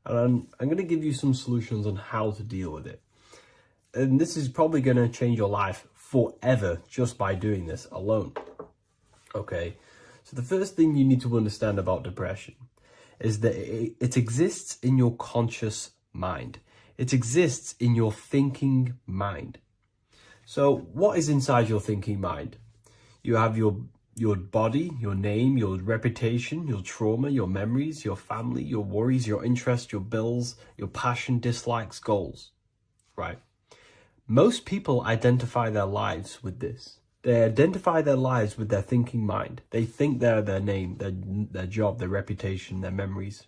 And I'm going to give you some solutions on how to deal with it. And this is probably going to change your life forever just by doing this alone. Okay, so the first thing you need to understand about depression is that it exists in your conscious mind. It exists in your thinking mind. So what is inside your thinking mind? You have your body, your name, your reputation, your trauma, your memories, your family, your worries, your interests, your bills, your passion, dislikes, goals, right? Most people identify their lives with this. They identify their lives with their thinking mind. They think they're their name, their job, their reputation, their memories.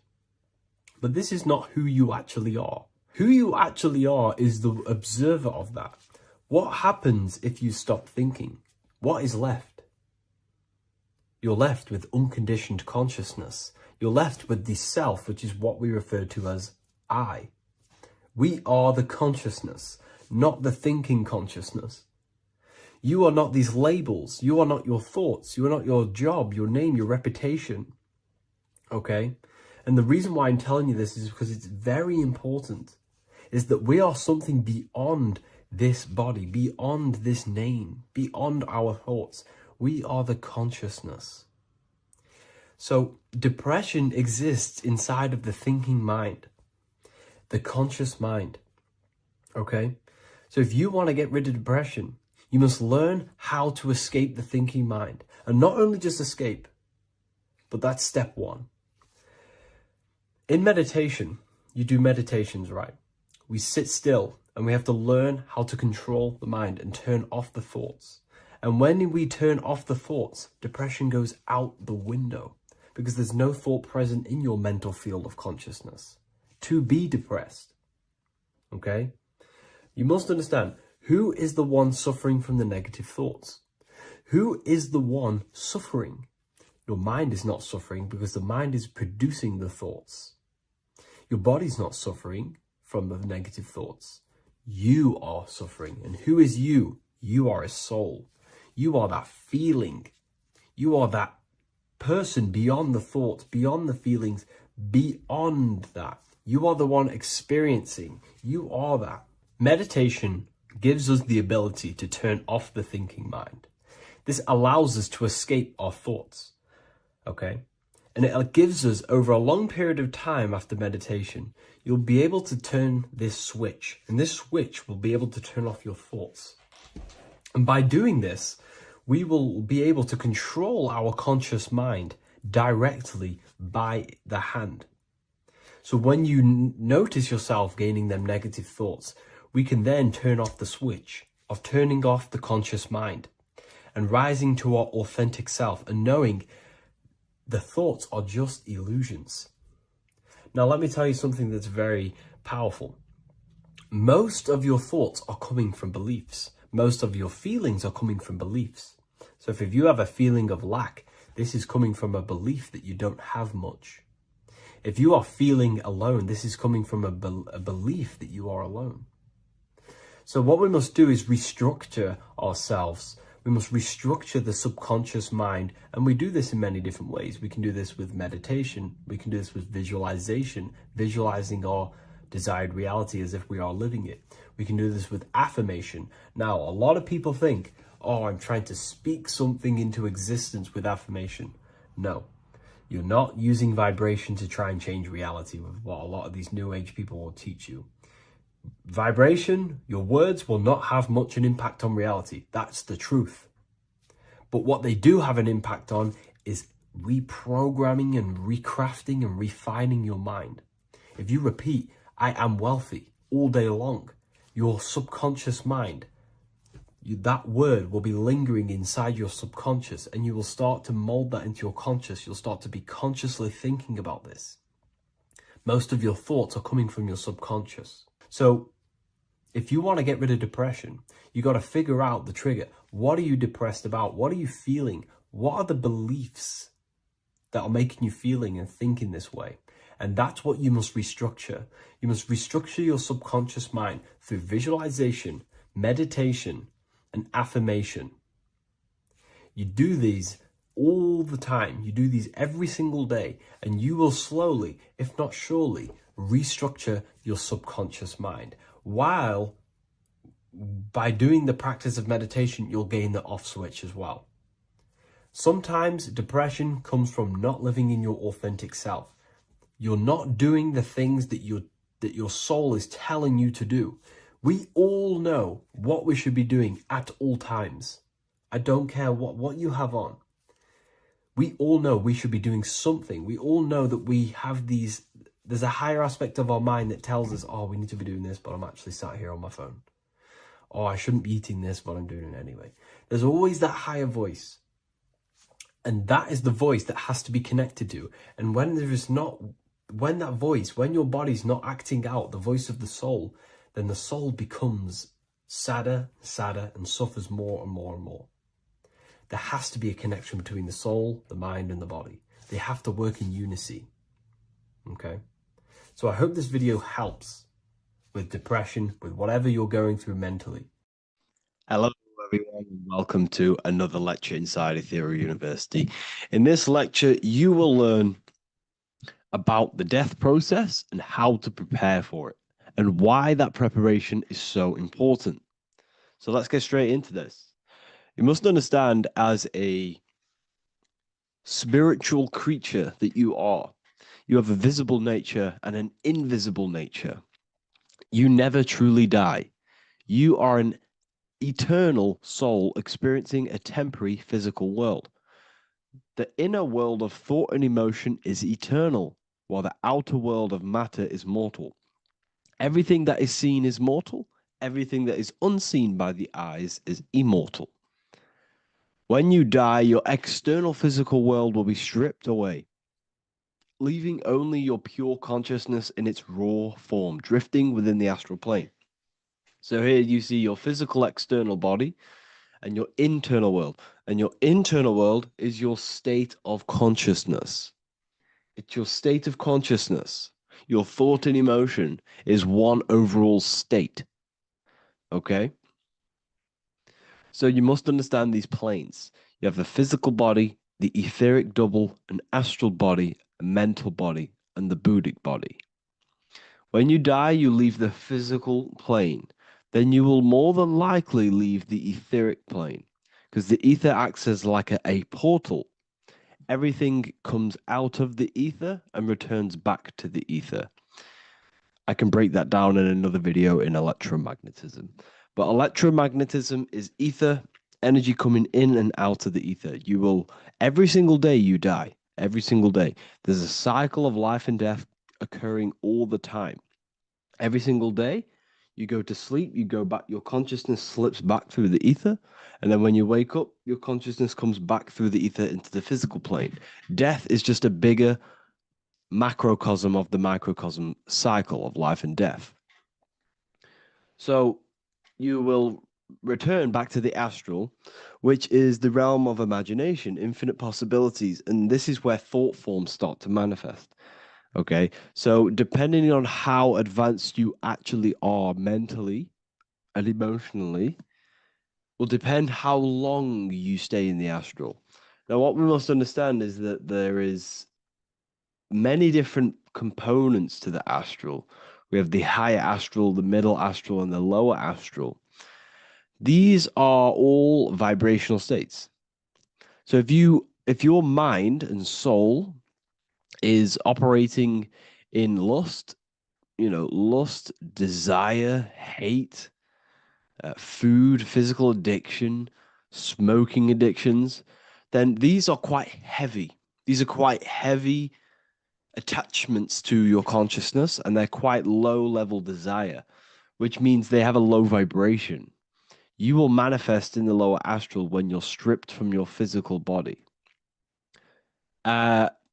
But this is not who you actually are. Who you actually are is the observer of that. What happens if you stop thinking? What is left? You're left with unconditioned consciousness. You're left with the self, which is what we refer to as I. We are the consciousness, not the thinking consciousness. You are not these labels. You are not your thoughts. You are not your job, your name, your reputation. Okay? And the reason why I'm telling you this is because it's very important, is that we are something beyond this body, beyond this name, beyond our thoughts. We are the consciousness. So depression exists inside of the thinking mind, the conscious mind. Okay? So if you want to get rid of depression, you must learn how to escape the thinking mind. And not only just escape, but that's step one. In meditation, you do meditations, right? We sit still and we have to learn how to control the mind and turn off the thoughts. And when we turn off the thoughts, depression goes out the window because there's no thought present in your mental field of consciousness to be depressed. Okay? You must understand, who is the one suffering from the negative thoughts? Who is the one suffering? Your mind is not suffering because the mind is producing the thoughts. Your body's not suffering from the negative thoughts. You are suffering. And who is you? You are a soul. You are that feeling. You are that person beyond the thoughts, beyond the feelings, beyond that. You are the one experiencing. You are that. Meditation gives us the ability to turn off the thinking mind. This allows us to escape our thoughts, okay? And it gives us, over a long period of time after meditation, you'll be able to turn this switch, and this switch will be able to turn off your thoughts. And by doing this, we will be able to control our conscious mind directly by the hand. So when you notice yourself gaining them negative thoughts, we can then turn off the switch of turning off the conscious mind and rising to our authentic self and knowing the thoughts are just illusions. Now, let me tell you something that's very powerful. Most of your thoughts are coming from beliefs. Most of your feelings are coming from beliefs. So if you have a feeling of lack, this is coming from a belief that you don't have much. If you are feeling alone, this is coming from a belief that you are alone. So what we must do is restructure ourselves. We must restructure the subconscious mind. And we do this in many different ways. We can do this with meditation. We can do this with visualization, visualizing our desired reality as if we are living it. We can do this with affirmation. Now, a lot of people think, oh, I'm trying to speak something into existence with affirmation. No, you're not using vibration to try and change reality with what a lot of these new age people will teach you. Vibration, your words will not have much an impact on reality. That's the truth. But what they do have an impact on is reprogramming and recrafting and refining your mind. If you repeat, I am wealthy all day long, your subconscious mind, that word will be lingering inside your subconscious and you will start to mold that into your conscious. You'll start to be consciously thinking about this. Most of your thoughts are coming from your subconscious. So if you want to get rid of depression, you got to figure out the trigger. What are you depressed about? What are you feeling? What are the beliefs that are making you feeling and thinking this way? And that's what you must restructure. You must restructure your subconscious mind through visualization, meditation, and affirmation. You do these all the time. You do these every single day, and you will slowly, if not surely, restructure your subconscious mind. While by doing the practice of meditation, you'll gain the off switch as well. Sometimes depression comes from not living in your authentic self. You're not doing the things that your soul is telling you to do. We all know what we should be doing at all times. I don't care what you have on. We all know we should be doing something. We all know that we have there's a higher aspect of our mind that tells us, oh, we need to be doing this, but I'm actually sat here on my phone. Oh, I shouldn't be eating this, but I'm doing it anyway. There's always that higher voice. And that is the voice that has to be connected to. And when your body's not acting out the voice of the soul, then the soul becomes sadder, and suffers more and more and more. There has to be a connection between the soul, the mind, and the body. They have to work in unison. Okay? So I hope this video helps with depression, with whatever you're going through mentally. Hello, everyone, and welcome to another lecture inside Ethereal University. In this lecture, you will learn about the death process and how to prepare for it, and why that preparation is so important. So let's get straight into this. You must understand, as a spiritual creature that you are, you have a visible nature and an invisible nature. You never truly die. You are an eternal soul experiencing a temporary physical world. The inner world of thought and emotion is eternal, while the outer world of matter is mortal. Everything that is seen is mortal. Everything that is unseen by the eyes is immortal. When you die, your external physical world will be stripped away, leaving only your pure consciousness in its raw form, drifting within the astral plane. So here you see your physical external body and your internal world. And your internal world is your state of consciousness. It's your state of consciousness. Your thought and emotion is one overall state. Okay? So you must understand these planes. You have the physical body, the etheric double, an astral body, a mental body, and the Buddhic body. When you die, you leave the physical plane. Then you will more than likely leave the etheric plane, because the ether acts as like a portal. Everything comes out of the ether and returns back to the ether. I can break that down in another video in electromagnetism. But electromagnetism is ether, energy coming in and out of the ether. You will, every single day you die, every single day. There's a cycle of life and death occurring all the time. Every single day, you go to sleep, you go back, your consciousness slips back through the ether, and then when you wake up, your consciousness comes back through the ether into the physical plane. Death is just a bigger macrocosm of the microcosm cycle of life and death. So you will return back to the astral, which is the realm of imagination, infinite possibilities, and this is where thought forms start to manifest. Okay, so depending on how advanced you actually are mentally and emotionally, will depend how long you stay in the astral. Now, what we must understand is that there is many different components to the astral. We have the higher astral, the middle astral, and the lower astral. These are all vibrational states. So if your mind and soul is operating in lust, lust, desire, hate, food, physical addiction, smoking addictions, then these are quite heavy. These are quite heavy attachments to your consciousness, and they're quite low level desire, which means they have a low vibration. You will manifest in the lower astral when you're stripped from your physical body.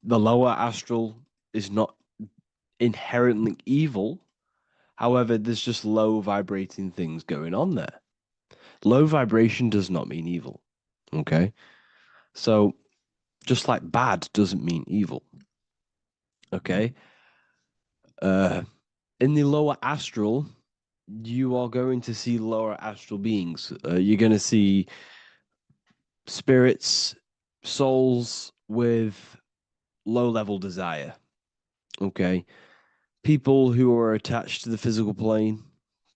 The lower astral is not inherently evil. However, there's just low vibrating things going on there. Low vibration does not mean evil. Okay? So, just like bad doesn't mean evil. Okay? In the lower astral, you are going to see lower astral beings. You're going to see spirits, souls with low level desire. Okay? people who are attached to the physical plane,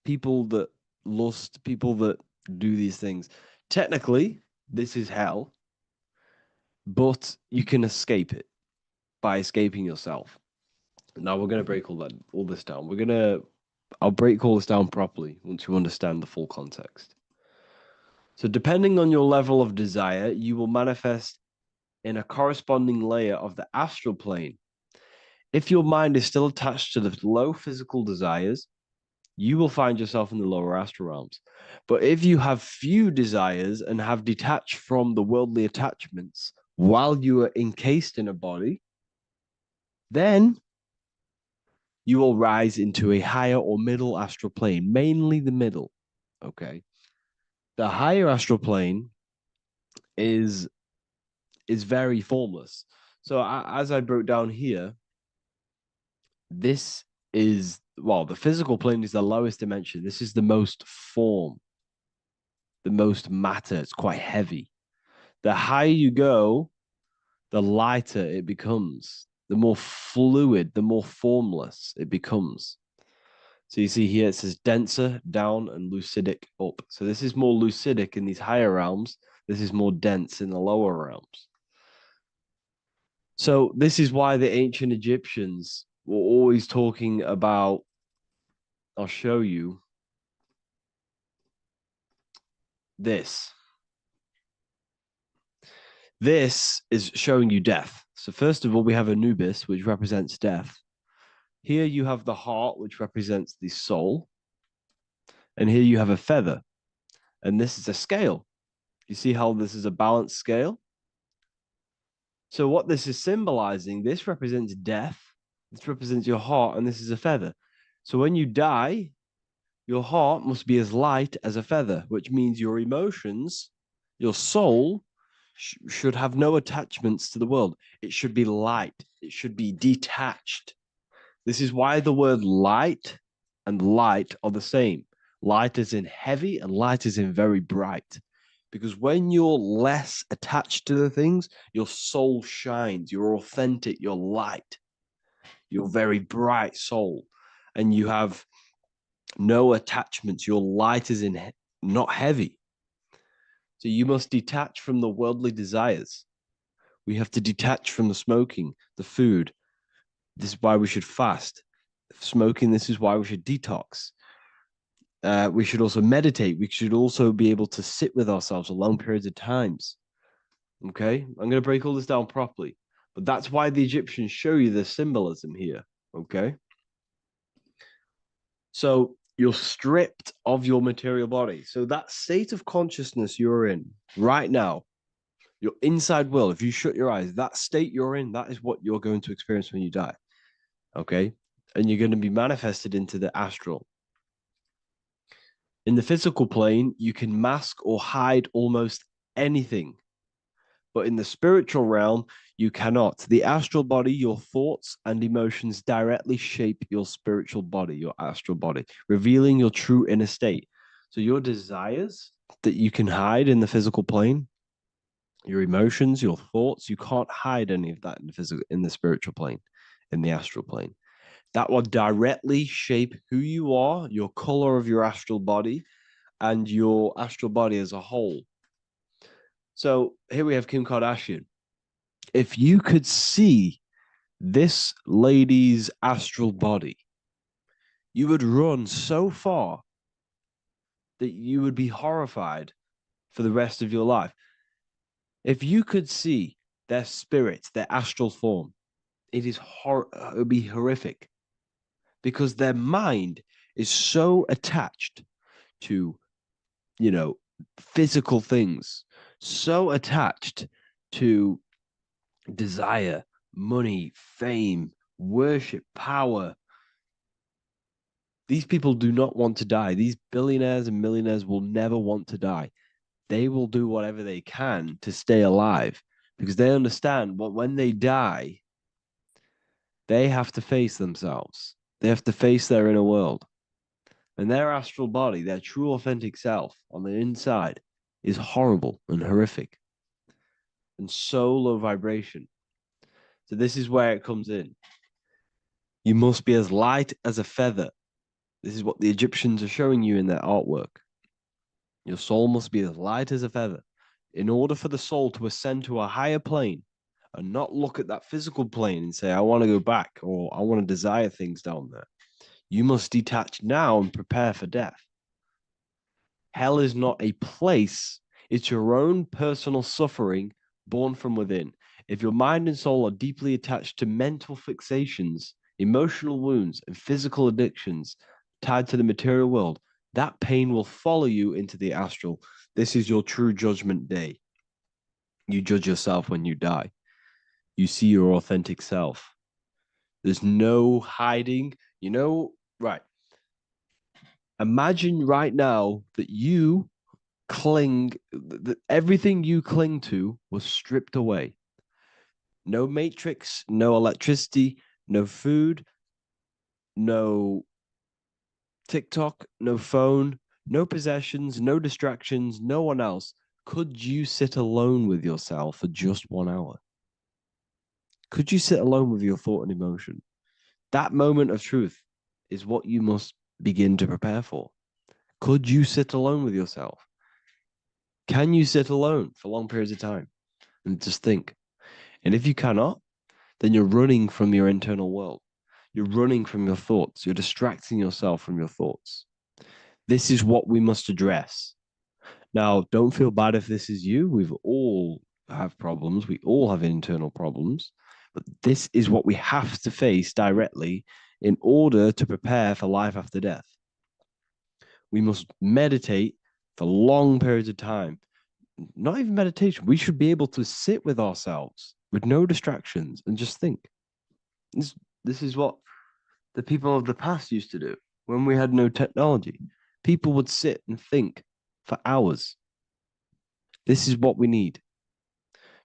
people that lust, people that do these things. Technically, this is hell, but you can escape it by escaping yourself. Now we're going to break all this down. I'll break all this down properly once you understand the full context. So depending on your level of desire, you will manifest in a corresponding layer of the astral plane. If your mind is still attached to the low physical desires, you will find yourself in the lower astral realms. But if you have few desires and have detached from the worldly attachments while you are encased in a body, then you will rise into a higher or middle astral plane, mainly the middle. Okay. The higher astral plane is very formless. So as I broke down here, this is, well, the physical plane is the lowest dimension. This is the most form, the most matter. It's quite heavy. The higher you go, the lighter it becomes, the more fluid, the more formless it becomes. So you see here it says denser down and lucidic up. So this is more lucidic in these higher realms. This is more dense in the lower realms. So this is why the ancient Egyptians were always talking about, I'll show you this. This is showing you death. So first of all, we have Anubis, which represents death. Here you have the heart, which represents the soul. And here you have a feather. And this is a scale. You see how this is a balanced scale? So what this is symbolizing, this represents death. This represents your heart, and this is a feather. So when you die, your heart must be as light as a feather, which means your emotions, your soul, should have no attachments to the world. It should be light. It should be detached. This is why the word light and light are the same. Light is in heavy and light is in very bright. Because when you're less attached to the things, your soul shines. You're authentic. You're light. You're very bright soul. And you have no attachments. Your light is in not heavy. So you must detach from the worldly desires. We have to detach from the smoking, the food. This is why we should fast. Smoking, this is why we should detox. We should also meditate. We should also be able to sit with ourselves for long periods of times. Okay, I'm going to break all this down properly. But that's why the Egyptians show you the symbolism here. Okay. So you're stripped of your material body. So that state of consciousness you're in right now, your inside world, if you shut your eyes, that state you're in, that is what you're going to experience when you die. Okay. And you're going to be manifested into the astral. In the physical plane, you can mask or hide almost anything. But in the spiritual realm, you cannot. The astral body, your thoughts and emotions directly shape your spiritual body, your astral body, revealing your true inner state. So your desires that you can hide in the physical plane, your emotions, your thoughts, you can't hide any of that in the spiritual plane, in the astral plane. That will directly shape who you are, your color of your astral body, and your astral body as a whole. So here we have Kim Kardashian. If you could see this lady's astral body, you would run so far that you would be horrified for the rest of your life. If you could see their spirit, their astral form, it would be horrific because their mind is so attached to, physical things, so attached to desire, money, fame, worship, power. These people do not want to die. These billionaires and millionaires will never want to die. They will do whatever they can to stay alive because they understand when they die, they have to face themselves. They have to face their inner world. And their astral body, their true authentic self on the inside is horrible and horrific and so low vibration. So this is where it comes in. You must be as light as a feather. This is what the Egyptians are showing you in their artwork. Your soul must be as light as a feather. In order for the soul to ascend to a higher plane and not look at that physical plane and say, I want to go back, or I want to desire things down there, you must detach now and prepare for death. Hell is not a place, it's your own personal suffering born from within. If your mind and soul are deeply attached to mental fixations, emotional wounds, and physical addictions tied to the material world, that pain will follow you into the astral. This is your true judgment day. You judge yourself when you die. You see your authentic self. There's no hiding. Right. Imagine right now that you that everything you cling to was stripped away. No matrix, no electricity, no food, no TikTok, no phone, no possessions, no distractions, no one else. Could you sit alone with yourself for just 1 hour? Could you sit alone with your thought and emotion? That moment of truth is what you must begin to prepare for. Could you sit alone with yourself? Can you sit alone for long periods of time and just think? And if you cannot, then you're running from your internal world. You're running from your thoughts. You're distracting yourself from your thoughts. This is what we must address. Now, don't feel bad if this is you. We've all have problems. We all have internal problems. But this is what we have to face directly in order to prepare for life after death. We must meditate for long periods of time. Not even meditation. We should be able to sit with ourselves with no distractions and just think. This is what the people of the past used to do when we had no technology. People would sit and think for hours. This is what we need.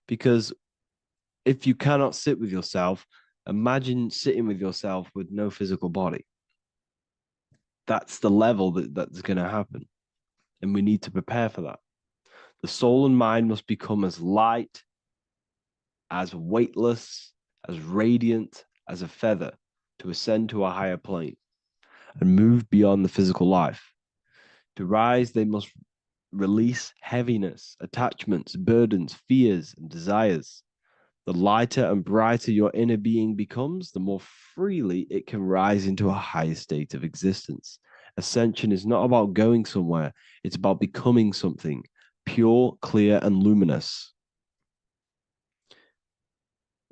Because if you cannot sit with yourself, imagine sitting with yourself with no physical body. That's the level that's going to happen. And we need to prepare for that. The soul and mind must become as light, as weightless, as radiant as a feather to ascend to a higher plane and move beyond the physical life. To rise, they must release heaviness, attachments, burdens, fears, and desires. The lighter and brighter your inner being becomes, the more freely it can rise into a higher state of existence. Ascension is not about going somewhere, it's about becoming something pure, clear, and luminous.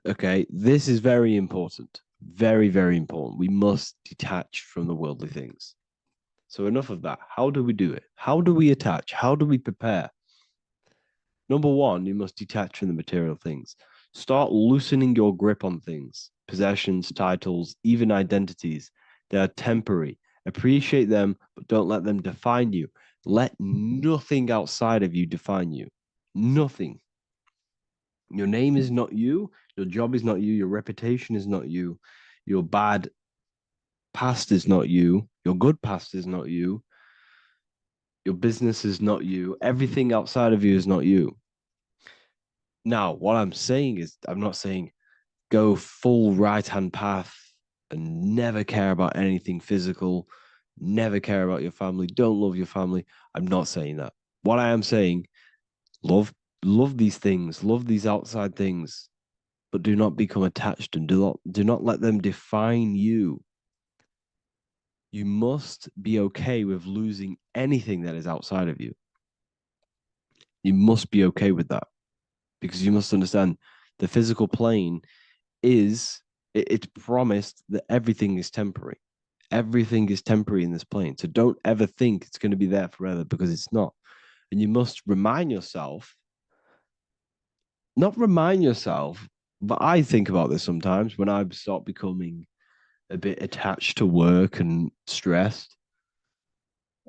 Okay, this is very important. Very, very important. We must detach from the worldly things. So enough of that. How do we do it? How do we attach? How do we prepare? Number one, you must detach from the material things. Start loosening your grip on things, possessions, titles, even identities. They are temporary. Appreciate them, but don't let them define you. Let nothing outside of you define you. Nothing. Your name is not you. Your job is not you. Your reputation is not you. Your bad past is not you. Your good past is not you. Your business is not you. Everything outside of you is not you. Now, what I'm saying is, I'm not saying go full right-hand path and never care about anything physical, never care about your family, don't love your family. I'm not saying that. What I am saying, love these things, love these outside things, but do not become attached and do not let them define you. You must be okay with losing anything that is outside of you. You must be okay with that, because you must understand the physical plane it's promised that everything is temporary. Everything is temporary in this plane. So don't ever think it's going to be there forever, because it's not. And you must remind yourself, not remind yourself, but I think about this sometimes when I start becoming a bit attached to work and stressed.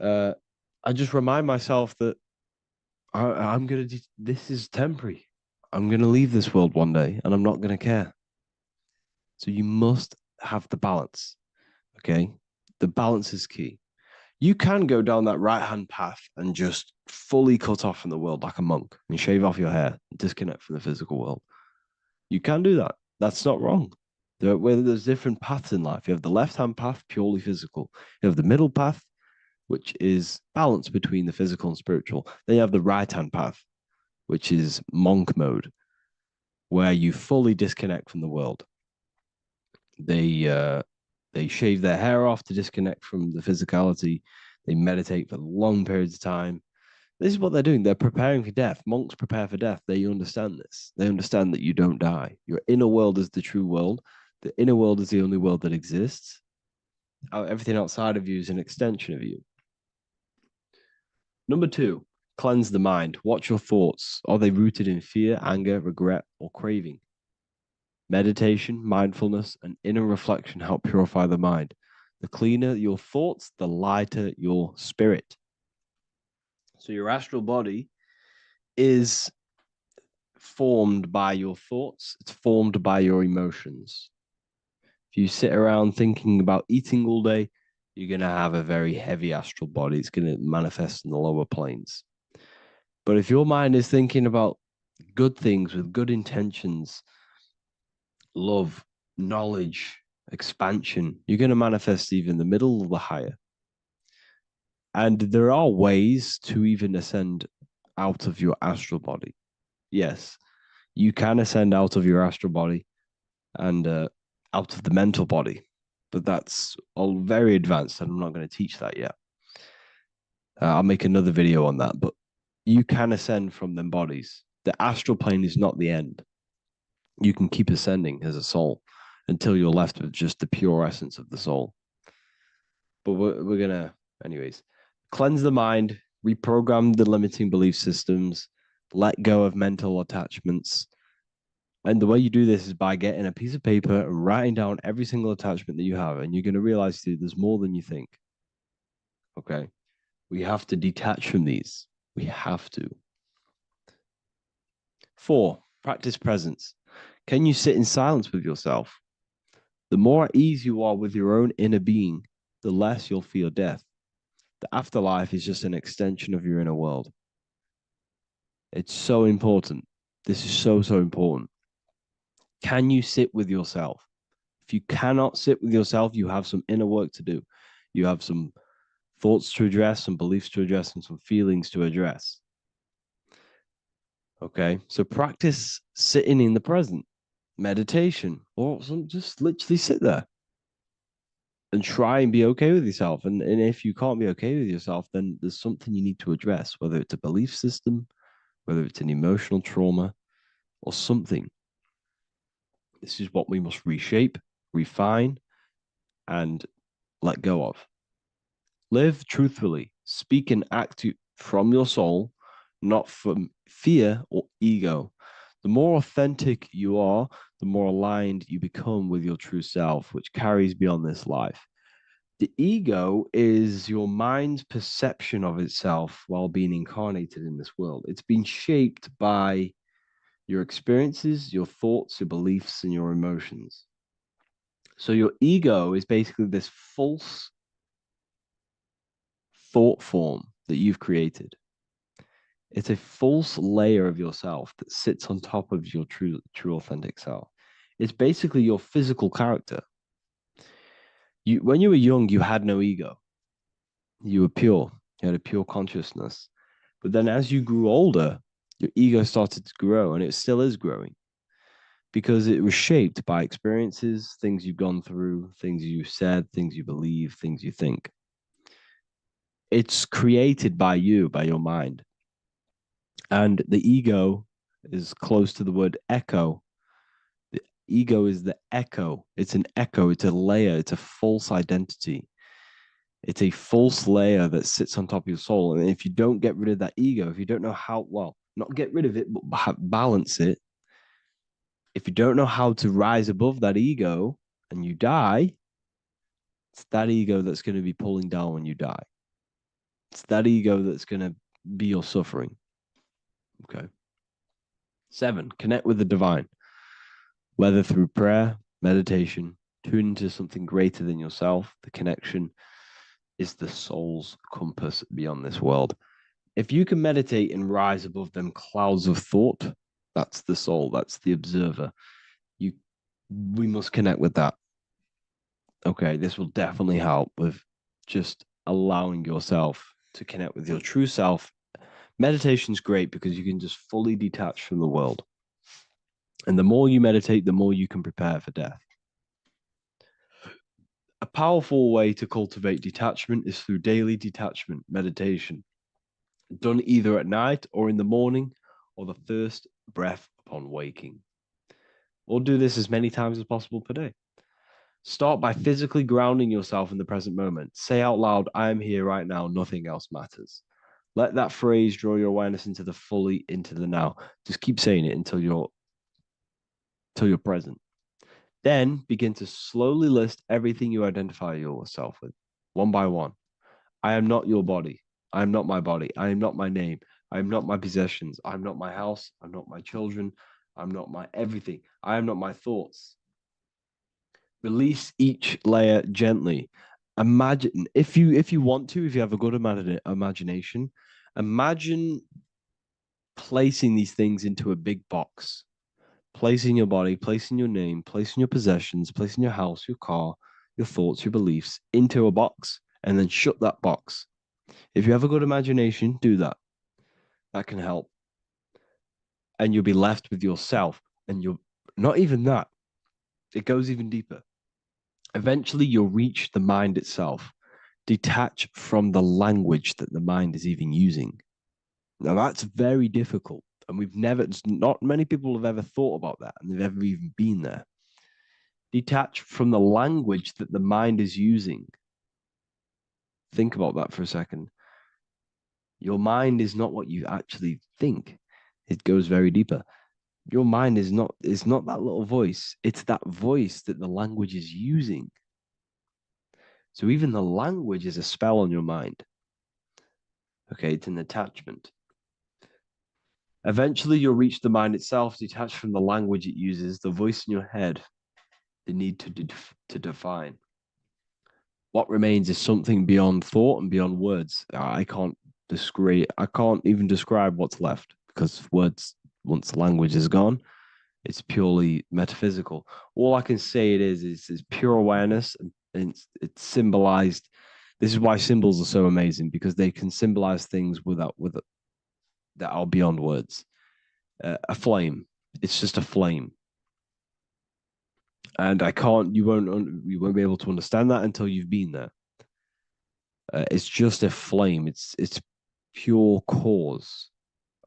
I just remind myself that I'm going to, this is temporary. I'm going to leave this world one day and I'm not going to care. So you must have the balance. Okay. The balance is key. You can go down that right hand path and just fully cut off from the world like a monk and shave off your hair, disconnect from the physical world. You can do that. That's not wrong. There's different paths in life. You have the left-hand path, purely physical. You have the middle path, which is balance between the physical and spiritual. Then you have the right-hand path, which is monk mode, where you fully disconnect from the world. They shave their hair off to disconnect from the physicality. They meditate for long periods of time. This is what they're doing. They're preparing for death. Monks prepare for death. They understand this. They understand that you don't die. Your inner world is the true world. The inner world is the only world that exists. Everything outside of you is an extension of you. Number 2, cleanse the mind. Watch your thoughts. Are they rooted in fear, anger, regret, or craving? Meditation, mindfulness, and inner reflection help purify the mind. The cleaner your thoughts, the lighter your spirit. So your astral body is formed by your thoughts. It's formed by your emotions. If you sit around thinking about eating all day, you're going to have a very heavy astral body. It's going to manifest in the lower planes. But if your mind is thinking about good things with good intentions, love, knowledge, expansion, you're going to manifest even the middle or the higher. And there are ways to even ascend out of your astral body. Yes, you can ascend out of your astral body and out of the mental body, but that's all very advanced, and I'm not going to teach that yet. I'll make another video on that, but you can ascend from them bodies. The astral plane is not the end. You can keep ascending as a soul until you're left with just the pure essence of the soul. But we're going to, anyways, cleanse the mind, reprogram the limiting belief systems, let go of mental attachments. And the way you do this is by getting a piece of paper and writing down every single attachment that you have. And you're going to realize, dude, there's more than you think. Okay. We have to detach from these. We have to. 4, practice presence. Can you sit in silence with yourself? The more at ease you are with your own inner being, the less you'll fear death. The afterlife is just an extension of your inner world. It's so important. This is so, so important. Can you sit with yourself? If you cannot sit with yourself, you have some inner work to do. You have some thoughts to address, some beliefs to address, and some feelings to address. Okay, so practice sitting in the present, meditation, or just literally sit there and try and be okay with yourself. And if you can't be okay with yourself, then there's something you need to address, whether it's a belief system, whether it's an emotional trauma, or something. This is what we must reshape, refine, and let go of. Live truthfully. Speak and act from your soul, not from fear or ego. The more authentic you are, the more aligned you become with your true self, which carries beyond this life. The ego is your mind's perception of itself while being incarnated in this world. It's been shaped by your experiences, your thoughts, your beliefs, and your emotions. So your ego is basically this false thought form that you've created. It's a false layer of yourself that sits on top of your true authentic self. It's basically your physical character. When you were young, you had no ego. You were pure. You had a pure consciousness. But then as you grew older, your ego started to grow, and it still is growing because it was shaped by experiences, things you've gone through, things you said, things you believe, things you think. It's created by you, by your mind. And the ego is close to the word echo. The ego is the echo. It's an echo. It's a layer. It's a false identity. It's a false layer that sits on top of your soul. And if you don't get rid of that ego, if you don't know how, well, not get rid of it, but balance it. If you don't know how to rise above that ego and you die, it's that ego that's going to be pulling down when you die. It's that ego that's going to be your suffering. Okay. 7, connect with the divine, whether through prayer, meditation, tune into something greater than yourself. The connection is the soul's compass beyond this world. If you can meditate and rise above them clouds of thought, that's the soul, that's the observer. we must connect with that. Okay, this will definitely help with just allowing yourself to connect with your true self. Meditation's great because you can just fully detach from the world. And the more you meditate, the more you can prepare for death. A powerful way to cultivate detachment is through daily detachment meditation, done either at night or in the morning or the first breath upon waking. Or do this as many times as possible per day. Start by physically grounding yourself in the present moment. Say out loud, I am here right now, nothing else matters. Let that phrase draw your awareness into the now. Just keep saying it until you're present. Then begin to slowly list everything you identify yourself with, one by one. I am not your body. I am not my body. I am not my name. I am not my possessions. I am not my house. I'm not my children. I'm not my everything. I am not my thoughts. Release each layer gently. Imagine if you want to, if you have a good imagination, imagine placing these things into a big box. Placing your body, placing your name, placing your possessions, placing your house, your car, your thoughts, your beliefs into a box, and then shut that box. If you have a good imagination, do that. That can help. And you'll be left with yourself. And you're not even that. It goes even deeper. Eventually, you'll reach the mind itself. Detach from the language that the mind is even using. Now, that's very difficult. And not many people have ever thought about that, and they've ever even been there. Detach from the language that the mind is using. Think about that for a second. Your mind is not what you actually think. It goes very deeper. Your mind is not that little voice. It's that voice that the language is using. So even the language is a spell on your mind. Okay, it's an attachment. Eventually, you'll reach the mind itself, detached from the language it uses, the voice in your head, the need to define. What remains is something beyond thought and beyond words. I can't even describe what's left because words, once the language is gone, it's purely metaphysical. All I can say is pure awareness, and it's symbolized. This is why symbols are so amazing because they can symbolize things that are beyond words. A flame, it's just a flame, and you won't be able to understand that until you've been there. It's just a flame. It's pure cause.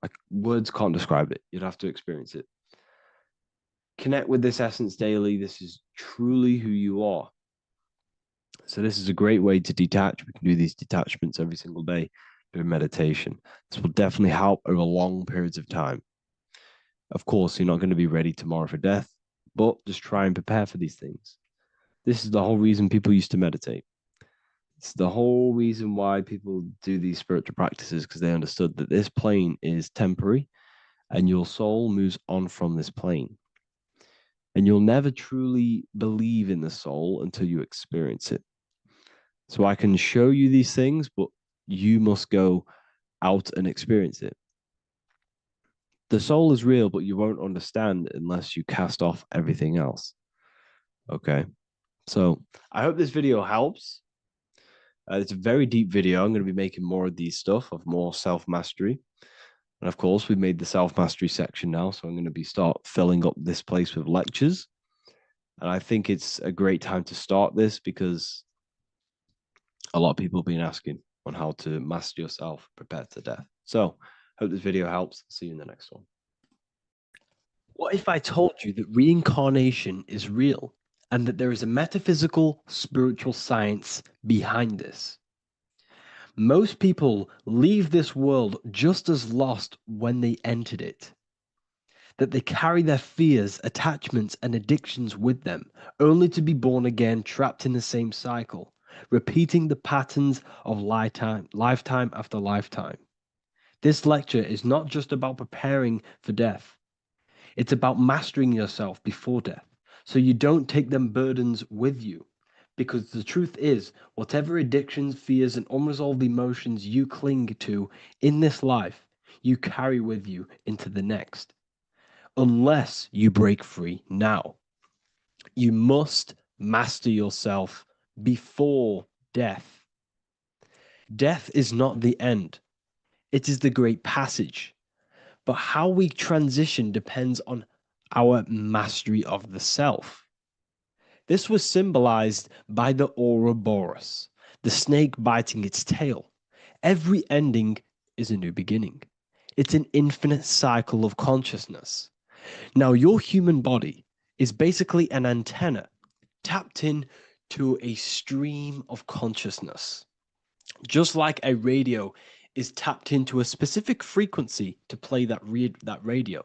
Like words can't describe it. You'd have to experience it. Connect with this essence daily. This is truly who you are. So this is a great way to detach. We can do these detachments every single day during meditation. This will definitely help over long periods of time. Of course, you're not going to be ready tomorrow for death, but just try and prepare for these things. This is the whole reason people used to meditate. It's the whole reason why people do these spiritual practices, because they understood that this plane is temporary and your soul moves on from this plane. And you'll never truly believe in the soul until you experience it. So I can show you these things, but you must go out and experience it. The soul is real, but you won't understand unless you cast off everything else. Okay. So I hope this video helps. It's a very deep video. I'm going to be making more of these stuff, of more self-mastery. And of course, we've made the self-mastery section now. So I'm going to start filling up this place with lectures. And I think it's a great time to start this because a lot of people have been asking on how to master yourself, prepare to death. So hope this video helps. See you in the next one. What if I told you that reincarnation is real and that there is a metaphysical, spiritual science behind this? Most people leave this world just as lost when they entered it. That they carry their fears, attachments, and addictions with them, only to be born again, trapped in the same cycle, repeating the patterns of lifetime after lifetime. This lecture is not just about preparing for death. It's about mastering yourself before death, so you don't take them burdens with you. Because the truth is, whatever addictions, fears, and unresolved emotions you cling to in this life, you carry with you into the next. Unless you break free now. You must master yourself before death. Death is not the end. It is the great passage. But how we transition depends on our mastery of the self. This was symbolized by the Ouroboros, the snake biting its tail. Every ending is a new beginning. It's an infinite cycle of consciousness. Now, your human body is basically an antenna tapped in to a stream of consciousness. Just like a radio is tapped into a specific frequency to play that radio.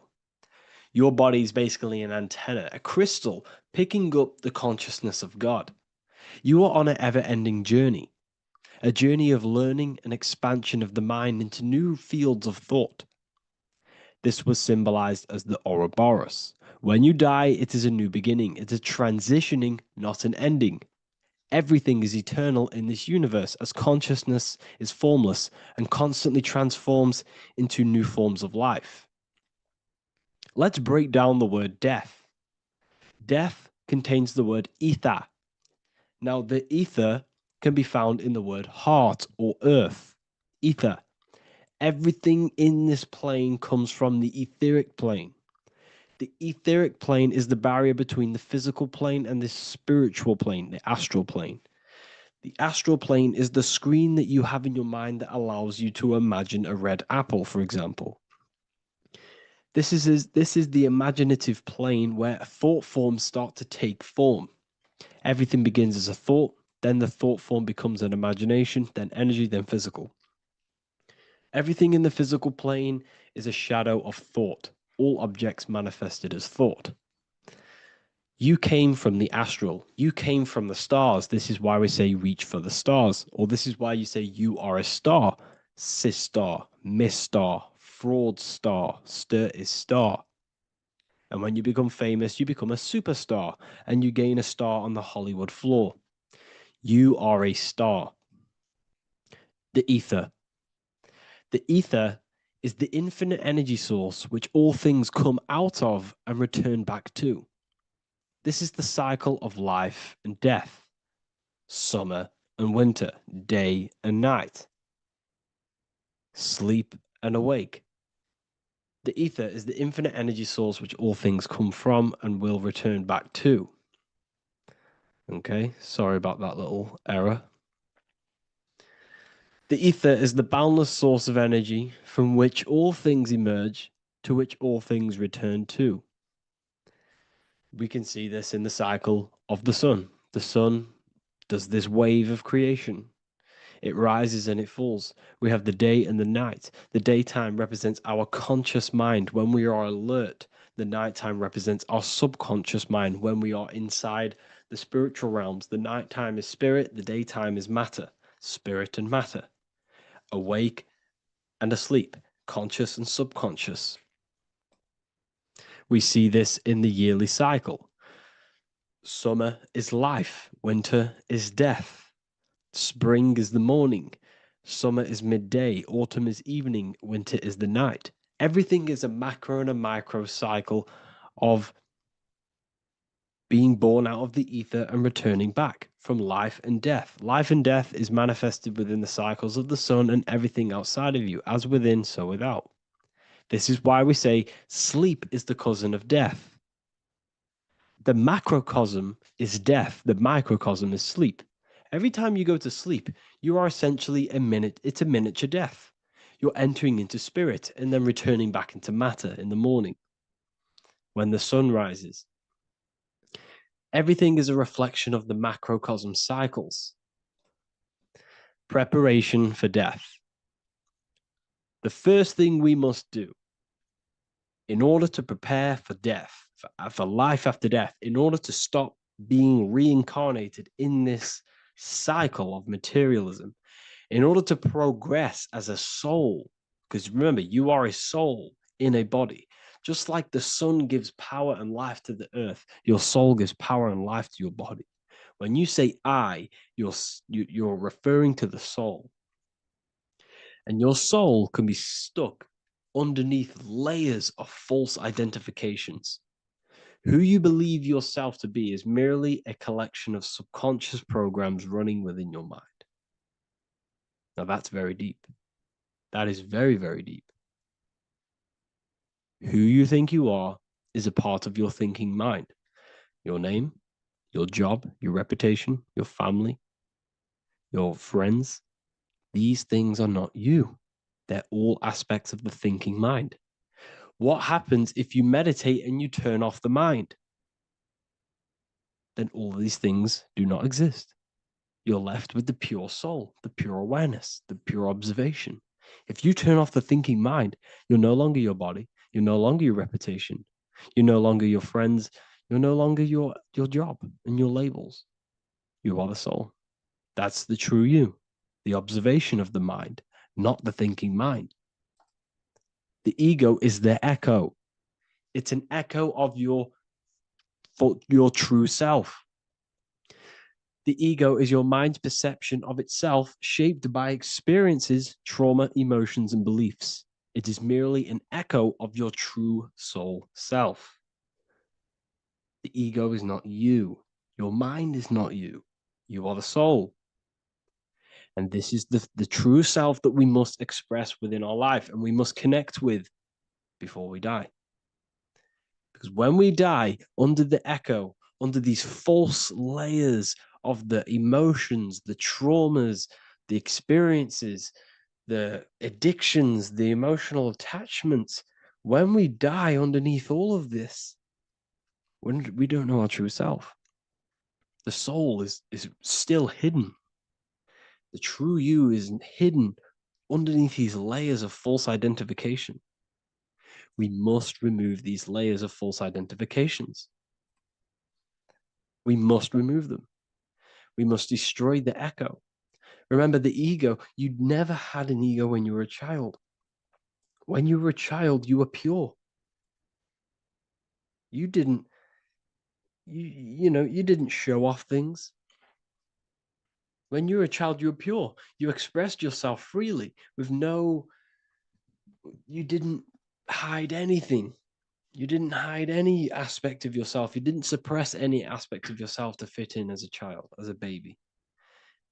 Your body is basically an antenna, a crystal picking up the consciousness of God. You are on an ever-ending journey, a journey of learning and expansion of the mind into new fields of thought. This was symbolized as the Ouroboros. When you die, it is a new beginning. It's a transitioning, not an ending. Everything is eternal in this universe as consciousness is formless and constantly transforms into new forms of life. Let's break down the word death. Death contains the word ether. Now, the ether can be found in the word heart or earth. Ether. Everything in this plane comes from the etheric plane. The etheric plane is the barrier between the physical plane and the spiritual plane, the astral plane. The astral plane is the screen that you have in your mind that allows you to imagine a red apple, for example. This is the imaginative plane where thought forms start to take form. Everything begins as a thought, then the thought form becomes an imagination, then energy, then physical. Everything in the physical plane is a shadow of thought, all objects manifested as thought. You came from the astral. You came from the stars. This is why we say reach for the stars. Or this is why you say you are a star. Cis star, miss star, fraud star, stir is star. And when you become famous, you become a superstar and you gain a star on the Hollywood floor. You are a star. The ether. The ether is the infinite energy source which all things come out of and return back to. This is the cycle of life and death, summer and winter, day and night, sleep and awake. The ether is the infinite energy source which all things come from and will return back to. Okay, sorry about that little error. The ether is the boundless source of energy from which all things emerge, to which all things return to. We can see this in the cycle of the sun. The sun does this wave of creation. It rises and it falls. We have the day and the night. The daytime represents our conscious mind when we are alert. The nighttime represents our subconscious mind when we are inside the spiritual realms. The nighttime is spirit, the daytime is matter, spirit and matter. Awake and asleep, conscious and subconscious. We see this in the yearly cycle. Summer is life, winter is death. Spring is the morning, summer is midday, autumn is evening, winter is the night. Everything is a macro and a micro cycle of being born out of the ether and returning back from life and death. Life and death is manifested within the cycles of the sun and everything outside of you, as within, so without. This is why we say sleep is the cousin of death. The macrocosm is death, the microcosm is sleep. Every time you go to sleep, you are essentially it's a miniature death. You're entering into spirit and then returning back into matter in the morning when the sun rises. Everything is a reflection of the macrocosm cycles. Preparation for death. The first thing we must do in order to prepare for death, for life after death, in order to stop being reincarnated in this cycle of materialism, in order to progress as a soul, because remember, you are a soul in a body. Just like the sun gives power and life to the earth, your soul gives power and life to your body. When you say I, you're referring to the soul. And your soul can be stuck underneath layers of false identifications. Who you believe yourself to be is merely a collection of subconscious programs running within your mind. Now that's very deep. That is very, very deep. Who you think you are is a part of your thinking mind. Your name, your job, your reputation, your family, your friends. These things are not you. They're all aspects of the thinking mind. What happens if you meditate and you turn off the mind? Then all these things do not exist. You're left with the pure soul, the pure awareness, the pure observation. If you turn off the thinking mind, you're no longer your body, you're no longer your reputation, you're no longer your friends, you're no longer your job and your labels. You are the soul. That's the true you, the observation of the mind, not the thinking mind. The ego is the echo. It's an echo of your true self. The ego is your mind's perception of itself, shaped by experiences, trauma, emotions, and beliefs. It is merely an echo of your true soul self. The ego is not you. Your mind is not you. You are the soul. And this is the true self that we must express within our life and we must connect with before we die. Because when we die under the echo, under these false layers of the emotions, the traumas, the experiences, the addictions, the emotional attachments, when we die underneath all of this, when we don't know our true self, the soul is still hidden. The true you is hidden underneath these layers of false identification. We must remove these layers of false identifications. We must remove them. We must destroy the echo. Remember, the ego, you never had an ego when you were a child. When you were a child, you were pure. You didn't, you didn't show off things. When you were a child, you were pure. You expressed yourself freely with you didn't hide anything. You didn't hide any aspect of yourself. You didn't suppress any aspect of yourself to fit in as a child, as a baby.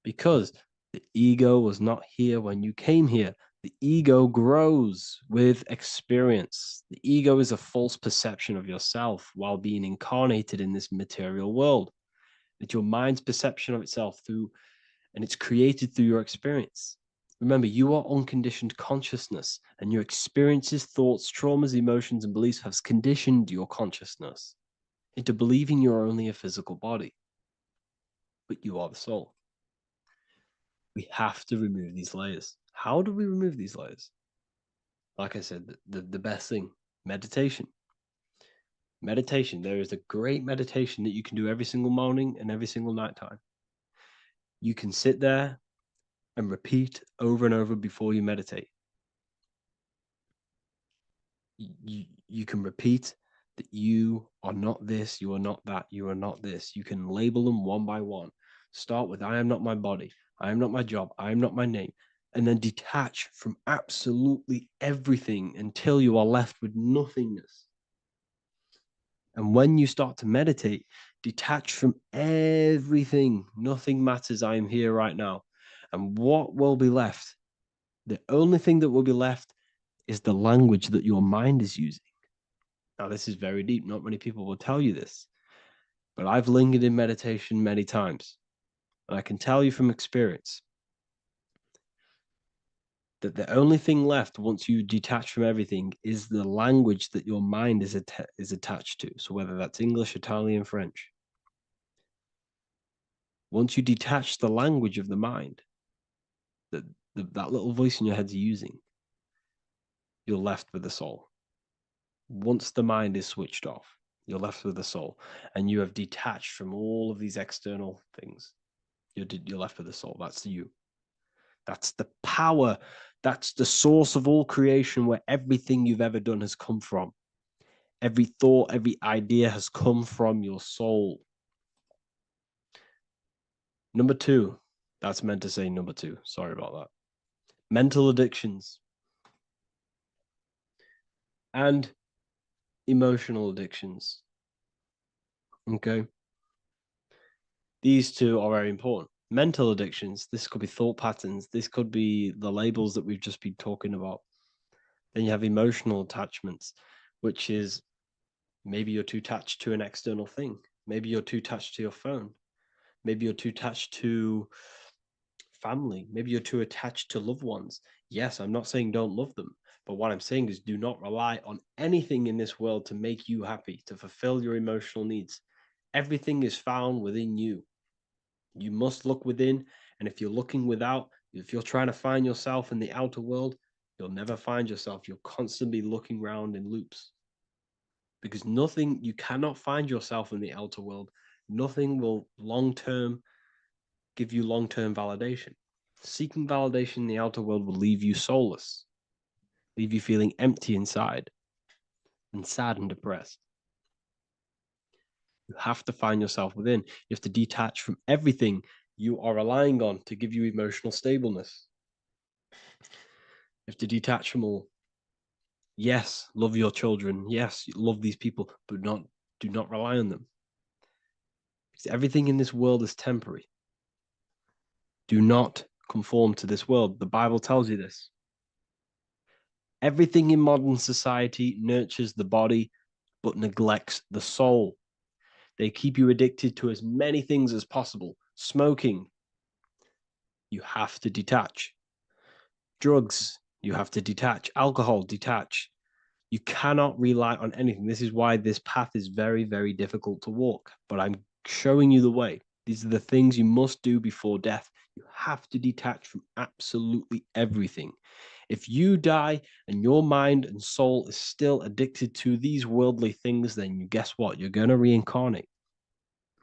Because the ego was not here when you came here. The ego grows with experience. The ego is a false perception of yourself while being incarnated in this material world. It's your mind's perception of itself and it's created through your experience. Remember, you are unconditioned consciousness, and your experiences, thoughts, traumas, emotions, and beliefs have conditioned your consciousness into believing you're only a physical body, but you are the soul. We have to remove these layers. How do we remove these layers? Like I said, the best thing, meditation. Meditation. There is a great meditation that you can do every single morning and every single night time. You can sit there and repeat over and over before you meditate. You can repeat that you are not this, you are not that, you are not this. You can label them one by one. Start with, I am not my body, I am not my job, I am not my name. And then detach from absolutely everything until you are left with nothingness. And when you start to meditate, detach from everything. Nothing matters. I am here right now. And what will be left? The only thing that will be left is the language that your mind is using. Now, this is very deep. Not many people will tell you this, but I've lingered in meditation many times. And I can tell you from experience that the only thing left once you detach from everything is the language that your mind is attached to. So whether that's English, Italian, French. Once you detach the language of the mind that that little voice in your head's using, you're left with the soul. Once the mind is switched off, you're left with the soul, and you have detached from all of these external things. You're left with the soul. That's you. That's the power. That's the source of all creation, where everything you've ever done has come from. Every thought, every idea has come from your soul. Number two, that's meant to say number two. Sorry about that. Mental addictions and emotional addictions. Okay. These two are very important. Mental addictions, this could be thought patterns, this could be the labels that we've just been talking about. Then you have emotional attachments, which is maybe you're too attached to an external thing. Maybe you're too attached to your phone. Maybe you're too attached to family. Maybe you're too attached to loved ones. Yes, I'm not saying don't love them, but what I'm saying is do not rely on anything in this world to make you happy, to fulfill your emotional needs. Everything is found within you. You must look within, and if you're looking without, if you're trying to find yourself in the outer world, you'll never find yourself. You'll constantly be looking around in loops. Because nothing, you cannot find yourself in the outer world. Nothing will give you long-term validation. Seeking validation in the outer world will leave you soulless, leave you feeling empty inside and sad and depressed. You have to find yourself within. You have to detach from everything you are relying on to give you emotional stableness. You have to detach from all. Yes, love your children. Yes, love these people, but do not rely on them. Because everything in this world is temporary. Do not conform to this world. The Bible tells you this. Everything in modern society nurtures the body, but neglects the soul. They keep you addicted to as many things as possible. Smoking, you have to detach. Drugs, you have to detach. Alcohol, detach. You cannot rely on anything. This is why this path is very, very difficult to walk. But I'm showing you the way. These are the things you must do before death. You have to detach from absolutely everything. If you die and your mind and soul is still addicted to these worldly things, then you guess what? You're going to reincarnate.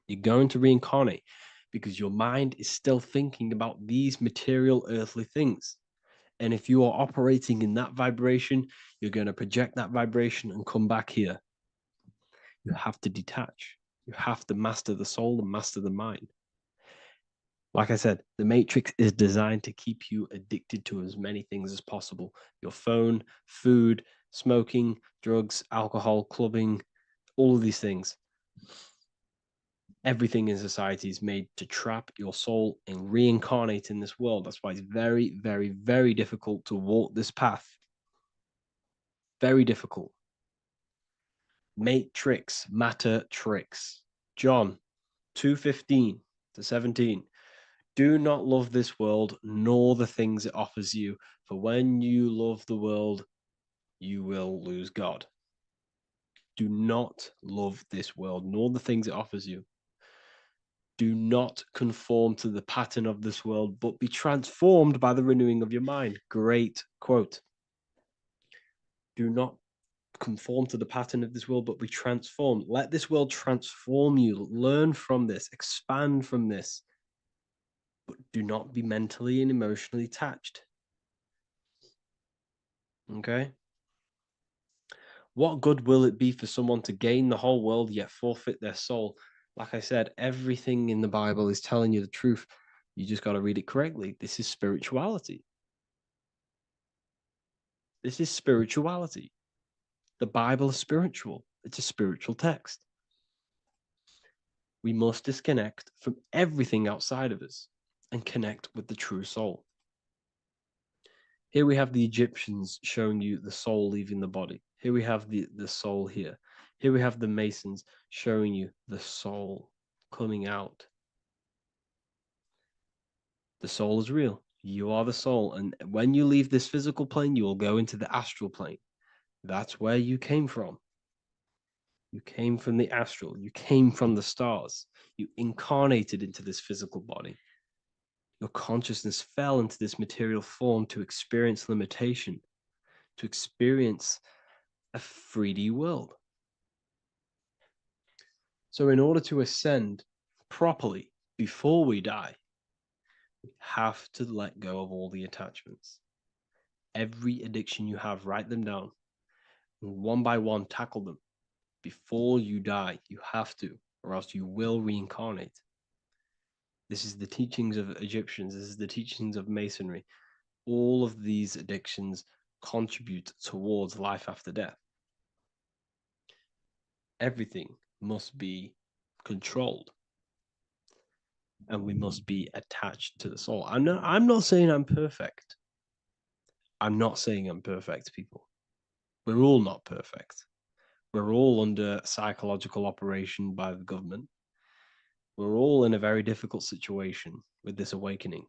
You're going to reincarnate because your mind is still thinking about these material earthly things. And if you are operating in that vibration, you're going to project that vibration and come back here. You have to detach. You have to master the soul and master the mind. Like I said, the matrix is designed to keep you addicted to as many things as possible. Your phone, food, smoking, drugs, alcohol, clubbing, all of these things. Everything in society is made to trap your soul and reincarnate in this world. That's why it's very, very, very difficult to walk this path. Very difficult. Matrix, matter tricks. John 2:15 to 17. Do not love this world, nor the things it offers you. For when you love the world, you will lose God. Do not love this world, nor the things it offers you. Do not conform to the pattern of this world, but be transformed by the renewing of your mind. Great quote. Do not conform to the pattern of this world, but be transformed. Let this world transform you. Learn from this, expand from this, but do not be mentally and emotionally attached. Okay? What good will it be for someone to gain the whole world yet forfeit their soul? Like I said, everything in the Bible is telling you the truth. You just got to read it correctly. This is spirituality. This is spirituality. The Bible is spiritual. It's a spiritual text. We must disconnect from everything outside of us and connect with the true soul. Here we have the Egyptians showing you the soul leaving the body. Here we have the soul here. Here we have the Masons showing you the soul coming out. The soul is real. You are the soul. And when you leave this physical plane, you will go into the astral plane. That's where you came from. You came from the astral. You came from the stars. You incarnated into this physical body. Your consciousness fell into this material form to experience limitation, to experience a 3D world. So in order to ascend properly before we die, we have to let go of all the attachments. Every addiction you have, write them down. And one by one, tackle them. Before you die, you have to, or else you will reincarnate. This is the teachings of Egyptians. This is the teachings of Masonry. All of these addictions contribute towards life after death. Everything must be controlled. And we must be attached to the soul. I'm not saying I'm perfect. I'm not saying I'm perfect, people. We're all not perfect. We're all under psychological operation by the government. We're all in a very difficult situation with this awakening.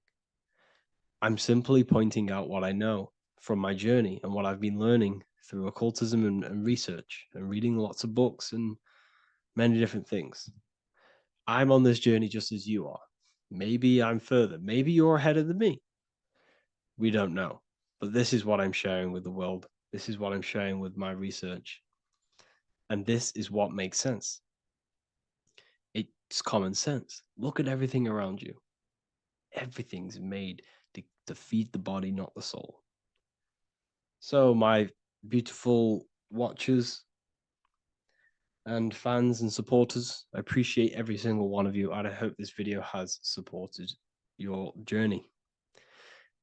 I'm simply pointing out what I know from my journey and what I've been learning through occultism and research and reading lots of books and many different things. I'm on this journey just as you are. Maybe I'm further. Maybe you're ahead of me. We don't know. But this is what I'm sharing with the world. This is what I'm sharing with my research. And this is what makes sense. It's common sense. Look at everything around you. Everything's made to feed the body, not the soul. So, my beautiful watchers and fans and supporters, I appreciate every single one of you, and I hope this video has supported your journey.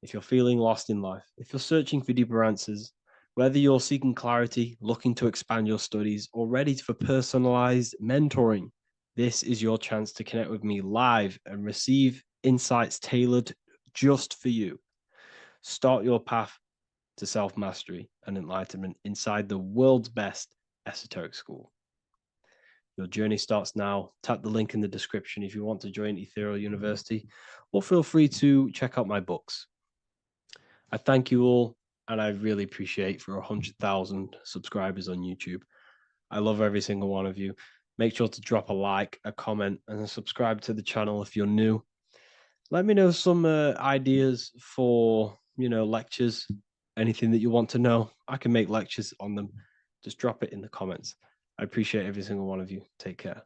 If you're feeling lost in life, if you're searching for deeper answers, whether you're seeking clarity, looking to expand your studies, or ready for personalized mentoring, this is your chance to connect with me live and receive insights tailored just for you. Start your path to self-mastery and enlightenment inside the world's best esoteric school. Your journey starts now. Tap the link in the description if you want to join Ethereal University, or feel free to check out my books. I thank you all, and I really appreciate for 100,000 subscribers on YouTube. I love every single one of you. Make sure to drop a like, a comment, and subscribe to the channel if you're new. Let me know some ideas for, lectures, anything that you want to know. I can make lectures on them. Just drop it in the comments. I appreciate every single one of you. Take care.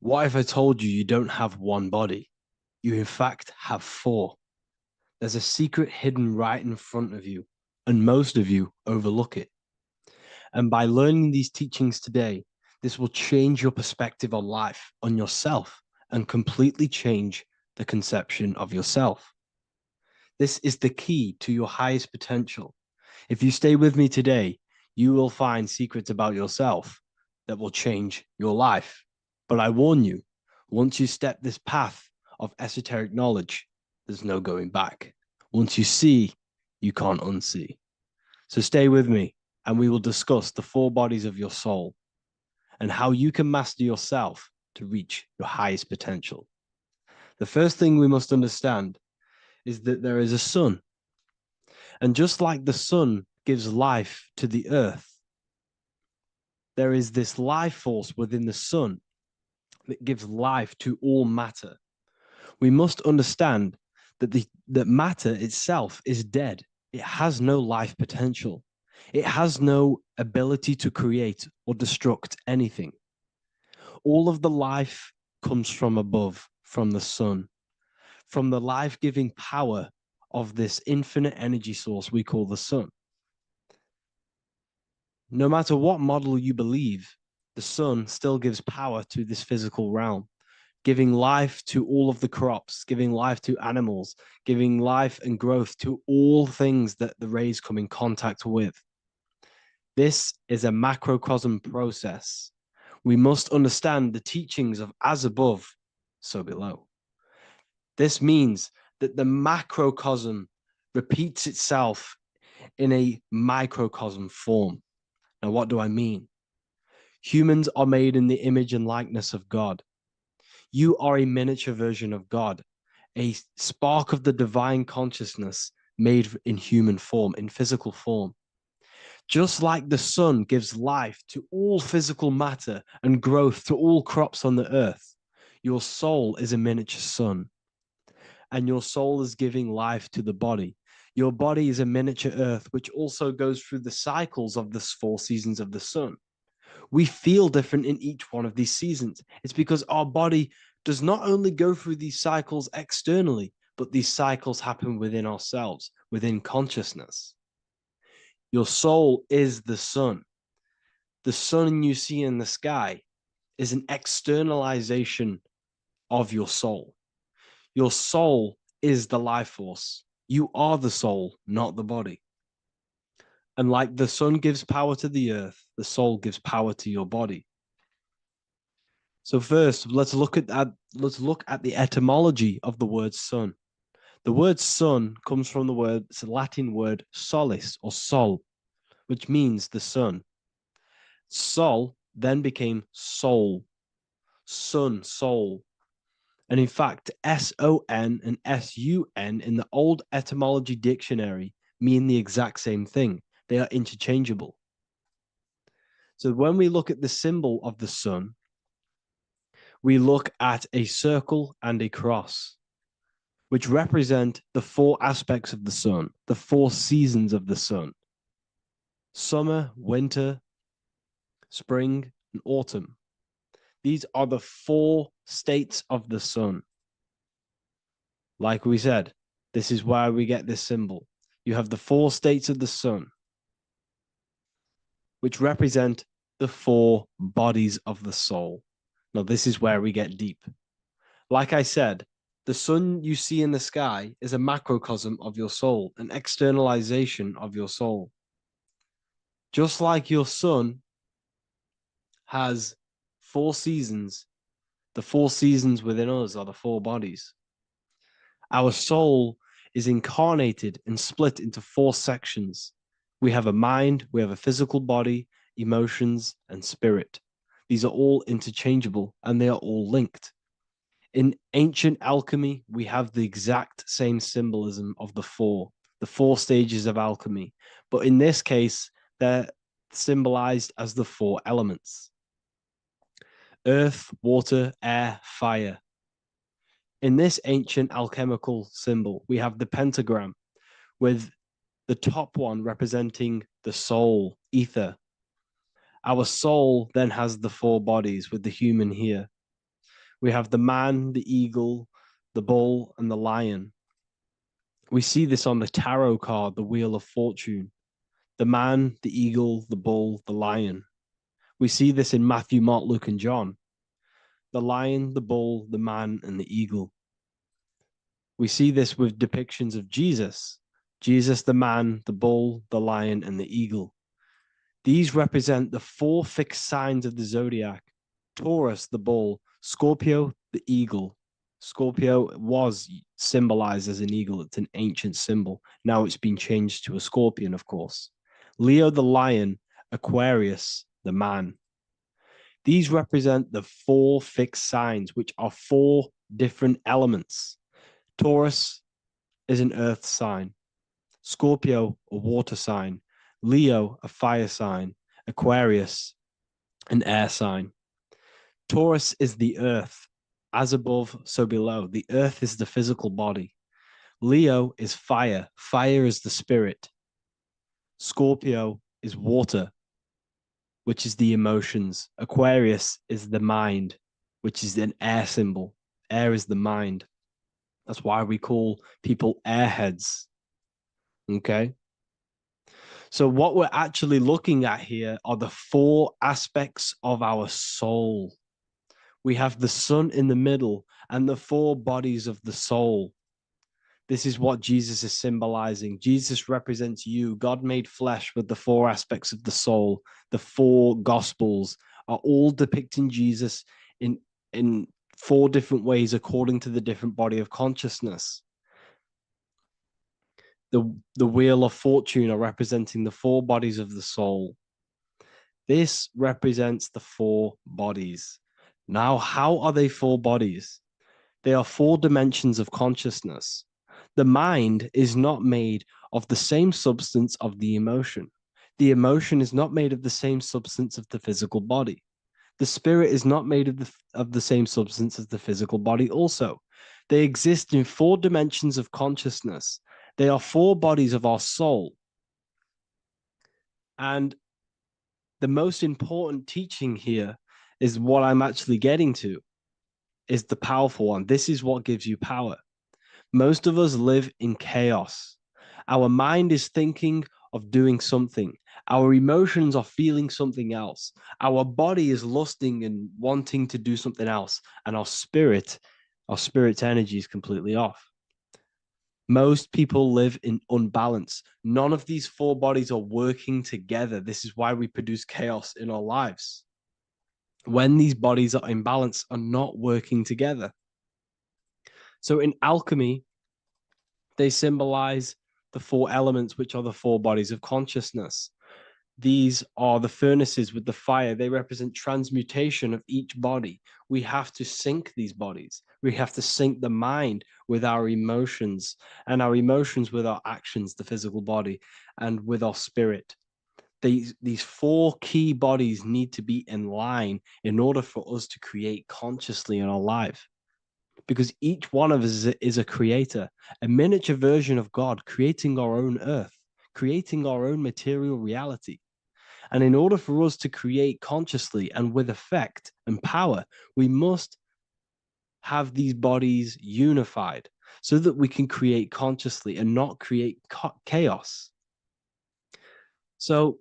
What if I told you don't have one body? You in fact have four. There's a secret hidden right in front of you, and most of you overlook it. And by learning these teachings today, this will change your perspective on life, on yourself, and completely change the conception of yourself. This is the key to your highest potential. If you stay with me today, you will find secrets about yourself that will change your life. But I warn you, once you step this path of esoteric knowledge, there's no going back. Once you see, you can't unsee. So stay with me, and we will discuss the four bodies of your soul and how you can master yourself to reach your highest potential. The first thing we must understand is that there is a sun. And just like the sun gives life to the earth, there is this life force within the sun that gives life to all matter. We must understand that that matter itself is dead. It has no life potential. It has no ability to create or destruct anything. All of the life comes from above, from the sun, from the life-giving power of this infinite energy source we call the sun. No matter what model you believe, the sun still gives power to this physical realm, giving life to all of the crops, giving life to animals, giving life and growth to all things that the rays come in contact with. This is a macrocosm process. We must understand the teachings of as above, so below. This means that the macrocosm repeats itself in a microcosm form. Now, what do I mean? Humans are made in the image and likeness of God. You are a miniature version of God, a spark of the divine consciousness made in human form, in physical form. Just like the sun gives life to all physical matter and growth to all crops on the earth, your soul is a miniature sun. And your soul is giving life to the body. Your body is a miniature earth, which also goes through the cycles of the 4 seasons of the sun. We feel different in each one of these seasons. It's because our body does not only go through these cycles externally, but these cycles happen within ourselves, within consciousness. Your soul is the sun. The sun you see in the sky is an externalization of your soul. Your soul is the life force. You are the soul, not the body. And like the sun gives power to the earth, the soul gives power to your body. So first, let's look at the etymology of the word sun. The word sun comes from it's a Latin word solis or sol, which means the sun. Sol then became soul, sun, soul. And in fact, S-O-N and S-U-N in the old etymology dictionary mean the exact same thing. They are interchangeable. So when we look at the symbol of the sun, we look at a circle and a cross, which represent the four aspects of the sun, the four seasons of the sun: summer, winter, spring, and autumn. These are the four states of the sun. Like we said, this is why we get this symbol. You have the four states of the sun, which represent the four bodies of the soul. Now, this is where we get deep. Like I said, the sun you see in the sky is a macrocosm of your soul, an externalization of your soul. Just like your sun has four seasons, the four seasons within us are the four bodies. Our soul is incarnated and split into four sections. We have a mind, we have a physical body, emotions, and spirit. These are all interchangeable and they are all linked. In ancient alchemy, we have the exact same symbolism of the four stages of alchemy. But in this case, they're symbolized as the four elements: earth, water, air, fire. In this ancient alchemical symbol, we have the pentagram with the top one representing the soul, ether. Our soul then has the four bodies with the human here. We have the man, the eagle, the bull, and the lion. We see this on the tarot card, the Wheel of Fortune. The man, the eagle, the bull, the lion. We see this in Matthew, Mark, Luke, and John. The lion, the bull, the man, and the eagle. We see this with depictions of Jesus. Jesus, the man, the bull, the lion, and the eagle. These represent the four fixed signs of the zodiac: Taurus, the bull; Scorpio, the eagle. Scorpio was symbolized as an eagle. It's an ancient symbol. Now it's been changed to a scorpion, of course. Leo, the lion; Aquarius, the man. These represent the four fixed signs, which are four different elements. Taurus is an earth sign. Scorpio, a water sign. Leo, a fire sign. Aquarius, an air sign. Taurus is the earth. As above, so below. The earth is the physical body. Leo is fire. Fire is the spirit. Scorpio is water, which is the emotions. Aquarius is the mind, which is an air symbol. Air is the mind. That's why we call people airheads. Okay? So what we're actually looking at here are the four aspects of our soul. We have the sun in the middle and the four bodies of the soul. This is what Jesus is symbolizing. Jesus represents you. God made flesh with the four aspects of the soul. The four gospels are all depicting Jesus in four different ways according to the different body of consciousness. The Wheel of Fortune are representing the four bodies of the soul. This represents the four bodies. Now, how are they four bodies? They are four dimensions of consciousness. The mind is not made of the same substance of the emotion. The emotion is not made of the same substance of the physical body. The spirit is not made of the same substance as the physical body also. They exist in four dimensions of consciousness. They are four bodies of our soul. And the most important teaching here is what I'm actually getting to, is the powerful one. This is what gives you power. Most of us live in chaos. Our mind is thinking of doing something. Our emotions are feeling something else. Our body is lusting and wanting to do something else. And our spirit's energy is completely off. Most people live in unbalance. None of these four bodies are working together. This is why we produce chaos in our lives. When these bodies are in balance, are not working together. So in alchemy, they symbolize the four elements, which are the four bodies of consciousness. These are the furnaces with the fire. They represent transmutation of each body. We have to sync these bodies. We have to sync the mind with our emotions, and our emotions with our actions, the physical body, and with our spirit. These four key bodies need to be in line in order for us to create consciously in our life. Because each one of us is a creator, a miniature version of God, creating our own earth, creating our own material reality. And in order for us to create consciously and with effect and power, we must have these bodies unified so that we can create consciously and not create chaos. So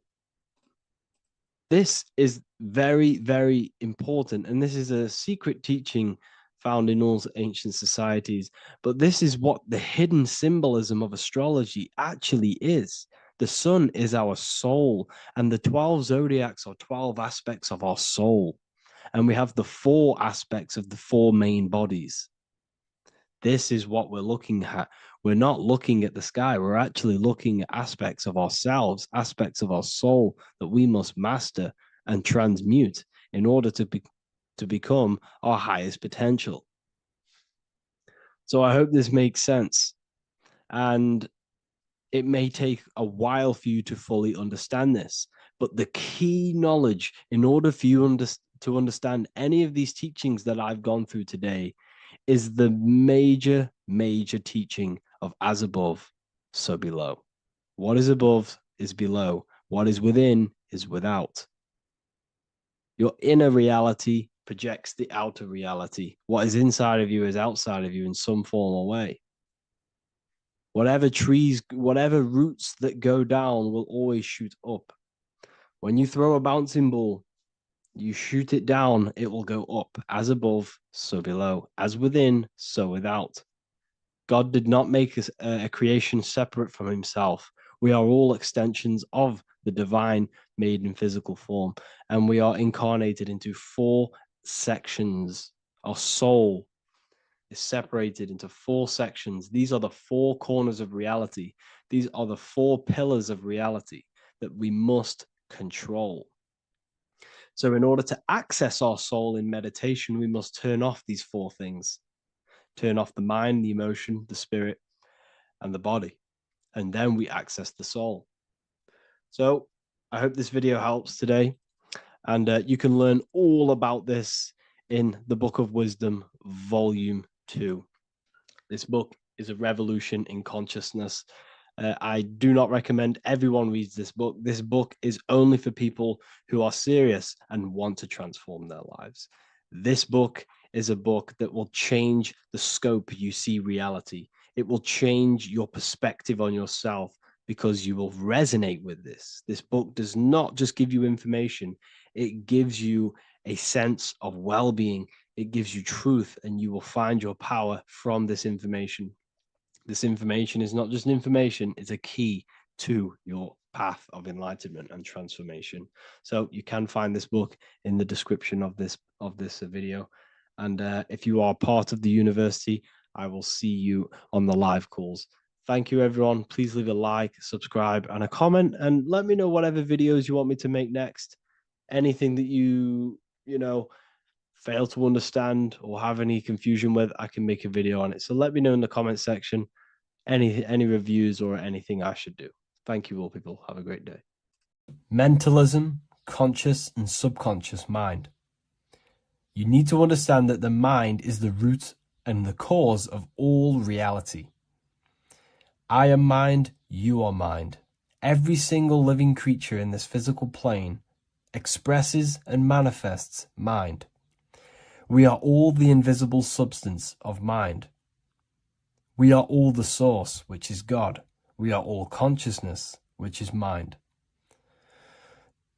this is very, very important. And this is a secret teaching found in all ancient societies. But this is what the hidden symbolism of astrology actually is. The sun is our soul, and the 12 zodiacs are 12 aspects of our soul. And we have the four aspects of the four main bodies. This is what we're looking at. We're not looking at the sky. We're actually looking at aspects of ourselves, aspects of our soul that we must master and transmute in order to become our highest potential. So I hope this makes sense. And it may take a while for you to fully understand this, but the key knowledge in order for you to understand any of these teachings that I've gone through today is the major, major teaching of as above, so below. What is above is below. What is within is without. Your inner reality projects the outer reality. What is inside of you is outside of you in some form or way. Whatever trees, whatever roots that go down will always shoot up. When you throw a bouncing ball, you shoot it down, it will go up. As above, so below. As within, so without. God did not make us a creation separate from himself. We are all extensions of the divine made in physical form. And we are incarnated into four sections. Our soul is separated into four sections. These are the four corners of reality. These are the four pillars of reality that we must control. So in order to access our soul in meditation, we must turn off these four things. Turn off the mind, the emotion, the spirit, and the body. And then we access the soul. So I hope this video helps today. And you can learn all about this in the Book of Wisdom, Volume 2. This book is a revolution in consciousness. I do not recommend everyone reads this book. This book is only for people who are serious and want to transform their lives. This book is a book that will change the scope you see reality. It will change your perspective on yourself because you will resonate with this. This book does not just give you information. It gives you a sense of well-being. It gives you truth, and you will find your power from this information. This information is not just information, it's a key to your path of enlightenment and transformation. So you can find this book in the description of this video. And if you are part of the university, I will see you on the live calls. Thank you, everyone. Please leave a like, subscribe, and a comment, and let me know whatever videos you want me to make next. Anything that you fail to understand or have any confusion with, I can make a video on it. So let me know in the comment section any reviews or anything I should do. Thank you all, people. Have a great day. Mentalism, conscious and subconscious mind. You need to understand that the mind is the root and the cause of all reality. I am mind, you are mind. Every single living creature in this physical plane expresses and manifests mind. We are all the invisible substance of mind. We are all the source, which is God. We are all consciousness, which is mind.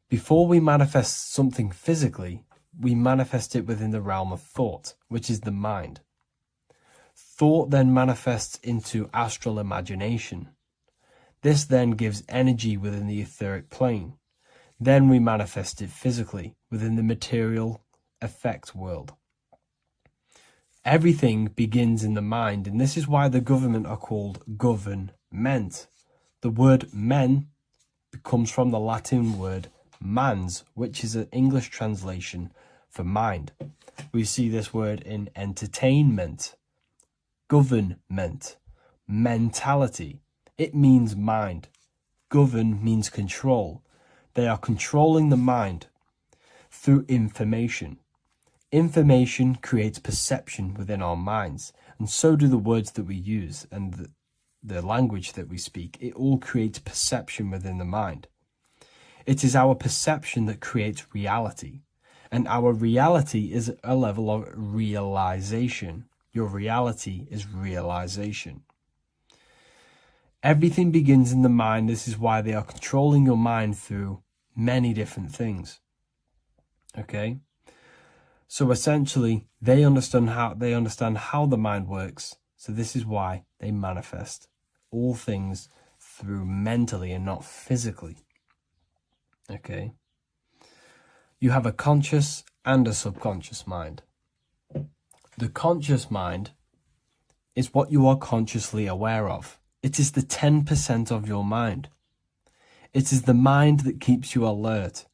Before we manifest something physically, we manifest it within the realm of thought, which is the mind. Thought then manifests into astral imagination. This then gives energy within the etheric plane. Then we manifest it physically within the material effect world. Everything begins in the mind, and this is why the government are called government. The word men comes from the Latin word mans, which is an English translation for mind. We see this word in entertainment, government, mentality. It means mind. Govern means control. They are controlling the mind through information. Information creates perception within our minds, and so do the words that we use and the language that we speak. It all creates perception within the mind. It is our perception that creates reality, and our reality is a level of realization. Your reality is realization. Everything begins in the mind. This is why they are controlling your mind through many different things. Okay? So essentially, they understand how the mind works. So this is why they manifest all things through mentally and not physically. Okay? You have a conscious and a subconscious mind. The conscious mind is what you are consciously aware of. It is the 10% of your mind. It is the mind that keeps you alert.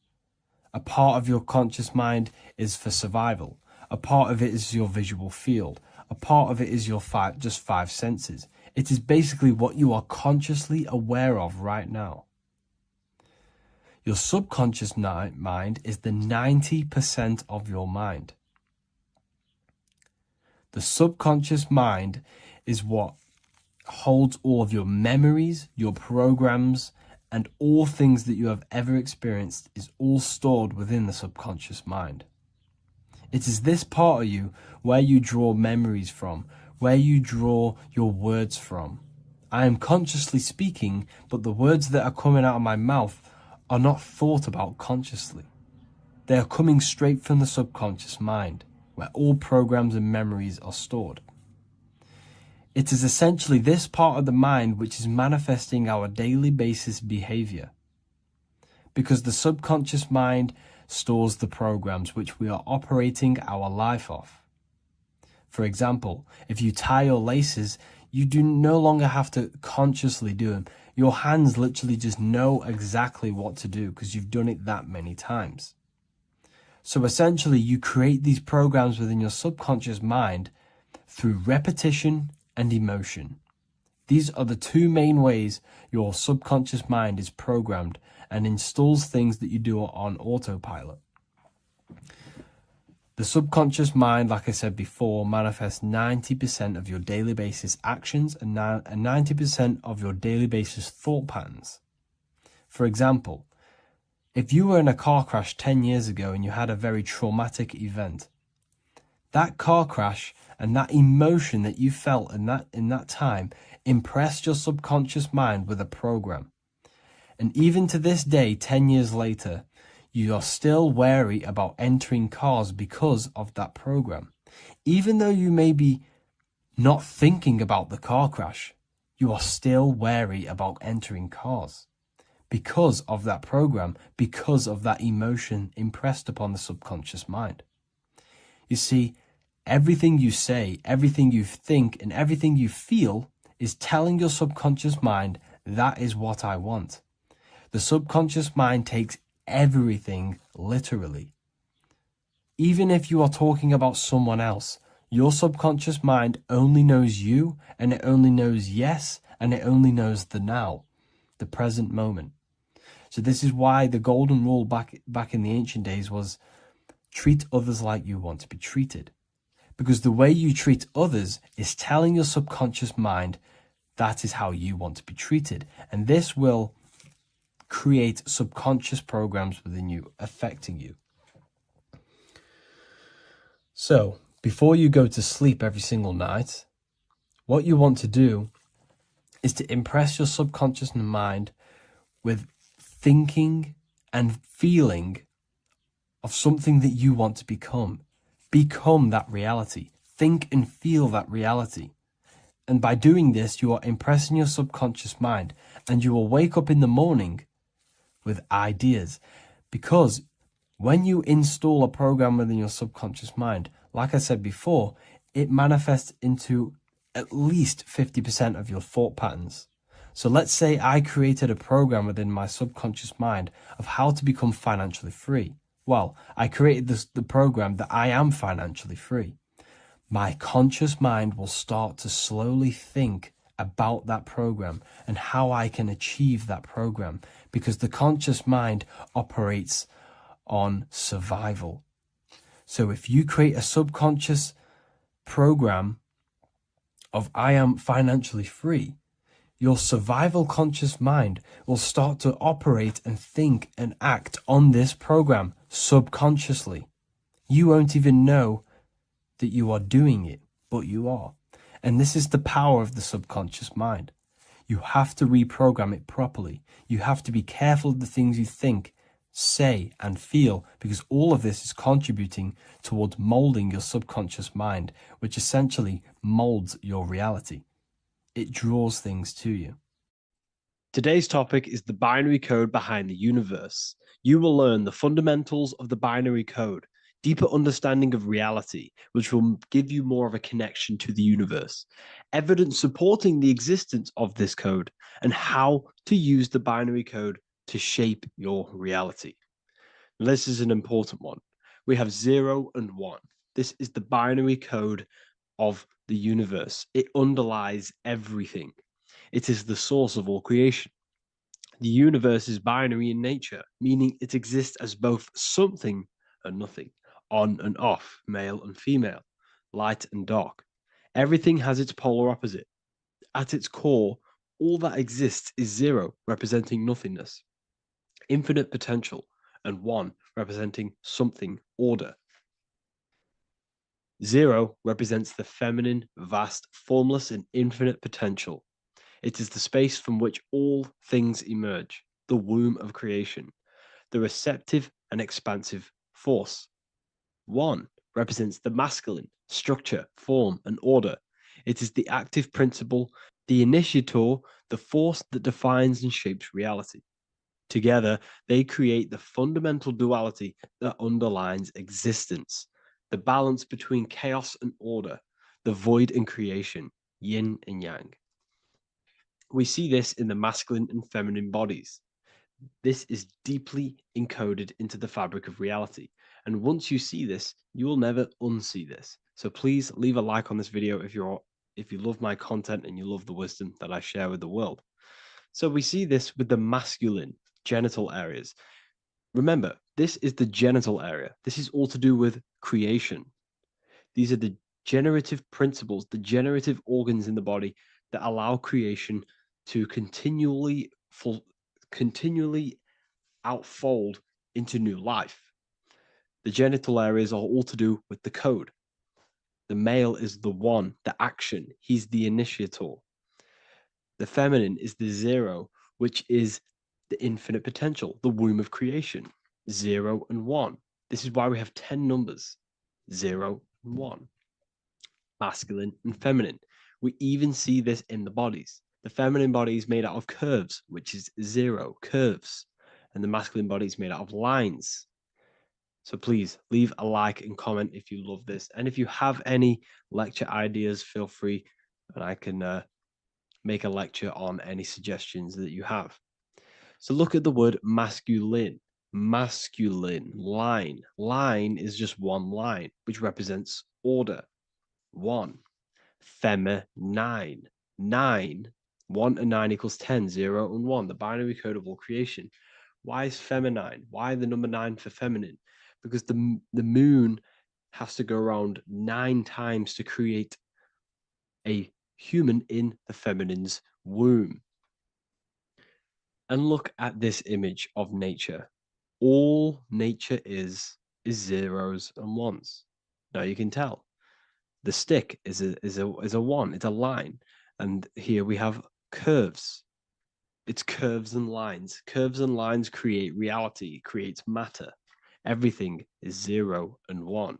A part of your conscious mind is for survival. A part of it is your visual field. A part of it is your just five senses. It is basically what you are consciously aware of right now. Your subconscious mind is the 90% of your mind. The subconscious mind is what holds all of your memories, your programs, and all things that you have ever experienced is all stored within the subconscious mind. It is this part of you where you draw memories from, where you draw your words from. I am consciously speaking, but the words that are coming out of my mouth are not thought about consciously. They are coming straight from the subconscious mind, where all programs and memories are stored. It is essentially this part of the mind which is manifesting our daily basis behavior, because the subconscious mind stores the programs which we are operating our life off. For example, if you tie your laces, you do no longer have to consciously do them. Your hands literally just know exactly what to do because you've done it that many times. So essentially, you create these programs within your subconscious mind through repetition and emotion. These are the two main ways your subconscious mind is programmed and installs things that you do on autopilot. The subconscious mind, like I said before, manifests 90% of your daily basis actions and 90% of your daily basis thought patterns. For example, if you were in a car crash 10 years ago and you had a very traumatic event, that car crash and that emotion that you felt in that time impressed your subconscious mind with a program. And even to this day, 10 years later, you are still wary about entering cars because of that program. Even though you may be not thinking about the car crash, you are still wary about entering cars because of that program, because of that emotion impressed upon the subconscious mind. You see, everything you say, everything you think, and everything you feel is telling your subconscious mind, that is what I want. The subconscious mind takes everything literally. Even if you are talking about someone else, your subconscious mind only knows you, and it only knows yes, and it only knows the now, the present moment. So this is why the golden rule back in the ancient days was treat others like you want to be treated. Because the way you treat others is telling your subconscious mind that is how you want to be treated. And this will create subconscious programs within you, affecting you. So, before you go to sleep every single night, what you want to do is to impress your subconscious mind with thinking and feeling of something that you want to become. Become that reality. Think and feel that reality. And by doing this, you are impressing your subconscious mind, and you will wake up in the morning with ideas. Because when you install a program within your subconscious mind, like I said before, it manifests into at least 50% of your thought patterns. So let's say I created a program within my subconscious mind of how to become financially free. Well, I created the program that I am financially free. My conscious mind will start to slowly think about that program and how I can achieve that program, because the conscious mind operates on survival. So if you create a subconscious program of I am financially free, your survival conscious mind will start to operate and think and act on this program subconsciously. You won't even know that you are doing it, but you are. And this is the power of the subconscious mind. You have to reprogram it properly. You have to be careful of the things you think, say, and feel, because all of this is contributing towards molding your subconscious mind, which essentially molds your reality. It draws things to you. Today's topic is the binary code behind the universe. You will learn the fundamentals of the binary code, deeper understanding of reality, which will give you more of a connection to the universe, evidence supporting the existence of this code, and how to use the binary code to shape your reality. This is an important one. We have 0 and 1. This is the binary code of the universe. It underlies everything. It is the source of all creation. The universe is binary in nature, meaning it exists as both something and nothing, on and off, male and female, light and dark. Everything has its polar opposite. At its core, all that exists is 0, representing nothingness, infinite potential, and 1, representing something, order. 0 represents the feminine, vast, formless, and infinite potential. It is the space from which all things emerge, the womb of creation, the receptive and expansive force. 1 represents the masculine, structure, form, and order. It is the active principle, the initiator, the force that defines and shapes reality. Together, they create the fundamental duality that underlines existence, the balance between chaos and order, the void and creation, yin and yang. We see this in the masculine and feminine bodies. This is deeply encoded into the fabric of reality. And once you see this, you will never unsee this. So please leave a like on this video if you love my content and you love the wisdom that I share with the world. So we see this with the masculine genital areas. Remember, this is the genital area. This is all to do with creation. These are the generative principles, the generative organs in the body that allow creation to continually outfold into new life. The genital areas are all to do with the code. The male is the 1, the action. He's the initiator. The feminine is the 0, which is the infinite potential, the womb of creation. 0 and 1. This is why we have 10 numbers. 0 and 1. Masculine and feminine. We even see this in the bodies. The feminine body is made out of curves, which is 0, curves. And the masculine body is made out of lines. So please leave a like and comment if you love this. And if you have any lecture ideas, feel free, and I can make a lecture on any suggestions that you have. So look at the word masculine. Masculine, line. Line is just one line, which represents order. 1. Feminine. 9. 1 and 9 equals 10. 0 and 1. The binary code of all creation. Why is feminine? Why the number 9 for feminine? Because the moon has to go around 9 times to create a human in the feminine's womb. And look at this image of nature. All nature is zeros and ones. Now you can tell. The stick is a 1, it's a line. And here we have curves. It's curves and lines. Curves and lines create reality, creates matter. Everything is 0 and 1.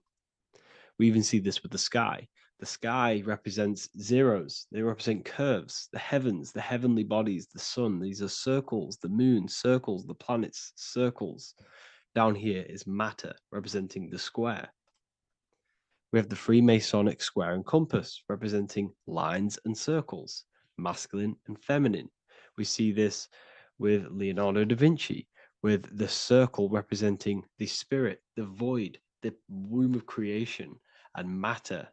We even see this with the sky. The sky represents zeros. They represent curves, the heavens, the heavenly bodies, the sun. These are circles, the moon, circles, the planets, circles. Down here is matter, representing the square. We have the Freemasonic square and compass, representing lines and circles, masculine and feminine. We see this with Leonardo da Vinci, with the circle representing the spirit, the void, the womb of creation, and matter,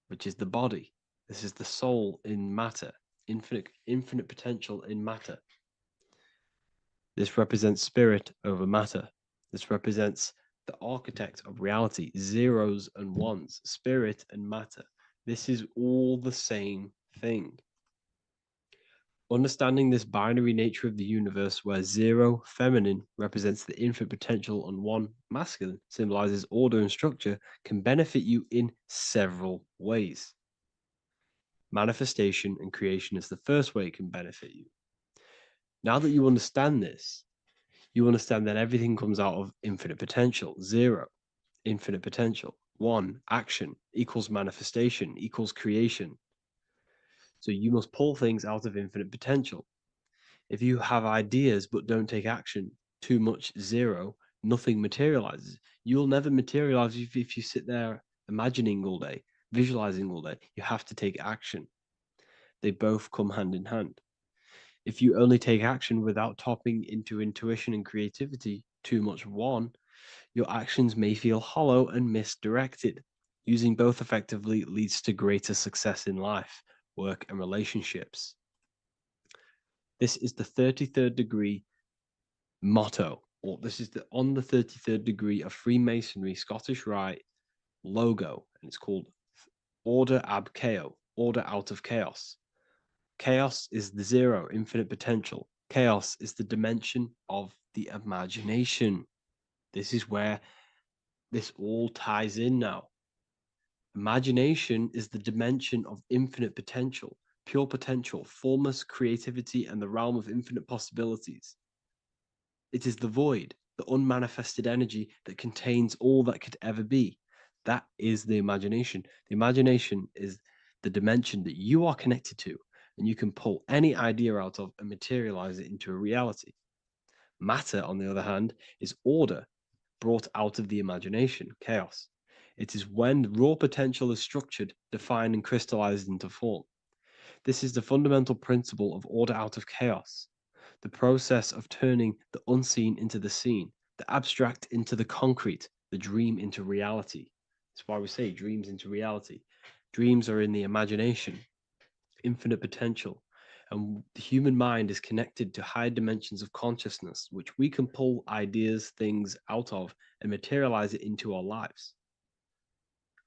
which is the body. This is the soul in matter, infinite potential in matter. This represents spirit over matter. This represents the architect of reality, zeros and ones, spirit and matter. This is all the same thing. Understanding this binary nature of the universe, where zero, feminine, represents the infinite potential and one, masculine, symbolizes order and structure, can benefit you in several ways. Manifestation and creation is the first way it can benefit you. Now that you understand this, you understand that everything comes out of infinite potential. Zero, infinite potential. One, action equals manifestation equals creation. So you must pull things out of infinite potential. If you have ideas but don't take action, too much zero, nothing materializes. You'll never materialize if you sit there imagining all day, visualizing all day. You have to take action. They both come hand in hand. If you only take action without tapping into intuition and creativity, too much one, your actions may feel hollow and misdirected. Using both effectively leads to greater success in life, work, and relationships. This is the 33rd degree motto, or this is on the 33rd degree of Freemasonry Scottish Rite logo, and it's called Order ab Chaos, order out of chaos. Chaos is the zero, infinite potential. Chaos is the dimension of the imagination. This is where this all ties in now. Imagination is the dimension of infinite potential, pure potential, formless creativity, and the realm of infinite possibilities. It is the void, the unmanifested energy that contains all that could ever be. That is the imagination. The imagination is the dimension that you are connected to, and you can pull any idea out of and materialize it into a reality. Matter, on the other hand, is order brought out of the imagination, chaos. It is when raw potential is structured, defined, and crystallized into form. This is the fundamental principle of order out of chaos, the process of turning the unseen into the seen, the abstract into the concrete, the dream into reality. That's why we say dreams into reality. Dreams are in the imagination, infinite potential, and the human mind is connected to high dimensions of consciousness, which we can pull ideas, things out of and materialize it into our lives.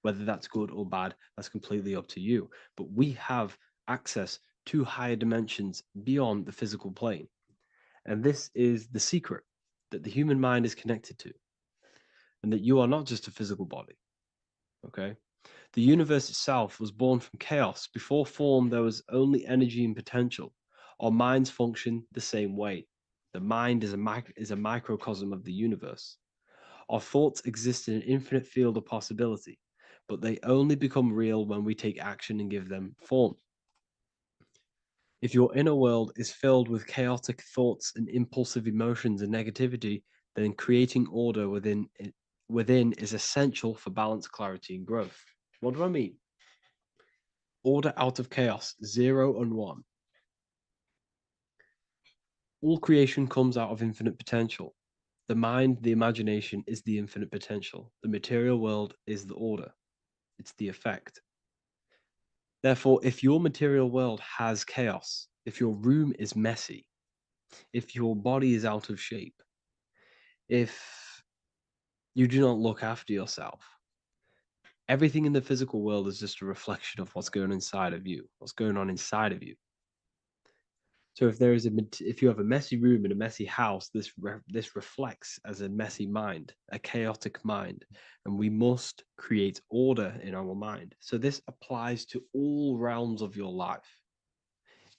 Whether that's good or bad, that's completely up to you. But we have access to higher dimensions beyond the physical plane. And this is the secret that the human mind is connected to, and that you are not just a physical body. Okay? The universe itself was born from chaos. Before form, there was only energy and potential. Our minds function the same way. The mind is a microcosm of the universe. Our thoughts exist in an infinite field of possibility, but they only become real when we take action and give them form. If your inner world is filled with chaotic thoughts and impulsive emotions and negativity, then creating order within is essential for balance, clarity, and growth. What do I mean? Order out of chaos, zero and one. All creation comes out of infinite potential. The mind, the imagination, is the infinite potential. The material world is the order. It's the effect. Therefore, if your material world has chaos, if your room is messy, if your body is out of shape, if you do not look after yourself, everything in the physical world is just a reflection of what's going on inside of you, what's going on inside of you. So if you have a messy room in a messy house, this reflects as a messy mind, a chaotic mind, and we must create order in our mind. So this applies to all realms of your life.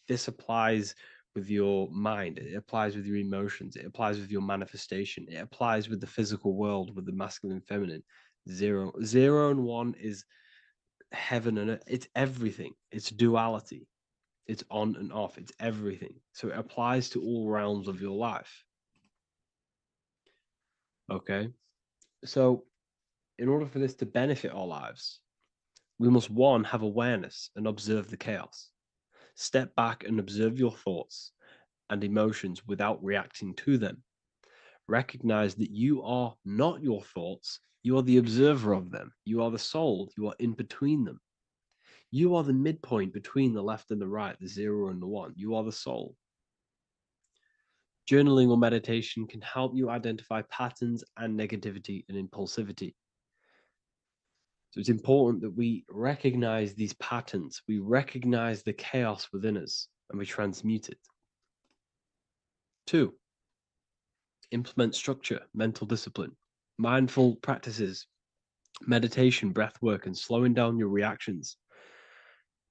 This applies with your mind, it applies with your emotions, it applies with your manifestation, it applies with the physical world, with the masculine and feminine. Zero. 0 and 1 is heaven and earth. It's everything. It's duality. It's on and off. It's everything. So it applies to all realms of your life. Okay. So in order for this to benefit our lives, we must, one, have awareness and observe the chaos. Step back and observe your thoughts and emotions without reacting to them. Recognize that you are not your thoughts. You are the observer of them. You are the soul. You are in between them. You are the midpoint between the left and the right, the 0 and the 1. You are the soul. Journaling or meditation can help you identify patterns and negativity and impulsivity. So it's important that we recognize these patterns. We recognize the chaos within us and we transmute it. 2, implement structure, mental discipline, mindful practices, meditation, breath work, and slowing down your reactions.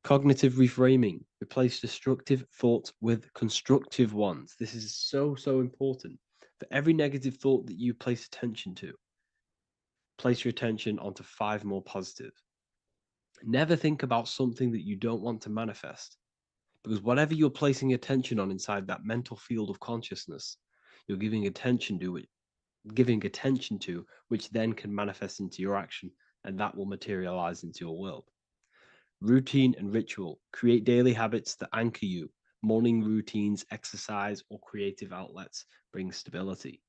Cognitive reframing, replace destructive thoughts with constructive ones. This is so important. For every negative thought that you place attention to, place your attention onto 5 more positive. Never think about something that you don't want to manifest, because whatever you're placing attention on inside that mental field of consciousness, you're giving attention to it, which then can manifest into your action, and that will materialize into your world. Routine and ritual. Create daily habits that anchor you. Morning routines, exercise, or creative outlets bring stability.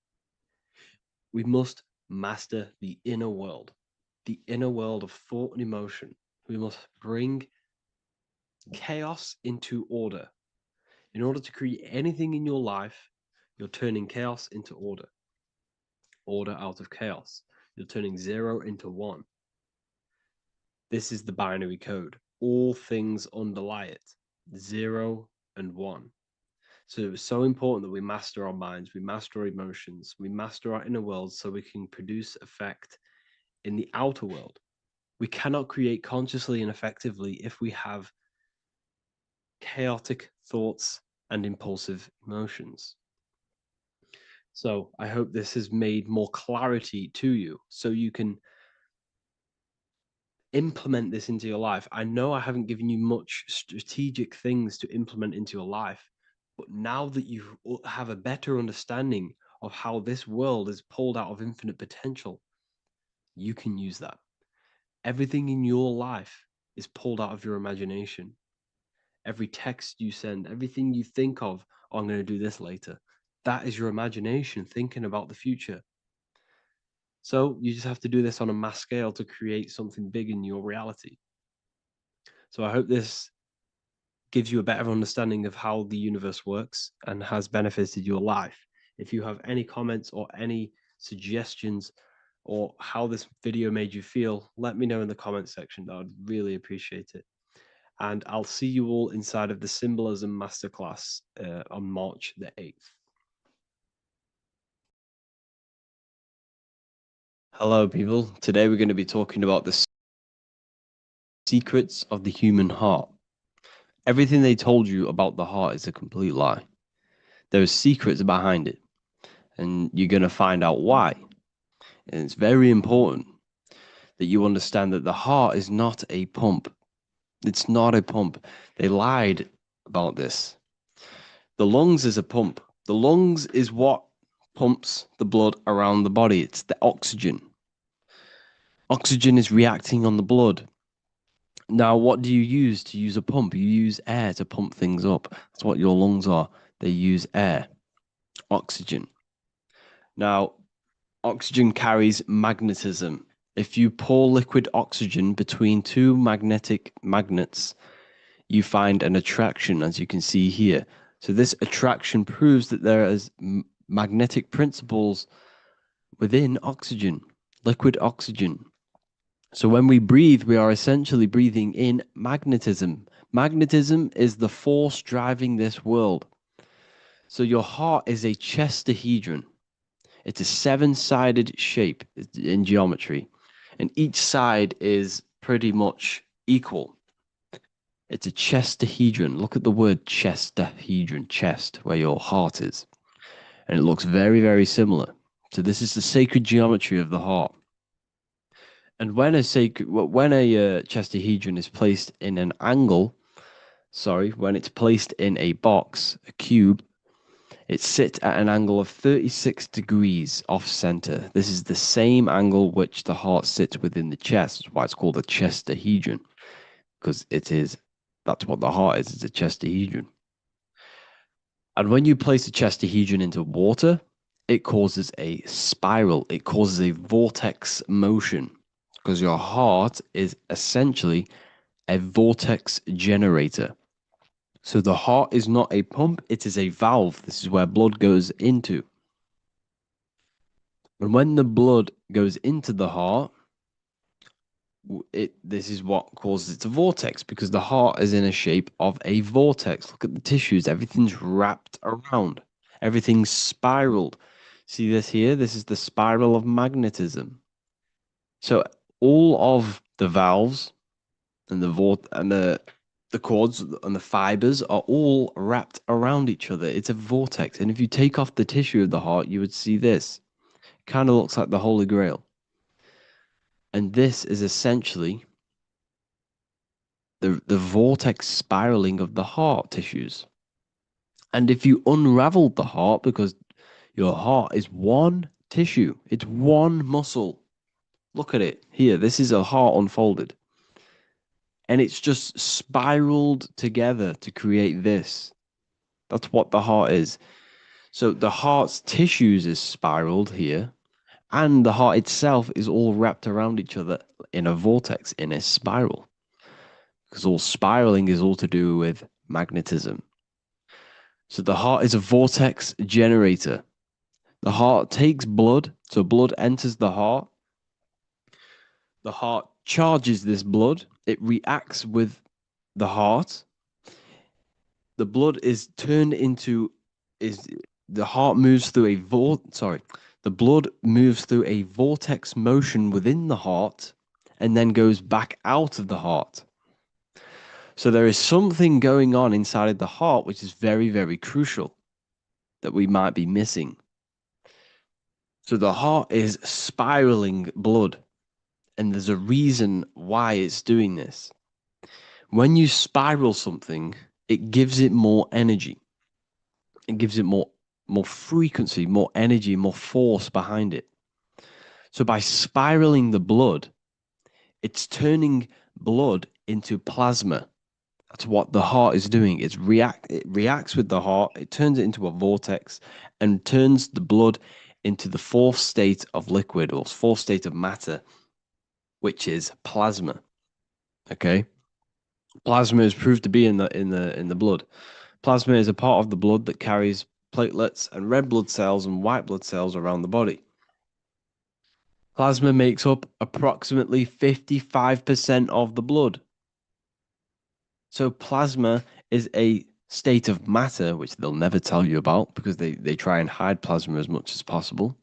We must master the inner world of thought and emotion. We must bring chaos into order. In order to create anything in your life, you're turning chaos into order. Order out of chaos. You're turning 0 into 1. This is the binary code. All things underlie it. 0 and 1. So it's so important that we master our minds, we master our emotions, we master our inner world so we can produce effect in the outer world. We cannot create consciously and effectively if we have chaotic thoughts and impulsive emotions. So I hope this has made more clarity to you so you can implement this into your life. I know I haven't given you much strategic things to implement into your life, but now that you have a better understanding of how this world is pulled out of infinite potential, you can use that. Everything in your life is pulled out of your imagination. Every text you send, everything you think of, oh, I'm going to do this later, that is your imagination thinking about the future. So you just have to do this on a mass scale to create something big in your reality. So I hope this gives you a better understanding of how the universe works and has benefited your life. If you have any comments or any suggestions or how this video made you feel, let me know in the comments section. I would really appreciate it. And I'll see you all inside of the Symbolism Masterclass on March the 8th. Hello, people. Today we're going to be talking about the secrets of the human heart. Everything they told you about the heart is a complete lie. There are secrets behind it, and you're going to find out why. And it's very important that you understand that the heart is not a pump. It's not a pump. They lied about this. The lungs is a pump. The lungs is what pumps the blood around the body. It's the oxygen. Oxygen is reacting on the blood. Now, what do you use to use a pump? You use air to pump things up. That's what your lungs are. They use air, oxygen. Now, oxygen carries magnetism. If you pour liquid oxygen between 2 magnetic magnets, you find an attraction, as you can see here. So this attraction proves that there is magnetic principles within oxygen, liquid oxygen. So when we breathe, we are essentially breathing in magnetism. Magnetism is the force driving this world. So your heart is a chestahedron. It's a 7-sided shape in geometry, and each side is pretty much equal. It's a chestahedron. Look at the word chestahedron, chest, where your heart is. And it looks very, very similar. So this is the sacred geometry of the heart. And when a chestahedron is placed in an angle, when it's placed in a box, a cube, it sits at an angle of 36 degrees off center. This is the same angle which the heart sits within the chest. That's why it's called a chestahedron, because that's what the heart is. It's a chestahedron. And when you place a chestahedron into water, it causes a spiral. It causes a vortex motion, because your heart is essentially a vortex generator. So the heart is not a pump, it is a valve. This is where blood goes into. And when the blood goes into the heart, this is what causes it to vortex, because the heart is in a shape of a vortex. Look at the tissues, everything's wrapped around, everything's spiraled. See this here? This is the spiral of magnetism. So all of the valves and the cords and the fibers are all wrapped around each other. It's a vortex. And if you take off the tissue of the heart, you would see this. Kind of looks like the Holy Grail. And this is essentially the vortex spiraling of the heart tissues. And if you unraveled the heart, because your heart is one tissue, it's one muscle. Look at it here. This is a heart unfolded. And it's just spiraled together to create this. That's what the heart is. So the heart's tissues is spiraled here, and the heart itself is all wrapped around each other in a vortex, in a spiral. Because all spiraling is all to do with magnetism. So the heart is a vortex generator. The heart takes blood, so blood enters the heart. The heart charges this blood. It reacts with the heart. The blood is turned into the heart moves through the blood moves through a vortex motion within the heart and then goes back out of the heart. So there is something going on inside of the heart which is very, very crucial that we might be missing. So the heart is spiraling blood, and there's a reason why it's doing this. When you spiral something, it gives it more energy. It gives it more frequency, more energy, more force behind it. So by spiraling the blood, it's turning blood into plasma. That's what the heart is doing. It reacts with the heart, it turns it into a vortex and turns the blood into the fourth state of liquid, or fourth state of matter, which is plasma. Okay? Plasma is proved to be in the blood. Plasma is a part of the blood that carries platelets and red blood cells and white blood cells around the body. Plasma makes up approximately 55% of the blood. So plasma is a state of matter, which they'll never tell you about because they try and hide plasma as much as possible.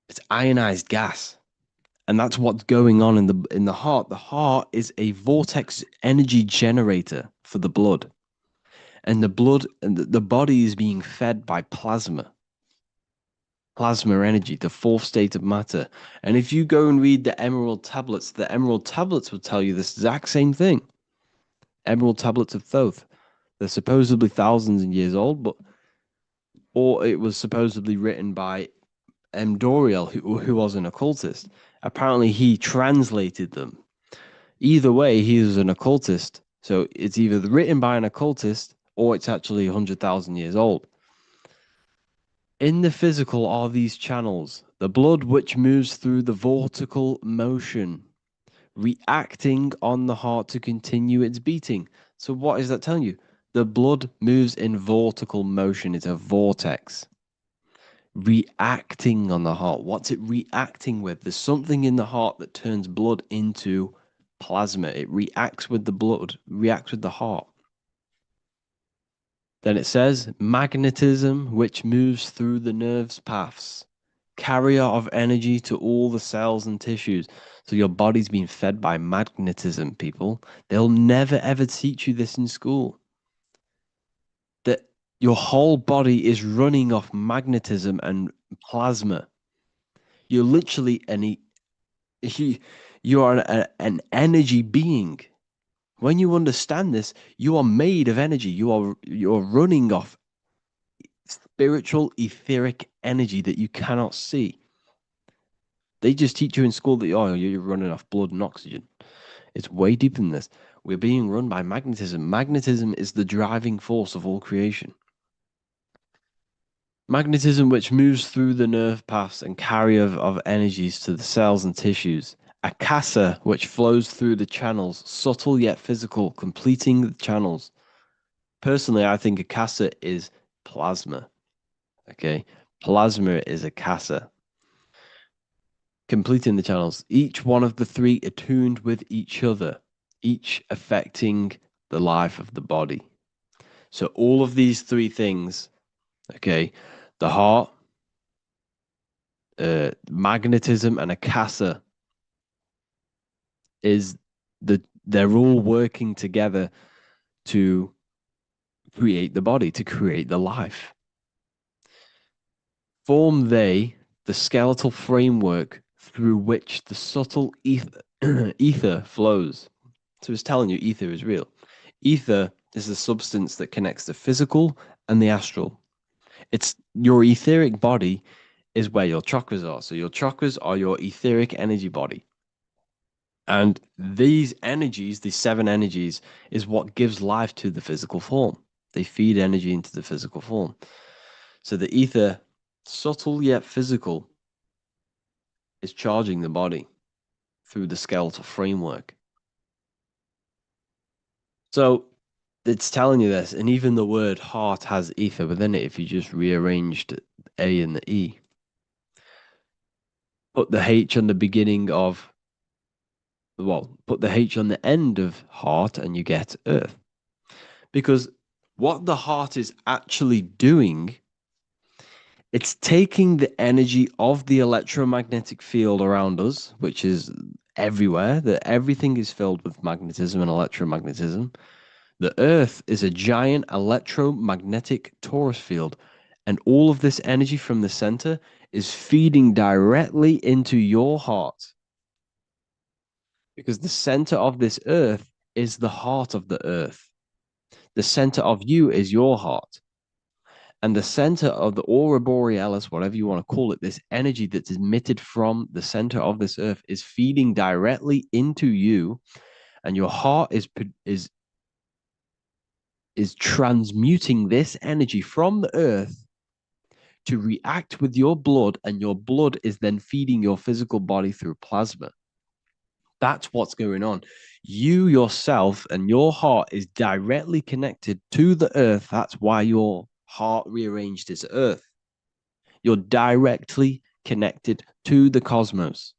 It's ionized gas. And that's what's going on in the heart. The heart is a vortex energy generator for the blood. And the blood and the body is being fed by plasma. Plasma energy, the fourth state of matter. And if you go and read the Emerald Tablets will tell you this exact same thing. Emerald Tablets of Thoth. They're supposedly thousands of years old, or it was supposedly written by M. Doriel, who was an occultist. Apparently, he translated them. Either way, he was an occultist. So it's either written by an occultist or it's actually 100,000 years old. In the physical are these channels, the blood which moves through the vortical motion, reacting on the heart to continue its beating. So what is that telling you? The blood moves in vortical motion. It's a vortex. Reacting on the heart. What's it reacting with? There's something in the heart that turns blood into plasma. It reacts with the blood, reacts with the heart. Then it says magnetism, which moves through the nerves paths, carrier of energy to all the cells and tissues. So your body's being fed by magnetism, people. They'll never ever teach you this in school. That your whole body is running off magnetism and plasma. You're literally You are an energy being. When you understand this, you are made of energy. You're running off spiritual, etheric energy that you cannot see. They just teach you in school that you're running off blood and oxygen. It's way deeper than this. We're being run by magnetism. Magnetism is the driving force of all creation. Magnetism, which moves through the nerve paths and carrier of energies to the cells and tissues. Akasa, which flows through the channels, subtle yet physical, completing the channels. Personally, I think Akasa is plasma. Okay, plasma is Akasa, completing the channels. Each one of the three attuned with each other, each affecting the life of the body. So all of these three things, okay, the heart, magnetism, and Akasa they're all working together to create the body, to create the life. Form they the skeletal framework through which the subtle ether flows. So it's telling you ether is real. Ether is the substance that connects the physical and the astral. It's your etheric body is where your chakras are. So your chakras are your etheric energy body. And these energies, these seven energies, is what gives life to the physical form. They feed energy into the physical form. So the ether, subtle yet physical, is charging the body through the skeletal framework. So it's telling you this, and even the word heart has ether within it if you just rearranged A and the E. Put the H on the beginning of, put the H on the end of heart and you get earth. Because what the heart is actually doing, it's taking the energy of the electromagnetic field around us, which is everywhere, that everything is filled with magnetism and electromagnetism. The Earth is a giant electromagnetic Taurus field, and all of this energy from the center is feeding directly into your heart. Because the center of this Earth is the heart of the Earth. The center of you is your heart. And the center of the aurora borealis, whatever you want to call it, this energy that's emitted from the center of this Earth is feeding directly into you, and your heart is transmuting this energy from the earth to react with your blood, and your blood is then feeding your physical body through plasma. That's what's going on. You yourself and your heart is directly connected to the earth. That's why your heart rearranged its earth. You're directly connected to the cosmos.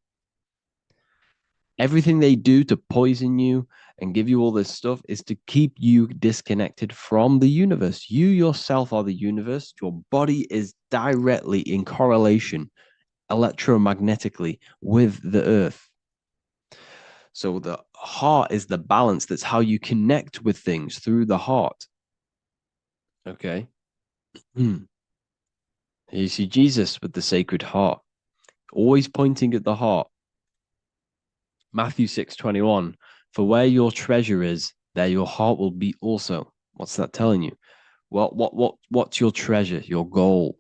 Everything they do to poison you and give you all this stuff is to keep you disconnected from the universe. You yourself are the universe. Your body is directly in correlation electromagnetically with the earth. So the heart is the balance. That's how you connect with things, through the heart. Okay. You see Jesus with the Sacred Heart, always pointing at the heart. Matthew 6:21, for where your treasure is, there your heart will be also. What's that telling you? What's your treasure, your goal,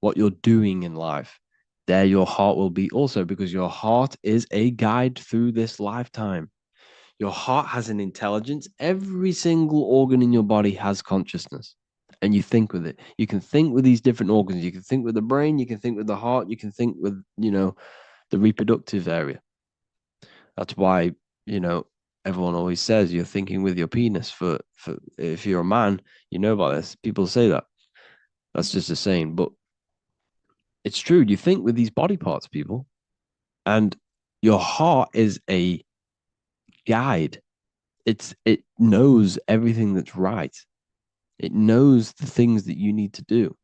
what you're doing in life? There your heart will be also, because your heart is a guide through this lifetime. Your heart has an intelligence. Every single organ in your body has consciousness, and you think with it. You can think with these different organs. You can think with the brain, you can think with the heart, you can think with, the reproductive area. That's why, everyone always says you're thinking with your penis. For if you're a man, you know about this. People say that. That's just a saying, but it's true. You think with these body parts, people, and your heart is a guide. It knows everything that's right. It knows the things that you need to do.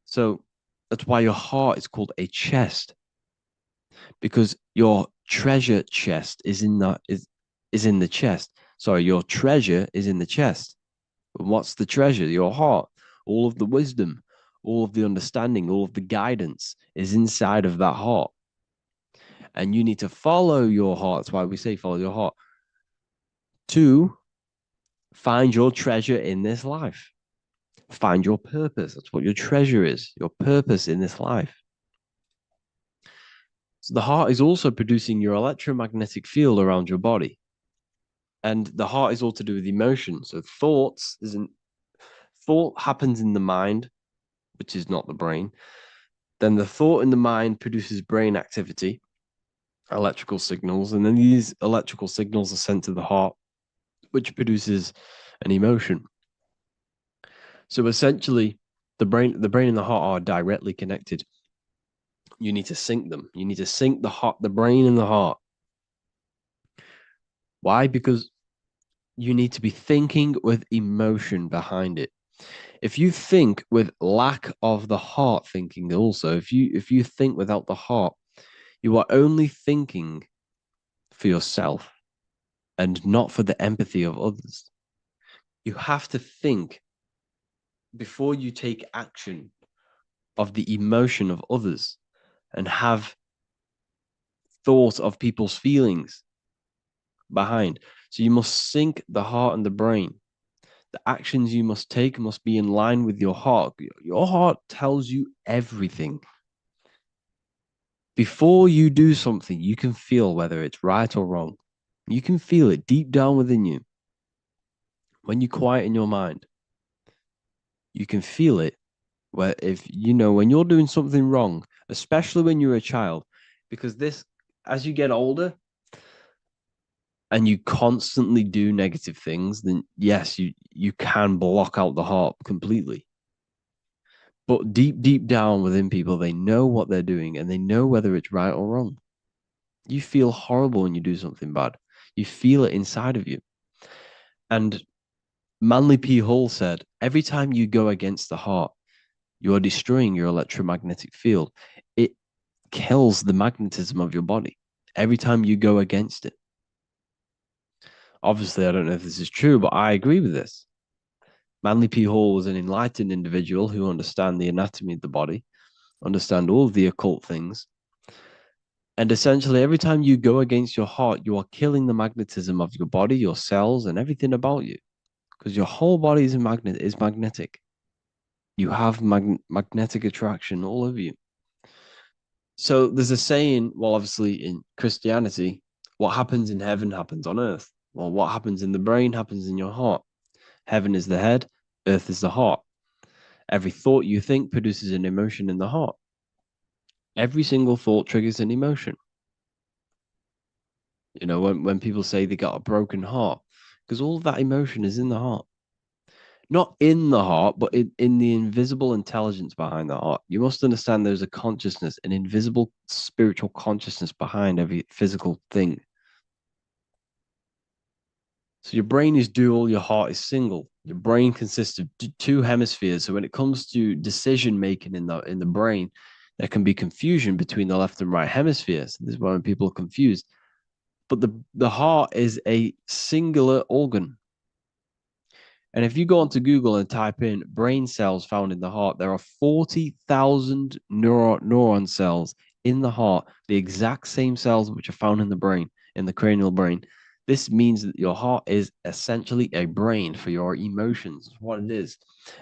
So that's why your heart is called a chest, because your treasure chest is in the chest. Sorry, your treasure is in the chest. And what's the treasure? Your heart. All of the wisdom, all of the understanding, all of the guidance is inside of that heart. And you need to follow your heart. That's why we say follow your heart. To find your treasure in this life. Find your purpose. That's what your treasure is, your purpose in this life. So the heart is also producing your electromagnetic field around your body. And the heart is all to do with emotion. So thought happens in the mind, which is not the brain. Then the thought in the mind produces brain activity, electrical signals, and then these electrical signals are sent to the heart, which produces an emotion. So essentially, the brain and the heart are directly connected. You need to sync them. You need to sync the brain and the heart. Why? Because you need to be thinking with emotion behind it. If you think with lack of the heart thinking, also, if you think without the heart, you are only thinking for yourself and not for the empathy of others. You have to think before you take action of the emotion of others and have thought of people's feelings behind. So you must sync the heart and the brain. The actions you must take must be in line with your heart. Your heart tells you everything. Before you do something, you can feel whether it's right or wrong. You can feel it deep down within you. When you quiet in your mind, you can feel it. Where if you know when you're doing something wrong, especially when you're a child, because this, as you get older and you constantly do negative things, then yes, you can block out the heart completely. But deep down within people, they know what they're doing and they know whether it's right or wrong. You feel horrible when you do something bad. You feel it inside of you. And Manly P. Hall said, every time you go against the heart, you are destroying your electromagnetic field. It kills the magnetism of your body every time you go against it. Obviously, I don't know if this is true, but I agree with this. Manly P. Hall was an enlightened individual who understand the anatomy of the body, understand all of the occult things. And essentially, every time you go against your heart, you are killing the magnetism of your body, your cells, and everything about you. Because your whole body is magnetic. You have magnetic attraction all over you. So there's a saying, well, obviously in Christianity, what happens in heaven happens on earth. Well, what happens in the brain happens in your heart. Heaven is the head, earth is the heart. Every thought you think produces an emotion in the heart. Every single thought triggers an emotion. You know, when people say they got a broken heart, because all of that emotion is in the heart. Not in the heart, but in the invisible intelligence behind the heart. You must understand there's a consciousness, an invisible spiritual consciousness behind every physical thing. So your brain is dual, your heart is single. Your brain consists of two hemispheres. So when it comes to decision making in the brain, there can be confusion between the left and right hemispheres. This is why when people are confused. But the heart is a singular organ. And if you go onto Google and type in brain cells found in the heart, there are 40,000 neuron cells in the heart, the exact same cells which are found in the brain, in the cranial brain. This means that your heart is essentially a brain for your emotions. That's what it is.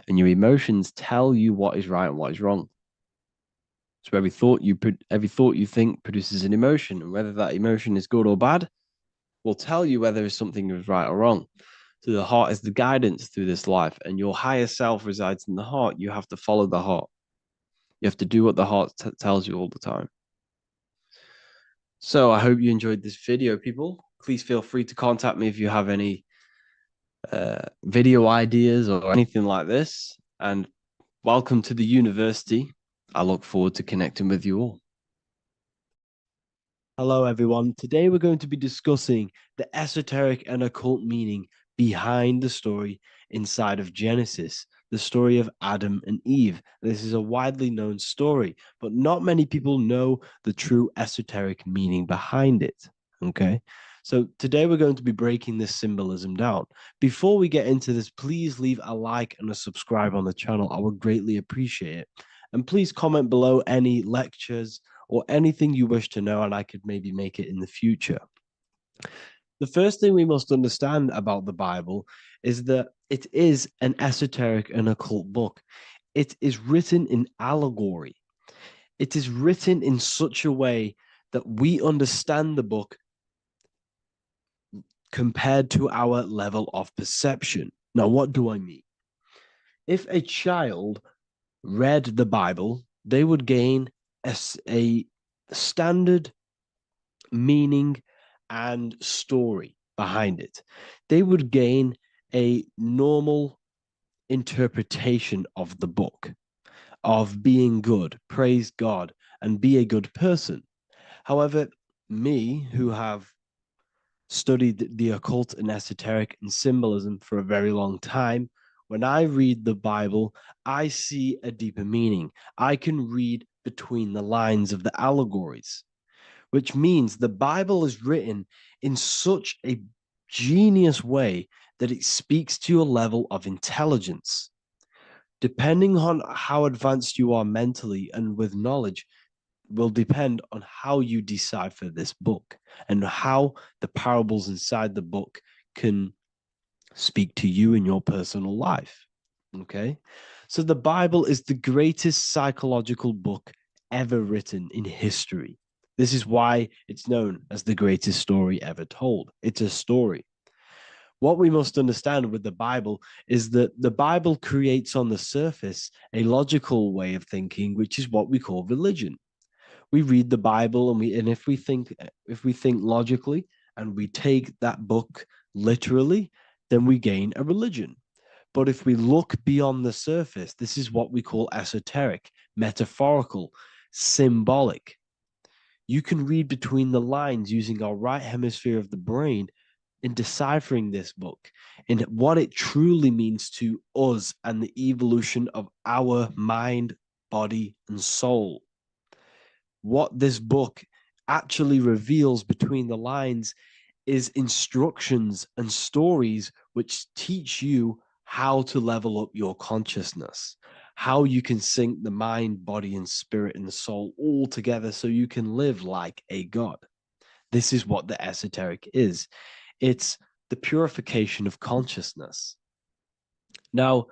And your emotions tell you what is right and what is wrong. So every thought you think produces an emotion, and whether that emotion is good or bad will tell you whether something is right or wrong. So the heart is the guidance through this life, and your higher self resides in the heart. You have to follow the heart. You have to do what the heart tells you all the time. So I hope you enjoyed this video, people. Please feel free to contact me if you have any video ideas or anything like this. And welcome to the university. I look forward to connecting with you all. Hello, everyone. Today we're going to be discussing the esoteric and occult meaning behind the story inside of Genesis, the story of Adam and Eve. This is a widely known story, but not many people know the true esoteric meaning behind it. Okay. So today we're going to be breaking this symbolism down. Before we get into this, please leave a like and a subscribe on the channel. I would greatly appreciate it. And please comment below any lectures or anything you wish to know, and I could maybe make it in the future. The first thing we must understand about the Bible is that it is an esoteric and occult book. It is written in allegory. It is written in such a way that we understand the book compared to our level of perception. Now, what do I mean? If a child read the Bible, they would gain a standard meaning and story behind it. They would gain a normal interpretation of the book, of being good, praise God, and be a good person. However, me, who have studied the occult and esoteric and symbolism for a very long time, when I read the Bible, I see a deeper meaning. I can read between the lines of the allegories, which means the Bible is written in such a genius way that it speaks to your level of intelligence. Depending on how advanced you are mentally and with knowledge, will depend on how you decipher this book and how the parables inside the book can speak to you in your personal life. Okay. So the Bible is the greatest psychological book ever written in history. This is why it's known as the greatest story ever told. It's a story. What we must understand with the Bible is that the Bible creates on the surface a logical way of thinking, which is what we call religion. We read the Bible and if we think logically and we take that book literally, then we gain a religion. But if we look beyond the surface, this is what we call esoteric, metaphorical, symbolic. You can read between the lines using our right hemisphere of the brain in deciphering this book and what it truly means to us and the evolution of our mind, body, and soul. What this book actually reveals between the lines is instructions and stories which teach you how to level up your consciousness, how you can sync the mind, body, and spirit and the soul all together so you can live like a god. This is what the esoteric is. It's the purification of consciousness. Now,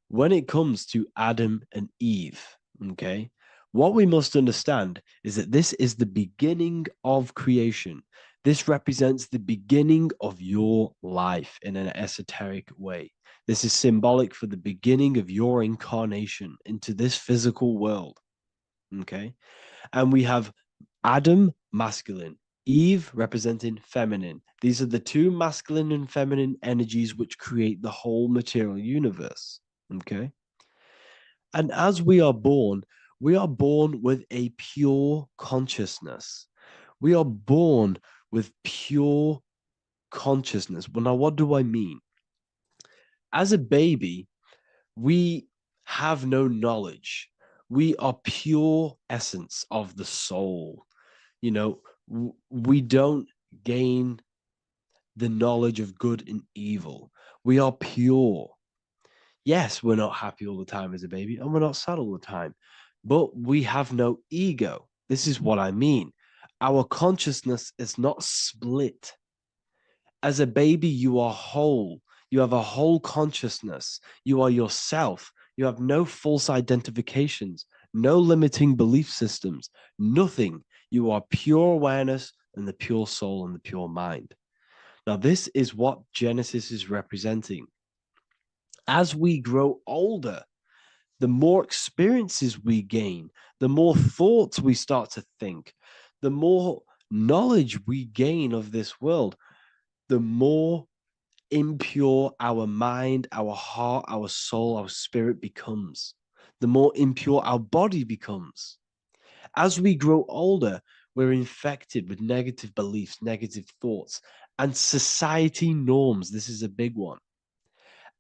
when it comes to Adam and Eve, okay, what we must understand is that this is the beginning of creation. This represents the beginning of your life in an esoteric way. This is symbolic for the beginning of your incarnation into this physical world. Okay. And we have Adam, masculine, Eve representing feminine. These are the two masculine and feminine energies which create the whole material universe. Okay. And as we are born with a pure consciousness. We are born with pure consciousness. Well, now, what do I mean? As a baby, we have no knowledge. We are pure essence of the soul. You know, we don't gain the knowledge of good and evil. We are pure. Yes, we're not happy all the time as a baby, and we're not sad all the time, but we have no ego. This is what I mean. Our consciousness is not split. As a baby, you are whole. You have a whole consciousness. You are yourself. You have no false identifications, no limiting belief systems, nothing. You are pure awareness and the pure soul and the pure mind. Now, this is what Genesis is representing. As we grow older, the more experiences we gain, the more thoughts we start to think, the more knowledge we gain of this world, the more impure our mind, our heart, our soul, our spirit becomes, the more impure our body becomes. As we grow older, we're infected with negative beliefs, negative thoughts, and society norms. This is a big one.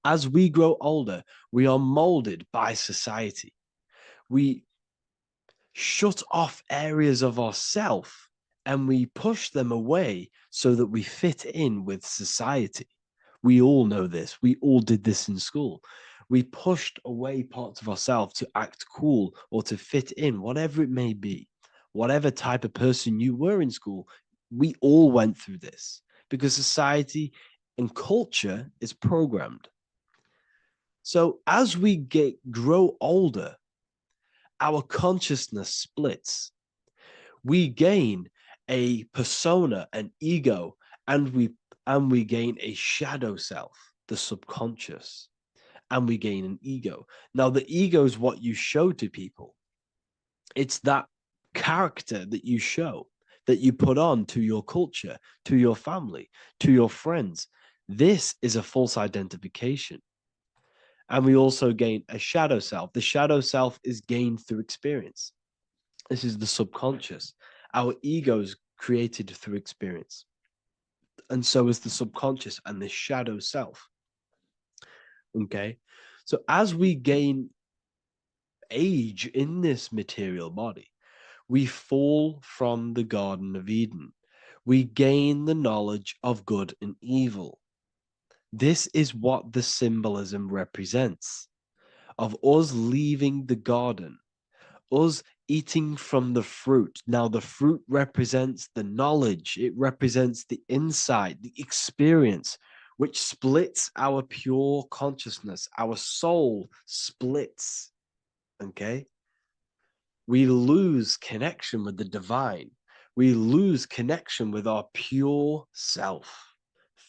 As we grow older, we are molded by society. We shut off areas of ourself and we push them away so that we fit in with society. We all know this. We all did this in school. We pushed away parts of ourselves to act cool or to fit in, whatever it may be. whatever type of person you were in school. We all went through this because society and culture is programmed. So as we grow older, our consciousness splits. We gain a persona, an ego, and we gain a shadow self, the subconscious, and we gain an ego. Now, the ego is what you show to people. It's that character that you show, that you put on to your culture, to your family, to your friends. This is a false identification. And we also gain a shadow self. The shadow self is gained through experience. This is the subconscious. Our ego is created through experience. And so is the subconscious and the shadow self. Okay. So as we gain age in this material body, we fall from the Garden of Eden. We gain the knowledge of good and evil. This is what the symbolism represents of us leaving the garden, us eating from the fruit. Now, the fruit represents the knowledge, it represents the insight, the experience, which splits our pure consciousness. Our soul splits. Okay? We lose connection with the divine. We lose connection with our pure self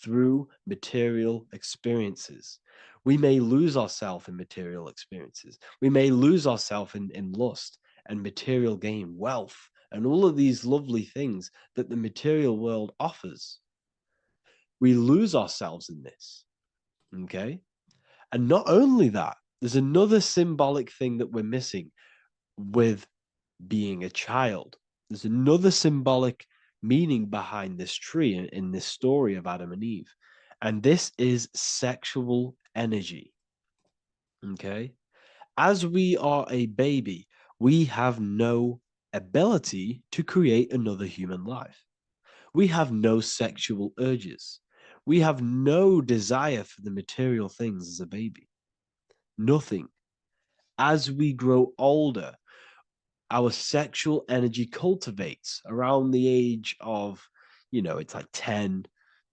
through material experiences. We may lose ourselves in material experiences. We may lose ourselves in lust and material gain, wealth, and all of these lovely things that the material world offers. We lose ourselves in this. Okay? And not only that, there's another symbolic thing that we're missing with being a child. There's another symbolic meaning behind this tree in this story of Adam and Eve. And this is sexual energy. Okay? As we are a baby, we have no ability to create another human life. We have no sexual urges. We have no desire for the material things as a baby. Nothing. As we grow older, our sexual energy cultivates around the age of, it's like 10,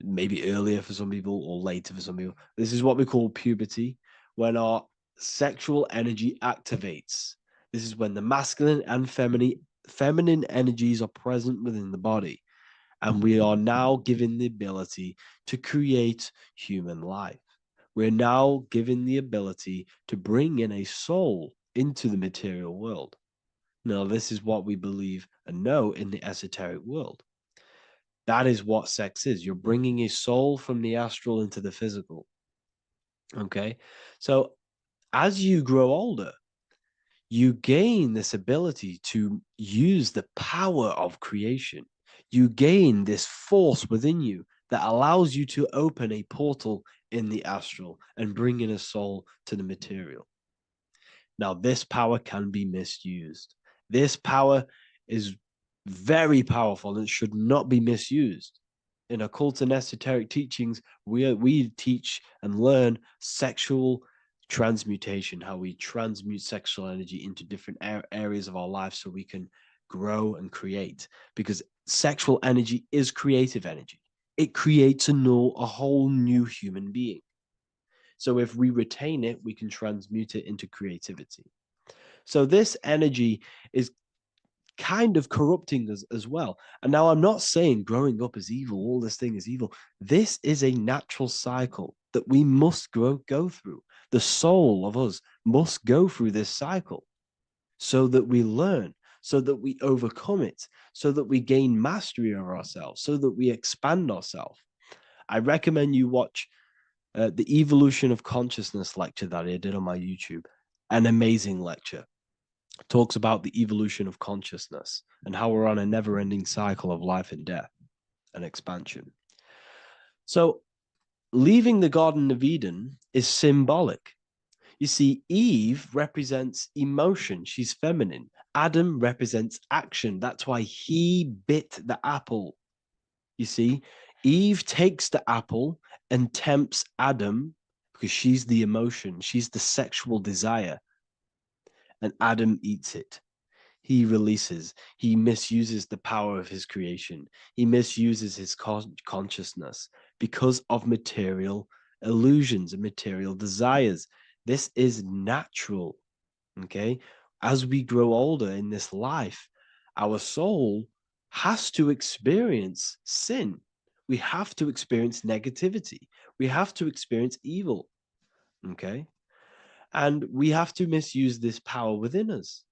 maybe earlier for some people or later for some people. This is what we call puberty, when our sexual energy activates. This is when the masculine and feminine energies are present within the body. And we are now given the ability to create human life. We're now given the ability to bring in a soul into the material world. Now, this is what we believe and know in the esoteric world. That is what sex is. You're bringing a soul from the astral into the physical. Okay? So, as you grow older, you gain this ability to use the power of creation. You gain this force within you that allows you to open a portal in the astral and bring in a soul to the material. Now, this power can be misused. This power is very powerful and should not be misused. In occult and esoteric teachings, we teach and learn sexual transmutation, how we transmute sexual energy into different areas of our life so we can grow and create. Because sexual energy is creative energy. It creates a whole new human being. So if we retain it, we can transmute it into creativity. So this energy is kind of corrupting us as well. And now I'm not saying growing up is evil, all this thing is evil. This is a natural cycle that we must go through. The soul of us must go through this cycle so that we learn, so that we overcome it, so that we gain mastery over ourselves, so that we expand ourselves. I recommend you watch the Evolution of Consciousness lecture that I did on my YouTube. An amazing lecture. Talks about the evolution of consciousness and how we're on a never-ending cycle of life and death and expansion. So leaving the Garden of Eden is symbolic. You see, Eve represents emotion. She's feminine. Adam represents action. That's why he bit the apple. You see, Eve takes the apple and tempts Adam because she's the emotion. She's the sexual desire. And Adam eats it. he releases. He misuses the power of his creation. He misuses his consciousness because of material illusions and material desires. This is natural, okay? As we grow older in this life, our soul has to experience sin. We have to experience negativity. We have to experience evil, okay? And we have to misuse this power within us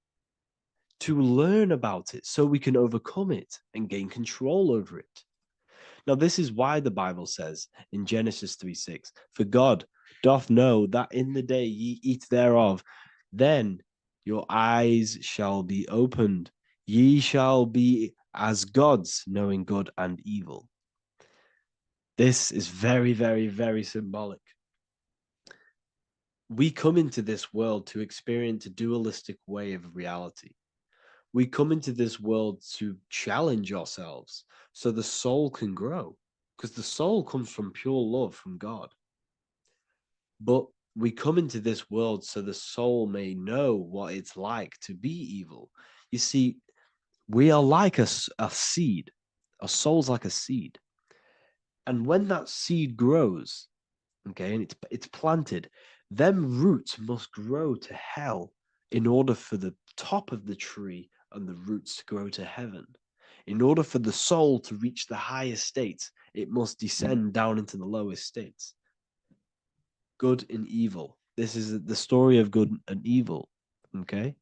to learn about it so we can overcome it and gain control over it. Now, this is why the Bible says in Genesis 3:6, for God doth know that in the day ye eat thereof, then your eyes shall be opened. Ye shall be as gods, knowing good and evil. This is very, very, very symbolic. We come into this world to experience a dualistic way of reality. We come into this world to challenge ourselves so the soul can grow, because the soul comes from pure love from God. But we come into this world so the soul may know what it's like to be evil. You see, we are like a seed. Our soul's like a seed. And when that seed grows, okay, and it's planted, them roots must grow to hell in order for the top of the tree and the roots to grow to heaven. In order for the soul to reach the highest states, it must descend down into the lowest states. Good and evil. This is the story of good and evil, okay?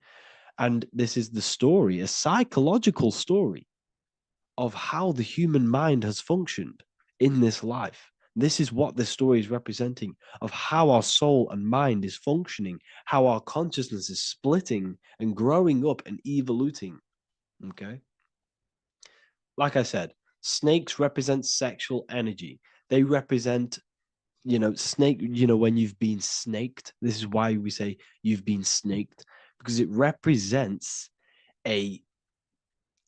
And this is the story, a psychological story of how the human mind has functioned in this life. This is what this story is representing of how our soul and mind is functioning, how our consciousness is splitting and growing up and evoluting. Okay. Like I said, snakes represent sexual energy. They represent, snake, when you've been snaked. This is why we say you've been snaked, because it represents a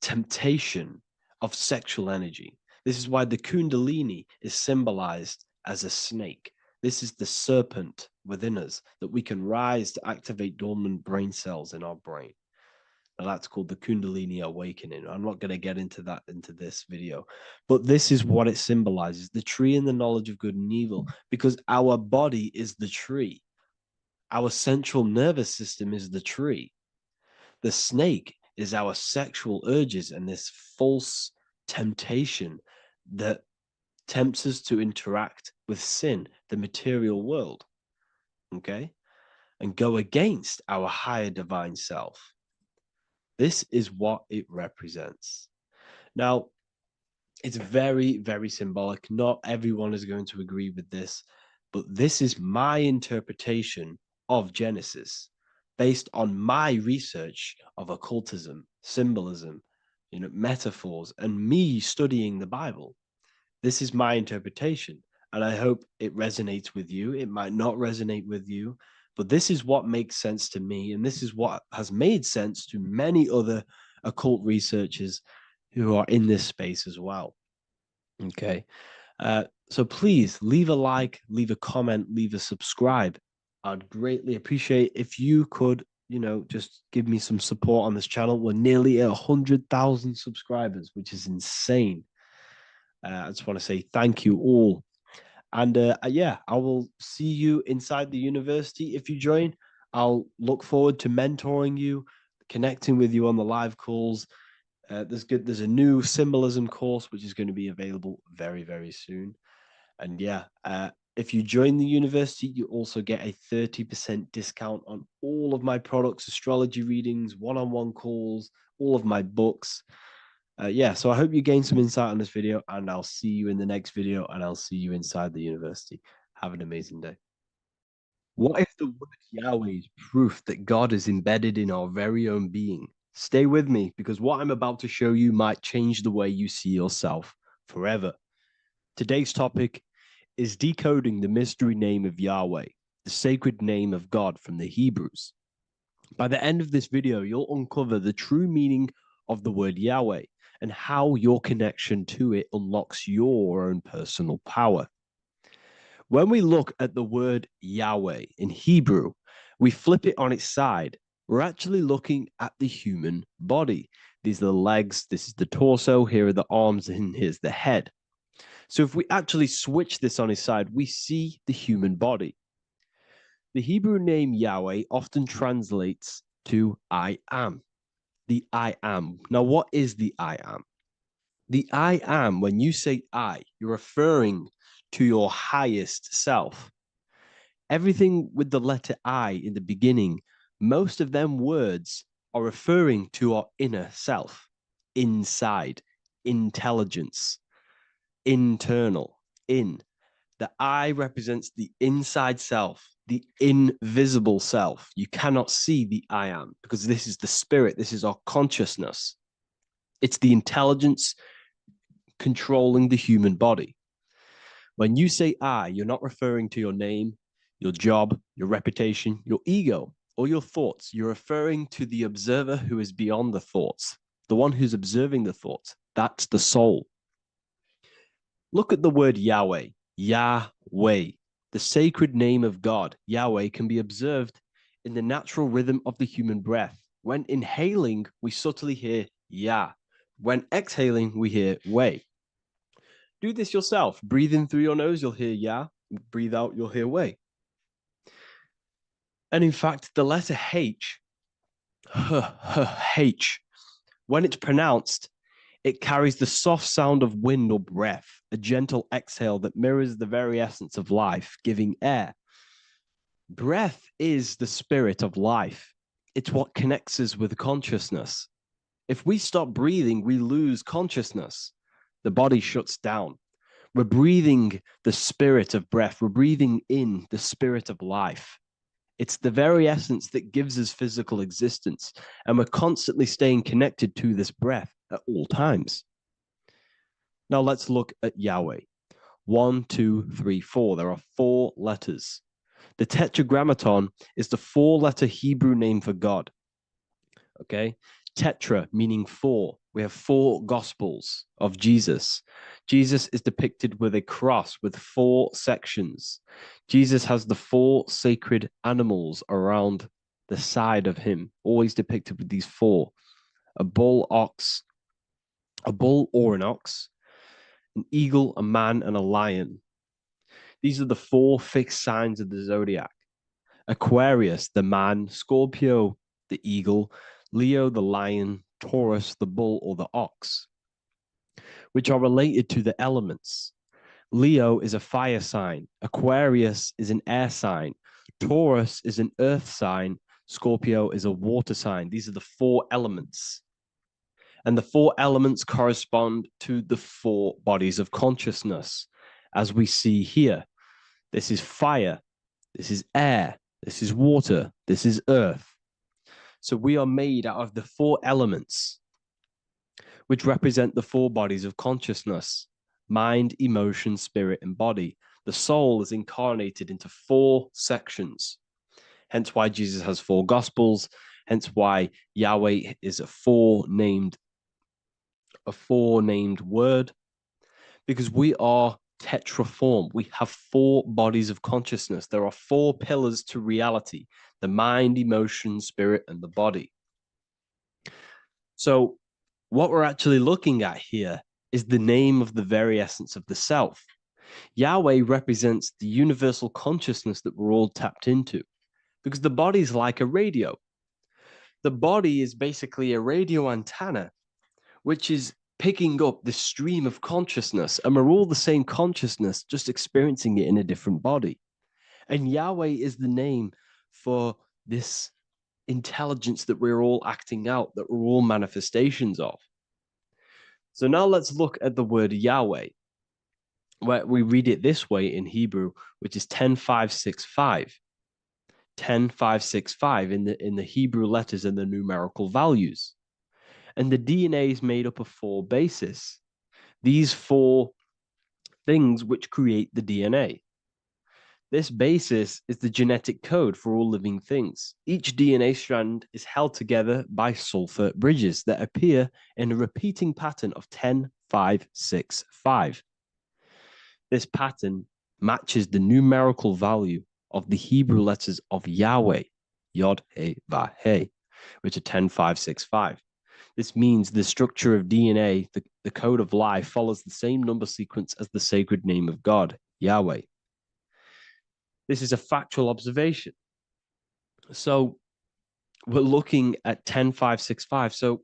temptation of sexual energy. This is why the Kundalini is symbolized as a snake. This is the serpent within us that we can rise to activate dormant brain cells in our brain. And that's called the Kundalini Awakening. I'm not going to get into that into this video, but this is what it symbolizes, the tree and the knowledge of good and evil, because our body is the tree. Our central nervous system is the tree. The snake is our sexual urges and this false temptation that tempts us to interact with sin, the material world, okay, and go against our higher divine self. This is what it represents. Now, it's very, very symbolic. Not everyone is going to agree with this, but this is my interpretation of Genesis based on my research of occultism, symbolism, metaphors, and me studying the Bible. This is my interpretation, and I hope it resonates with you. It might not resonate with you, but this is what makes sense to me, and this is what has made sense to many other occult researchers who are in this space as well. Okay. So please leave a like, leave a comment, leave a subscribe. I'd greatly appreciate if you could, just give me some support on this channel. We're nearly at 100,000 subscribers, which is insane. I just want to say thank you all. And yeah, I will see you inside the university. If you join, I'll look forward to mentoring you, connecting with you on the live calls. There's a new symbolism course, which is going to be available very, very soon. And yeah, if you join the university, you also get a 30% discount on all of my products, astrology readings, one-on-one calls, all of my books. Yeah, so I hope you gain some insight on this video, and I'll see you in the next video, and I'll see you inside the university. Have an amazing day. What if the word Yahweh is proof that God is embedded in our very own being? Stay with me, because what I'm about to show you might change the way you see yourself forever. Today's topic is decoding the mystery name of Yahweh, the sacred name of God from the Hebrews. By the end of this video, you'll uncover the true meaning of the word Yahweh and how your connection to it unlocks your own personal power. When we look at the word Yahweh in Hebrew, we flip it on its side we're actually looking at the human body. These are the legs, this is the torso, here are the arms, and here's the head. So if we actually switch this on its side, we see the human body. The Hebrew name Yahweh often translates to I am. The I am. Now, what is the I am? The I am, when you say I, you're referring to your highest self. Everything with the letter I in the beginning, most of them words are referring to our inner self, inside, intelligence, internal, in. The I represents the inside self, the invisible self. You cannot see the I am because this is the spirit, this is our consciousness. It's the intelligence controlling the human body. When you say I, you're not referring to your name, your job, your reputation, your ego, or your thoughts. You're referring to the observer who is beyond the thoughts, the one who's observing the thoughts. That's the soul. Look at the word Yahweh, Yahweh, the sacred name of God. Yahweh can be observed in the natural rhythm of the human breath. When inhaling, we subtly hear Yah. When exhaling, we hear Way. Do this yourself. Breathe in through your nose, you'll hear Yah. Breathe out, you'll hear Way. And in fact, the letter H, H, when it's pronounced, it carries the soft sound of wind or breath, a gentle exhale that mirrors the very essence of life, giving air. Breath is the spirit of life. It's what connects us with consciousness. If we stop breathing, we lose consciousness. The body shuts down. We're breathing the spirit of breath. We're breathing in the spirit of life. It's the very essence that gives us physical existence, and we're constantly staying connected to this breath at all times. Now let's look at Yahweh. 1, 2, 3, 4. There are 4 letters. The Tetragrammaton is the 4-letter Hebrew name for God. Okay? Tetra meaning 4. We have 4 gospels of Jesus. Jesus is depicted with a cross with 4 sections. Jesus has the 4 sacred animals around the side of him, always depicted with these 4. A bull or an ox, an eagle, a man, and a lion. These are the 4 fixed signs of the zodiac. Aquarius, the man, Scorpio, the eagle, Leo, the lion, Taurus, the bull or the ox, which are related to the elements. Leo is a fire sign. Aquarius is an air sign. Taurus is an earth sign. Scorpio is a water sign. These are the 4 elements. And the 4 elements correspond to the 4 bodies of consciousness, as we see here. This is fire. This is air. This is water. This is earth. So we are made out of the 4 elements, which represent the 4 bodies of consciousness: mind, emotion, spirit, and body. The soul is incarnated into 4 sections. Hence why Jesus has 4 gospels. Hence why Yahweh is a 4-named word, because we are tetraform. We have 4 bodies of consciousness. There are 4 pillars to reality: the mind, emotion, spirit, and the body. So what we're actually looking at here is the name of the very essence of the self. Yahweh represents the universal consciousness that we're all tapped into, because the body is like a radio. The body is basically a radio antenna, which is picking up the stream of consciousness, and we're all the same consciousness, just experiencing it in a different body. And Yahweh is the name for this intelligence that we're all acting out, that we're all manifestations of. So now let's look at the word Yahweh, where we read it this way in Hebrew, which is 10565. 10565 in the Hebrew letters and the numerical values. And the DNA is made up of 4 bases. These 4 things which create the DNA. This basis is the genetic code for all living things. Each DNA strand is held together by sulfur bridges that appear in a repeating pattern of 10565. This pattern matches the numerical value of the Hebrew letters of Yahweh, Yod, He, Vah, He. which are 10,565. This means the structure of DNA, the code of life, follows the same number sequence as the sacred name of God, Yahweh. This is a factual observation. So we're looking at 10,565. So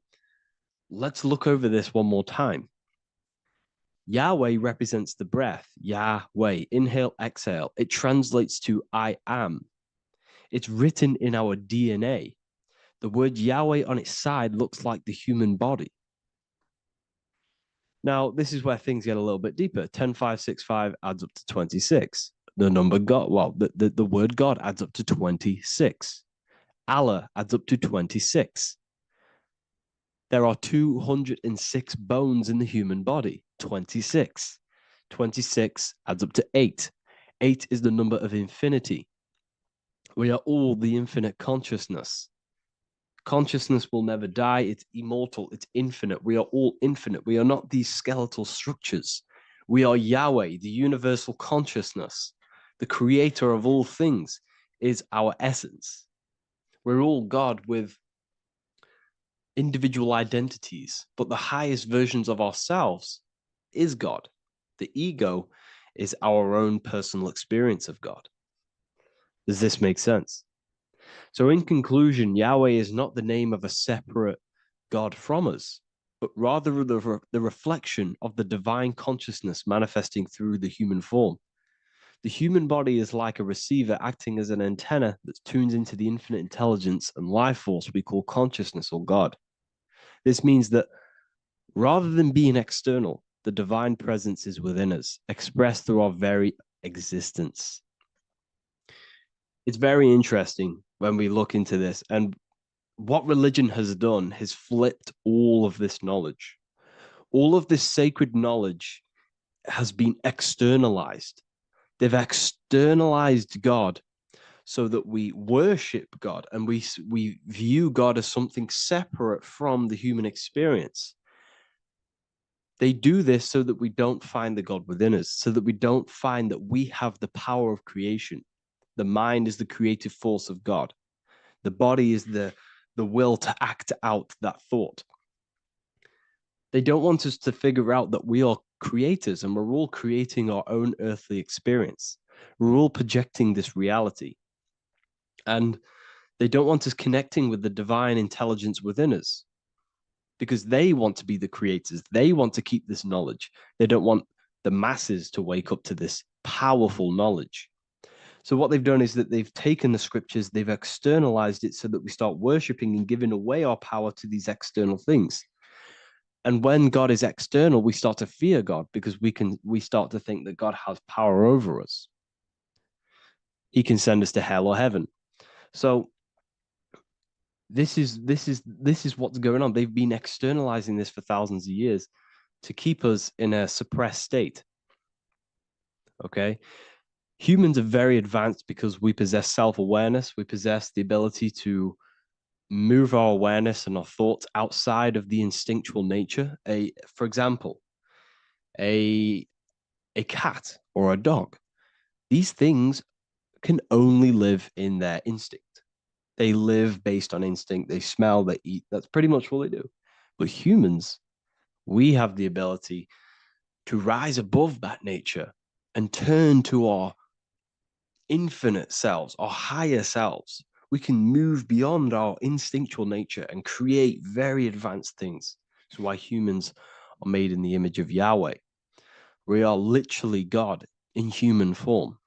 let's look over this one more time. Yahweh represents the breath. Yahweh, inhale, exhale. It translates to I am. It's written in our DNA. The word Yahweh on its side looks like the human body. Now, this is where things get a little bit deeper. 10,565 adds up to 26. The number God, well, the word God adds up to 26. Allah adds up to 26. There are 206 bones in the human body, 26. 26 adds up to 8. 8 is the number of infinity. We are all the infinite consciousness. Consciousness will never die. It's immortal. It's infinite. We are all infinite. We are not these skeletal structures. We are Yahweh, the universal consciousness. The creator of all things is our essence. We're all God with individual identities, but the highest versions of ourselves is God. The ego is our own personal experience of God. Does this make sense? So in conclusion, Yahweh is not the name of a separate God from us, but rather the reflection of the divine consciousness manifesting through the human form. The human body is like a receiver acting as an antenna that tunes into the infinite intelligence and life force we call consciousness or God. This means that rather than being external, the divine presence is within us, expressed through our very existence. It's very interesting when we look into this, and what religion has done has flipped all of this knowledge. All of this sacred knowledge has been externalized. They've externalized God so that we worship God and we view God as something separate from the human experience. They do this so that we don't find the God within us, so that we don't find that we have the power of creation. The mind is the creative force of God. The body is the will to act out that thought. They don't want us to figure out that we are creators and we're all creating our own earthly experience. We're all projecting this reality. And they don't want us connecting with the divine intelligence within us because they want to be the creators. They want to keep this knowledge. They don't want the masses to wake up to this powerful knowledge. So what they've done is that they've taken the scriptures, they've externalized it so that we start worshiping and giving away our power to these external things. And when God is external, we start to fear God because we start to think that God has power over us. He can send us to hell or heaven. So this is what's going on. They've been externalizing this for thousands of years to keep us in a suppressed state. Okay? Humans are very advanced because we possess self-awareness. We possess the ability to move our awareness and our thoughts outside of the instinctual nature. For example, a cat or a dog. These things can only live in their instinct. They live based on instinct. They smell, they eat. That's pretty much what they do. But humans, we have the ability to rise above that nature and turn to our infinite selves, our higher selves. We can move beyond our instinctual nature and create very advanced things. That's why humans are made in the image of Yahweh. We are literally God in human form.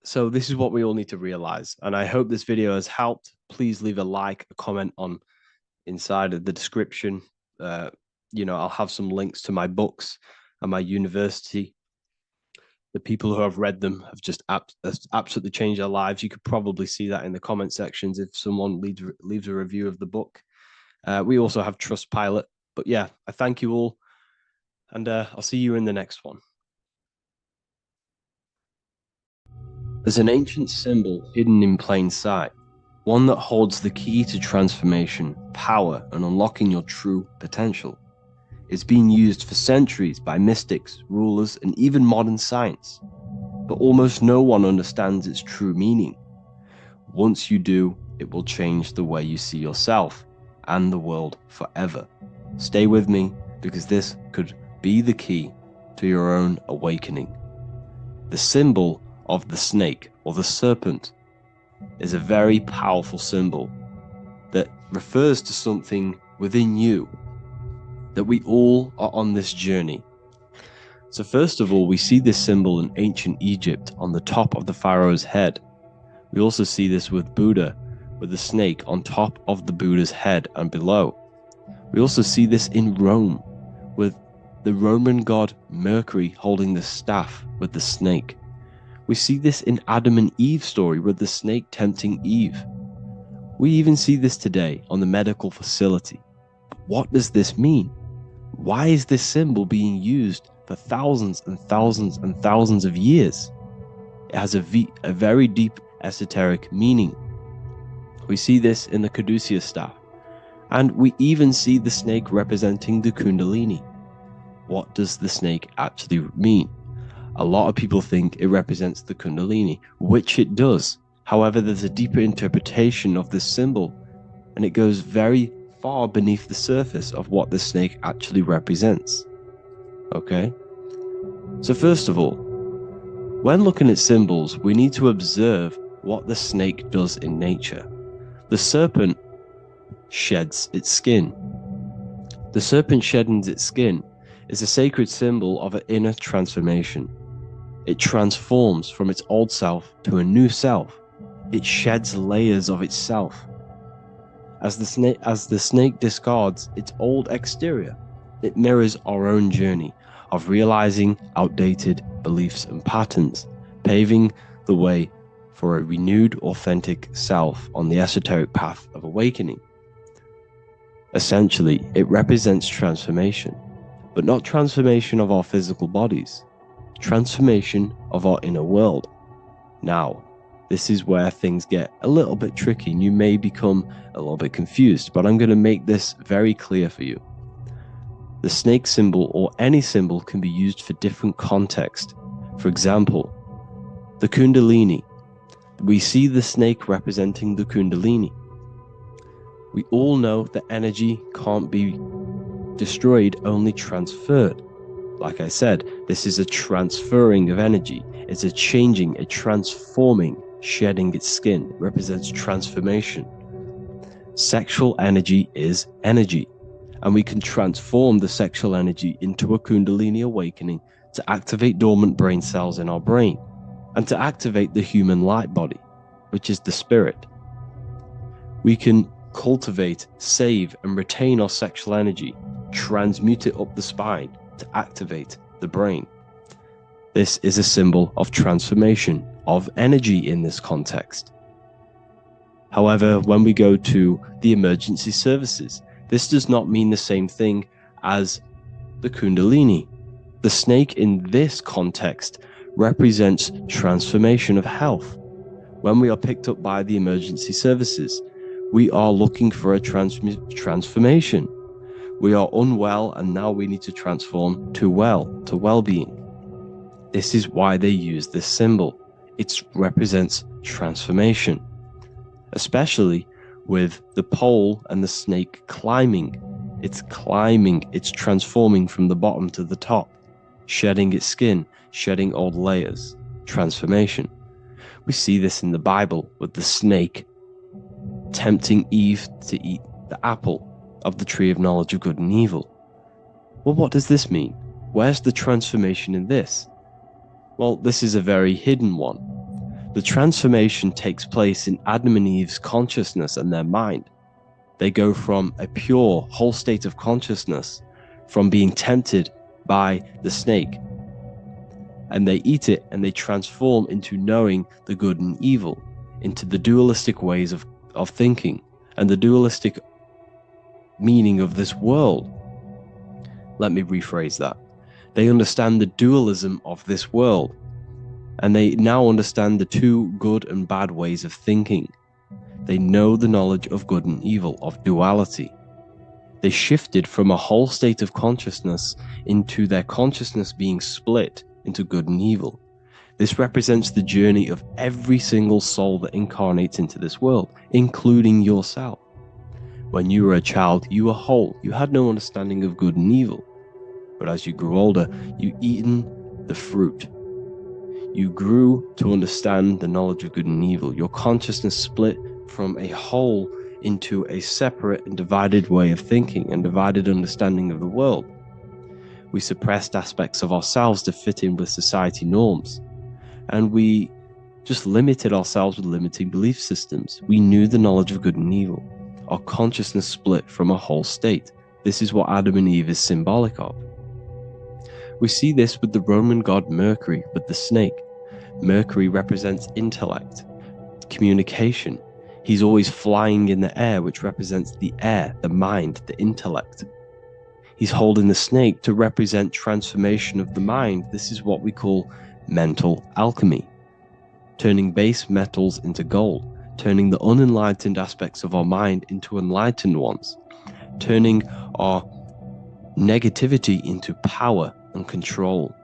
So this is what we all need to realize. And I hope this video has helped. Please leave a like, a comment on inside of the description. I'll have some links to my books and my university. The people who have read them have just absolutely changed their lives. You could probably see that in the comment sections if someone leaves a review of the book. We also have Trustpilot. But yeah, I thank you all. And I'll see you in the next one. There's an ancient symbol hidden in plain sight, one that holds the key to transformation, power, and unlocking your true potential. It's been used for centuries by mystics, rulers, and even modern science, but almost no one understands its true meaning. Once you do, it will change the way you see yourself and the world forever. Stay with me, because this could be the key to your own awakening. The symbol of the snake, or the serpent, is a very powerful symbol that refers to something within you, that we all are on this journey. So first of all, we see this symbol in ancient Egypt on the top of the pharaoh's head. We also see this with Buddha, with the snake on top of the Buddha's head and below. We also see this in Rome, with the Roman god Mercury holding the staff with the snake. We see this in Adam and Eve's story, with the snake tempting Eve. We even see this today on the medical facility. But what does this mean? Why is this symbol being used for thousands and thousands and thousands of years? It has a very deep esoteric meaning. We see this in the caduceus staff, and we even see the snake representing the Kundalini. What does the snake actually mean? A lot of people think it represents the Kundalini, which it does. However, there's a deeper interpretation of this symbol, and it goes very far beneath the surface of what the snake actually represents. Okay? So first of all, when looking at symbols, we need to observe what the snake does in nature. The serpent sheds its skin. The serpent shedding its skin is a sacred symbol of an inner transformation. It transforms from its old self to a new self. It sheds layers of itself. As the snake discards its old exterior, it mirrors our own journey of realizing outdated beliefs and patterns, paving the way for a renewed, authentic self on the esoteric path of awakening. Essentially, it represents transformation, but not transformation of our physical bodies, transformation of our inner world. Now, this is where things get a little bit tricky and you may become a little bit confused, but I'm going to make this very clear for you. The snake symbol, or any symbol, can be used for different context. For example, the Kundalini. We see the snake representing the Kundalini. We all know that energy can't be destroyed, only transferred. Like I said, this is a transferring of energy. It's a changing, a transforming, shedding its skin. It represents transformation. Sexual energy is energy, and we can transform the sexual energy into a Kundalini awakening to activate dormant brain cells in our brain, and to activate the human light body, which is the spirit. We can cultivate, save, and retain our sexual energy, transmute it up the spine to activate the brain. This is a symbol of transformation, of energy in this context. However, when we go to the emergency services, this does not mean the same thing as the Kundalini. The snake in this context represents transformation of health. When we are picked up by the emergency services, we are looking for a transformation. We are unwell, and now we need to transform to well-being. This is why they use this symbol. It represents transformation, especially with the pole and the snake climbing. It's climbing, it's transforming from the bottom to the top, shedding its skin, shedding old layers, transformation. We see this in the Bible with the snake tempting Eve to eat the apple of the tree of knowledge of good and evil. Well, what does this mean? Where's the transformation in this? Well, this is a very hidden one. The transformation takes place in Adam and Eve's consciousness and their mind. They go from a pure, whole state of consciousness, from being tempted by the snake, and they eat it and they transform into knowing the good and evil, into the dualistic ways of thinking and the dualistic meaning of this world. Let me rephrase that. They understand the dualism of this world, and they now understand the two good and bad ways of thinking. They know the knowledge of good and evil, of duality. They shifted from a whole state of consciousness into their consciousness being split into good and evil. This represents the journey of every single soul that incarnates into this world, including yourself. When you were a child, you were whole. You had no understanding of good and evil. But as you grew older, you eaten the fruit. You grew to understand the knowledge of good and evil. Your consciousness split from a whole into a separate and divided way of thinking and divided understanding of the world. We suppressed aspects of ourselves to fit in with society norms. And we just limited ourselves with limiting belief systems. We knew the knowledge of good and evil. Our consciousness split from a whole state. This is what Adam and Eve is symbolic of. We see this with the Roman god Mercury, with the snake. Mercury represents intellect, communication. He's always flying in the air, which represents the air, the mind, the intellect. He's holding the snake to represent transformation of the mind. This is what we call mental alchemy, turning base metals into gold, turning the unenlightened aspects of our mind into enlightened ones, turning our negativity into power and control.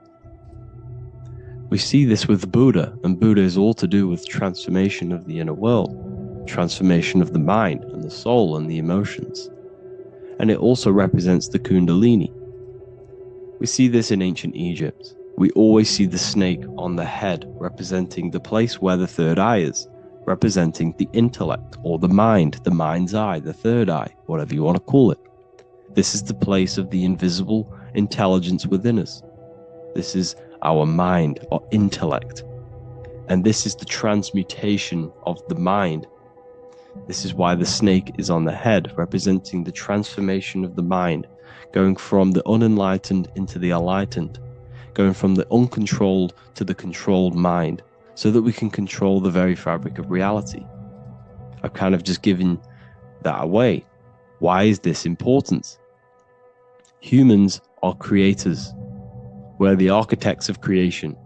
We see this with Buddha, and Buddha is all to do with transformation of the inner world, transformation of the mind and the soul and the emotions. And it also represents the Kundalini. We see this in ancient Egypt. We always see the snake on the head, representing the place where the third eye is, representing the intellect or the mind's eye, the third eye, whatever you want to call it. This is the place of the invisible intelligence within us. This is our mind or intellect. And this is the transmutation of the mind. This is why the snake is on the head, representing the transformation of the mind, going from the unenlightened into the enlightened, going from the uncontrolled to the controlled mind, so that we can control the very fabric of reality. I've kind of just given that away. Why is this important? Humans are creators. We're the architects of creation,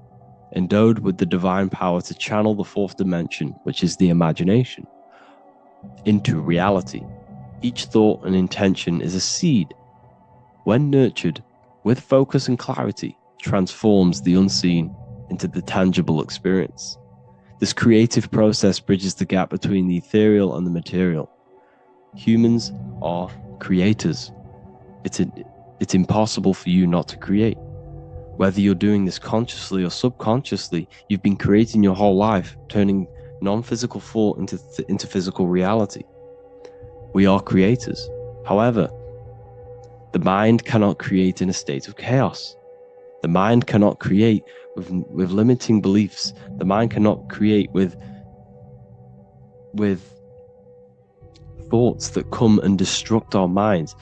endowed with the divine power to channel the fourth dimension, which is the imagination, into reality. Each thought and intention is a seed. When nurtured with focus and clarity, transforms the unseen into the tangible experience. This creative process bridges the gap between the ethereal and the material. Humans are creators. It's impossible for you not to create. Whether you're doing this consciously or subconsciously, you've been creating your whole life, turning non-physical thought into physical reality. We are creators. However, the mind cannot create in a state of chaos. The mind cannot create with limiting beliefs. The mind cannot create with thoughts that come and destruct our minds.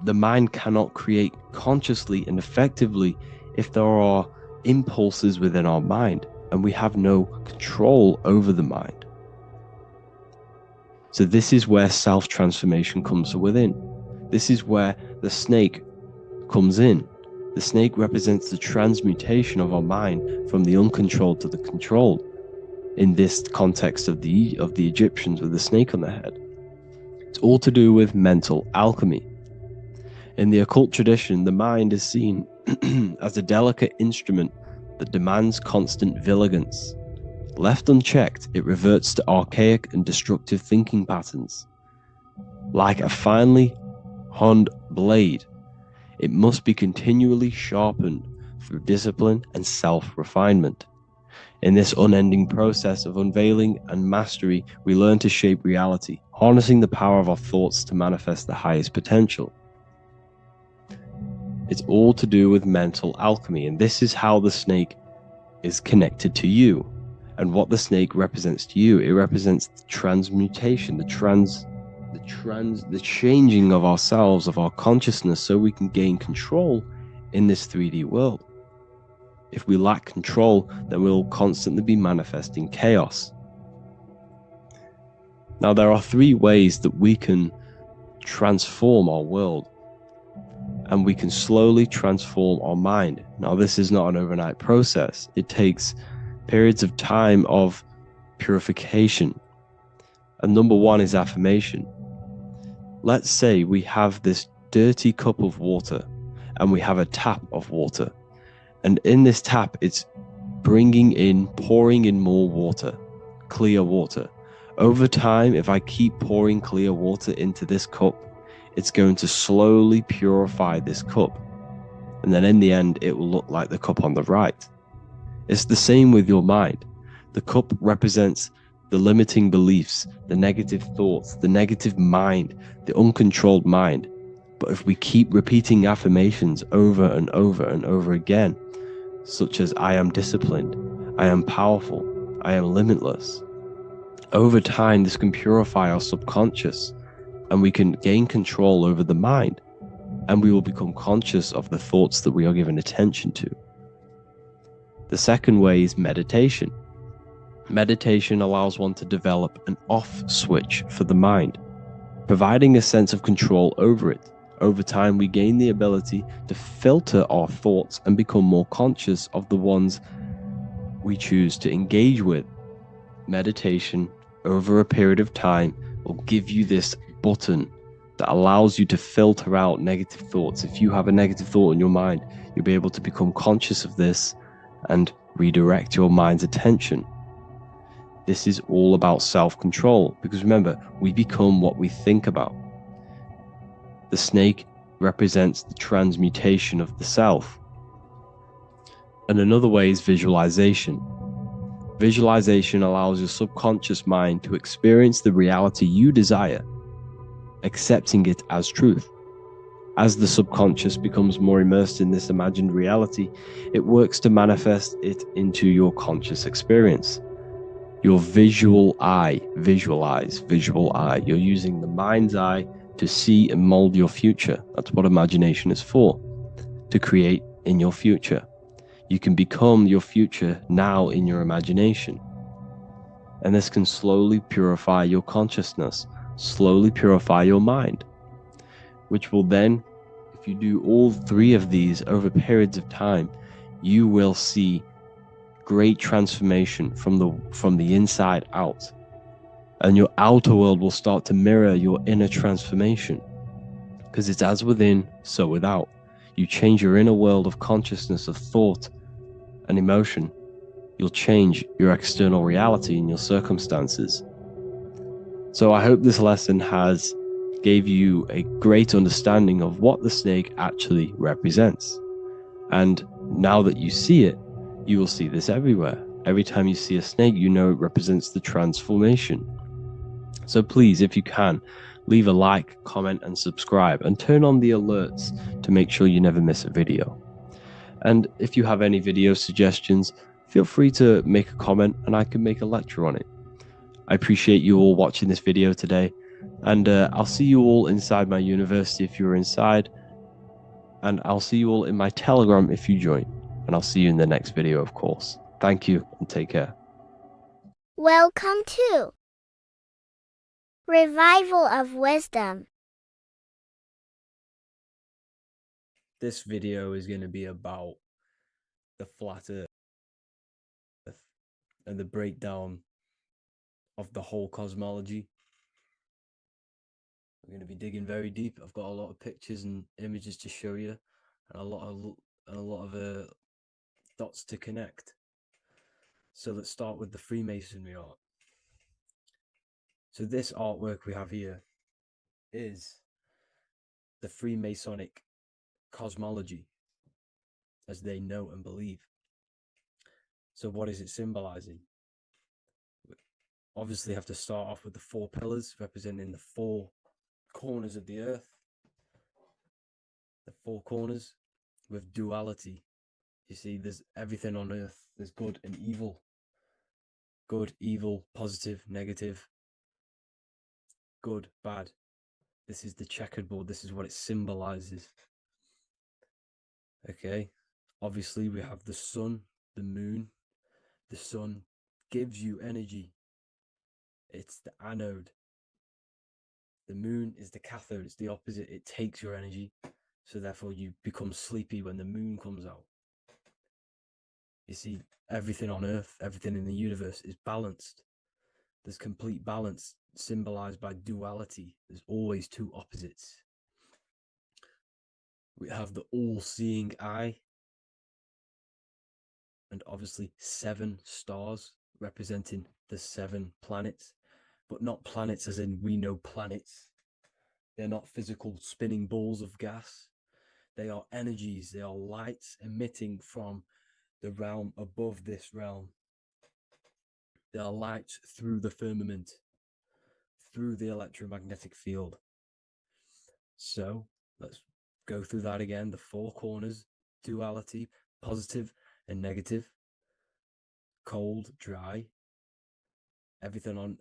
The mind cannot create consciously and effectively if there are impulses within our mind and we have no control over the mind. So this is where self-transformation comes from within. This is where the snake comes in. The snake represents the transmutation of our mind from the uncontrolled to the controlled. In this context of the Egyptians with the snake on their head, it's all to do with mental alchemy. In the occult tradition, the mind is seen as a delicate instrument that demands constant vigilance. Left unchecked, it reverts to archaic and destructive thinking patterns. Like a finely honed blade, it must be continually sharpened through discipline and self-refinement. In this unending process of unveiling and mastery, we learn to shape reality, harnessing the power of our thoughts to manifest the highest potential. It's all to do with mental alchemy, and this is how the snake is connected to you. And what the snake represents to you, it represents the transmutation, the changing of ourselves, of our consciousness, so we can gain control in this 3D world. If we lack control, then we'll constantly be manifesting chaos. Now, there are 3 ways that we can transform our world, and we can slowly transform our mind. Now, this is not an overnight process. It takes periods of time of purification. And number 1 is affirmation. Let's say we have this dirty cup of water and we have a tap of water. And in this tap, it's pouring in more water, clear water. Over time, if I keep pouring clear water into this cup, it's going to slowly purify this cup. And then in the end, it will look like the cup on the right. It's the same with your mind. The cup represents the limiting beliefs, the negative thoughts, the negative mind, the uncontrolled mind. But if we keep repeating affirmations over and over and over again, such as I am disciplined, I am powerful, I am limitless, over time this can purify our subconscious and we can gain control over the mind, and we will become conscious of the thoughts that we are giving attention to. The second way is meditation. Meditation allows one to develop an off switch for the mind, providing a sense of control over it. Over time, we gain the ability to filter our thoughts and become more conscious of the ones we choose to engage with. Meditation, over a period of time, will give you this button that allows you to filter out negative thoughts. If you have a negative thought in your mind, you'll be able to become conscious of this and redirect your mind's attention. This is all about self-control, because remember, we become what we think about. The snake represents the transmutation of the self. And another way is visualization. Visualization allows your subconscious mind to experience the reality you desire, accepting it as truth. As the subconscious becomes more immersed in this imagined reality, it works to manifest it into your conscious experience. Your visual eye, visual eye. You're using the mind's eye to see and mold your future. That's what imagination is for, to create in your future. You can become your future now in your imagination. And this can slowly purify your consciousness, slowly purify your mind, which will then, if you do all three of these over periods of time, you will see great transformation from the inside out. And your outer world will start to mirror your inner transformation, because it's as within, so without. You change your inner world of consciousness, of thought and emotion, you'll change your external reality and your circumstances. So I hope this lesson has gave you a great understanding of what the snake actually represents. And now that you see it, you will see this everywhere. Every time you see a snake, you know it represents the transformation. So please, if you can, leave a like, comment, and subscribe, and turn on the alerts to make sure you never miss a video. And if you have any video suggestions, feel free to make a comment and I can make a lecture on it. I appreciate you all watching this video today, and I'll see you all inside my university if you're inside, and I'll see you all in my Telegram if you join, and I'll see you in the next video, of course. Thank you and take care. Welcome to Revival of Wisdom. This video is going to be about the flat earth and the breakdown of the whole cosmology. We're going to be digging very deep. I've got a lot of pictures and images to show you, and a lot of dots to connect. So let's start with the Freemasonry art. So this artwork we have here is the Freemasonic cosmology, as they know and believe. So what is it symbolizing? We obviously have to start off with the four pillars representing the four corners of the earth. The four corners with duality. You see, there's everything on earth. There's good and evil. Good, evil, positive, negative. Good, bad. This is the checkerboard. This is what it symbolizes. Okay. Obviously, we have the sun, the moon. The sun gives you energy. It's the anode. The moon is the cathode. It's the opposite. It takes your energy. So therefore, you become sleepy when the moon comes out. You see, everything on Earth, everything in the universe is balanced. There's complete balance symbolized by duality. There's always two opposites. We have the all-seeing eye and obviously 7 stars representing the 7 planets, but not planets as in we know planets. They're not physical spinning balls of gas. They are energies, they are lights emitting from the realm above this realm. They are lights through the firmament, through the electromagnetic field. So let's go through that again. The 4 corners, duality, positive and negative, cold, dry. Everyone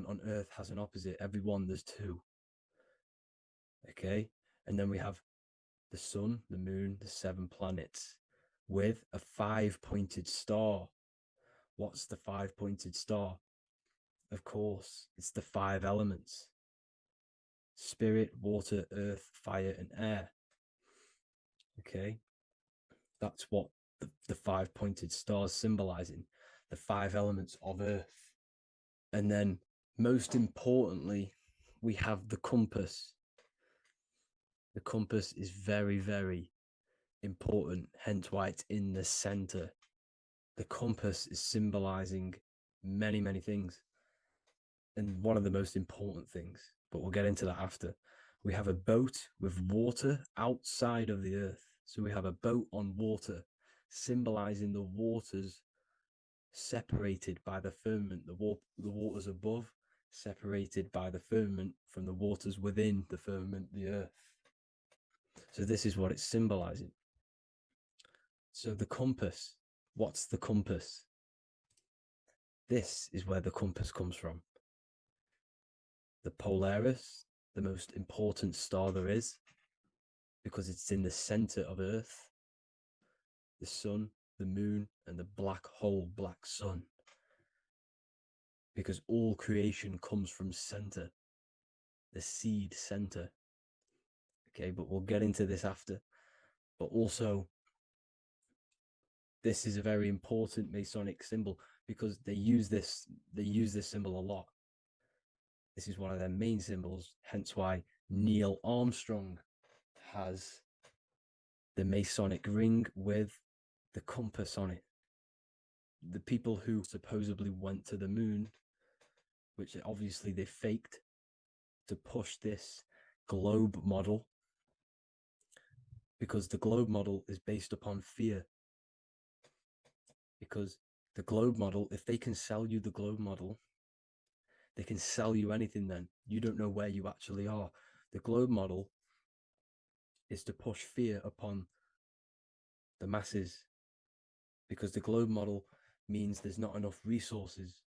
on Earth has an opposite. Everyone, there's 2. Okay, and then we have the sun, the moon, the 7 planets with a 5-pointed star. What's the 5-pointed star? Of course, it's the 5 elements: spirit, water, earth, fire, and air. Okay, that's what the 5-pointed stars symbolizing, the 5 elements of Earth. And then, most importantly, we have the compass. The compass is very, very important, hence why it's in the center. The compass is symbolizing many, many things. And one of the most important things, but we'll get into that after. We have a boat with water outside of the Earth. So we have a boat on water, symbolizing the waters separated by the firmament, the waters above, separated by the firmament from the waters within the firmament, the Earth. So this is what it's symbolizing. So the compass, what's the compass? This is where the compass comes from. The Polaris, the most important star there is, because it's in the center of Earth, the sun, the moon, and the black hole, black sun. Because all creation comes from center, the seed center. Okay, but we'll get into this after. But also, this is a very important Masonic symbol because they use this symbol a lot. This is one of their main symbols, hence why Neil Armstrong has the Masonic ring with the compass on it. The people who supposedly went to the moon, which obviously they faked to push this globe model, because the globe model is based upon fear. Because the globe model, if they can sell you the globe model, they can sell you anything then. You don't know where you actually are. The globe model is to push fear upon the masses, because the globe model means there's not enough resources.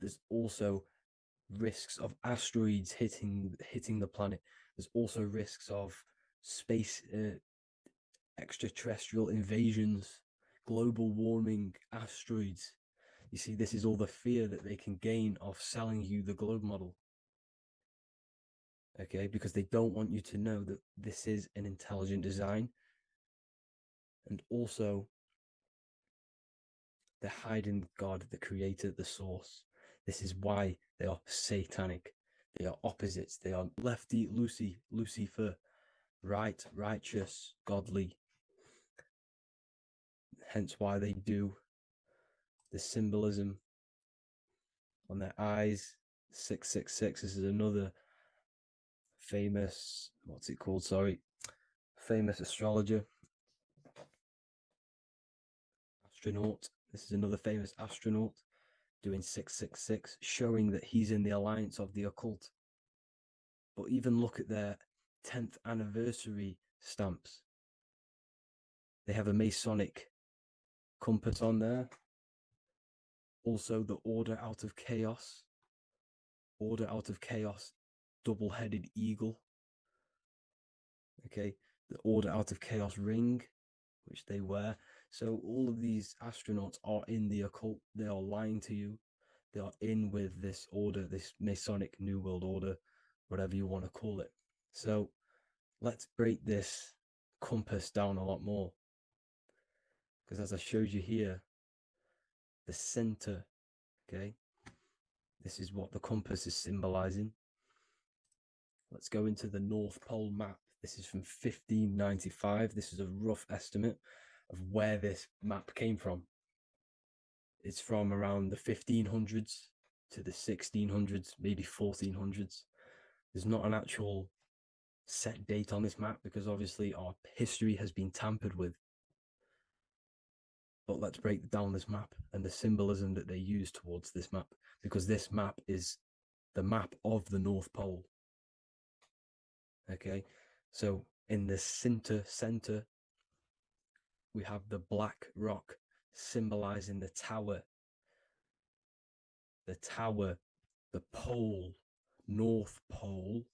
There's also risks of asteroids hitting the planet. There's also risks of space extraterrestrial invasions, global warming, asteroids. You see, this is all the fear that they can gain off selling you the globe model. Okay, because they don't want you to know that this is an intelligent design. And also, they're hiding God, the creator, the source. This is why they are satanic. They are opposites. They are lefty, Lucifer, right, righteous, godly. Hence why they do the symbolism on their eyes. 666. This is another famous, famous astrologer, astronaut. This is another famous astronaut doing 666, showing that he's in the alliance of the occult. But even look at their 10th anniversary stamps. They have a Masonic compass on there. Also, the Order Out of Chaos. Order Out of Chaos, double-headed eagle. Okay, the Order Out of Chaos ring, which they wear. So all of these astronauts are in the occult. They are lying to you. They are in with this order, this Masonic New World Order, whatever you want to call it. So let's break this compass down a lot more. Because as I showed you here, the center, okay, this is what the compass is symbolizing. Let's go into the North Pole map. This is from 1595. This is a rough estimate of where this map came from. It's from around the 1500s to the 1600s, maybe 1400s. There's not an actual set date on this map because obviously our history has been tampered with. But let's break down this map and the symbolism that they use towards this map, because this map is the map of the North Pole. Okay, so in the center, we have the black rock symbolizing the tower, the pole, North Pole.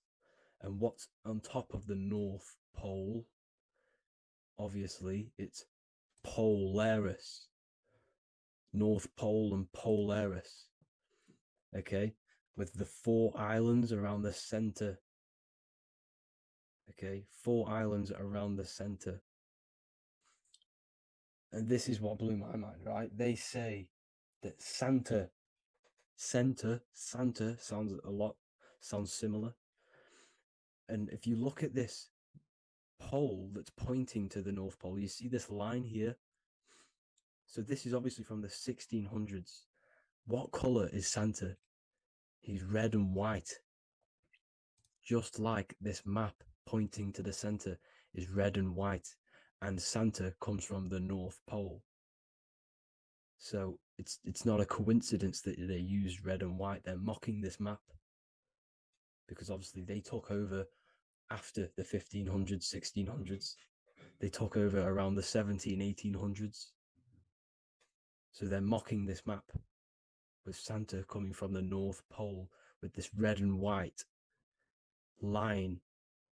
And what's on top of the North Pole? Obviously, it's Polaris. North Pole and Polaris. Okay, with the 4 islands around the center. Okay, 4 islands around the center. And this is what blew my mind, right? They say that Santa sounds similar. And if you look at this pole that's pointing to the North Pole, you see this line here. So this is obviously from the 1600s. What color is Santa? He's red and white. Just like this map pointing to the center is red and white, and Santa comes from the North Pole. So it's not a coincidence that they use red and white. They're mocking this map because obviously they took over after the 1500s, 1600s. They took over around the 17, 1800s. So they're mocking this map with Santa coming from the North Pole with this red and white line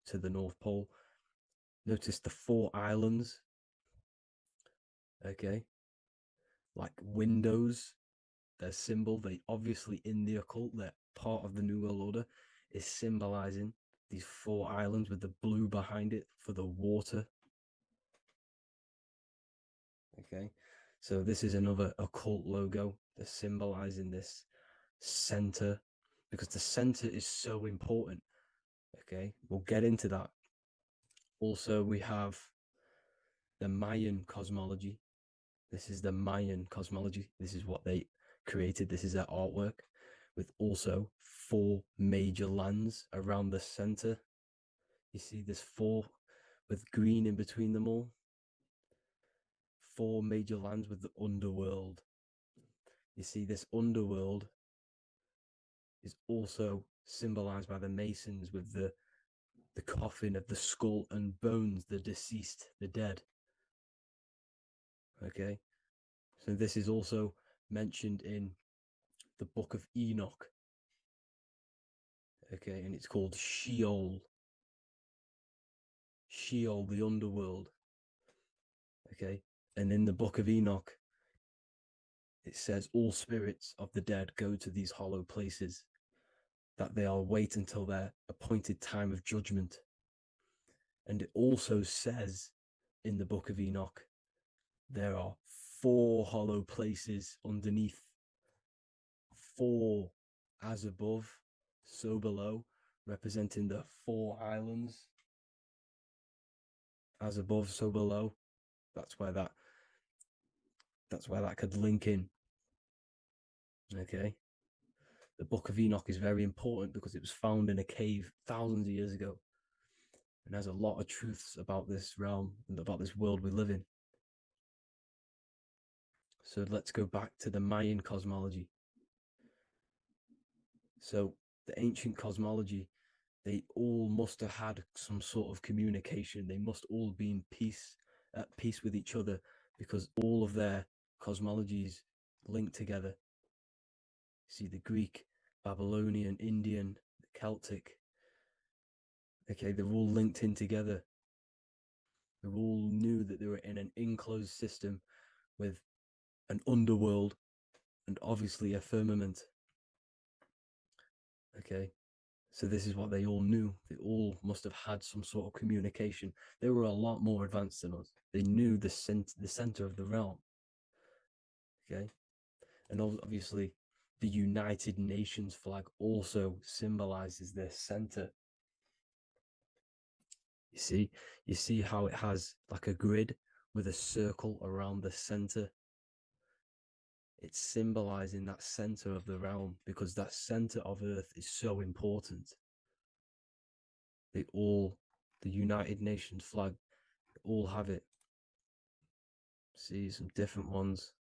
to the North Pole. Notice the 4 islands. Okay. Like windows, their symbol, they obviously in the occult, they're part of the New World Order, is symbolizing these 4 islands with the blue behind it for the water. Okay, so this is another occult logo. They're symbolizing this center because the center is so important. Okay, we'll get into that. Also, we have the Mayan cosmology. This is the Mayan cosmology. This is what they created. This is their artwork, with also 4 major lands around the center. You see this 4 with green in between them all. 4 major lands with the underworld. You see this underworld is also symbolized by the Masons with the coffin of the skull and bones, the deceased, the dead. Okay, so this is also mentioned in the book of Enoch. Okay, and it's called Sheol. Sheol, the underworld. Okay, and in the book of Enoch, it says all spirits of the dead go to these hollow places, that they will wait until their appointed time of judgment. And it also says in the book of Enoch, there are 4 hollow places underneath. 4 as above, so below, representing the 4 islands. As above, so below. That's where that could link in. Okay. The book of Enoch is very important because it was found in a cave thousands of years ago. And there's a lot of truths about this realm and about this world we live in. So let's go back to the Mayan cosmology. So the ancient cosmology, they all must have had some sort of communication. They must all be at peace with each other, because all of their cosmologies linked together. See the Greek, Babylonian, Indian, Celtic. Okay, they're all linked in together. They all knew that they were in an enclosed system with an underworld and obviously a firmament. Okay, so this is what they all knew. They all must have had some sort of communication. They were a lot more advanced than us. They knew the center of the realm. Okay, and obviously the United Nations flag also symbolizes their center. You see how it has like a grid with a circle around the center. It's symbolizing that center of the realm, because that center of Earth is so important. The United Nations flag, all have it. See, some different ones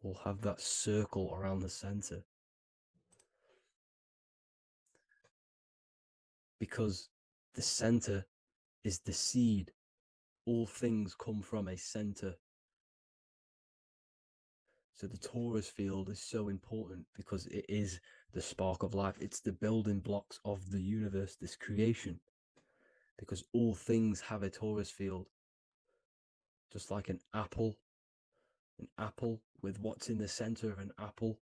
all have that circle around the center. Because the center is the seed. All things come from a center. So the Taurus field is so important because it is the spark of life. It's the building blocks of the universe, this creation. Because all things have a Taurus field. Just like an apple with what's in the center of an apple,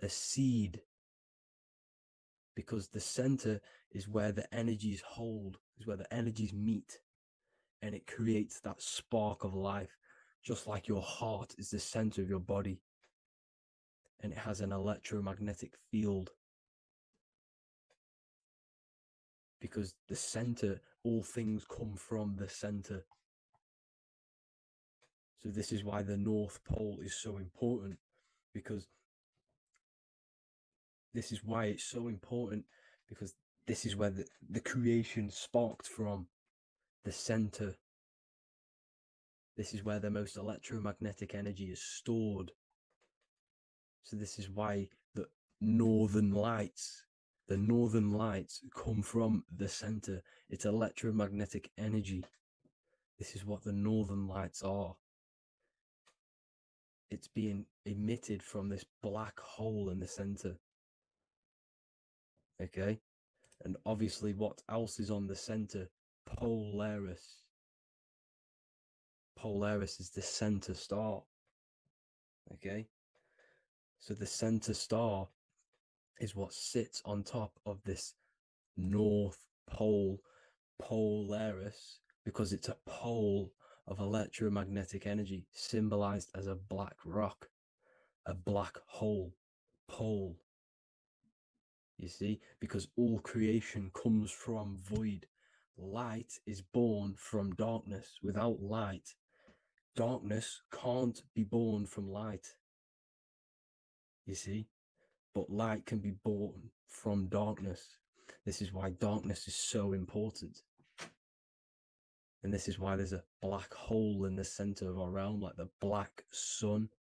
a seed. Because the center is where the energies hold, is where the energies meet. And it creates that spark of life. Just like your heart is the center of your body. And it has an electromagnetic field. Because the center, all things come from the center. So this is why the North Pole is so important. Because this is why it's so important. Because this is where the creation sparked from. The center. This is where the most electromagnetic energy is stored. So this is why the northern lights come from the center. It's electromagnetic energy. This is what the northern lights are. It's being emitted from this black hole in the center. Okay? And obviously what else is on the center? Polaris. Polaris is the center star. Okay? So the center star is what sits on top of this North Pole, Polaris, because it's a pole of electromagnetic energy, symbolized as a black rock, a black hole, pole. You see, because all creation comes from void. Light is born from darkness. Without light, darkness can't be born from light. You see, but light can be born from darkness. This is why darkness is so important. And this is why there's a black hole in the center of our realm, like the black sun.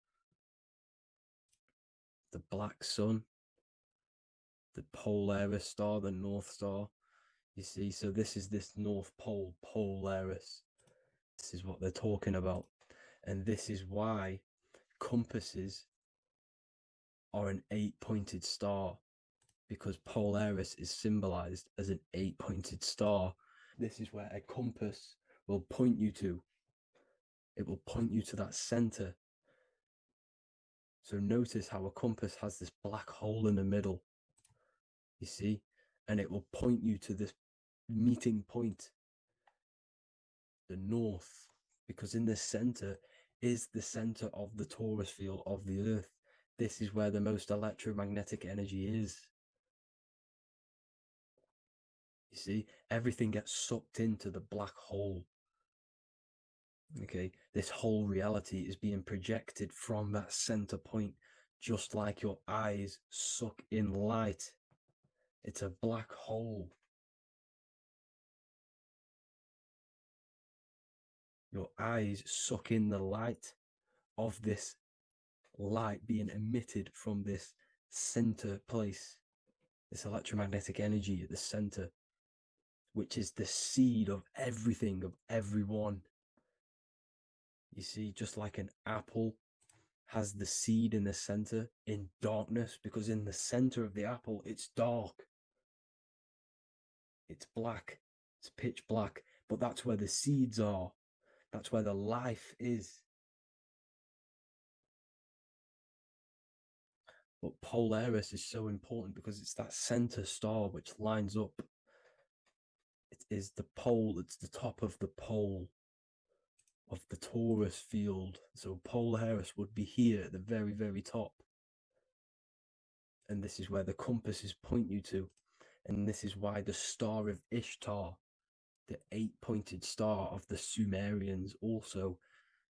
The black sun. The Polaris star, the North Star. You see, so this is this North Pole, Polaris. This is what they're talking about. And this is why compasses are an 8-pointed star, because Polaris is symbolized as an 8-pointed star. This is where a compass will point you to. It will point you to that center. So notice how a compass has this black hole in the middle. You see? And it will point you to this meeting point, the north, because in the center is the center of the Taurus field of the Earth. This is where the most electromagnetic energy is. You see, everything gets sucked into the black hole. Okay, this whole reality is being projected from that center point, just like your eyes suck in light. It's a black hole. Your eyes suck in the light of this light being emitted from this center place, this electromagnetic energy at the center, which is the seed of everything, of everyone. You see, just like an apple has the seed in the center in darkness, because in the center of the apple, it's dark. It's black. It's pitch black. But that's where the seeds are. That's where the life is. But Polaris is so important because it's that center star which lines up. It is the pole, it's the top of the pole of the Taurus field. So Polaris would be here at the very, very top. And this is where the compasses point you to. And this is why the star of Ishtar, the 8-pointed star of the Sumerians, also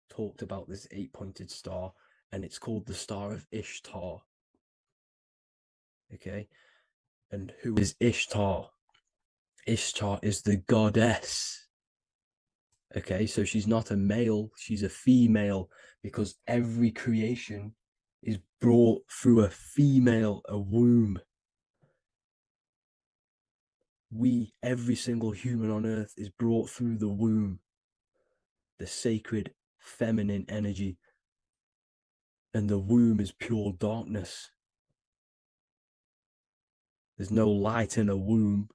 talked about this 8-pointed star. and it's called the Star of Ishtar. Okay, and who is Ishtar? Ishtar is the goddess. Okay, so she's not a male, she's a female, because every creation is brought through a female, a womb. Every single human on earth is brought through the womb, the sacred feminine energy. And the womb is pure darkness. There's no light in a womb,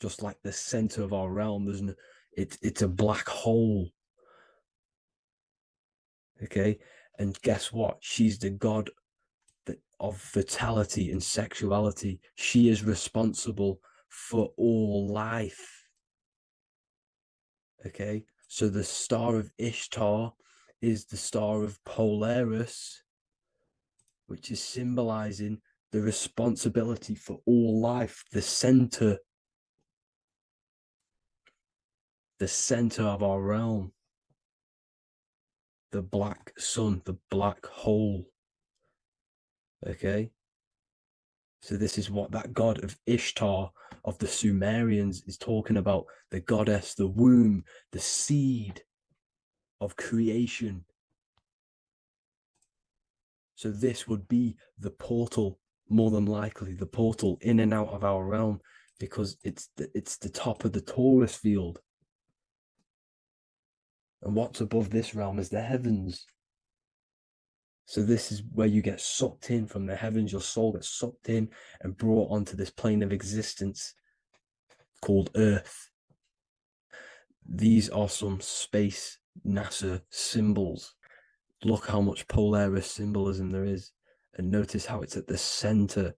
just like the center of our realm. It's a black hole. Okay, and guess what? She's the god of fertility and sexuality. She is responsible for all life. Okay, so the Star of Ishtar is the Star of Polaris, which is symbolizing the responsibility for all life, the center of our realm, the black sun, the black hole. Okay, so this is what that god of Ishtar of the Sumerians is talking about, the goddess, the womb, the seed of creation. So this would be the portal, more than likely the portal in and out of our realm, because it's the top of the Taurus field. And what's above this realm is the heavens. So this is where you get sucked in from the heavens. Your soul gets sucked in and brought onto this plane of existence called Earth. These are some space NASA symbols. Look how much Polaris symbolism there is. And notice how it's at the center.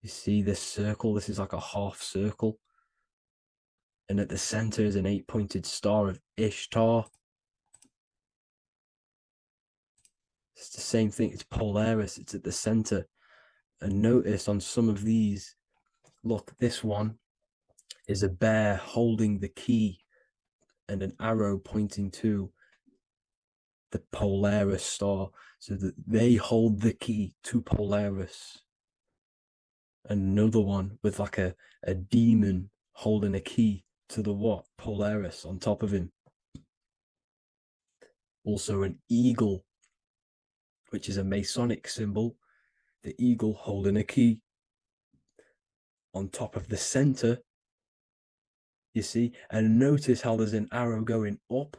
You see this circle? This is like a half circle. And at the center is an 8-pointed star of Ishtar. It's the same thing. It's Polaris. It's at the center. And notice on some of these, look, this one is a bear holding the key and an arrow pointing to the Polaris star, so that they hold the key to Polaris. Another one with like a demon holding a key to the what? Polaris on top of him. Also an eagle, which is a Masonic symbol, the eagle holding a key on top of the center, you see. And notice how there's an arrow going up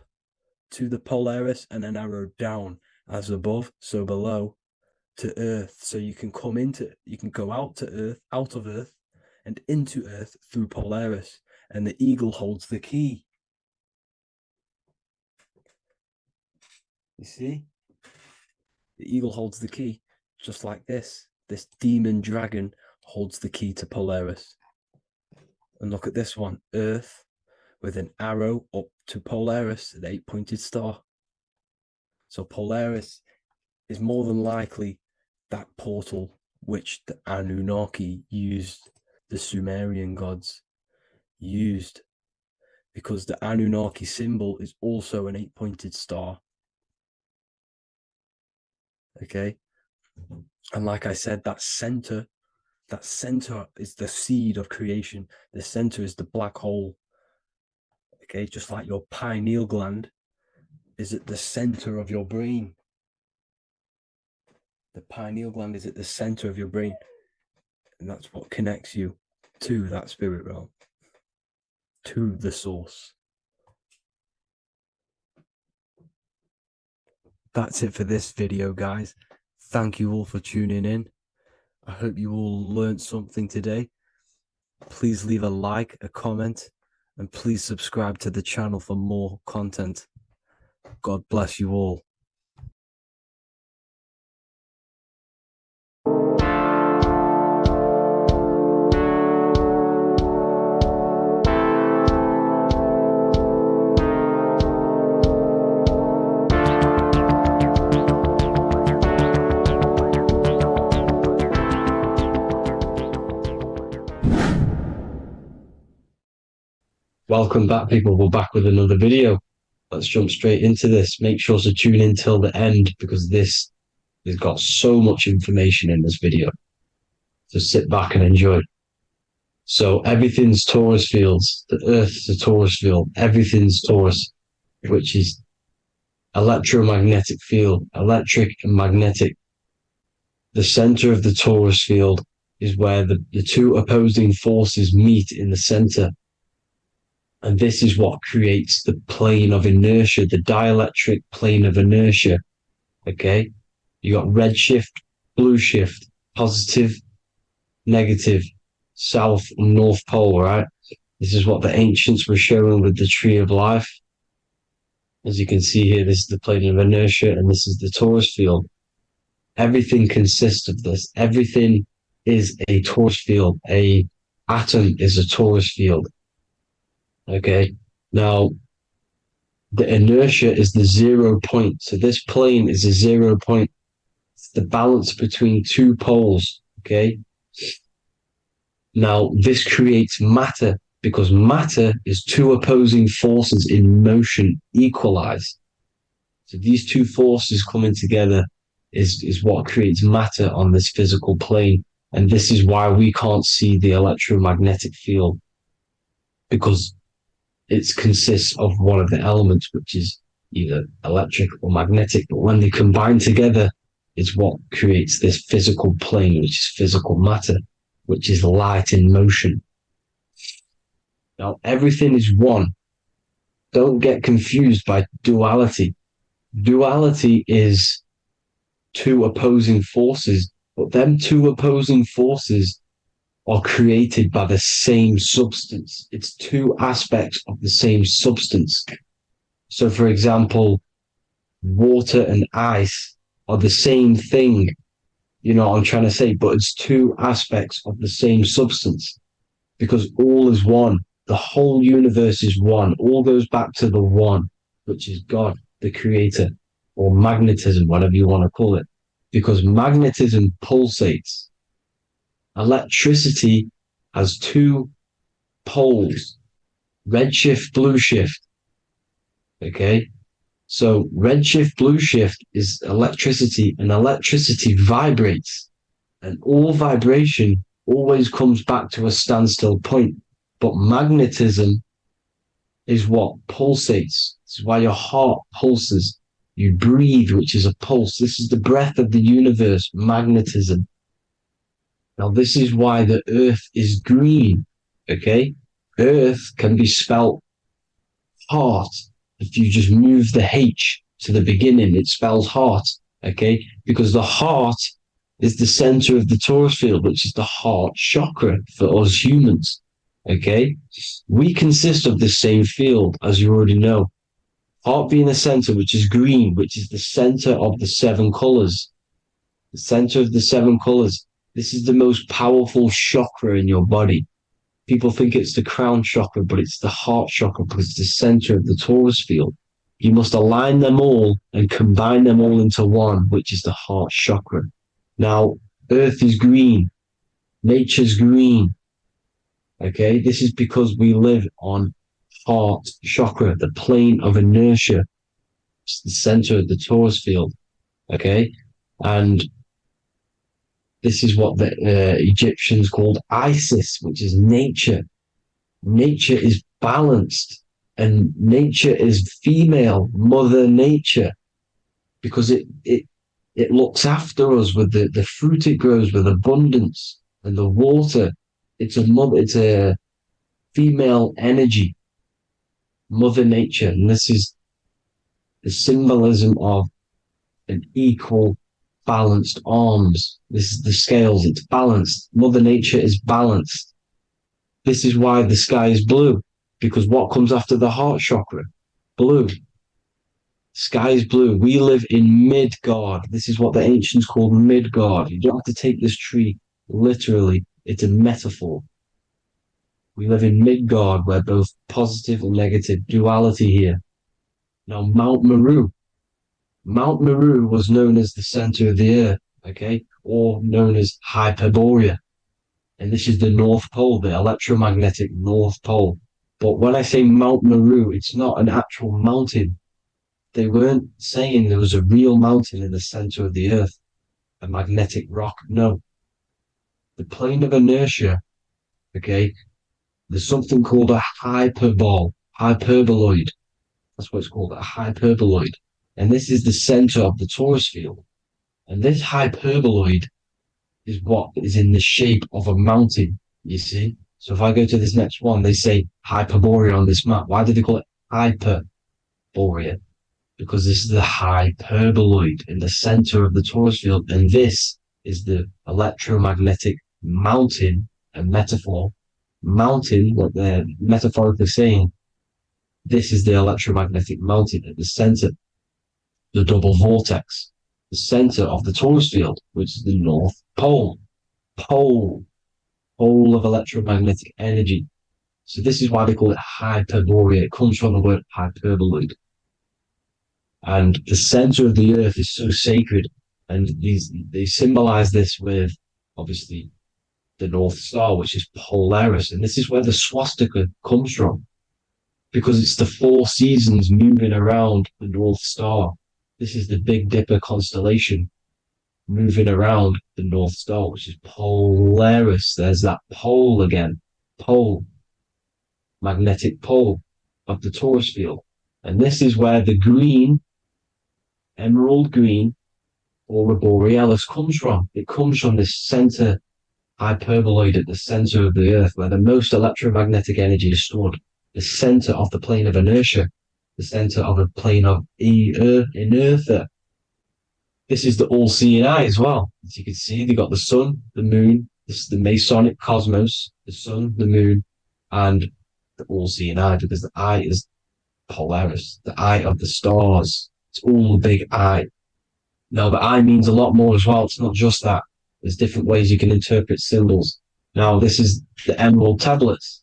to the Polaris and an arrow down, as above, so below, to Earth. So you can go out to Earth, out of Earth, and into Earth through Polaris. And the eagle holds the key. You see? The eagle holds the key, just like this. This demon dragon holds the key to Polaris. And look at this one, Earth, with an arrow up to Polaris, an 8-pointed star. So Polaris is more than likely that portal which the Anunnaki used, the Sumerian gods used, because the Anunnaki symbol is also an 8-pointed star. Okay, and like I said, that center is the seed of creation. The center is the black hole. Okay, just like your pineal gland is at the center of your brain. The pineal gland is at the center of your brain, and that's what connects you to that spirit realm, to the source. That's it for this video, guys. Thank you all for tuning in. I hope you all learned something today. Please leave a like, a comment, and please subscribe to the channel for more content. God bless you all. Welcome back, people. We're back with another video. Let's jump straight into this. Make sure to tune in till the end, because this It's got so much information in this video. So sit back and enjoy. So everything's Taurus fields. The Earth's a Taurus field. Everything's Taurus, which is electromagnetic field, electric and magnetic. The center of the Taurus field is where the two opposing forces meet in the center. And this is what creates the plane of inertia, the dielectric plane of inertia. Okay? You got red shift, blue shift, positive, negative, south and north pole, right? This is what the ancients were showing with the tree of life. As you can see here, this is the plane of inertia, and this is the Taurus field. Everything consists of this. Everything is a Taurus field. A atom is a Taurus field. Okay. Now, the inertia is the 0 point. So this plane is a 0 point. It's the balance between two poles. Okay. Now, this creates matter because matter is two opposing forces in motion equalized. So these two forces coming together is what creates matter on this physical plane. And this is why we can't see the electromagnetic field, because it consists of one of the elements, which is either electric or magnetic. But when they combine together, it's what creates this physical plane, which is physical matter, which is light in motion. Now, everything is one. Don't get confused by duality. Duality is two opposing forces, but them two opposing forces are created by the same substance. It's two aspects of the same substance. So, for example, water and ice are the same thing, you know what I'm trying to say, but it's two aspects of the same substance, because all is one. The whole universe is one. All goes back to the one, which is God, the creator, or magnetism, whatever you want to call it, because magnetism pulsates. Electricity has two poles, red shift, blue shift. Okay, so red shift, blue shift is electricity, and electricity vibrates, and all vibration always comes back to a standstill point. But magnetism is what pulsates. This is why your heart pulses. You breathe, which is a pulse. This is the breath of the universe, magnetism. Now, this is why the earth is green, okay? Earth can be spelled heart. If you just move the H to the beginning, it spells heart, okay? Because the heart is the center of the Taurus field, which is the heart chakra for us humans, okay? We consist of the same field, as you already know. Heart being the center, which is green, which is the center of the seven colors. The center of the seven colors. This is the most powerful chakra in your body. People think it's the crown chakra, but it's the heart chakra because it's the center of the Taurus field. You must align them all and combine them all into one, which is the heart chakra. Now, Earth is green. Nature's green. Okay, this is because we live on heart chakra, the plane of inertia. It's the center of the Taurus field. Okay, and this is what the Egyptians called Isis, which is nature. Nature is balanced, and nature is female, Mother Nature, because it looks after us with the fruit it grows with abundance, and the water. It's a female energy, Mother Nature, and this is the symbolism of an equal, balanced arms. This is the scales, it's balanced. Mother Nature is balanced. This is why the sky is blue, because what comes after the heart chakra? Blue. Sky is blue. We live in Midgard. This is what the ancients called Midgard. You don't have to take this tree literally. It's a metaphor. We live in Midgard, where both positive and negative duality here. Now, Mount Meru. Mount Meru was known as the center of the earth, okay, or known as Hyperborea. And this is the North Pole, the electromagnetic North Pole. But when I say Mount Meru, it's not an actual mountain. They weren't saying there was a real mountain in the center of the earth. a magnetic rock. No. The plane of inertia, okay, there's something called a hyperboloid. That's what it's called, a hyperboloid. And this is the center of the Taurus field. And this hyperboloid is what is in the shape of a mountain, you see? So if I go to this next one, they say Hyperborea on this map. Why do they call it Hyperborea? Because this is the hyperboloid in the center of the Taurus field. And this is the electromagnetic mountain, a metaphor. Mountain, what they're metaphorically saying, this is the electromagnetic mountain at the center, the double vortex, the center of the Taurus field, which is the North Pole. Pole of electromagnetic energy. So this is why they call it Hyperborea. It comes from the word hyperboloid. And the center of the earth is so sacred. And they symbolize this with, obviously, the North Star, which is Polaris. And this is where the swastika comes from, because it's the 4 seasons moving around the North Star. This is the Big Dipper constellation moving around the North Star, which is Polaris. There's that pole again. Pole. Magnetic pole of the Taurus field. And this is where the green, emerald green, aurora borealis comes from. It comes from this center hyperboloid at the center of the earth, where the most electromagnetic energy is stored. The center of the plane of inertia, the center of a plane of inertia. This is the all-seeing eye as well. As you can see, they got the sun, the moon, this is the Masonic cosmos, the sun, the moon, and the all-seeing eye, because the eye is Polaris, the eye of the stars. It's all a big eye. Now, the eye means a lot more as well. It's not just that. There's different ways you can interpret symbols. Now, this is the emerald tablets.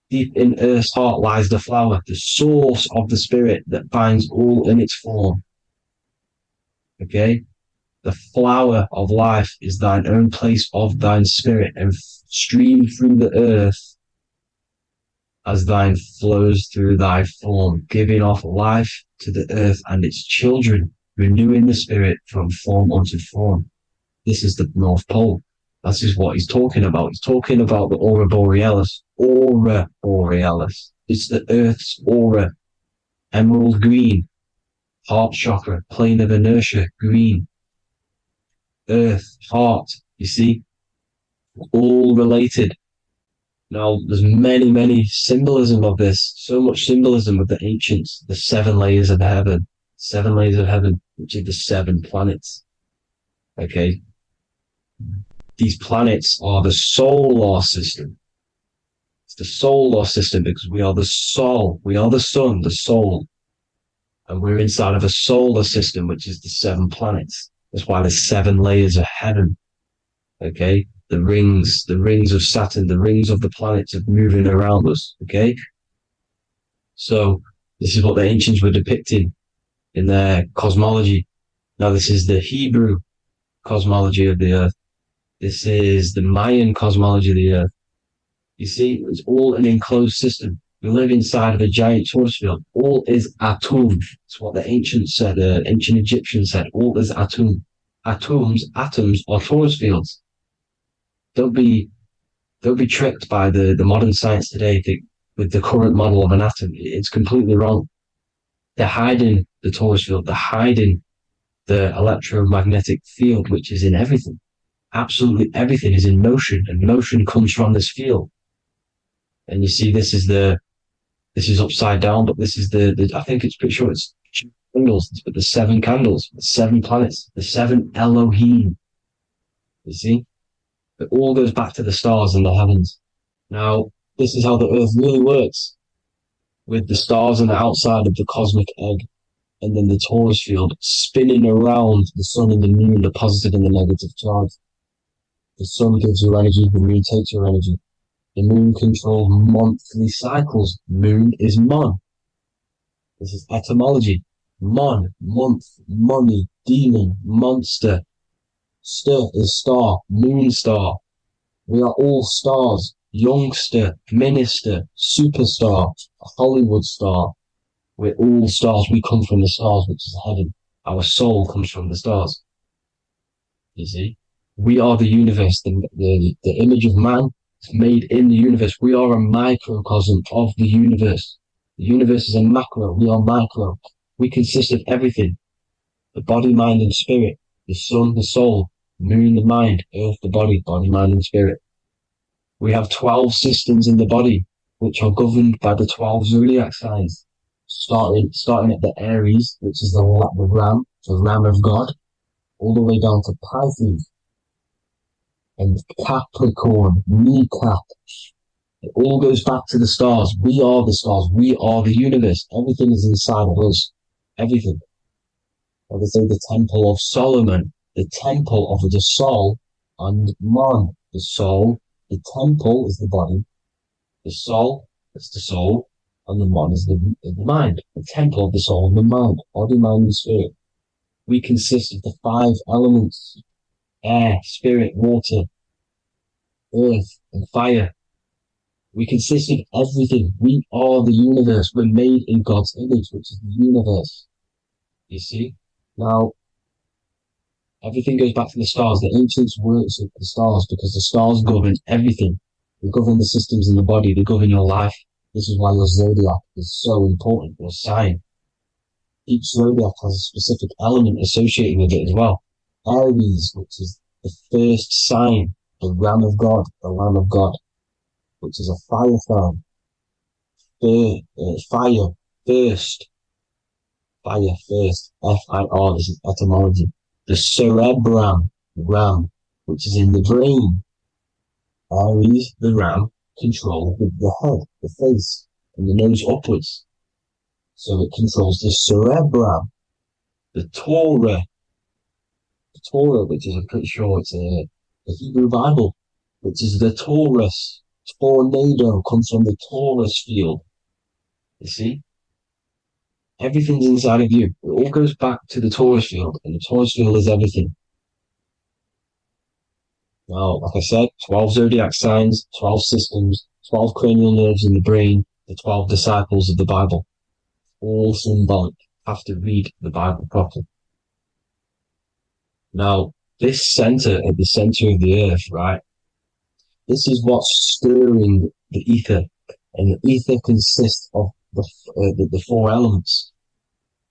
Deep in Earth's heart lies the flower, the source of the spirit that binds all in its form. Okay? The flower of life is thine own place of thine spirit, and stream through the earth as thine flows through thy form, giving off life to the earth and its children, renewing the spirit from form unto form. This is the North Pole. That is what he's talking about. He's talking about the aurora borealis. Aurora borealis. It's the Earth's aura. Emerald green. Heart chakra. Plane of inertia. Green. Earth. Heart. You see? All related. Now, there's many symbolism of this. So much symbolism of the ancients. The 7 layers of heaven. 7 layers of heaven, which are the 7 planets. Okay? These planets are the solar system. It's the solar system because we are the soul. We are the sun, the soul. And we're inside of a solar system, which is the 7 planets. That's why there's 7 layers of heaven. Okay? The rings of Saturn, the rings of the planets are moving around us. Okay? So this is what the ancients were depicting in their cosmology. Now this is the Hebrew cosmology of the earth. This is the Mayan cosmology of the earth. You see, it's all an enclosed system. We live inside of a giant Taurus field. All is atum. It's what the ancients said, ancient Egyptians said. All is atum. Atoms are Taurus fields. Don't be tricked by the modern science today with the current model of an atom. It's completely wrong. They're hiding the Taurus field. They're hiding the electromagnetic field, which is in everything. Absolutely everything is in motion, and motion comes from this field. And you see, this is upside down, but this is I think it's pretty sure it's candles, but the 7 candles, the 7 planets, the 7 Elohim. You see, it all goes back to the stars and the heavens. Now, this is how the earth really works, with the stars on the outside of the cosmic egg, and then the Taurus field spinning around the sun and the moon, the positive and the negative charge. The sun gives you energy, the moon takes your energy. The moon controls monthly cycles. Moon is mon. This is etymology. Mon, month, money, demon, monster. Stir is star, moon star. We are all stars. Youngster, minister, superstar, Hollywood star. We're all stars. We come from the stars, which is heaven. Our soul comes from the stars. You see, we are the universe. The image of man is made in the universe. We are a microcosm of the universe. The universe is a macro. We are micro. We consist of everything: the body, mind, and spirit. The sun, the soul; moon, the mind; earth, the body, mind, and spirit. We have 12 systems in the body, which are governed by the 12 zodiac signs, starting at the Aries, which is the ram of God, all the way down to Pisces and Capricorn, kneecap. It all goes back to the stars. We are the stars. We are the universe. Everything is inside of us. Everything. Like they say, the Temple of Solomon, the temple of the soul and mind. The soul, the temple is the body. The soul is the soul, and the mind is the mind. The temple of the soul and the mind, body, mind, and spirit. We consist of the 5 elements: air, spirit, water, earth, and fire. We consist of everything. We are the universe. We're made in God's image, which is the universe. You see? Now, everything goes back to the stars. The ancients worship the stars because the stars govern everything. They govern the systems in the body. They govern your life. This is why your zodiac is so important, your sign. Each zodiac has a specific element associated with it as well. Aries, which is the first sign, the Ram of God, the Lamb of God, which is a fire sign. Fire, first. Fire, first. F-I-R, this is etymology. The cerebrum, ram, which is in the brain. Aries, the ram, controls the head, the face, and the nose upwards. So it controls the cerebrum. The Torah, which is, I'm pretty sure it's the Hebrew Bible, which is the Taurus. Tornado comes from the Taurus field. You see? Everything's inside of you. It all goes back to the Taurus field, and the Taurus field is everything. Now, like I said, 12 zodiac signs, 12 systems, 12 cranial nerves in the brain, the 12 disciples of the Bible. All symbolic. Have to read the Bible properly. Now, this center, at the center of the earth, right? This is what's stirring the ether. And the ether consists of the 4 elements.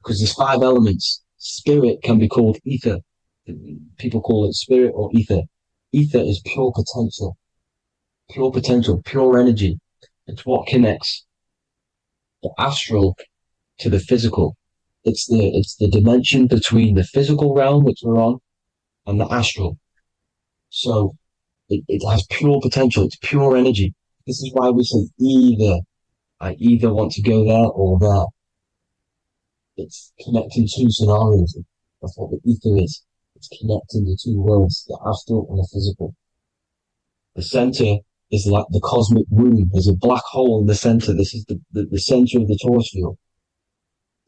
Because there's 5 elements. Spirit can be called ether. People call it spirit or ether. Ether is pure potential, pure energy. It's what connects the astral to the physical. It's the dimension between the physical realm, which we're on, and the astral. So it has pure potential. It's pure energy. This is why we say either. I either want to go there or there. It's connecting 2 scenarios. That's what the ether is. It's connecting the 2 worlds, the astral and the physical. The center is like the cosmic womb. There's a black hole in the center. This is the center of the Taurus field.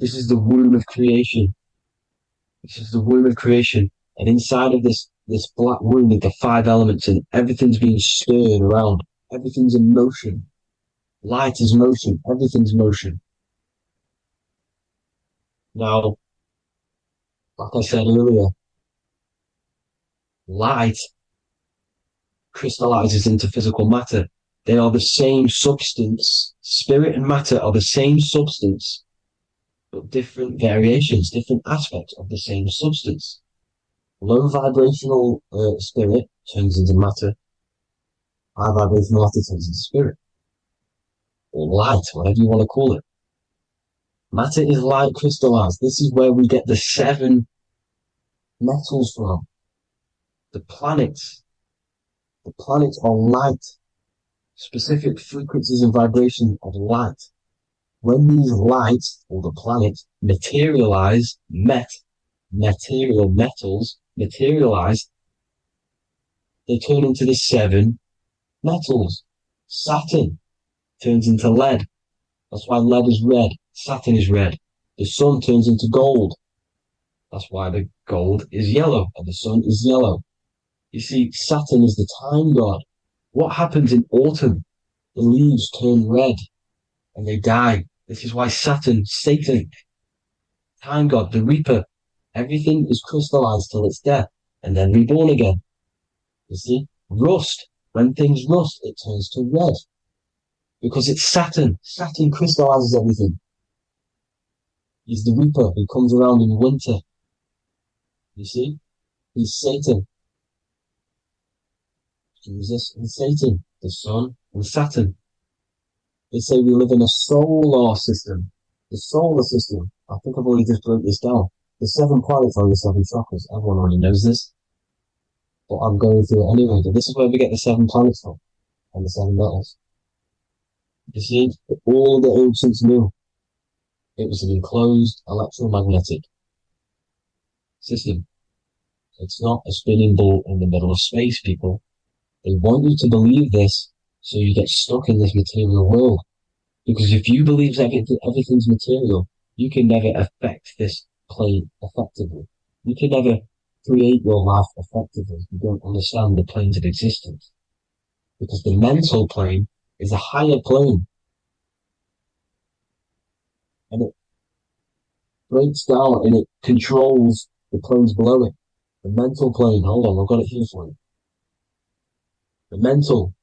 This is the womb of creation. This is the womb of creation. And inside of this black womb with the 5 elements, and everything's being stirred around. Everything's in motion. Light is motion. Everything's motion. Now, like I said earlier, light crystallizes into physical matter. They are the same substance. Spirit and matter are the same substance, but different variations, different aspects of the same substance. Low vibrational spirit turns into matter. High vibrational matter turns into spirit. Or light, whatever you want to call it. Matter is light crystallized. This is where we get the 7 metals from. The planets. The planets are light. Specific frequencies and vibrations of light. When these lights, or the planets, materialize, material metals materialize, they turn into the 7 metals. Saturn turns into lead. That's why lead is red. Saturn is red. The sun turns into gold. That's why the gold is yellow and the sun is yellow. You see, Saturn is the time god. What happens in autumn? The leaves turn red and they die. This is why Saturn, Satan, time god, the reaper, everything is crystallized till it's death. and then reborn again. You see? Rust. When things rust, it turns to red. Because it's Saturn. Saturn crystallizes everything. He's the Reaper who comes around in winter. You see? He's Satan. Jesus and Satan, the Sun and Saturn. They say we live in a solar system. The solar system. I think I've already just broke this down. The 7 planets are the 7 chakras. Everyone already knows this. But I'm going through it anyway. But this is where we get the 7 planets from. And the 7 metals. You see, all the ancients knew it was an enclosed electromagnetic system. It's not a spinning ball in the middle of space, people. They want you to believe this so you get stuck in this material world. Because if you believe everything's material, you can never affect this plane effectively. You can never create your life effectively if you don't understand the planes of existence. Because the mental plane is a higher plane. And it breaks down and it controls the planes below it. The mental plane, hold on, I've got it here for you. The mental,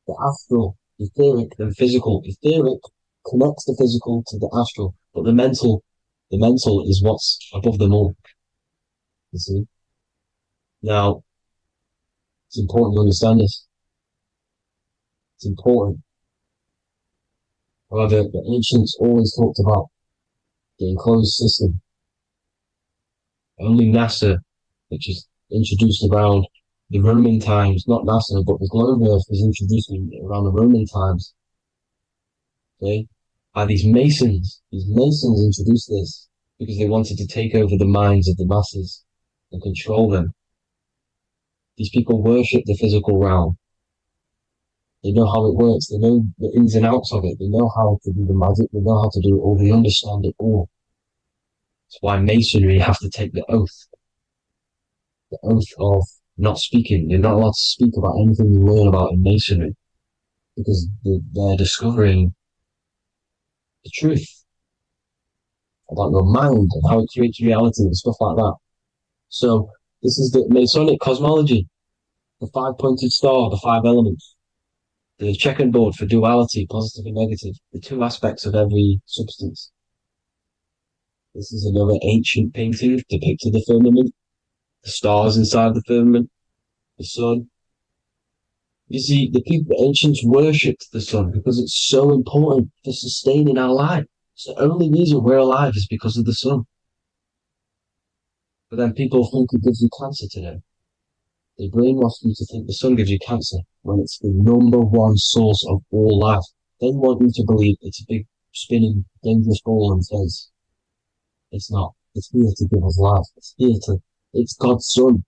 the astral, etheric, and physical. Etheric connects the physical to the astral, but the mental is what's above them all. You see? Now, it's important to understand this. It's important. However, the ancients always talked about the enclosed system. Only NASA, which is introduced around the Roman times, not NASA, but the globe Earth was introduced around the Roman times. Okay? By these Masons. These Masons introduced this because they wanted to take over the minds of the masses and control them. These people worship the physical realm. They know how it works. They know the ins and outs of it. They know how to do the magic. They know how to do it all. They understand it all. That's why Masonry have to take the oath. The oath of not speaking. You're not allowed to speak about anything you learn about in Masonry. Because they're discovering the truth about your mind and how it creates reality and stuff like that. So, this is the Masonic cosmology. The 5-pointed star, the 5 elements. The checkerboard for duality, positive and negative. The 2 aspects of every substance. This is another ancient painting depicting the firmament. The stars inside the firmament. The sun. You see, the ancients worshipped the sun because it's so important for sustaining our life. It's the only reason we're alive is because of the sun. But then people think it gives you cancer today. They brainwash you to think the sun gives you cancer when it's the #1 source of all life. They want you to believe it's a big, spinning, dangerous ball in space. It's not. It's here to give us life. It's God's Son.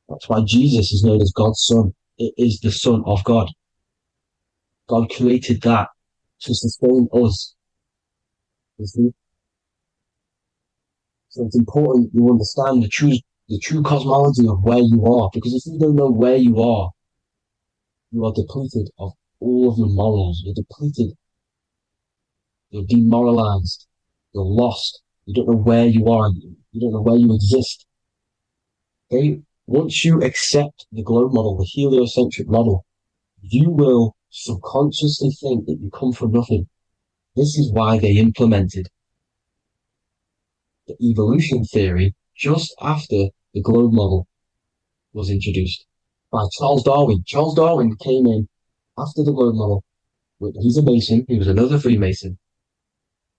That's why Jesus is known as God's Son. It is the Son of God. God created that to sustain us. You see? So it's important you understand the true cosmology of where you are. Because if you don't know where you are depleted of all of your morals. You're depleted. You're demoralized. You're lost. You don't know where you are. You don't know where you exist. Okay? Once you accept the globe model, the heliocentric model, you will subconsciously think that you come from nothing. This is why they implemented the evolution theory just after the globe model was introduced by Charles Darwin. Charles Darwin came in after the globe model. He's a Mason. He was another Freemason.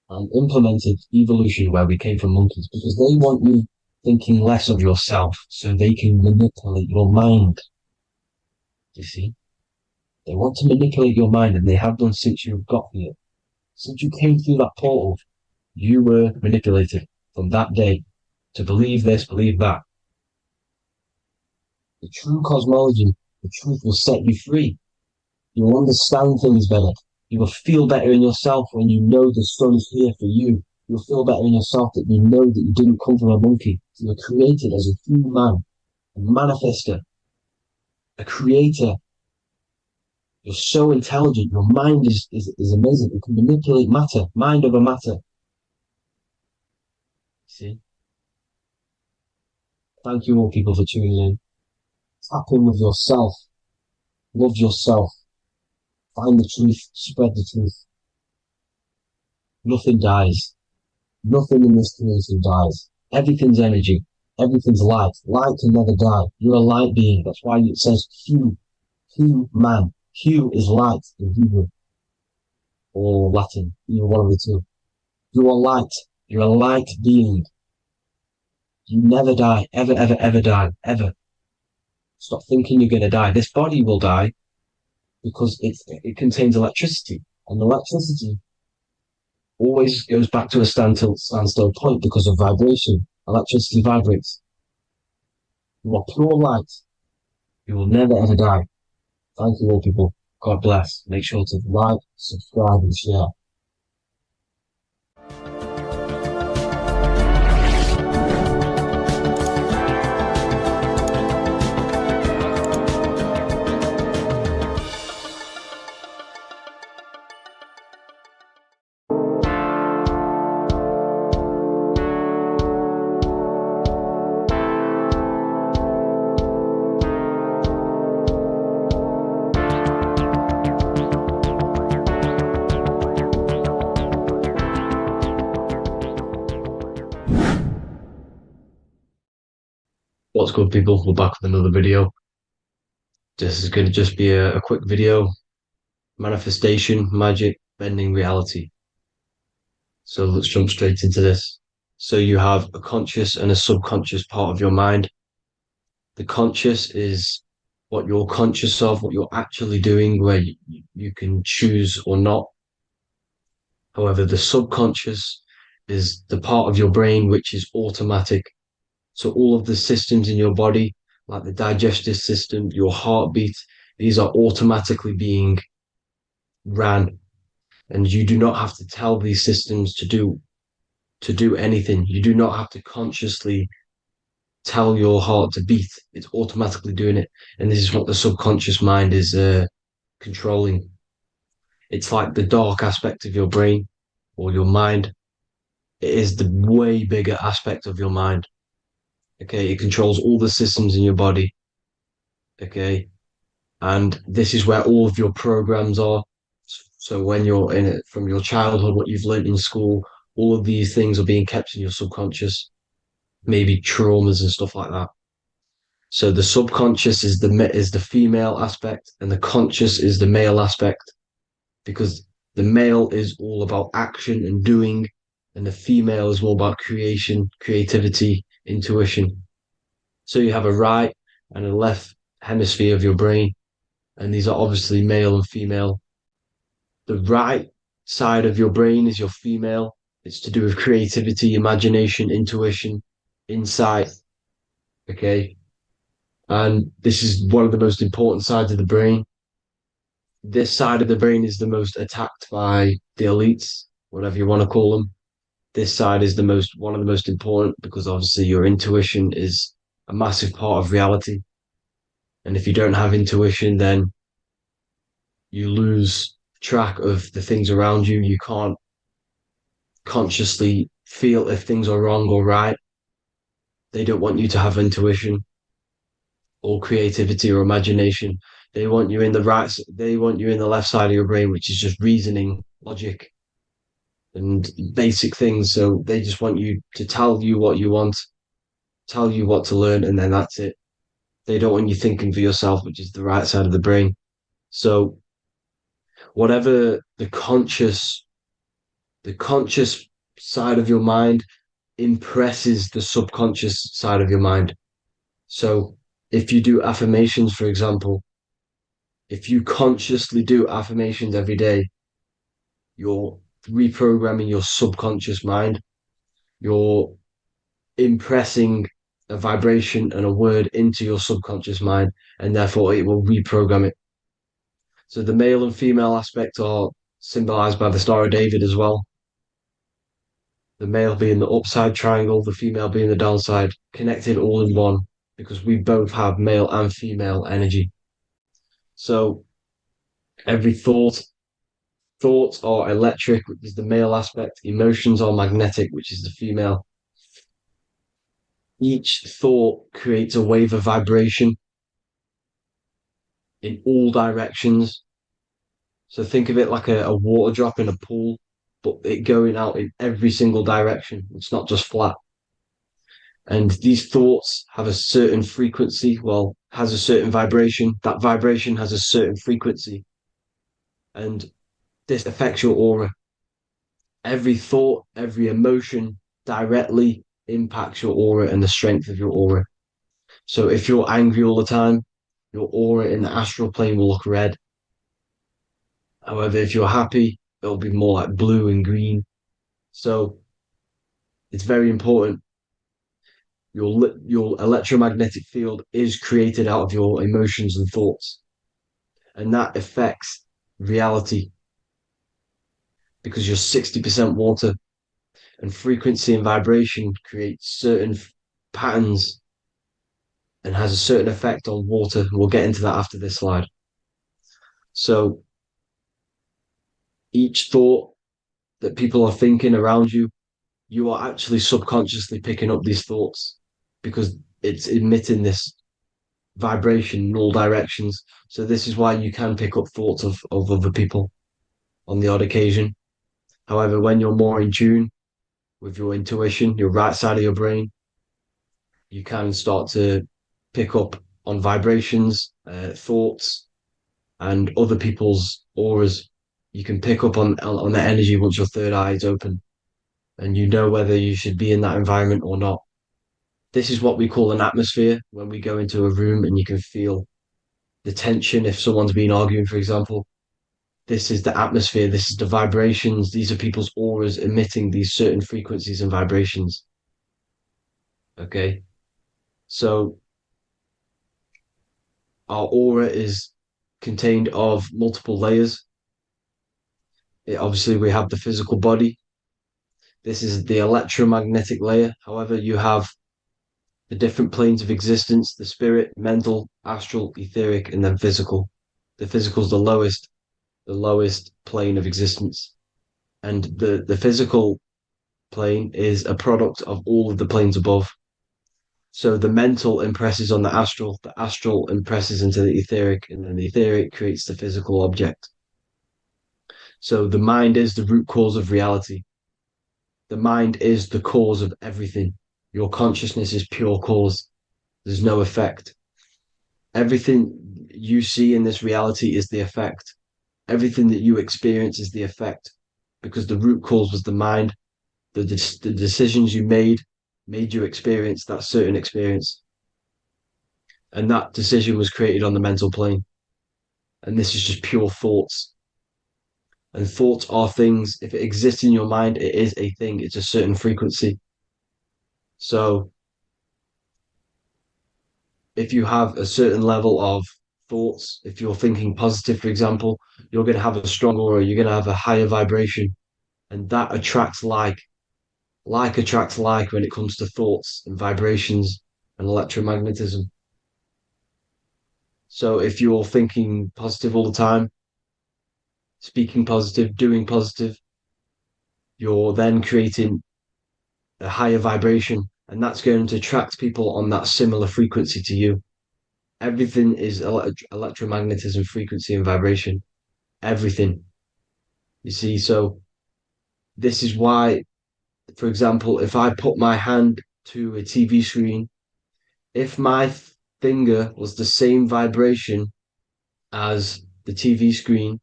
And implemented evolution where we came from monkeys because they want you thinking less of yourself so they can manipulate your mind. You see? They want to manipulate your mind and they have done since you got here. Since you came through that portal, you were manipulated from that day to believe this, believe that. The true cosmology, the truth will set you free. You'll understand things better. You will feel better in yourself when you know the sun is here for you. You'll feel better in yourself that you know that you didn't come from a monkey. You were created as a human, a manifester, a creator. You're so intelligent. Your mind is amazing. It can manipulate matter, mind over matter. See? Thank you all people for tuning in. Tap in with yourself. Love yourself. Find the truth. Spread the truth. Nothing dies. Nothing in this creation dies. Everything's energy. Everything's light. Light can never die. You're a light being. That's why it says Q. Q man. Q is light in Hebrew or Latin. You're one of the two. You are light. You're a light being. You never die. Ever, ever, ever die. Ever. Stop thinking you're going to die. This body will die because it contains electricity. And electricity always goes back to a standstill point because of vibration. Electricity vibrates. You are pure light. You will never ever die. Thank you all people. God bless. Make sure to like, subscribe and share. What's good people? We're back with another video. This is going to just be a quick video. Manifestation, magic, bending reality. So let's jump straight into this. So you have a conscious and a subconscious part of your mind. The conscious is what you're conscious of, what you're actually doing, where you can choose or not. However, the subconscious is the part of your brain which is automatic. So all of the systems in your body, like the digestive system, your heartbeat, these are automatically being ran. And you do not have to tell these systems to do anything. You do not have to consciously tell your heart to beat. It's automatically doing it. And this is what the subconscious mind is controlling. It's like the dark aspect of your brain or your mind. It is the way bigger aspect of your mind. Okay, it controls all the systems in your body. Okay, and this is where all of your programs are. So when you're in it from your childhood, what you've learned in school, all of these things are being kept in your subconscious, maybe traumas and stuff like that. So the subconscious is the female aspect, and the conscious is the male aspect, because the male is all about action and doing, and the female is more about creation, creativity, intuition. So you have a right and a left hemisphere of your brain, and these are obviously male and female. The right side of your brain is your female. It's to do with creativity, imagination, intuition, insight. Okay. And this is one of the most important sides of the brain. This side of the brain is the most attacked by the elites, whatever you want to call them. This side is one of the most important because obviously your intuition is a massive part of reality. And if you don't have intuition, then you lose track of the things around you. You can't consciously feel if things are wrong or right. They don't want you to have intuition or creativity or imagination. They want you in the left side of your brain, which is just reasoning, logic, and basic things. So they just want you to tell you what you want, tell you what to learn, and then that's it. They don't want you thinking for yourself, which is the right side of the brain. So whatever the conscious side of your mind impresses the subconscious side of your mind. So if you do affirmations, for example, if you consciously do affirmations every day, you're reprogramming your subconscious mind. You're impressing a vibration and a word into your subconscious mind, and therefore it will reprogram it. So the male and female aspect are symbolized by the Star of David as well. The male being the upside triangle, the female being the downside, connected all in one, because we both have male and female energy. So every thoughts are electric, which is the male aspect. Emotions are magnetic, which is the female. Each thought creates a wave of vibration in all directions. So think of it like a water drop in a pool, but it going out in every single direction. It's not just flat. And these thoughts have a certain frequency, well, has a certain vibration. That vibration has a certain frequency. And this affects your aura. Every thought, every emotion directly impacts your aura and the strength of your aura. So if you're angry all the time, your aura in the astral plane will look red. However, if you're happy, it'll be more like blue and green. So it's very important. Your electromagnetic field is created out of your emotions and thoughts, and that affects reality because you're 60% water, and frequency and vibration create certain patterns and has a certain effect on water. We'll get into that after this slide. So each thought that people are thinking around you, you are actually subconsciously picking up these thoughts because it's emitting this vibration in all directions. So this is why you can pick up thoughts of other people on the odd occasion. However, when you're more in tune with your intuition, your right side of your brain, you can start to pick up on vibrations, thoughts, and other people's auras. You can pick up on the energy once your third eye is open, and you know whether you should be in that environment or not. This is what we call an atmosphere when we go into a room and you can feel the tension if someone's been arguing, for example. This is the atmosphere, this is the vibrations, these are people's auras emitting these certain frequencies and vibrations. Okay. So our aura is contained of multiple layers. Obviously, we have the physical body. This is the electromagnetic layer. However, you have the different planes of existence, the spirit, mental, astral, etheric, and then physical. The physical is the lowest plane of existence. And the physical plane is a product of all of the planes above. So the mental impresses on the astral impresses into the etheric, and then the etheric creates the physical object. So the mind is the root cause of reality. The mind is the cause of everything. Your consciousness is pure cause. There's no effect. Everything you see in this reality is the effect. Everything that you experience is the effect because the root cause was the mind. The decisions you made you experience that certain experience. And that decision was created on the mental plane. And this is just pure thoughts. And thoughts are things. If it exists in your mind, it is a thing. It's a certain frequency. So if you have a certain level of thoughts, if you're thinking positive, for example, you're going to have a strong aura, you're going to have a higher vibration. And that attracts like. Like attracts like when it comes to thoughts and vibrations and electromagnetism. So if you're thinking positive all the time, speaking positive, doing positive, you're then creating a higher vibration, and that's going to attract people on that similar frequency to you. Everything is electromagnetism, frequency, and vibration. Everything. You see, so this is why, for example, if I put my hand to a TV screen, if my finger was the same vibration as the TV screen,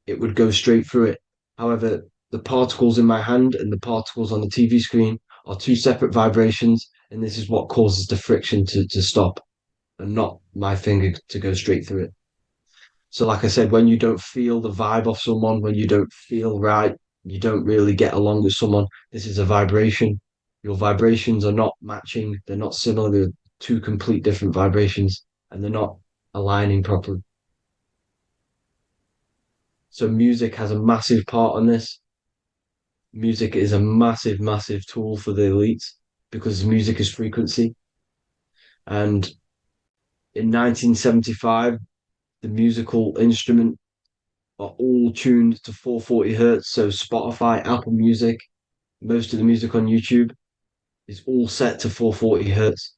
it would go straight through it. However, the particles in my hand and the particles on the TV screen are two separate vibrations, and this is what causes the friction to stop and not my finger to go straight through it. So, like I said, when you don't feel the vibe of someone, when you don't feel right, you don't really get along with someone, this is a vibration. Your vibrations are not matching, they're not similar, they're two complete different vibrations, and they're not aligning properly. So music has a massive part on this. Music is a massive, massive tool for the elites because music is frequency. And in 1975, the musical instrument are all tuned to 440 hertz. So Spotify, Apple Music, most of the music on YouTube is all set to 440 hertz.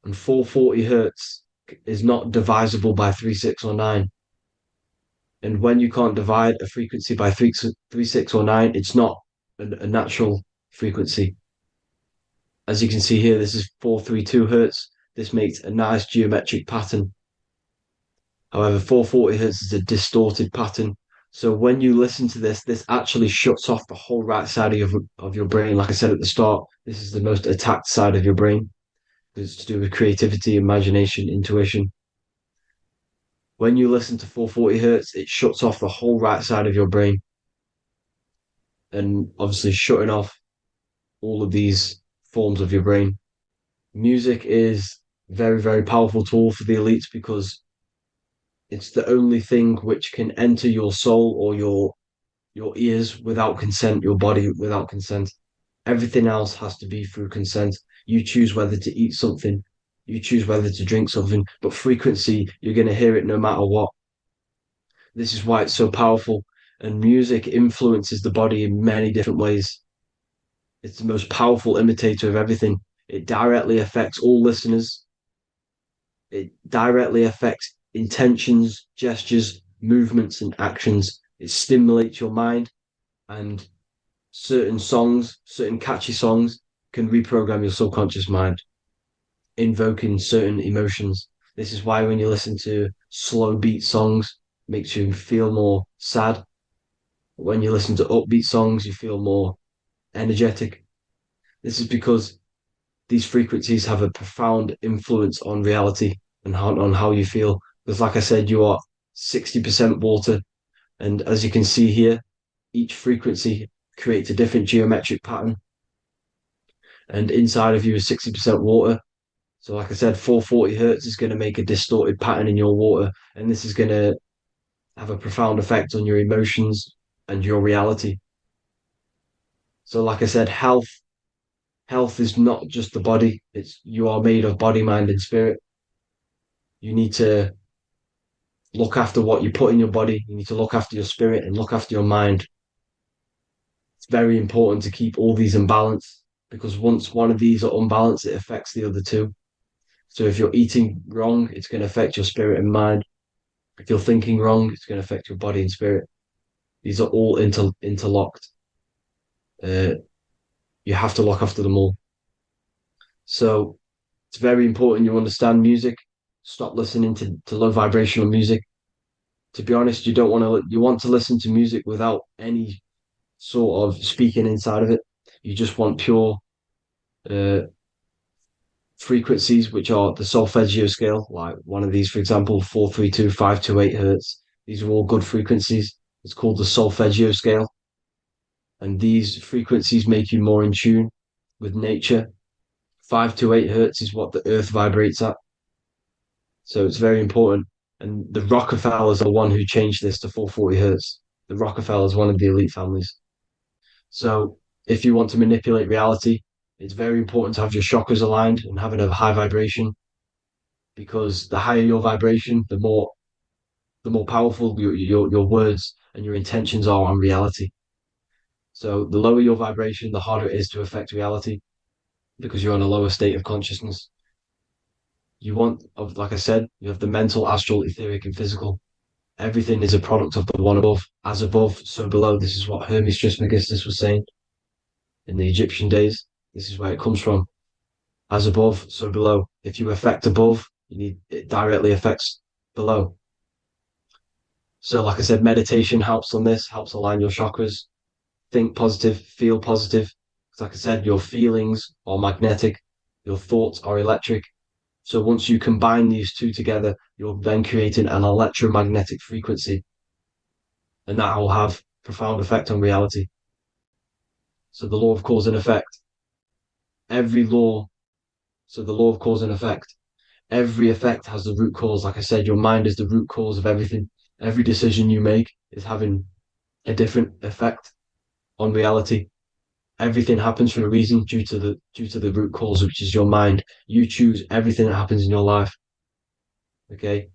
And 440 hertz is not divisible by 3, 6, or 9. And when you can't divide a frequency by 3, 6, or 9, it's not a natural frequency. As you can see here, this is 432 hertz. This makes a nice geometric pattern. However, 440 hertz is a distorted pattern. So when you listen to this actually shuts off the whole right side of your brain. Like I said at the start, this is the most attacked side of your brain. It's to do with creativity, imagination, intuition. When you listen to 440 hertz, it shuts off the whole right side of your brain. And obviously shutting off all of these forms of your brain. Music is very, very powerful tool for the elites because it's the only thing which can enter your soul or your ears without consent, your body without consent. Everything else has to be through consent. You choose whether to eat something, you choose whether to drink something, but frequency, you're going to hear it no matter what. This is why it's so powerful. And music influences the body in many different ways. It's the most powerful imitator of everything. It directly affects all listeners. It directly affects intentions, gestures, movements, and actions. It stimulates your mind, and certain songs, certain catchy songs, can reprogram your subconscious mind, invoking certain emotions. This is why when you listen to slow beat songs, it makes you feel more sad. When you listen to upbeat songs, you feel more energetic. This is because these frequencies have a profound influence on reality and on how you feel. Because like I said, you are 60% water. And as you can see here, each frequency creates a different geometric pattern. And inside of you is 60% water. So like I said, 440 hertz is going to make a distorted pattern in your water. And this is going to have a profound effect on your emotions and your reality. So like I said, health is not just the body. It's you are made of body, mind, and spirit. You need to look after what you put in your body. You need to look after your spirit and look after your mind. It's very important to keep all these in balance because once one of these are unbalanced, it affects the other two. So if you're eating wrong, it's going to affect your spirit and mind. If you're thinking wrong, it's going to affect your body and spirit. These are all interlocked. You have to look after them all. So it's very important you understand music. Stop listening to low vibrational music. To be honest, you want to listen to music without any sort of speaking inside of it. You just want pure frequencies, which are the solfeggio scale, like one of these, for example, 432, 528 hertz. These are all good frequencies. It's called the solfeggio scale. And these frequencies make you more in tune with nature. 528 hertz is what the earth vibrates at. So it's very important. And the Rockefellers are the one who changed this to 440 hertz. The Rockefellers, one of the elite families. So if you want to manipulate reality, it's very important to have your chakras aligned and having a high vibration, because the higher your vibration, the more powerful your words and your intentions are on reality. So the lower your vibration, the harder it is to affect reality because you're on a lower state of consciousness. Like I said, you have the mental, astral, etheric, and physical. Everything is a product of the one above. As above, so below. This is what Hermes Trismegistus was saying in the Egyptian days. This is where it comes from. As above, so below. If you affect above, it directly affects below. So like I said, meditation helps on this, helps align your chakras. Think positive, feel positive. Like I said, your feelings are magnetic, your thoughts are electric. So once you combine these two together, you're then creating an electromagnetic frequency. And that will have profound effect on reality. So the law of cause and effect. The law of cause and effect. Every effect has the root cause. Like I said, your mind is the root cause of everything. Every decision you make is having a different effect on reality. Everything happens for a reason due to the root cause, which is your mind. You choose everything that happens in your life. Okay?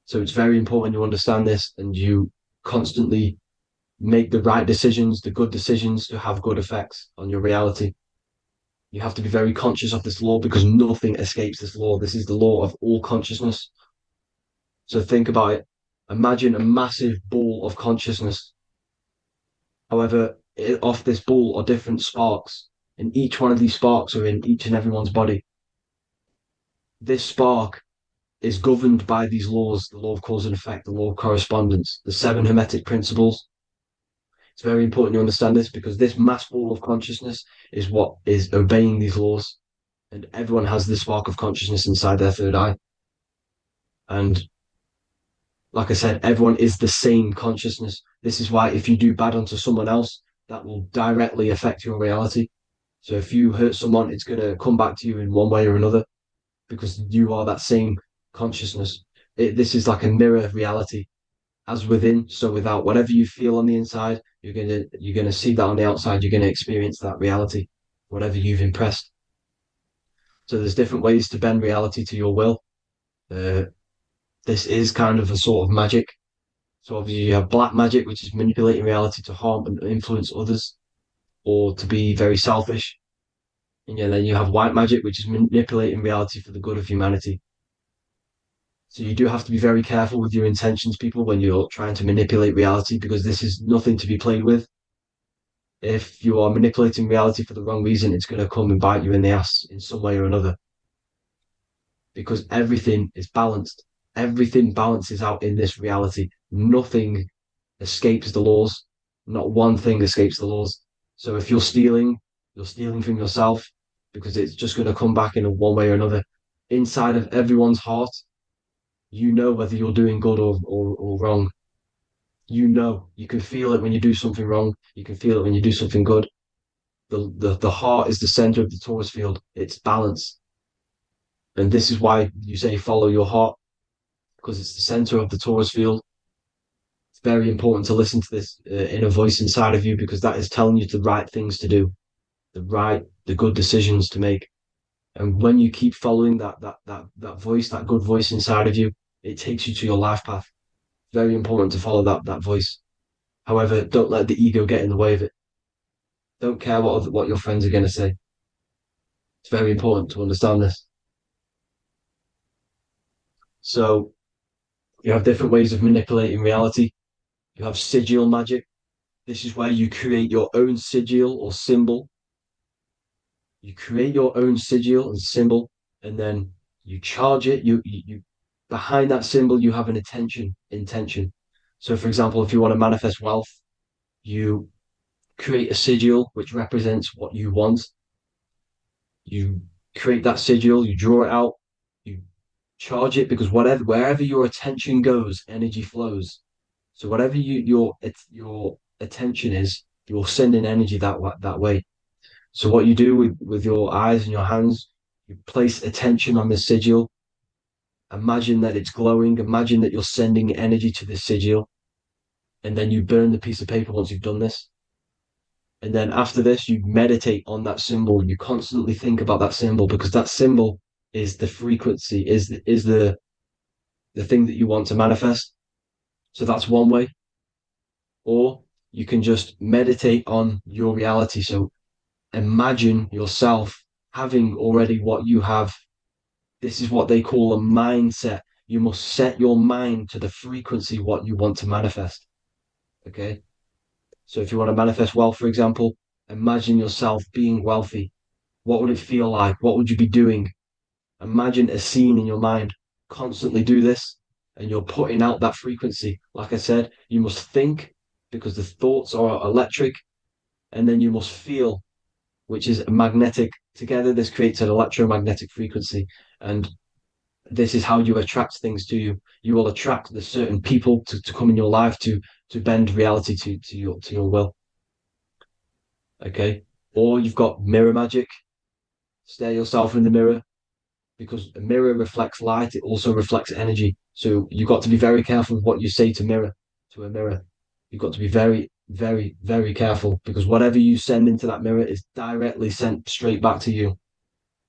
So it's very important you understand this and you constantly make the right decisions, the good decisions to have good effects on your reality. You have to be very conscious of this law because nothing escapes this law. This is the law of all consciousness. So think about it. Imagine a massive ball of consciousness. However, off this ball are different sparks, and each one of these sparks are in each and everyone's body. This spark is governed by these laws, the law of cause and effect, the law of correspondence, the seven hermetic principles. It's very important you understand this because this mass ball of consciousness is what is obeying these laws. And everyone has this spark of consciousness inside their third eye. And like I said, everyone is the same consciousness. This is why if you do bad onto someone else, that will directly affect your reality. So if you hurt someone, it's going to come back to you in one way or another because you are that same consciousness. This is like a mirror reality. As within, so without. Whatever you feel on the inside, you're gonna see that on the outside. You're gonna experience that reality, whatever you've impressed. So there's different ways to bend reality to your will. This is kind of a sort of magic. So obviously you have black magic, which is manipulating reality to harm and influence others, or to be very selfish. And then you have white magic, which is manipulating reality for the good of humanity. So you do have to be very careful with your intentions, people, when you're trying to manipulate reality, because this is nothing to be played with. If you are manipulating reality for the wrong reason, it's going to come and bite you in the ass in some way or another. Because everything is balanced. Everything balances out in this reality. Nothing escapes the laws. Not one thing escapes the laws. So if you're stealing from yourself because it's just going to come back in one way or another. Inside of everyone's heart, you know whether you're doing good or wrong. You can feel it when you do something wrong. You can feel it when you do something good. The heart is the center of the Taurus field. It's balance. And this is why you say follow your heart, because it's the center of the Taurus field. It's very important to listen to this inner voice inside of you because that is telling you the right things to do, the good decisions to make. And when you keep following that voice, that good voice inside of you, it takes you to your life path. Very important to follow that voice. However, don't let the ego get in the way of it. Don't care what your friends are going to say. It's very important to understand this. So you have different ways of manipulating reality. You have sigil magic. This is where you create your own sigil or symbol. You create your own sigil and symbol, and then you charge it. You behind that symbol, you have an intention. So, for example, if you want to manifest wealth, you create a sigil which represents what you want. You create that sigil, you draw it out, you charge it because wherever your attention goes, energy flows. So whatever your attention is, you're sending energy that way. So what you do with your eyes and your hands, you place attention on the sigil. Imagine that it's glowing. Imagine that you're sending energy to the sigil. And then you burn the piece of paper once you've done this. And then after this, you meditate on that symbol. You constantly think about that symbol because that symbol is the frequency, is the thing that you want to manifest. So that's one way. Or you can just meditate on your reality. So imagine yourself having already what you have. This is what they call a mindset. You must set your mind to the frequency what you want to manifest. Okay. So if you want to manifest wealth, for example, imagine yourself being wealthy. What would it feel like? What would you be doing? Imagine a scene in your mind. Constantly do this, and you're putting out that frequency. Like I said, you must think because the thoughts are electric, and then you must feel, which is magnetic. Together, this creates an electromagnetic frequency, and this is how you attract things to you. You will attract the certain people to come in your life to bend reality to your will. Okay. Or you've got mirror magic. Stare yourself in the mirror because a mirror reflects light. It also reflects energy. So you've got to be very careful with what you say to a mirror. You've got to be very, very, very careful because whatever you send into that mirror is directly sent straight back to you.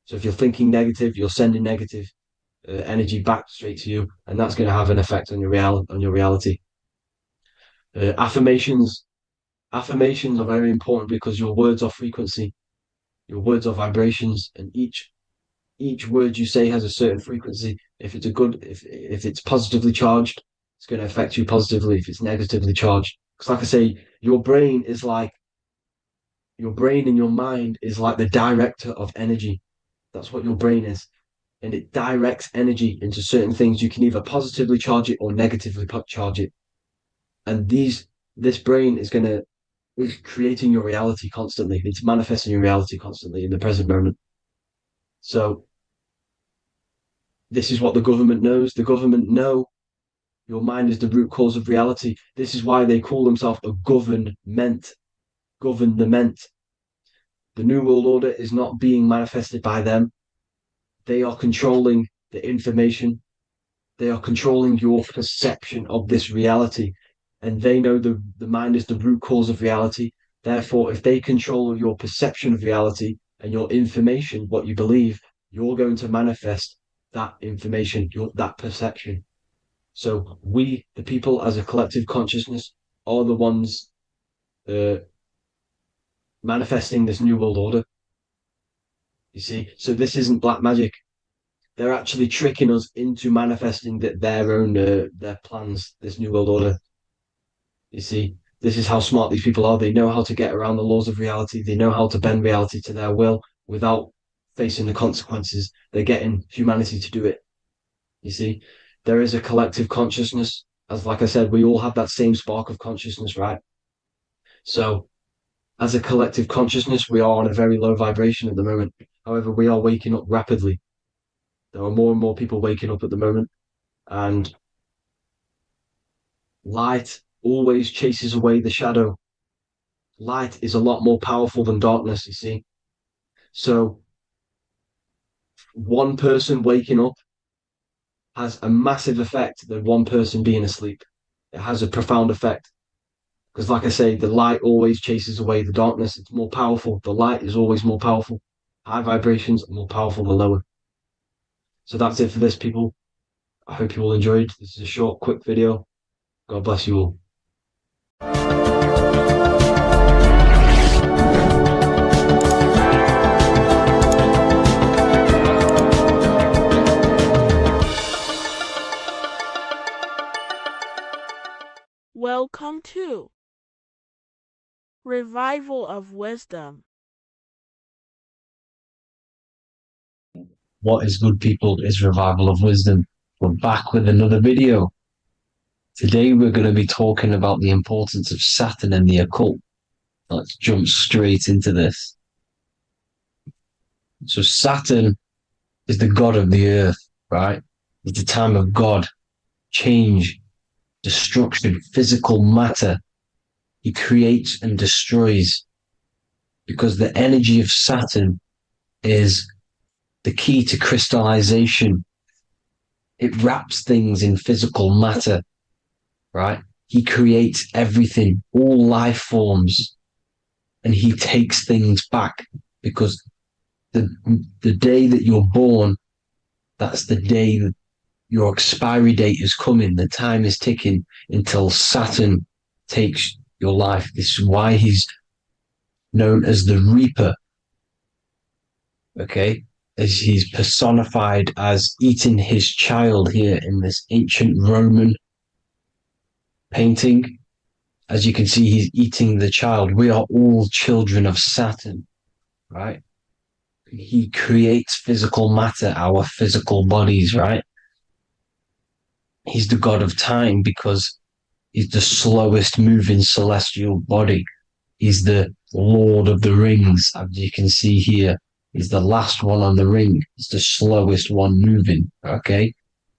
So if you're thinking negative, you're sending negative energy back straight to you, and that's going to have an effect on your reality. Affirmations are very important because your words are frequency. Your words are vibrations, and each word you say has a certain frequency. If it's positively charged, it's going to affect you positively. If it's negatively charged, because like I say, your brain and your mind is like the director of energy. That's what your brain is. And it directs energy into certain things. You can either positively charge it or negatively charge it. And this brain is creating your reality constantly. It's manifesting your reality constantly in the present moment. So this is what the government knows. The government know your mind is the root cause of reality. This is why they call themselves a government. Government. The New World Order is not being manifested by them. They are controlling the information. They are controlling your perception of this reality. And they know the mind is the root cause of reality. Therefore, if they control your perception of reality and your information, what you believe, you're going to manifest that information, that perception. So we, the people as a collective consciousness, are the ones manifesting this New World Order. You see? So this isn't black magic. They're actually tricking us into manifesting their own their plans, this New World Order. You see? This is how smart these people are. They know how to get around the laws of reality. They know how to bend reality to their will without facing the consequences. They're getting humanity to do it. You see? There is a collective consciousness. As like I said, we all have that same spark of consciousness, right? So as a collective consciousness, we are on a very low vibration at the moment. However, we are waking up rapidly. There are more and more people waking up at the moment, and light always chases away the shadow. Light is a lot more powerful than darkness, you see. So one person waking up has a massive effect than one person being asleep. It has a profound effect. Because like I say, the light always chases away the darkness. It's more powerful. The light is always more powerful. High vibrations are more powerful than lower. So that's it for this, people. I hope you all enjoyed. This is a short, quick video. God bless you all. Welcome to Revival of Wisdom. What is good, people, is Revival of Wisdom. We're back with another video. Today we're going to be talking about the importance of Saturn and the occult. Let's jump straight into this. So Saturn is the god of the earth, right? It's the time of God, change, destruction, physical matter. He creates and destroys, because the energy of Saturn is the key to crystallization. It wraps things in physical matter, right? He creates everything, all life forms, and he takes things back, because the day that you're born, that's the day that your expiry date is coming. The time is ticking until Saturn takes your life. This is why he's known as the Reaper. Okay? As he's personified as eating his child here in this ancient Roman painting. As you can see, he's eating the child. We are all children of Saturn, right? He creates physical matter, our physical bodies, right? He's the god of time because he's the slowest moving celestial body. He's the Lord of the Rings, as you can see here. He's the last one on the ring. He's the slowest one moving, okay?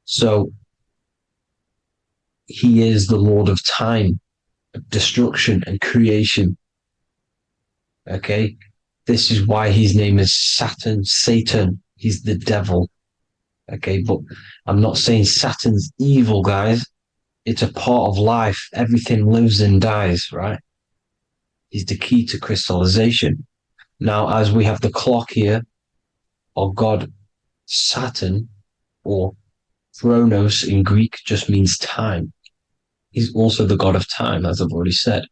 So he is the Lord of time, destruction and creation, okay? This is why his name is Saturn, Satan. He's the devil, okay? But I'm not saying Saturn's evil, guys. It's a part of life. Everything lives and dies, right? He's the key to crystallization. Now, as we have the clock here, our god Saturn, or Chronos in Greek, just means time. He's also the god of time, as I've already said.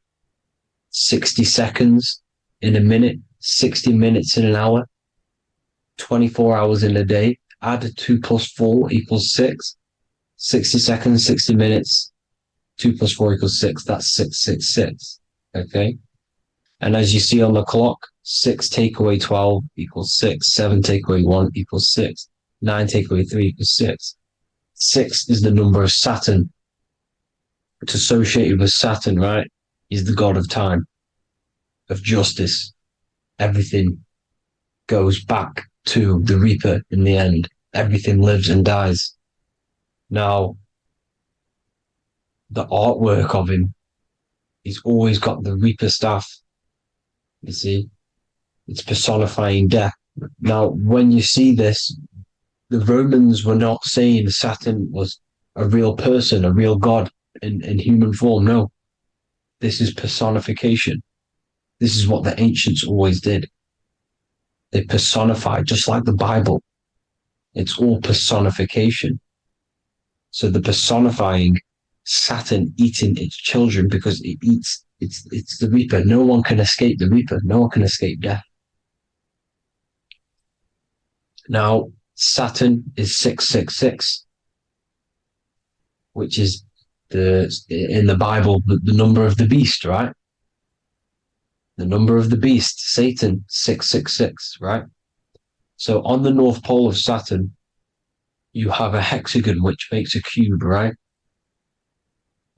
60 seconds in a minute, 60 minutes in an hour, 24 hours in a day. Add 2 plus 4 equals 6. 60 seconds, 60 minutes, 2 plus 4 equals 6. That's 666. Okay. And as you see on the clock, 6 take away 12 equals 6. 7 take away 1 equals 6. 9 take away 3 equals 6. 6 is the number of Saturn. It's associated with Saturn, right? He's the god of time, of justice. Everything goes back to the Reaper in the end. Everything lives and dies. Now, the artwork of him, he's always got the Reaper staff. You see, it's personifying death. Now, when you see this, the Romans were not saying Saturn was a real person, a real god in human form. No, this is personification. This is what the ancients always did. They personified, just like the Bible. It's all personification. So the personifying Saturn eating its children because it eats, it's the Reaper. No one can escape the Reaper. No one can escape death. Now, Saturn is 666, which is in the Bible, the number of the beast, right? The number of the beast, Satan, 666, right? So on the North Pole of Saturn, you have a hexagon which makes a cube, right?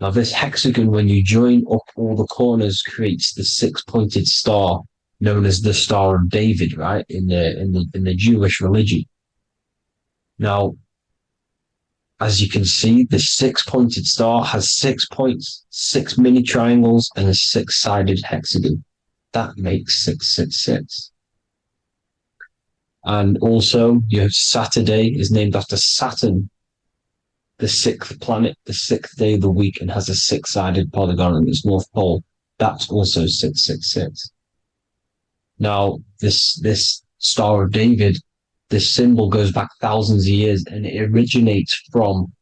Now this hexagon, when you join up all the corners, creates the 6-pointed star known as the Star of David, right? In the Jewish religion. Now, as you can see, the 6-pointed star has 6 points, 6 mini triangles, and a 6-sided hexagon. That makes 666. And also, you have Saturday is named after Saturn, the 6th planet, the 6th day of the week, and has a 6-sided polygon on its North Pole. That's also 666. Now, this Star of David, this symbol goes back thousands of years, and it originates from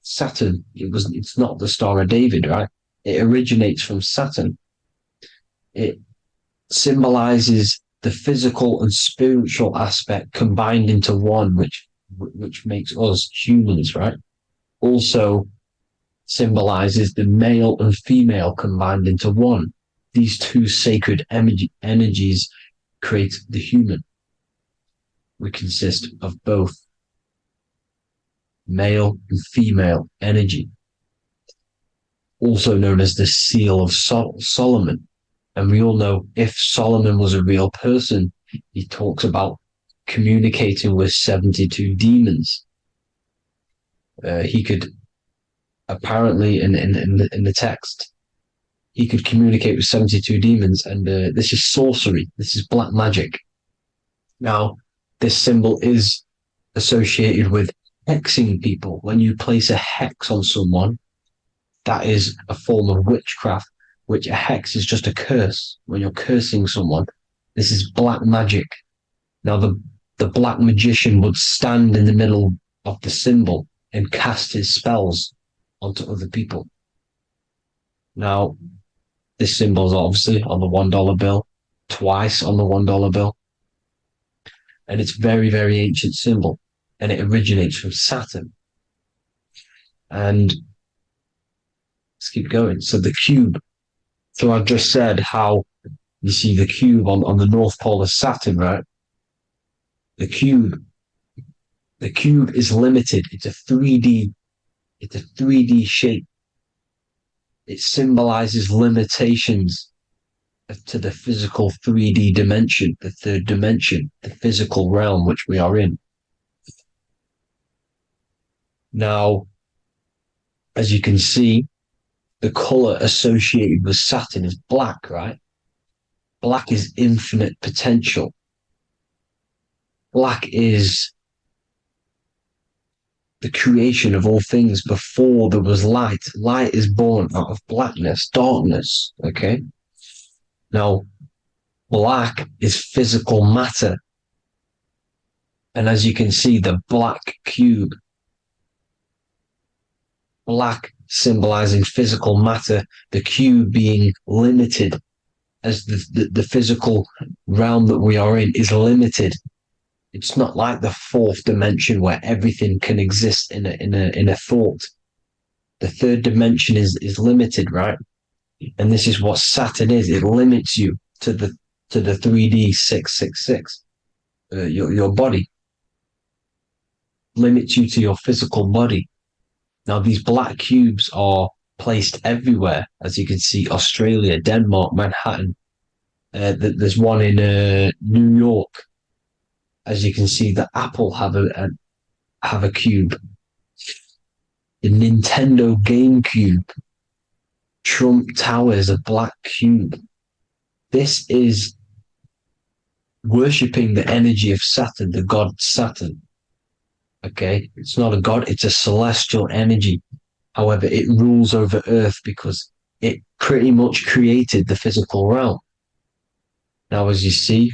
Saturn. It's not the Star of David, right? It originates from Saturn. It symbolizes the physical and spiritual aspect combined into one, which makes us humans, right? Also symbolizes the male and female combined into one. These two sacred energies create the human. We consist of both male and female energy, also known as the Seal of Solomon. And we all know if Solomon was a real person, he talks about communicating with 72 demons. He could apparently, in the text, he could communicate with 72 demons, and this is sorcery. This is black magic. Now, this symbol is associated with hexing people. When you place a hex on someone, that is a form of witchcraft, which a hex is just a curse. When you're cursing someone, this is black magic. Now, the black magician would stand in the middle of the symbol and cast his spells onto other people. Now, this symbol is obviously on the $1 bill, twice on the $1 bill. And it's very, very ancient symbol. And it originates from Saturn. And let's keep going. So the cube. So I've just said how you see the cube on the North Pole of Saturn, right? The cube is limited. It's a 3D shape. It symbolizes limitations to the physical 3D dimension, the third dimension, the physical realm which we are in. Now, as you can see, the color associated with Saturn is black, right? Black is infinite potential. Black is the creation of all things before there was light. Light is born out of blackness, darkness, okay? Now, black is physical matter. And as you can see, the black cube, black symbolizing physical matter, the cube being limited as the physical realm that we are in is limited. It's not like the fourth dimension where everything can exist in a thought. The third dimension is limited, right? And this is what Saturn is. It limits you to the 3D 666. Your body limits you to your physical body. Now these black cubes are placed everywhere, as you can see: Australia, Denmark, Manhattan. There's one in New York. As you can see, the Apple have a cube. The Nintendo GameCube, Trump Tower is a black cube. This is worshipping the energy of Saturn, the god Saturn. Okay, it's not a god; it's a celestial energy. However, it rules over Earth because it pretty much created the physical realm. Now, as you see,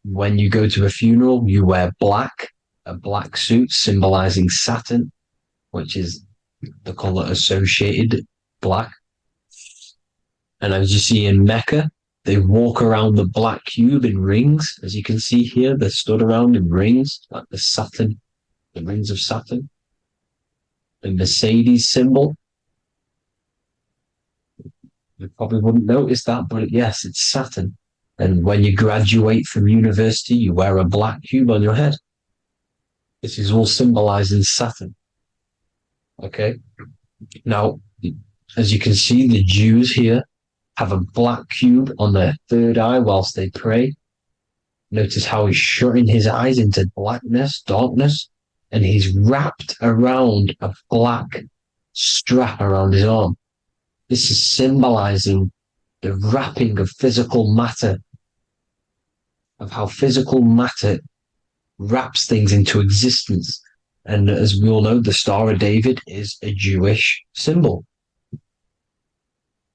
when you go to a funeral, you wear black, a black suit symbolizing Saturn, which is the color associated, black. And as you see in Mecca, they walk around the black cube in rings. As you can see here, they're stood around in rings, like the rings of Saturn. The Mercedes symbol. You probably wouldn't notice that, but yes, it's Saturn. And when you graduate from university, you wear a black cube on your head. This is all symbolizing Saturn. Okay. Now, as you can see, the Jews here have a black cube on their third eye whilst they pray. Notice how he's shutting his eyes into blackness, darkness, and he's wrapped around a black strap around his arm. This is symbolizing the wrapping of physical matter, of how physical matter wraps things into existence. And as we all know, the Star of David is a Jewish symbol.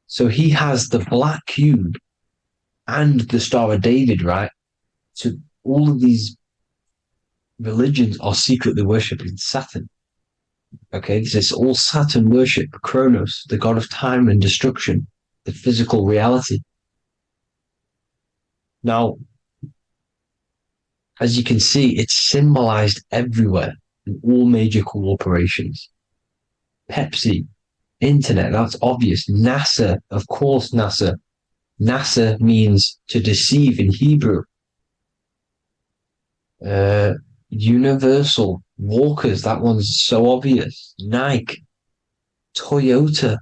So he has the black cube and the Star of David, right? So all of these religions are secretly worshipping Saturn. Okay, this is all Saturn worship, Kronos, the god of time and destruction, the physical reality. Now, as you can see, it's symbolized everywhere in all major corporations. Pepsi, internet, that's obvious. NASA, of course, NASA. NASA means to deceive in Hebrew. Universal, Walkers, that one's so obvious. Nike, Toyota.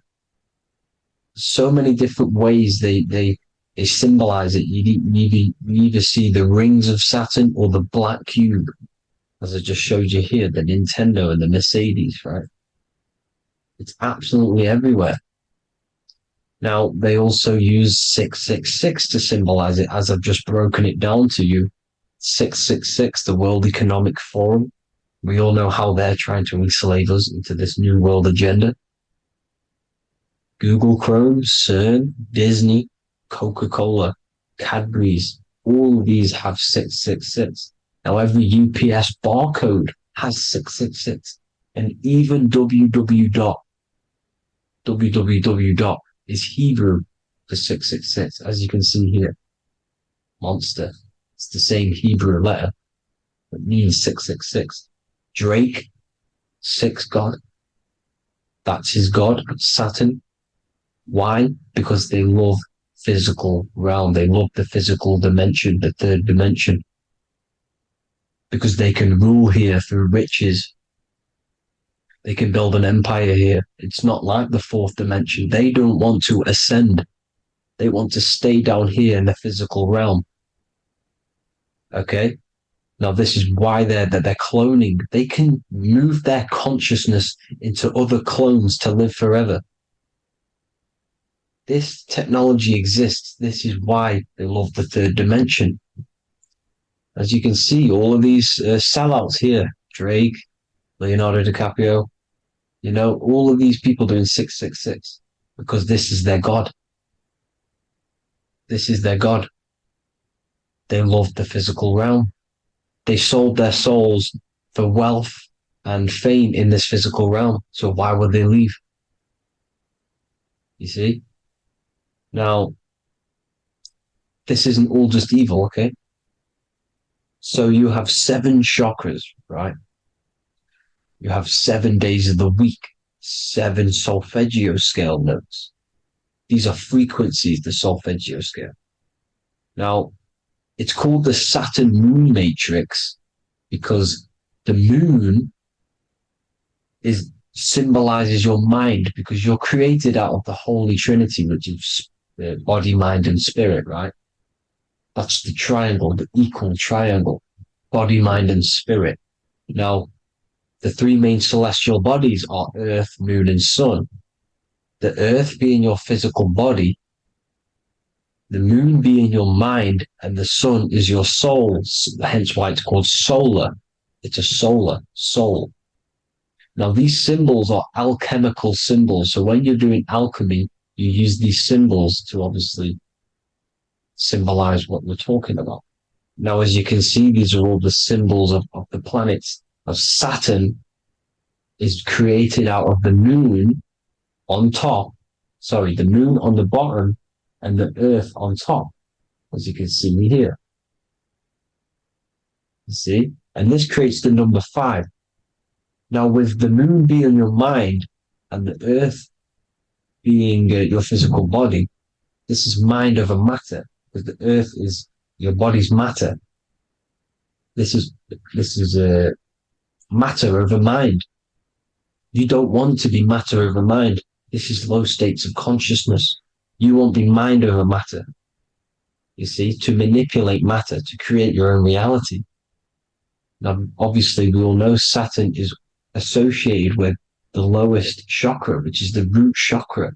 So many different ways they symbolize it. You either see the rings of Saturn or the black cube, as I just showed you here, the Nintendo and the Mercedes, right? It's absolutely everywhere. Now, they also use 666 to symbolize it, as I've just broken it down to you. 666, the World Economic Forum. We all know how they're trying to enslave us into this new world agenda. Google Chrome, CERN, Disney, Coca-Cola, Cadbury's, all of these have 666. Now, every UPS barcode has 666. And even www. Is Hebrew for 666, as you can see here. Monster. It's the same Hebrew letter that means 666. Drake, 6 God. That's his God, Saturn. Why? Because they love physical realm. They love the physical dimension, the third dimension. Because they can rule here through riches. They can build an empire here. It's not like the fourth dimension. They don't want to ascend. They want to stay down here in the physical realm. Okay? Now, this is why they're cloning. They can move their consciousness into other clones to live forever. This technology exists. This is why they love the third dimension. As you can see, all of these sellouts here, Drake, Leonardo DiCaprio, all of these people doing 666 because this is their God. This is their God. They love the physical realm. They sold their souls for wealth and fame in this physical realm. So why would they leave? You see? Now, this isn't all just evil, okay? So you have 7 chakras, right? You have 7 days of the week, 7 solfeggio scale notes. These are frequencies, the solfeggio scale. Now, it's called the Saturn moon matrix because the moon symbolizes your mind, because you're created out of the Holy Trinity, which is body, mind, and spirit, right? That's the triangle, the equal triangle, body, mind, and spirit. Now, the 3 main celestial bodies are Earth, Moon, and Sun. The Earth being your physical body, the Moon being your mind, and the Sun is your soul, hence why it's called solar. It's a solar soul. Now, these symbols are alchemical symbols. So when you're doing alchemy, you use these symbols to obviously symbolize what we're talking about. Now, as you can see, these are all the symbols of the planets. Of Saturn is created out of the moon on top, the moon on the bottom and the earth on top, as you can see here. You see? And this creates the number 5. Now, with the moon being your mind and the earth being your physical body, this is mind over matter, because the earth is your body's matter. This is matter over mind. You don't want to be matter over mind. This is low states of consciousness. You won't be mind over matter. You see, to manipulate matter, to create your own reality. Now, obviously, we all know Saturn is associated with the lowest chakra, which is the root chakra.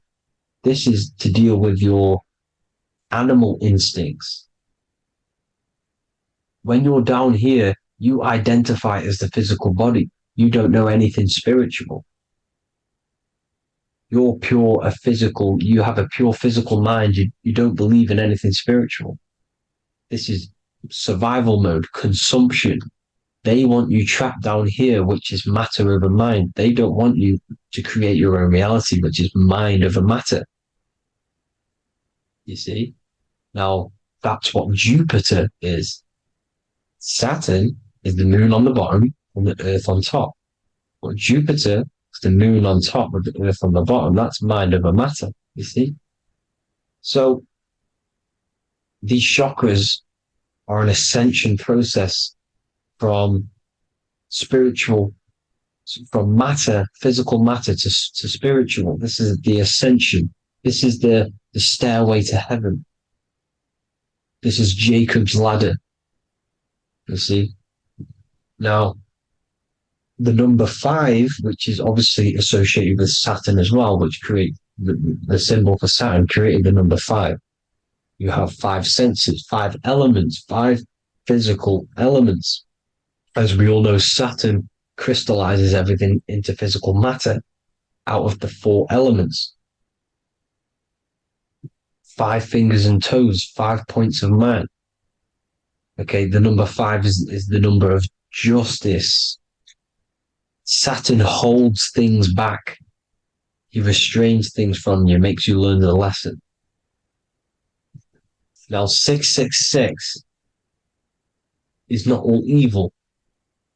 This is to deal with your animal instincts. When you're down here, you identify as the physical body. You don't know anything spiritual. You have a pure physical mind. You don't believe in anything spiritual. This is survival mode, consumption. They want you trapped down here, which is matter over mind. They don't want you to create your own reality, which is mind over matter. You see? Now, that's what Jupiter is. Saturn is the moon on the bottom and the earth on top. But Jupiter is the moon on top with the earth on the bottom. That's mind over matter, you see? So, these chakras are an ascension process from matter, physical matter to spiritual. This is the ascension. This is the stairway to heaven. This is Jacob's ladder. You see? Now, the number 5, which is obviously associated with Saturn as well, which create the symbol for Saturn, created the number 5. You have 5 senses, 5 elements, 5 physical elements. As we all know, Saturn crystallizes everything into physical matter out of the 4 elements. 5 fingers and toes, 5 points of man. Okay, the number 5 is the number of justice. Saturn holds things back. He restrains things from you, makes you learn the lesson. Now, 666 is not all evil.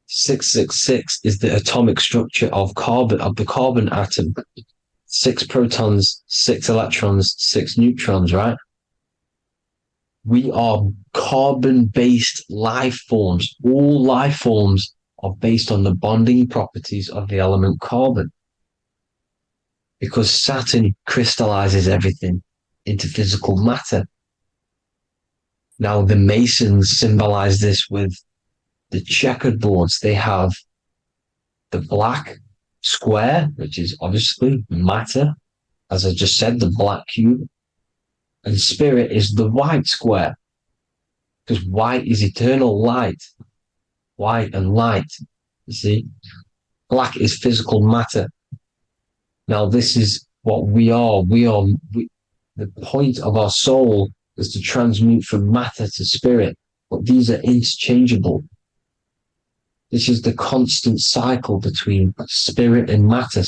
666 is the atomic structure of the carbon atom. 6 protons, 6 electrons, 6 neutrons, right? We are carbon-based life forms. All life forms are based on the bonding properties of the element carbon. Because Saturn crystallizes everything into physical matter. Now, the Masons symbolize this with the checkered boards. They have the black square, which is obviously matter. As I just said, the black cube. And spirit is the white square. Because white is eternal light. White and light. You see? Black is physical matter. Now, this is what we are. The point of our soul is to transmute from matter to spirit. But these are interchangeable. This is the constant cycle between spirit and matter,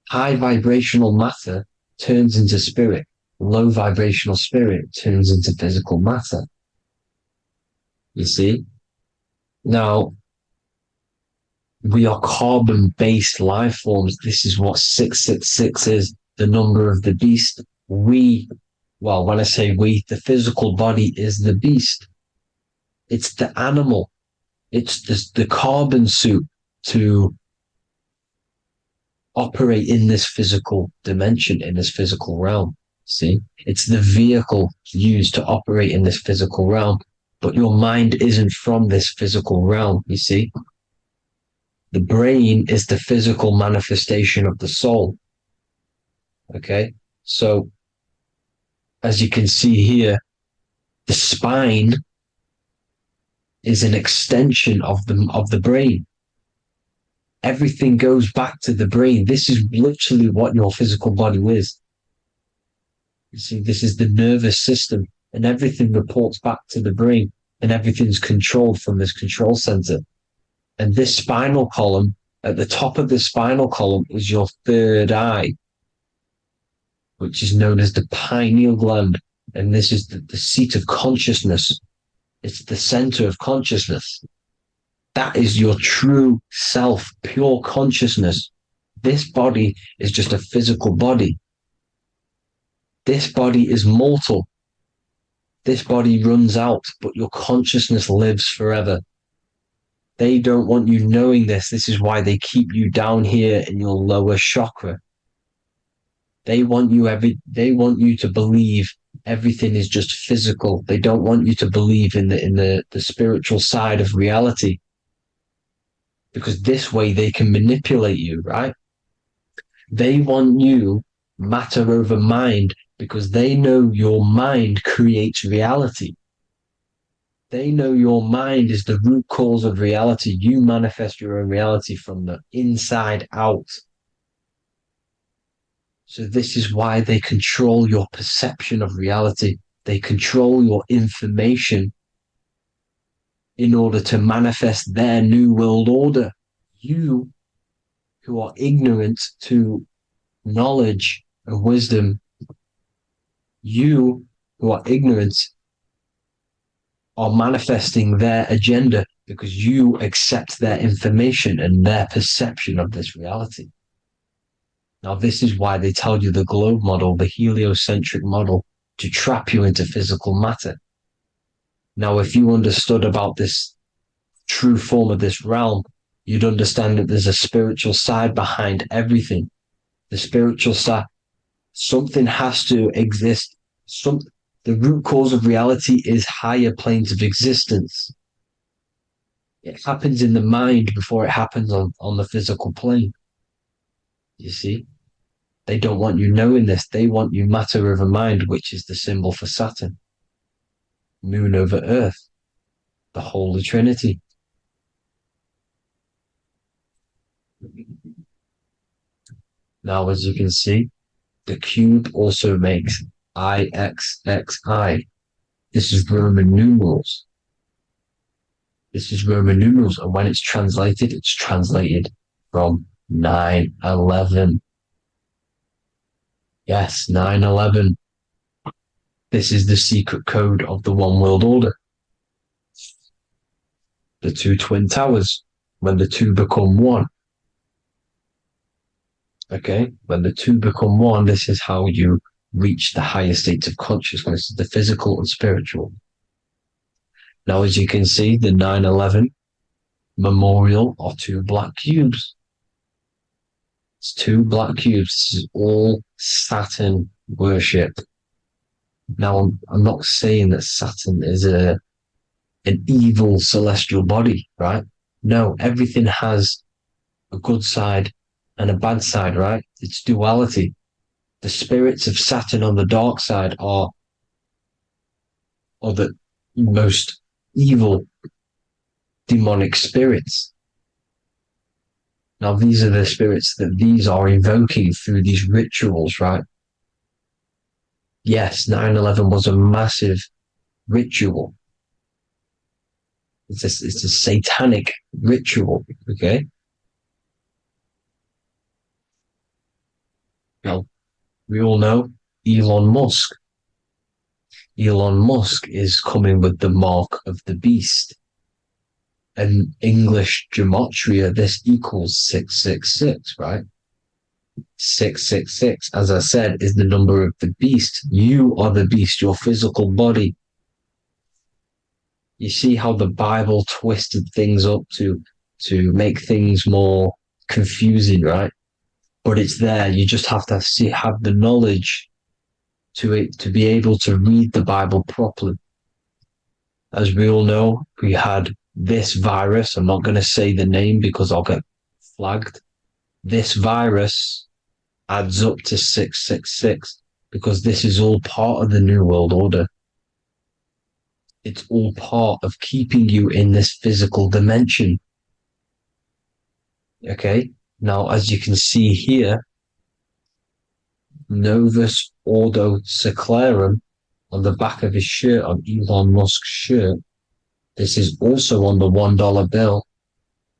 High vibrational matter turns into spirit. low vibrational spirit turns into physical matter. You see? Now, we are carbon-based life forms. This is what 666 is, the number of the beast. Well, when I say we, the physical body is the beast. It's the animal. It's the carbon suit to operate in this physical dimension, in this physical realm. See? It's the vehicle used to operate in this physical realm. But your mind isn't from this physical realm, you see? The brain is the physical manifestation of the soul. Okay? So, as you can see here, the spine is an extension of the brain. Everything goes back to the brain. This is literally what your physical body is. You see, this is the nervous system, and everything reports back to the brain, and everything's controlled from this control center. And this spinal column, at the top of the spinal column, is your third eye, which is known as the pineal gland. And this is the seat of consciousness. It's the center of consciousness. That is your true self, pure consciousness. This body is just a physical body. This body is mortal. This body runs out, but your consciousness lives forever. They don't want you knowing this. This is why they keep you down here in your lower chakra. They want you to believe everything is just physical. They don't want you to believe in the spiritual side of reality. Because this way they can manipulate you, right? They want you matter over mind because they know your mind creates reality. They know your mind is the root cause of reality. You manifest your own reality from the inside out. So this is why they control your perception of reality. They control your information in order to manifest their new world order. You, who are ignorant to knowledge and wisdom, you who are ignorant are manifesting their agenda because you accept their information and their perception of this reality. Now, this is why they tell you the globe model, the heliocentric model, to trap you into physical matter. Now, if you understood about this true form of this realm, you'd understand that there's a spiritual side behind everything. The spiritual side, something has to exist. The root cause of reality is higher planes of existence. It happens in the mind before it happens on the physical plane. You see? They don't want you knowing this. They want you matter over mind, which is the symbol for Saturn. Moon over Earth. The Holy Trinity. Now, as you can see, the cube also makes IXXI. This is Roman numerals. This is Roman numerals, and when it's translated from 9/11. Yes, 9/11. This is the secret code of the One World Order. The two twin towers, when the two become one. Okay, when the two become one, this is how you reach the higher states of consciousness, the physical and spiritual. Now, as you can see, the 9/11 memorial are two black cubes. It's two black cubes. This is all Saturn worship. Now, I'm not saying that Saturn is an evil celestial body, right? No, everything has a good side and a bad side, right? It's duality. The spirits of Saturn on the dark side are the most evil demonic spirits. Now, these are the spirits that these are invoking through these rituals, right? Yes, 9/11 was a massive ritual. It's a satanic ritual, okay? Now, we all know Elon Musk. Elon Musk is coming with the mark of the beast. And English gematria, this equals 666, right? 666, as I said, is the number of the beast. You are the beast, your physical body. You see how the Bible twisted things up to make things more confusing, right? But it's there. You just have to have the knowledge to be able to read the Bible properly. As we all know, we had this virus. I'm not going to say the name because I'll get flagged. This virus adds up to 666 because this is all part of the New World Order. It's all part of keeping you in this physical dimension. Okay? Now, as you can see here, Novus Ordo Secularum on the back of his shirt, on Elon Musk's shirt, this is also on the $1 bill,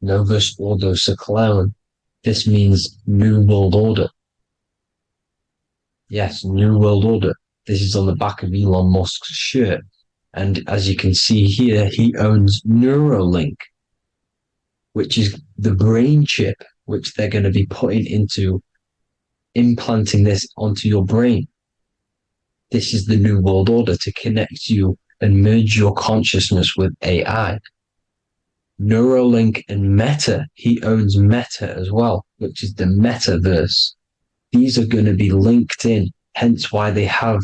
Novus Ordo Secularum. This means New World Order. Yes, New World Order. This is on the back of Elon Musk's shirt. And as you can see here, he owns Neuralink, which is the brain chip, which they're going to be putting into implanting this onto your brain. This is the New World Order to connect you and merge your consciousness with AI. Neuralink and Meta, he owns Meta as well, which is the metaverse. These are going to be linked in, hence why they have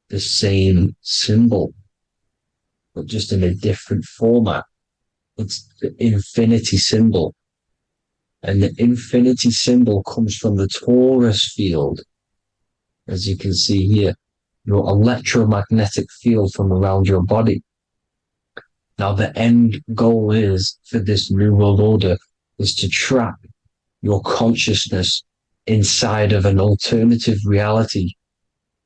the same symbol, but just in a different format. It's the infinity symbol. And the infinity symbol comes from the Taurus field, as you can see here, your electromagnetic field from around your body. Now, the end goal is for this New World Order is to trap your consciousness inside of an alternative reality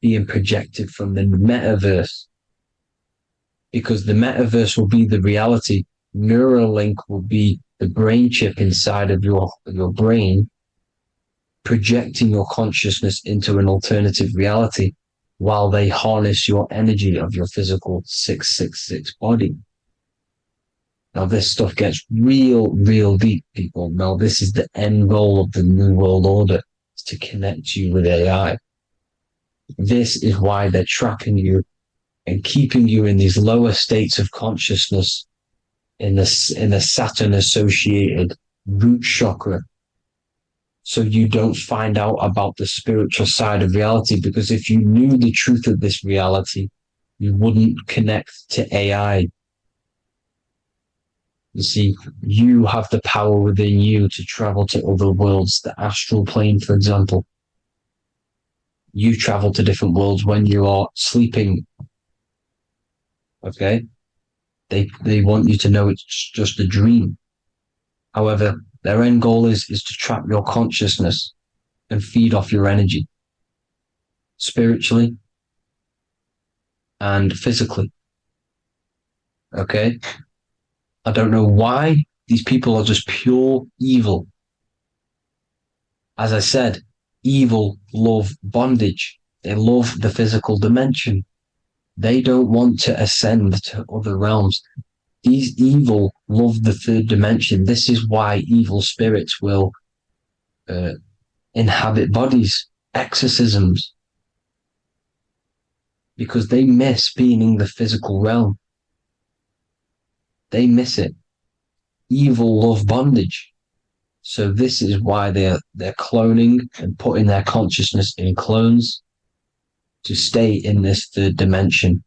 being projected from the metaverse. Because the metaverse will be the reality. Neuralink will be the brain chip inside of your brain, projecting your consciousness into an alternative reality while they harness your energy of your physical 666 body. Now, this stuff gets real deep, people. Now, this is the end goal of the New World Order, is to connect you with AI. This is why they're trapping you and keeping you in these lower states of consciousness in the Saturn associated root chakra. So you don't find out about the spiritual side of reality, because if you knew the truth of this reality, you wouldn't connect to AI. You see, you have the power within you to travel to other worlds, the astral plane, for example. You travel to different worlds when you are sleeping. Okay? They want you to know it's just a dream. However, their end goal is to trap your consciousness and feed off your energy, spiritually and physically. Okay? I don't know why these people are just pure evil. As I said, evil love bondage. They love the physical dimension. They don't want to ascend to other realms. These evil love the third dimension. This is why evil spirits will inhabit bodies, exorcisms, because they miss being in the physical realm. They miss it. Evil love bondage. So this is why they're cloning and putting their consciousness in clones to stay in this third dimension,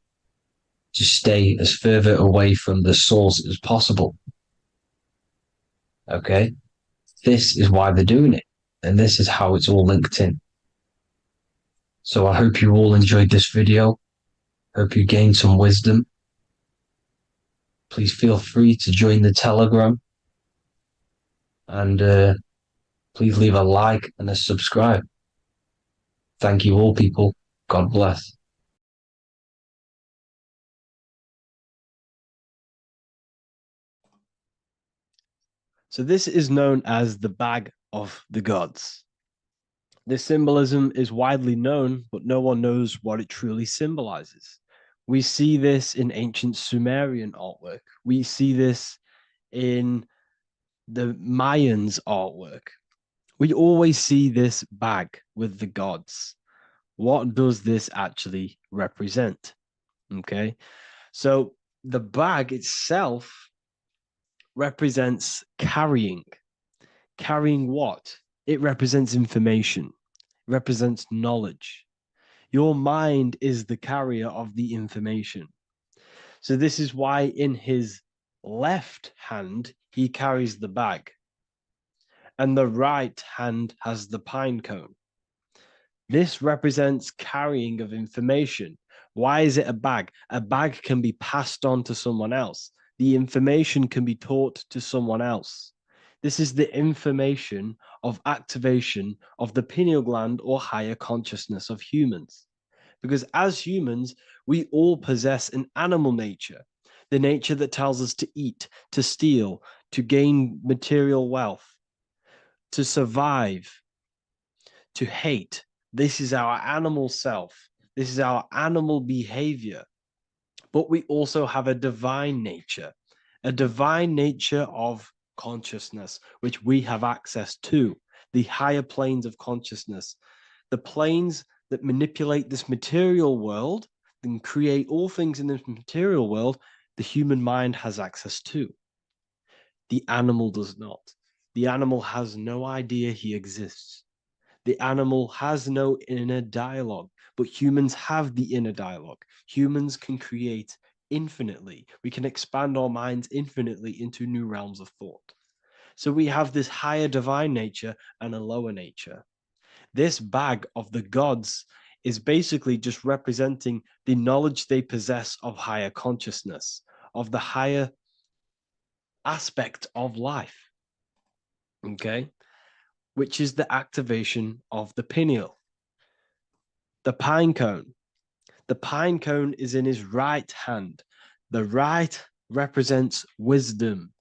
to stay as further away from the source as possible. Okay? This is why they're doing it. And this is how it's all linked in. So I hope you all enjoyed this video. Hope you gained some wisdom. Please feel free to join the Telegram. And please leave a like and a subscribe. Thank you all, people. God bless. So this is known as the bag of the gods. This symbolism is widely known, but no one knows what it truly symbolizes. We see this in ancient Sumerian artwork. We see this in the Mayans' artwork. We always see this bag with the gods. What does this actually represent? Okay, so the bag itself represents carrying. Carrying what? It represents information, represents knowledge. Your mind is the carrier of the information. So this is why in his left hand, he carries the bag, and the right hand has the pine cone. This represents carrying of information. Why is it a bag? A bag can be passed on to someone else. The information can be taught to someone else. This is the information of activation of the pineal gland or higher consciousness of humans. Because as humans, we all possess an animal nature, the nature that tells us to eat, to steal, to gain material wealth, to survive, to hate. This is our animal self. This is our animal behavior. But we also have a divine nature of consciousness, which we have access to, the higher planes of consciousness, the planes that manipulate this material world and create all things in this material world. The human mind has access to. The animal does not. The animal has no idea he exists. The animal has no inner dialogue, but humans have the inner dialogue. Humans can create infinitely. We can expand our minds infinitely into new realms of thought. So we have this higher divine nature and a lower nature. This bag of the gods is basically just representing the knowledge they possess of higher consciousness, of the higher aspect of life. Okay? Which is the activation of the pineal. The pine cone. The pine cone is in his right hand. The right represents wisdom.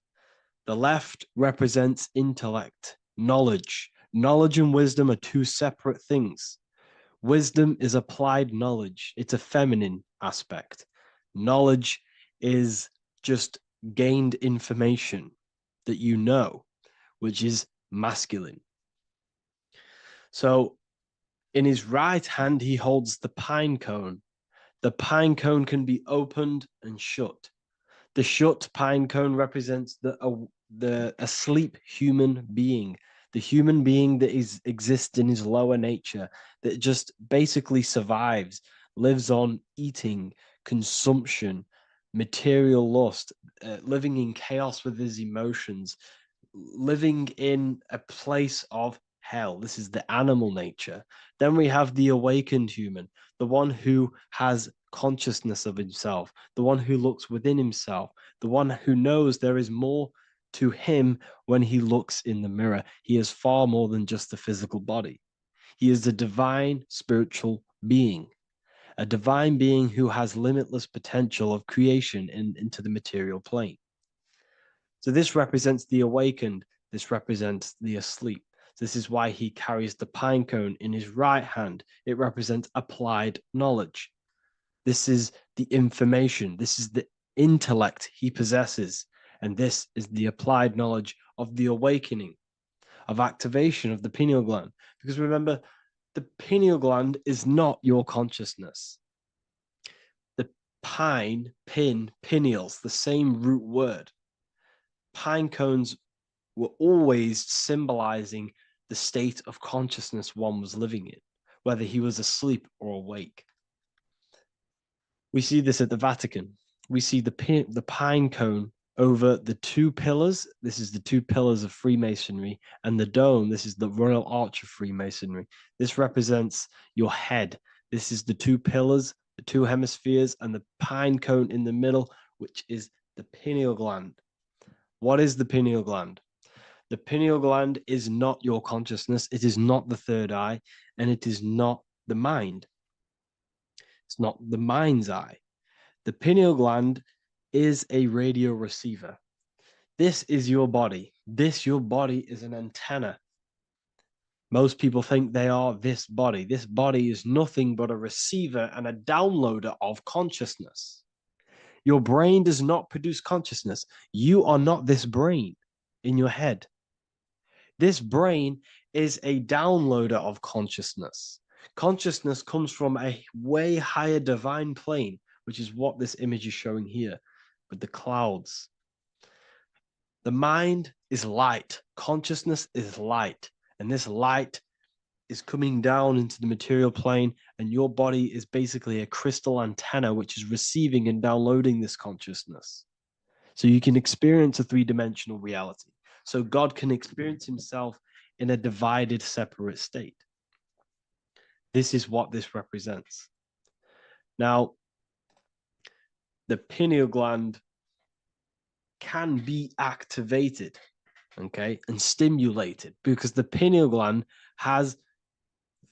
The left represents intellect, knowledge. Knowledge and wisdom are two separate things. Wisdom is applied knowledge. It's a feminine aspect. Knowledge is just gained information that you know, which is masculine. So in his right hand, he holds the pine cone. The pine cone can be opened and shut. The shut pine cone represents the asleep human being, the human being that exists in his lower nature, that just basically survives, lives on eating, consumption, material lust, living in chaos with his emotions, living in a place of hell. This is the animal nature. Then we have the awakened human, the one who has consciousness of himself, the one who looks within himself, the one who knows there is more to him when he looks in the mirror. He is far more than just the physical body. He is a divine spiritual being, a divine being who has limitless potential of creation into the material plane. So this represents the awakened. This represents the asleep. This is why he carries the pine cone in his right hand. It represents applied knowledge. This is the information. This is the intellect he possesses. And this is the applied knowledge of the awakening, of activation of the pineal gland. Because remember, the pineal gland is not your consciousness. The pine, pin, pineals, the same root word. Pine cones were always symbolizing the state of consciousness one was living in, whether he was asleep or awake. We see this at the Vatican. We see the pine cone over the two pillars. This is the two pillars of Freemasonry, and the dome. This is the Royal Arch of Freemasonry. This represents your head. This is the two pillars, the two hemispheres, and the pine cone in the middle, which is the pineal gland. What is the pineal gland? The pineal gland is not your consciousness. It is not the third eye, and it is not the mind. It's not the mind's eye. The pineal gland is a radio receiver. This is your body. Your body is an antenna. Most people think they are this body. This body is nothing but a receiver and a downloader of consciousness. Your brain does not produce consciousness. You are not this brain in your head. This brain is a downloader of consciousness. Consciousness comes from a way higher divine plane, which is what this image is showing here with the clouds. The mind is light. Consciousness is light. And this light is coming down into the material plane, and your body is basically a crystal antenna which is receiving and downloading this consciousness. So you can experience a three-dimensional reality. So God can experience himself in a divided, separate state. This is what this represents. Now, the pineal gland can be activated, okay, and stimulated, because the pineal gland has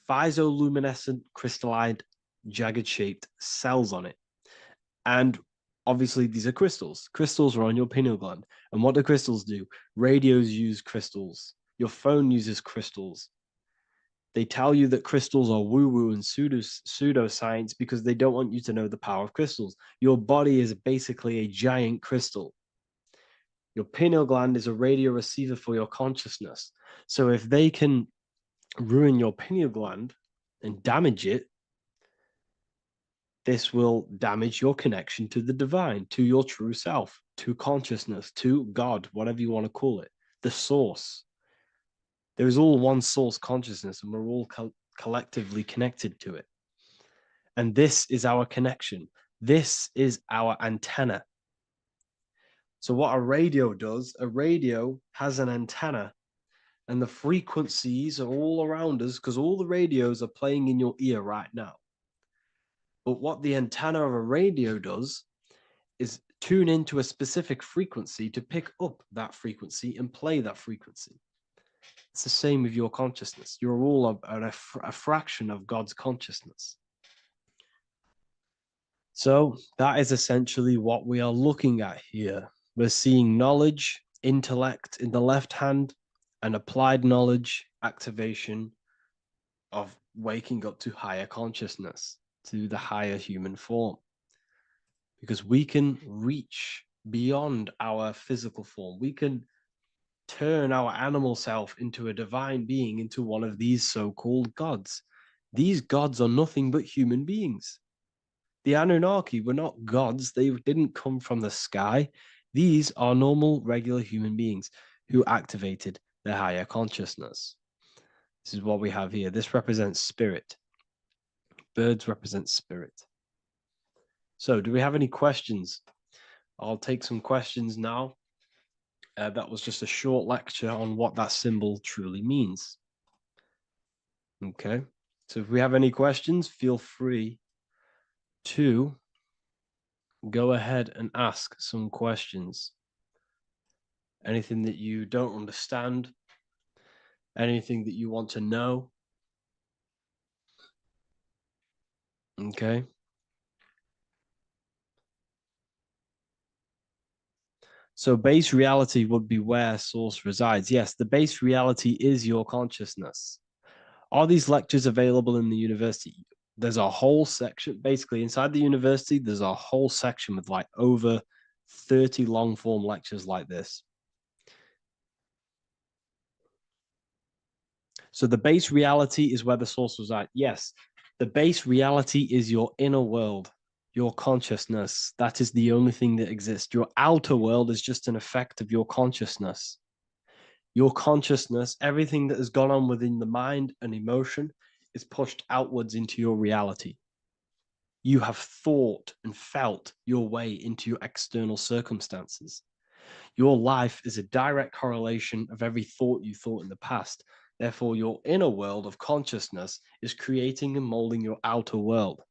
physioluminescent crystalline jagged shaped cells on it, and obviously these are crystals. Crystals are on your pineal gland, and what do crystals do? Radios use crystals, your phone uses crystals. They tell you that crystals are woo-woo and pseudoscience because they don't want you to know the power of crystals. Your body is basically a giant crystal. Your pineal gland is a radio receiver for your consciousness. So if they can ruin your pineal gland and damage it, this will damage your connection to the divine, to your true self, to consciousness, to God, whatever you want to call it, the source. There is all one source consciousness, and we're all collectively connected to it. And this is our connection. This is our antenna. So what a radio does, a radio has an antenna, and the frequencies are all around us because all the radios are playing in your ear right now. But what the antenna of a radio does is tune into a specific frequency to pick up that frequency and play that frequency. It's the same with your consciousness. You're all a fraction of God's consciousness. So that is essentially what we are looking at here. We're seeing knowledge, intellect in the left hand, and applied knowledge, activation of waking up to higher consciousness, to the higher human form. Because we can reach beyond our physical form. We can turn our animal self into a divine being, into one of these so-called gods. These gods are nothing but human beings. The Anunnaki were not gods. They didn't come from the sky. These are normal, regular human beings who activated their higher consciousness. This is what we have here. This represents spirit. Birds represent spirit. So do we have any questions? I'll take some questions now. That was just a short lecture on what that symbol truly means. Okay, so if we have any questions, feel free to go ahead and ask some questions. Anything that you don't understand, anything that you want to know. Okay. So base reality would be where source resides. Yes, the base reality is your consciousness. Are these lectures available in the university? There's a whole section, basically inside the university, there's a whole section with like over 30 long form lectures like this. So the base reality is where the source resides. Yes, the base reality is your inner world, your consciousness. That is the only thing that exists. Your outer world is just an effect of your consciousness. Your consciousness, everything that has gone on within the mind and emotion is pushed outwards into your reality. You have thought and felt your way into your external circumstances. Your life is a direct correlation of every thought you thought in the past. Therefore, your inner world of consciousness is creating and molding your outer world.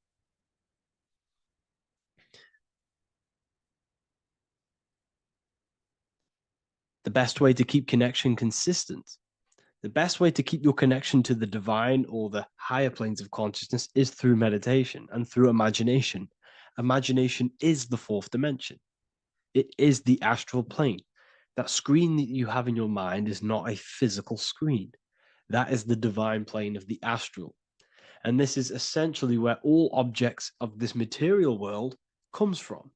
The best way to keep connection consistent, the best way to keep your connection to the divine or the higher planes of consciousness is through meditation and through imagination. Imagination is the fourth dimension. It is the astral plane. That screen that you have in your mind is not a physical screen. That is the divine plane of the astral. And this is essentially where all objects of this material world comes from.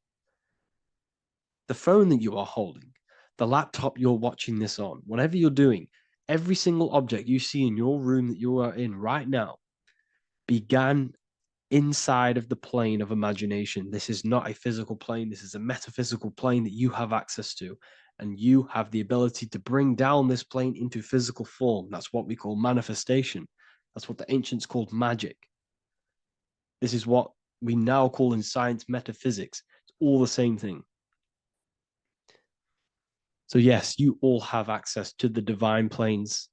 The phone that you are holding, the laptop you're watching this on, whatever you're doing, every single object you see in your room that you are in right now began inside of the plane of imagination. This is not a physical plane. This is a metaphysical plane that you have access to. And you have the ability to bring down this plane into physical form. That's what we call manifestation. That's what the ancients called magic. This is what we now call in science metaphysics. It's all the same thing. So yes, you all have access to the divine planes.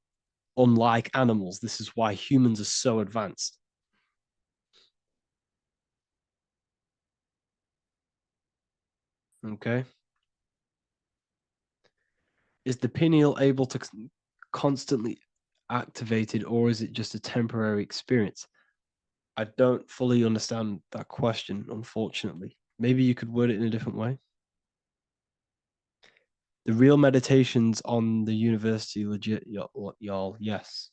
Unlike animals, this is why humans are so advanced. Okay. Is the pineal able to constantly activated, or is it just a temporary experience? I don't fully understand that question, unfortunately. Maybe you could word it in a different way. The real meditations on the university, legit, y'all, yes.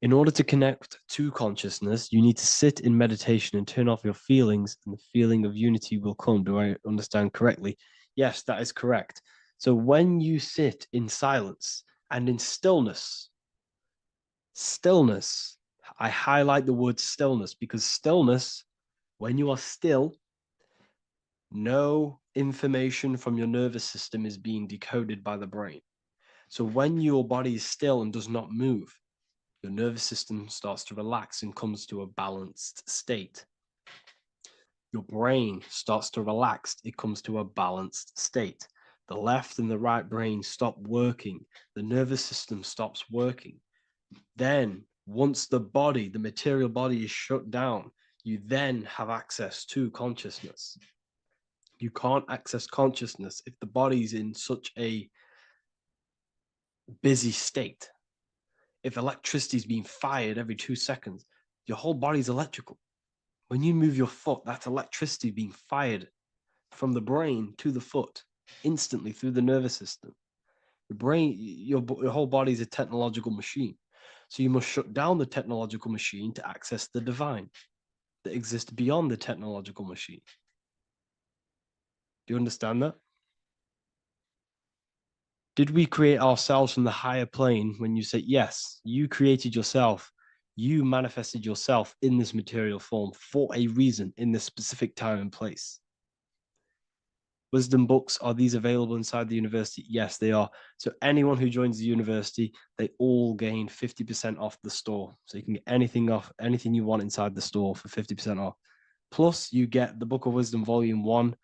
In order to connect to consciousness, you need to sit in meditation and turn off your feelings, and the feeling of unity will come. Do I understand correctly? Yes, that is correct. So when you sit in silence and in stillness, I highlight the word stillness because stillness, when you are still, no information from your nervous system is being decoded by the brain. So when your body is still and does not move, your nervous system starts to relax and comes to a balanced state. Your brain starts to relax, it comes to a balanced state. The left and the right brain stop working, the nervous system stops working. Then, once the body, the material body is shut down, you then have access to consciousness. You can't access consciousness if the body's in such a busy state. If electricity is being fired every 2 seconds, your whole body's electrical. When you move your foot, that's electricity being fired from the brain to the foot instantly through the nervous system. Your brain, your whole body is a technological machine. So you must shut down the technological machine to access the divine that exists beyond the technological machine. Do you understand that? Did we create ourselves from the higher plane? When you say yes, you created yourself, you manifested yourself in this material form for a reason in this specific time and place. Wisdom books, are these available inside the university? Yes, they are. So anyone who joins the university, they all gain 50% off the store. So you can get anything you want inside the store for 50% off. Plus, you get the Book of Wisdom Volume 1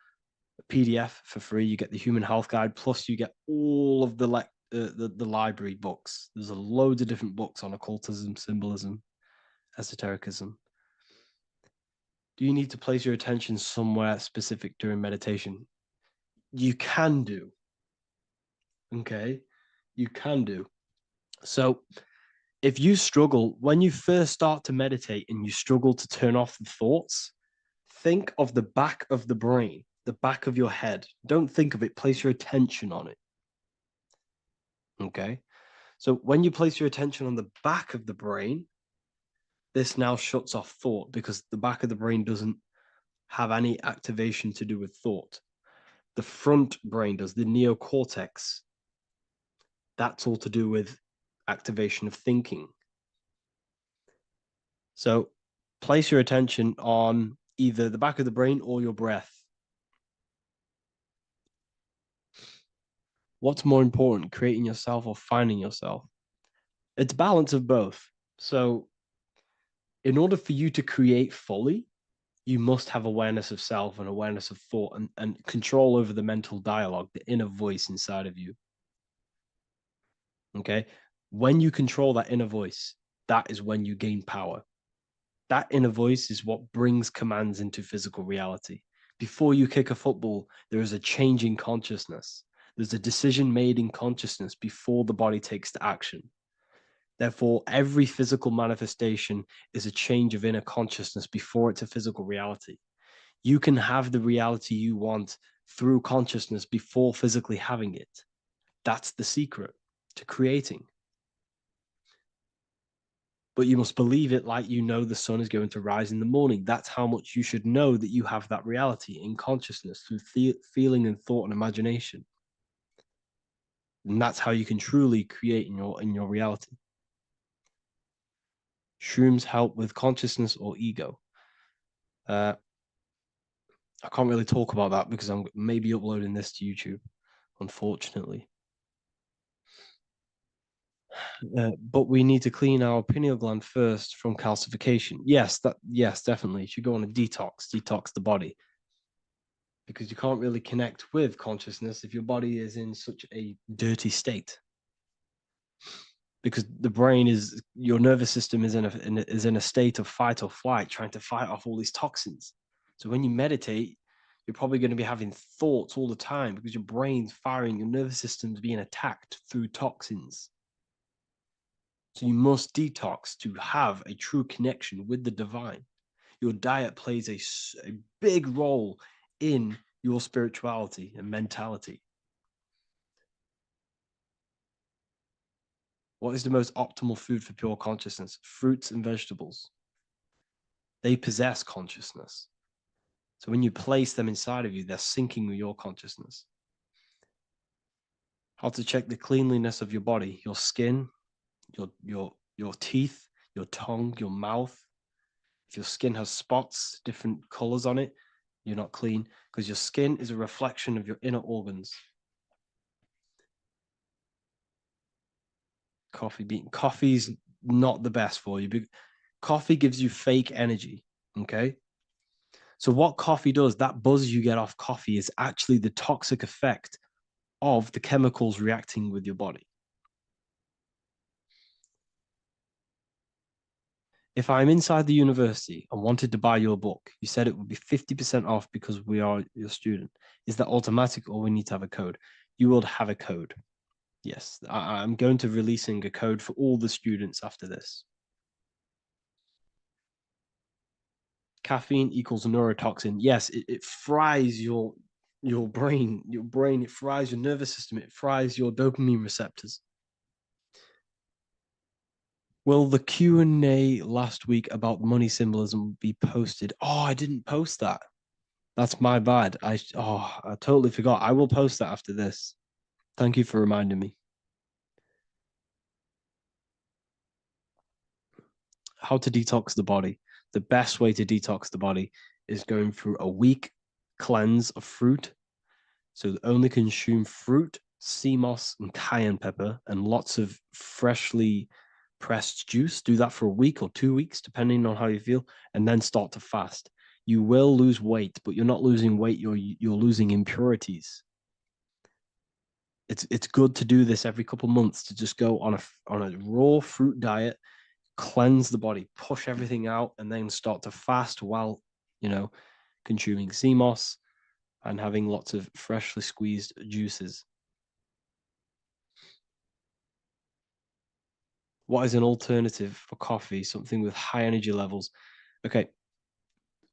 PDF for free. You get the Human Health Guide. Plus, you get all of the library books. There's a load of different books on occultism, symbolism, esotericism. Do you need to place your attention somewhere specific during meditation? You can do. Okay, you can do. So if you struggle, when you first start to meditate and you struggle to turn off the thoughts, think of the back of the brain, the back of your head. Don't think of it, place your attention on it. Okay, so when you place your attention on the back of the brain, this now shuts off thought because the back of the brain doesn't have any activation to do with thought. The front brain does, the neocortex. That's all to do with activation of thinking. So place your attention on either the back of the brain or your breath. What's more important, creating yourself or finding yourself? It's balance of both. So in order for you to create fully, you must have awareness of self and awareness of thought and control over the mental dialogue, the inner voice inside of you. Okay? When you control that inner voice, that is when you gain power. That inner voice is what brings commands into physical reality. Before you kick a football, there is a change in consciousness. There's a decision made in consciousness before the body takes to action. Therefore, every physical manifestation is a change of inner consciousness before it's a physical reality. You can have the reality you want through consciousness before physically having it. That's the secret. to creating. But you must believe it like you know the sun is going to rise in the morning. That's how much you should know that you have that reality in consciousness through feeling and thought and imagination. And that's how you can truly create in your reality. Shrooms help with consciousness or ego. I can't really talk about that because I'm maybe uploading this to YouTube, unfortunately. But we need to clean our pineal gland first from calcification. Yes, definitely. You should go on a detox the body. Because you can't really connect with consciousness if your body is in such a dirty state. Because the brain is, your nervous system is in a state of fight or flight, trying to fight off all these toxins. So when you meditate, you're probably going to be having thoughts all the time because your brain's firing, your nervous system's being attacked through toxins. So you must detox to have a true connection with the divine. Your diet plays a big role in your spirituality and mentality. What is the most optimal food for pure consciousness? Fruits and vegetables. They possess consciousness. So when you place them inside of you, they're syncing with your consciousness. How to check the cleanliness of your body, your skin, your teeth, your tongue, your mouth. If your skin has spots, different colors on it, you're not clean because your skin is a reflection of your inner organs. Coffee's not the best for you. Coffee gives you fake energy. Okay. So what coffee does, that buzz you get off coffee is actually the toxic effect of the chemicals reacting with your body. If I'm inside the university and wanted to buy your book, you said it would be 50% off because we are your student. Is that automatic or we need to have a code? You will have a code. Yes, I'm going to releasing a code for all the students after this. Caffeine equals neurotoxin. Yes, it fries your brain, it fries your nervous system, it fries your dopamine receptors. Will the Q&A last week about money symbolism be posted? Oh, I didn't post that. That's my bad. I totally forgot. I will post that after this. Thank you for reminding me. How to detox the body. The best way to detox the body is going through a week cleanse of fruit. So only consume fruit, sea moss, and cayenne pepper, and lots of freshly pressed juice. Do that for a week or 2 weeks, depending on how you feel, and then start to fast. You will lose weight, but you're not losing weight. You're losing impurities. It's good to do this every couple months, to just go on a raw fruit diet, cleanse the body, push everything out, and then start to fast while consuming sea moss and having lots of freshly squeezed juices. What is an alternative for coffee? Something with high energy levels. Okay.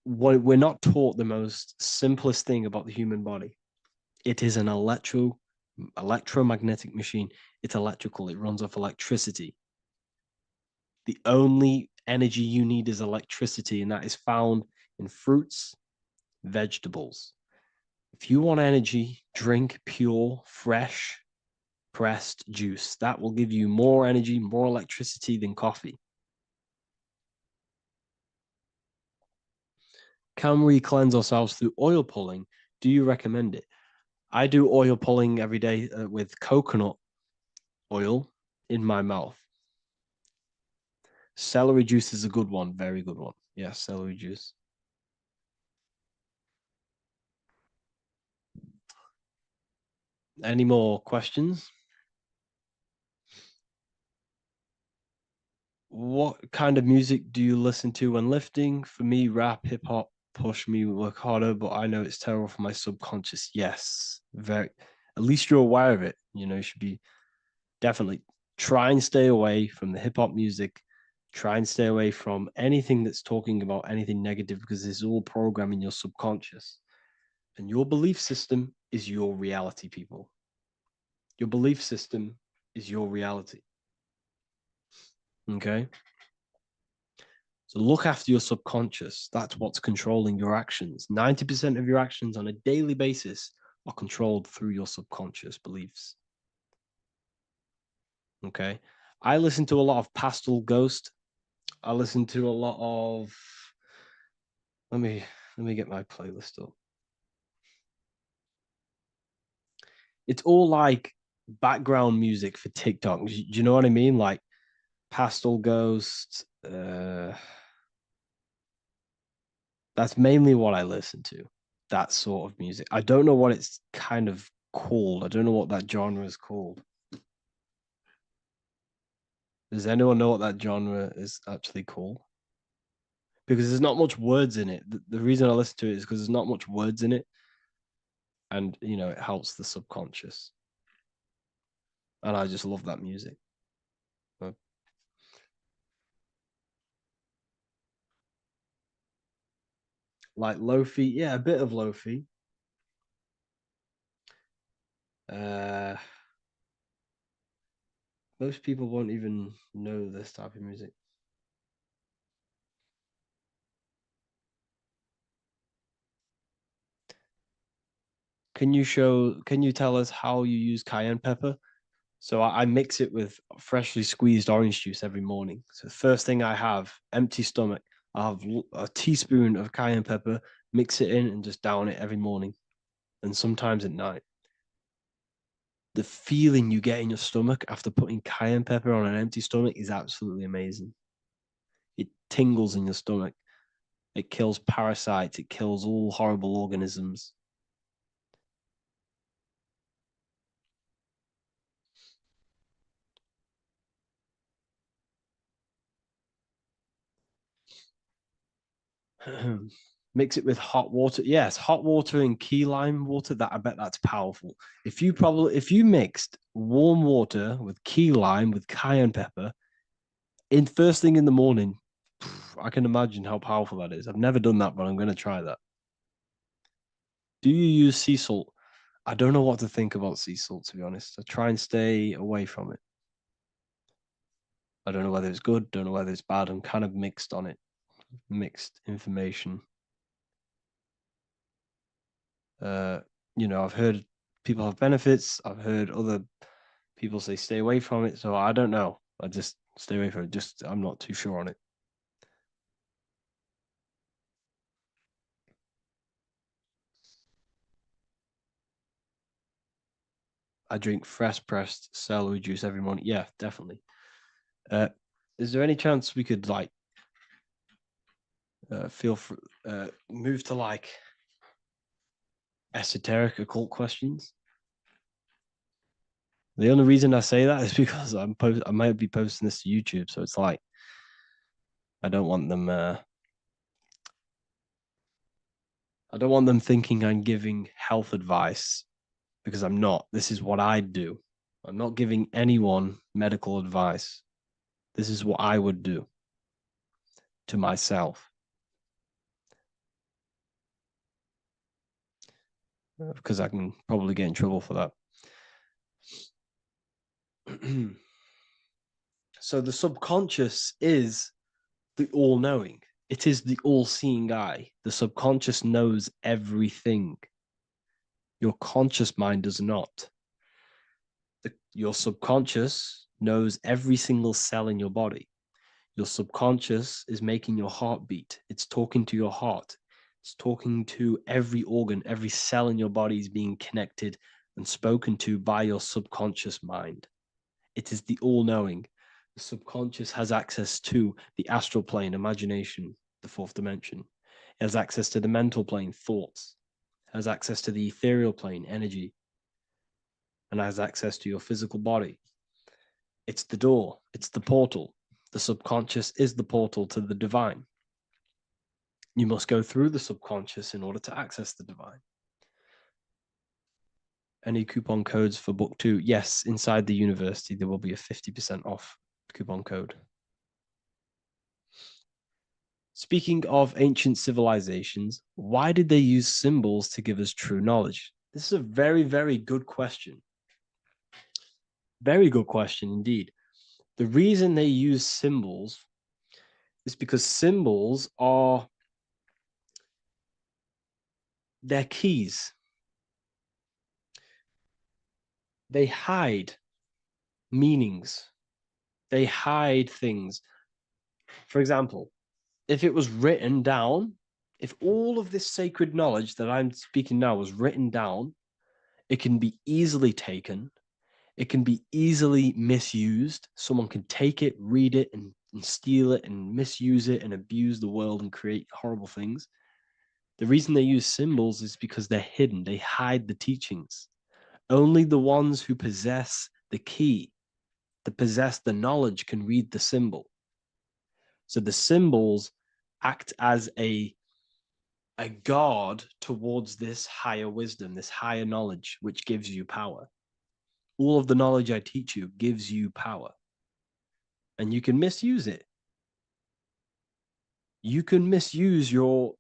We're not taught the most simplest thing about the human body. It is an electromagnetic machine. It's electrical. It runs off electricity. The only energy you need is electricity, and that is found in fruits, vegetables. If you want energy, drink pure, fresh, pressed juice. That will give you more energy, more electricity than coffee. Can we cleanse ourselves through oil pulling? Do you recommend it? I do oil pulling every day with coconut oil in my mouth. Celery juice is a good one, very good one. Yeah, celery juice. Any more questions? What kind of music do you listen to when lifting? For me, rap, hip hop push me work harder, but I know it's terrible for my subconscious. Yes, very. At least you're aware of it. You should be definitely try and stay away from the hip hop music. Try and stay away from anything that's talking about anything negative because it's all programming your subconscious. And your belief system is your reality, people. Your belief system is your reality. Okay? So look after your subconscious. That's what's controlling your actions. 90% of your actions on a daily basis are controlled through your subconscious beliefs. Okay? I listen to a lot of Pastel Ghost. I listen to a lot of let me get my playlist up. It's all like background music for TikTok. Do you know what I mean? Like Pastel Ghost. That's mainly what I listen to. That sort of music. I don't know what it's kind of called. I don't know what that genre is called. Does anyone know what that genre is actually called? Because there's not much words in it. The reason I listen to it is because there's not much words in it. And, you know, it helps the subconscious. And I just love that music. Like lo-fi, yeah, a bit of lo-fi. Most people won't even know this type of music. Can you tell us how you use cayenne pepper? So I mix it with freshly squeezed orange juice every morning. So the first thing I have, empty stomach, I have a teaspoon of cayenne pepper, mix it in and just down it every morning. And sometimes at night. The feeling you get in your stomach after putting cayenne pepper on an empty stomach is absolutely amazing. It tingles in your stomach. It kills parasites. It kills all horrible organisms. Mix it with hot water. Yes, hot water and key lime water. That I bet that's powerful. If you mixed warm water with key lime with cayenne pepper in first thing in the morning, I can imagine how powerful that is. I've never done that, but I'm going to try that. Do you use sea salt? I don't know what to think about sea salt, to be honest. I try and stay away from it. I don't know whether it's good, don't know whether it's bad. I'm kind of mixed on it. Mixed information. You know, I've heard people have benefits. I've heard other people say stay away from it. So I don't know. I just stay away from it. Just I'm not too sure on it. I drink fresh pressed celery juice every morning. Yeah, definitely. Is there any chance we could like move to like esoteric occult questions? The only reason I say that is because I might be posting this to YouTube, so it's like I don't want them thinking I'm giving health advice because I'm not. This is what I do. I'm not giving anyone medical advice. This is what I would do to myself. Because I can probably get in trouble for that. So the subconscious is the all-knowing. It is the all-seeing eye. The subconscious knows everything. Your conscious mind does not. Your subconscious knows every single cell in your body. Your subconscious is making your heart beat. It's talking to your heart. It's talking to every organ, every cell in your body is being connected and spoken to by your subconscious mind. It is the all-knowing. The subconscious has access to the astral plane, imagination, the fourth dimension. It has access to the mental plane, thoughts. It has access to the ethereal plane, energy. And has access to your physical body. It's the door. It's the portal. The subconscious is the portal to the divine. You must go through the subconscious in order to access the divine. Any coupon codes for book 2? Yes, inside the university, there will be a 50% off coupon code. Speaking of ancient civilizations, why did they use symbols to give us true knowledge? This is a very, very good question. Very good question indeed. The reason they use symbols is because symbols are their keys. They hide meanings. They hide things. For example, if it was written down, if all of this sacred knowledge that I'm speaking now was written down, it can be easily taken. It can be easily misused. Someone can take it, read it, and steal it and misuse it and abuse the world and create horrible things. The reason they use symbols is because they're hidden. They hide the teachings. Only the ones who possess the key, that possess the knowledge, can read the symbol. So the symbols act as a guard towards this higher wisdom, this higher knowledge, which gives you power. All of the knowledge I teach you gives you power. And you can misuse it. You can misuse your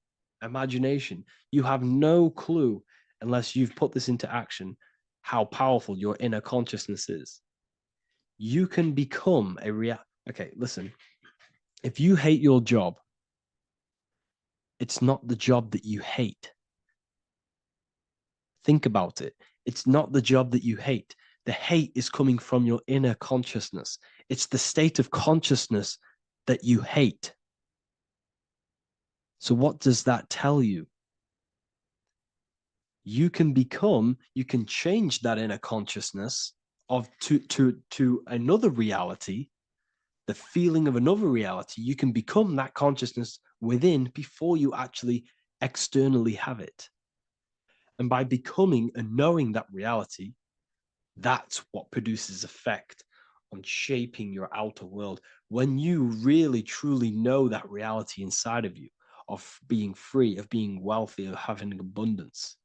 imagination. You have no clue, unless you've put this into action, how powerful your inner consciousness is. You can become a Okay, listen. If you hate your job, it's not the job that you hate. Think about it. It's not the job that you hate. The hate is coming from your inner consciousness. It's the state of consciousness that you hate. So what does that tell you? You can change that inner consciousness to another reality, the feeling of another reality. You can become that consciousness within before you actually externally have it. And by becoming and knowing that reality, that's what produces effect on shaping your outer world. When you really, truly know that reality inside of you, of being free, of being wealthy, of having abundance,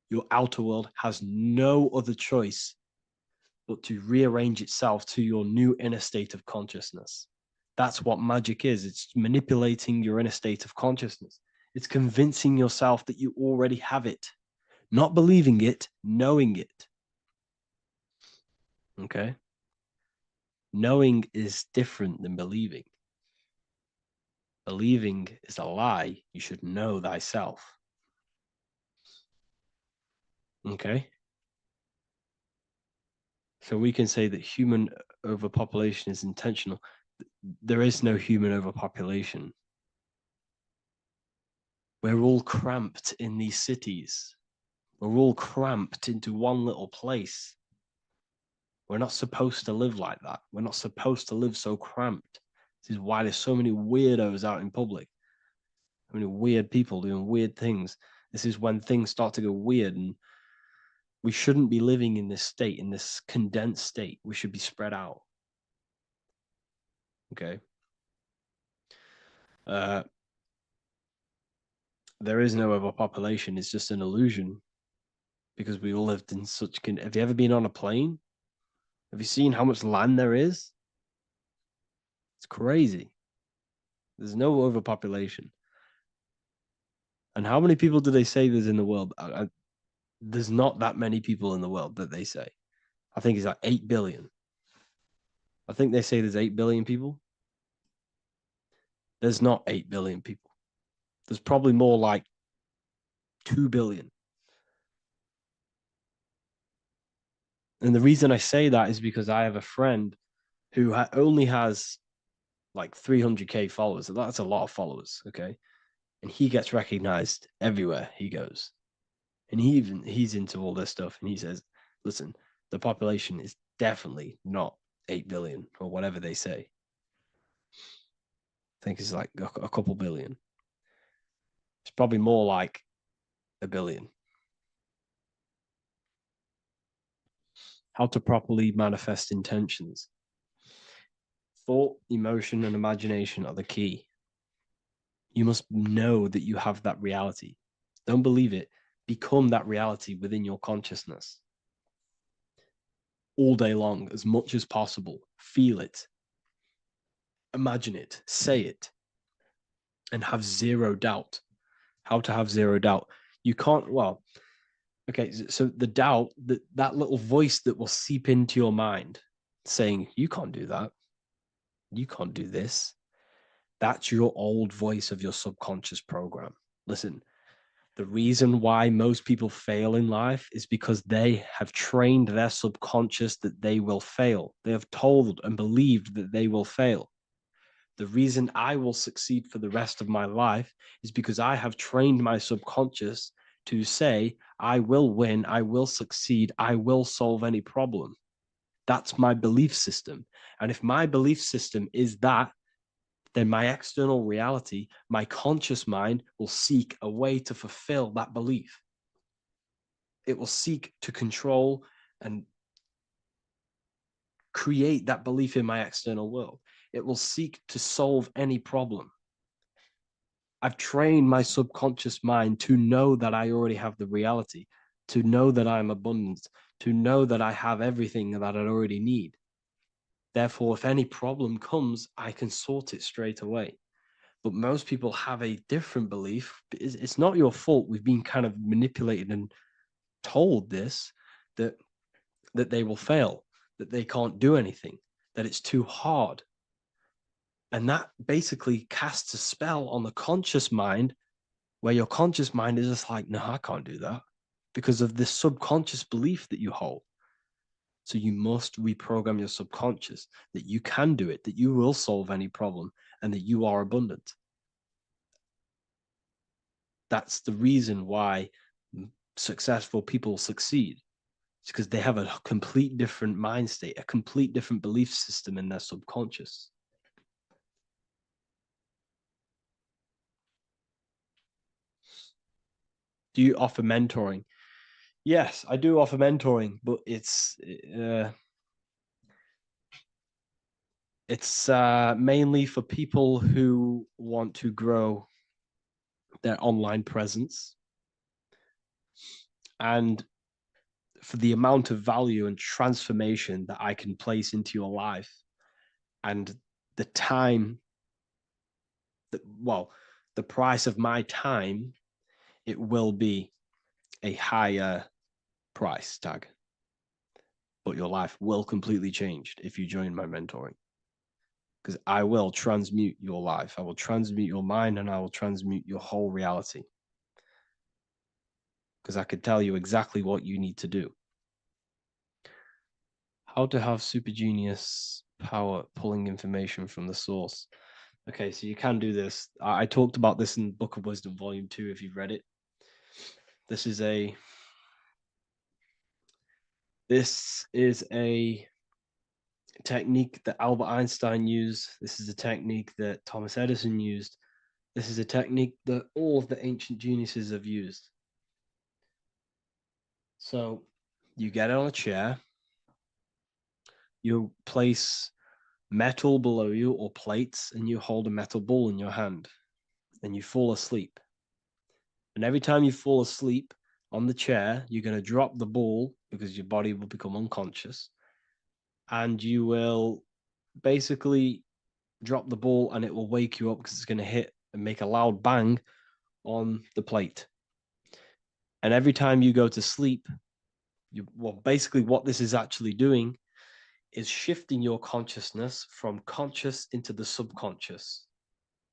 your outer world has no other choice but to rearrange itself to your new inner state of consciousness. That's what magic is. It's manipulating your inner state of consciousness. It's convincing yourself that you already have it, not believing it, knowing it. Okay? Knowing is different than believing. Believing is a lie. You should know thyself. Okay? So we can say that human overpopulation is intentional. There is no human overpopulation. We're all cramped in these cities. We're all cramped into one little place. We're not supposed to live like that. We're not supposed to live so cramped. This is why there's so many weirdos out in public. So many weird people doing weird things. This is when things start to go weird, and we shouldn't be living in this state, in this condensed state. We should be spread out. Okay. There is no overpopulation. It's just an illusion, because we all lived in such. Have you ever been on a plane? Have you seen how much land there is? It's crazy. There's no overpopulation. And how many people do they say there's in the world? There's not that many people in the world that they say. I think it's like 8 billion. I think they say there's 8 billion people. There's not 8 billion people. There's probably more like 2 billion. And the reason I say that is because I have a friend who only has like 300K followers. So that's a lot of followers, okay? And he gets recognized everywhere he goes. And he's into all this stuff. And he says, listen, the population is definitely not 8 billion or whatever they say. I think it's like a couple billion. It's probably more like 1 billion. How to properly manifest intentions. Thought, emotion, and imagination are the key. You must know that you have that reality. Don't believe it. Become that reality within your consciousness. All day long, as much as possible. Feel it. Imagine it. Say it. And have zero doubt. How to have zero doubt? You can't, well, Okay, so the doubt, that little voice that will seep into your mind saying, you can't do that, you can't do this, that's your old voice of your subconscious program. Listen, the reason why most people fail in life is because they have trained their subconscious that they will fail. They have told and believed that they will fail. The reason I will succeed for the rest of my life is because I have trained my subconscious to say, I will win, I will succeed, I will solve any problem. That's my belief system. And if my belief system is that, then my external reality, my conscious mind will seek a way to fulfill that belief. It will seek to control and create that belief in my external world. It will seek to solve any problem. I've trained my subconscious mind to know that I already have the reality, to know that I'm abundant, to know that I have everything that I already need. Therefore, if any problem comes, I can sort it straight away. But most people have a different belief. It's not your fault. We've been kind of manipulated and told this, that they will fail, that they can't do anything, that it's too hard. And that basically casts a spell on the conscious mind, where your conscious mind is just like, no, I can't do that, because of this subconscious belief that you hold. So you must reprogram your subconscious that you can do it, that you will solve any problem, and that you are abundant. That's the reason why successful people succeed. It's because they have a complete different mind state, a complete different belief system in their subconscious. Do you offer mentoring? Yes, I do offer mentoring, but it's mainly for people who want to grow their online presence, and for the amount of value and transformation that I can place into your life, and the time that, well, the price of my time, it will be a higher price tag, but your life will completely change if you join my mentoring, because I will transmute your life, I will transmute your mind, and I will transmute your whole reality, because I could tell you exactly what you need to do. How to have super genius power pulling information from the source. Okay, so you can do this. I talked about this in Book of Wisdom Volume 2, if you've read it. This is a technique that Albert Einstein used. This is a technique that Thomas Edison used. This is a technique that all of the ancient geniuses have used. So you get on a chair, you place metal below you or plates, and you hold a metal ball in your hand, and you fall asleep. And every time you fall asleep on the chair, you're going to drop the ball because your body will become unconscious, and you will basically drop the ball and it will wake you up because it's going to hit and make a loud bang on the plate. And every time you go to sleep, basically what this is actually doing is shifting your consciousness from conscious into the subconscious.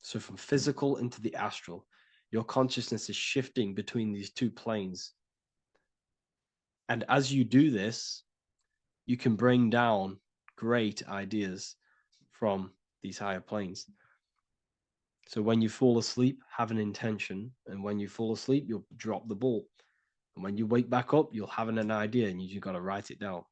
So from physical into the astral, your consciousness is shifting between these two planes. And as you do this, you can bring down great ideas from these higher planes. So when you fall asleep, have an intention. And when you fall asleep, you'll drop the ball. And when you wake back up, you'll have an idea, and you got to write it down.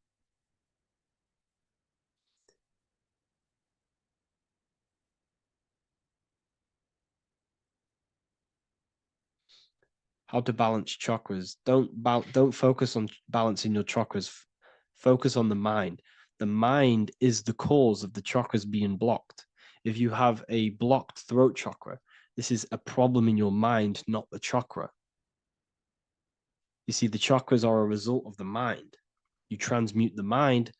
How to balance chakras. Don't focus on balancing your chakras. Focus on the mind. The mind is the cause of the chakras being blocked. If you have a blocked throat chakra, this is a problem in your mind, not the chakra. You see, the chakras are a result of the mind. You transmute the mind,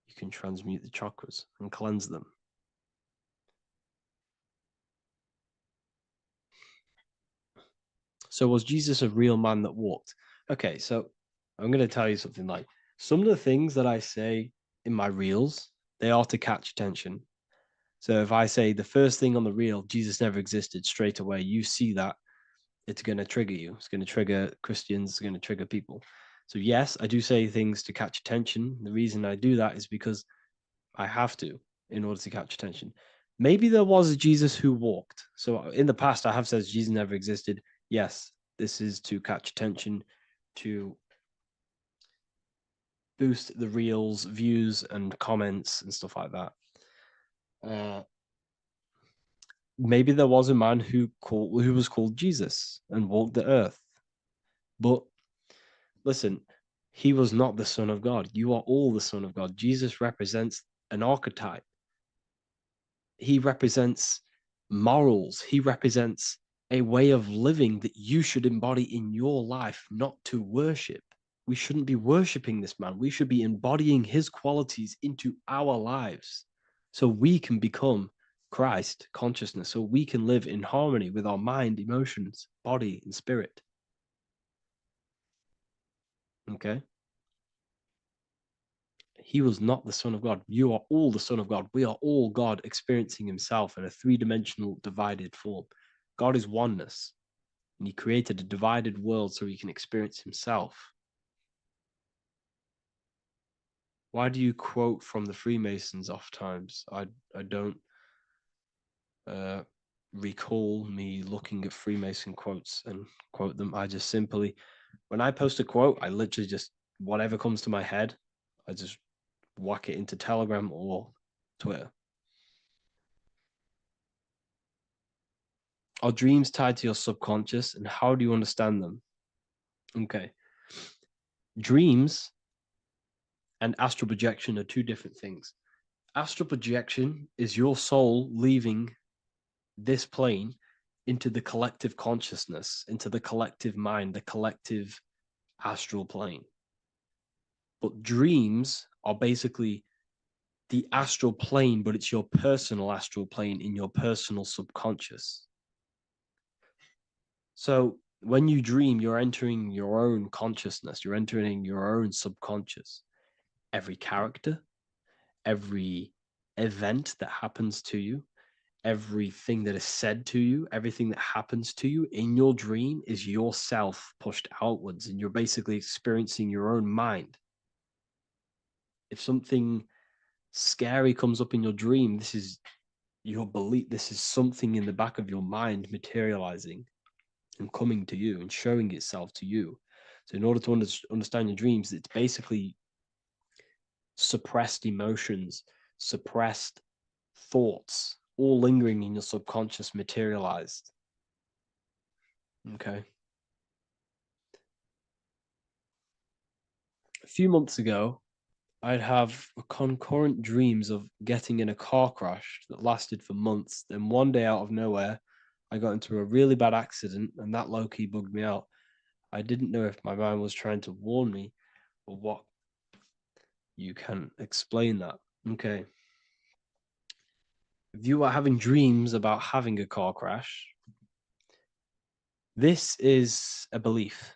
you can transmute the chakras and cleanse them. So was Jesus a real man that walked? Okay, so I'm going to tell you something. Like, some of the things that I say in my reels, they are to catch attention. So if I say the first thing on the reel, Jesus never existed, straight away, you see that, it's going to trigger you. It's going to trigger Christians. It's going to trigger people. So yes, I do say things to catch attention. The reason I do that is because I have to in order to catch attention. Maybe there was a Jesus who walked. So in the past, I have said Jesus never existed. Yes, this is to catch attention, to boost the reels, views, and comments and stuff like that. Maybe there was a man who was called Jesus and walked the earth. But listen, he was not the Son of God. You are all the Son of God. Jesus represents an archetype. He represents morals. He represents a way of living that you should embody in your life, not to worship. We shouldn't be worshiping this man. We should be embodying his qualities into our lives so we can become Christ consciousness, so we can live in harmony with our mind, emotions, body, and spirit. Okay? He was not the Son of God. You are all the Son of God. We are all God experiencing himself in a three-dimensional divided form. God is oneness, and he created a divided world so he can experience himself. Why do you quote from the Freemasons oft times? I don't recall me looking at Freemason quotes and quote them. I just simply, when I post a quote, I literally just, whatever comes to my head, I just whack it into Telegram or Twitter. Are dreams tied to your subconscious, and how do you understand them? Okay. Dreams and astral projection are two different things. Astral projection is your soul leaving this plane into the collective consciousness, into the collective mind, the collective astral plane. But dreams are basically the astral plane, but it's your personal astral plane in your personal subconscious. So when you dream, you're entering your own consciousness, you're entering your own subconscious. Every character, every event that happens to you, everything that is said to you, everything that happens to you in your dream is yourself pushed outwards, and you're basically experiencing your own mind. If something scary comes up in your dream, this is your belief, this is something in the back of your mind materializing and coming to you and showing itself to you. So in order to understand your dreams, it's basically suppressed emotions, suppressed thoughts, all lingering in your subconscious materialized. Okay. A few months ago, I'd have concurrent dreams of getting in a car crash that lasted for months. Then one day out of nowhere, I got into a really bad accident, and that low-key bugged me out. I didn't know if my mind was trying to warn me or what. You can explain that. Okay. If you are having dreams about having a car crash, this is a belief.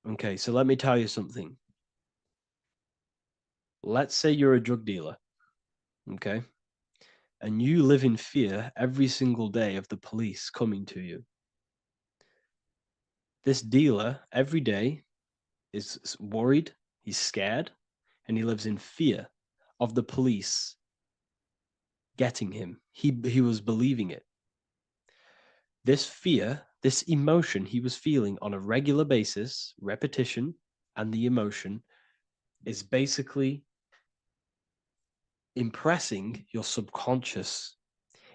Okay, so let me tell you something. Let's say you're a drug dealer, okay? And you live in fear every single day of the police coming to you. This dealer every day is worried, he's scared, and he lives in fear of the police getting him. He was believing it. This fear, this emotion he was feeling on a regular basis, repetition, and the emotion is basically impressing your subconscious.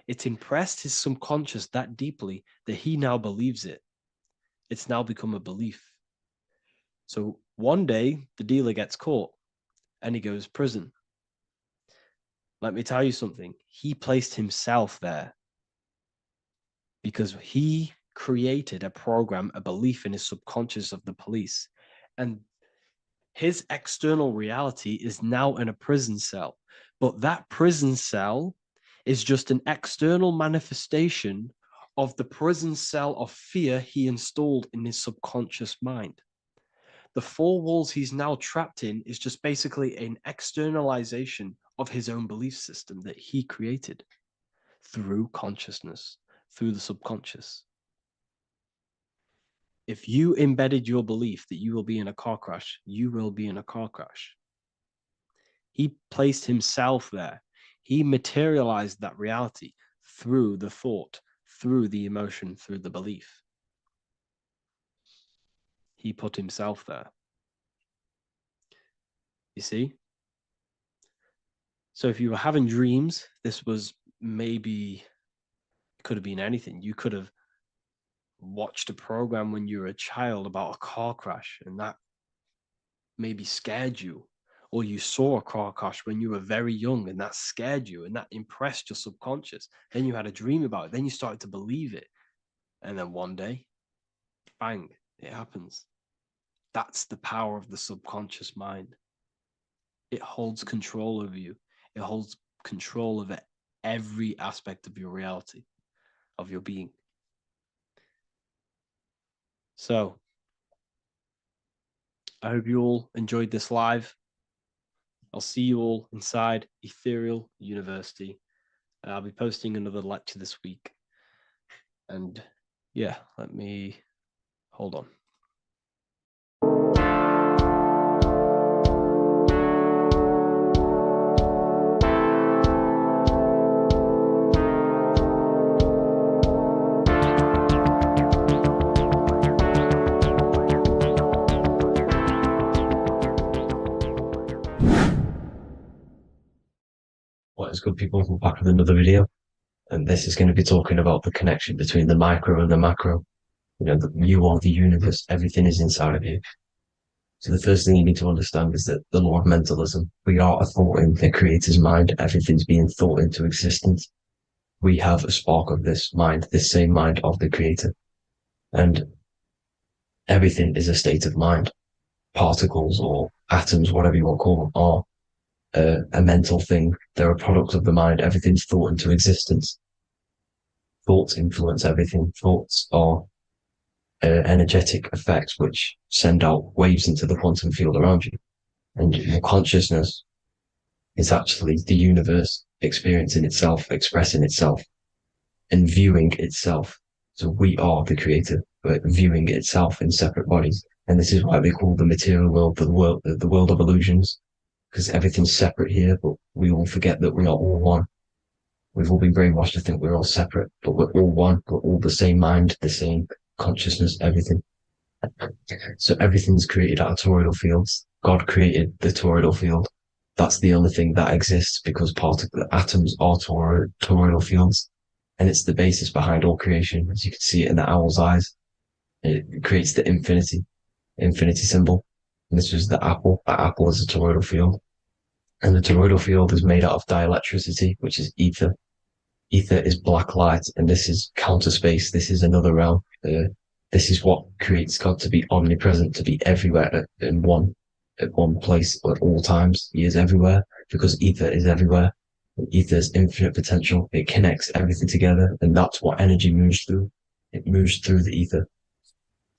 It's impressed his subconscious that deeply that he now believes it. It's now become a belief. So one day the dealer gets caught and he goes prison. Let me tell you something. He placed himself there because he created a program, a belief in his subconscious of the police. And his external reality is now in a prison cell. But that prison cell is just an external manifestation of the prison cell of fear he installed in his subconscious mind. The four walls he's now trapped in is just basically an externalization of his own belief system that he created through consciousness, through the subconscious. If you embedded your belief that you will be in a car crash, you will be in a car crash. He placed himself there. He materialized that reality through the thought, through the emotion, through the belief. He put himself there. You see? So if you were having dreams, this was maybe, it could have been anything. You could have watched a program when you were a child about a car crash, and that maybe scared you. Or you saw a car crash when you were very young, and that scared you, and that impressed your subconscious. Then you had a dream about it. Then you started to believe it. And then one day, bang, it happens. That's the power of the subconscious mind. It holds control over you. It holds control over every aspect of your reality, of your being. So, I hope you all enjoyed this live. I'll see you all inside Ethereal University. I'll be posting another lecture this week. And yeah, let me hold on. What is good, people? We're back with another video, and this is going to be talking about the connection between the micro and the macro. You know, you are the universe, everything is inside of you. So the first thing you need to understand is that the law of mentalism, we are a thought in the creator's mind, everything's being thought into existence. We have a spark of this mind, this same mind of the creator. And everything is a state of mind. Particles or atoms, whatever you want to call them, are a mental thing. They're a product of the mind. Everything's thought into existence. Thoughts influence everything. Thoughts are energetic effects which send out waves into the quantum field around you. And your consciousness is actually the universe experiencing itself, expressing itself, and viewing itself. So we are the creator, but viewing itself in separate bodies. And this is why they call the material world the world of illusions. Because everything's separate here, but we all forget that we are all one. We've all been brainwashed to think we're all separate, but we're all one. We're all the same mind, the same consciousness, everything. So everything's created out of toroidal fields. God created the toroidal field. That's the only thing that exists because the atoms are toroidal fields. And it's the basis behind all creation. As you can see it in the owl's eyes. It creates the infinity symbol. And this was the apple. That apple is a toroidal field. And the toroidal field is made out of dielectricity, which is ether. Ether is black light, and this is counter space. This is another realm. This is what creates God to be omnipresent, to be everywhere at one place at all times. He is everywhere because ether is everywhere. And ether is infinite potential. It connects everything together, and that's what energy moves through. It moves through the ether,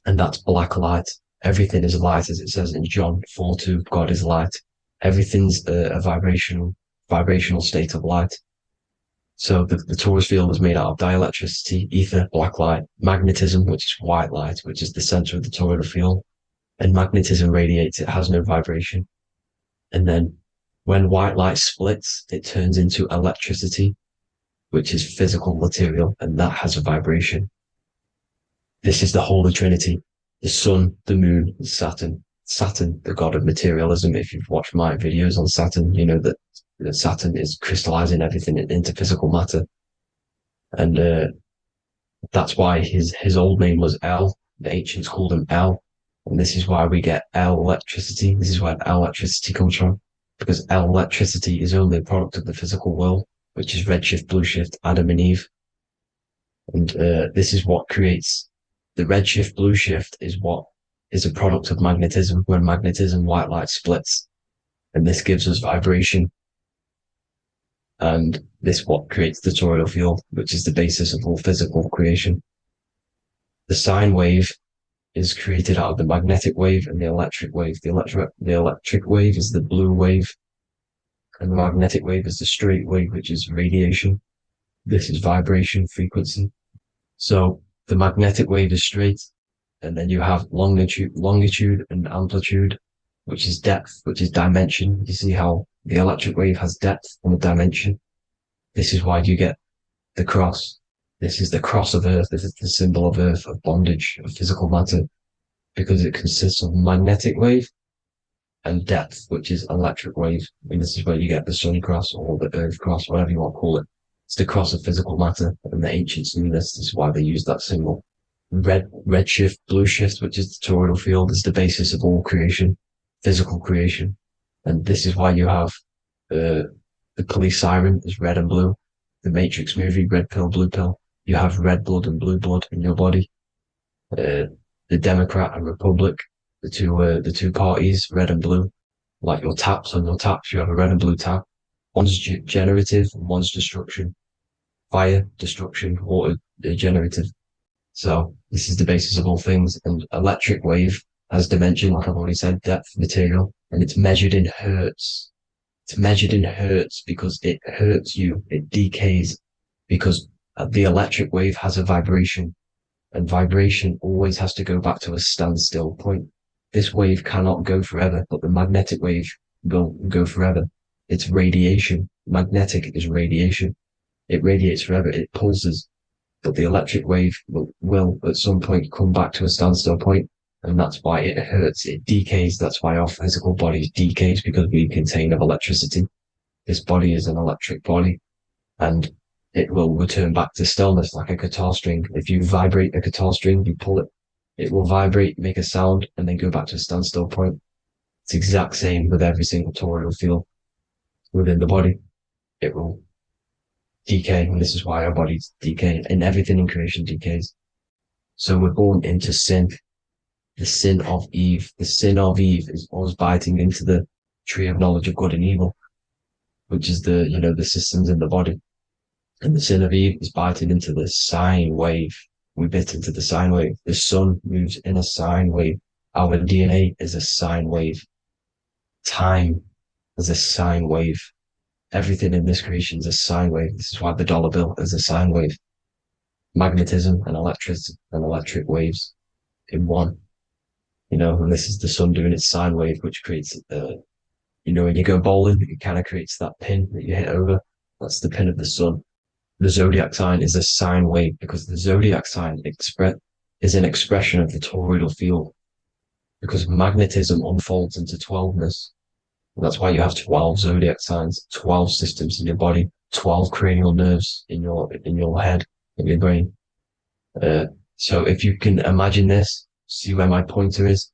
and that's black light. Everything is light, as it says in John 4:2. God is light. Everything's a vibrational state of light. So the Taurus field is made out of dielectricity, ether, black light, magnetism, which is white light, which is the center of the toroidal field. And magnetism radiates, it has no vibration. And then when white light splits, it turns into electricity, which is physical material, and that has a vibration. This is the Holy Trinity, the sun, the moon, and Saturn. Saturn, the god of materialism. If you've watched my videos on Saturn, you know that Saturn is crystallizing everything into physical matter. And that's why his old name was El. The ancients called him El. And this is why we get El electricity. This is where El electricity comes from. Because El electricity is only a product of the physical world, which is redshift, blueshift, Adam and Eve. And this is what creates the redshift, blueshift is what is a product of magnetism. When magnetism, white light splits. And this gives us vibration. And this is what creates the toroidal field, which is the basis of all physical creation. The sine wave is created out of the magnetic wave and the electric wave. The electric wave is the blue wave, and the magnetic wave is the straight wave, which is radiation. This is vibration frequency. So the magnetic wave is straight, and then you have longitude and amplitude, which is depth, which is dimension. You see how the electric wave has depth and a dimension. This is why you get the cross. This is the cross of Earth. This is the symbol of Earth, of bondage, of physical matter, because it consists of magnetic wave and depth, which is electric wave. And this is where you get the sun cross or the earth cross, whatever you want to call it. It's the cross of physical matter, and the ancients knew this. This is why they used that symbol. Red shift, blue shift, which is the toroidal field, is the basis of all creation, physical creation. And this is why you have the police siren is red and blue. The Matrix movie, red pill, blue pill. You have red blood and blue blood in your body. The Democrat and Republic, the two parties, red and blue. Like your taps on your taps, you have a red and blue tap. One's generative and one's destruction. Fire, destruction, water, generative. So this is the basis of all things. And electric wave has dimension, like I've already said, depth, material, and it's measured in hertz. It's measured in hertz because it hurts you. It decays because the electric wave has a vibration, and vibration always has to go back to a standstill point. This wave cannot go forever, but the magnetic wave will go forever. It's radiation. Magnetic is radiation. It radiates forever. It pulses. But the electric wave will at some point come back to a standstill point, and that's why it hurts. It decays. That's why our physical body decays, because we contain of electricity. This body is an electric body, and it will return back to stillness like a guitar string. If you vibrate a guitar string, you pull it, it will vibrate, make a sound, and then go back to a standstill point. It's the exact same with every single toroidal field within the body. It will decay, and this is why our bodies decay, and everything in creation decays. So we're born into sin, the sin of Eve. The sin of Eve is us biting into the tree of knowledge of good and evil, which is the systems in the body. And the sin of Eve is biting into the sine wave. We bit into the sine wave. The sun moves in a sine wave. Our DNA is a sine wave. Time is a sine wave. Everything in this creation is a sine wave. This is why the dollar bill is a sine wave. Magnetism and electric waves in one. And this is the sun doing its sine wave, which creates, when you go bowling, it kind of creates that pin that you hit over. That's the pin of the sun. The zodiac sign is a sine wave, because the zodiac sign is an expression of the toroidal field, because magnetism unfolds into 12ness. And that's why you have 12 zodiac signs, 12 systems in your body, 12 cranial nerves in your head, in your brain. So if you can imagine this, see where my pointer is.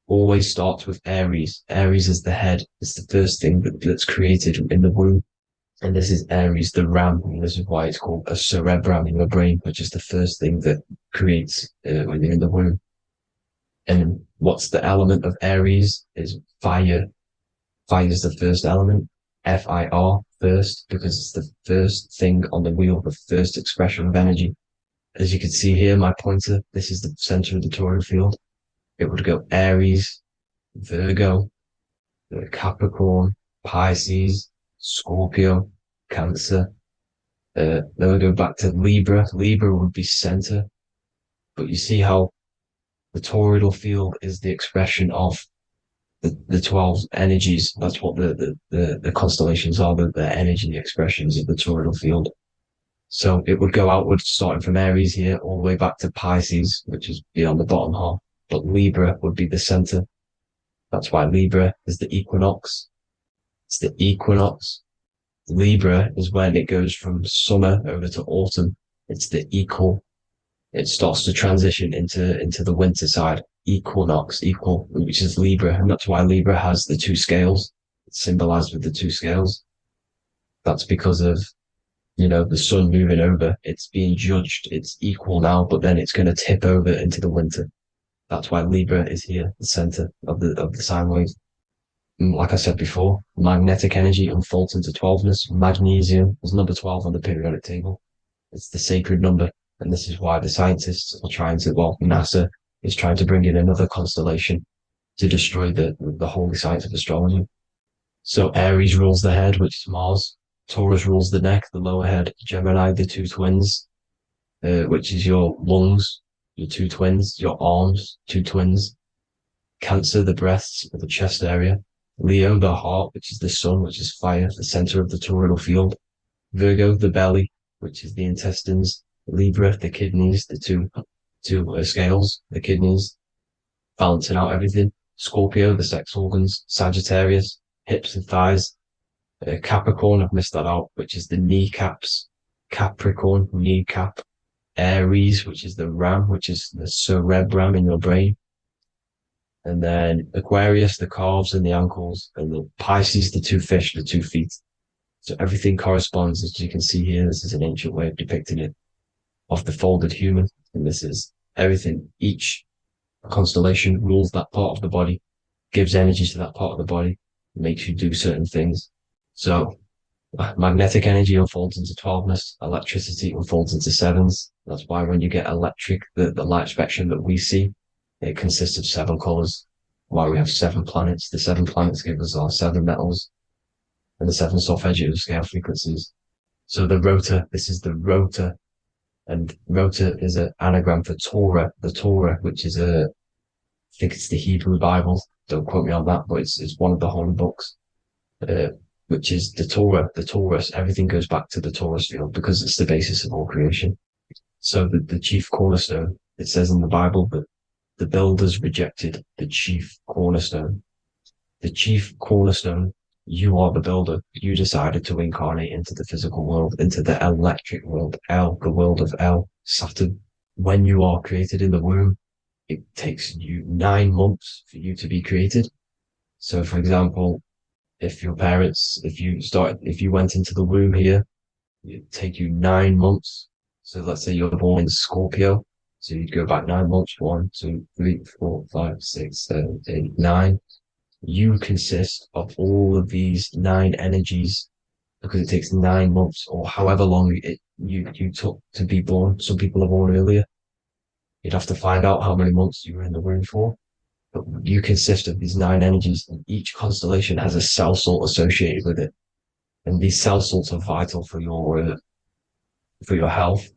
Always starts with Aries. Aries is the head. It's the first thing that's created in the womb. And this is Aries, the ram. And this is why it's called a cerebrum in your brain, which is the first thing that creates when you're in the womb. And what's the element of Aries is fire. Fire is the first element. F-I-R, first, because it's the first thing on the wheel, the first expression of energy. As you can see here, my pointer, this is the center of the toroidal field. It would go Aries, Virgo, Capricorn, Pisces, Scorpio, Cancer. Then we go back to Libra. Libra would be center. But you see how the toroidal field is the expression of the 12 energies. That's what the constellations are, the energy expressions of the toroidal field. So it would go outwards, starting from Aries here, all the way back to Pisces, which is beyond the bottom half. But Libra would be the center. That's why Libra is the equinox. It's the equinox. Libra is when it goes from summer over to autumn. It's the equal. It starts to transition into the winter side. Equinox, equal, which is Libra. And that's why Libra has the two scales. It's symbolized with the two scales. That's because of, the sun moving over. It's being judged. It's equal now, but then it's going to tip over into the winter. That's why Libra is here, the center of the sine wave. And like I said before, magnetic energy unfolds into 12ness. Magnesium is number 12 on the periodic table. It's the sacred number. And this is why the scientists are trying to, NASA is trying to bring in another constellation to destroy the holy science of astrology. So Aries rules the head, which is Mars. Taurus rules the neck, the lower head. Gemini, the two twins, which is your lungs, your two twins, your arms, two twins. Cancer, the breasts, or the chest area. Leo, the heart, which is the sun, which is fire, the center of the toroidal field. Virgo, the belly, which is the intestines. Libra, the kidneys, the two scales, the kidneys, balancing out everything. Scorpio, the sex organs. Sagittarius, hips and thighs. Capricorn, I've missed that out, which is the kneecaps. Capricorn, kneecap. Aries, which is the ram, which is the cerebrum in your brain. And then Aquarius, the calves and the ankles. And the Pisces, the two fish, the 2 feet. So everything corresponds, as you can see here. This is an ancient way of depicting it, of the folded human. And this is everything. Each constellation rules that part of the body, gives energy to that part of the body, makes you do certain things. So magnetic energy unfolds into 12ness, electricity unfolds into 7s. That's why when you get electric, the light spectrum that we see, it consists of 7 colors. Why we have 7 planets. The 7 planets give us our 7 metals and the 7 solfeggio scale frequencies. So the rotor, this is the rotor, and rotor is an anagram for Torah, the Torah, which is I think it's the Hebrew Bible. Don't quote me on that, but it's one of the holy books, which is the Torah, the Taurus. Everything goes back to the Taurus field because it's the basis of all creation. So the chief cornerstone, it says in the Bible that the builders rejected the chief cornerstone. The chief cornerstone, you are the builder. You decided to incarnate into the physical world, into the electric world, El, the world of El, Saturn. When you are created in the womb, it takes you 9 months for you to be created. So, for example, if your parents, if you went into the womb here, it'd take you 9 months. So let's say you're born in Scorpio. So you'd go back 9 months, 1, 2, 3, 4, 5, 6, 7, 8, 9. You consist of all of these 9 energies because it takes 9 months or however long you took to be born. Some people are born earlier. You'd have to find out how many months you were in the womb for. But you consist of these 9 energies, and each constellation has a cell salt associated with it. And these cell salts are vital for your health,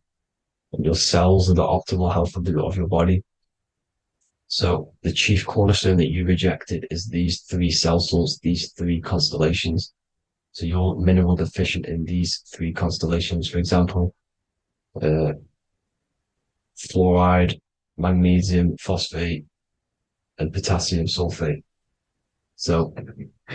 and your cells are the optimal health of your body. So the chief cornerstone that you rejected is these 3 cell salts, these 3 constellations. So you're mineral deficient in these 3 constellations. For example, fluoride, magnesium, phosphate, and potassium sulfate. So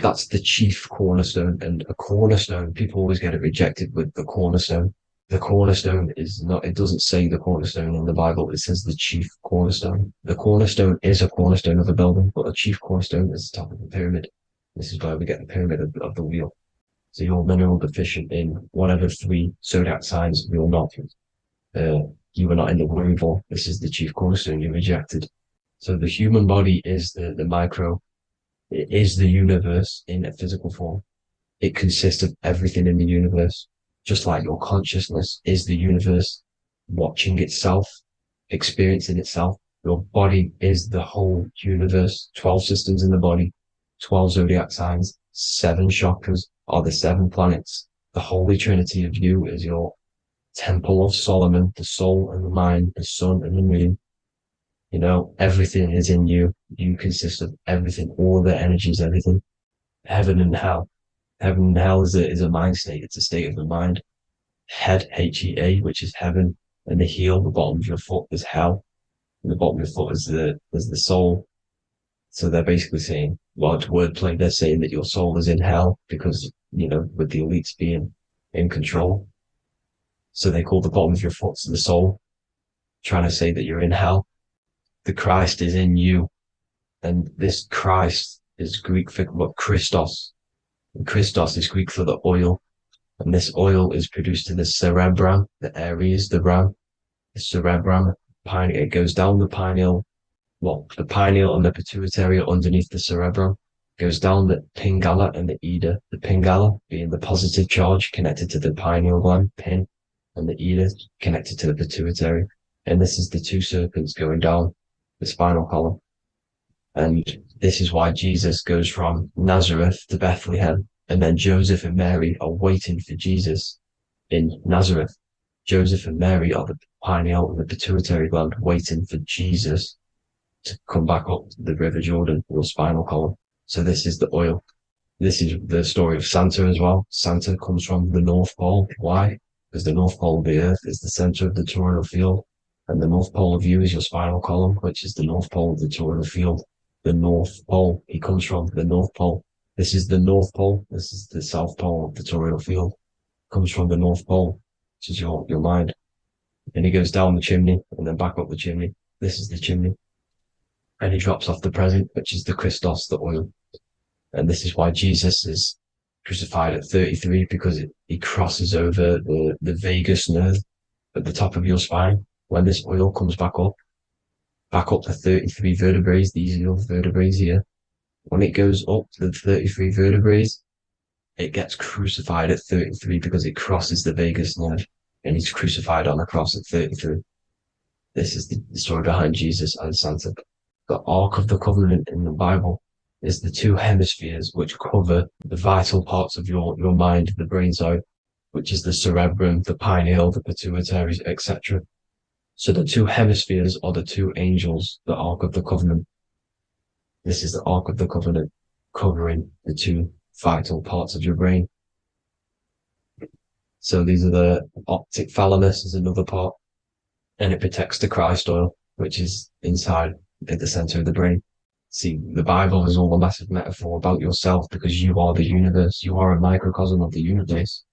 that's the chief cornerstone. And a cornerstone, people always get it rejected with the cornerstone. The cornerstone is not, it doesn't say the cornerstone in the Bible, it says the chief cornerstone. The cornerstone is a cornerstone of a building, but a chief cornerstone is the top of the pyramid. This is where we get the pyramid of the wheel. So you're mineral deficient in whatever 3 zodiac signs you're not. You were not in the womb for. This is the chief cornerstone you rejected. So the human body is the micro. It is the universe in a physical form. It consists of everything in the universe. Just like your consciousness is the universe watching itself, experiencing itself. Your body is the whole universe. 12 systems in the body, 12 zodiac signs, 7 chakras are the 7 planets. The Holy Trinity of you is your Temple of Solomon, the soul and the mind, the sun and the moon. You know, everything is in you. You consist of everything, all the energies, everything. Heaven and hell. Heaven and hell is a mind state. It's a state of the mind. Head, H-E-A, which is heaven, and the heel, the bottom of your foot, is hell. And the bottom of your foot is the soul. So they're basically saying, well, it's wordplay. They're saying that your soul is in hell because, you know, with the elites being in control. So they call the bottom of your foot the soul, trying to say that you're in hell. The Christ is in you. And this Christ is Greek for what? Christos. Christos is Greek for the oil, and this oil is produced in the cerebrum, the Aries, the ram, the cerebrum, it goes down the pineal, the pineal and the pituitary are underneath the cerebrum, goes down the pingala and the ida, the pingala being the positive charge connected to the pineal gland, pin, and the ida connected to the pituitary. And this is the 2 serpents going down the spinal column. And this is why Jesus goes from Nazareth to Bethlehem, and then Joseph and Mary are waiting for Jesus in Nazareth. Joseph and Mary are the pineal and the pituitary gland waiting for Jesus to come back up the River Jordan, your spinal column. So this is the oil. This is the story of Santa as well. Santa comes from the North Pole. Why? Because the North Pole of the Earth is the center of the toroidal field, and the North Pole of you is your spinal column, which is the North Pole of the toroidal field. The North Pole, he comes from the North Pole. This is the North Pole. This is the South Pole of the toroidal field. Comes from the North Pole, which is your mind. And he goes down the chimney and then back up the chimney. This is the chimney. And he drops off the present, which is the Christos, the oil. And this is why Jesus is crucified at 33, because he crosses over the vagus nerve at the top of your spine. When this oil comes back up to 33 vertebrae, these are your vertebrae here. When it goes up to the 33 vertebrae, it gets crucified at 33 because it crosses the vagus nerve, and he's crucified on a cross at 33. This is the story behind Jesus and Santa. The Ark of the Covenant in the Bible is the two hemispheres which cover the vital parts of your mind, the brain side, which is the cerebrum, the pineal, the pituitary, etc. So the two hemispheres are the two angels, the Ark of the Covenant. This is the Ark of the Covenant covering the two vital parts of your brain. So these are the optic thalamus is another part, and it protects the Christ oil, which is inside at the center of the brain. See, the Bible is all a massive metaphor about yourself, because you are the universe. You are a microcosm of the universe.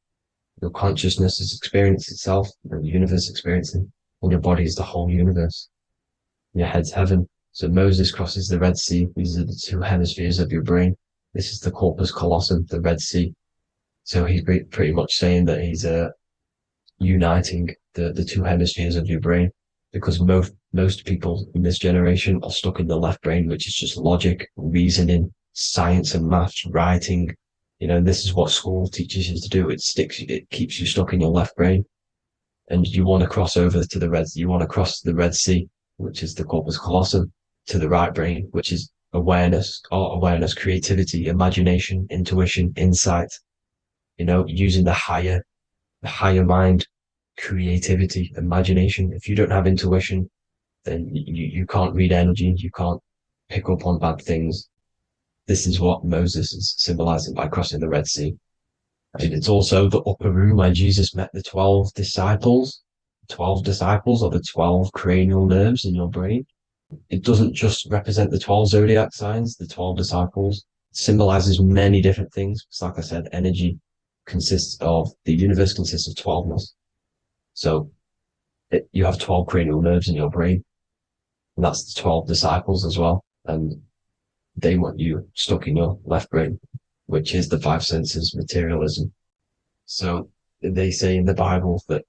Your consciousness is experiencing itself, and the universe experiencing, and your body is the whole universe. Your head's heaven. So Moses crosses the Red Sea. These are the two hemispheres of your brain. This is the corpus callosum, the Red Sea. So he's pretty much saying that he's uniting the two hemispheres of your brain, because most people in this generation are stuck in the left brain, which is just logic, reasoning, science and maths, writing. You know, this is what school teaches you to do. It keeps you stuck in your left brain. And you want to cross over to you want to cross the Red Sea, which is the corpus callosum, to the right brain, which is awareness, art awareness, creativity, imagination, intuition, insight, you know, using the higher mind, creativity, imagination. If you don't have intuition, then you can't read energy, you can't pick up on bad things. This is what Moses is symbolizing by crossing the Red Sea. And it's also the upper room where Jesus met the 12 disciples. 12 disciples are the 12 cranial nerves in your brain. It doesn't just represent the 12 zodiac signs, the 12 disciples. It symbolizes many different things. It's like I said, energy the universe consists of 12ness. So you have 12 cranial nerves in your brain. And that's the 12 disciples as well. And they want you stuck in your left brain, which is the five senses, materialism. So they say in the Bible that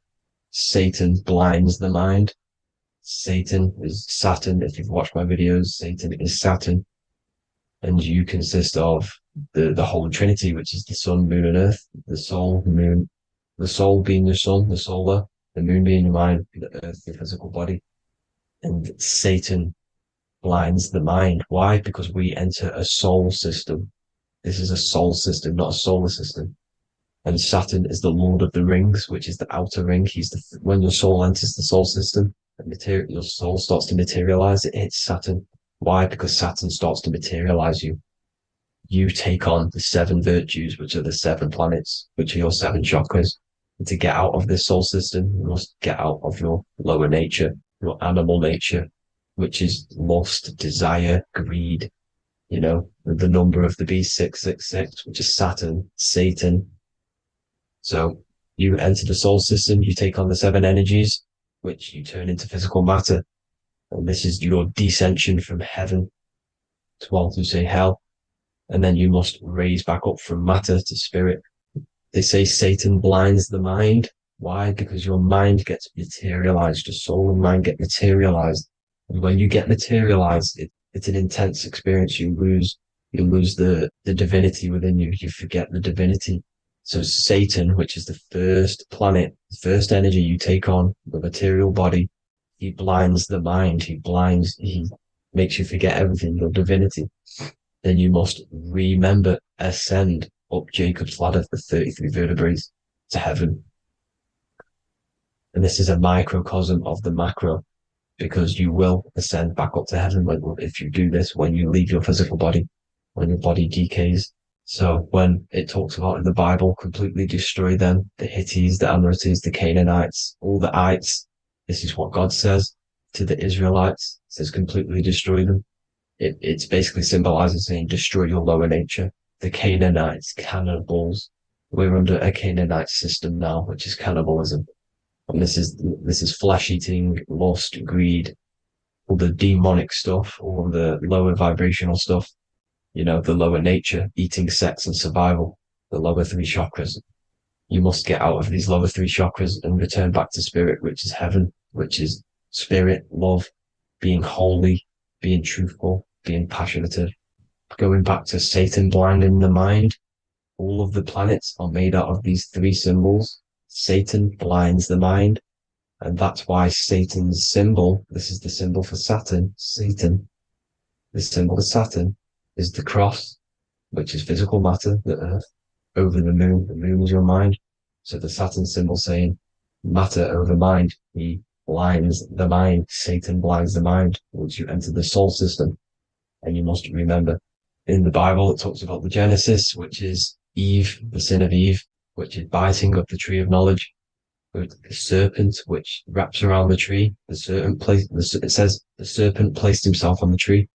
Satan blinds the mind. Satan is Saturn. If you've watched my videos, Satan is Saturn. And you consist of the whole Trinity, which is the sun, moon, and earth, the soul, moon, the soul being your sun, the solar, the moon being your mind, the earth, your physical body. And Satan blinds the mind. Why? Because we enter a soul system. This is a soul system, not a solar system. And Saturn is the Lord of the Rings, which is the outer ring. When your soul enters the soul system, your soul starts to materialize, it hits Saturn. Why? Because Saturn starts to materialize you. You take on the 7 virtues, which are the 7 planets, which are your 7 chakras. And to get out of this soul system, you must get out of your lower nature, your animal nature, which is lust, desire, greed. You know, the number of the beast, 666, which is Saturn, Satan. So you enter the soul system, you take on the 7 energies, which you turn into physical matter. And this is your descension from heaven to say hell. And then you must raise back up from matter to spirit. They say Satan blinds the mind. Why? Because your mind gets materialized. Your soul and mind get materialized. And when you get materialized, it's an intense experience. You lose the divinity within you. You forget the divinity. So Satan, which is the first planet, the first energy you take on, the material body, he blinds the mind. He makes you forget everything, your divinity, then you must remember, ascend up Jacob's ladder, the 33 vertebrae, to heaven. And this is a microcosm of the macro, because you will ascend back up to heaven if you do this, when you leave your physical body, when your body decays. So when it talks about in the Bible, completely destroy them, the Hittites, the Amorites, the Canaanites, all the ites, this is what God says to the Israelites. It says completely destroy them. It's basically symbolizing saying destroy your lower nature. The Canaanites, cannibals. We're under a Canaanite system now, which is cannibalism. And this is flesh eating, lust, greed, all the demonic stuff, all the lower vibrational stuff, the lower nature, eating, sex, and survival, the lower three chakras. You must get out of these lower three chakras and return back to spirit, which is heaven, which is spirit, love, being holy, being truthful, being passionate, going back to Satan blinding the mind. All of the planets are made out of these three symbols. Satan blinds the mind. And that's why Satan's symbol, this is the symbol for Saturn, Satan, the symbol of Saturn is the cross, which is physical matter, the earth, over the moon. The moon is your mind. So the Saturn symbol saying matter over mind. He blinds the mind. Satan blinds the mind once you enter the soul system. And you must remember, in the Bible, it talks about the Genesis, which is Eve, the sin of Eve, which is biting of the tree of knowledge. The serpent, which wraps around the tree. It says the serpent placed himself on the tree.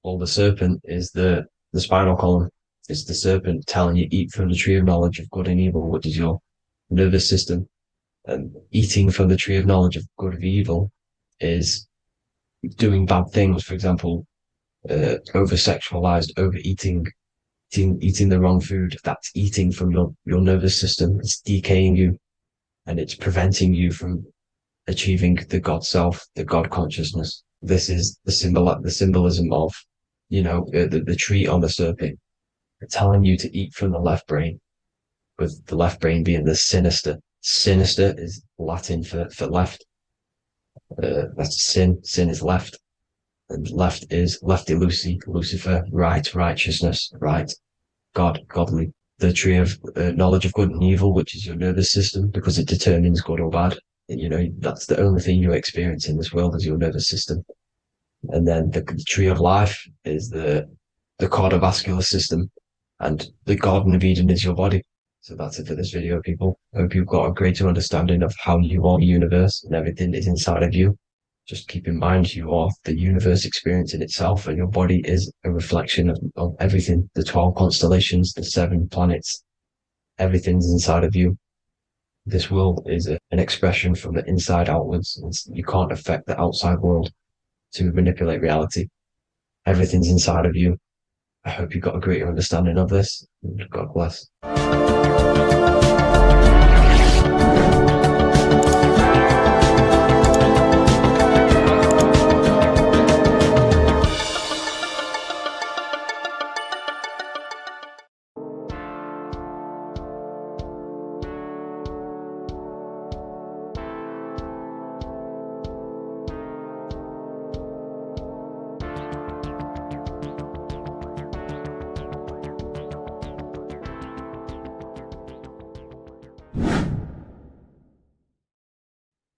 Well, the serpent is the spinal column. It's the serpent telling you eat from the tree of knowledge of good and evil, which is your nervous system. And eating from the tree of knowledge of good and evil is doing bad things. For example, over-sexualized, overeating, eating the wrong food. That's eating from your nervous system. It's decaying you. And it's preventing you from achieving the God self, the God consciousness. This is the symbolism of, the tree on the serpent, telling you to eat from the left brain, with the left brain being the sinister. Sinister is Latin for left. That's sin. Sin is left. And left is lefty Lucy, Lucifer, right, righteousness, right, God, godly. The tree of knowledge of good and evil, which is your nervous system, because it determines good or bad. That's the only thing you experience in this world is your nervous system. And then the tree of life is the cardiovascular system, and the Garden of Eden is your body. So that's it for this video, people. I hope you've got a greater understanding of how you are the universe and everything is inside of you. Just keep in mind you are the universe experience in itself, and your body is a reflection of everything. The 12 constellations, the 7 planets, everything's inside of you. This world is an expression from the inside outwards. You can't affect the outside world to manipulate reality. Everything's inside of you. I hope you got a greater understanding of this. God bless.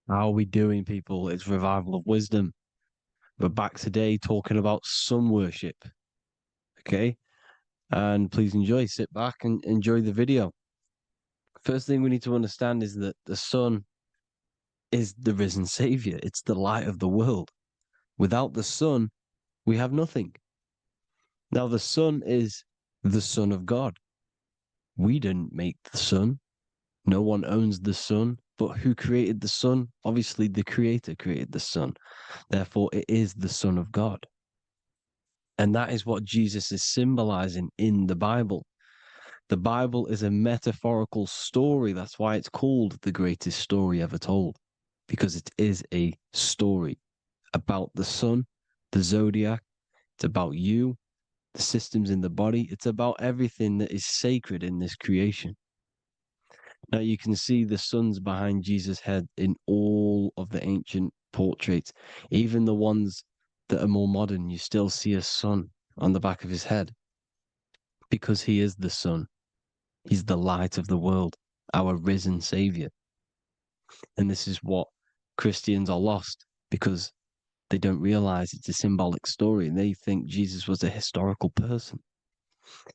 How are we doing, people? It's Revival of Wisdom. We're back today talking about sun worship. Okay? And please enjoy, sit back and enjoy the video. First thing we need to understand is that the sun is the risen savior. It's the light of the world. Without the sun, we have nothing. Now, the sun is the Son of God. We didn't make the sun. No one owns the sun. But who created the sun? Obviously, the Creator created the sun. Therefore, it is the Son of God. And that is what Jesus is symbolizing in the Bible. The Bible is a metaphorical story. That's why it's called the greatest story ever told, because it is a story about the sun, the zodiac. It's about you, the systems in the body. It's about everything that is sacred in this creation. Now you can see the suns behind Jesus' head in all of the ancient portraits, even the ones that are more modern, you still see a sun on the back of his head because he is the sun. He's the light of the world, our risen savior. And this is what Christians are lost because they don't realize it's a symbolic story and they think Jesus was a historical person.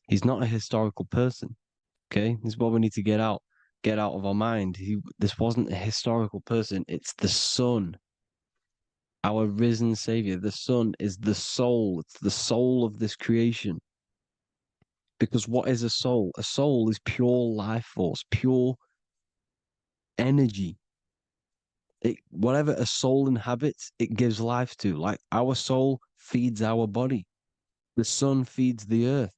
He's not a historical person. Okay, this is what we need to get out of our mind. This wasn't a historical person. It's the Son, our risen Savior. The Son is the soul. It's the soul of this creation. Because what is a soul? A soul is pure life force, pure energy. Whatever a soul inhabits, it gives life to. Like our soul feeds our body. The sun feeds the earth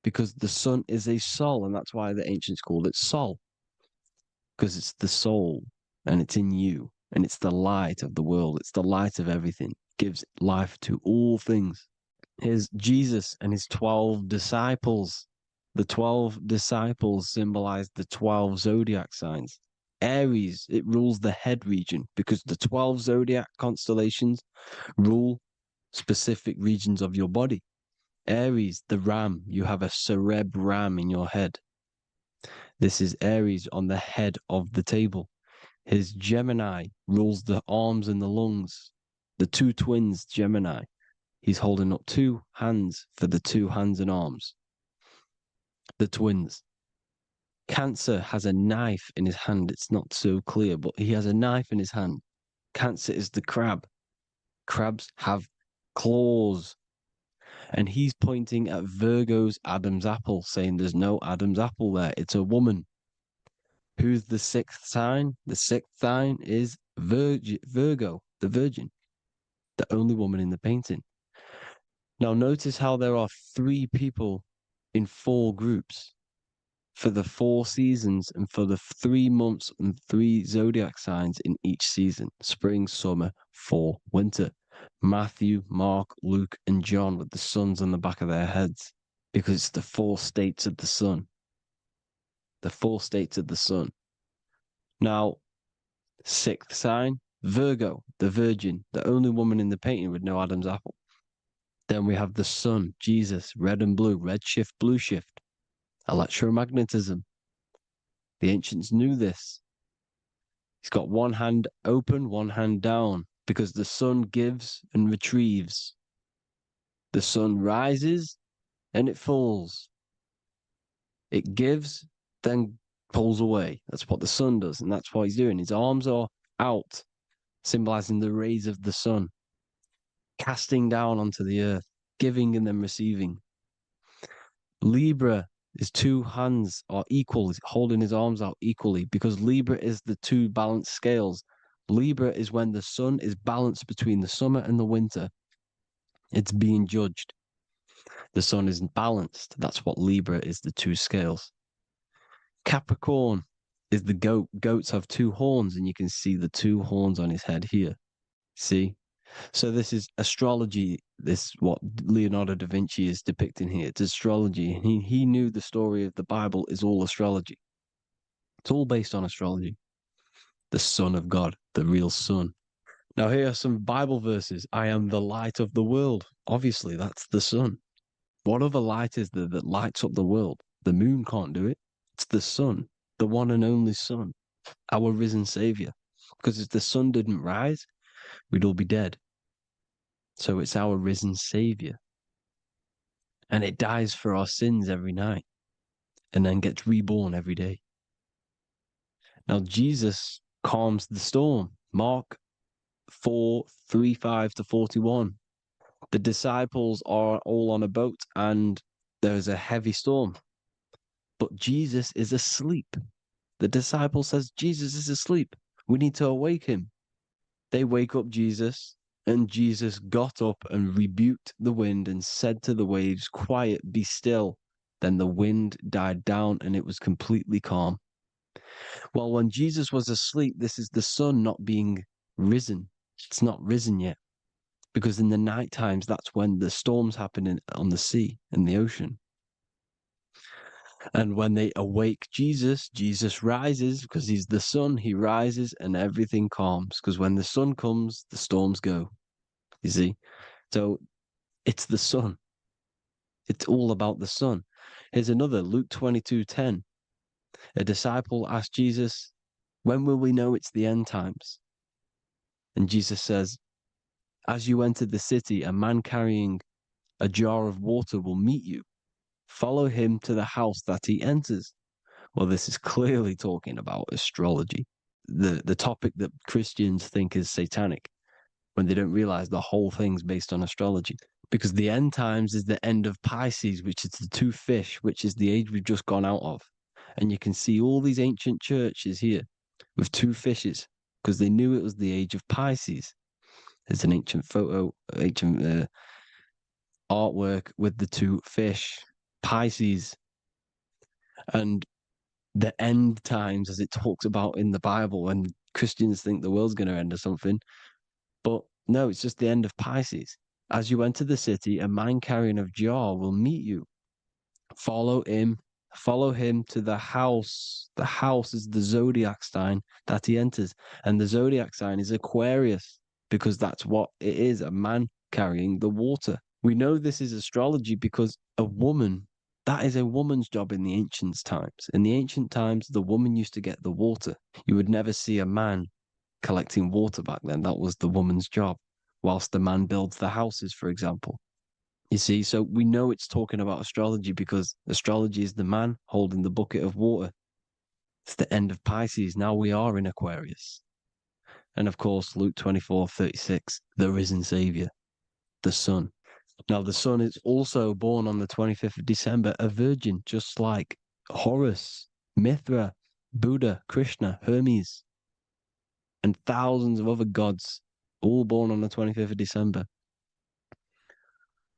because the sun is a soul, and that's why the ancients called it Sol. Because it's the soul and it's in you and it's the light of the world. It's the light of everything. It gives life to all things. Here's Jesus and his 12 disciples. The 12 disciples symbolize the 12 zodiac signs. Aries, it rules the head region because the 12 zodiac constellations rule specific regions of your body. Aries, the ram, you have a cerebrum in your head. This is Aries on the head of the table. His Gemini rules the arms and the lungs. The two twins, Gemini. He's holding up 2 hands for the 2 hands and arms. The twins. Cancer has a knife in his hand. It's not so clear, but he has a knife in his hand. Cancer is the crab. Crabs have claws. And he's pointing at Virgo's Adam's apple, saying there's no Adam's apple there. It's a woman. Who's the 6th sign? The 6th sign is Virgo, the Virgin, the only woman in the painting. Now notice how there are 3 people in 4 groups for the 4 seasons and for the 3 months and 3 zodiac signs in each season: spring, summer, fall, winter. Matthew, Mark, Luke, and John with the suns on the back of their heads because it's the 4 states of the sun. The 4 states of the sun. Now, 6th sign, Virgo, the Virgin, the only woman in the painting with no Adam's apple. Then we have the sun, Jesus, red and blue, red shift, blue shift. Electromagnetism. The ancients knew this. He's got one hand open, one hand down, because the sun gives and retrieves. The sun rises and it falls. It gives, then pulls away. That's what the sun does, and that's what he's doing. His arms are out, symbolizing the rays of the sun, casting down onto the earth, giving and then receiving. Libra, his 2 hands are equal. He's holding his arms out equally because Libra is the 2 balanced scales. Libra is when the sun is balanced between the summer and the winter. It's being judged. The sun isn't balanced. That's what Libra is, the 2 scales. Capricorn is the goat. Goats have 2 horns, and you can see the 2 horns on his head here. See? So this is astrology. This is what Leonardo da Vinci is depicting here. It's astrology. He knew the story of the Bible is all astrology. It's all based on astrology. The Son of God, the real Son. Now here are some Bible verses. I am the light of the world. Obviously, that's the sun. What other light is there that lights up the world? The moon can't do it. It's the sun, the one and only Son, our risen Savior. Because if the sun didn't rise, we'd all be dead. So it's our risen Savior. And it dies for our sins every night and then gets reborn every day. Now Jesus calms the storm. Mark 4:35-41. The disciples are all on a boat and there's a heavy storm. But Jesus is asleep. The disciple says, Jesus is asleep. We need to awake him. They wake up Jesus, and Jesus got up and rebuked the wind and said to the waves, quiet, be still. Then the wind died down and it was completely calm. Well, when Jesus was asleep, this is the sun not being risen. It's not risen yet. Because in the night times, that's when the storms happen on the sea, in the ocean. And when they awake Jesus, Jesus rises because he's the sun. He rises and everything calms. Because when the sun comes, the storms go. You see? So it's the sun. It's all about the sun. Here's another, Luke 22:10. A disciple asked Jesus, when will we know it's the end times? And Jesus says, as you enter the city, a man carrying a jar of water will meet you. Follow him to the house that he enters. Well, this is clearly talking about astrology, the topic that Christians think is satanic, when they don't realize the whole thing's based on astrology. Because the end times is the end of Pisces, which is the two fish, which is the age we've just gone out of. And you can see all these ancient churches here with two fishes, because they knew it was the age of Pisces. There's an ancient photo, ancient artwork with the two fish, Pisces. And the end times, as it talks about in the Bible, and Christians think the world's going to end or something. But no, it's just the end of Pisces. As you enter the city, a man carrying a jar will meet you. Follow him to the house. The house is the zodiac sign that he enters. And the zodiac sign is Aquarius, because that's what it is, a man carrying the water. We know this is astrology because a woman, that is a woman's job in the ancient times. In the ancient times, the woman used to get the water. You would never see a man collecting water back then. That was the woman's job, whilst the man builds the houses, for example. You see, so we know it's talking about astrology because astrology is the man holding the bucket of water. It's the end of Pisces. Now we are in Aquarius. And of course, Luke 24:36, the risen Savior, the Son. Now, the Son is also born on the 25th of December, a virgin, just like Horus, Mithra, Buddha, Krishna, Hermes, and thousands of other gods, all born on the 25th of December.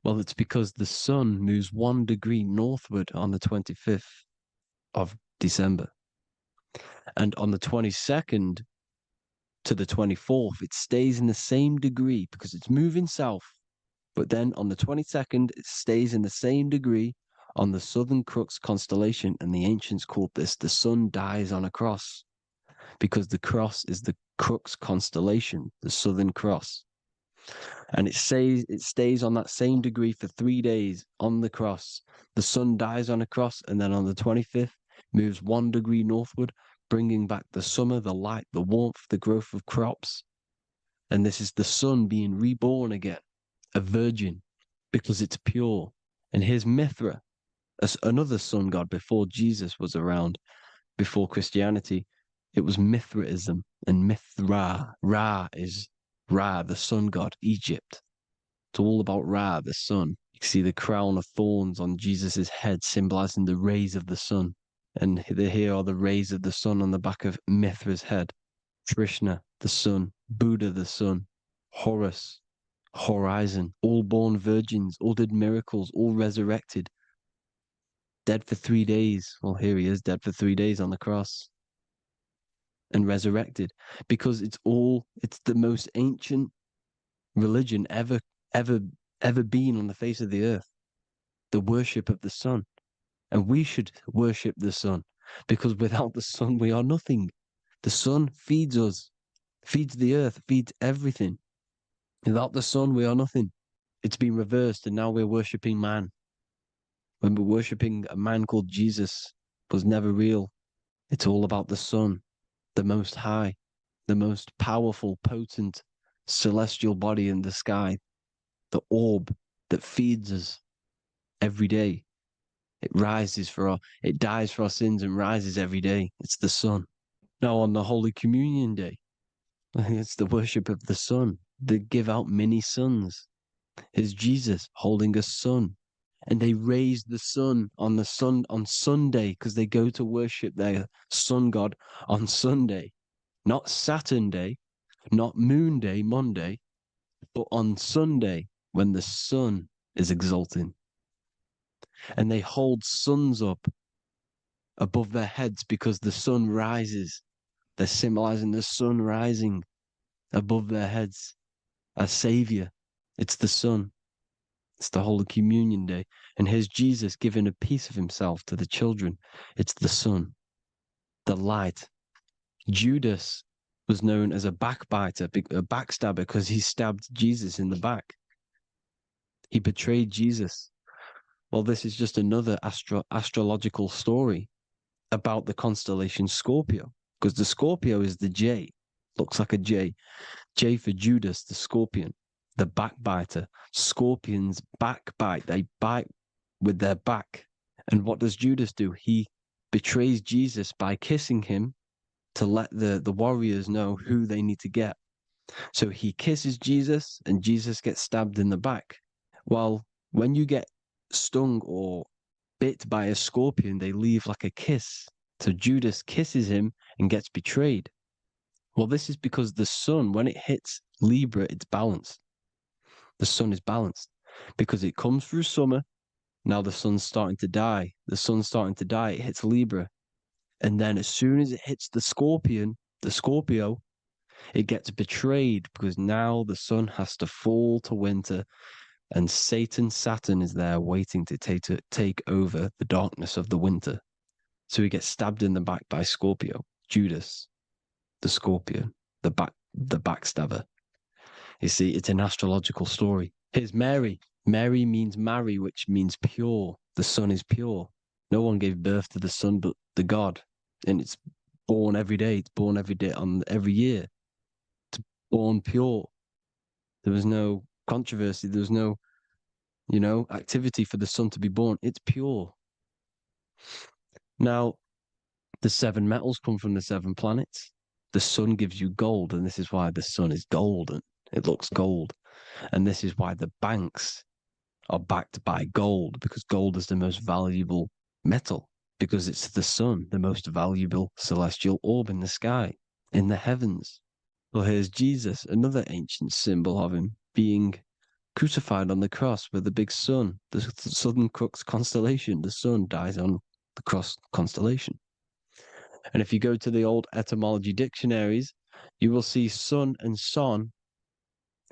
Well, it's because the sun moves 1 degree northward on the 25th of December. And on the 22nd to the 24th, it stays in the same degree because it's moving south. But then on the 22nd, it stays in the same degree on the Southern Crux constellation. And the ancients called this the sun dies on a cross, because the cross is the Crux constellation, the Southern Cross. And it stays on that same degree for 3 days on the cross. The sun dies on a cross, and then on the 25th, moves 1 degree northward, bringing back the summer, the light, the warmth, the growth of crops. And this is the sun being reborn again, a virgin, because it's pure. And here's Mithra, another sun god before Jesus was around, before Christianity. It was Mithraism, and Mithra, Ra is Ra, the sun god, Egypt. It's all about Ra, the sun. You can see the crown of thorns on Jesus's head, symbolizing the rays of the sun. And here are the rays of the sun on the back of Mithra's head. Krishna, the sun. Buddha, the sun. Horus, horizon. All born virgins, all did miracles, all resurrected. Dead for 3 days. Well, here he is, dead for 3 days on the cross. And resurrected, because it's the most ancient religion ever been on the face of the earth, the worship of the sun. And we should worship the sun, because without the sun we are nothing. The sun feeds us, feeds the earth, feeds everything. Without the sun we are nothing. It's been reversed, and now we're worshipping man, when we're worshipping a man called Jesus was never real. It's all about the sun, the most high, the most powerful, potent, celestial body in the sky, the orb that feeds us every day. It it dies for our sins and rises every day. It's the sun. Now on the Holy Communion Day, it's the worship of the sun. They give out mini suns. It's Jesus holding a sun. And they raise the sun on Sunday, because they go to worship their sun god on Sunday. Not Saturn Day, not Moon Day, Monday, but on Sunday when the sun is exalting. And they hold suns up above their heads because the sun rises. They're symbolizing the sun rising above their heads as Savior. It's the sun. It's the Holy Communion Day. And here's Jesus giving a piece of himself to the children. It's the sun, the light. Judas was known as a backbiter, a backstabber, because he stabbed Jesus in the back. He betrayed Jesus. Well, this is just another astrological story about the constellation Scorpio, because the Scorpio is the J, looks like a J. J for Judas, the scorpion, the backbiter. Scorpions backbite, they bite with their back. And what does Judas do? He betrays Jesus by kissing him to let the warriors know who they need to get. So he kisses Jesus, and Jesus gets stabbed in the back. Well, when you get stung or bit by a scorpion, they leave like a kiss. So Judas kisses him and gets betrayed. Well, this is because the sun, when it hits Libra, it's balanced. The sun is balanced because it comes through summer. Now the sun's starting to die. The sun's starting to die. It hits Libra. And then as soon as it hits the Scorpio, it gets betrayed because now the sun has to fall to winter, and Saturn is there waiting to take over the darkness of the winter. So he gets stabbed in the back by Scorpio, Judas, the scorpion, the backstabber. You see, it's an astrological story. Here's Mary. Mary means marry, which means pure. The sun is pure. No one gave birth to the sun but the God. And it's born every day. It's born every day on every year. It's born pure. There was no controversy. There was no, activity for the sun to be born. It's pure. Now, the 7 metals come from the 7 planets. The sun gives you gold, and this is why the sun is golden. It looks gold. And this is why the banks are backed by gold, because gold is the most valuable metal, because it's the sun, the most valuable celestial orb in the sky, in the heavens. Well, here's Jesus, another ancient symbol of him being crucified on the cross with the big sun, the Southern Crux constellation. The sun dies on the cross constellation. And if you go to the old etymology dictionaries, you will see sun and son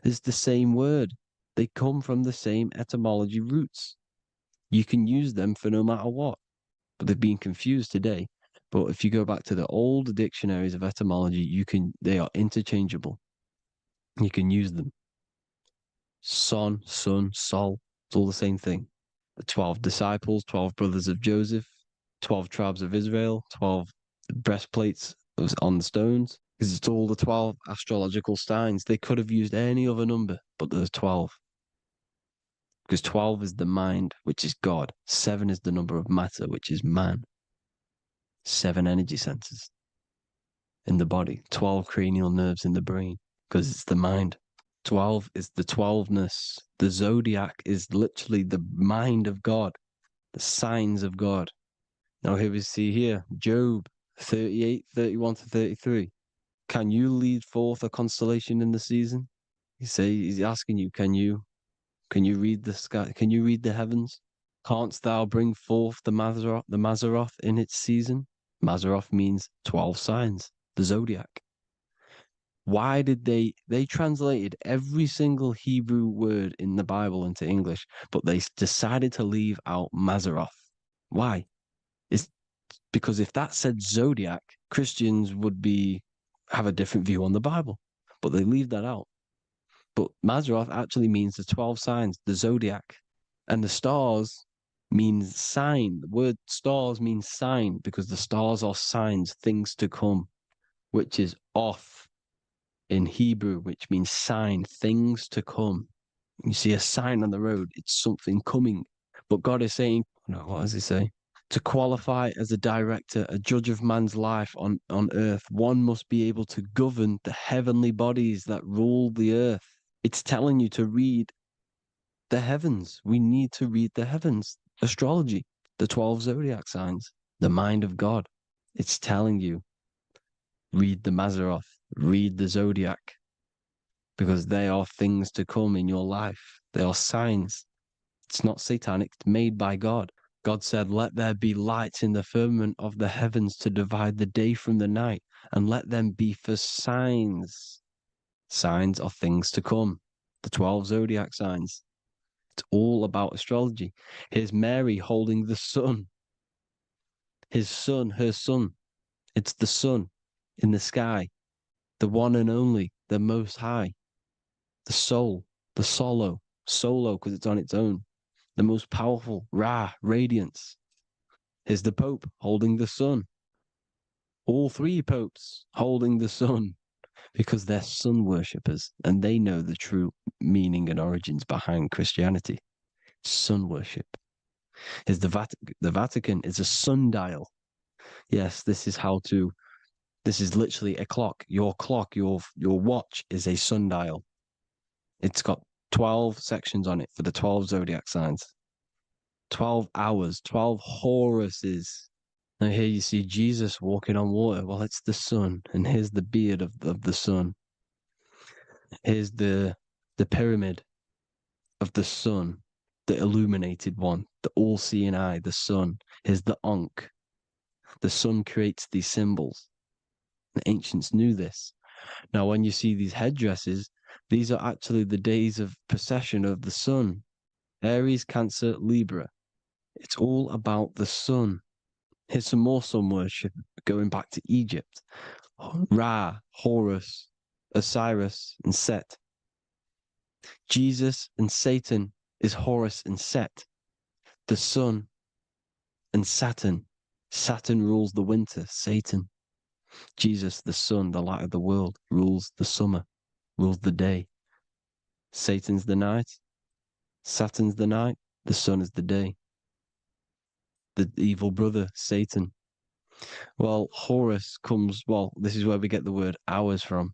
is the same word. They come from the same etymology roots. You can use them for no matter what, but they've been confused today. But if you go back to the old dictionaries of etymology, they are interchangeable. You can use them. Son, sun, sol, it's all the same thing. The 12 disciples, 12 brothers of Joseph, 12 tribes of Israel, 12 breastplates on the stones, because it's all the 12 astrological signs. They could have used any other number, but there's 12. Because 12 is the mind, which is God. 7 is the number of matter, which is man. 7 energy centers in the body. 12 cranial nerves in the brain, because it's the mind. 12 is the 12ness. The zodiac is literally the mind of God, the signs of God. Now here we see here, Job 38, 31 to 33. Can you lead forth a constellation in the season? He's asking you, can you read the sky? Can you read the heavens? Canst thou bring forth the Mazzaroth in its season? Mazzaroth means 12 signs, the zodiac. Why did they translated every single Hebrew word in the Bible into English, but they decided to leave out Mazzaroth? Why? It's because if that said zodiac, Christians would have a different view on the Bible, but they leave that out. But Mazzaroth actually means the 12 signs, the zodiac, and the stars means sign. The word stars means sign because the stars are signs, things to come, which is off in Hebrew, which means sign, things to come. You see a sign on the road, it's something coming. But God is saying, what does he say? To qualify as a director, a judge of man's life on earth, one must be able to govern the heavenly bodies that rule the earth. It's telling you to read the heavens. We need to read the heavens. Astrology, the 12 zodiac signs, the mind of God. It's telling you, read the Mazzaroth, read the zodiac, because they are things to come in your life. They are signs. It's not satanic, it's made by God. God said, let there be lights in the firmament of the heavens to divide the day from the night, and let them be for signs. Signs are things to come. The 12 zodiac signs. It's all about astrology. Here's Mary holding the sun. His son, her son. It's the sun in the sky. The one and only, the most high. The soul, the solo. solo because it's on its own. The most powerful, Ra, radiance. Here's the Pope holding the sun. All three popes holding the sun because they're sun worshippers and they know the true meaning and origins behind Christianity. Sun worship. Here's the Vatican is a sundial. Yes, this is literally a clock. Your watch is a sundial. It's got 12 sections on it for the 12 zodiac signs. 12 hours, 12 Horuses. Now here you see Jesus walking on water. Well, it's the sun, and here's the beard of the sun. Here's the pyramid of the sun, the illuminated one, the all-seeing eye, the sun. Here's the Ankh. The sun creates these symbols. The ancients knew this. Now, when you see these headdresses, these are actually the days of precession of the sun. Aries, Cancer, Libra. It's all about the sun. Here's some more sun worship going back to Egypt. Ra, Horus, Osiris, and Set. Jesus and Satan is Horus and Set. The sun and Saturn. Saturn rules the winter, Satan. Jesus, the sun, the light of the world, rules the summer, rules the day. Satan's the night, Saturn's the night, the sun is the day. The evil brother, Satan. Well, Horus this is where we get the word hours from.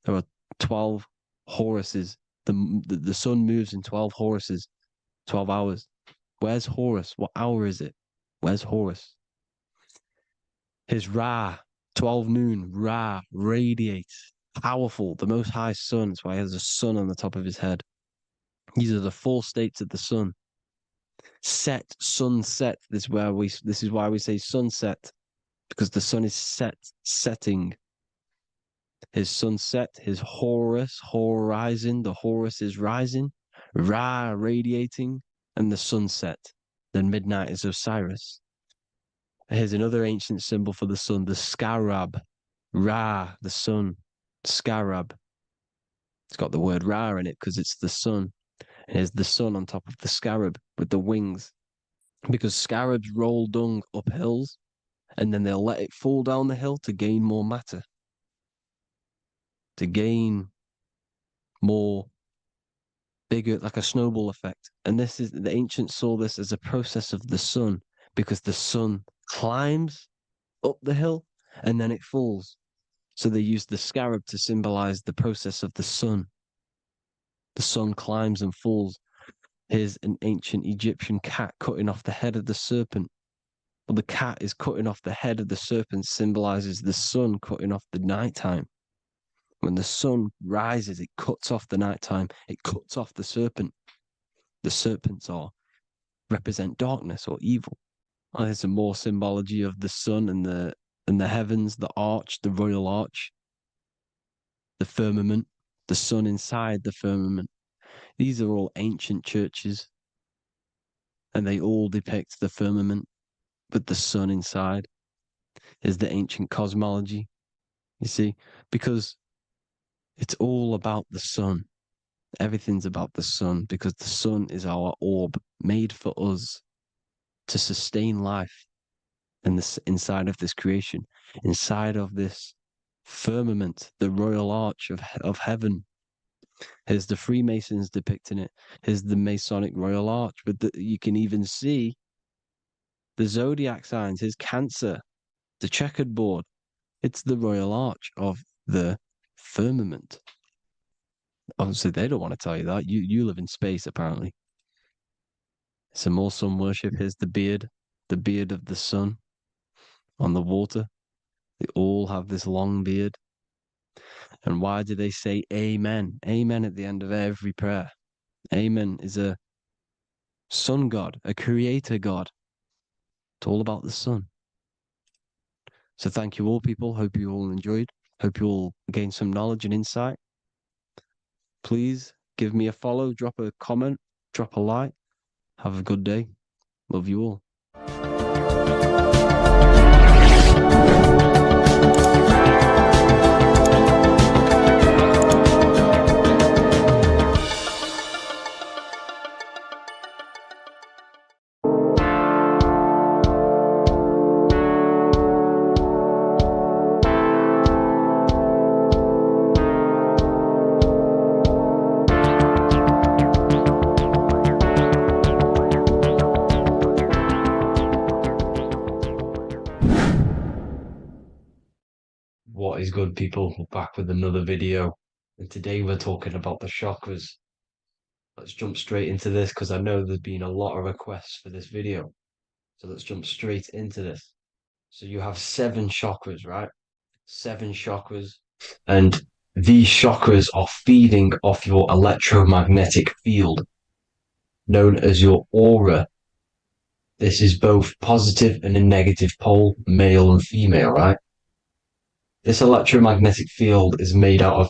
There are 12 Horuses. The sun moves in 12 Horuses, 12 hours. Where's Horus? What hour is it? Where's Horus? His Ra, 12 noon, Ra, radiates, powerful, the most high sun. That's why he has a sun on the top of his head. These are the 4 states of the sun. Set, sunset. This is why we say sunset, because the sun is setting. His sunset, his Horus, horizon, the Horus is rising, Ra radiating, and the sunset. Then midnight is Osiris. Here's another ancient symbol for the sun, the scarab. Ra, the sun, scarab. It's got the word Ra in it because it's the sun. And here's the sun on top of the scarab with the wings. Because scarabs roll dung up hills and then they'll let it fall down the hill to gain more matter. To gain more bigger, like a snowball effect. And the ancients saw this as a process of the sun because the sun climbs up the hill and then it falls. So they used the scarab to symbolize the process of the sun. The sun climbs and falls. Here's an ancient Egyptian cat cutting off the head of the serpent. Well, the cat is cutting off the head of the serpent, symbolizes the sun cutting off the nighttime. When the sun rises, it cuts off the nighttime. It cuts off the serpent. The serpents represent darkness or evil. Oh, there's some more symbology of the sun and the heavens, the arch, the royal arch, the firmament, the sun inside the firmament. These are all ancient churches, and they all depict the firmament with the sun inside. Is the ancient cosmology, you see, because it's all about the sun. Everything's about the sun because the sun is our orb made for us to sustain life and this inside of this creation, inside of this firmament, the royal arch of heaven. Here's the Freemasons depicting it. Here's the Masonic royal arch. But you can even see the zodiac signs. Here's Cancer, the checkered board. It's the royal arch of the firmament. Obviously, they don't want to tell you that. You live in space, apparently. Some more sun worship. Here's the beard of the sun on the water. They all have this long beard. And why do they say amen? Amen at the end of every prayer. Amen is a sun god, a creator god. It's all about the sun. So thank you all, people. Hope you all enjoyed. Hope you all gained some knowledge and insight. Please give me a follow, drop a comment, drop a like. Have a good day. Love you all. good, people? We're back with another video, and today we're talking about the chakras. Let's jump straight into this because I know there's been a lot of requests for this video. So let's jump straight into this. So you have 7 chakras, right? 7 chakras, and these chakras are feeding off your electromagnetic field, known as your aura. This is both positive and a negative pole, male and female, right? This electromagnetic field is made out of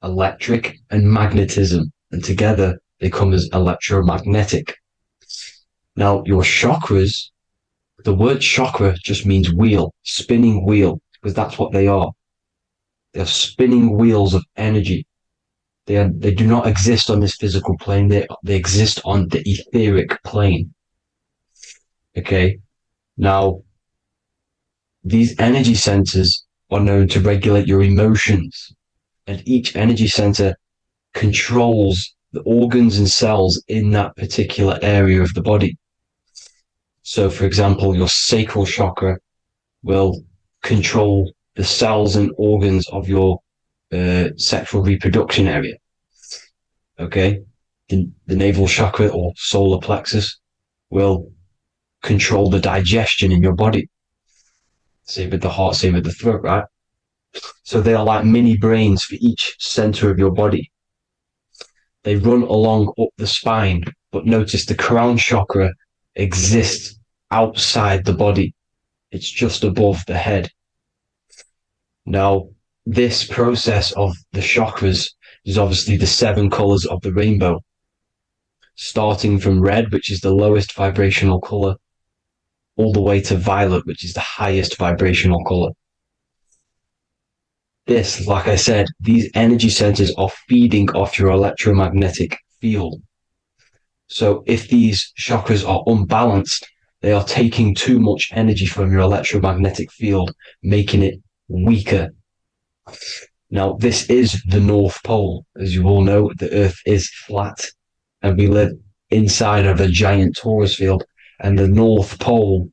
electric and magnetism, and together they come as electromagnetic. Now, your chakras, the word chakra just means wheel, spinning wheel, because that's what they are. They are spinning wheels of energy. They do not exist on this physical plane. They exist on the etheric plane. Okay. Now, these energy centers are known to regulate your emotions, and each energy center controls the organs and cells in that particular area of the body. So, for example, your sacral chakra will control the cells and organs of your sexual reproduction area. Okay, the navel chakra or solar plexus will control the digestion in your body. Same with the heart, same with the throat, right? So they are like mini brains for each center of your body. They run along up the spine, but notice the crown chakra exists outside the body. It's just above the head. Now, this process of the chakras is obviously the 7 colors of the rainbow, starting from red, which is the lowest vibrational color, all the way to violet, which is the highest vibrational color. This, like I said, these energy centers are feeding off your electromagnetic field. So if these chakras are unbalanced, they are taking too much energy from your electromagnetic field, making it weaker. Now, this is the North Pole. As you all know, the Earth is flat, and we live inside of a giant Taurus field, and the North Pole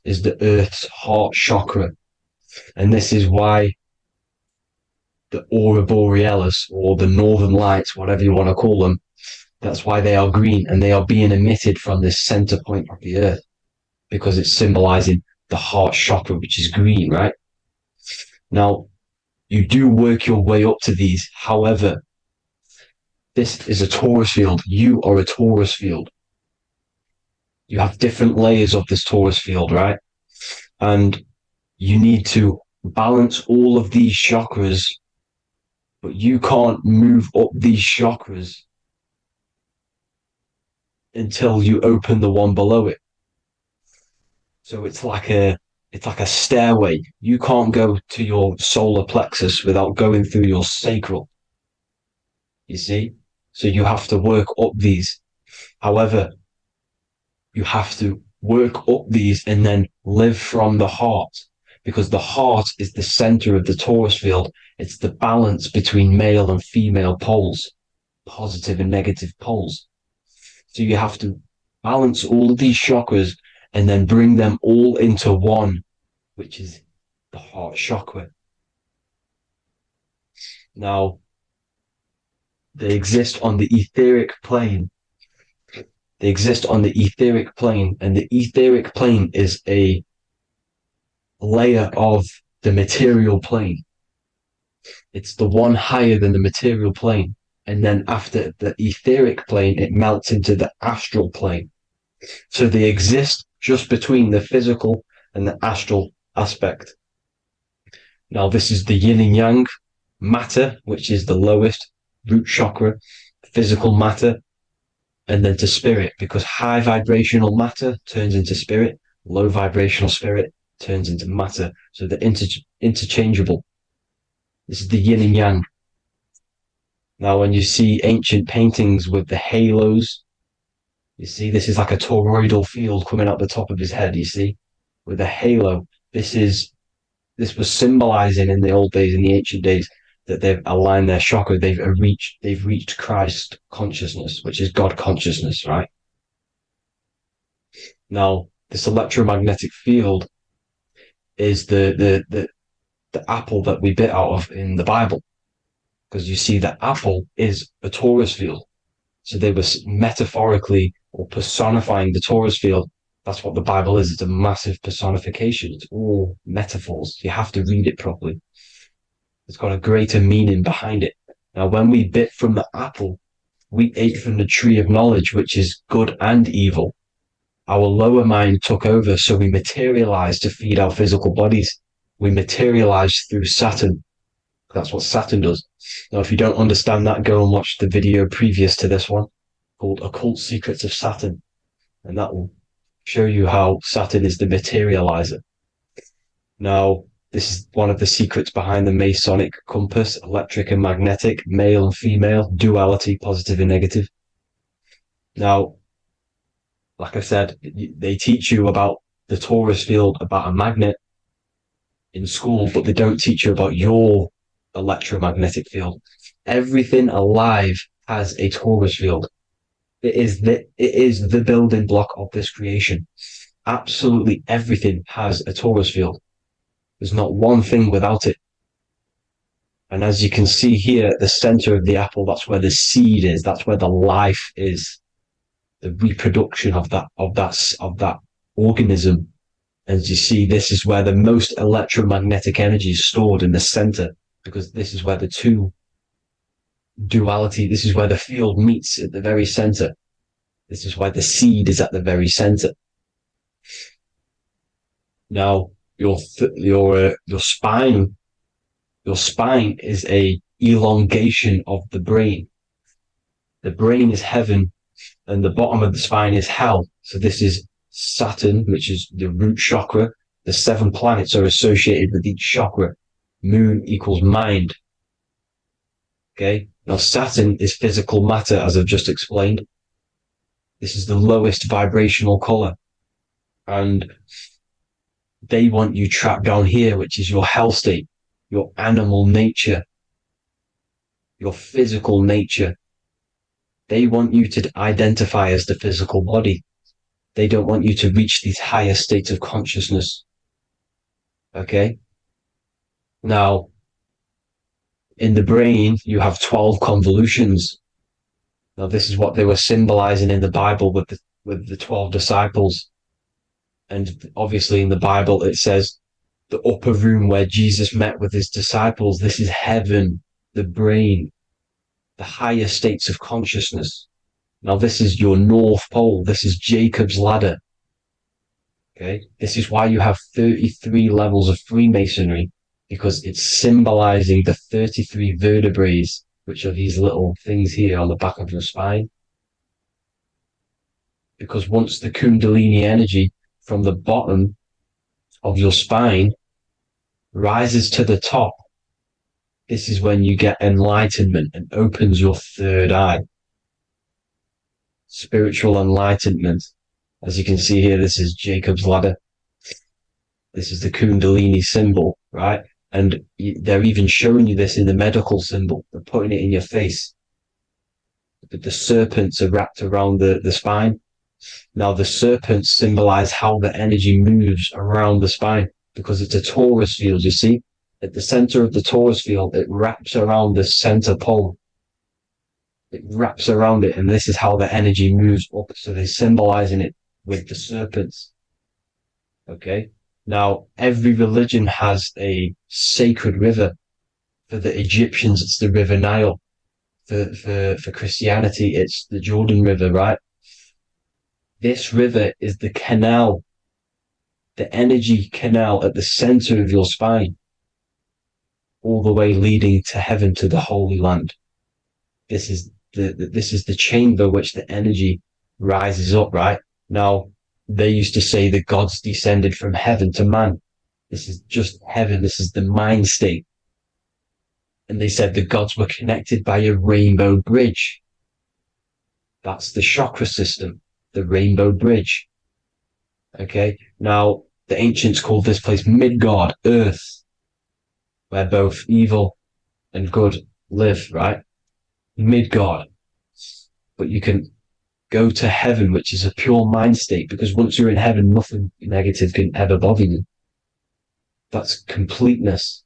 is the Earth's heart chakra. And this is why the aurora borealis, or the northern lights, whatever you want to call them, that's why they are green, and they are being emitted from this center point of the Earth, because it's symbolizing the heart chakra, which is green, right? Now, you do work your way up to these. However, this is a Taurus field. You are a Taurus field. You have different layers of this Taurus field, right? And you need to balance all of these chakras, but you can't move up these chakras until you open the one below it. So it's like a stairway. You can't go to your solar plexus without going through your sacral. You see? So you have to work up these. However, you have to work up these and then live from the heart, because the heart is the center of the Taurus field. It's the balance between male and female poles, positive and negative poles. So you have to balance all of these chakras and then bring them all into one, which is the heart chakra. Now, they exist on the etheric plane. They exist on the etheric plane, and the etheric plane is a layer of the material plane. It's the one higher than the material plane. And then after the etheric plane, it melts into the astral plane. So they exist just between the physical and the astral aspect. Now, this is the yin and yang matter, which is the lowest root chakra, physical matter, and then to spirit, because high vibrational matter turns into spirit, low vibrational spirit turns into matter. So they're interchangeable. This is the yin and yang. Now, when you see ancient paintings with the halos, you see this is like a toroidal field coming out the top of his head, you see, with a halo. This was symbolizing in the old days, in the ancient days, that they've aligned their chakra, they've reached Christ consciousness, which is God consciousness, right? Now, this electromagnetic field is the the apple that we bit out of in the Bible. Because you see, the apple is a Taurus field. So they were metaphorically or personifying the Taurus field. That's what the Bible is. It's a massive personification. It's all metaphors. You have to read it properly. It's got a greater meaning behind it. Now, when we bit from the apple, we ate from the tree of knowledge, which is good and evil. Our lower mind took over, so we materialized to feed our physical bodies. We materialized through Saturn. That's what Saturn does. Now, if you don't understand that, go and watch the video previous to this one called Occult Secrets of Saturn. And that will show you how Saturn is the materializer. Now, this is one of the secrets behind the Masonic compass, electric and magnetic, male and female, duality, positive and negative. Now, like I said, they teach you about the Taurus field, about a magnet in school, but they don't teach you about your electromagnetic field. Everything alive has a Taurus field. It is the building block of this creation. Absolutely everything has a Taurus field. There's not one thing without it. And as you can see here at the center of the apple, that's where the seed is. That's where the life is. The reproduction of that organism. As you see, this is where the most electromagnetic energy is stored, in the center, because this is where the two duality, this is where the field meets at the very center. This is why the seed is at the very center. Now, your spine is a elongation of the brain. The brain is heaven, and the bottom of the spine is hell. So this is Saturn, which is the root chakra. The 7 planets are associated with each chakra. Moon equals mind. Okay. Now Saturn is physical matter, as I've just explained. This is the lowest vibrational color. And they want you trapped down here, which is your hell state, your animal nature, your physical nature. They want you to identify as the physical body. They don't want you to reach these higher states of consciousness. Okay? Now, in the brain, you have 12 convolutions. Now, this is what they were symbolizing in the Bible with the 12 disciples. And obviously in the Bible, it says the upper room where Jesus met with his disciples. This is heaven, the brain, the higher states of consciousness. Now, this is your North Pole. This is Jacob's ladder. Okay. This is why you have 33 levels of Freemasonry, because it's symbolizing the 33 vertebrae, which are these little things here on the back of your spine. Because once the Kundalini energy from the bottom of your spine rises to the top, this is when you get enlightenment and opens your third eye. Spiritual enlightenment. As you can see here, this is Jacob's ladder. This is the Kundalini symbol, right? And they're even showing you this in the medical symbol. They're putting it in your face. The serpents are wrapped around the spine. Now, the serpents symbolize how the energy moves around the spine, because it's a Taurus field, you see? At the center of the Taurus field, it wraps around the center pole. It wraps around it, and this is how the energy moves up. So they're symbolizing it with the serpents. Okay? Now, every religion has a sacred river. For the Egyptians, it's the River Nile. For Christianity, it's the Jordan River, right? This river is the canal, the energy canal at the center of your spine, all the way leading to heaven, to the Holy Land. This is the chamber which the energy rises up, right? Now, they used to say the gods descended from heaven to man. This is just heaven. This is the mind state. And they said the gods were connected by a rainbow bridge. That's the chakra system, the rainbow bridge. Okay. Now, the ancients called this place Midgard, Earth, where both evil and good live, right? Midgard. But you can go to heaven, which is a pure mind state, because once you're in heaven, nothing negative can ever bother you. That's completeness.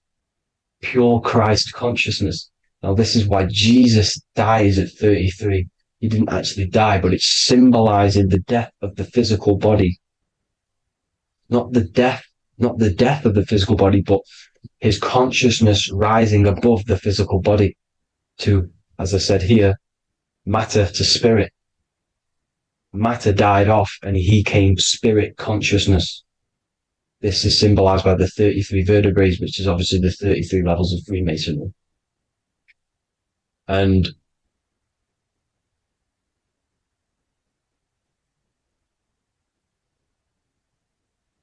pure Christ consciousness. Now, this is why Jesus dies at 33. He didn't actually die, but it's symbolizing the death of the physical body. Not the death of the physical body, but his consciousness rising above the physical body to, as I said here, matter to spirit. Matter died off and he came spirit consciousness. This is symbolized by the 33 vertebrae, which is obviously the 33 levels of Freemasonry. And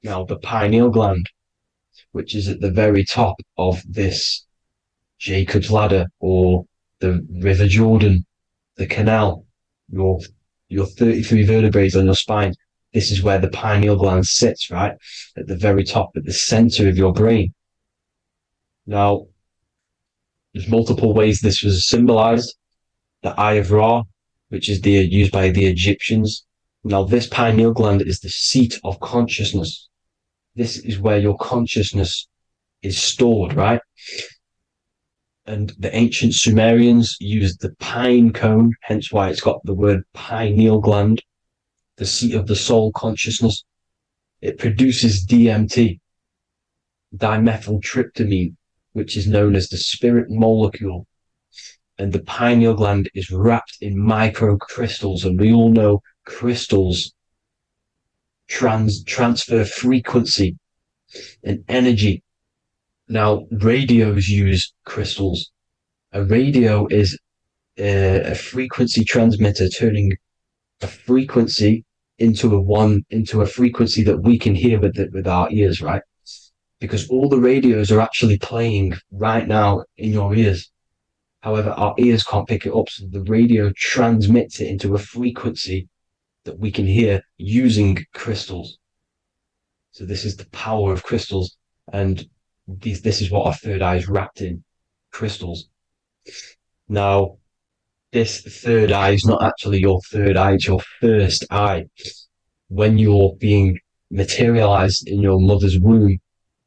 now the pineal gland, which is at the very top of this Jacob's ladder or the River Jordan, the canal, your 33 vertebrae on your spine. This is where the pineal gland sits, right? At the very top, at the center of your brain. Now, there's multiple ways this was symbolized. The Eye of Ra, which is used by the Egyptians. Now, this pineal gland is the seat of consciousness. This is where your consciousness is stored, right? And the ancient Sumerians used the pine cone, hence why it's got the word pineal gland, the seat of the soul consciousness. It produces DMT, dimethyltryptamine, which is known as the spirit molecule. And the pineal gland is wrapped in microcrystals, and we all know crystals transfer frequency and energy. Now, radios use crystals. A radio is a frequency transmitter, turning a frequency into a frequency that we can hear with our ears, right? Because all the radios are actually playing right now in your ears. However, our ears can't pick it up, so the radio transmits it into a frequency that we can hear using crystals. So this is the power of crystals, and this is what our third eye is wrapped in, crystals. Now, this third eye is not actually your third eye, it's your first eye. When you're being materialized in your mother's womb,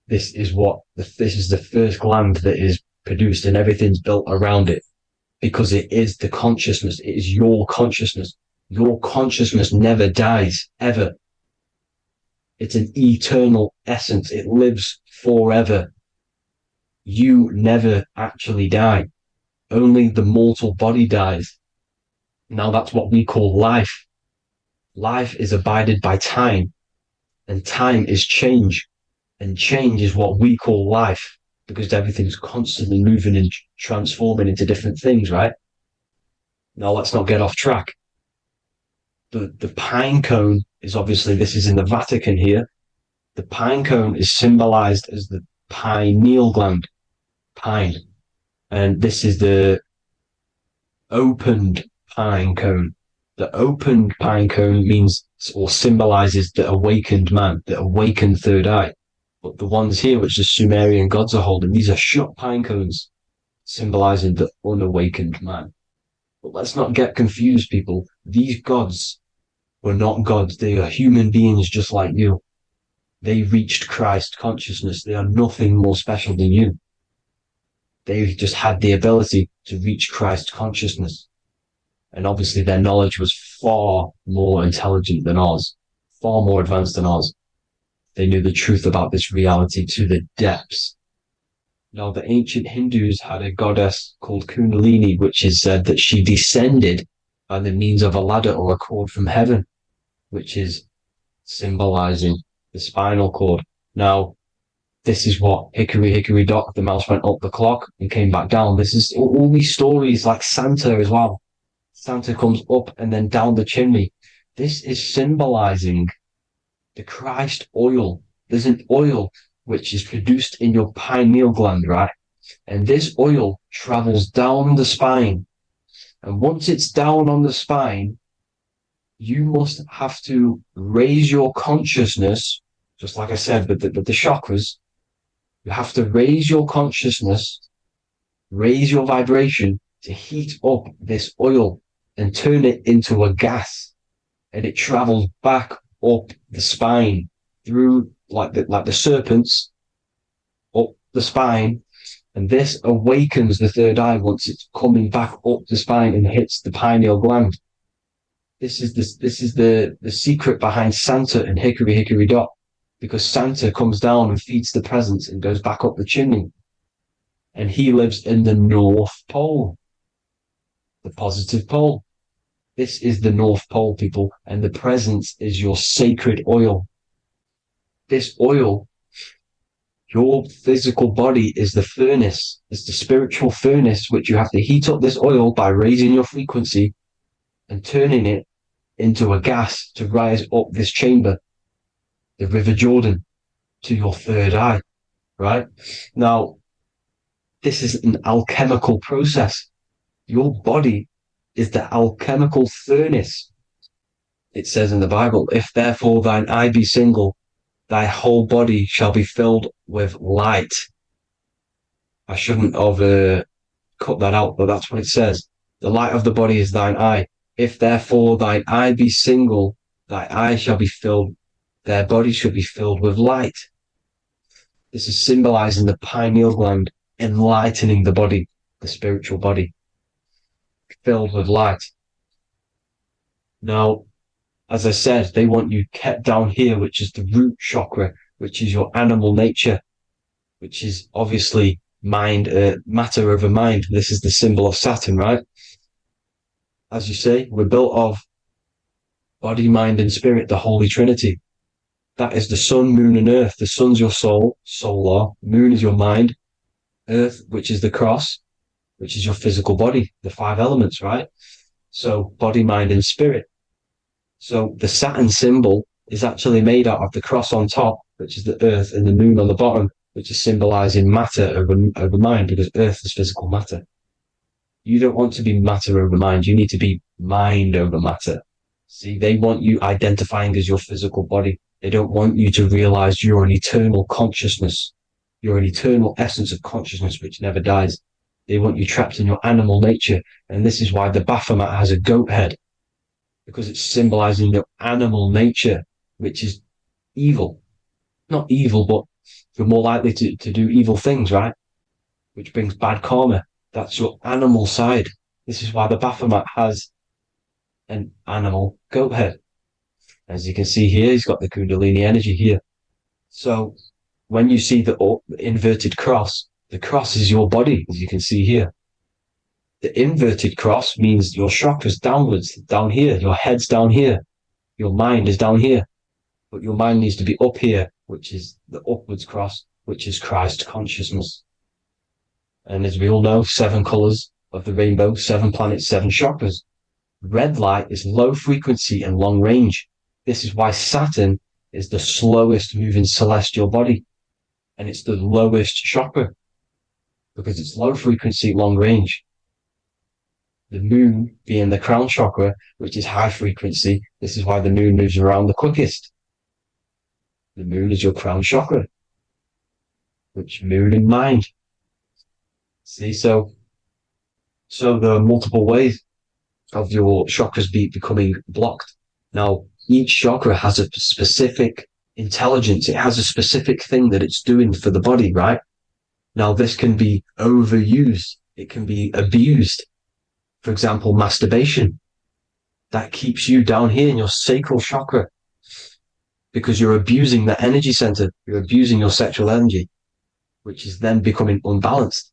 this is the first gland that is produced, and everything's built around it, because it is the consciousness. It is your consciousness. Your consciousness never dies, ever. It's an eternal essence. It lives forever. You never actually die. Only the mortal body dies. Now that's what we call life. Life is abided by time, and time is change. And change is what we call life, because everything's constantly moving and transforming into different things, right? Now let's not get off track. The pine cone is obviously, this is in the Vatican here. The pine cone is symbolized as the pineal gland, pine. And this is the opened pine cone. The opened pine cone means or symbolizes the awakened man, the awakened third eye. But the ones here, which the Sumerian gods are holding, these are shut pine cones, symbolizing the unawakened man. But let's not get confused, people. These gods were not gods. They are human beings just like you. They reached Christ consciousness. They are nothing more special than you. They just had the ability to reach Christ consciousness. And obviously their knowledge was far more intelligent than ours, far more advanced than ours. They knew the truth about this reality to the depths. Now, the ancient Hindus had a goddess called Kundalini, which is said that she descended by the means of a ladder or a cord from heaven, which is symbolizing the spinal cord. Now, this is what Hickory Hickory Dock, the mouse went up the clock and came back down. This is all these stories, like Santa as well. Santa comes up and then down the chimney. This is symbolizing the Christ oil. There's an oil which is produced in your pineal gland, right? And this oil travels down the spine. And once it's down on the spine, you must have to raise your consciousness, just like I said, but the chakras, you have to raise your consciousness, raise your vibration to heat up this oil and turn it into a gas. And it travels back up the spine through like the serpents up the spine, And this awakens the third eye once it's coming back up the spine and hits the pineal gland. This is the secret behind Santa and Hickory Hickory Dock, because Santa comes down and feeds the presents and goes back up the chimney. And he lives in the North Pole, the positive pole. This is the North Pole, people, and the presence is your sacred oil. This oil, your physical body, is the furnace. It's the spiritual furnace, which you have to heat up this oil by raising your frequency and turning it into a gas to rise up this chamber, the River Jordan, to your third eye, right? Now, this is an alchemical process. Your body is the alchemical furnace. It says in the Bible, if therefore thine eye be single, thy whole body shall be filled with light. I shouldn't have cut that out, but that's what it says. The light of the body is thine eye. If therefore thine eye be single, thy eye shall be filled, their body shall be filled with light. This is symbolizing the pineal gland, enlightening the body, the spiritual body, filled with light. Now, as I said, they want you kept down here, which is the root chakra, which is your animal nature, which is obviously mind, matter over mind. This is the symbol of Saturn, right? As you say, we're built of body, mind, and spirit, the Holy Trinity. That is the sun, moon, and earth. The sun's your soul, solar. Moon is your mind. Earth, which is the cross, which is your physical body, the 5 elements, right? So body, mind, and spirit. So the Saturn symbol is actually made out of the cross on top, which is the earth, and the moon on the bottom, which is symbolizing matter over mind, because earth is physical matter. You don't want to be matter over mind. You need to be mind over matter. See, they want you identifying as your physical body. They don't want you to realize you're an eternal consciousness. You're an eternal essence of consciousness which never dies. They want you trapped in your animal nature. And this is why the Baphomet has a goat head, because it's symbolizing your animal nature, which is evil. Not evil, but you're more likely to do evil things, right? Which brings bad karma. That's your animal side. This is why the Baphomet has an animal goat head. As you can see here, he's got the Kundalini energy here. So when you see the inverted cross, the cross is your body, as you can see here. The inverted cross means your chakras downwards, down here. Your head's down here. Your mind is down here. But your mind needs to be up here, which is the upwards cross, which is Christ consciousness. And as we all know, 7 colors of the rainbow, 7 planets, 7 chakras. Red light is low frequency and long range. This is why Saturn is the slowest moving celestial body. And it's the lowest chakra, because it's low frequency, long range. The moon being the crown chakra, which is high frequency. This is why the moon moves around the quickest. The moon is your crown chakra, which moon in mind. See, so there are multiple ways of your chakras becoming blocked. Now, each chakra has a specific intelligence. It has a specific thing that it's doing for the body, right? Now, this can be overused. It can be abused. For example, masturbation. That keeps you down here in your sacral chakra, because you're abusing the energy center. You're abusing your sexual energy, which is then becoming unbalanced.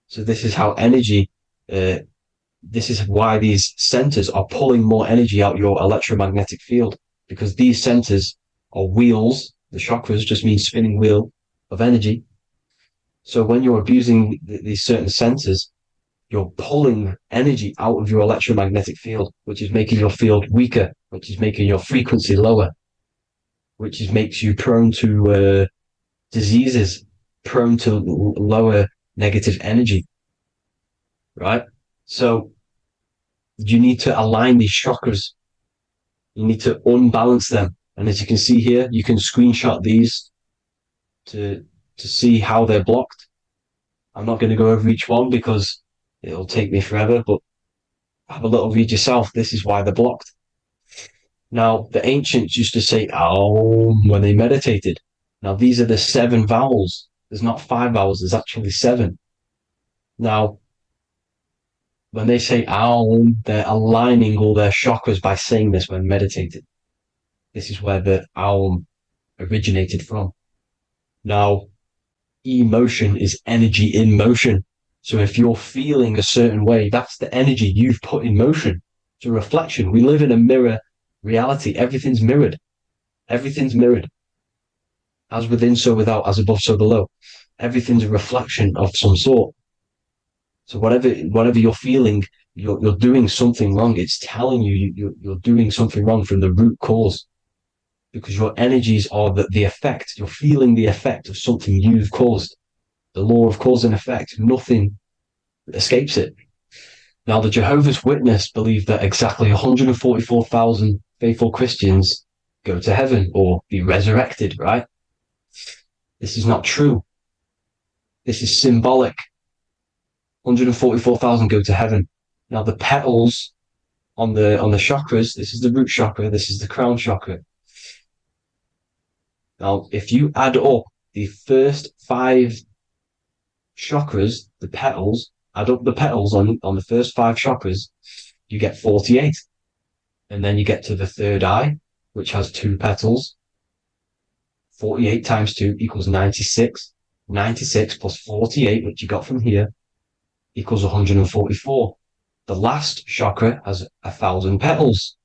So this is how energy, this is why these centers are pulling more energy out your electromagnetic field, because these centers are wheels. The chakras just mean spinning wheel of energy. So when you're abusing these certain centers, you're pulling energy out of your electromagnetic field, which is making your field weaker, which is making your frequency lower, which makes you prone to diseases, prone to lower negative energy, right? So you need to align these chakras. You need to unbalance them. And as you can see here, you can screenshot these to see how they're blocked. I'm not going to go over each one because it'll take me forever, but have a little read yourself. This is why they're blocked. Now, the ancients used to say Aum when they meditated. Now, these are the 7 vowels, There's not 5 hours, there's actually 7. Now, when they say Aum, they're aligning all their chakras by saying this when meditating. This is where the Aum originated from. Now, emotion is energy in motion. So if you're feeling a certain way, that's the energy you've put in motion. It's a reflection. We live in a mirror reality. Everything's mirrored. Everything's mirrored. As within, so without, as above, so below. Everything's a reflection of some sort. So whatever you're feeling, you're doing something wrong. It's telling you you're doing something wrong from the root cause, because your energies are the effect. You're feeling the effect of something you've caused. The law of cause and effect. Nothing escapes it. Now, the Jehovah's Witness believe that exactly 144,000 faithful Christians go to heaven or be resurrected, right? This is not true. This is symbolic. 144,000 go to heaven. Now, the petals on the chakras, this is the root chakra, this is the crown chakra. Now, if you add up the first 5 chakras, the petals, add up the petals on the first 5 chakras, you get 48. And then you get to the third eye, which has 2 petals. 48 times 2 equals 96. 96 plus 48, which you got from here, equals 144. The last chakra has 1,000 petals.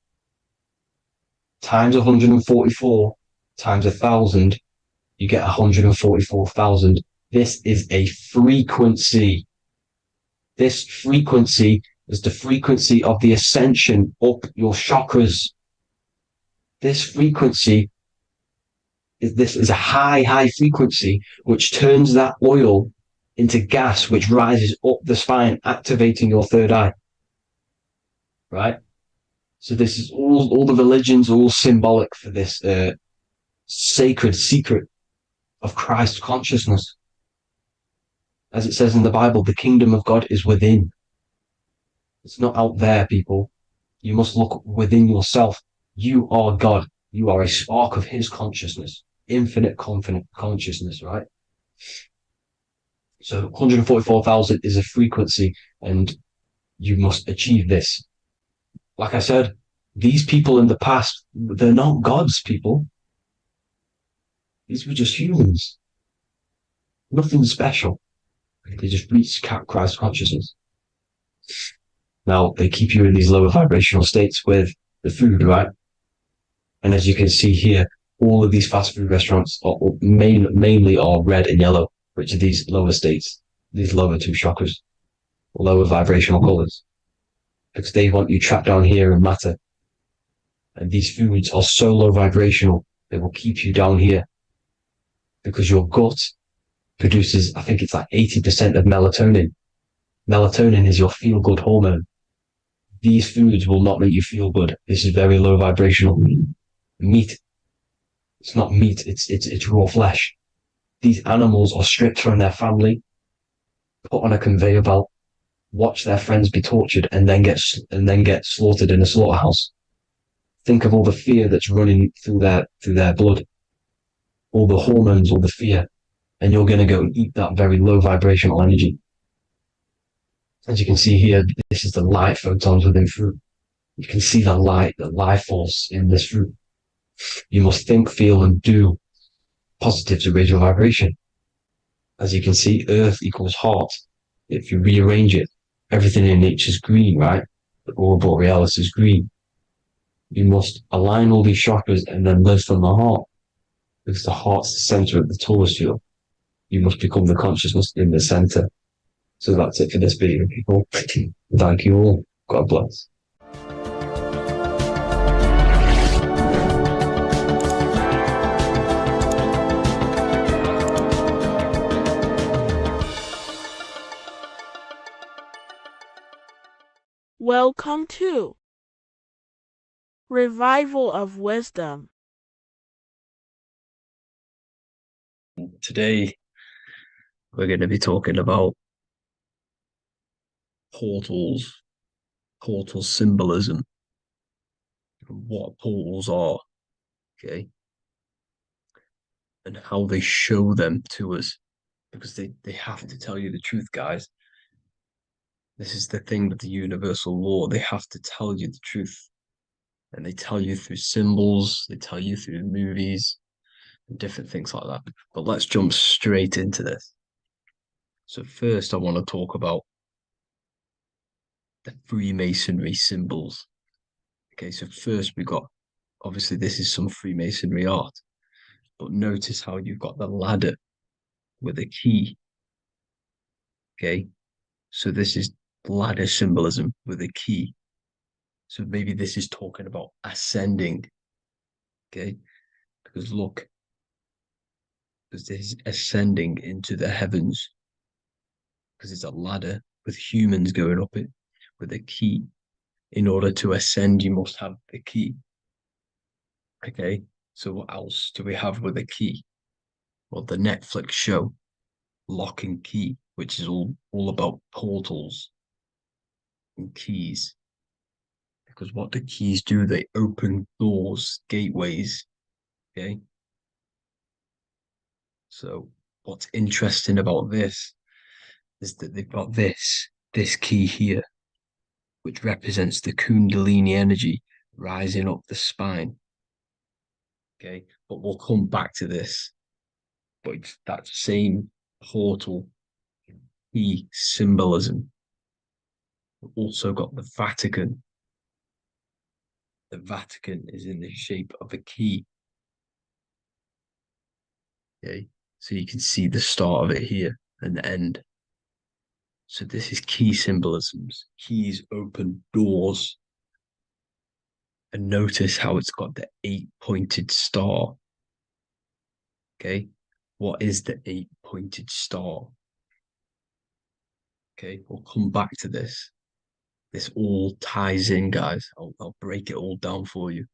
Times 144 times 1,000, you get 144,000. This is a frequency. This frequency is the frequency of the ascension up your chakras. This frequency is a high frequency, which turns that oil into gas, which rises up the spine, activating your third eye. Right? So this is all the religions are all symbolic for this sacred secret of Christ consciousness. As it says in the Bible, the kingdom of God is within. It's not out there, people. You must look within yourself. You are God. You are a spark of his consciousness, infinite consciousness, right? So 144,000 is a frequency, and you must achieve this. Like I said, these people in the past, they're not gods, people. These were just humans. Nothing special. They just reached Christ consciousness. Now, they keep you in these lower vibrational states with the food, right? And as you can see here, all of these fast food restaurants are mainly are red and yellow, which are these lower states, these lower 2 chakras, lower vibrational colors, because they want you trapped down here in matter. And these foods are so low vibrational, they will keep you down here, because your gut produces, I think it's like 80% of melatonin. Melatonin is your feel-good hormone. These foods will not make you feel good. This is very low vibrational. Meat. It's not meat, it's raw flesh. These animals are stripped from their family, put on a conveyor belt, watch their friends be tortured, and then get slaughtered in a slaughterhouse. Think of all the fear that's running through their blood, all the hormones, all the fear, and you're going to go and eat that very low vibrational energy. As you can see here, this is the light photons within fruit. You can see the life force in this fruit. You must think, feel, and do positive to raise your vibration. As you can see, earth equals heart. If you rearrange it, everything in nature is green, right? The aurora borealis is green. You must align all these chakras and then live from the heart, because the heart's the center of the Taurus field. You must become the consciousness in the center. So that's it for this video, people. Thank you all. God bless. Welcome to Revival of Wisdom. Today, we're going to be talking about portals, portal symbolism, and what portals are, okay, and how they show them to us. because they have to tell you the truth, guys. This is the thing with the universal law. They have to tell you the truth. And they tell you through symbols, they tell you through movies, and different things like that. But let's jump straight into this. So first I want to talk about the Freemasonry symbols. Okay, so first we got, obviously this is some Freemasonry art, but notice how you've got the ladder with a key. Okay, so this is ladder symbolism with a key. So maybe this is talking about ascending. Okay, because look, because this is ascending into the heavens, because it's a ladder with humans going up it with a key. In order to ascend, you must have the key. Okay, so what else do we have with a key? Well, the Netflix show Lock and Key, which is all about portals and keys. Because what do keys do? They open doors, gateways. Okay. So what's interesting about this is that they've got this key here, which represents the Kundalini energy rising up the spine. Okay, but we'll come back to this. But it's that same portal key symbolism. We've also got the Vatican. The Vatican is in the shape of a key. Okay, so you can see the start of it here and the end. So this is key symbolisms. Keys open doors. And notice how it's got the 8-pointed star. Okay, what is the 8-pointed star? Okay, we'll come back to this. This all ties in, guys. I'll break it all down for you.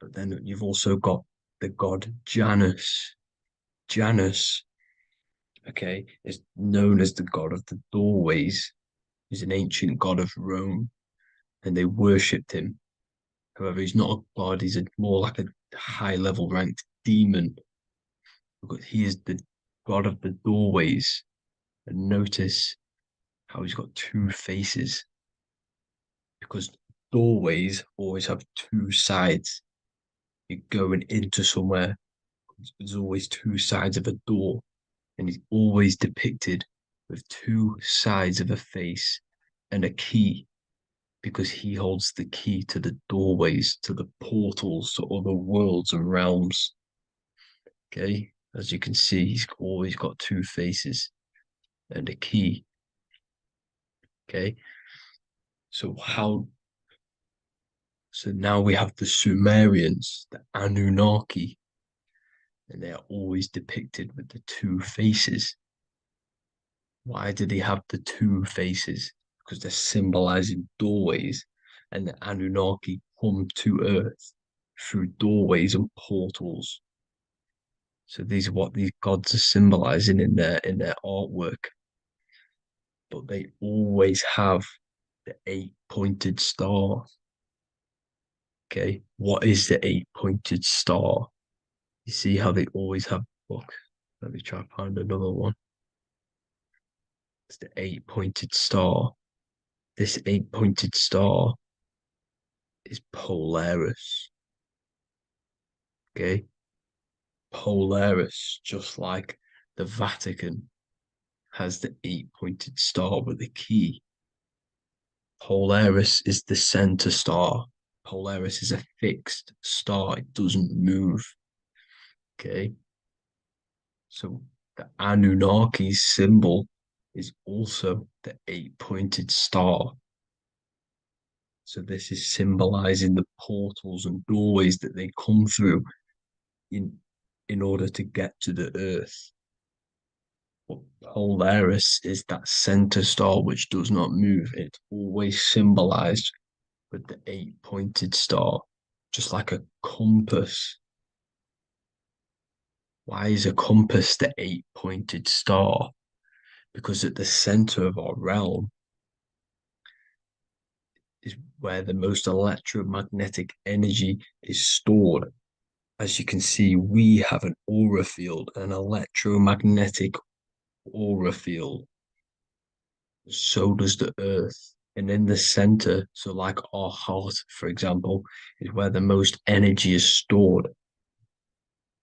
But then you've also got the god Janus. Janus, okay, is known as the god of the doorways. He's an ancient god of Rome, and they worshipped him. However, he's not a god, he's more like a high-level ranked demon. Because he is the god of the doorways. And notice how he's got two faces. Because doorways always have two sides. You're going into somewhere, there's always two sides of a door. And he's always depicted with two sides of a face and a key, because he holds the key to the doorways, to the portals, to other worlds and realms. Okay, as you can see, he's always got two faces and a key. Okay, so now we have the Sumerians, the Anunnaki, and they are always depicted with the two faces. Why do they have the two faces? Because they're symbolizing doorways, and the Anunnaki come to Earth through doorways and portals. So these are what these gods are symbolizing in their artwork. But they always have the 8-pointed star. Okay, what is the 8-pointed star? You see how they always have, look, let me try to find another one. It's the 8-pointed star. This 8-pointed star is Polaris. Okay, Polaris, just like the Vatican has the 8-pointed star with a key. Polaris is the center star. Polaris is a fixed star, it doesn't move. Okay, so the Anunnaki's symbol is also the 8-pointed star. So this is symbolizing the portals and doorways that they come through in order to get to the earth. But Polaris is that center star which does not move. It's always symbolized with the 8-pointed star, just like a compass. Why is a compass the 8-pointed star? Because at the center of our realm is where the most electromagnetic energy is stored. as you can see, we have an aura field, an electromagnetic aura field. So does the Earth. And in the center, so like our heart, for example, is where the most energy is stored.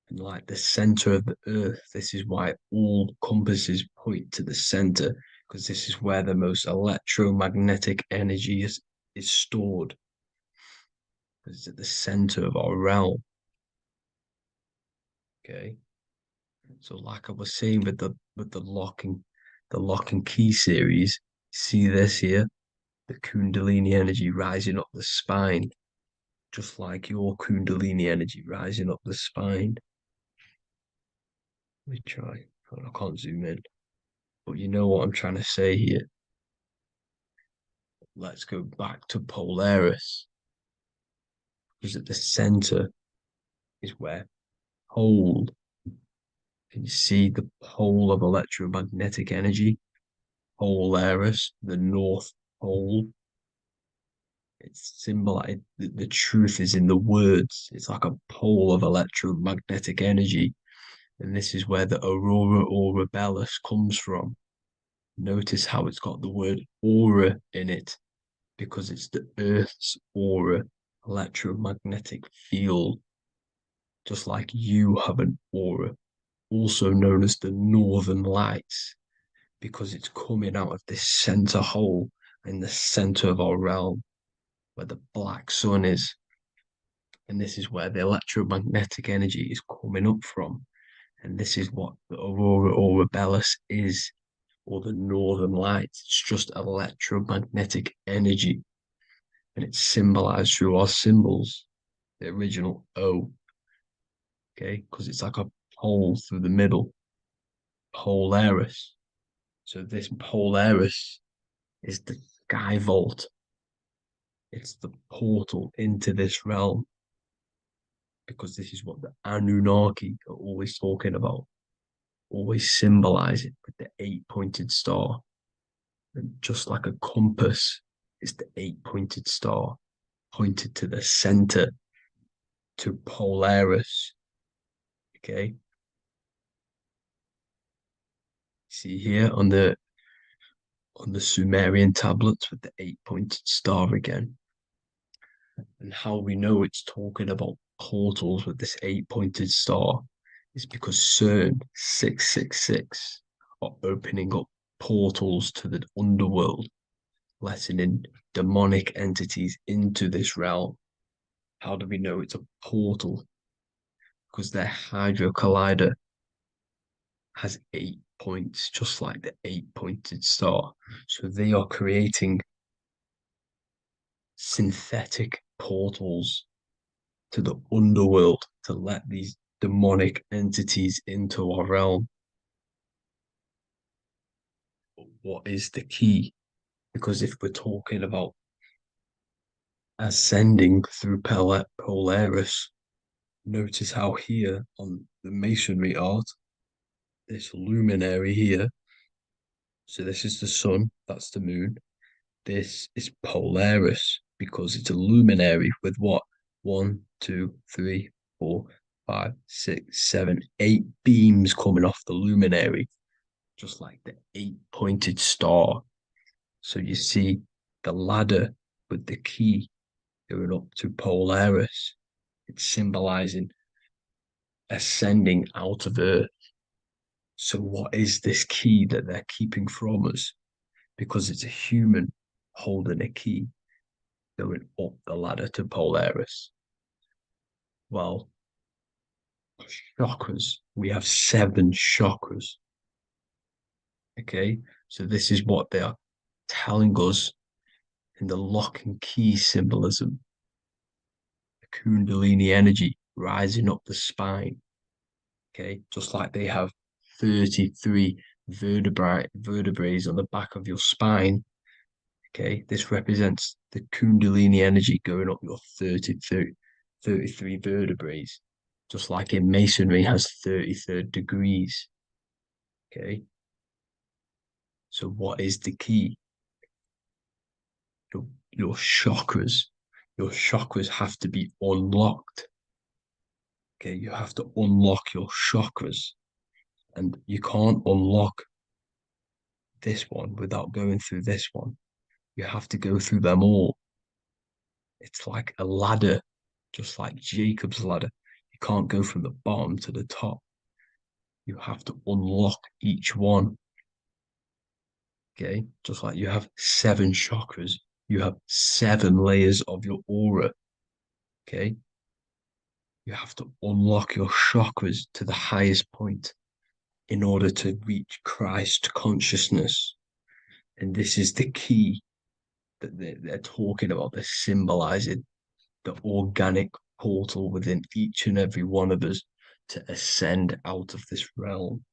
And like the center of the Earth, this is why all compasses point to the center, because this is where the most electromagnetic energy is stored. It's at the center of our realm. Okay. So like I was saying with the lock and key series, see this here? The Kundalini energy rising up the spine, just like your Kundalini energy rising up the spine. Let me try. I can't zoom in, but you know what I'm trying to say here. Let's go back to Polaris, because at the center is where pole. Can you see the pole of electromagnetic energy? Polaris, the North Pole. It's symbolized. The truth is in the words. It's like a pole of electromagnetic energy. And this is where the aurora borealis comes from. Notice how it's got the word aura in it, because it's the Earth's aura, electromagnetic field. Just like you have an aura, also known as the northern lights, because it's coming out of this center hole in the center of our realm, where the black sun is. And this is where the electromagnetic energy is coming up from. And this is what the aurora borealis is, or the northern lights. It's just electromagnetic energy. And it's symbolized through our symbols, the original O. Okay, because it's like a pole through the middle. Polaris. So this Polaris is the sky vault. It's the portal into this realm, because this is what the Anunnaki are always talking about, always symbolize it with the 8-pointed star. And just like a compass, it's the 8-pointed star pointed to the center, to Polaris. Okay. See here on the Sumerian tablets with the 8-pointed star again. And how we know it's talking about portals with this 8-pointed star is because CERN 666 are opening up portals to the underworld, letting in demonic entities into this realm. How do we know it's a portal? Because their Hydra Collider has 8 points, just like the 8-pointed star. So they are creating synthetic portals to the underworld to let these demonic entities into our realm. But what is the key? Because if we're talking about ascending through Polaris, notice how here on the masonry art, this luminary here, so this is the sun, that's the moon, this is Polaris, because it's a luminary with what? 1, 2, 3, 4, 5, 6, 7, 8 beams coming off the luminary, just like the 8-pointed star. So you see the ladder with the key going up to Polaris. It's symbolizing ascending out of Earth. So what is this key that they're keeping from us? Because it's a human holding a key going up the ladder to Polaris. Well, chakras. We have 7 chakras. Okay, so this is what they are telling us in the lock and key symbolism. The Kundalini energy rising up the spine. Okay, just like they have 33 vertebrae on the back of your spine. Okay, this represents the Kundalini energy going up your 33 vertebrae, just like in masonry has 33rd degrees. Okay, so what is the key? Your chakras. Your chakras have to be unlocked. Okay, you have to unlock your chakras, and you can't unlock this one without going through this one. You have to go through them all. It's like a ladder, just like Jacob's ladder. You can't go from the bottom to the top. You have to unlock each one. Okay, just like you have 7 chakras, you have 7 layers of your aura. Okay, you have to unlock your chakras to the highest point in order to reach Christ consciousness. And this is the key that they're talking about. They're symbolizing the organic portal within each and every one of us to ascend out of this realm.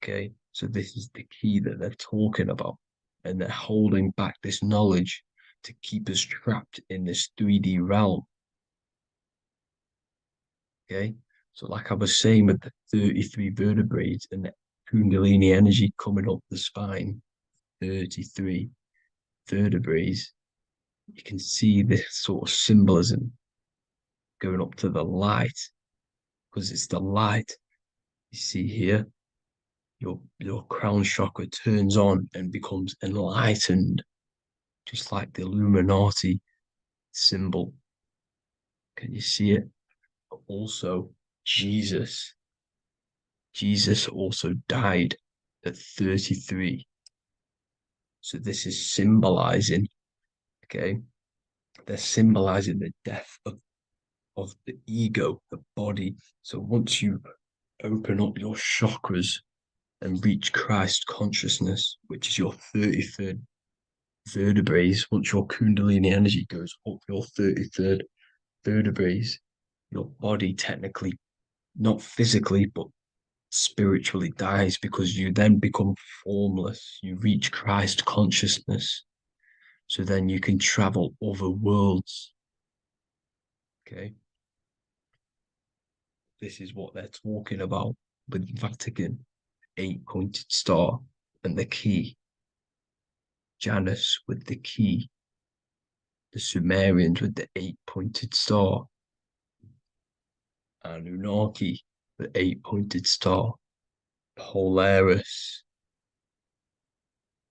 Okay, so this is the key that they're talking about, and they're holding back this knowledge to keep us trapped in this 3D realm. Okay, so like I was saying with the 33 vertebrae and the Kundalini energy coming up the spine, 33 vertebrae, you can see this sort of symbolism going up to the light, because it's the light. You see here, your crown chakra turns on and becomes enlightened, just like the Illuminati symbol. Can you see it? But also, Jesus also died at 33. So this is symbolizing, okay? They're symbolizing the death of the ego, the body. So once you open up your chakras and reach Christ consciousness, which is your 33rd vertebrae, once your Kundalini energy goes up your 33rd vertebrae, your body technically, not physically, but spiritually dies, because you then become formless. You reach Christ consciousness. So then you can travel other worlds. Okay. This is what they're talking about with Vatican, 8-pointed star, and the key. Janus with the key. The Sumerians with the 8-pointed star. Anunnaki, the 8-pointed star. Polaris,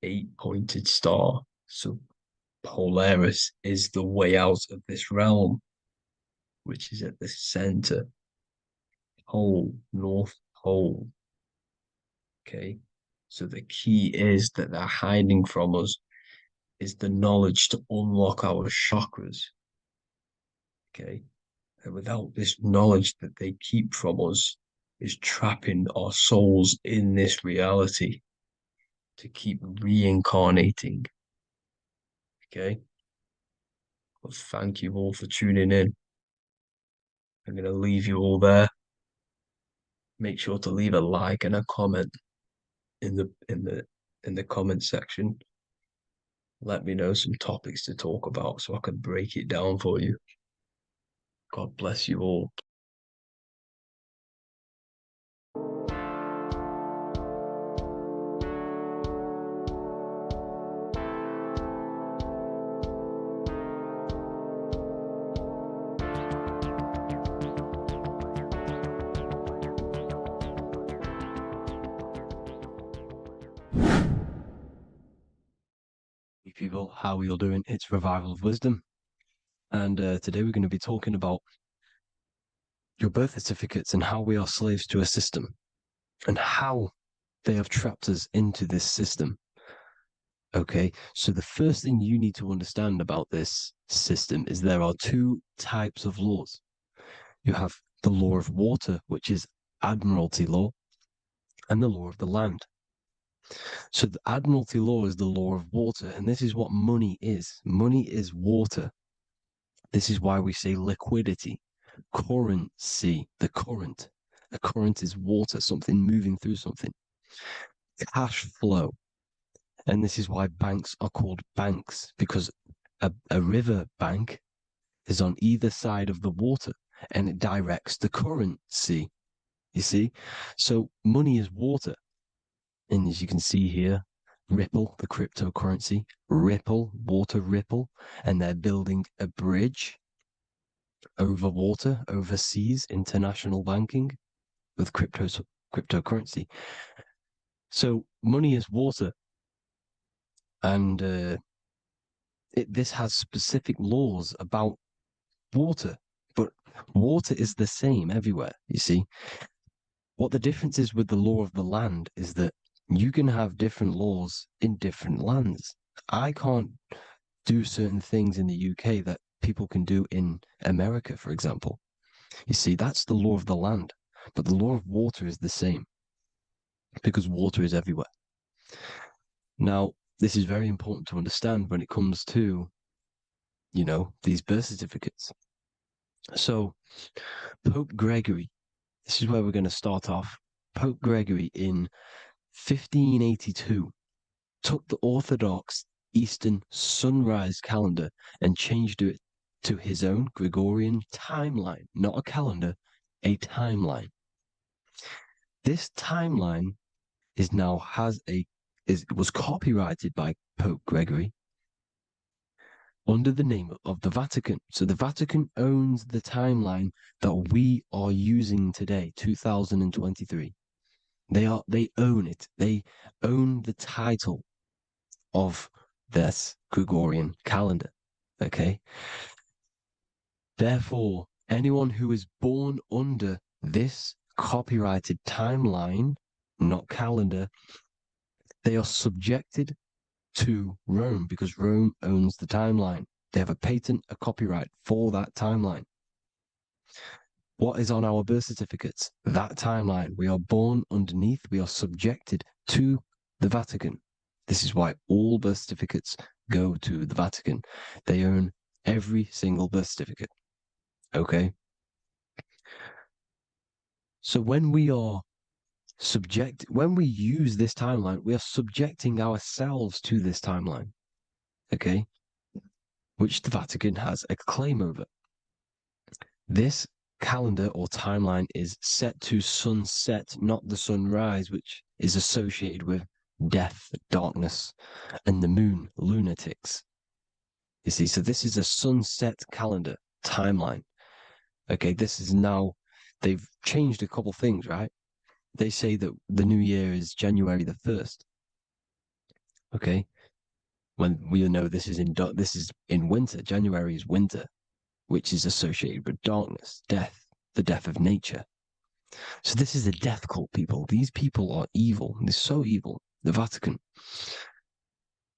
8-pointed star. So Polaris is the way out of this realm, which is at the center. Pole, North Pole. Okay. So the key is that they're hiding from us is the knowledge to unlock our chakras. Okay. And without this knowledge that they keep from us, is trapping our souls in this reality to keep reincarnating. Okay. Well, thank you all for tuning in. I'm going to leave you all there. Make sure to leave a like and a comment in the comment section. Let me know some topics to talk about so I can break it down for you. God bless you all. Hey people, how are you all doing? It's Revival of Wisdom, and today we're going to be talking about your birth certificates and how we are slaves to a system and how they have trapped us into this system. Okay, so the first thing you need to understand about this system is there are 2 types of laws. You have the law of water, which is Admiralty law, and the law of the land. So the Admiralty law is the law of water, and this is what money is. Money is water. This is why we say liquidity, currency, the current. A current is water, something moving through something. Cash flow. And this is why banks are called banks, because a river bank is on either side of the water and it directs the currency. You see? So money is water. And as you can see here, Ripple, the cryptocurrency, Ripple, water Ripple, and they're building a bridge over water, overseas, international banking with cryptocurrency. So money is water, and this has specific laws about water, but water is the same everywhere. You see, what the difference is with the law of the land is that you can have different laws in different lands. I can't do certain things in the UK that people can do in America, for example. You see, that's the law of the land, but the law of water is the same because water is everywhere. Now, this is very important to understand when it comes to, these birth certificates. So, Pope Gregory, this is where we're going to start off. Pope Gregory in 1582 took the Orthodox Eastern sunrise calendar and changed it to his own Gregorian timeline, not a calendar, a timeline. This timeline was copyrighted by Pope Gregory under the name of the Vatican. So the Vatican owns the timeline that we are using today, 2023. They own it. They own the title of this Gregorian calendar. Okay. Therefore, anyone who is born under this copyrighted timeline, not calendar, they are subjected to Rome because Rome owns the timeline. They have a patent, a copyright for that timeline. What is on our birth certificates? That timeline. We are born underneath, we are subjected to the Vatican. This is why all birth certificates go to the Vatican. They own every single birth certificate. Okay? So when we use this timeline, we are subjecting ourselves to this timeline. Okay? Which the Vatican has a claim over. This calendar or timeline is set to sunset, not the sunrise, which is associated with death, darkness, and the moon, lunatics. You see, so this is a sunset calendar timeline. Okay, this is now, they've changed a couple things, right? They say that the new year is January the 1st. Okay, when we know this is in winter. January is winter, which is associated with darkness, death, the death of nature. So this is a death cult, people. These people are evil. They're so evil. The Vatican.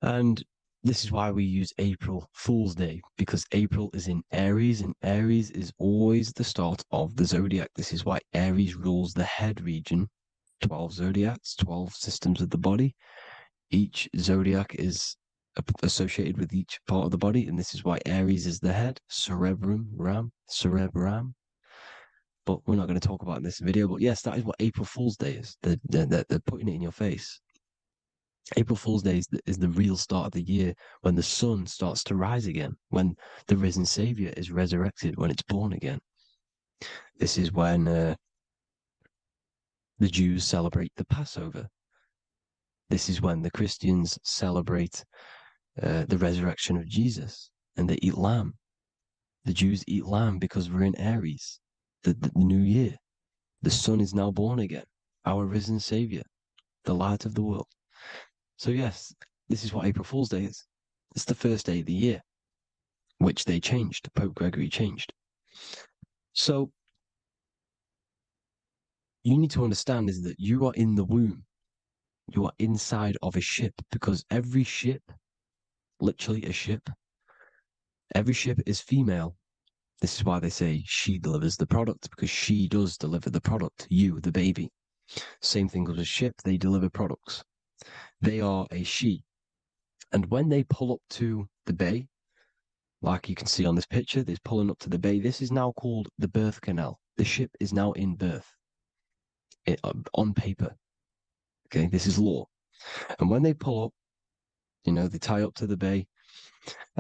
And this is why we use April Fool's Day, because April is in Aries, and Aries is always the start of the zodiac. This is why Aries rules the head region. 12 zodiacs, 12 systems of the body. Each zodiac is associated with each part of the body, and this is why Aries is the head, cerebrum. But we're not going to talk about it in this video. But yes, that is what April Fool's Day is. They're putting it in your face. April Fool's Day is the real start of the year, when the sun starts to rise again, when the risen Savior is resurrected, when it's born again. This is when the Jews celebrate the Passover. This is when the Christians celebrate the resurrection of Jesus, and they eat lamb. The Jews eat lamb because we're in Aries, the new year. The sun is now born again, our risen Savior, the light of the world. So yes, this is what April Fool's Day is. It's the first day of the year, which they changed. Pope Gregory changed. So you need to understand is that you are in the womb. You are inside of a ship, because every ship, literally a ship, every ship is female. This is why they say she delivers the product, because she does deliver the product, you, the baby. Same thing with a ship, they deliver products. They are a she. And when they pull up to the bay, like you can see on this picture, they're pulling up to the bay. This is now called the birth canal. The ship is now in birth on paper. Okay, this is law. And when they pull up, they tie up to the bay,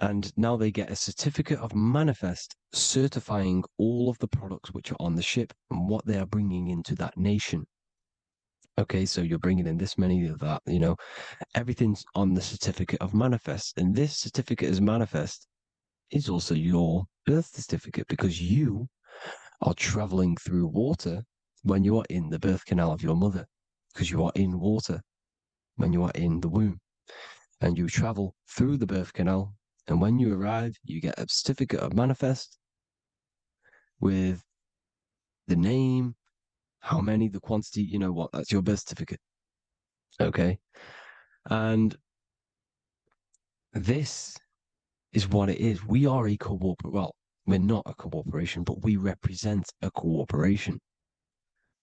and now they get a certificate of manifest certifying all of the products which are on the ship and what they are bringing into that nation. Okay, so you're bringing in this many of that, everything's on the certificate of manifest. And this certificate is manifest is also your birth certificate, because you are traveling through water when you are in the birth canal of your mother, because you are in water when you are in the womb, and you travel through the birth canal, and when you arrive, you get a certificate of manifest with the name, how many, the quantity, you know what, that's your birth certificate. Okay. And this is what it is. We are a well, we're not a corporation, but we represent a corporation,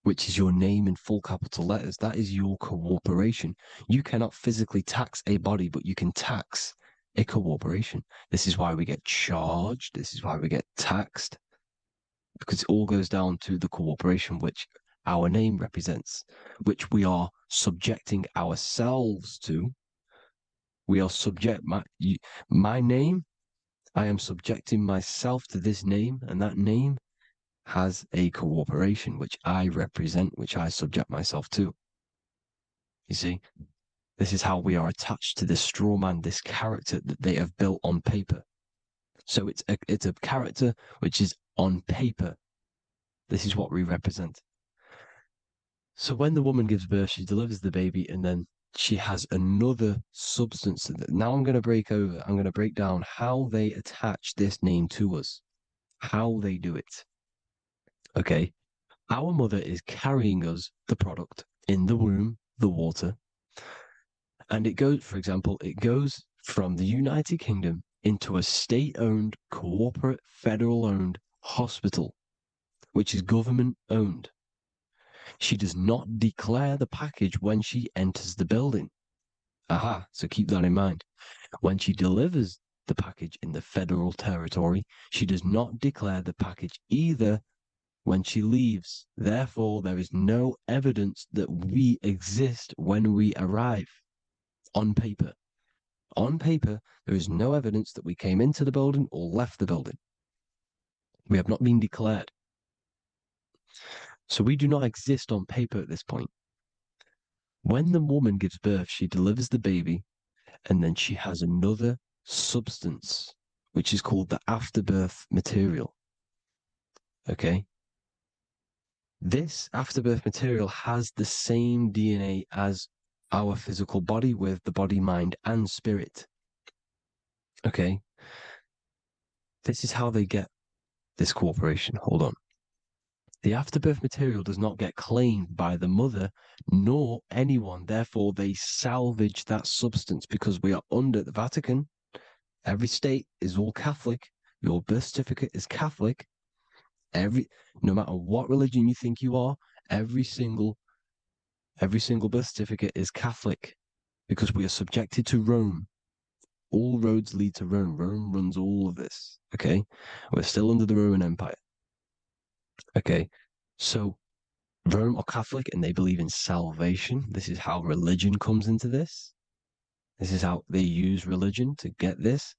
which is your name in full capital letters. That is your corporation. You cannot physically tax a body, but you can tax a corporation. This is why we get charged. This is why we get taxed, because it all goes down to the corporation which our name represents, which we are subjecting ourselves to. We are my name. I am subjecting myself to this name, and that name has a corporation which I represent, which I subject myself to. You see, this is how we are attached to this straw man, this character that they have built on paper. So it's a character which is on paper. This is what we represent. So when the woman gives birth, she delivers the baby, and then she has another substance. Now I'm going to I'm going to break down how they attach this name to us, how they do it. Okay. Our mother is carrying us the product in the womb, the water. And it goes, for example, it goes from the United Kingdom into a state-owned, corporate, federal-owned hospital, which is government-owned. She does not declare the package when she enters the building. Aha, so keep that in mind. When she delivers the package in the federal territory, she does not declare the package either when she leaves. Therefore, there is no evidence that we exist when we arrive on paper. On paper, there is no evidence that we came into the building or left the building. We have not been declared. So we do not exist on paper at this point. When the woman gives birth, she delivers the baby, and then she has another substance, which is called the afterbirth material. Okay? This afterbirth material has the same DNA as our physical body, with the body, mind, and spirit. Okay? This is how they get this corporation. Hold on. The afterbirth material does not get claimed by the mother nor anyone. Therefore, they salvage that substance, because we are under the Vatican. Every state is all Catholic. Your birth certificate is Catholic. No matter what religion you think you are, every single birth certificate is Catholic, because we are subjected to Rome. All roads lead to Rome. Rome runs all of this. Okay? We're still under the Roman Empire. Okay, so Rome are Catholic and they believe in salvation. This is how religion comes into this. This is how they use religion to get this.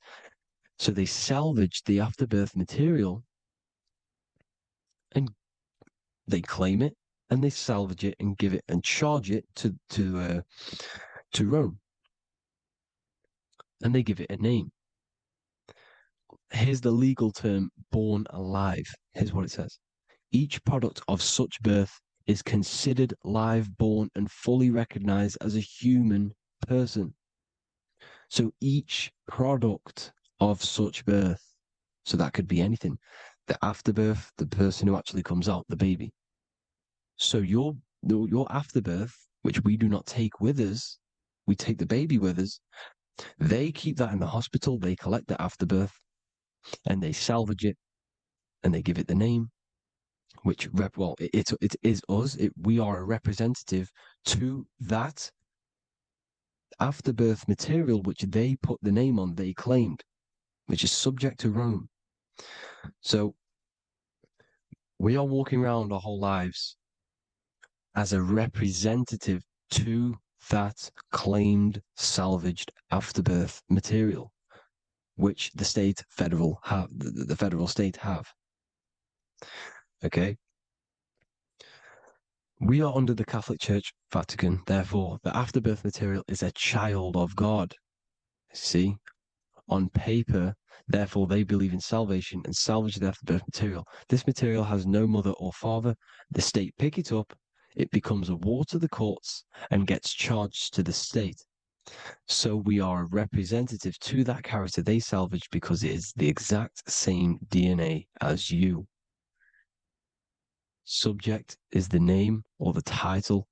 So they salvage the afterbirth material and they claim it, and they salvage it and give it and charge it to Rome. And they give it a name. Here's the legal term, born alive. Here's what it says. Each product of such birth is considered live, born, and fully recognized as a human person. So each product of such birth, so that could be anything, the afterbirth, the person who actually comes out, the baby. So your afterbirth, which we do not take with us, we take the baby with us, they keep that in the hospital, they collect the afterbirth, and they salvage it, and they give it the name, which, it is us. We are a representative to that afterbirth material, which they put the name on, they claimed, which is subject to Rome. So we are walking around our whole lives as a representative to that claimed salvaged afterbirth material, which the federal state have. Okay. We are under the Catholic Church, Vatican. Therefore, the afterbirth material is a child of God. See, on paper. Therefore, they believe in salvation and salvage the afterbirth material. This material has no mother or father. The state pick it up. It becomes a war to the courts and gets charged to the state. So we are a representative to that character they salvaged because it is the exact same DNA as you. Subject is the name or the title,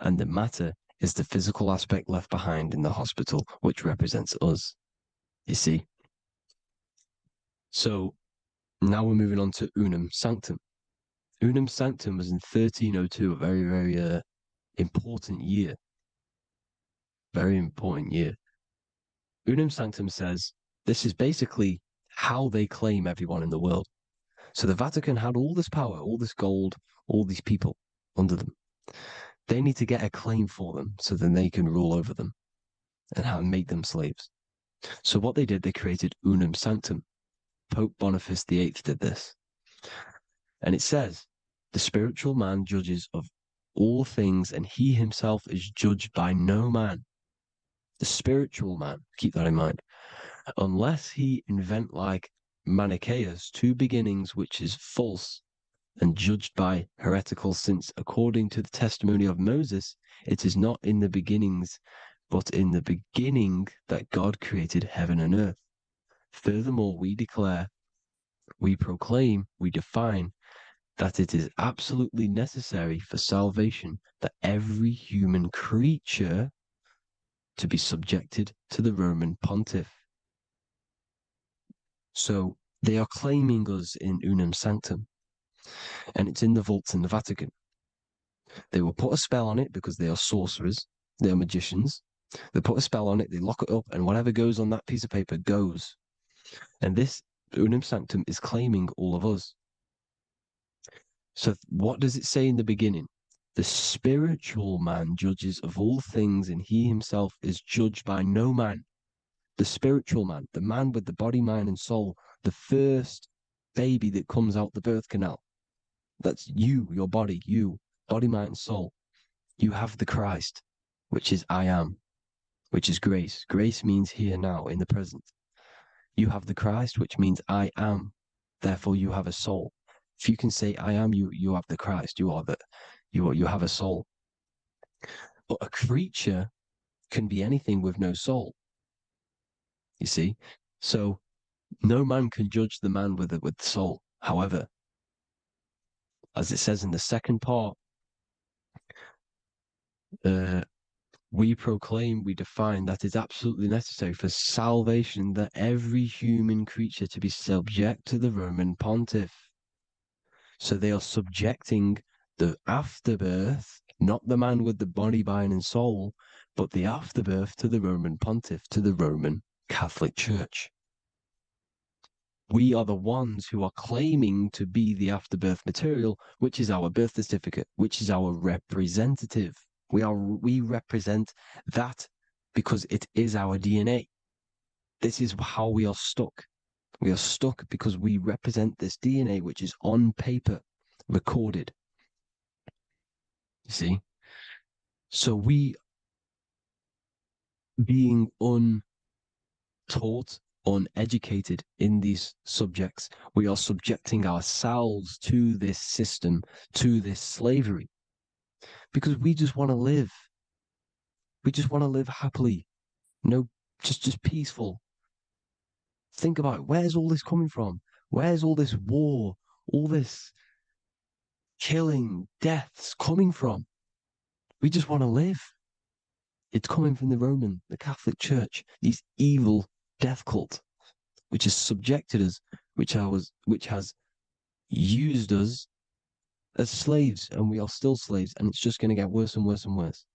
and the matter is the physical aspect left behind in the hospital, which represents us. You see? So now we're moving on to Unum Sanctum. Unum Sanctum was in 1302, a very, very important year. Very important year. Unum Sanctum says this is basically how they claim everyone in the world. So the Vatican had all this power, all this gold, all these people under them. They need to get a claim for them so then they can rule over them and make them slaves. So what they did, they created Unum Sanctum. Pope Boniface VIII did this. And it says, the spiritual man judges of all things, and he himself is judged by no man. The spiritual man, keep that in mind, unless he invent like Manichaeus, two beginnings, which is false and judged by heretical, since according to the testimony of Moses, it is not in the beginnings, but in the beginning that God created heaven and earth. Furthermore, we declare, we proclaim, we define that it is absolutely necessary for salvation that every human creature to be subjected to the Roman pontiff. So they are claiming us in Unum Sanctum, and it's in the vaults in the Vatican. They will put a spell on it because they are sorcerers, they are magicians. They put a spell on it, they lock it up, and whatever goes on that piece of paper goes. And this Unum Sanctum is claiming all of us. So what does it say in the beginning? The spiritual man judges of all things, and he himself is judged by no man. The spiritual man, the man with the body, mind, and soul, the first baby that comes out the birth canal. That's you, your body, you, body, mind, and soul. You have the Christ, which is I am, which is grace. Grace means here now, in the present. You have the Christ, which means I am. Therefore, you have a soul. If you can say I am, you have the Christ. You have a soul. But a creature can be anything with no soul. You see, so no man can judge the man with the soul. However, as it says in the second part, we proclaim, we define that it's absolutely necessary for salvation that every human creature to be subject to the Roman pontiff. So they are subjecting the afterbirth, not the man with the body, mind, and soul, but the afterbirth to the Roman pontiff, to the Roman Catholic Church. We are the ones who are claiming to be the afterbirth material, which is our birth certificate, which is our representative. We represent that because it is our DNA. This is how we are stuck. We are stuck because we represent this DNA, which is on paper, recorded. You see? So we, being untaught, uneducated in these subjects, we are subjecting ourselves to this system, to this slavery, because we just want to live. We just want to live happily, just peaceful. Think about it. Where's all this coming from? Where's all this war, all this killing, deaths coming from? We just want to live. It's coming from the Catholic Church, these evil death cult, which has subjected us, which has used us as slaves, and we are still slaves, and it's just going to get worse and worse and worse.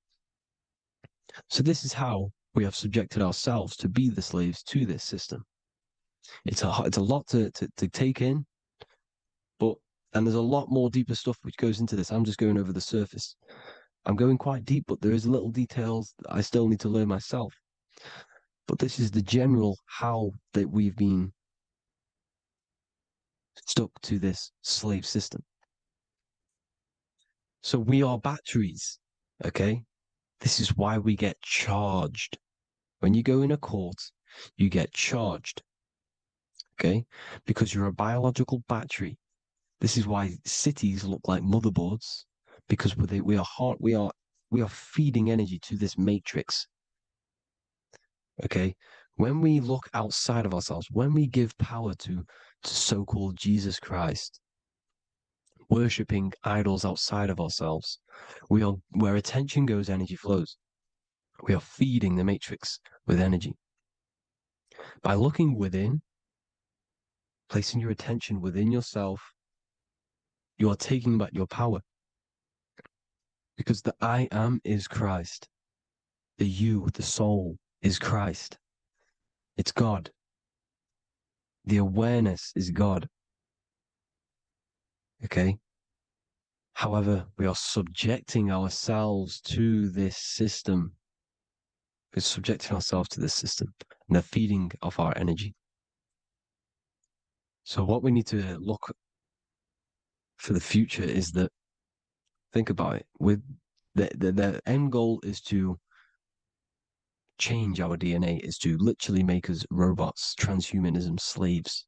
So this is how we have subjected ourselves to be the slaves to this system. It's a lot to take in, and there's a lot more deeper stuff which goes into this. I'm just going over the surface. I'm going quite deep, but there is little details that I still need to learn myself. But this is the general how that we've been stuck to this slave system. So we are batteries, okay? This is why we get charged. When you go in a court, you get charged. Okay? Because you're a biological battery. This is why cities look like motherboards, because we are feeding energy to this matrix. Okay? When we look outside of ourselves, when we give power to so-called Jesus Christ, worshipping idols outside of ourselves, where attention goes, energy flows. We are feeding the matrix with energy. By looking within, placing your attention within yourself, you are taking back your power. Because the I am is Christ. The you, the soul, is Christ. It's God. The awareness is God. Okay? However, we are subjecting ourselves to this system. We're subjecting ourselves to this system and the feeding of our energy. So what we need to look for the future is that, think about it, with the end goal is to change our DNA, is to literally make us robots, transhumanism, slaves.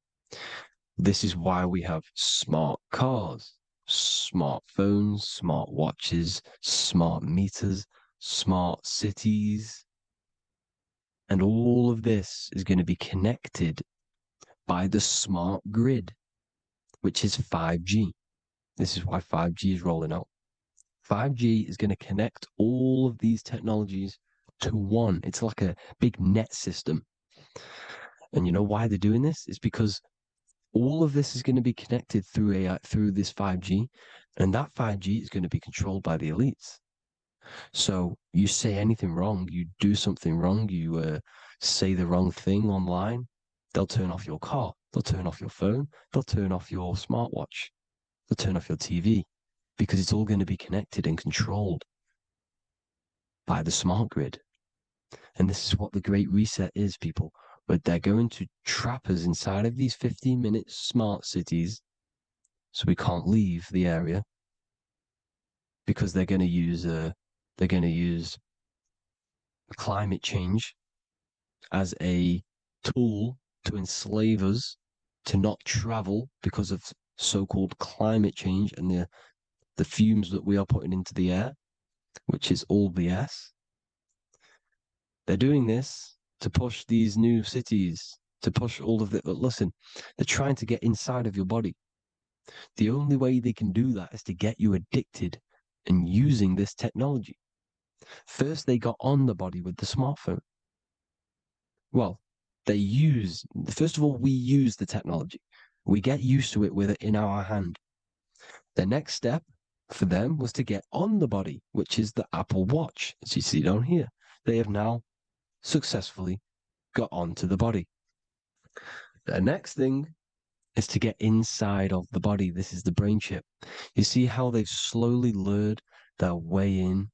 This is why we have smart cars, smartphones, smart watches, smart meters, smart cities. And all of this is going to be connected by the smart grid, which is 5G. This is why 5G is rolling out. 5G is going to connect all of these technologies to one. It's like a big net system. And you know why they're doing this? It's because all of this is going to be connected through AI, through this 5G, and that 5G is going to be controlled by the elites. So you say anything wrong, you do something wrong, you say the wrong thing online, they'll turn off your car, they'll turn off your phone, they'll turn off your smartwatch, they'll turn off your TV, because it's all going to be connected and controlled by the smart grid. And this is what the Great Reset is, people. But they're going to trap us inside of these 15-minute smart cities so we can't leave the area, because they're going to use climate change as a tool to enslave us to not travel because of so-called climate change and the fumes that we are putting into the air, which is all BS. They're doing this to push these new cities, to push all of it. But listen, they're trying to get inside of your body. The only way they can do that is to get you addicted and using this technology. First, they got on the body with the smartphone. Well, first of all, we use the technology. We get used to it with it in our hand. The next step for them was to get on the body, which is the Apple Watch, as you see down here. They have now successfully got onto the body. The next thing is to get inside of the body. This is the brain chip. You see how they've slowly lured their way in,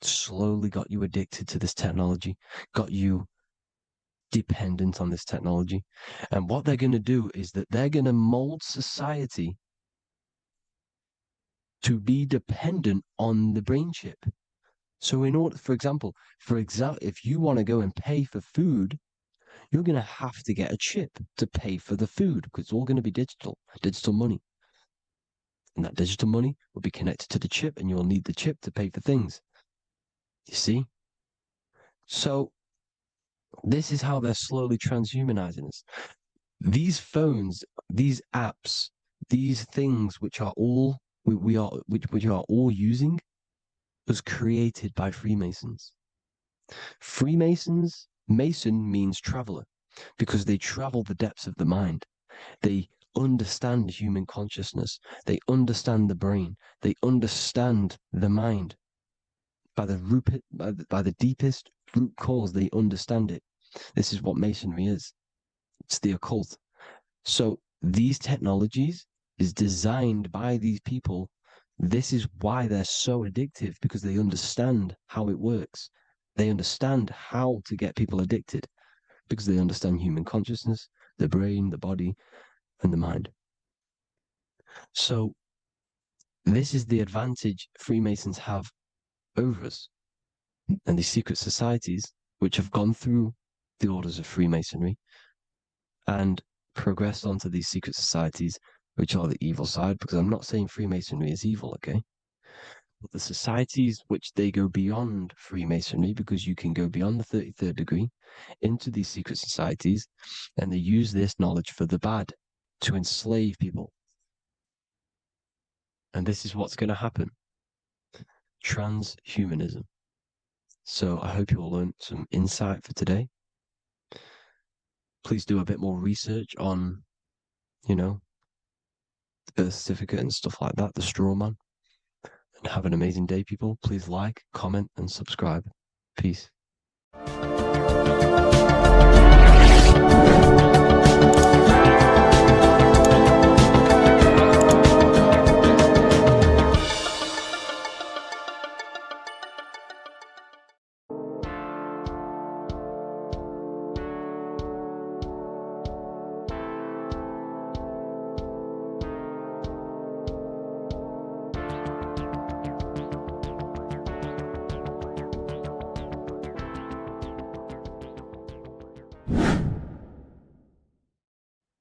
slowly got you addicted to this technology, got you dependent on this technology. And what they're going to do is that they're going to mold society to be dependent on the brain chip. So in order, for example, if you want to go and pay for food, you're going to have to get a chip to pay for the food, because it's all going to be digital money. And that digital money will be connected to the chip, and you'll need the chip to pay for things. You see? So this is how they're slowly transhumanizing us. These phones, these apps, these things which are all we are all using was created by Freemasons. Mason means traveler, because they travel the depths of the mind. They understand human consciousness. They understand the brain. They understand the mind. By the deepest root cause, they understand it. This is what Masonry is. It's the occult. So these technologies is designed by these people. This is why they're so addictive, because they understand how it works. They understand how to get people addicted, because they understand human consciousness, the brain, the body, and the mind. So this is the advantage Freemasons have over us, and these secret societies, which have gone through the orders of Freemasonry, and progressed onto these secret societies, which are the evil side, because I'm not saying Freemasonry is evil, okay? But the societies which they go beyond Freemasonry, because you can go beyond the 33rd degree into these secret societies, and they use this knowledge for the bad, to enslave people. And this is what's going to happen. Transhumanism. So I hope you all learned some insight for today. Please do a bit more research on, the birth certificate and stuff like that, the straw man. And have an amazing day, people. Please like, comment, and subscribe. Peace.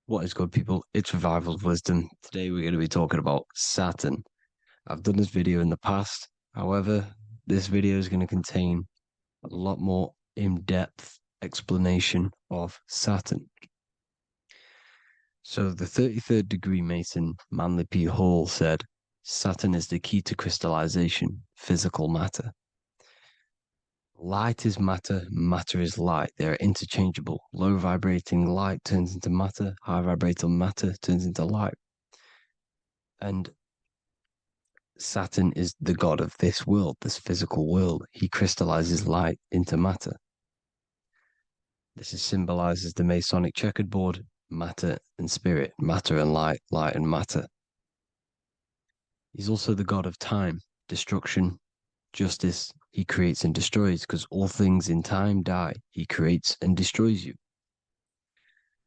What is good, people? It's Revival of Wisdom. Today we're going to be talking about Saturn. I've done this video in the past. However, this video is going to contain a lot more in-depth explanation of Saturn. So the 33rd degree Mason, Manly P. Hall, said, Saturn is the key to crystallization, physical matter. Light is matter, matter is light. They are interchangeable. Low vibrating light turns into matter, high vibrating matter turns into light. And Saturn is the god of this world, this physical world. He crystallizes light into matter. This is symbolized as the Masonic checkerboard, matter and spirit, matter and light, light and matter. He's also the god of time, destruction, justice. He creates and destroys, because all things in time die. He creates and destroys you.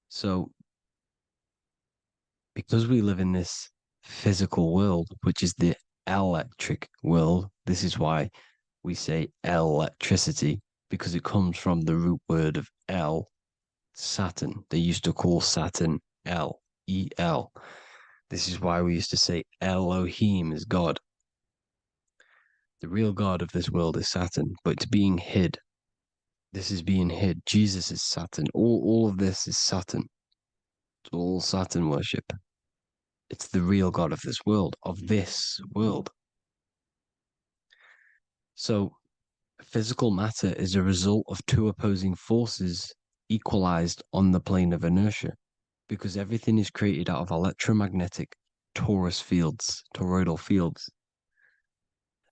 So, because we live in this physical world, which is the electric world, this is why we say electricity, because it comes from the root word of El, Saturn. They used to call Saturn El, E-L. This is why we used to say Elohim is God. The real God of this world is Saturn, but it's being hid. This is being hid. Jesus is Saturn. All of this is Saturn. It's all Saturn worship. It's the real God of this world, So, physical matter is a result of two opposing forces equalized on the plane of inertia, because everything is created out of electromagnetic Taurus fields, toroidal fields.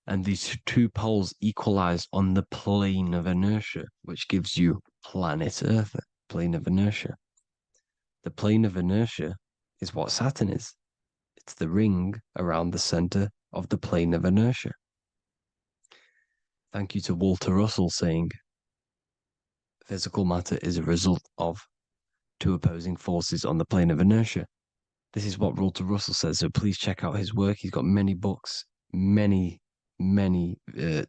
And these two poles equalize on the plane of inertia, which gives you planet Earth, plane of inertia. The plane of inertia is what Saturn is. It's the ring around the center of the plane of inertia. Thank you to Walter Russell saying, physical matter is a result of two opposing forces on the plane of inertia. This is what Walter Russell says, so please check out his work. He's got many books, many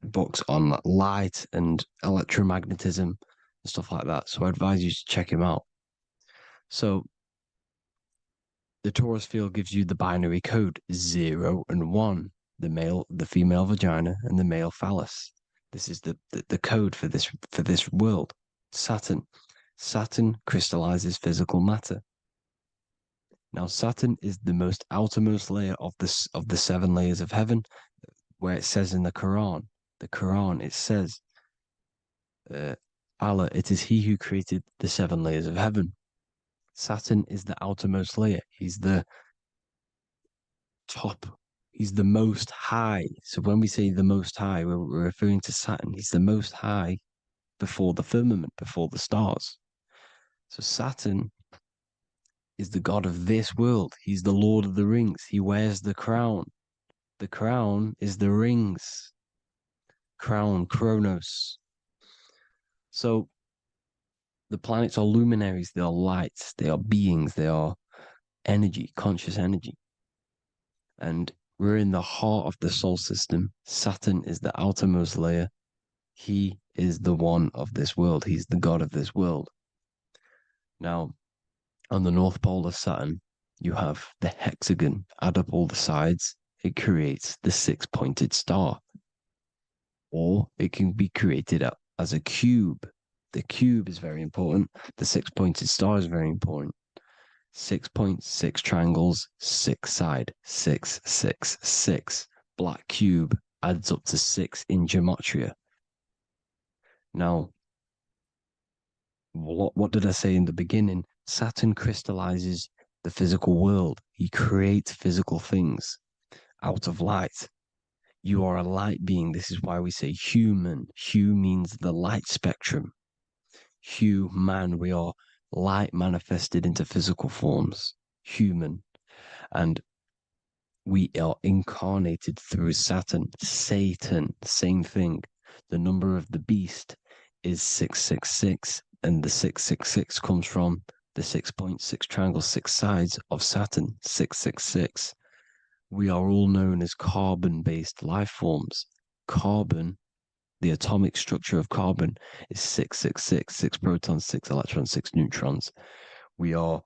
books on light and electromagnetism and stuff like that. So I advise you to check him out. So the Taurus field gives you the binary code 0 and 1, the female vagina and the male phallus. This is the code for this world. Saturn crystallizes physical matter. Now Saturn is the most outermost layer of the 7 layers of heaven, where it says in the Quran, it says, Allah, it is He who created the 7 layers of heaven. Saturn is the outermost layer. He's the top. He's the most high. So when we say the most high, we're referring to Saturn. He's the most high before the firmament, before the stars. So Saturn is the god of this world. He's the Lord of the Rings. He wears the crown. The crown is the rings. Crown, Kronos. So the planets are luminaries. They are lights. They are beings. They are energy, conscious energy. And we're in the heart of the solar system. Saturn is the outermost layer. He is the one of this world. He's the god of this world. Now, on the North Pole of Saturn, you have the hexagon. Add up all the sides, it creates the six-pointed star. Or it can be created as a cube. The cube is very important. The six-pointed star is very important. 6 points, 6 triangles, 6 side, 6, 6, 6. Black cube adds up to 6 in gematria. Now, what did I say in the beginning? Saturn crystallizes the physical world. He creates physical things out of light. You are a light being. This is why we say human. Hue means the light spectrum. Hue, man, we are light manifested into physical forms. Human. And we are incarnated through Saturn. Satan, same thing. The number of the beast is 666, and the 666 comes from the 6.6 triangle, 6 sides of Saturn, 666. We are all known as carbon-based life forms. Carbon, the atomic structure of carbon, is 666, 6 protons, 6 electrons, 6 neutrons. We are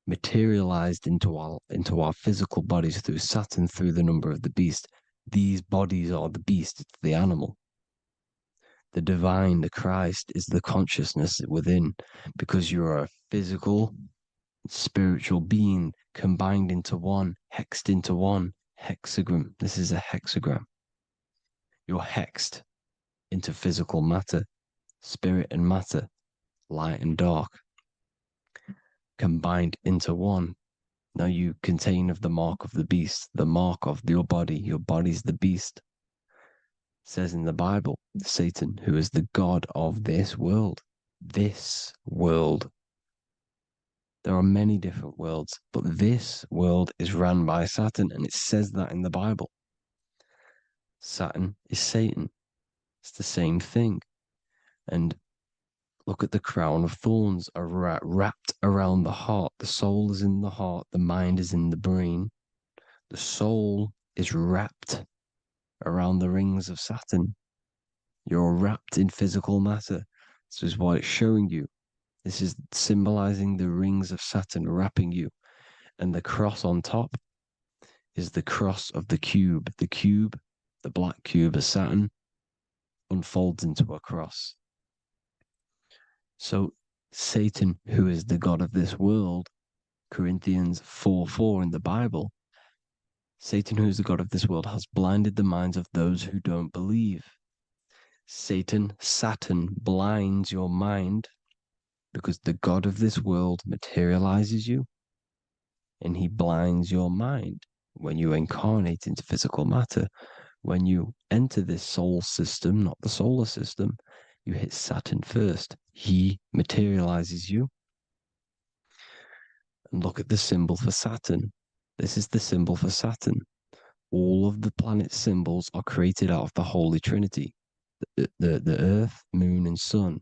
materialized into our physical bodies through Saturn, through the number of the beast. These bodies are the beast, it's the animal. The divine, the Christ, is the consciousness within, because you are a physical, spiritual being combined into one, hexed into one. Hexagram. This is a hexagram. You're hexed into physical matter, spirit and matter, light and dark, combined into one. Now you contain of the mark of the beast, the mark of your body. Your body's the beast. It says in the Bible, Satan, who is the god of this world. This world. There are many different worlds, but this world is run by Saturn, and it says that in the Bible. Saturn is Satan. It's the same thing. And look at the crown of thorns are wrapped around the heart. The soul is in the heart. The mind is in the brain. The soul is wrapped around the rings of Saturn. You're wrapped in physical matter. This is what it's showing you. This is symbolizing the rings of Saturn wrapping you. And the cross on top is the cross of the cube. The cube, the black cube of Saturn, unfolds into a cross. So Satan, who is the god of this world, Corinthians 4:4 in the Bible, Satan, who is the god of this world, has blinded the minds of those who don't believe. Saturn blinds your mind because the god of this world materializes you, and he blinds your mind when you incarnate into physical matter. When you enter this soul system, not the solar system, you hit Saturn first. He materializes you. And look at the symbol for Saturn. This is the symbol for Saturn. All of the planet symbols are created out of the Holy Trinity. The Earth, Moon, and Sun.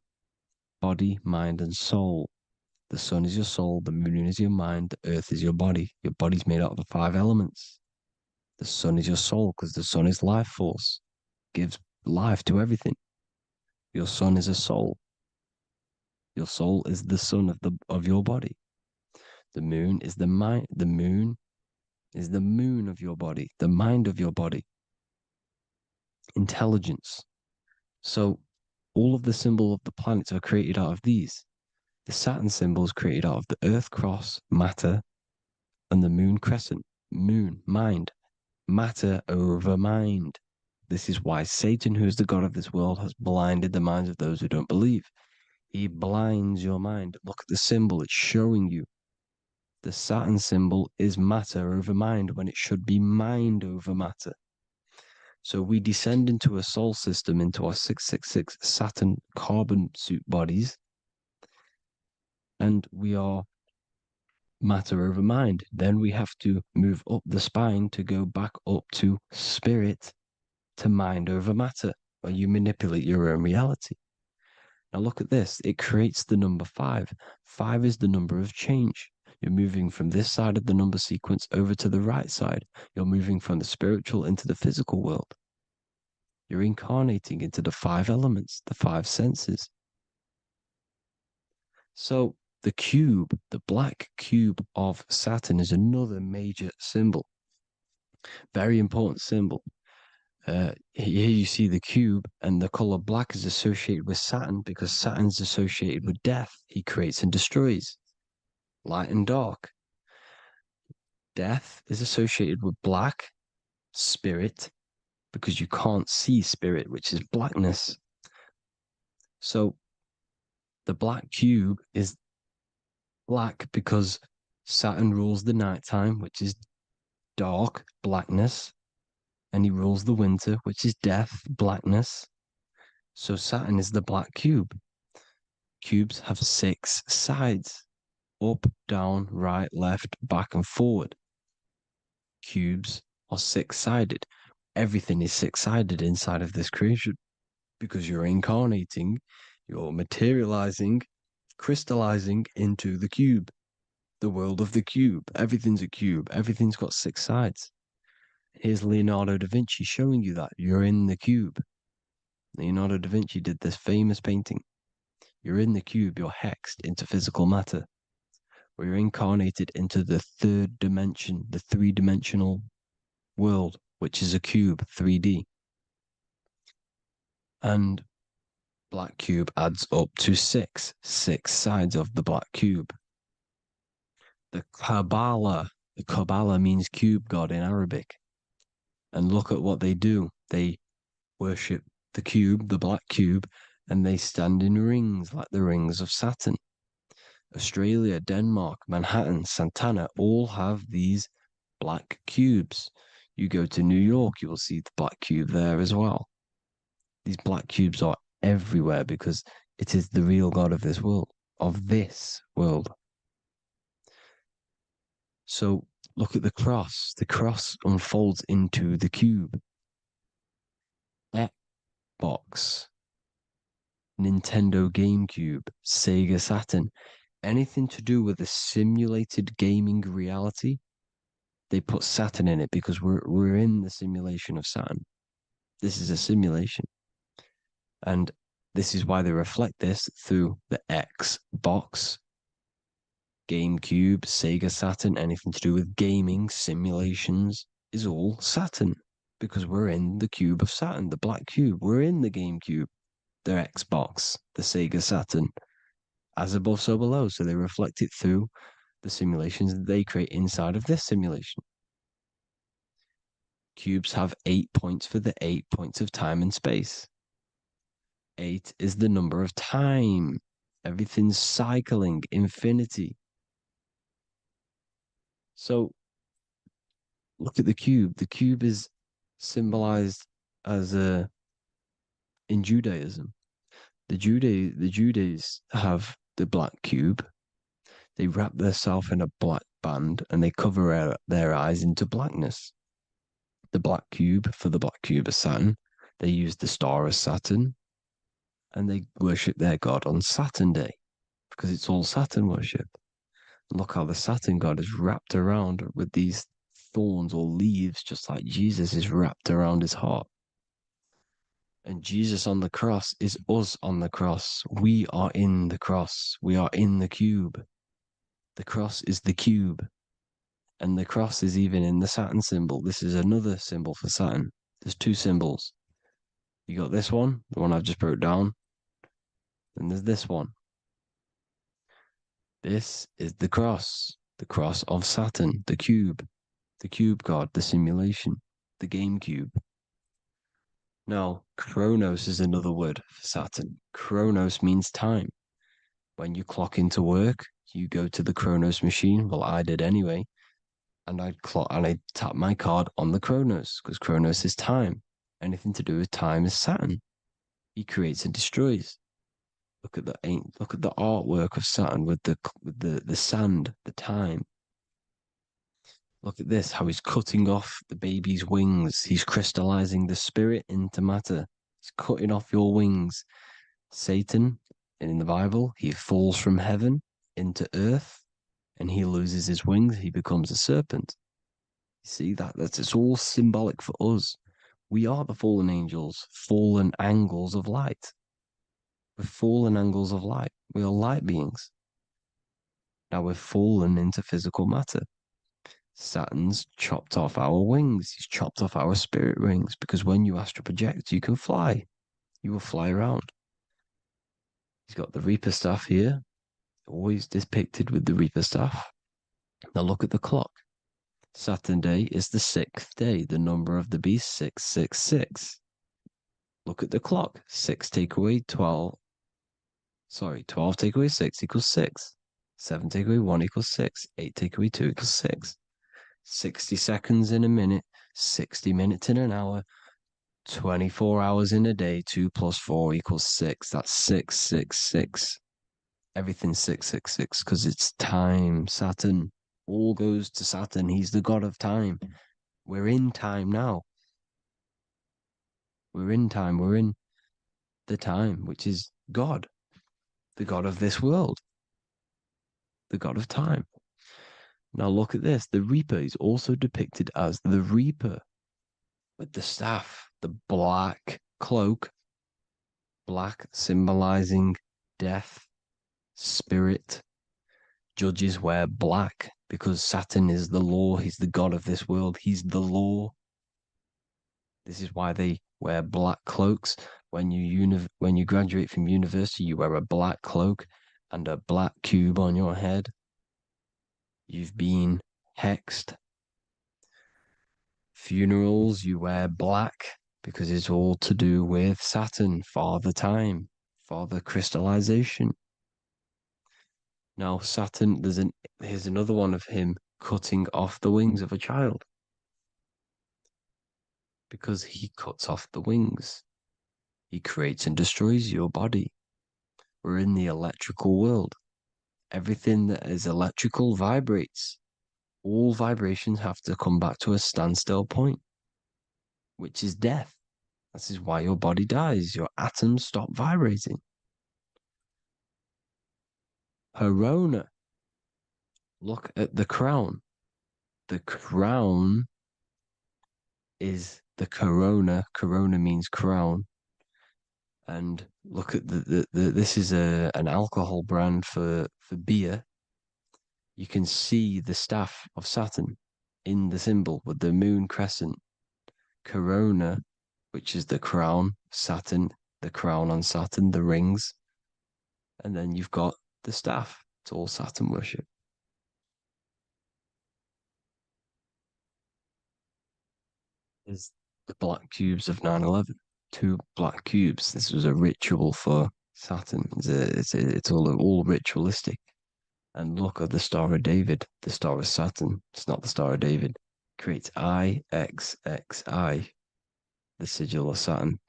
Body, mind, and soul. The Sun is your soul, the Moon is your mind, the Earth is your body. Your body's made out of the 5 elements. The Sun is your soul because the Sun is life force. Gives life to everything. Your Sun is a soul. Your soul is the sun of your body. The moon is the mind. The moon is the moon of your body, the mind of your body. Intelligence. So all of the symbol of the planets are created out of these. The Saturn symbol is created out of the Earth cross, matter, and the moon crescent, moon, mind, matter over mind. This is why Satan, who is the god of this world, has blinded the minds of those who don't believe. He blinds your mind. Look at the symbol, it's showing you. The Saturn symbol is matter over mind when it should be mind over matter. So we descend into a soul system, into our 666 Saturn carbon suit bodies, and we are matter over mind. Then we have to move up the spine to go back up to spirit, to mind over matter, where you manipulate your own reality. Now look at this. It creates the number 5. 5 is the number of change. You're moving from this side of the number sequence over to the right side. You're moving from the spiritual into the physical world. You're incarnating into the 5 elements, the 5 senses. So the cube, the black cube of Saturn, is another major symbol. Very important symbol. Here you see the cube, and the color black is associated with Saturn because Saturn's associated with death. He creates and destroys, light and dark. Death is associated with black, spirit, because you can't see spirit, which is blackness. So the black cube is black because Saturn rules the nighttime, which is dark, blackness, and he rules the winter, which is death, blackness. So Saturn is the black cube. Cubes have 6 sides: up, down, right, left, back, and forward. Cubes are 6-sided. Everything is 6-sided inside of this creation because you're incarnating, you're materializing, crystallizing into the cube, the world of the cube. Everything's a cube. Everything's got 6 sides. Here's Leonardo da Vinci showing you that you're in the cube. Leonardo da Vinci did this famous painting. You're in the cube, you're hexed into physical matter, where you're incarnated into the 3rd dimension, the 3-dimensional world, which is a cube, 3D. And black cube adds up to 6 sides of the black cube. The Kabbalah means cube god in Arabic. And look at what they do. They worship the cube, the black cube, and they stand in rings like the rings of Saturn. Australia, Denmark, Manhattan, Santana all have these black cubes. You go to New York, you will see the black cube there as well. These black cubes are everywhere because it is the real God of this world, So look at the cross. The cross unfolds into the cube. Xbox, Nintendo GameCube, Sega Saturn, anything to do with a simulated gaming reality, they put Saturn in it because we're in the simulation of Saturn. This is a simulation. And this is why they reflect this through the Xbox, GameCube, Sega Saturn, anything to do with gaming, simulations, is all Saturn. Because we're in the cube of Saturn, the black cube. We're in the GameCube, the Xbox, the Sega Saturn. As above, so below. So they reflect it through the simulations that they create inside of this simulation. Cubes have 8 points for the 8 points of time and space. 8 is the number of time. Everything's cycling, infinity. So look at the cube. The cube is symbolized as in Judaism. The Judays have the black cube. They wrap themselves in a black band and they cover their eyes into blackness. The black cube, for the black cube of Saturn, they use the star of Saturn and they worship their god on Saturn Day because it's all Saturn worship. And look how the Saturn god is wrapped around with these thorns or leaves, just like Jesus is wrapped around his heart. And Jesus on the cross is us on the cross. We are in the cross. We are in the cube. The cross is the cube. And the cross is even in the Saturn symbol. This is another symbol for Saturn. There's 2 symbols. You got this one, the one I've just broke down. And there's this one. This is the cross of Saturn, the cube god, the simulation, the game cube. Now, Chronos is another word for Saturn. Chronos means time. When you clock into work, you go to the Chronos machine. Well, I did anyway. And I tap my card on the Chronos because Chronos is time. Anything to do with time is Saturn. He creates and destroys. Look at the artwork of Saturn with the sand, the time. Look at this, how he's cutting off the baby's wings. He's crystallizing the spirit into matter. He's cutting off your wings. Satan, in the Bible, he falls from heaven into earth and he loses his wings. He becomes a serpent. You see, it's all symbolic for us. We are the fallen angels, fallen angles of light. We're fallen angles of light. We are light beings. Now we've fallen into physical matter. Saturn's chopped off our wings. He's chopped off our spirit wings, because when you astral project, you can fly. You will fly around. He's got the Reaper staff here, always depicted with the Reaper staff. Now look at the clock. Saturn day is the 6th day, the number of the beast, 666. Look at the clock. 6 take away 12. 12 take away 6 equals 6. 7 take away 1 equals 6. 8 take away 2 equals 6. 60 seconds in a minute, 60 minutes in an hour, 24 hours in a day, 2 plus 4 equals 6. That's 666. Everything's 666 because it's time. Saturn. All goes to Saturn. He's the god of time. We're in time now. We're in time. We're in the time, which is God, the god of this world, the god of time. Now look at this. The Reaper is also depicted as the Reaper with the staff, the black cloak, black symbolizing death, spirit. Judges wear black because Saturn is the law. He's the god of this world. He's the law. This is why they wear black cloaks. When you graduate from university, you wear a black cloak and a black cube on your head. You've been hexed. Funerals, you wear black because it's all to do with Saturn, Father Time, Father Crystallization. Now Saturn, here's another one of him cutting off the wings of a child, because he cuts off the wings. He creates and destroys your body. We're in the electrical world. Everything that is electrical vibrates. All vibrations have to come back to a standstill point, which is death. This is why your body dies. Your atoms stop vibrating. Corona. Look at the crown. The crown is the corona. Corona means crown. And look at this is an alcohol brand for beer. You can see the staff of Saturn in the symbol with the moon crescent. Corona, which is the crown, Saturn, the crown on Saturn, the rings. And then you've got the staff. It's all Saturn worship. Is the black cubes of 9/11. 2 black cubes. This was a ritual for Saturn. It's all ritualistic. And look at the Star of David, the Star of Saturn. It's not the Star of David. Creates IXXI, the sigil of Saturn.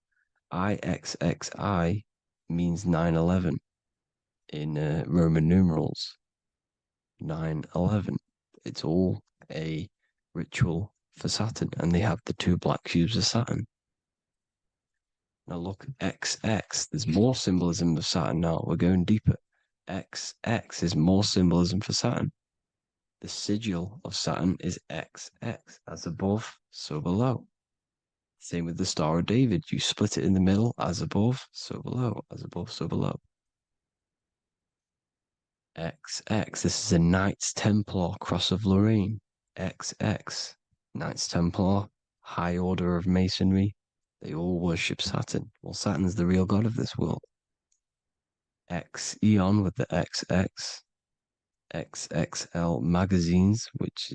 IXXI means 9/11 in Roman numerals. 9/11. It's all a ritual for Saturn, and they have the 2 black cubes of Saturn. Now look, XX. There's more symbolism of Saturn now. We're going deeper. XX is more symbolism for Saturn. The sigil of Saturn is XX. As above, so below. Same with the Star of David. You split it in the middle, as above, so below. As above, so below. XX. This is a Knights Templar Cross of Lorraine. XX. Knights Templar, high order of Masonry. They all worship Saturn. Well, Saturn's the real god of this world. X Eon with the XX. XXL magazines, which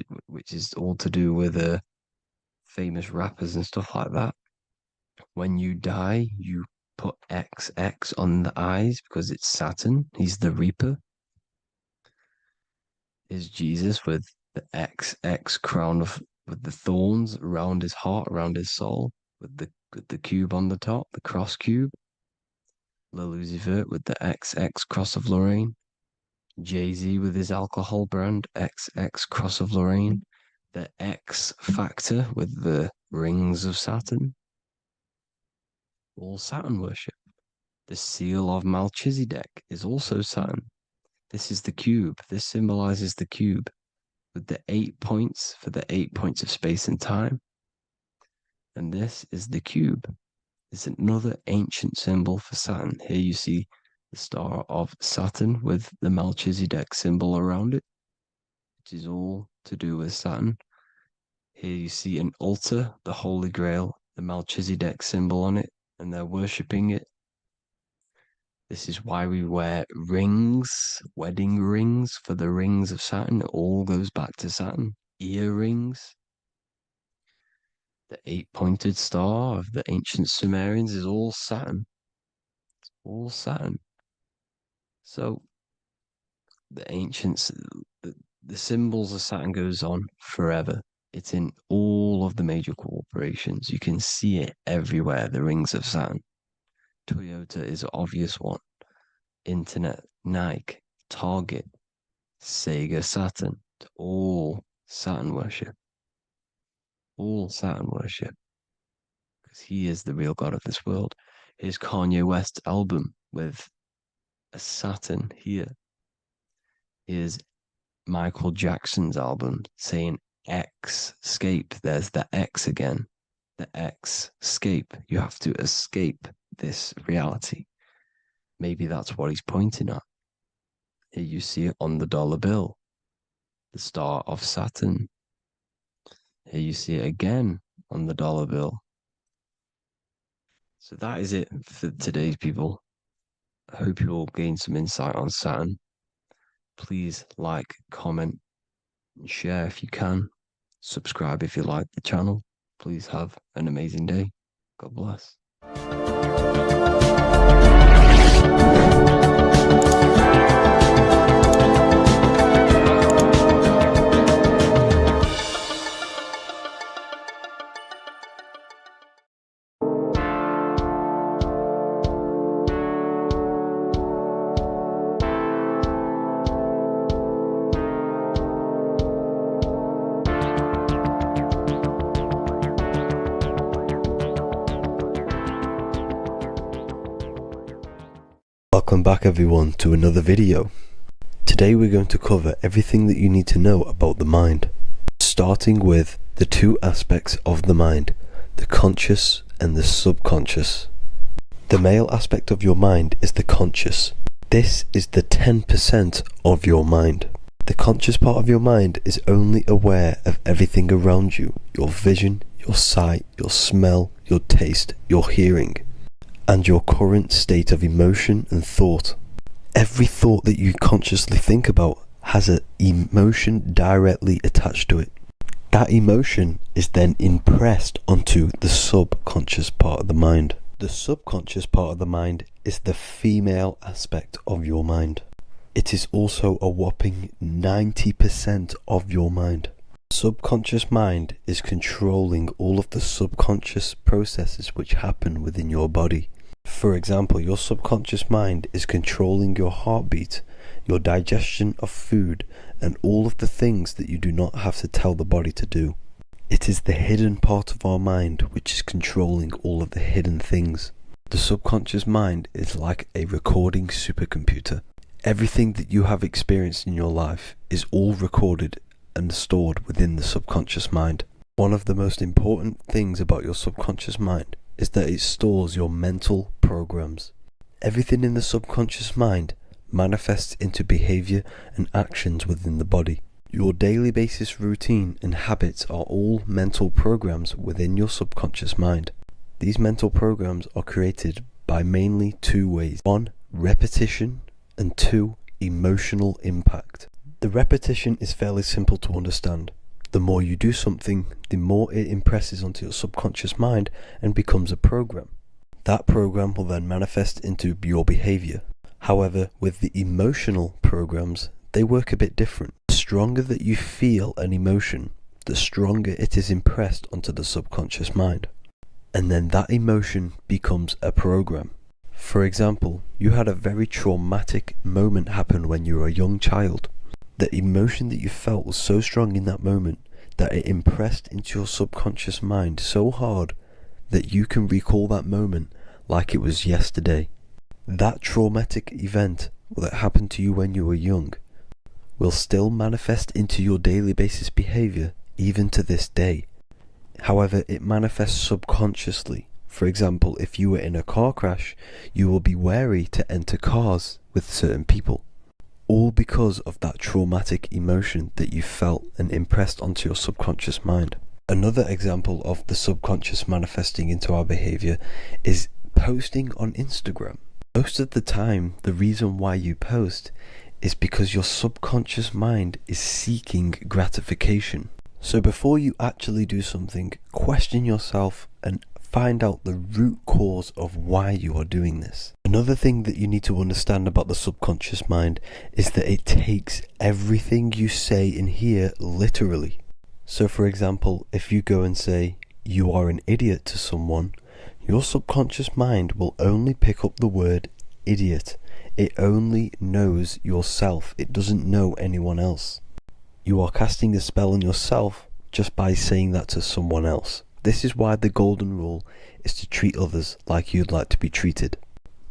is all to do with famous rappers and stuff like that. When you die, you put XX on the eyes because it's Saturn. He's the Reaper. Is Jesus with the XX crown with the thorns around his heart, around his soul, with the cube on the top, the cross cube. Le Lucifer with the XX Cross of Lorraine. Jay-Z with his alcohol brand, XX Cross of Lorraine. The X Factor with the rings of Saturn. All Saturn worship. The seal of Melchizedek is also Saturn. This is the cube. This symbolizes the cube with the 8 points for the 8 points of space and time. And this is the cube. It's another ancient symbol for Saturn. Here you see the star of Saturn with the Melchizedek symbol around it, which is all to do with Saturn. Here you see an altar, the Holy Grail, the Melchizedek symbol on it, and they're worshipping it. This is why we wear rings, wedding rings for the rings of Saturn. It all goes back to Saturn. Earrings. The 8-pointed star of the ancient Sumerians is all Saturn. It's all Saturn. So the ancients, the symbols of Saturn goes on forever. It's in all of the major corporations. You can see it everywhere, the rings of Saturn. Toyota is an obvious one. Internet, Nike, Target, Sega, Saturn. It's all Saturn worship. All Saturn worship. Because he is the real god of this world. Here's Kanye West's album with a Saturn here. Here's Michael Jackson's album saying X, escape. There's the X again. The X, escape. You have to escape this reality. Maybe that's what he's pointing at. Here you see it on the dollar bill. The star of Saturn. Here you see it again on the dollar bill. So that is it for today's people. I hope you all gain some insight on Saturn. Please like, comment, and share if you can. Subscribe if you like the channel. Please have an amazing day. God bless. Welcome back everyone to another video. Today we're going to cover everything that you need to know about the mind, starting with the two aspects of the mind, the conscious and the subconscious. The male aspect of your mind is the conscious. This is the 10% of your mind. The conscious part of your mind is only aware of everything around you, your vision, your sight, your smell, your taste, your hearing, and your current state of emotion and thought. Every thought that you consciously think about has an emotion directly attached to it. That emotion is then impressed onto the subconscious part of the mind. The subconscious part of the mind is the female aspect of your mind. It is also a whopping 90% of your mind. Subconscious mind is controlling all of the subconscious processes which happen within your body. For example, your subconscious mind is controlling your heartbeat, your digestion of food, and all of the things that you do not have to tell the body to do. It is the hidden part of our mind which is controlling all of the hidden things. The subconscious mind is like a recording supercomputer. Everything that you have experienced in your life is all recorded and stored within the subconscious mind. One of the most important things about your subconscious mind is that it stores your mental programs. Everything in the subconscious mind manifests into behavior and actions within the body. Your daily basis routine and habits are all mental programs within your subconscious mind. These mental programs are created by mainly two ways. 1, repetition, and 2, emotional impact. The repetition is fairly simple to understand. The more you do something, the more it impresses onto your subconscious mind and becomes a program. That program will then manifest into your behavior. However, with the emotional programs, they work a bit different. The stronger that you feel an emotion, the stronger it is impressed onto the subconscious mind. And then that emotion becomes a program. For example, you had a very traumatic moment happen when you were a young child. The emotion that you felt was so strong in that moment that it impressed into your subconscious mind so hard that you can recall that moment like it was yesterday. That traumatic event that happened to you when you were young will still manifest into your daily basis behavior even to this day. However, it manifests subconsciously, For example, if you were in a car crash, you will be wary to enter cars with certain people, all because of that traumatic emotion that you felt and impressed onto your subconscious mind. Another example of the subconscious manifesting into our behavior is posting on Instagram. Most of the time, the reason why you post is because your subconscious mind is seeking gratification. So before you actually do something, question yourself and find out the root cause of why you are doing this. Another thing that you need to understand about the subconscious mind is that it takes everything you say in here literally. So for example, if you go and say, "You are an idiot" to someone, your subconscious mind will only pick up the word idiot. It only knows yourself. It doesn't know anyone else. You are casting a spell on yourself just by saying that to someone else. This is why the golden rule is to treat others like you'd like to be treated.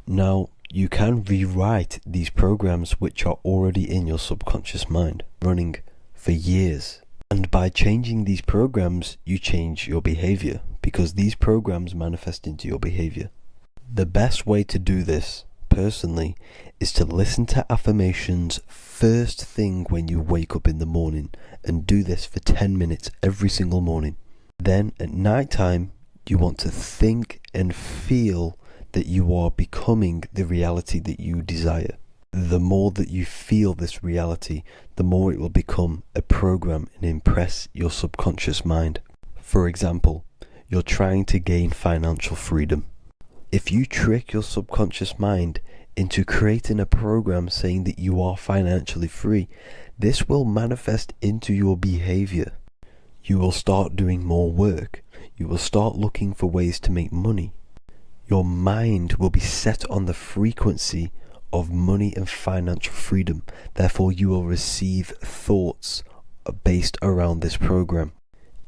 Now, you can rewrite these programs which are already in your subconscious mind, running for years. And by changing these programs, you change your behavior, because these programs manifest into your behavior. The best way to do this, personally, is to listen to affirmations first thing when you wake up in the morning, and do this for 10 minutes every single morning. Then at night time, you want to think and feel that you are becoming the reality that you desire. The more that you feel this reality, the more it will become a program and impress your subconscious mind. For example, you're trying to gain financial freedom. If you trick your subconscious mind into creating a program saying that you are financially free, this will manifest into your behavior. You will start doing more work. You will start looking for ways to make money. Your mind will be set on the frequency of money and financial freedom. Therefore, you will receive thoughts based around this program.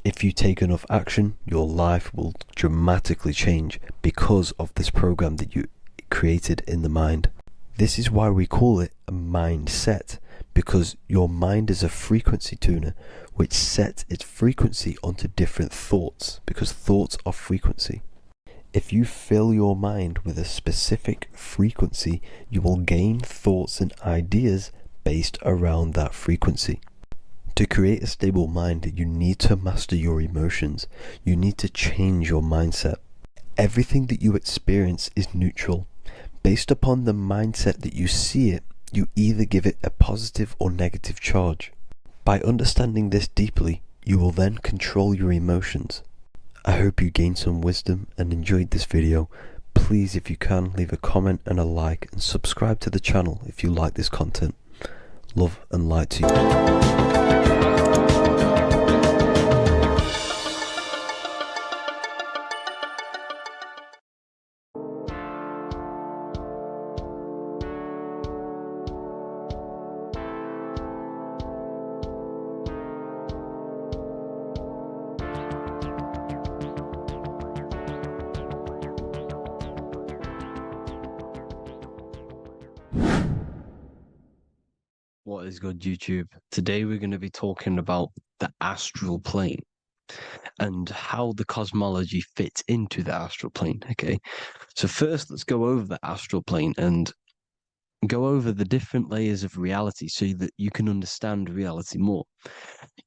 If you take enough action, your life will dramatically change because of this program that you created in the mind. This is why we call it a mindset, because your mind is a frequency tuner which sets its frequency onto different thoughts, because thoughts are frequency. If you fill your mind with a specific frequency, you will gain thoughts and ideas based around that frequency. To create a stable mind, you need to master your emotions. You need to change your mindset. Everything that you experience is neutral. Based upon the mindset that you see it, you either give it a positive or negative charge. By understanding this deeply, you will then control your emotions. I hope you gained some wisdom and enjoyed this video. Please, if you can, leave a comment and a like, and subscribe to the channel if you like this content. Love and light to you. What is good, YouTube? Today we're going to be talking about the astral plane and how the cosmology fits into the astral plane. Okay, so first let's go over the astral plane and go over the different layers of reality so that you can understand reality more.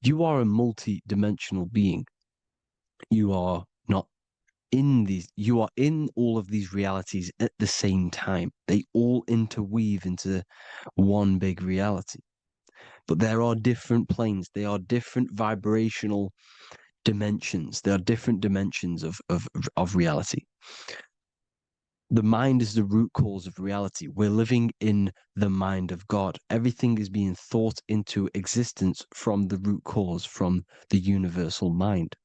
You are a multi-dimensional being. You are not in these, you are in all of these realities at the same time. They all interweave into one big reality. But there are different planes. They are different vibrational dimensions. There are different dimensions of reality. The mind is the root cause of reality. We're living in the mind of God. Everything is being thought into existence from the root cause, from the universal mind.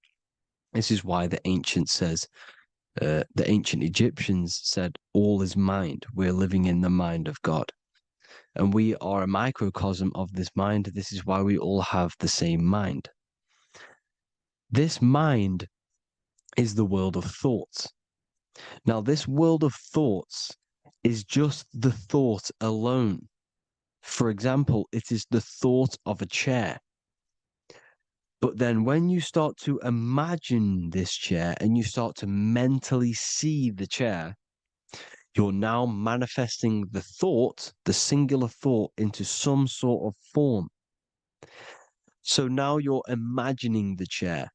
This is why the ancient Egyptians said, all is mind. We're living in the mind of God. And we are a microcosm of this mind. This is why we all have the same mind. This mind is the world of thoughts. Now, this world of thoughts is just the thought alone. For example, it is the thought of a chair. But then when you start to imagine this chair and you start to mentally see the chair, you're now manifesting the thought, the singular thought, into some sort of form. So now you're imagining the chair.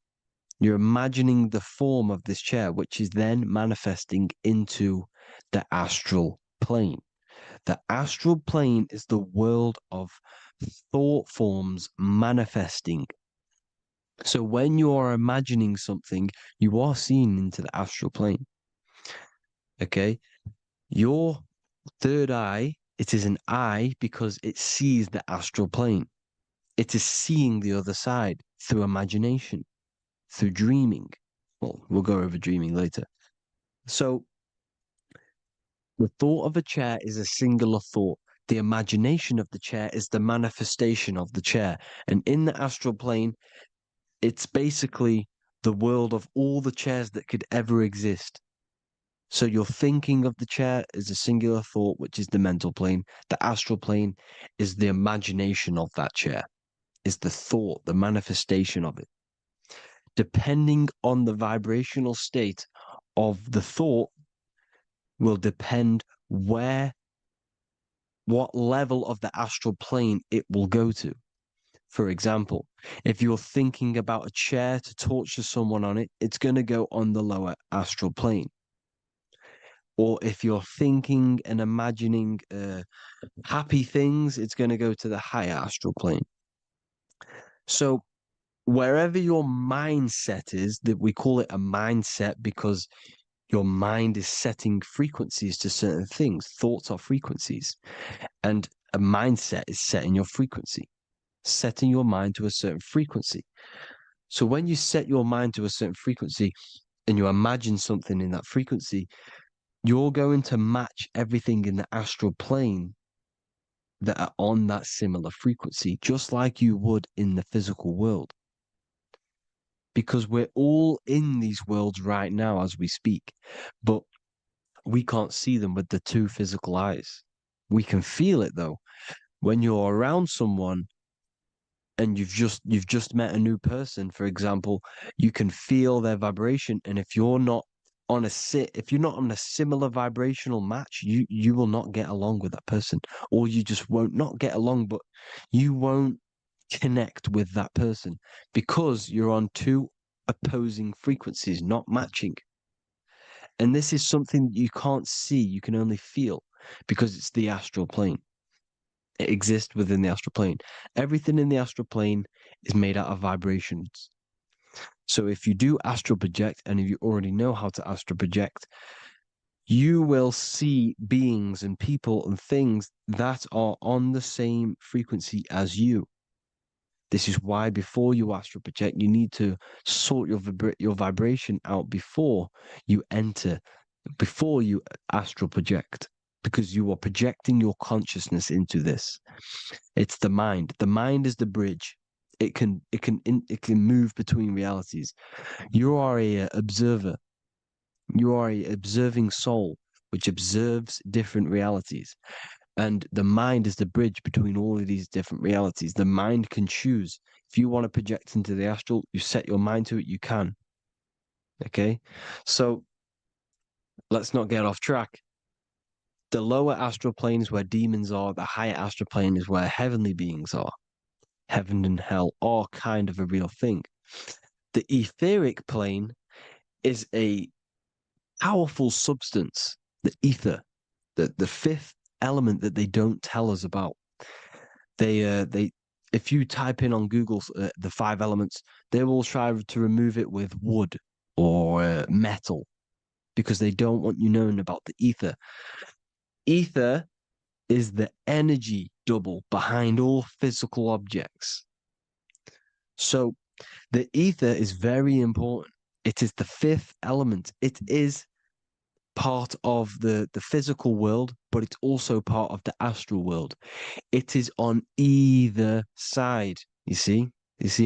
You're imagining the form of this chair, which is then manifesting into the astral plane. The astral plane is the world of thought forms manifesting. So when you are imagining something, you are seeing into the astral plane. Okay? Your third eye, it is an eye because it sees the astral plane. It is seeing the other side through imagination, through dreaming. Well, we'll go over dreaming later. So the thought of a chair is a singular thought. The imagination of the chair is the manifestation of the chair. And in the astral plane, it's basically the world of all the chairs that could ever exist. So you're thinking of the chair as a singular thought, which is the mental plane. The astral plane is the imagination of that chair, is the thought, the manifestation of it. Depending on the vibrational state of the thought will depend what level of the astral plane it will go to. For example, if you're thinking about a chair to torture someone on it, it's going to go on the lower astral plane. Or if you're thinking and imagining happy things, it's going to go to the higher astral plane. So wherever your mindset is, that we call it a mindset because your mind is setting frequencies to certain things. Thoughts are frequencies. And a mindset is setting your frequency, setting your mind to a certain frequency. So when you set your mind to a certain frequency and you imagine something in that frequency, you're going to match everything in the astral plane that are on that similar frequency, just like you would in the physical world. Because we're all in these worlds right now as we speak, but we can't see them with the two physical eyes. We can feel it though. When you're around someone and you've just met a new person, for example, you can feel their vibration, and if you're not on a similar vibrational match, you will not get along with that person, or you just won't not get along, but you won't connect with that person because you're on two opposing frequencies, not matching. And this is something you can't see, you can only feel, because it's the astral plane. It exists within the astral plane. Everything in the astral plane is made out of vibrations. So if you do astral project, and if you already know how to astral project, you will see beings and people and things that are on the same frequency as you. This is why before you astral project, you need to sort your vibration out before you astral project, because you are projecting your consciousness into this. It's the mind. The mind is the bridge. It can move between realities. You are a observer. You are a observing soul which observes different realities. And the mind is the bridge between all of these different realities. The mind can choose. If you want to project into the astral, you set your mind to it, you can. Okay? So let's not get off track. The lower astral plane is where demons are. The higher astral plane is where heavenly beings are. Heaven and hell are kind of a real thing. The etheric plane is a powerful substance, the ether, the fifth element that they don't tell us about. If you type in on Google the 5 elements, they will try to remove it with wood or metal, because they don't want you knowing about the ether. Ether is the energy double behind all physical objects. So the ether is very important. It is the 5th element. It is part of the physical world, but it's also part of the astral world. It is on either side. You see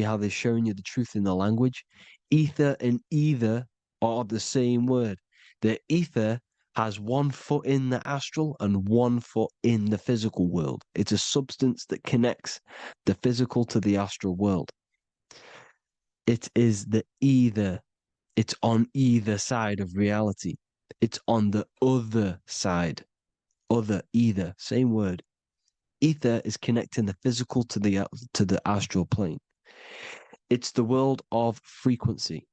how they're showing you the truth in the language? Ether and either are the same word. The ether has 1 foot in the astral and 1 foot in the physical world. It's a substance that connects the physical to the astral world. It is the either. It's on either side of reality. It's on the other side. Other, either, same word. Ether is connecting the physical to the astral plane. It's the world of frequency.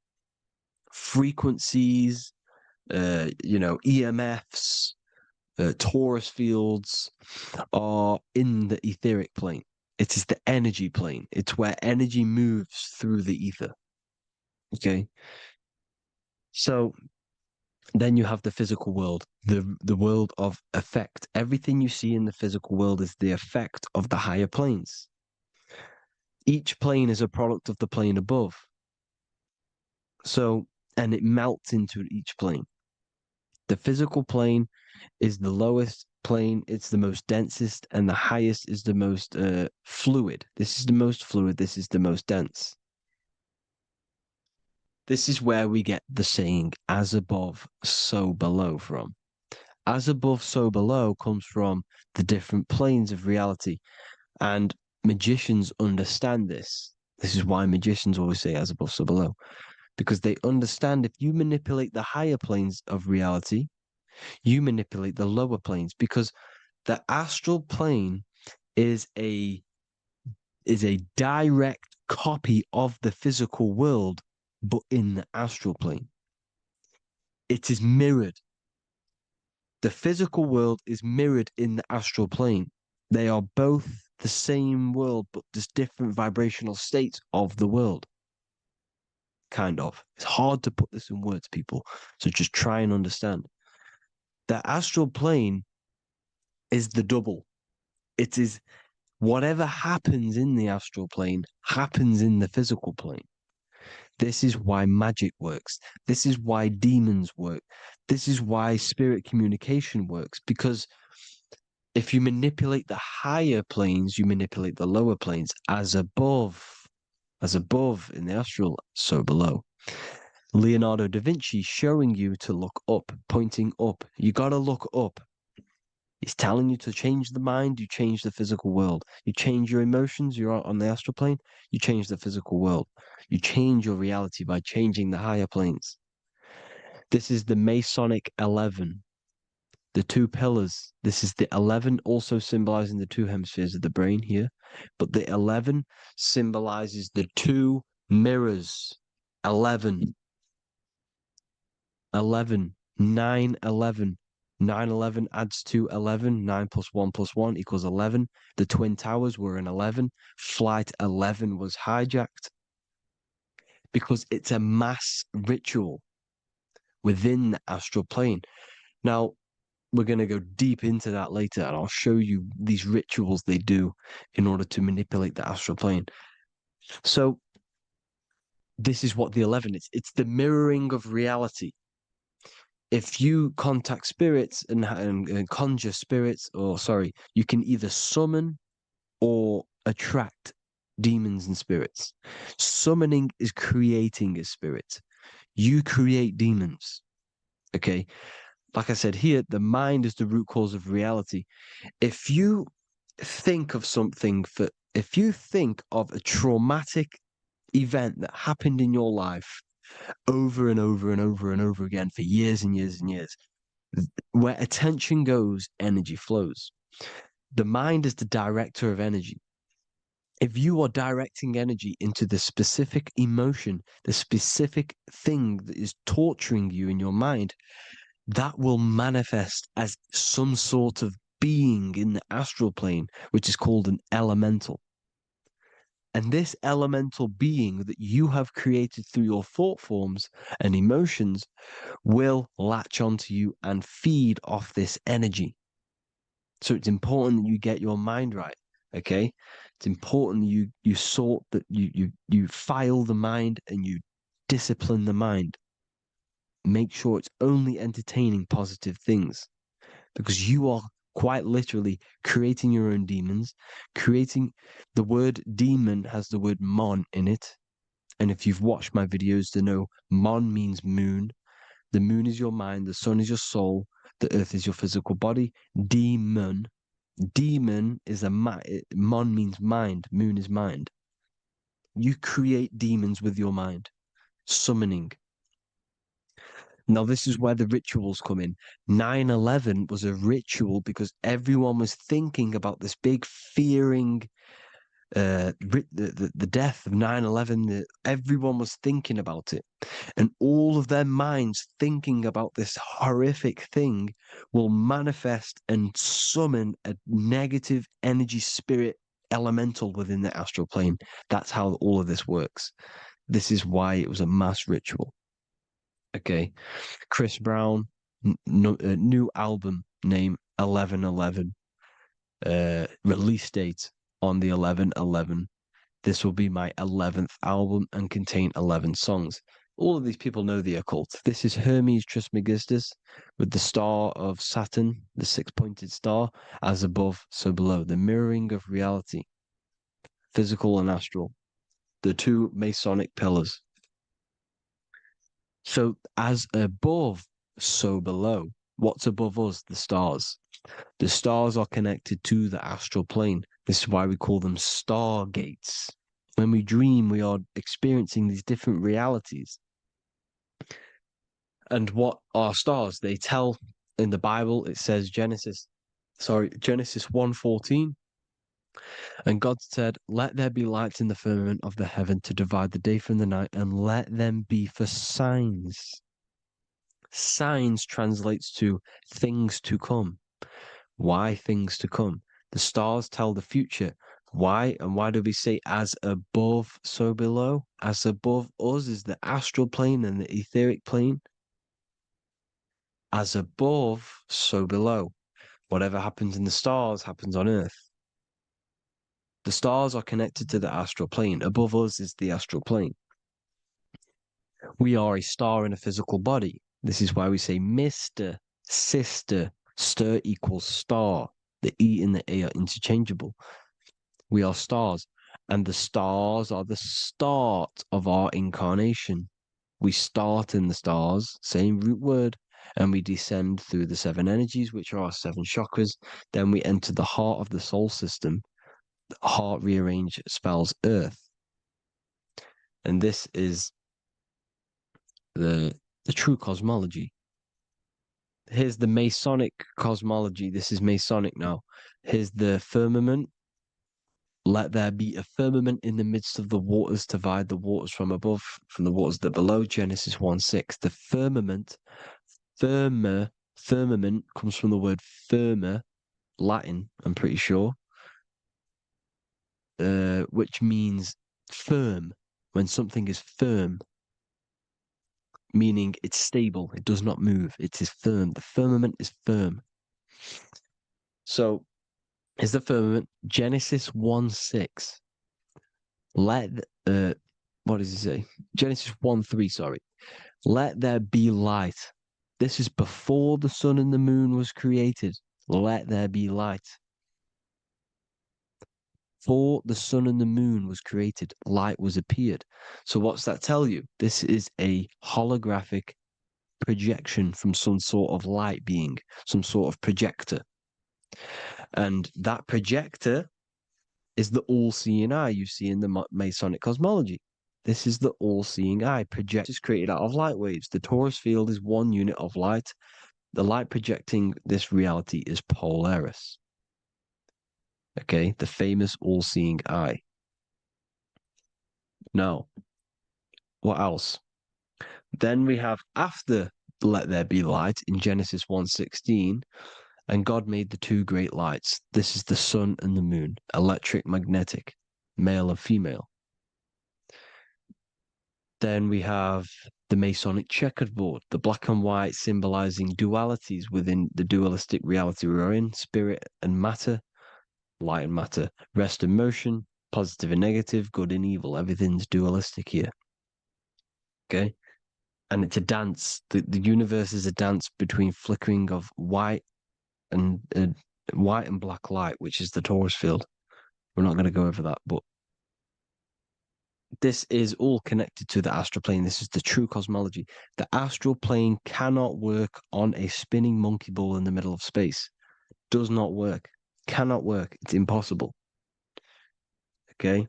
Frequencies, EMFs, Taurus fields are in the etheric plane. It is the energy plane. It's where energy moves through the ether. Okay. So then you have the physical world, the world of effect. Everything you see in the physical world is the effect of the higher planes. Each plane is a product of the plane above. So, and it melts into each plane. The physical plane is the lowest plane, it's the most densest, and the highest is the most fluid. This is the most fluid, this is the most dense. This is where we get the saying, as above, so below from. As above, so below comes from the different planes of reality. And magicians understand this. This is why magicians always say as above, so below. Because they understand if you manipulate the higher planes of reality, you manipulate the lower planes. Because the astral plane is a direct copy of the physical world, but in the astral plane. It is mirrored. The physical world is mirrored in the astral plane. They are both the same world, but there's different vibrational states of the world. Kind of. It's hard to put this in words, people. So just try and understand. The astral plane is the double. It is whatever happens in the astral plane happens in the physical plane. This is why magic works. This is why demons work. This is why spirit communication works. Because if you manipulate the higher planes, you manipulate the lower planes. As above in the astral, so below. Leonardo da Vinci showing you to look up, pointing up. You got to look up. He's telling you to change the mind, you change the physical world. You change your emotions, you're on the astral plane, you change the physical world. You change your reality by changing the higher planes. This is the Masonic 11, the two pillars. This is the 11 also symbolizing the two hemispheres of the brain here. But the 11 symbolizes the two mirrors. 11. 11. 9, 11. 9, 11 adds to 11. 9 plus 1 plus 1 equals 11. The Twin Towers were in 11. Flight 11 was hijacked. Because it's a mass ritual within the astral plane. Now, we're going to go deep into that later, and I'll show you these rituals they do in order to manipulate the astral plane. So, this is what the 11 is. It's the mirroring of reality. If you contact spirits and conjure spirits, you can either summon or attract demons and spirits. Summoning is creating a spirit. You create demons. Okay? Like I said here, the mind is the root cause of reality. If you think of if you think of a traumatic event that happened in your life over and over and over and over again for years and years and years, where attention goes, energy flows. The mind is the director of energy. If you are directing energy into the specific emotion, the specific thing that is torturing you in your mind, that will manifest as some sort of being in the astral plane, which is called an elemental. And this elemental being that you have created through your thought forms and emotions will latch onto you and feed off this energy. So it's important that you get your mind right, okay? It's important that you sort that you file the mind and you discipline the mind. Make sure it's only entertaining positive things, because you are quite literally creating your own demons. The word demon has the word mon in it. And if you've watched my videos to know, mon means moon. The moon is your mind. The sun is your soul. The earth is your physical body. Demon is mon means mind. Moon is mind. You create demons with your mind. Summoning. Now, this is where the rituals come in. 9/11 was a ritual because everyone was thinking about this big fearing, the death of 9/11. Everyone was thinking about it. And all of their minds thinking about this horrific thing will manifest and summon a negative energy spirit elemental within the astral plane. That's how all of this works. This is why it was a mass ritual. Okay. Chris Brown, new album name 11/11. Release date on the 11/11. This will be my 11th album and contain 11 songs. All of these people know the occult. This is Hermes Trismegistus with the star of Saturn, the six-pointed star, as above, so below. The mirroring of reality, physical and astral. The two Masonic pillars. So as above, so below. What's above us? The stars. The stars are connected to the astral plane. This is why we call them stargates. When we dream, we are experiencing these different realities. And what are stars? They tell in the Bible, it says Genesis 1:14. And God said, "Let there be lights in the firmament of the heaven to divide the day from the night, and let them be for signs." Signs translates to things to come. Why things to come? The stars tell the future. Why? And why do we say as above, so below? As above us is the astral plane and the etheric plane. As above, so below. Whatever happens in the stars happens on Earth. The stars are connected to the astral plane. Above us is the astral plane. We are a star in a physical body. This is why we say Mr., sister, stir equals star. The E and the A are interchangeable. We are stars, and the stars are the start of our incarnation. We start in the stars, same root word, and we descend through the seven energies, which are our seven chakras. Then we enter the heart of the soul system. The heart rearranged spells earth. And this is the true cosmology. Here's the Masonic cosmology. This is Masonic now. Here's the firmament. Let there be a firmament in the midst of the waters to divide the waters from above, from the waters that below. Genesis 1:6. The firmament, firmament comes from the word firma, Latin, I'm pretty sure, which means firm. When something is firm, meaning it's stable, it does not move, it is firm. The firmament is firm. So, is the firmament Genesis 1:6. What does he say? Genesis 1:3, sorry. Let there be light. This is before the sun and the moon was created. Let there be light. Before the sun and the moon was created, light was appeared. So what's that tell you? This is a holographic projection from some sort of light being, some sort of projector. And that projector is the all-seeing eye you see in the Masonic cosmology. This is the all-seeing eye. Project is created out of light waves. The Taurus field is one unit of light. The light projecting this reality is Polaris. Okay, the famous all-seeing eye. Now, what else? Then we have after let there be light in Genesis 1:16, and God made the two great lights. This is the sun and the moon, electric, magnetic, male and female. Then we have the Masonic checkerboard, the black and white symbolizing dualities within the dualistic reality we're in, spirit and matter, light and matter, rest and motion, positive and negative, good and evil. Everything's dualistic here. Okay? And it's a dance. The universe is a dance between flickering of white and black light, which is the Taurus field. We're not going to go over that, but this is all connected to the astral plane. This is the true cosmology. The astral plane cannot work on a spinning monkey ball in the middle of space. Does not work. Cannot work. It's impossible. Okay?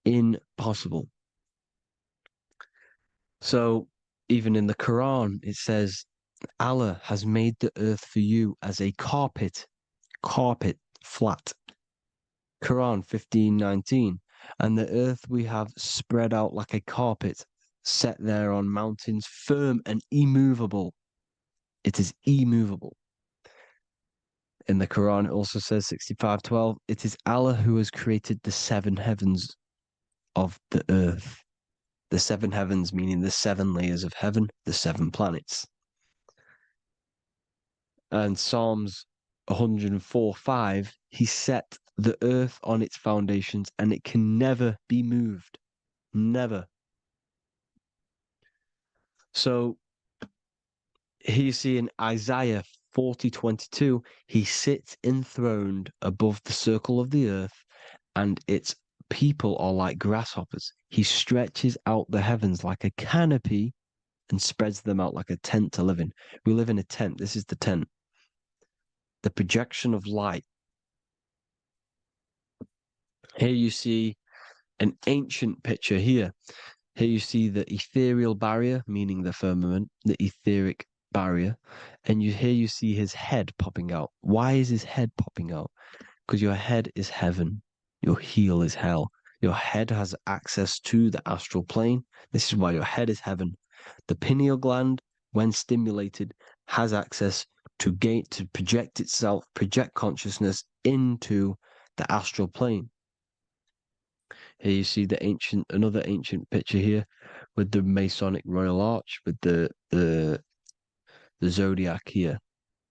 Impossible. So even in the Quran, it says, Allah has made the earth for you as a carpet, flat. Quran 15:19. And the earth we have spread out like a carpet, set there on mountains, firm and immovable. It is immovable. In the Quran, it also says 65:12, it is Allah who has created the 7 heavens of the earth. The 7 heavens meaning the 7 layers of heaven, the 7 planets. And Psalms 104:5, he set the earth on its foundations and it can never be moved. Never. So here you see in Isaiah 40:22, he sits enthroned above the circle of the earth, and its people are like grasshoppers. He stretches out the heavens like a canopy and spreads them out like a tent to live in. We live in a tent. This is the tent. The projection of light. Here you see an ancient picture here. Here you see the ethereal barrier, meaning the firmament, the etheric barrier. And here you see his head popping out. Why is his head popping out? Because your head is heaven. Your heel is hell. Your head has access to the astral plane. This is why your head is heaven. The pineal gland, when stimulated, has access to project itself, project consciousness into the astral plane. Here you see another ancient picture here with the Masonic Royal Arch, with the zodiac here,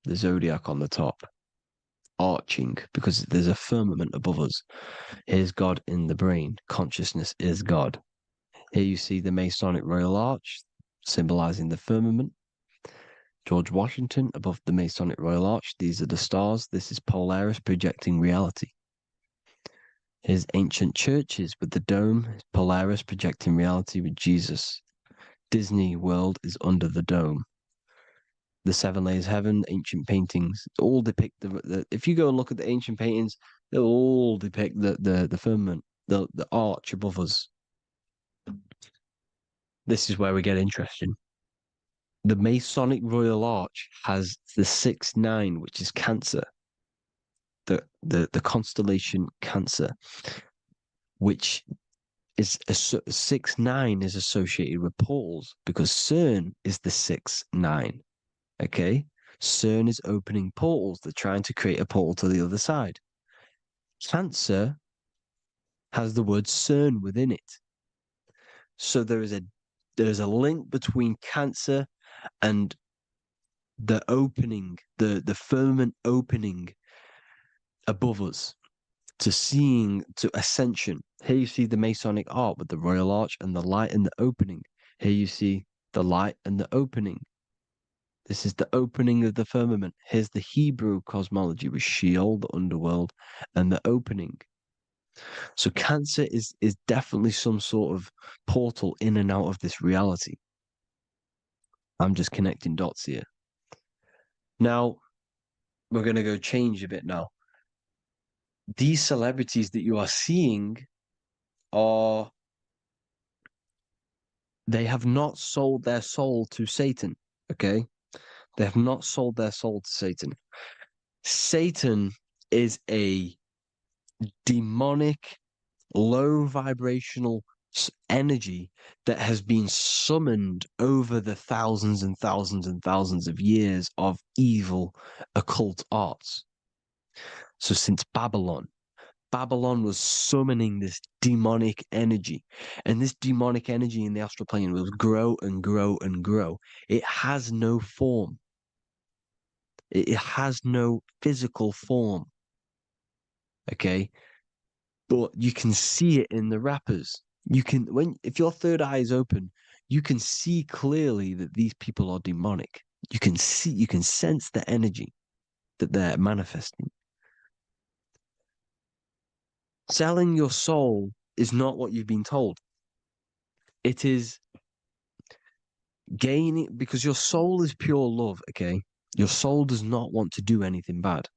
the zodiac on the top, arching, because there's a firmament above us. Here's God in the brain. Consciousness is God. Here you see the Masonic Royal Arch, symbolizing the firmament. George Washington above the Masonic Royal Arch. These are the stars. This is Polaris projecting reality. Here's ancient churches with the dome. Polaris projecting reality with Jesus. Disney World is under the dome. The 7 layers of heaven, ancient paintings, all depict if you go and look at the ancient paintings, they'll all depict the firmament, the arch above us. This is where we get interesting. The Masonic Royal Arch has the 6-9, which is Cancer. The constellation Cancer, which is 6-9 is associated with portals, because CERN is the 6-9. Okay, CERN is opening portals. They're trying to create a portal to the other side. Cancer has the word CERN within it, so there is a link between Cancer and the opening, the firmament opening above us to ascension. Here you see the Masonic art with the Royal Arch and the light and the opening. Here you see the light and the opening. This is the opening of the firmament. Here's the Hebrew cosmology with Sheol, the underworld, and the opening. So Cancer is definitely some sort of portal in and out of this reality. I'm just connecting dots here. Now, we're going to go change a bit now. These celebrities that you are seeing they have not sold their soul to Satan, okay? They have not sold their soul to Satan. Satan is a demonic, low vibrational energy that has been summoned over the thousands and thousands and thousands of years of evil occult arts. So since Babylon was summoning this demonic energy, and this demonic energy in the astral plane will grow and grow and grow. It has no form. It has no physical form. Okay? But you can see it in the rappers. If your third eye is open, you can see clearly that these people are demonic. You can sense the energy that they're manifesting. Selling your soul is not what you've been told. It is gaining, because your soul is pure love, okay? Your soul does not want to do anything bad.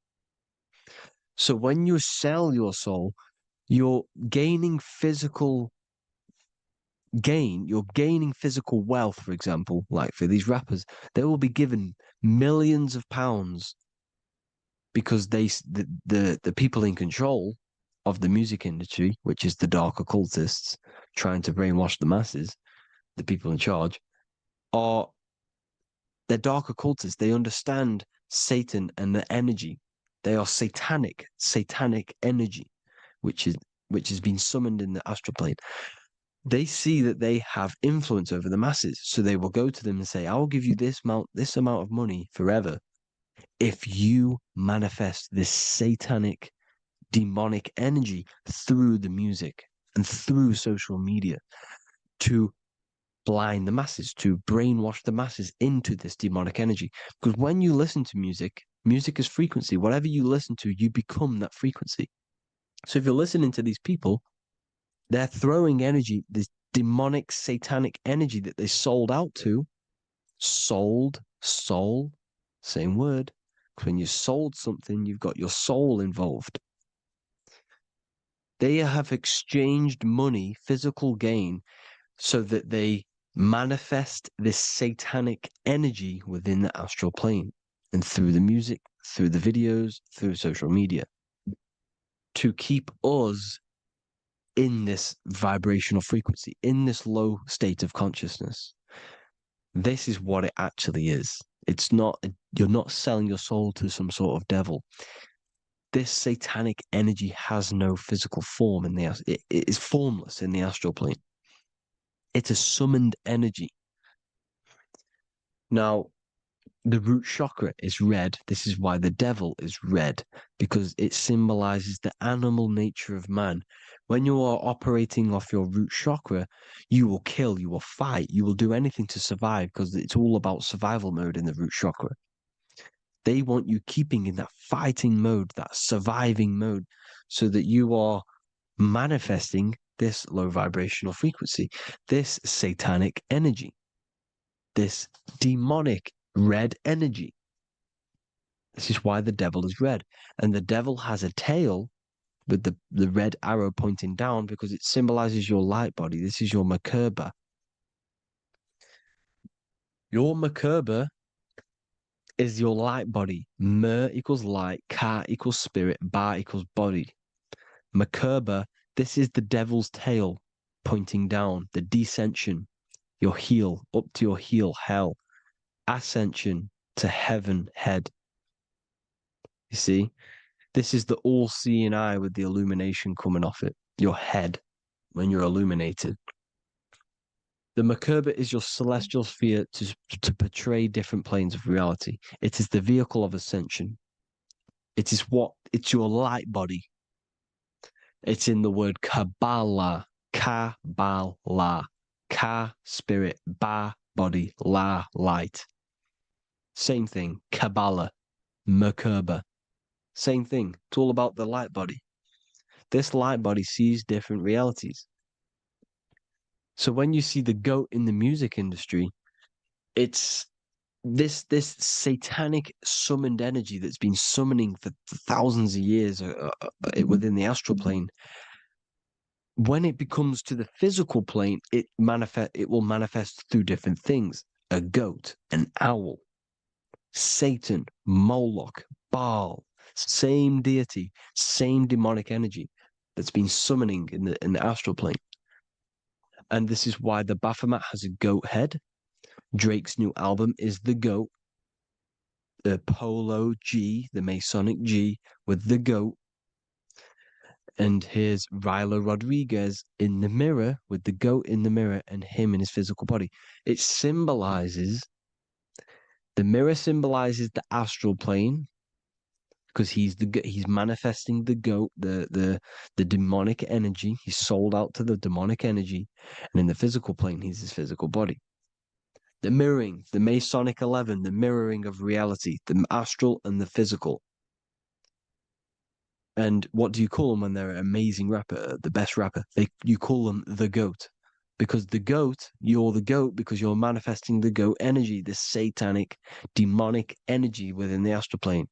So when you sell your soul, You're gaining physical gain, you're gaining physical wealth, for example, like for these rappers, they will be given millions of pounds because the people in control of the music industry, which is the dark occultists trying to brainwash the masses, the people in charge, are they're dark occultists. They understand Satan and the energy. They are satanic energy, which has been summoned in the astral plane. They see that they have influence over the masses, so they will go to them and say, "I will give you this amount of money forever if you manifest this satanic, demonic energy through the music and through social media to blind the masses, to brainwash the masses into this demonic energy." Because when you listen to music, music is frequency. Whatever you listen to, you become that frequency. So if you're listening to these people, they're throwing energy, this demonic, satanic energy that they sold out to. Sold, soul, same word. When you sold something, you've got your soul involved. They have exchanged money, physical gain, so that they manifest this satanic energy within the astral plane and through the music, through the videos, through social media to keep us in this vibrational frequency, in this low state of consciousness. This is what it actually is. It's not, you're not selling your soul to some sort of devil. This satanic energy has no physical form it is formless in the astral plane. It's a summoned energy. Now, the root chakra is red. This is why the devil is red, because it symbolizes the animal nature of man. When you are operating off your root chakra, you will kill, you will fight, you will do anything to survive, because it's all about survival mode in the root chakra. They want you keeping in that fighting mode, that surviving mode, so that you are manifesting this low vibrational frequency, this satanic energy, this demonic red energy. This is why the devil is red. And the devil has a tail with the red arrow pointing down because it symbolizes your light body. This is your Merkaba. Your Merkaba is your light body. Mer equals light, Ka equals spirit, Ba equals body. Merkaba, this is the devil's tail pointing down, the descension, your heel, up to your heel, hell. Ascension to heaven, head. You see? This is the all-seeing eye with the illumination coming off it. Your head, when you're illuminated. The Merkaba is your celestial sphere to portray different planes of reality. It is the vehicle of ascension. It's your light body. It's in the word Kabbalah. Kabbalah. Ka, spirit. Ba, body. La, light. Same thing. Kabbalah. Merkaba. Same thing. It's all about the light body. This light body sees different realities. So when you see the goat in the music industry, it's this satanic summoned energy that's been summoning for thousands of years within the astral plane. When it becomes to the physical plane, it will manifest through different things. A goat, an owl, Satan, Moloch, Baal, same deity, same demonic energy that's been summoning in the astral plane. And this is why the Baphomet has a goat head. Drake's new album is the goat. The Polo G, the Masonic G, with the goat. And here's Rylo Rodriguez in the mirror, with the goat in the mirror and him in his physical body. It symbolizes, the mirror symbolizes the astral plane, because he's manifesting the goat, the demonic energy. He's sold out to the demonic energy, and in the physical plane, he's his physical body. The mirroring, the Masonic 11, the mirroring of reality, the astral and the physical. And what do you call them when they're an amazing rapper, the best rapper? You call them the goat, because you're the goat because you're manifesting the goat energy, the satanic, demonic energy within the astral plane.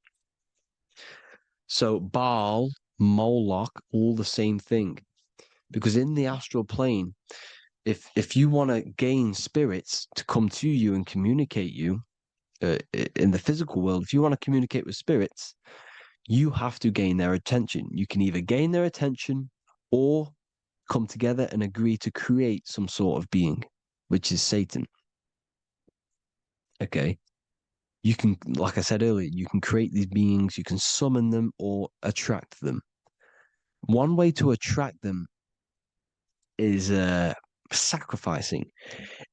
So Baal, Moloch, all the same thing. Because in the astral plane, if you want to gain spirits to come to you and communicate you in the physical world, if you want to communicate with spirits, you have to gain their attention. You can either gain their attention or come together and agree to create some sort of being, which is Satan. Okay. You can, like I said earlier, you can create these beings, you can summon them or attract them. One way to attract them is sacrificing.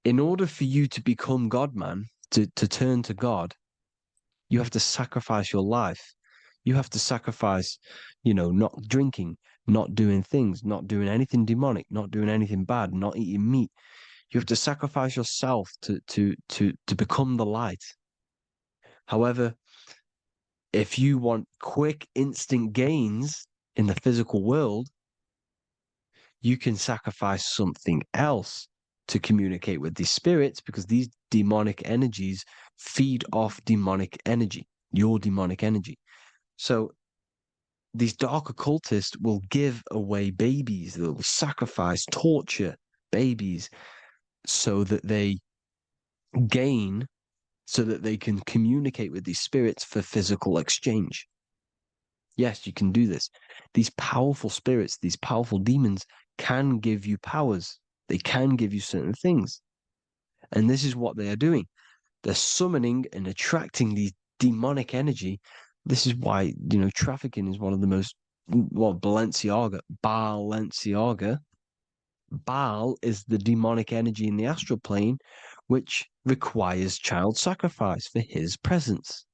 In order for you to become God, man, to turn to God, you have to sacrifice your life. You have to sacrifice, not drinking, not doing things, not doing anything demonic, not doing anything bad, not eating meat. You have to sacrifice yourself to become the light. However, if you want quick, instant gains in the physical world, you can sacrifice something else to communicate with these spirits, because these demonic energies feed off demonic energy, your demonic energy. So these dark occultists will give away babies, they'll sacrifice, torture babies so that they gain, so that they can communicate with these spirits for physical exchange. Yes, you can do this. These powerful spirits, these powerful demons can give you powers. They can give you certain things. And this is what they are doing. They're summoning and attracting these demonic energy. This is why, trafficking is one of the most, Balenciaga. Baal is the demonic energy in the astral plane, which requires child sacrifice for his presence.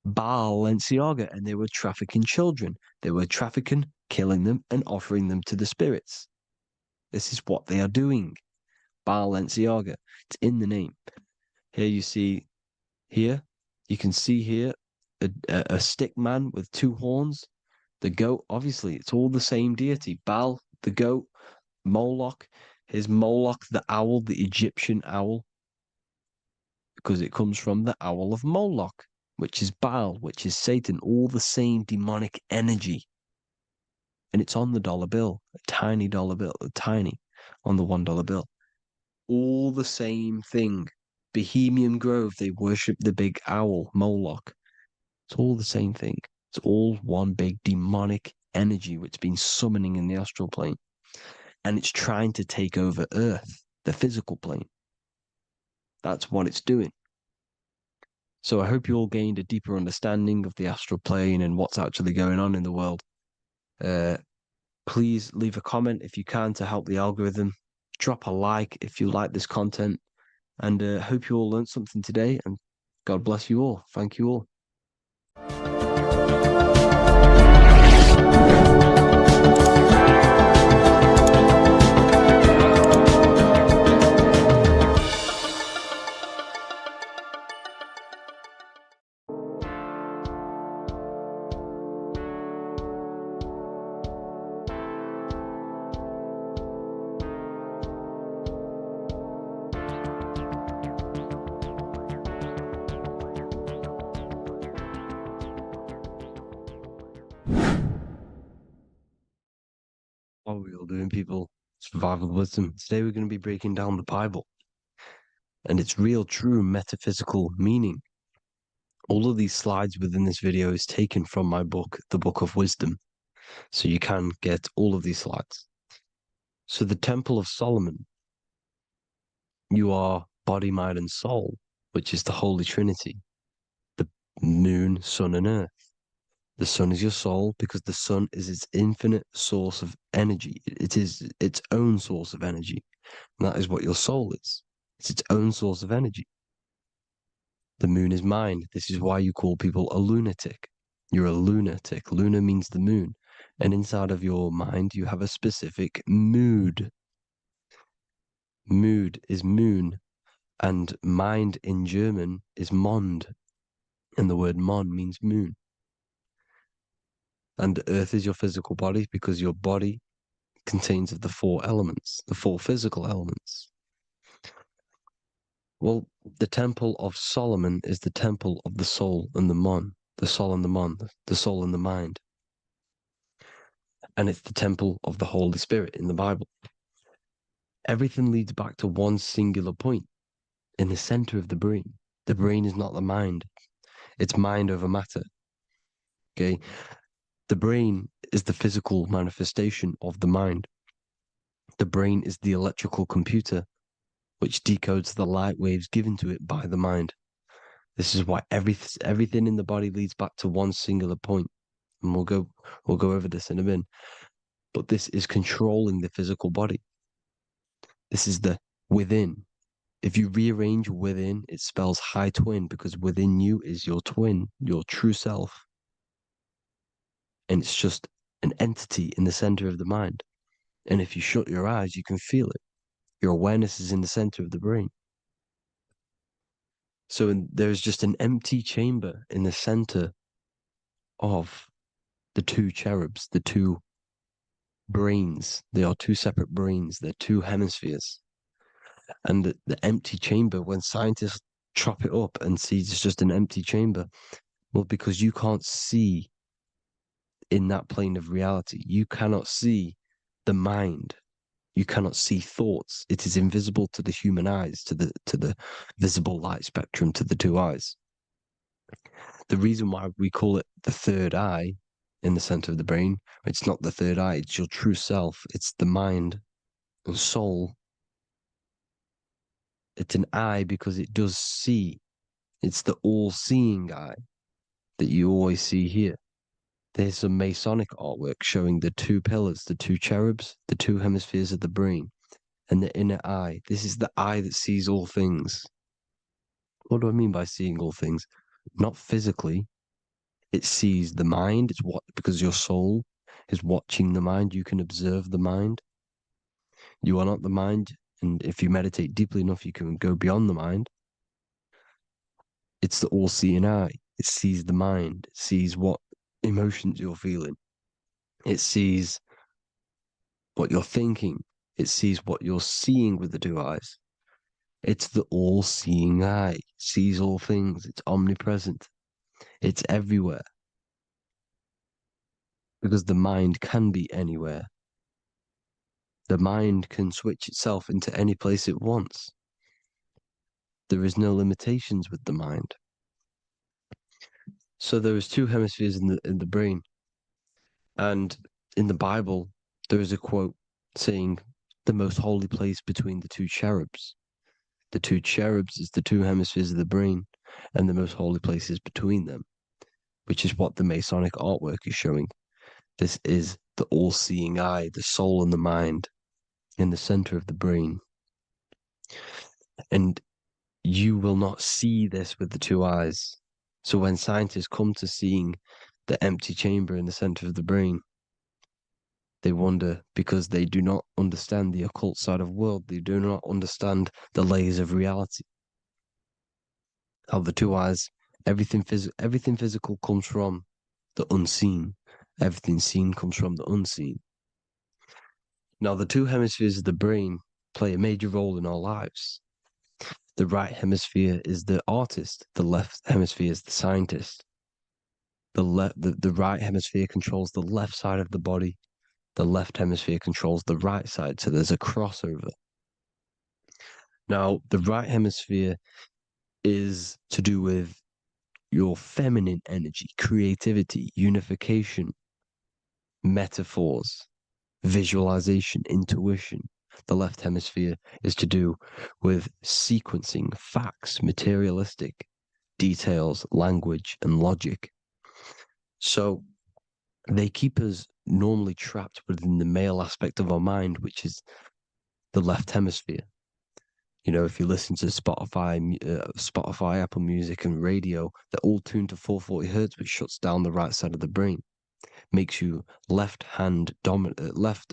Balenciaga, and they were trafficking children. They were trafficking, killing them, and offering them to the spirits. This is what they are doing. Balenciaga. It's in the name. Here you see, you can see here a stick man with two horns. The goat, obviously, it's all the same deity. Baal, the goat. Moloch, here's Moloch, the owl, the Egyptian owl, because it comes from the owl of Moloch, which is Baal, which is Satan, all the same demonic energy. And it's on the dollar bill, a tiny dollar bill, tiny, on the $1 bill. All the same thing. Bohemian Grove, they worship the big owl, Moloch. It's all the same thing. It's all one big demonic energy which has been summoning in the astral plane. And it's trying to take over Earth, the physical plane. That's what it's doing. So I hope you all gained a deeper understanding of the astral plane and what's actually going on in the world. Please leave a comment if you can to help the algorithm. Drop a like if you like this content. And hope you all learned something today. And God bless you all. Thank you all. What are we all doing, people? Survival wisdom. Today we're going to be breaking down the Bible and its real, true metaphysical meaning. All of these slides within this video is taken from my book, The Book of Wisdom. So you can get all of these slides. So the Temple of Solomon, you are body, mind, and soul, which is the Holy Trinity. The moon, sun, and earth. The sun is your soul because the sun is its infinite source of energy. It is its own source of energy. And that is what your soul is. It's its own source of energy. The moon is mind. This is why you call people a lunatic. You're a lunatic. Luna means the moon. And inside of your mind, you have a specific mood. Mood is moon. And mind in German is Mond. And the word Mond means moon. And earth is your physical body because your body contains of the four elements, the four physical elements. Well, the Temple of Solomon is the temple of the soul and the mon, the soul and the mon, the soul and the mind. and it's the temple of the Holy Spirit in the Bible. Everything leads back to one singular point in the center of the brain. The brain is not the mind. It's mind over matter. Okay? The brain is the physical manifestation of the mind. The brain is the electrical computer which decodes the light waves given to it by the mind. This is why everything in the body leads back to one singular point. And we'll go over this in a minute. But this is controlling the physical body. This is the within. If you rearrange within, it spells high twin, because within you is your twin, your true self. And it's just an entity in the center of the mind. And if you shut your eyes, you can feel it. Your awareness is in the center of the brain. So there's just an empty chamber in the center of the two cherubs, the two brains. They are two separate brains. They're two hemispheres. And the empty chamber, when scientists chop it up and see it's just an empty chamber, well, because you can't see in that plane of reality. You cannot see the mind. You cannot see thoughts. It is invisible to the human eyes, to the visible light spectrum, to the two eyes. The reason why we call it the third eye in the center of the brain, it's not the third eye, it's your true self. It's the mind and soul. It's an eye because it does see. It's the all-seeing eye that you always see here. There's some Masonic artwork showing the two pillars, the two cherubs, the two hemispheres of the brain, and the inner eye. This is the eye that sees all things. What do I mean by seeing all things? Not physically. It sees the mind. It's what, because your soul is watching the mind. You can observe the mind. You are not the mind. And if you meditate deeply enough, you can go beyond the mind. It's the all-seeing eye. It sees the mind. It sees what emotions you're feeling. It sees what you're thinking. It sees what you're seeing with the two eyes. It's the all-seeing eye. It sees all things. It's omnipresent. It's everywhere. Because the mind can be anywhere. The mind can switch itself into any place it wants. There is no limitations with the mind. So there is two hemispheres in the brain. And in the Bible, there is a quote saying the most holy place between the two cherubs. The two cherubs is the two hemispheres of the brain, and the most holy place is between them, which is what the Masonic artwork is showing. This is the all-seeing eye, the soul and the mind in the center of the brain. And you will not see this with the two eyes. So when scientists come to seeing the empty chamber in the center of the brain, they wonder, because they do not understand the occult side of the world. They do not understand the layers of reality. How the two eyes, everything physical comes from the unseen. Everything seen comes from the unseen. Now, the two hemispheres of the brain play a major role in our lives. The right hemisphere is the artist. The left hemisphere is the scientist. The right hemisphere controls the left side of the body. The left hemisphere controls the right side. So there's a crossover. Now, the right hemisphere is to do with your feminine energy, creativity, unification, metaphors, visualization, intuition. The left hemisphere is to do with sequencing, facts, materialistic details, language, and logic. So they keep us normally trapped within the male aspect of our mind, which is the left hemisphere. You know, if you listen to Spotify, Apple Music, and radio, they're all tuned to 440 hertz, which shuts down the right side of the brain, makes you left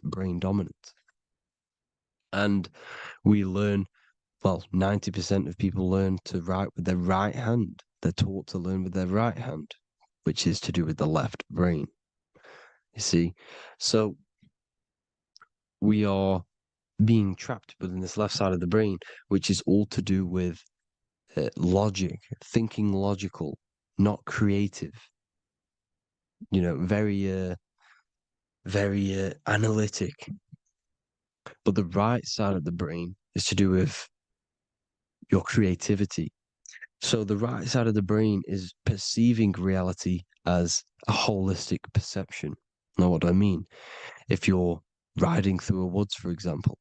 brain dominant. And we learn, well, 90% of people learn to write with their right hand. They're taught to learn with their right hand, which is to do with the left brain. You see, so we are being trapped within this left side of the brain, which is all to do with logic, thinking logical, not creative. You know, very very analytic. But the right side of the brain is to do with your creativity. So the right side of the brain is perceiving reality as a holistic perception. Now, what do I mean? If you're riding through a woods, for example,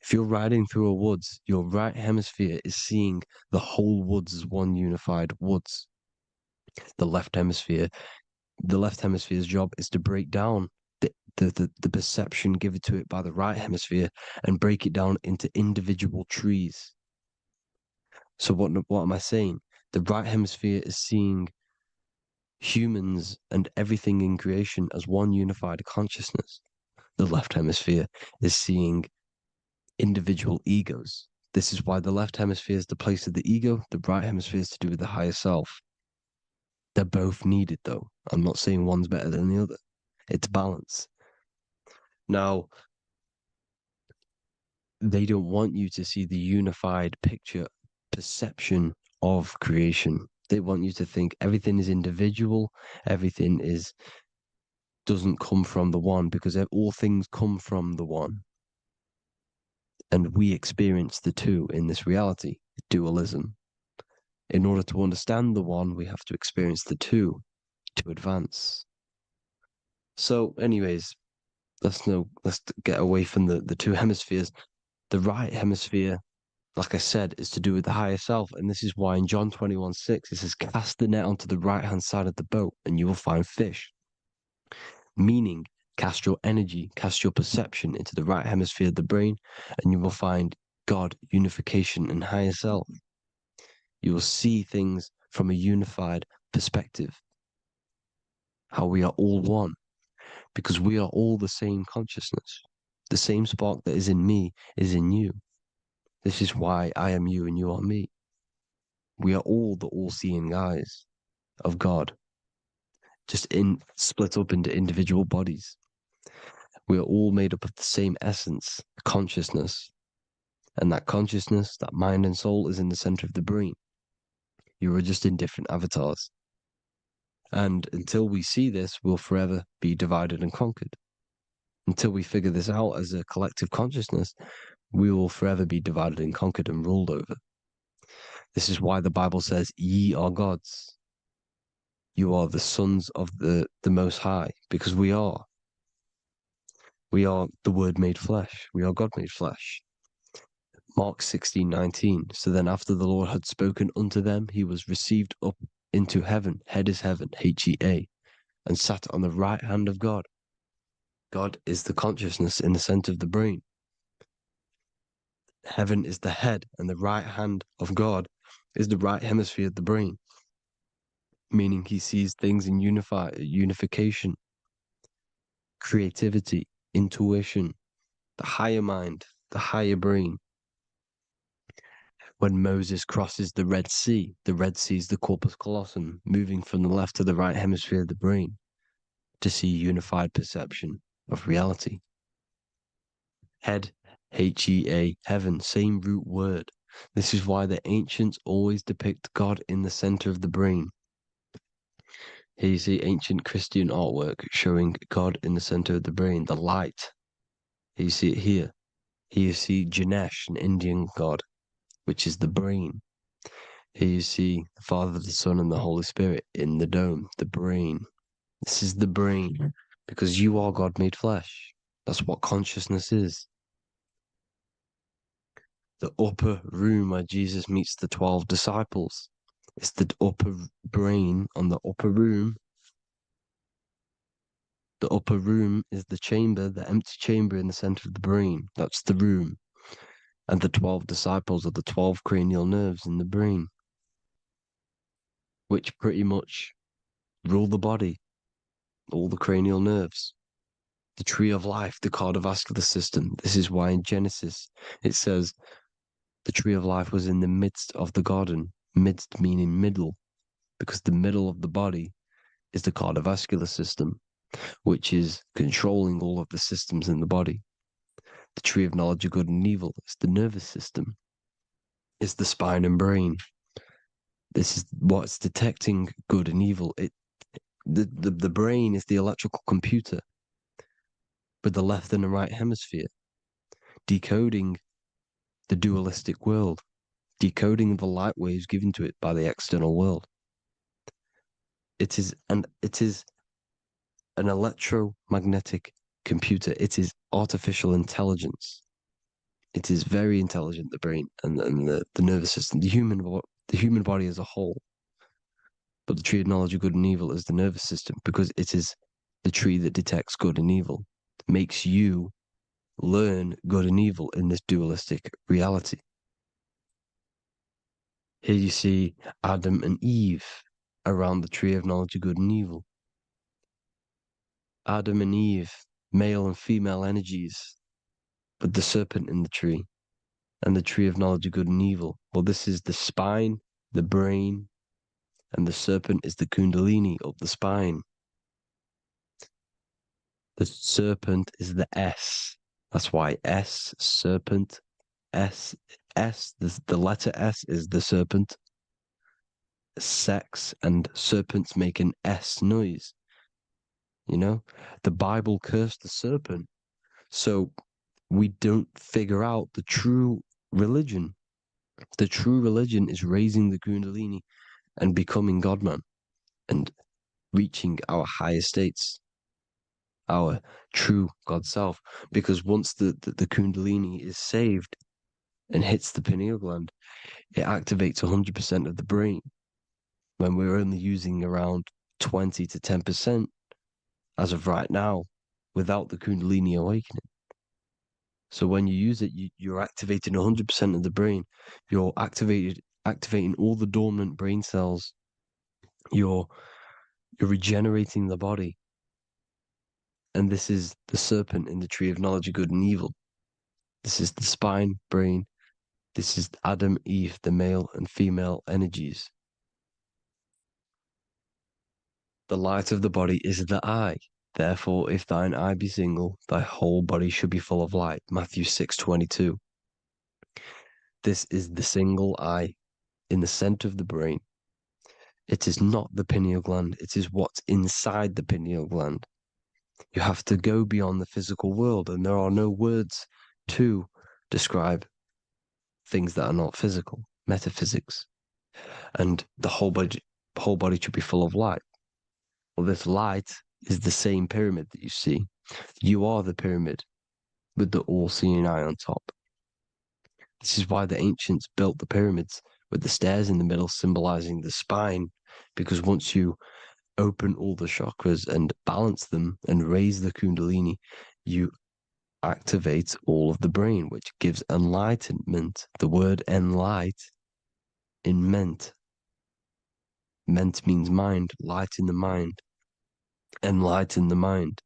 if you're riding through a woods, your right hemisphere is seeing the whole woods as one unified woods. The left hemisphere's job is to break down the perception given to it by the right hemisphere and break it down into individual trees. So what am I saying? The right hemisphere is seeing humans and everything in creation as one unified consciousness. The left hemisphere is seeing individual egos. This is why the left hemisphere is the place of the ego, the right hemisphere is to do with the higher self. They're both needed, though. I'm not saying one's better than the other. It's balance. Now, they don't want you to see the unified picture, perception of creation. They want you to think everything is individual, everything doesn't come from the one, because all things come from the one. And we experience the two in this reality, dualism. In order to understand the one, we have to experience the two to advance. So, anyways, let's get away from the two hemispheres. The right hemisphere, like I said, is to do with the higher self. And this is why in John 21:6, it says, cast the net onto the right-hand side of the boat and you will find fish. Meaning, cast your energy, cast your perception into the right hemisphere of the brain, and you will find God, unification, and higher self. You will see things from a unified perspective. How we are all one. Because we are all the same consciousness. The same spark that is in me is in you. This is why I am you and you are me. We are all the all-seeing eyes of God, just split up into individual bodies. We are all made up of the same essence, consciousness. And that consciousness, that mind and soul, is in the center of the brain. You are just in different avatars. And until we see this, we'll forever be divided and conquered. Until we figure this out as a collective consciousness, we will forever be divided and conquered and ruled over. This is why the Bible says, ye are gods. You are the sons of the Most High, because we are. We are the Word made flesh. We are God made flesh. Mark 16:19. So then after the Lord had spoken unto them, he was received up into heaven. Head is heaven, H-E-A, and sat on the right hand of God. God is the consciousness in the center of the brain. Heaven is the head, and the right hand of God is the right hemisphere of the brain, meaning he sees things in unification, creativity, intuition, the higher mind, the higher brain. When Moses crosses the Red Sea is the corpus callosum, moving from the left to the right hemisphere of the brain to see unified perception of reality. Head, H-E-A, heaven, same root word. This is why the ancients always depict God in the center of the brain. Here you see ancient Christian artwork showing God in the center of the brain, the light. Here you see it here. Here you see Ganesh, an Indian god, which is the brain. Here you see the Father, the Son, and the Holy Spirit in the dome, the brain. This is the brain, because you are God made flesh. That's what consciousness is. The upper room where Jesus meets the 12 disciples. It's the upper brain on the upper room. The upper room is the chamber, the empty chamber in the center of the brain. That's the room. And the 12 disciples are the 12 cranial nerves in the brain, which pretty much rule the body, all the cranial nerves. The tree of life, the cardiovascular system. This is why in Genesis it says the tree of life was in the midst of the garden. Midst meaning middle, because the middle of the body is the cardiovascular system, which is controlling all of the systems in the body. The tree of knowledge of good and evil is the nervous system. It's the spine and brain. This is what's detecting good and evil. The brain is the electrical computer. with the left and the right hemisphere, decoding the dualistic world, decoding the light waves given to it by the external world. It is an electromagnetic computer. It is artificial intelligence. It is very intelligent, the brain and the nervous system, the human body as a whole. But the tree of knowledge of good and evil is the nervous system, because it is the tree that detects good and evil, makes you learn good and evil in this dualistic reality. Here you see Adam and Eve around the tree of knowledge of good and evil. Adam and Eve, male and female energies, with the serpent in the tree, and the tree of knowledge of good and evil. Well, this is the spine, the brain, and the serpent is the kundalini up the spine. The serpent is the S. That's why S, serpent, S, the letter S is the serpent. Sex and serpents make an S noise. You know, the Bible cursed the serpent. So we don't figure out the true religion. The true religion is raising the kundalini and becoming God-man and reaching our higher states, our true God self. Because once the kundalini is saved and hits the pineal gland, it activates 100% of the brain, when we're only using around 20 to 10% as of right now, without the kundalini awakening. So when you use it, you're activating 100% of the brain. You're activating all the dormant brain cells. You're regenerating the body. And this is the serpent in the tree of knowledge of good and evil. This is the spine, brain. This is Adam, Eve, the male and female energies. The light of the body is the eye. Therefore, if thine eye be single, thy whole body should be full of light. Matthew 6:22. This is the single eye in the center of the brain. It is not the pineal gland. It is what's inside the pineal gland. You have to go beyond the physical world, and there are no words to describe things that are not physical, metaphysics. And the whole body should be full of light. Well, this light is the same pyramid that you see. You are the pyramid with the all-seeing eye on top. This is why the ancients built the pyramids with the stairs in the middle symbolizing the spine, because once you open all the chakras and balance them and raise the kundalini, you activate all of the brain, which gives enlightenment. The word enlight in ment. Ment means mind, light in the mind. Enlighten the mind.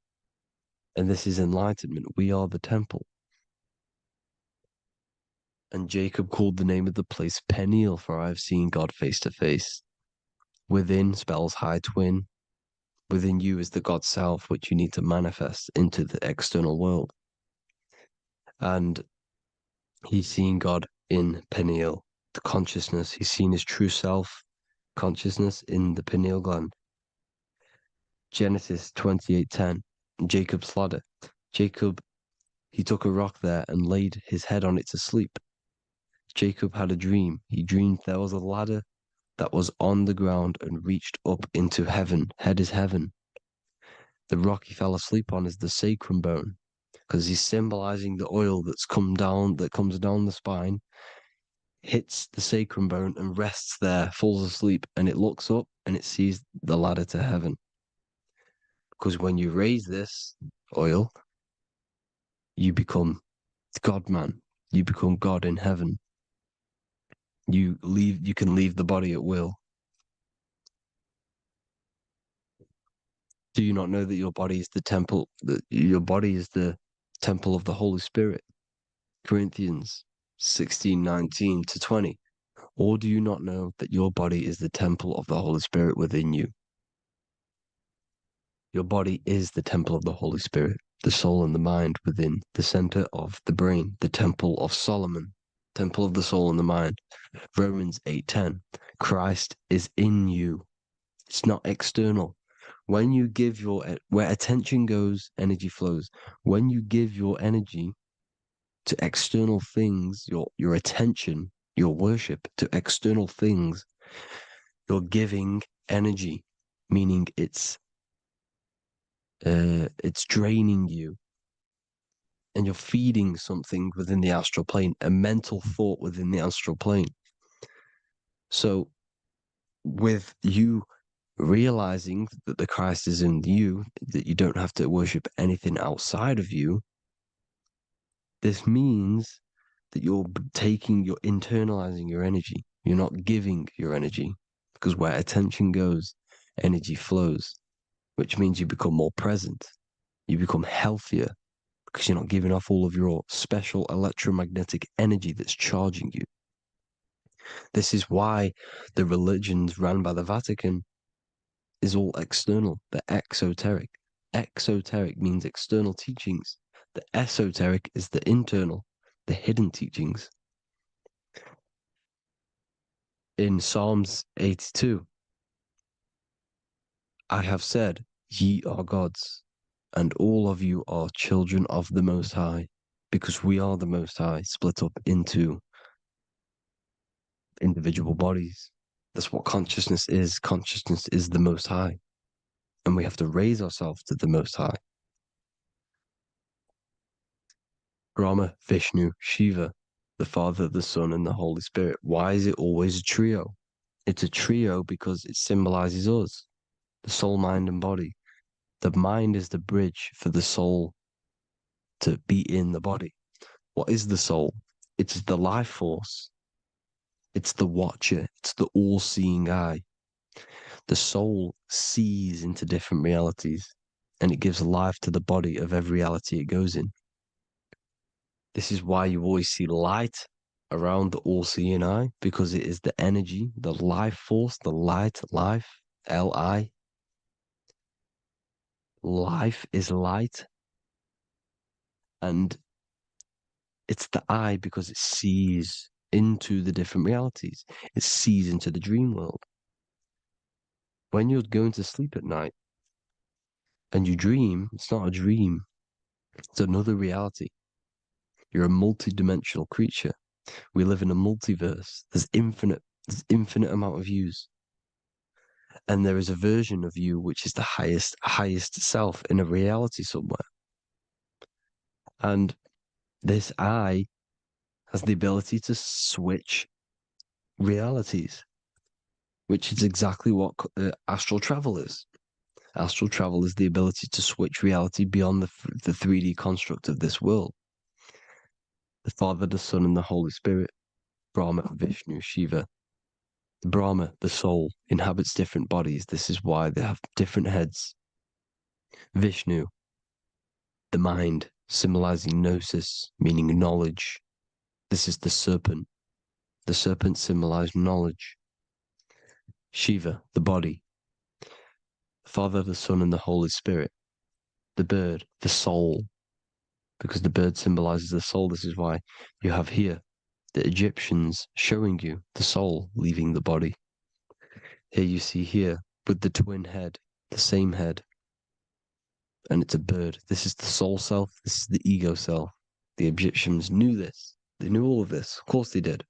And this is enlightenment. We are the temple. And Jacob called the name of the place Peniel, for I have seen God face to face. Within spells high twin. Within you is the God self, which you need to manifest into the external world. And he's seen God in Peniel, the consciousness. He's seen his true self, consciousness, in the pineal gland. Genesis 28:10, Jacob's ladder. Jacob, he took a rock there and laid his head on it to sleep. Jacob had a dream. He dreamed there was a ladder that was on the ground and reached up into heaven. Head is heaven. The rock he fell asleep on is the sacrum bone, because he's symbolizing the oil that comes down the spine, hits the sacrum bone and rests there, falls asleep, and it looks up and it sees the ladder to heaven. Because when you raise this oil, you become God-man. You become God in heaven. You can leave the body at will. Do you not know that your body is the temple, that your body is the temple of the Holy Spirit? Corinthians 16:19-20. Or do you not know that your body is the temple of the Holy Spirit within you? Your body is the temple of the Holy Spirit, the soul and the mind within the center of the brain, the temple of Solomon, temple of the soul and the mind. Romans 8:10. Christ is in you. It's not external. When you give where attention goes, energy flows. When you give your energy to external things, your attention, your worship to external things, you're giving energy, meaning it's draining you, and you're feeding something within the astral plane, a mental thought within the astral plane. So with you realizing that the Christ is in you, that you don't have to worship anything outside of you, this means that you're internalizing your energy. You're not giving your energy, because where attention goes, energy flows, which means you become more present. You become healthier because you're not giving off all of your special electromagnetic energy that's charging you. This is why the religions ran by the Vatican is all external. They're exoteric. Exoteric means external teachings. The esoteric is the internal, the hidden teachings. In Psalms 82, I have said, ye are gods, and all of you are children of the Most High, because we are the Most High, split up into individual bodies. That's what consciousness is. Consciousness is the Most High, and we have to raise ourselves to the Most High. Brahma, Vishnu, Shiva, the Father, the Son, and the Holy Spirit. Why is it always a trio? It's a trio because it symbolizes us, the soul, mind, and body. The mind is the bridge for the soul to be in the body. What is the soul? It's the life force. It's the watcher. It's the all-seeing eye. The soul sees into different realities, and it gives life to the body of every reality it goes in. This is why you always see light around the all-seeing eye, because it is the energy, the life force, the light, life, L-I. Life is light. And it's the eye because it sees into the different realities. It sees into the dream world. When you're going to sleep at night and you dream, it's not a dream. It's another reality. You're a multi-dimensional creature. We live in a multiverse. There's infinite amount of yous. And there is a version of you which is the highest self in a reality somewhere. And this eye has the ability to switch realities, which is exactly what astral travel is. Astral travel is the ability to switch reality beyond the 3D construct of this world. The Father, the Son, and the Holy Spirit, Brahma, Vishnu, Shiva. Brahma, the soul, inhabits different bodies. This is why they have different heads. Vishnu, the mind, symbolizing gnosis, meaning knowledge. This is the serpent. The serpent symbolized knowledge. Shiva, the body. Father, the Son, and the Holy Spirit. The bird, the soul, because the bird symbolizes the soul. This is why you have here the Egyptians showing you the soul leaving the body. Here you see here with the twin head, the same head, and it's a bird. This is the soul self. This is the ego self. The Egyptians knew this. They knew all of this. Of course they did.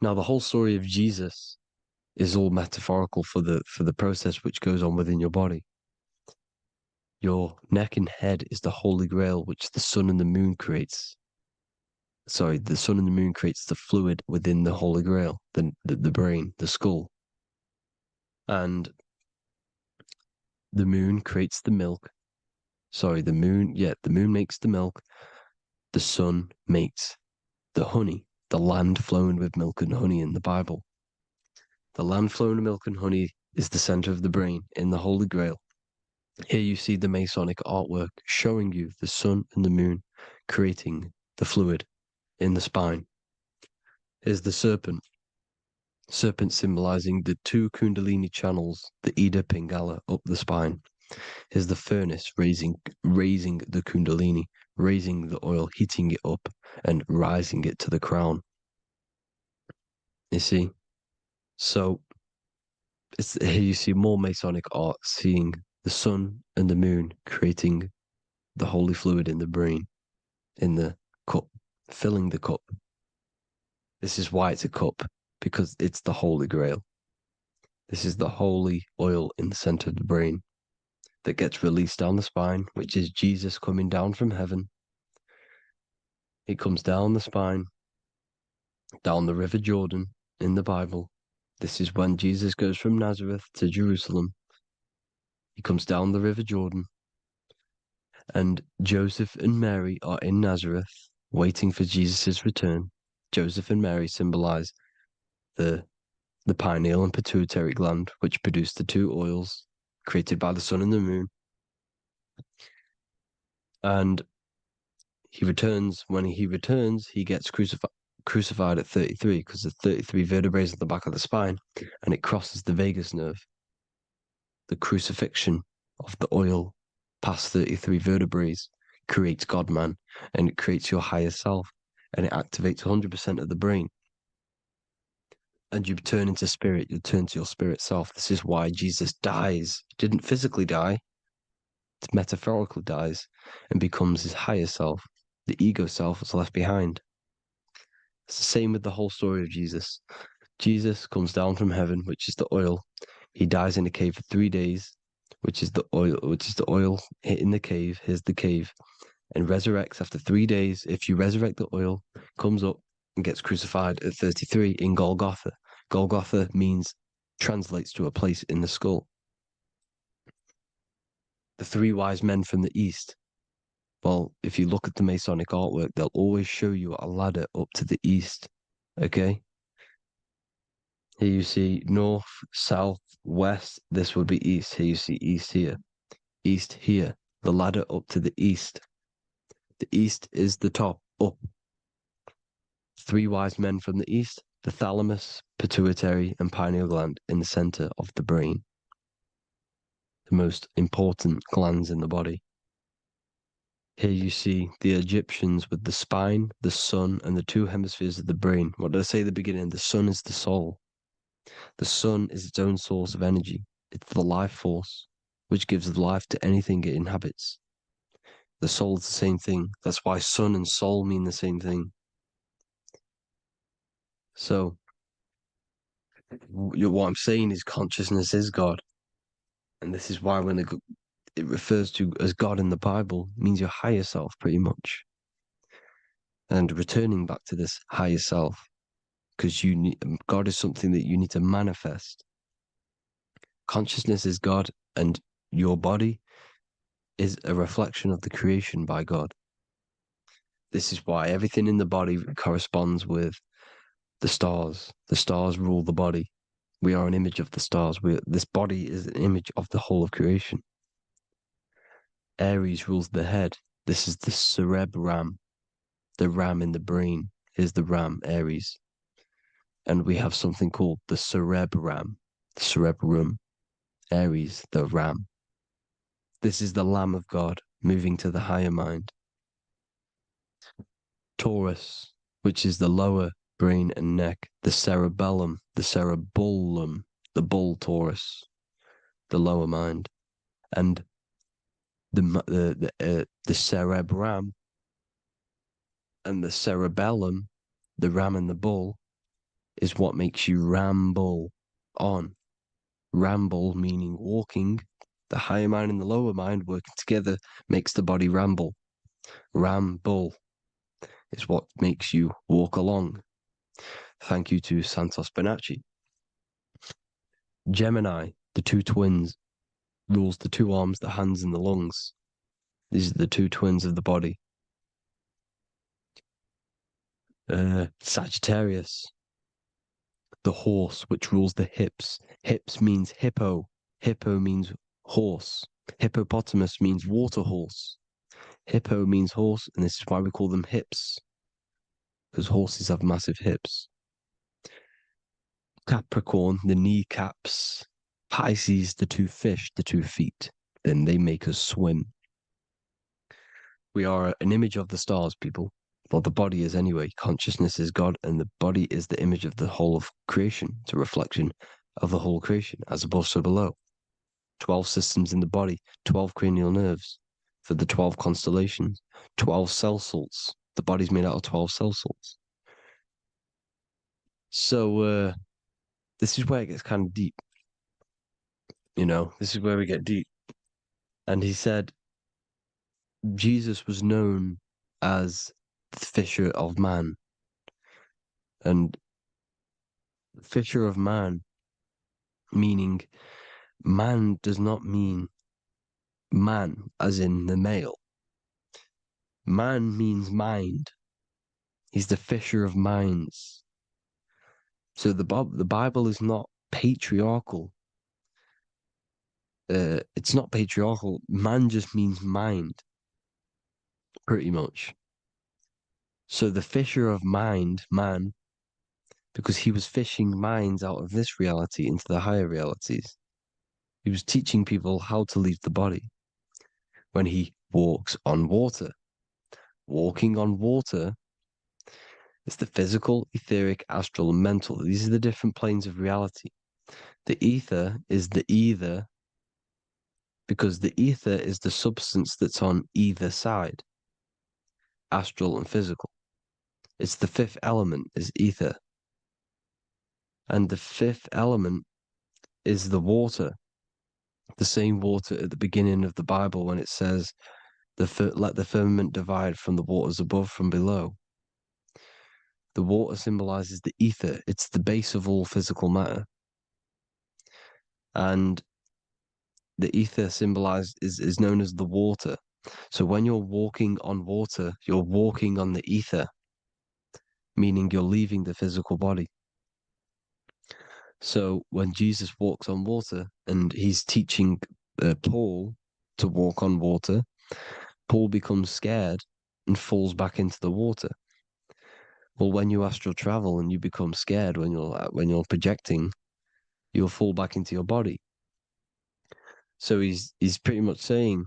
Now the whole story of Jesus is all metaphorical for the process which goes on within your body. Your neck and head is the Holy Grail, which the sun and the moon creates. Sorry, the sun and the moon creates the fluid within the Holy Grail, the brain, the skull. And the moon creates the milk. Sorry, the moon makes the milk. The sun makes the honey, the land flowing with milk and honey in the Bible. The land flowing with milk and honey is the center of the brain in the Holy Grail. Here you see the Masonic artwork showing you the sun and the moon creating the fluid in the spine. Here's the serpent. Serpent symbolizing the two Kundalini channels, the Ida Pingala up the spine. Here's the furnace raising the Kundalini, raising the oil, heating it up and rising it to the crown. You see? So Here you see more Masonic art, seeing the sun and the moon creating the holy fluid in the brain, in the cup, filling the cup. This is why it's a cup, because it's the Holy Grail. This is the holy oil in the center of the brain that gets released down the spine, which is Jesus coming down from heaven. It comes down the spine, down the River Jordan in the Bible. This is when Jesus goes from Nazareth to Jerusalem. He comes down the River Jordan, and Joseph and Mary are in Nazareth waiting for Jesus' return. Joseph and Mary symbolize the pineal and pituitary gland, which produce the two oils created by the sun and the moon. And he returns. When he returns, he gets crucified at 33, because there's 33 vertebrae at the back of the spine, and it crosses the vagus nerve. The crucifixion of the oil past 33 vertebrae creates God-man, and it creates your higher self, and it activates 100% of the brain. And you turn into spirit, you turn to your spirit self. This is why Jesus dies. He didn't physically die, it metaphorically dies and becomes his higher self. The ego self is left behind. It's the same with the whole story of Jesus. Jesus comes down from heaven, which is the oil. He dies in a cave for 3 days, which is the oil hitting the cave. Here's the cave, and resurrects after 3 days. If you resurrect the oil, comes up and gets crucified at 33 in Golgotha. Golgotha translates to a place in the skull. The three wise men from the east. Well, if you look at the Masonic artwork, they'll always show you a ladder up to the east. Okay? Here you see north, south, west. This would be east. Here you see east here. East here. The ladder up to the east. The east is the top, up. Three wise men from the east. The thalamus, pituitary, and pineal gland in the center of the brain. The most important glands in the body. Here you see the Egyptians with the spine, the sun, and the two hemispheres of the brain. What did I say at the beginning? The sun is the soul. The sun is its own source of energy. It's the life force, which gives life to anything it inhabits. The soul is the same thing. That's why sun and soul mean the same thing. So, what I'm saying is consciousness is God. And this is why when it refers to as God in the Bible, it means your higher self, pretty much. And returning back to this higher self, because God is something that you need to manifest. Consciousness is God, and your body is a reflection of the creation by God. This is why everything in the body corresponds with the stars. The stars rule the body. We are an image of the stars. This body is an image of the whole of creation. Aries rules the head. This is the cerebrum, the ram in the brain. Here's the ram, Aries. And we have something called the cerebrum, Aries, the ram. This is the Lamb of God moving to the higher mind. Taurus, which is the lower brain and neck, the cerebellum, the bull Taurus, the lower mind, and the cerebrum and the cerebellum, the ram and the bull, is what makes you ramble on. Ramble meaning walking. The higher mind and the lower mind working together makes the body ramble. Ramble is what makes you walk along. Thank you to Santos Bonacci. Gemini, the two twins, rules the two arms, the hands, and the lungs. These are the two twins of the body. Sagittarius, the horse, which rules the hips. Hips means hippo. Hippo means horse. Hippopotamus means water horse. Hippo means horse, and this is why we call them hips, because horses have massive hips. Capricorn, the kneecaps. Pisces, the two fish, the 2 feet. Then they make us swim. We are an image of the stars, people. Well, the body is anyway. Consciousness is God, and the body is the image of the whole of creation. It's a reflection of the whole creation, as above, so below. 12 systems in the body, 12 cranial nerves for the 12 constellations, 12 cell salts. The body's made out of 12 cell salts. So this is where it gets kind of deep. You know, this is where we get deep. And he said Jesus was known as the fisher of man. And fisher of man, meaning man does not mean man as in the male. Man means mind. He's the fisher of minds. So the Bible is not patriarchal. It's not patriarchal. Man just means mind, pretty much. So the fisher of mind, man, because he was fishing minds out of this reality into the higher realities. He was teaching people how to leave the body when he walks on water. Walking on water is the physical, etheric, astral, and mental. These are the different planes of reality. The ether is the either, because the ether is the substance that's on either side, astral and physical. It's the fifth element, is ether. And the fifth element is the water. The same water at the beginning of the Bible when it says, let the firmament divide from the waters above from below. The water symbolizes the ether. It's the base of all physical matter. And the ether symbolized is known as the water. So when you're walking on water, you're walking on the ether, meaning you're leaving the physical body. So when Jesus walks on water and he's teaching Paul to walk on water, Paul becomes scared and falls back into the water. Well, when you astral travel and you become scared when you're projecting, you'll fall back into your body. So he's pretty much saying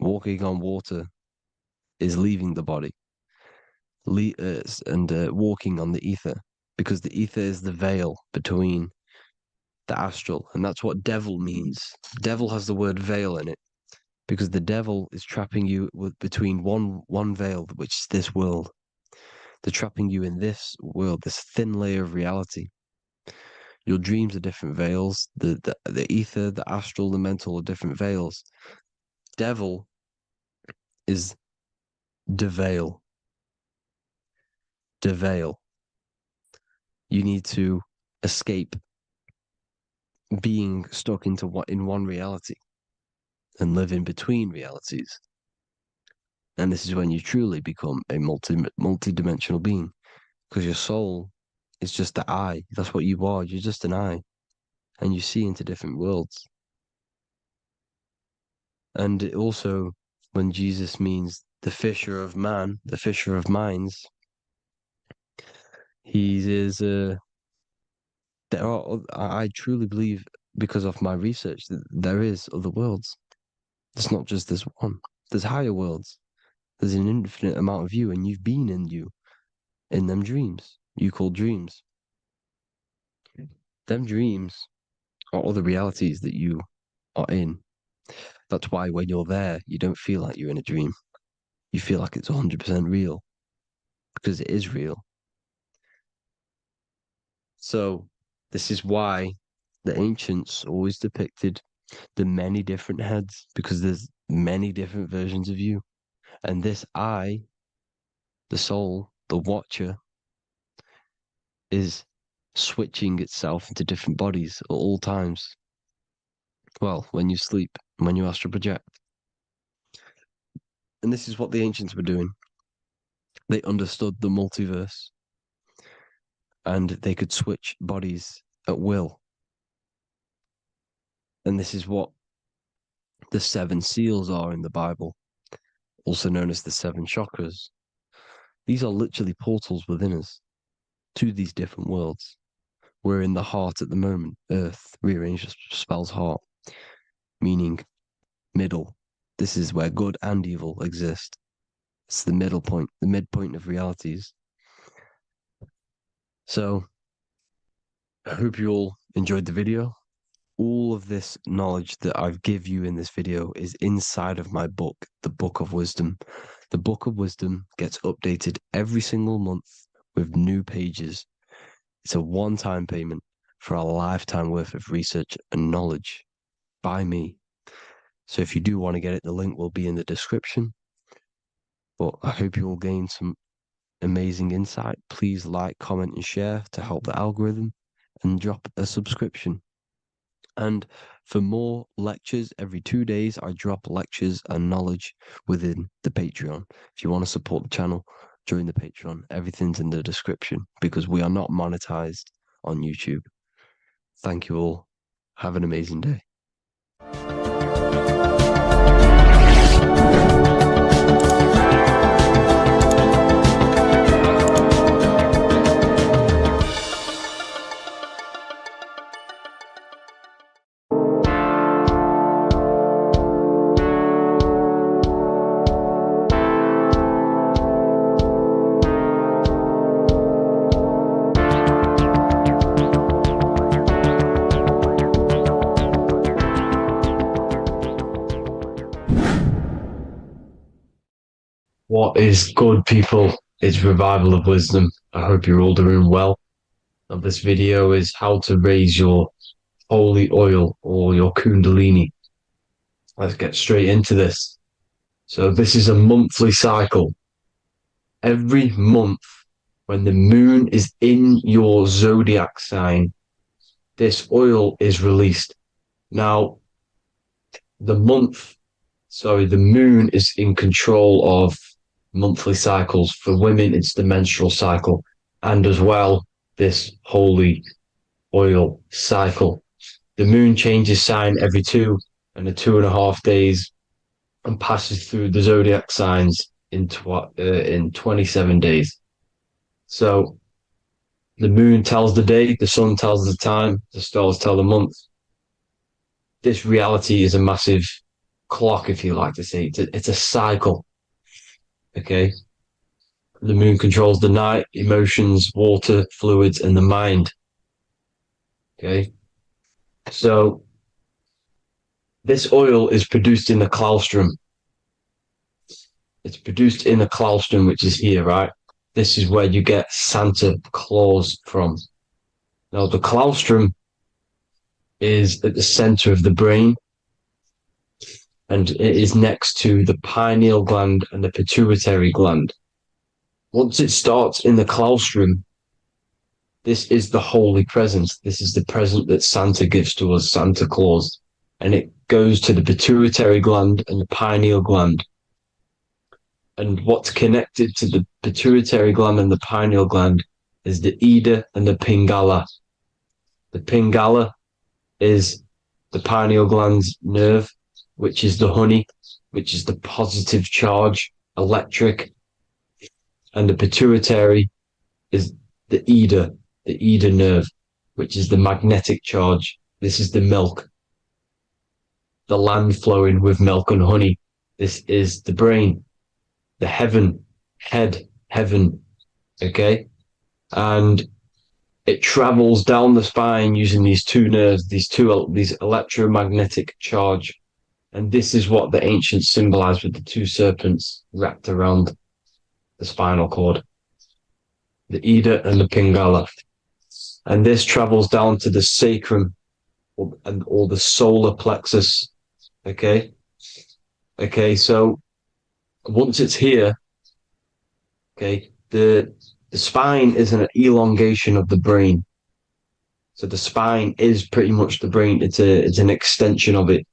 walking on water is leaving the body, and walking on the ether, because the ether is the veil between the astral, and that's what devil means. Devil has the word veil in it, because the devil is trapping you between one veil, which is this world. They're trapping you in this world, this thin layer of reality. Your dreams are different veils. The ether, the astral, the mental are different veils. Devil is deveil. Deveil. You need to escape being stuck in one reality and live in between realities. And this is when you truly become a multi-dimensional being, because your soul is just the eye. That's what you are. You're just an eye, and you see into different worlds. And it also, when Jesus means the fisher of man, the fisher of minds, he is. I truly believe, because of my research, that there is other worlds. It's not just this one. There's higher worlds. There's an infinite amount of you, and you've been in them dreams you call dreams. Them dreams are other realities that you are in. That's why when you're there, you don't feel like you're in a dream. You feel like it's 100% real, because it is real. So this is why the ancients always depicted the many different heads, because there's many different versions of you. And this I, the soul, the watcher, is switching itself into different bodies at all times. Well, when you sleep, when you astral project. And this is what the ancients were doing. They understood the multiverse, and they could switch bodies at will. And this is what the 7 seals are in the Bible, also known as the 7 chakras. These are literally portals within us to these different worlds. We're in the heart at the moment. Earth, rearranged, spells heart, meaning middle. This is where good and evil exist. It's the middle point, the midpoint of realities. So I hope you all enjoyed the video. All of this knowledge that I've give you in this video is inside of my book, the Book of Wisdom. The Book of Wisdom gets updated every single month with new pages. It's a one-time payment for a lifetime worth of research and knowledge by me. So if you do want to get it, the link will be in the description. But I hope you will gain some amazing insight. Please like, comment, and share to help the algorithm, and drop a subscription. And for more lectures, every 2 days, I drop lectures and knowledge within the Patreon. If you want to support the channel, join the Patreon. Everything's in the description because we are not monetized on YouTube. Thank you all. Have an amazing day. What is good, people? It's Revival of Wisdom. I hope you're all doing well. And this video is how to raise your holy oil or your kundalini. Let's get straight into this. So this is a monthly cycle. Every month, when the moon is in your zodiac sign, this oil is released. Now, the moon is in control of monthly cycles. For women, it's the menstrual cycle, and as well, this holy oil cycle. The moon changes sign every 2.5 days and passes through the zodiac signs in 27 days. So the moon tells the day, the sun tells the time, the stars tell the month. This reality is a massive clock, if you like to say. It's a cycle. Okay. The moon controls the night, emotions, water, fluids, and the mind. Okay. So this oil is produced in the claustrum. It's produced in the claustrum, which is here, right? This is where you get Santa Claus from. Now, the claustrum is at the center of the brain, and it is next to the pineal gland and the pituitary gland. Once it starts in the claustrum, this is the holy present. This is the present that Santa gives to us, Santa Claus. And it goes to the pituitary gland and the pineal gland. And what's connected to the pituitary gland and the pineal gland is the Ida and the Pingala. The Pingala is the pineal gland's nerve, which is the honey, which is the positive charge, electric. And the pituitary is the Ida nerve, which is the magnetic charge. This is the milk, the land flowing with milk and honey. This is the brain, the heaven, heaven, okay? And it travels down the spine using these two nerves, these electromagnetic charge. And this is what the ancients symbolized with the two serpents wrapped around the spinal cord, the Ida and the Pingala. And this travels down to the sacrum or the solar plexus. Okay. So once it's here, okay, the spine is an elongation of the brain. So the spine is pretty much the brain. It's an extension of it.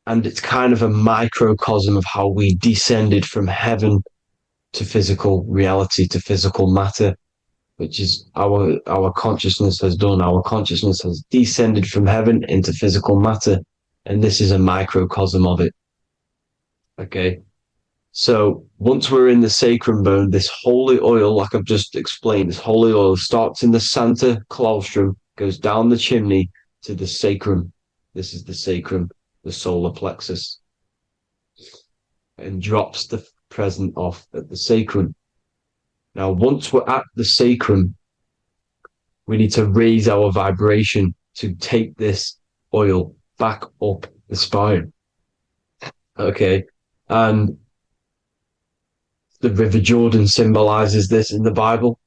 And it's kind of a microcosm of how we descended from heaven to physical reality, to physical matter, which is our consciousness has done. Our consciousness has descended from heaven into physical matter. And this is a microcosm of it. Okay. So once we're in the sacrum bone, this holy oil, like I've just explained, this holy oil starts in the Santa Claustrum, goes down the chimney to the sacrum. This is the sacrum, the solar plexus, and drops the present off at the sacrum. Now, once we're at the sacrum, We need to raise our vibration to take this oil back up the spine. Okay. And the River Jordan symbolizes this in the Bible.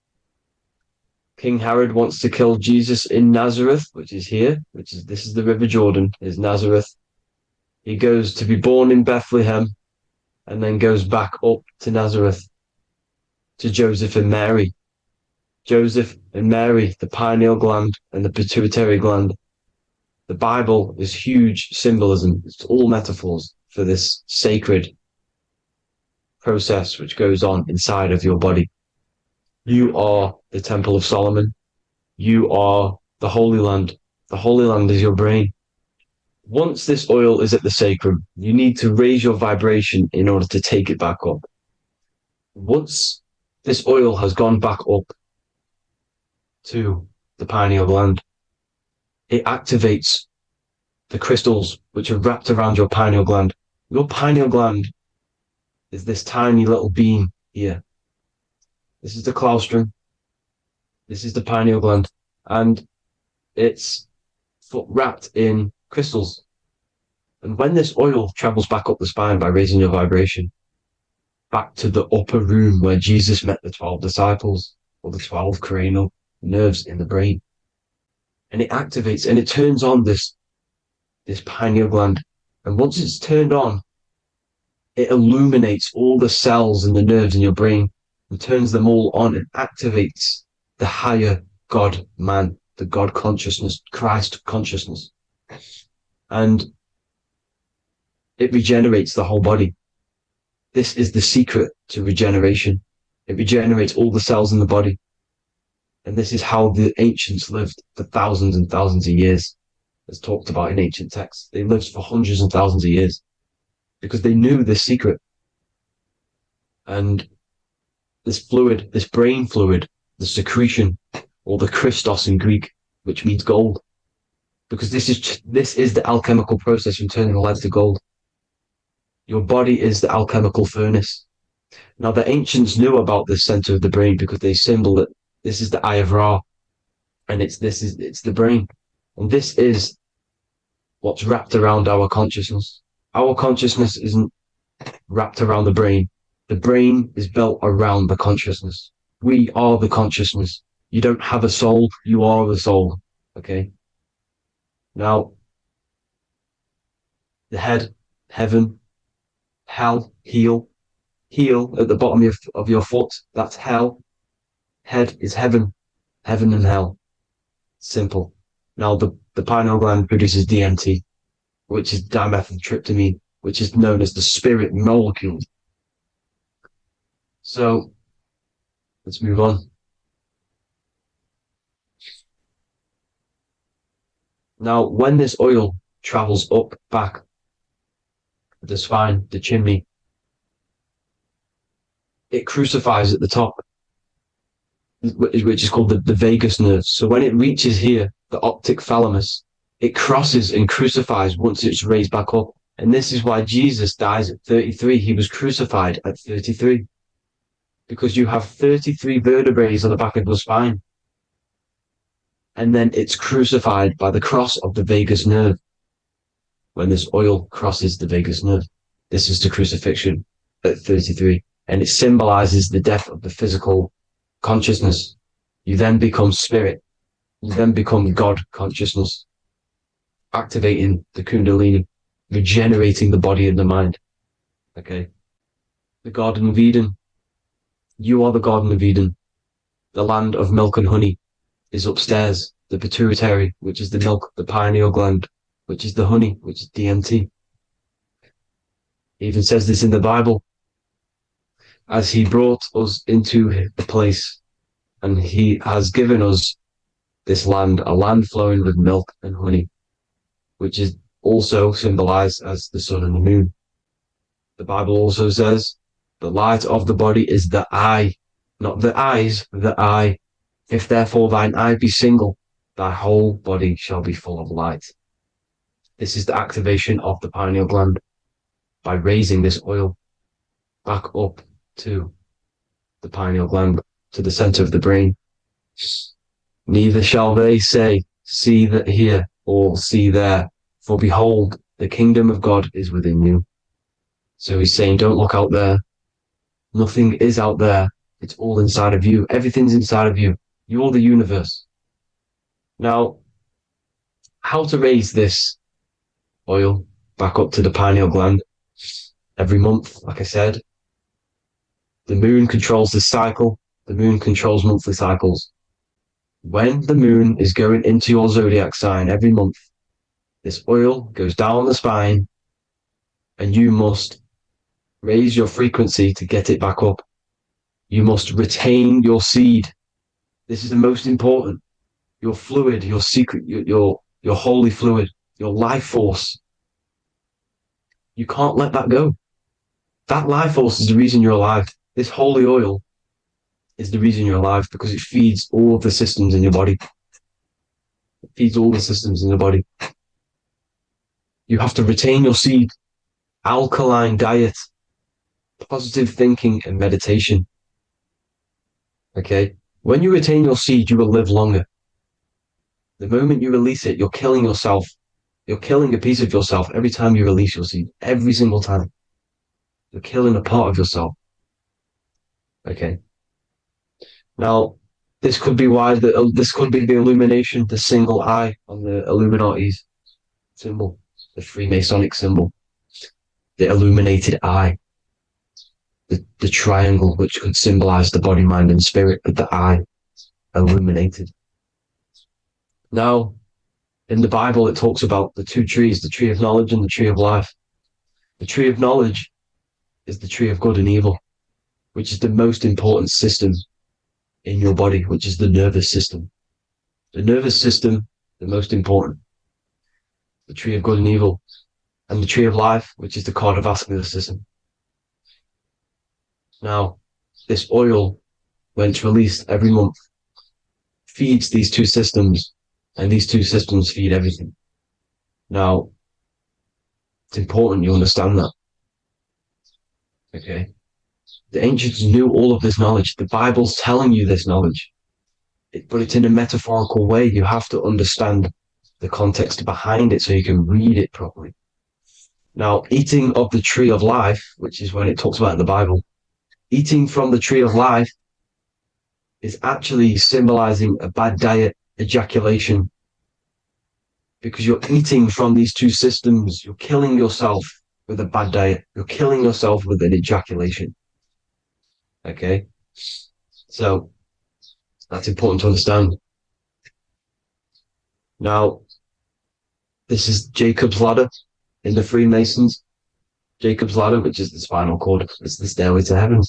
King Herod wants to kill Jesus in Nazareth, which is here, this is the River Jordan, is Nazareth. He goes to be born in Bethlehem and then goes back up to Nazareth to Joseph and Mary. Joseph and Mary, the pineal gland and the pituitary gland. The Bible is huge symbolism. It's all metaphors for this sacred process which goes on inside of your body. You are the Temple of Solomon. You are the Holy Land. The Holy Land is your brain. Once this oil is at the sacrum, you need to raise your vibration in order to take it back up. Once this oil has gone back up to the pineal gland, it activates the crystals which are wrapped around your pineal gland. Your pineal gland is this tiny little beam here. This is the claustrum. This is the pineal gland. And it's wrapped in crystals. And when this oil travels back up the spine by raising your vibration, back to the upper room where Jesus met the 12 disciples, or the 12 cranial nerves in the brain, and it activates and it turns on this pineal gland. And once it's turned on, it illuminates all the cells and the nerves in your brain and turns them all on and activates the higher God man, the God consciousness, Christ consciousness. And it regenerates the whole body. This is the secret to regeneration. It regenerates all the cells in the body. And this is how the ancients lived for thousands and thousands of years, as talked about in ancient texts. They lived for hundreds and thousands of years because they knew this secret. And this fluid, this brain fluid, the secretion, or the Christos in Greek, which means gold, because this is the alchemical process from turning lead to gold. Your body is the alchemical furnace. Now, the ancients knew about this center of the brain because they symbol it. This is the Eye of Ra, and it's the brain. And this is what's wrapped around our consciousness. Our consciousness isn't wrapped around the brain. The brain is built around the consciousness. We are the consciousness. You don't have a soul, you are the soul. Okay? Now, the head, heaven, hell, heel at the bottom of your foot, that's hell. Head is heaven and hell. Simple. Now, the pineal gland produces DMT, which is dimethyltryptamine, which is known as the spirit molecule. So, let's move on. Now, when this oil travels up, back, the spine, the chimney, it crucifies at the top, which is called the vagus nerve. So when it reaches here, the optic thalamus, it crosses and crucifies once it's raised back up. And this is why Jesus dies at 33. He was crucified at 33. Because you have 33 vertebrae on the back of the spine. And then it's crucified by the cross of the vagus nerve. When this oil crosses the vagus nerve, this is the crucifixion at 33. And it symbolizes the death of the physical consciousness. You then become spirit. You then become God consciousness, activating the Kundalini, regenerating the body and the mind. Okay. The Garden of Eden. You are the Garden of Eden. The land of milk and honey is upstairs. The pituitary, which is the milk, the pineal gland, which is the honey, which is DMT. It even says this in the Bible. As he brought us into the place, and he has given us this land, a land flowing with milk and honey, which is also symbolized as the sun and the moon. The Bible also says, the light of the body is the eye, not the eyes, the eye. If therefore thine eye be single, thy whole body shall be full of light. This is the activation of the pineal gland by raising this oil back up to the pineal gland, to the center of the brain. Neither shall they say, see that here, or see there, for behold, the kingdom of God is within you. So he's saying, don't look out there. Nothing is out there. It's all inside of you. Everything's inside of you. You're the universe. Now, how to raise this oil back up to the pineal gland every month, like I said. The moon controls the cycle. The moon controls monthly cycles. When the moon is going into your zodiac sign every month, this oil goes down the spine and you must raise your frequency to get it back up. You must retain your seed. This is the most important. Your fluid, your secret, your holy fluid, your life force. You can't let that go. That life force is the reason you're alive. This holy oil is the reason you're alive, because it feeds all of the systems in your body. It feeds all the systems in your body. You have to retain your seed, alkaline diet, positive thinking, and meditation. Okay? When you retain your seed, you will live longer. The moment you release it, you're killing yourself. You're killing a piece of yourself every time you release your seed. Every single time. You're killing a part of yourself. Okay? Now, this could be why this could be the illumination, the single eye on the Illuminati's symbol, the Freemasonic symbol, the illuminated eye, the triangle, which could symbolize the body, mind, and spirit, but the eye illuminated. Now, in the Bible, it talks about the two trees, the tree of knowledge and the tree of life. The tree of knowledge is the tree of good and evil, which is the most important system in your body, which is the nervous system. The nervous system, the most important. The tree of good and evil. And the tree of life, which is the cardiovascular system. Now, this oil, when it's released every month, feeds these two systems, and these two systems feed everything. Now, it's important you understand that. Okay? The ancients knew all of this knowledge. The Bible's telling you this knowledge. But it's in a metaphorical way. You have to understand the context behind it so you can read it properly. Now, eating of the tree of life, which is when it talks about in the Bible, eating from the tree of life is actually symbolizing a bad diet, ejaculation. Because you're eating from these two systems, you're killing yourself with a bad diet. You're killing yourself with an ejaculation. Okay? So, that's important to understand. Now, this is Jacob's ladder in the Freemasons. Jacob's ladder, which is the spinal cord, it's the stairway to heaven.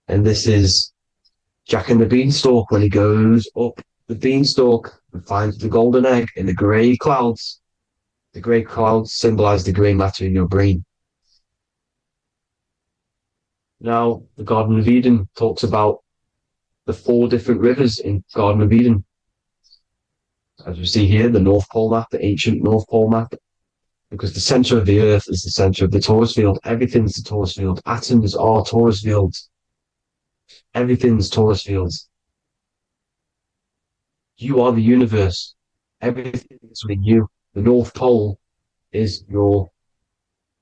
And this is Jack and the Beanstalk when he goes up the beanstalk and finds the golden egg in the grey clouds. The grey clouds symbolize the grey matter in your brain. Now, the Garden of Eden talks about the 4 different rivers in Garden of Eden. As we see here, the North Pole map, the ancient North Pole map, because the center of the earth is the center of the Taurus field. Everything's the Taurus field. Atoms are Taurus fields. Everything's Taurus fields. You are the universe. Everything is within you. The North Pole is your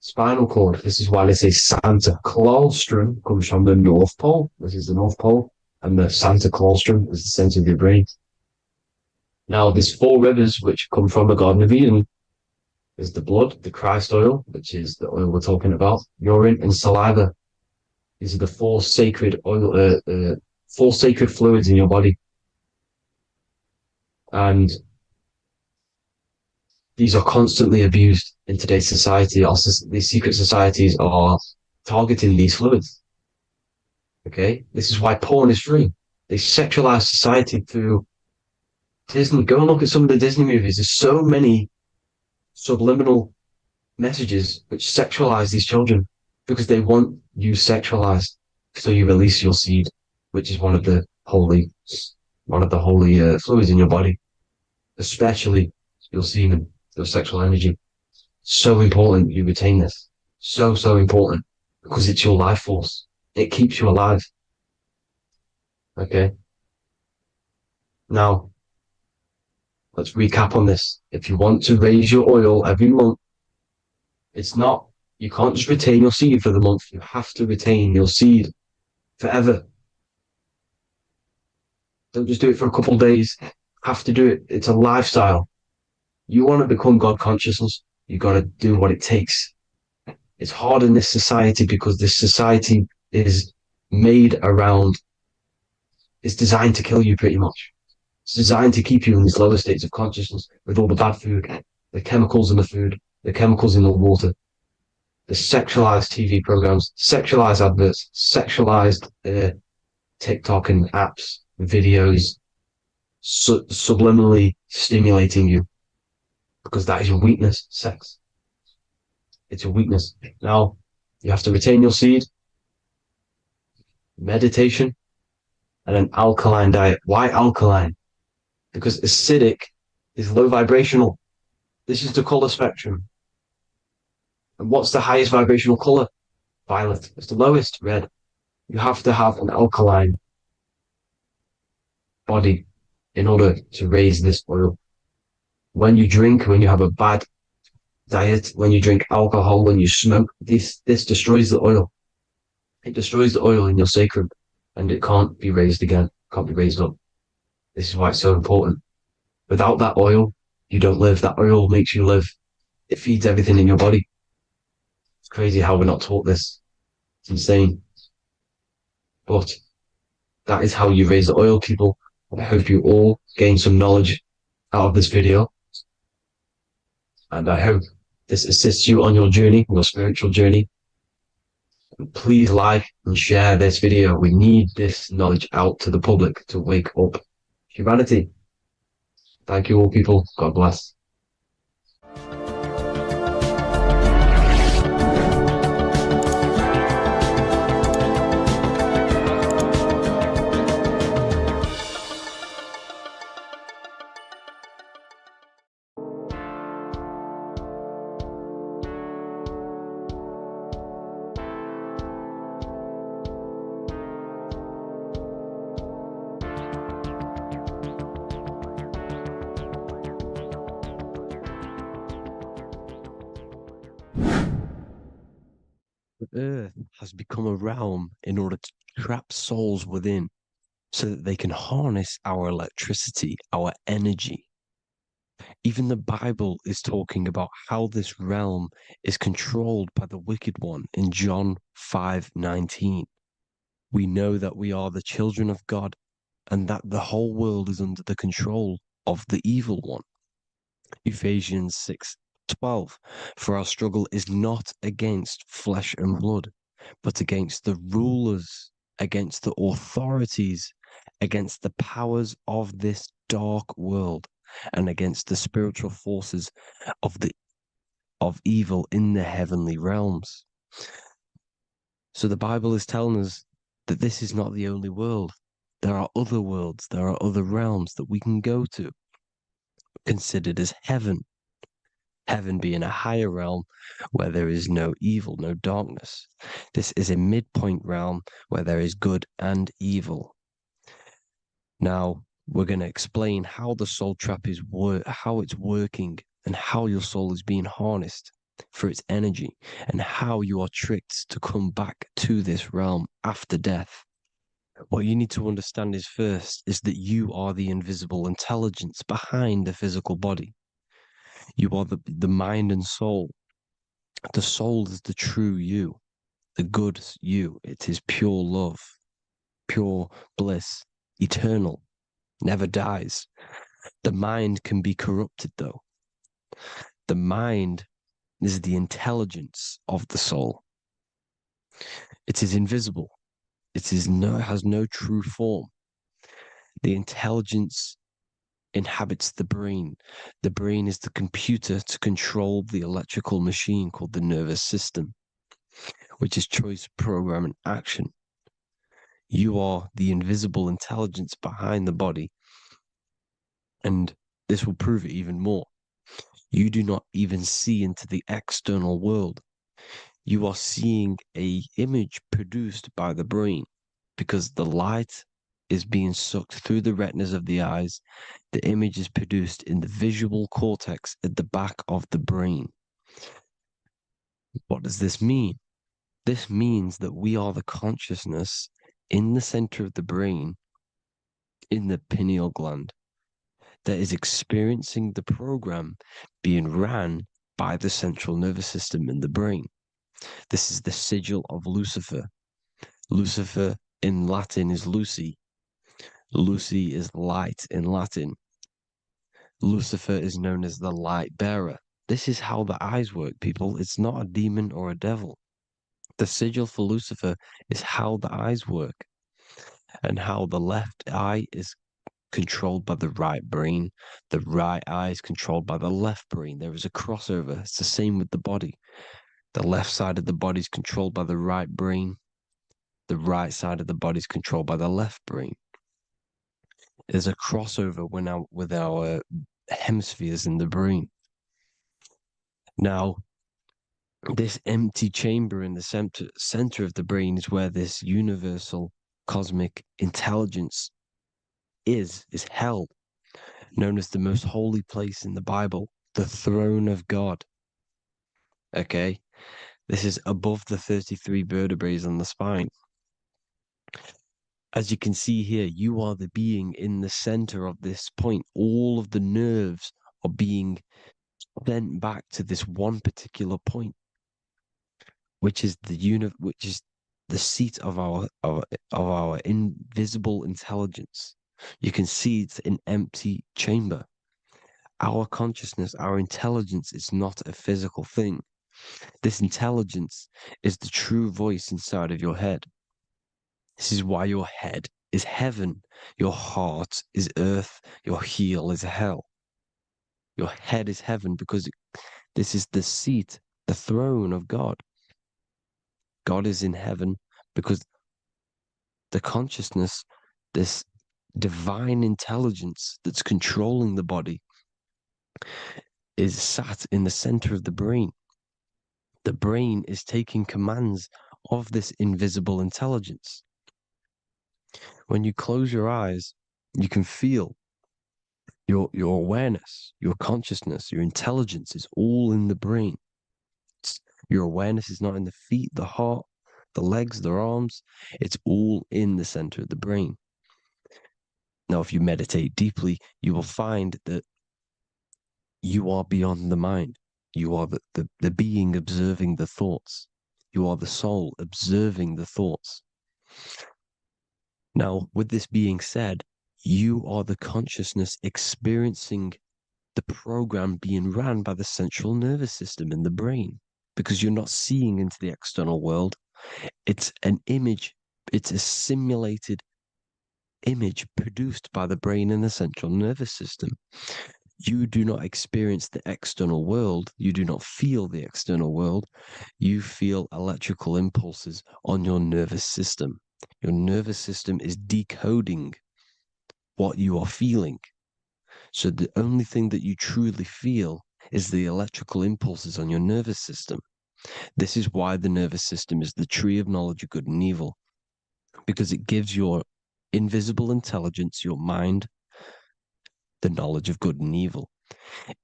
spinal cord. This is why they say Santa Claustrum comes from the North Pole. This is the North Pole. And the Santa Claustrum is the center of your brain. Now, there's 4 rivers which come from the Garden of Eden. There's the blood, the Christ oil, which is the oil we're talking about, urine, and saliva. These are the 4 sacred oil, 4 sacred fluids in your body. And these are constantly abused in today's society. Also, these secret societies are targeting these fluids. Okay? This is why porn is free. They sexualize society through Disney. Go and look at some of the Disney movies. There's so many subliminal messages which sexualize these children because they want you sexualized. So you release your seed, which is one of the holy fluids in your body, especially your semen, your sexual energy. So important you retain this. So important because it's your life force. It keeps you alive. Okay. Now, let's recap on this. If you want to raise your oil every month, you can't just retain your seed for the month. You have to retain your seed forever. Don't just do it for a couple of days. Have to do it. It's a lifestyle. You want to become God consciousness, you got to do what it takes. It's hard in this society because this society is made around, it's designed to kill you pretty much. It's designed to keep you in these lower states of consciousness with all the bad food, the chemicals in the food, the chemicals in the water, the sexualized TV programs, sexualized adverts, sexualized TikTok and apps, videos, subliminally stimulating you because that is your weakness, sex. It's your weakness. Now, you have to retain your seed, meditation, and an alkaline diet. Why alkaline? Because acidic is low vibrational. This is the color spectrum. And what's the highest vibrational color? Violet. It's the lowest, red. You have to have an alkaline body in order to raise this oil. When you drink, when you have a bad diet, when you drink alcohol, when you smoke, this destroys the oil. It destroys the oil in your sacrum and it can't be raised again, can't be raised up. This is why it's so important. Without that oil, you don't live. That oil makes you live. It feeds everything in your body. It's crazy how we're not taught this. It's insane. But that is how you raise the oil, people. I hope you all gain some knowledge out of this video. And I hope this assists you on your journey, your spiritual journey. And please like and share this video. We need this knowledge out to the public to wake up humanity. Thank you all, people. God bless. The earth has become a realm in order to trap souls within so that they can harness our electricity, our energy. Even the Bible is talking about how this realm is controlled by the wicked one in John 5:19. We know that we are the children of God and that the whole world is under the control of the evil one. Ephesians 6:12. For our struggle is not against flesh and blood, but against the rulers, against the authorities, against the powers of this dark world, and against the spiritual forces of evil in the heavenly realms. So the Bible is telling us that this is not the only world. There are other worlds, there are other realms that we can go to, considered as heaven. Heaven being a higher realm where there is no evil, no darkness. This is a midpoint realm where there is good and evil. Now, we're going to explain how the soul trap is how it's working and how your soul is being harnessed for its energy and how you are tricked to come back to this realm after death. What you need to understand is first is that you are the invisible intelligence behind the physical body. You are the mind and soul. The soul is the true you, the good you. It is pure love, pure bliss, eternal, never dies. The mind can be corrupted though. The mind is the intelligence of the soul. It is invisible. It has no true form. The intelligence inhabits the brain. The brain is the computer to control the electrical machine called the nervous system, which is choice, program, and action. You are the invisible intelligence behind the body, and this will prove it even more. You do not even see into the external world. You are seeing an image produced by the brain because the light is being sucked through the retinas of the eyes, the image is produced in the visual cortex at the back of the brain. What does this mean? This means that we are the consciousness in the center of the brain, in the pineal gland, that is experiencing the program being ran by the central nervous system in the brain. This is the sigil of Lucifer. Lucifer in Latin is Lucy. Lucy is light in Latin. Lucifer is known as the light bearer. This is how the eyes work, people. It's not a demon or a devil. The sigil for Lucifer is how the eyes work, and how the left eye is controlled by the right brain. The right eye is controlled by the left brain. There is a crossover. It's the same with the body. The left side of the body is controlled by the right brain. The right side of the body is controlled by the left brain. There's a crossover with our hemispheres in the brain. Now, this empty chamber in the center of the brain is where this universal cosmic intelligence is held, known as the most holy place in the Bible, the throne of God. Okay? This is above the 33 vertebrae on the spine. As you can see here, you are the being in the center of this point. All of the nerves are being sent back to this one particular point, which is the seat of our invisible intelligence. You can see it's an empty chamber. Our consciousness, our intelligence is not a physical thing. This intelligence is the true voice inside of your head. This is why your head is heaven, your heart is earth, your heel is hell. Your head is heaven because this is the seat, the throne of God. God is in heaven because the consciousness, this divine intelligence that's controlling the body, is sat in the center of the brain. The brain is taking commands of this invisible intelligence. When you close your eyes, you can feel your awareness, your consciousness, your intelligence is all in the brain. Your awareness is not in the feet, the heart, the legs, the arms. It's all in the center of the brain. Now, if you meditate deeply, you will find that you are beyond the mind. You are the being observing the thoughts. You are the soul observing the thoughts. Now, with this being said, you are the consciousness experiencing the program being ran by the central nervous system in the brain, because you're not seeing into the external world. It's an image, it's a simulated image produced by the brain and the central nervous system. You do not experience the external world. You do not feel the external world. You feel electrical impulses on your nervous system. Your nervous system is decoding what you are feeling. So the only thing that you truly feel is the electrical impulses on your nervous system. This is why the nervous system is the tree of knowledge of good and evil, because it gives your invisible intelligence, your mind, the knowledge of good and evil.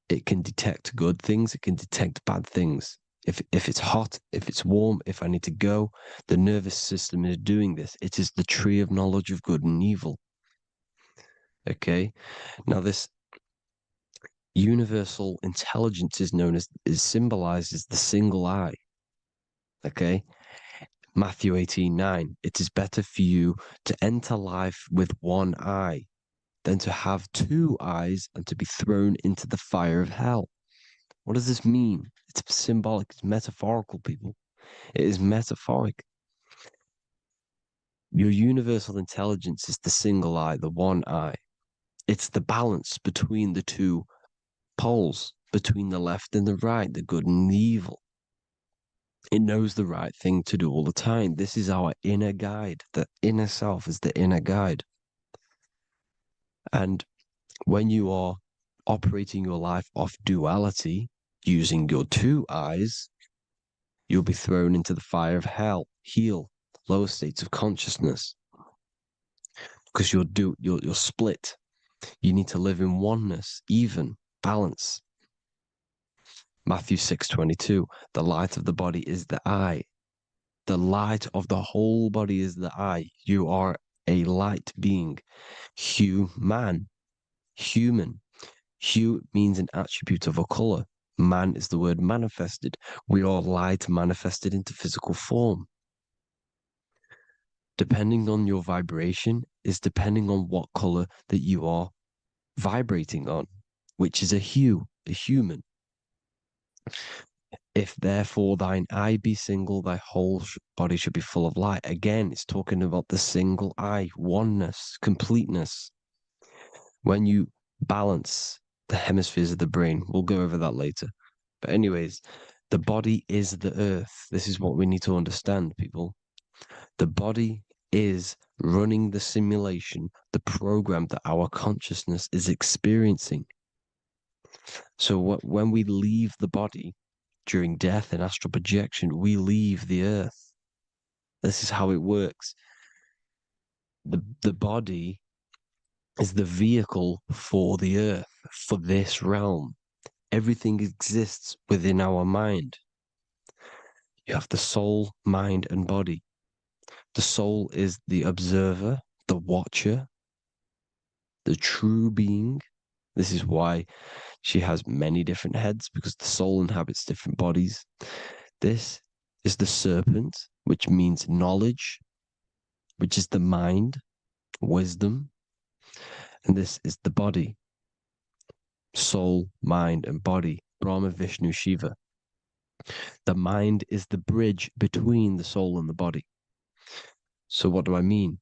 It can detect good things, it can detect bad things. If it's hot, if it's warm, if I need to go, the nervous system is doing this. It is the tree of knowledge of good and evil. Okay? Now this universal intelligence is symbolized as the single eye. Okay? Matthew 18:9. It is better for you to enter life with one eye than to have two eyes and to be thrown into the fire of hell. What does this mean? It's symbolic, it's metaphorical, people. It is metaphoric. Your universal intelligence is the single eye, the one eye. It's the balance between the two poles, between the left and the right, the good and the evil. It knows the right thing to do all the time. This is our inner guide. The inner self is the inner guide. And when you are operating your life off duality, using your two eyes, you'll be thrown into the fire of hell, lower states of consciousness. because you're split. You need to live in oneness, even, balance. Matthew 6:22, the light of the body is the eye. The light of the whole body is the eye. You are a light being. Human. Hue means an attribute of a color. Man is the word manifested. We are light manifested into physical form. Depending on your vibration is depending on what color that you are vibrating on, which is a hue, a human. If therefore thine eye be single, thy whole body should be full of light. Again, it's talking about the single eye, oneness, completeness. When you balance the hemispheres of the brain, we'll go over that later. But anyways, the body is the earth. This is what we need to understand, people. The body is running the simulation, the program that our consciousness is experiencing. So when we leave the body during death and astral projection, we leave the earth. This is how it works. The body is the vehicle for the earth, for this realm. Everything exists within our mind. You have the soul, mind, and body. The soul is the observer, the watcher, the true being. This is why she has many different heads, because the soul inhabits different bodies. This is the serpent, which means knowledge, which is the mind, wisdom. And this is the body, soul, mind, and body, Brahma, Vishnu, Shiva. The mind is the bridge between the soul and the body. So what do I mean?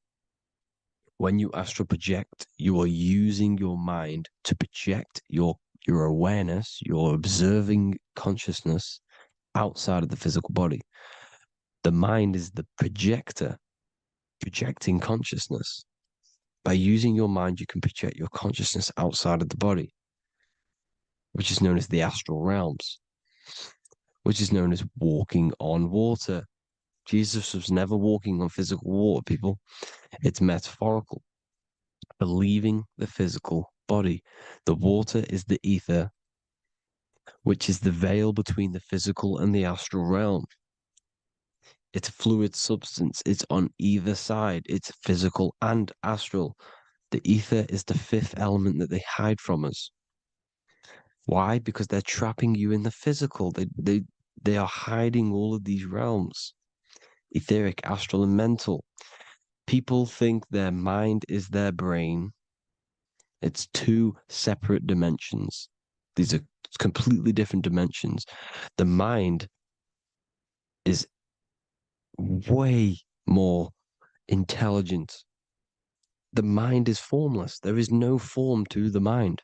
When you astral project, you are using your mind to project your awareness, your observing consciousness outside of the physical body. The mind is the projector, projecting consciousness. By using your mind, you can project your consciousness outside of the body, which is known as the astral realms, which is known as walking on water. Jesus was never walking on physical water, people. It's metaphorical. Believing the physical body. The water is the ether, which is the veil between the physical and the astral realm. It's a fluid substance. It's on either side. It's physical and astral. The ether is the fifth element that they hide from us. Why? Because they're trapping you in the physical. They are hiding all of these realms. Etheric, astral, and mental. People think their mind is their brain. It's two separate dimensions. These are completely different dimensions. The mind is way more intelligent. The mind is formless. There is no form to the mind.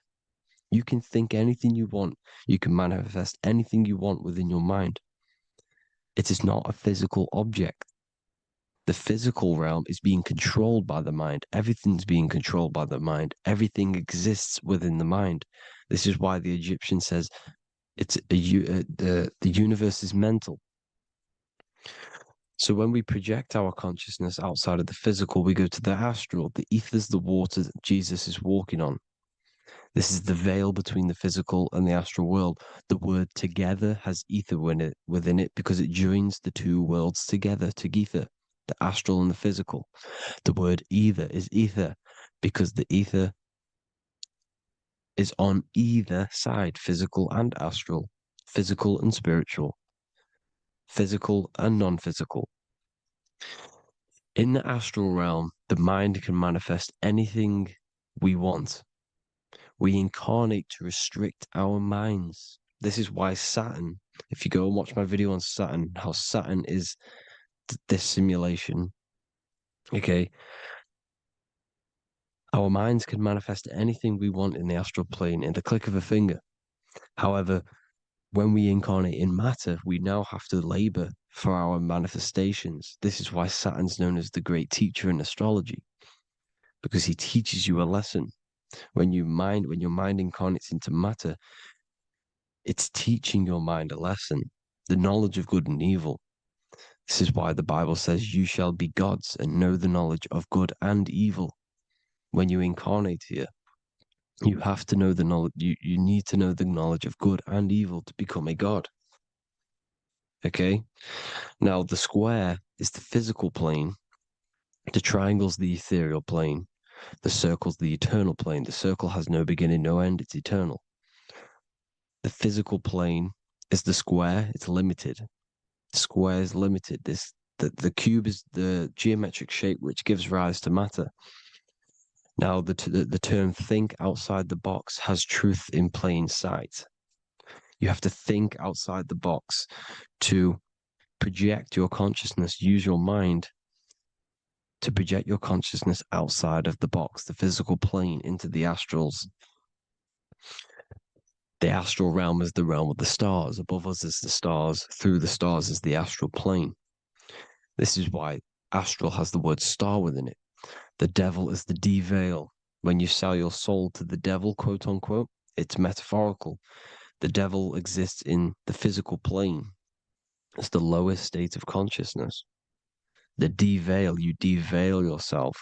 You can think anything you want. You can manifest anything you want within your mind. It is not a physical object. The physical realm is being controlled by the mind. Everything's being controlled by the mind. Everything exists within the mind. This is why the Egyptian says the universe is mental. So when we project our consciousness outside of the physical, we go to the astral. The ether is the water that Jesus is walking on. This is the veil between the physical and the astral world. The word together has ether within it because it joins the two worlds together, together, the astral and the physical. The word either is ether because the ether is on either side, physical and astral, physical and spiritual, physical and non-physical. In the astral realm, the mind can manifest anything we want. We incarnate to restrict our minds. This is why Saturn, if you go and watch my video on Saturn, how Saturn is this simulation, okay, our minds can manifest anything we want in the astral plane in the click of a finger. However, when we incarnate in matter, we now have to labor for our manifestations. This is why Saturn's known as the great teacher in astrology, because he teaches you a lesson. When your mind incarnates into matter, it's teaching your mind a lesson, the knowledge of good and evil. This is why the Bible says, you shall be gods and know the knowledge of good and evil. when you incarnate here. You have to know the knowledge. You need to know the knowledge of good and evil to become a god. Okay? Now, the square is the physical plane. The triangle's the ethereal plane. The circle's the eternal plane. The circle has no beginning, no end. It's eternal. The physical plane is the square. It's limited. The square is limited. The cube is the geometric shape which gives rise to matter. Now, the term think outside the box has truth in plain sight. You have to think outside the box to project your consciousness, use your mind to project your consciousness outside of the box, the physical plane, into the astrals. The astral realm is the realm of the stars. Above us is the stars. Through the stars is the astral plane. This is why astral has the word star within it. The devil is the de-veil. When you sell your soul to the devil, quote unquote, it's metaphorical. The devil exists in the physical plane. It's the lowest state of consciousness. The de-veil, you de-veil yourself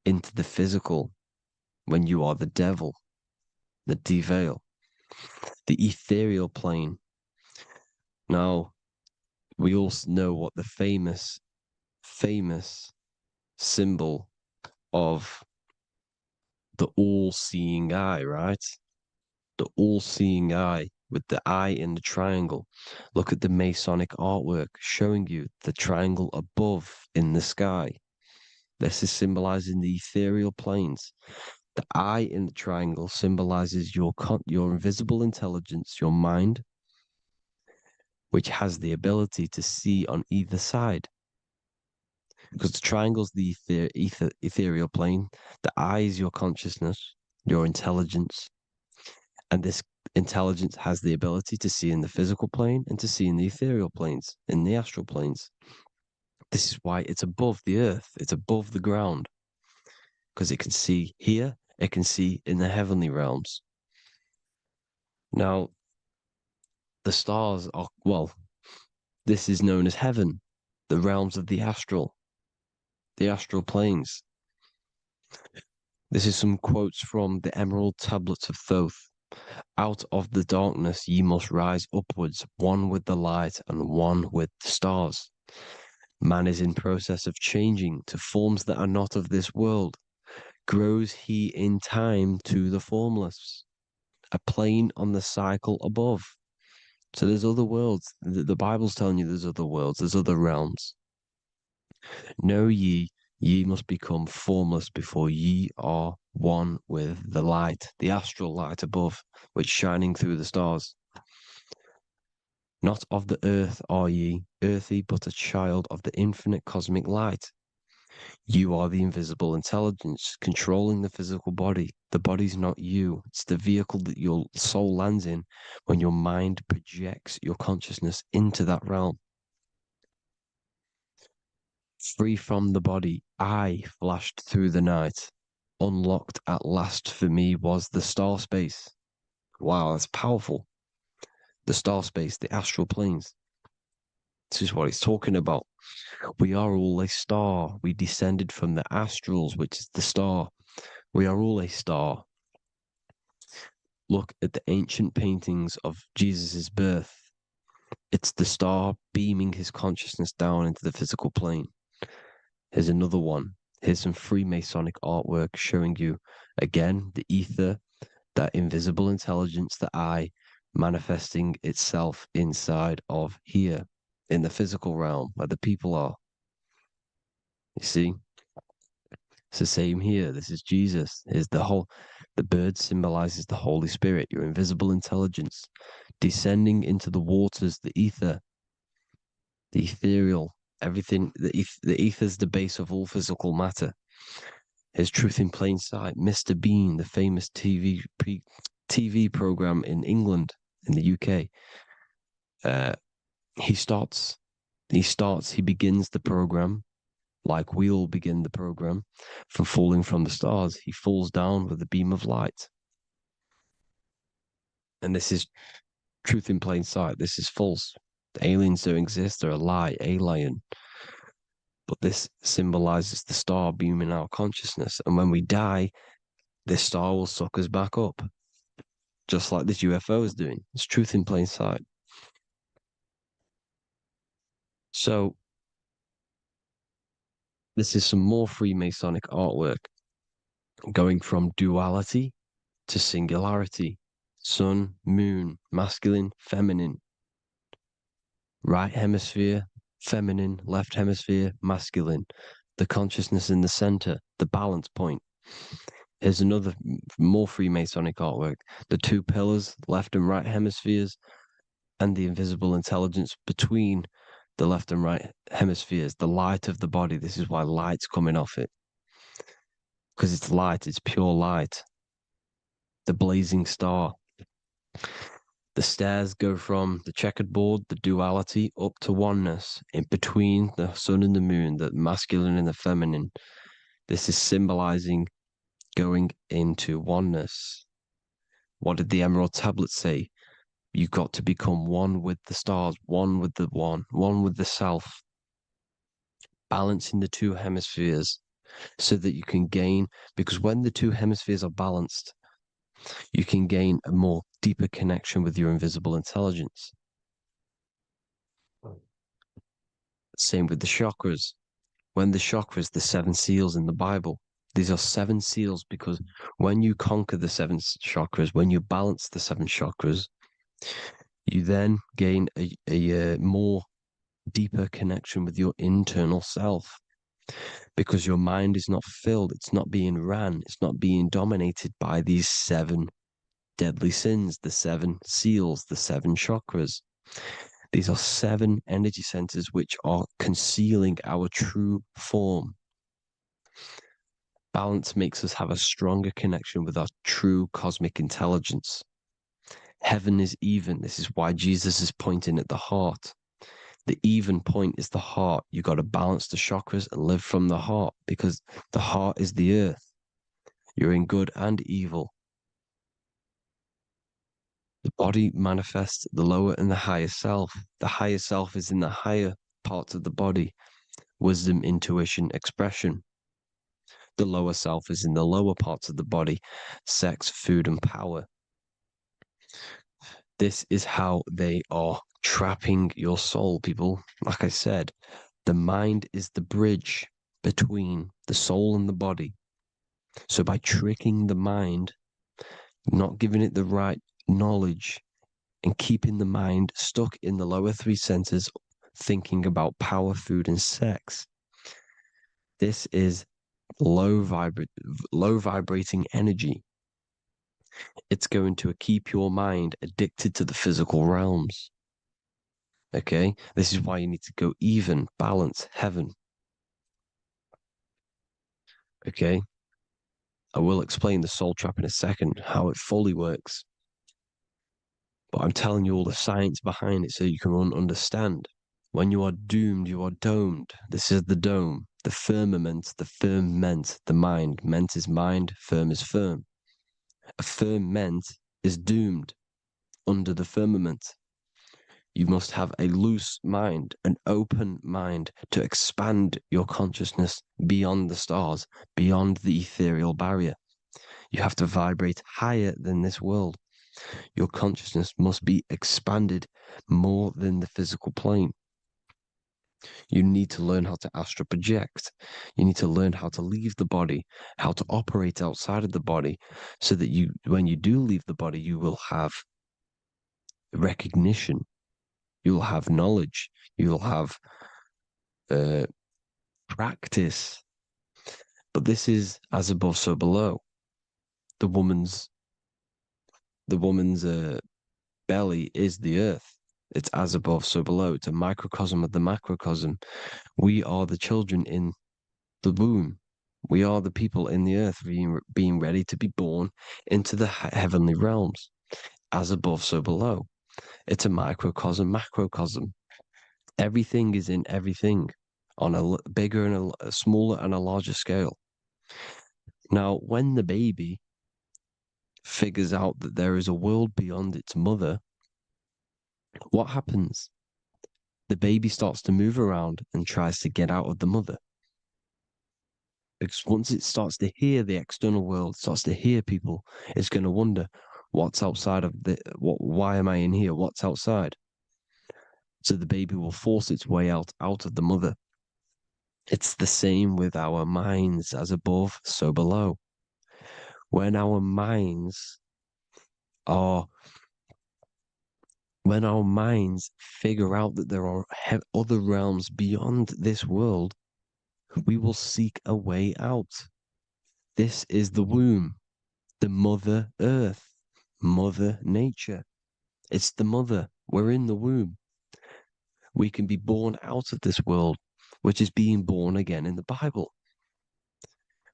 into the physical when you are the devil. The de-veil. The ethereal plane. Now, we all know what the famous symbol of the all-seeing eye, right? The all-seeing eye with the eye in the triangle. Look at the Masonic artwork showing you the triangle above in the sky. This is symbolizing the ethereal planes. The eye in the triangle symbolizes your invisible intelligence, your mind, which has the ability to see on either side. Because the triangle's the ethereal plane. The eye is your consciousness, your intelligence. And this intelligence has the ability to see in the physical plane and to see in the ethereal planes, in the astral planes. This is why it's above the earth. It's above the ground. Because it can see here, it can see in the heavenly realms. Now, the stars are, well, this is known as heaven, the realms of the astral planes. This is some quotes from the Emerald Tablets of Thoth. Out of the darkness ye must rise upwards, one with the light and one with the stars. Man is in process of changing to forms that are not of this world. Grows he in time to the formless, a plane on the cycle above. So there's other worlds. The Bible's telling you there's other worlds, there's other realms. Know ye must become formless before ye are one with the light, the astral light above, which shining through the stars. Not of the earth are ye, earthy, but a child of the infinite cosmic light. You are the invisible intelligence controlling the physical body. The body's not you. It's the vehicle that your soul lands in when your mind projects your consciousness into that realm. Free from the body, I flashed through the night. Unlocked at last for me was the star space. Wow, that's powerful. The star space, the astral planes. This is what it's talking about. We are all a star. We descended from the astrals, which is the star. We are all a star. Look at the ancient paintings of Jesus' birth. It's the star beaming his consciousness down into the physical plane. Here's another one. Here's some Freemasonic artwork showing you, again, the ether, that invisible intelligence, the eye, manifesting itself inside of here, in the physical realm, where the people are. You see? It's the same here. This is Jesus. Here's the bird symbolizes the Holy Spirit, your invisible intelligence, descending into the waters, the ether, the ethereal, everything. The ether is the base of all physical matter. Here's Truth in Plain Sight. Mr. Bean, the famous TV program in England, in the UK. He begins the program like we all begin the program from falling from the stars. He falls down with a beam of light. And this is Truth in Plain Sight. This is false. The aliens don't exist. They're a lie. Alien. But this symbolizes the star beaming our consciousness. And when we die, this star will suck us back up, just like this UFO is doing. It's truth in plain sight. So this is some more Freemasonic artwork, going from duality to singularity. Sun, moon, masculine, feminine. Right hemisphere, feminine, left hemisphere, masculine. The consciousness in the center, the balance point. Here's another more Freemasonic artwork. The two pillars, left and right hemispheres, and the invisible intelligence between the left and right hemispheres, the light of the body. This is why light's coming off it. Because it's light, it's pure light. The blazing star. The stairs go from the checkered board, the duality, up to oneness, in between the sun and the moon, the masculine and the feminine. This is symbolizing going into oneness. What did the Emerald Tablet say? You've got to become one with the stars, one with the one with the self. Balancing the two hemispheres so that you can gain, because when the two hemispheres are balanced, you can gain a more deeper connection with your invisible intelligence. Same with the chakras. When the chakras, the seven seals in the Bible, these are seven seals because when you conquer the seven chakras, when you balance the seven chakras, you then gain a more deeper connection with your internal self, because your mind is not filled, it's not being ran, it's not being dominated by these seven deadly sins, the seven seals, the seven chakras. These are seven energy centers which are concealing our true form. Balance makes us have a stronger connection with our true cosmic intelligence. Heaven is even. This is why Jesus is pointing at the heart. The even point is the heart. You got to balance the chakras and live from the heart, because the heart is the earth. You're in good and evil. The body manifests the lower and the higher self. The higher self is in the higher parts of the body. Wisdom, intuition, expression. The lower self is in the lower parts of the body. Sex, food, and power. This is how they are trapping your soul, people. Like I said, the mind is the bridge between the soul and the body. So by tricking the mind, not giving it the right knowledge, and keeping the mind stuck in the lower three centers, thinking about power, food, and sex, this is low vibrating energy. It's going to keep your mind addicted to the physical realms. Okay, this is why you need to go even, balance, heaven. Okay, I will explain the soul trap in a second, how it fully works. But I'm telling you all the science behind it so you can understand. When you are doomed, you are domed. This is the dome, the firmament, the firmament, the mind. Ment is mind, firm is firm. A firmament is doomed under the firmament. You must have a loose mind, an open mind to expand your consciousness beyond the stars, beyond the ethereal barrier. You have to vibrate higher than this world. Your consciousness must be expanded more than the physical plane. You need to learn how to astral project. You need to learn how to leave the body, how to operate outside of the body, so that you, when you do leave the body, you will have recognition. You'll have knowledge. You'll have practice. But this is as above, so below. The woman's belly is the earth. It's as above, so below. It's a microcosm of the macrocosm. We are the children in the womb. We are the people in the earth being ready to be born into the heavenly realms. As above, so below. It's a microcosm, macrocosm. Everything is in everything on a bigger and a smaller and a larger scale. Now, when the baby figures out that there is a world beyond its mother, what happens? the baby starts to move around and tries to get out of the mother. Because once it starts to hear the external world, starts to hear people, it's going to wonder, what's outside of why am I in here? What's outside? So the baby will force its way out of the mother. It's the same with our minds, as above, so below. When our minds figure out that there are other realms beyond this world, we will seek a way out. This is the womb, the Mother Earth, Mother Nature. It's the mother. We're in the womb. We can be born out of this world, which is being born again in the Bible.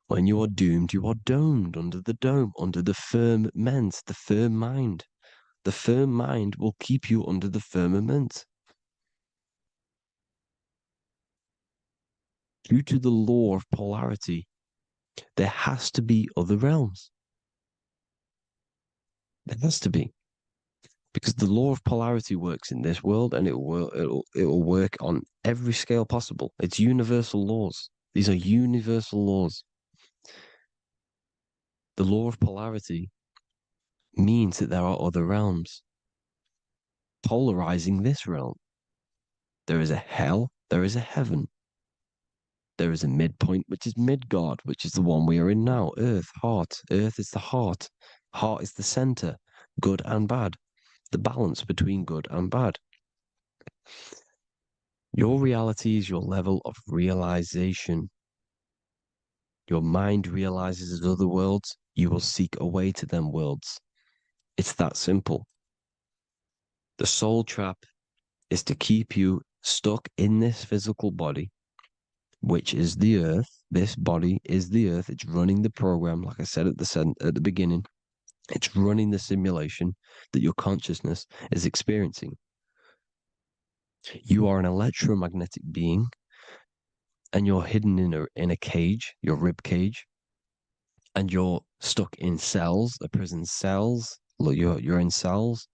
When you are doomed, you are domed under the dome, under the firmament, the firm mind. The firm mind will keep you under the firmament. Due to the law of polarity, there has to be other realms. There has to be. Because the law of polarity works in this world, and it will work on every scale possible. It's universal laws. These are universal laws. The law of polarity means that there are other realms polarizing this realm. There is a hell, there is a heaven. There is a midpoint, which is Midgard, which is the one we are in now. Earth, heart. Earth is the heart. Heart is the center, good and bad. The balance between good and bad. Your reality is your level of realization. Your mind realizes other worlds, you will seek a way to them worlds. It's that simple. The soul trap is to keep you stuck in this physical body, which is the earth. This body is the earth. It's running the program, like I said at the beginning. It's running the simulation that your consciousness is experiencing. You are an electromagnetic being, and you're hidden in a cage, your rib cage, and you're stuck in cells, a prison cells. Look, you're in cells.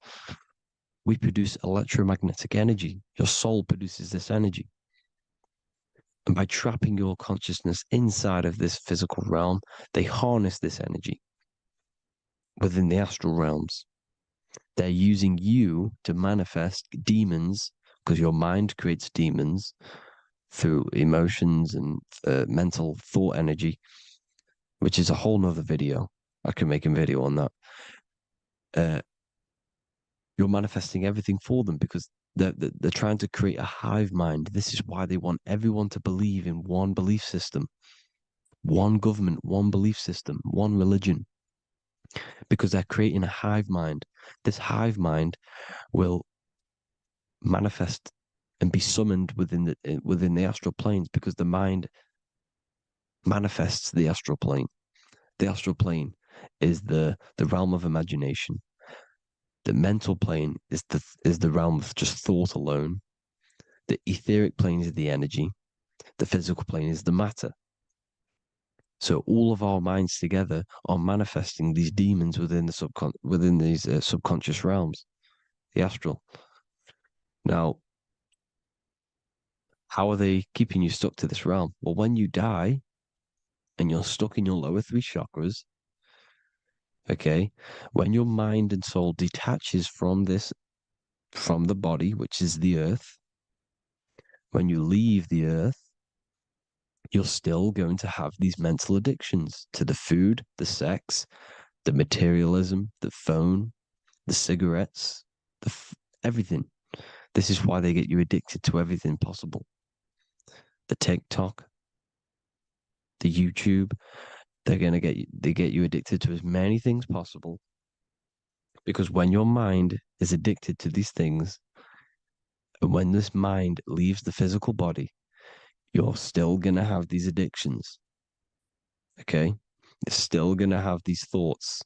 We produce electromagnetic energy. Your soul produces this energy. And by trapping your consciousness inside of this physical realm, they harness this energy within the astral realms. They're using you to manifest demons, because your mind creates demons through emotions and mental thought energy, which is a whole nother video. I can make a video on that. You're manifesting everything for them because they're trying to create a hive mind. This is why they want everyone to believe in one belief system, one government, one belief system, one religion, because they're creating a hive mind. This hive mind will manifest and be summoned within the astral planes, because the mind manifests the astral plane. The astral plane is the realm of imagination. The mental plane is the realm of just thought alone. The etheric plane is the energy. The physical plane is the matter. So all of our minds together are manifesting these demons within these subconscious realms, the astral. Now, how are they keeping you stuck to this realm? Well, when you die and you're stuck in your lower three chakras, okay, when your mind and soul detaches from the body, which is the earth, when you leave the earth, you're still going to have these mental addictions to the food, the sex, the materialism, the phone, the cigarettes, everything. This is why they get you addicted to everything possible. The TikTok, the YouTube, they get you addicted to as many things possible. Because when your mind is addicted to these things, and when this mind leaves the physical body, you're still going to have these addictions. Okay? You're still going to have these thoughts.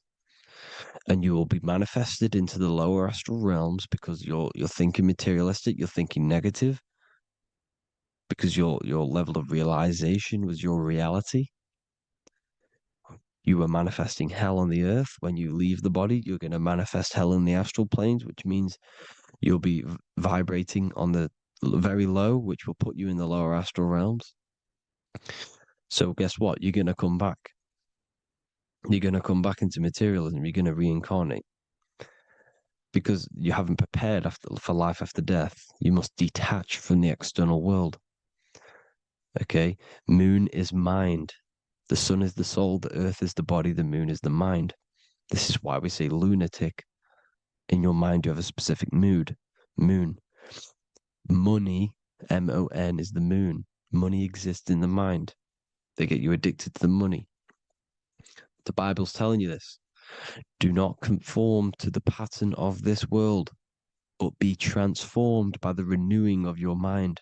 And you will be manifested into the lower astral realms because you're thinking materialistic, you're thinking negative, because your level of realization was your reality. You were manifesting hell on the earth. When you leave the body, you're going to manifest hell in the astral planes, which means you'll be vibrating on the very low, which will put you in the lower astral realms. So guess what? You're going to come back. You're going to come back into materialism. You're going to reincarnate. Because you haven't prepared for life after death. You must detach from the external world. Okay? Moon is mind. The sun is the soul. The earth is the body. The moon is the mind. This is why we say lunatic. In your mind, you have a specific mood. Moon. Money, M-O-N, is the moon. Money exists in the mind. They get you addicted to the money. The Bible's telling you this. Do not conform to the pattern of this world, but be transformed by the renewing of your mind.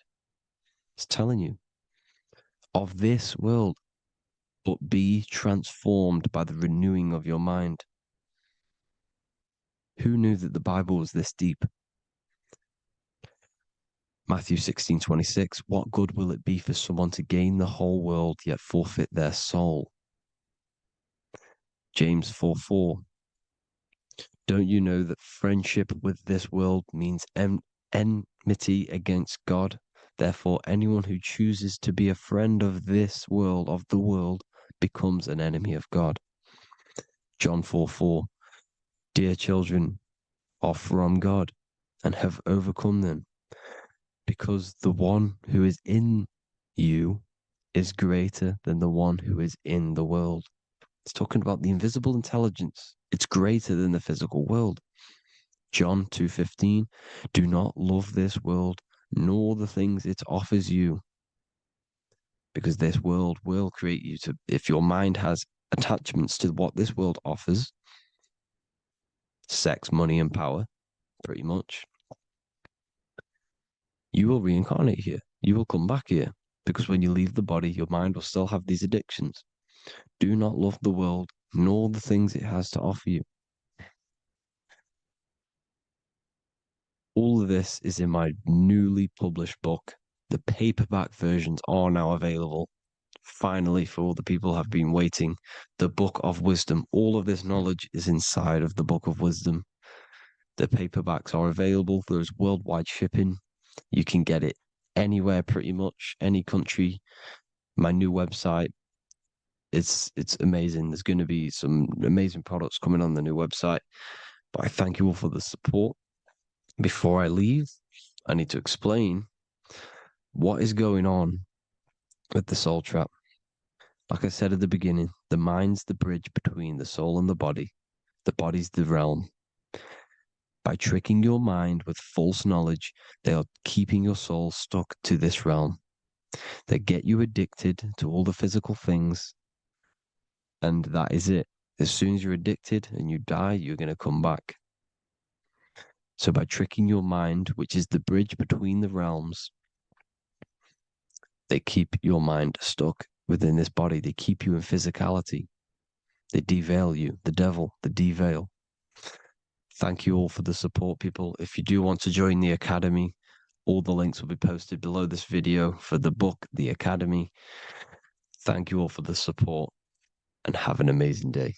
It's telling you. Of this world, but be transformed by the renewing of your mind. Who knew that the Bible was this deep? Matthew 16:26, what good will it be for someone to gain the whole world yet forfeit their soul? James 4:4, don't you know that friendship with this world means enmity against God? Therefore, anyone who chooses to be a friend of this world, of the world, becomes an enemy of God. John 4:4, dear children, are from God and have overcome them, because the one who is in you is greater than the one who is in the world. It's talking about the invisible intelligence. It's greater than the physical world. John 2:15, do not love this world, nor the things it offers you, because this world will create you to, if your mind has attachments to what this world offers, sex, money, and power, pretty much, you will reincarnate here. You will come back here, because when you leave the body, your mind will still have these addictions. Do not love the world, nor the things it has to offer you. All of this is in my newly published book. The paperback versions are now available. Finally, for all the people who have been waiting, the Book of Wisdom. All of this knowledge is inside of the Book of Wisdom. The paperbacks are available. There's worldwide shipping. You can get it anywhere, pretty much, any country. My new website, it's amazing. There's going to be some amazing products coming on the new website. But I thank you all for the support. Before I leave, I need to explain what is going on with the soul trap. Like I said at the beginning, the mind's the bridge between the soul and the body. The body's the realm. By tricking your mind with false knowledge, they are keeping your soul stuck to this realm. They get you addicted to all the physical things, and that is it. As soon as you're addicted and you die, you're going to come back. So by tricking your mind, which is the bridge between the realms, they keep your mind stuck within this body. They keep you in physicality. They deveil you, the devil, the deveil. Thank you all for the support, people. If you do want to join the Academy, all the links will be posted below this video for the book, The Academy. Thank you all for the support and have an amazing day.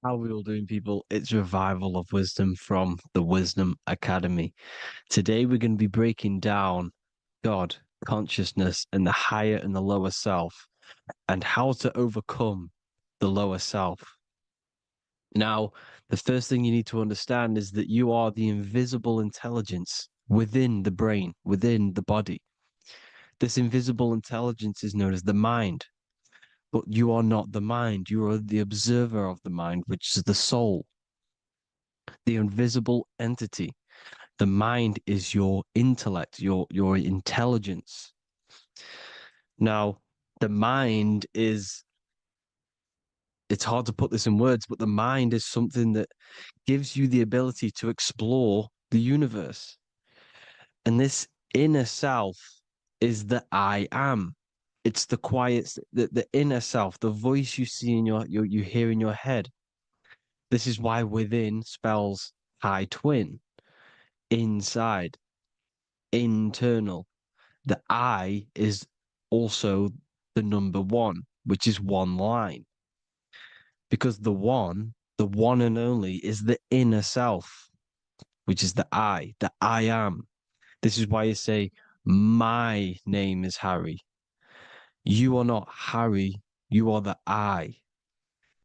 How are we all doing, people? It's Revival of Wisdom from the Wisdom Academy. Today we're going to be breaking down God, consciousness, and the higher and the lower self, and how to overcome the lower self. Now, the first thing you need to understand is that you are the invisible intelligence within the brain, within the body. This invisible intelligence is known as the mind. But you are not the mind. You are the observer of the mind, which is the soul, the invisible entity. The mind is your intellect, your intelligence. Now, the mind is it's hard to put this in words, but the mind is something that gives you the ability to explore the universe. And this inner self is the I am. It's the quiet, the inner self, the voice you see in you hear in your head. This is why within spells high twin, inside, internal. The I is also the number one, which is one line. Because the one and only, is the inner self, which is the I am. This is why you say, my name is Harry. You are not Harry, you are the I,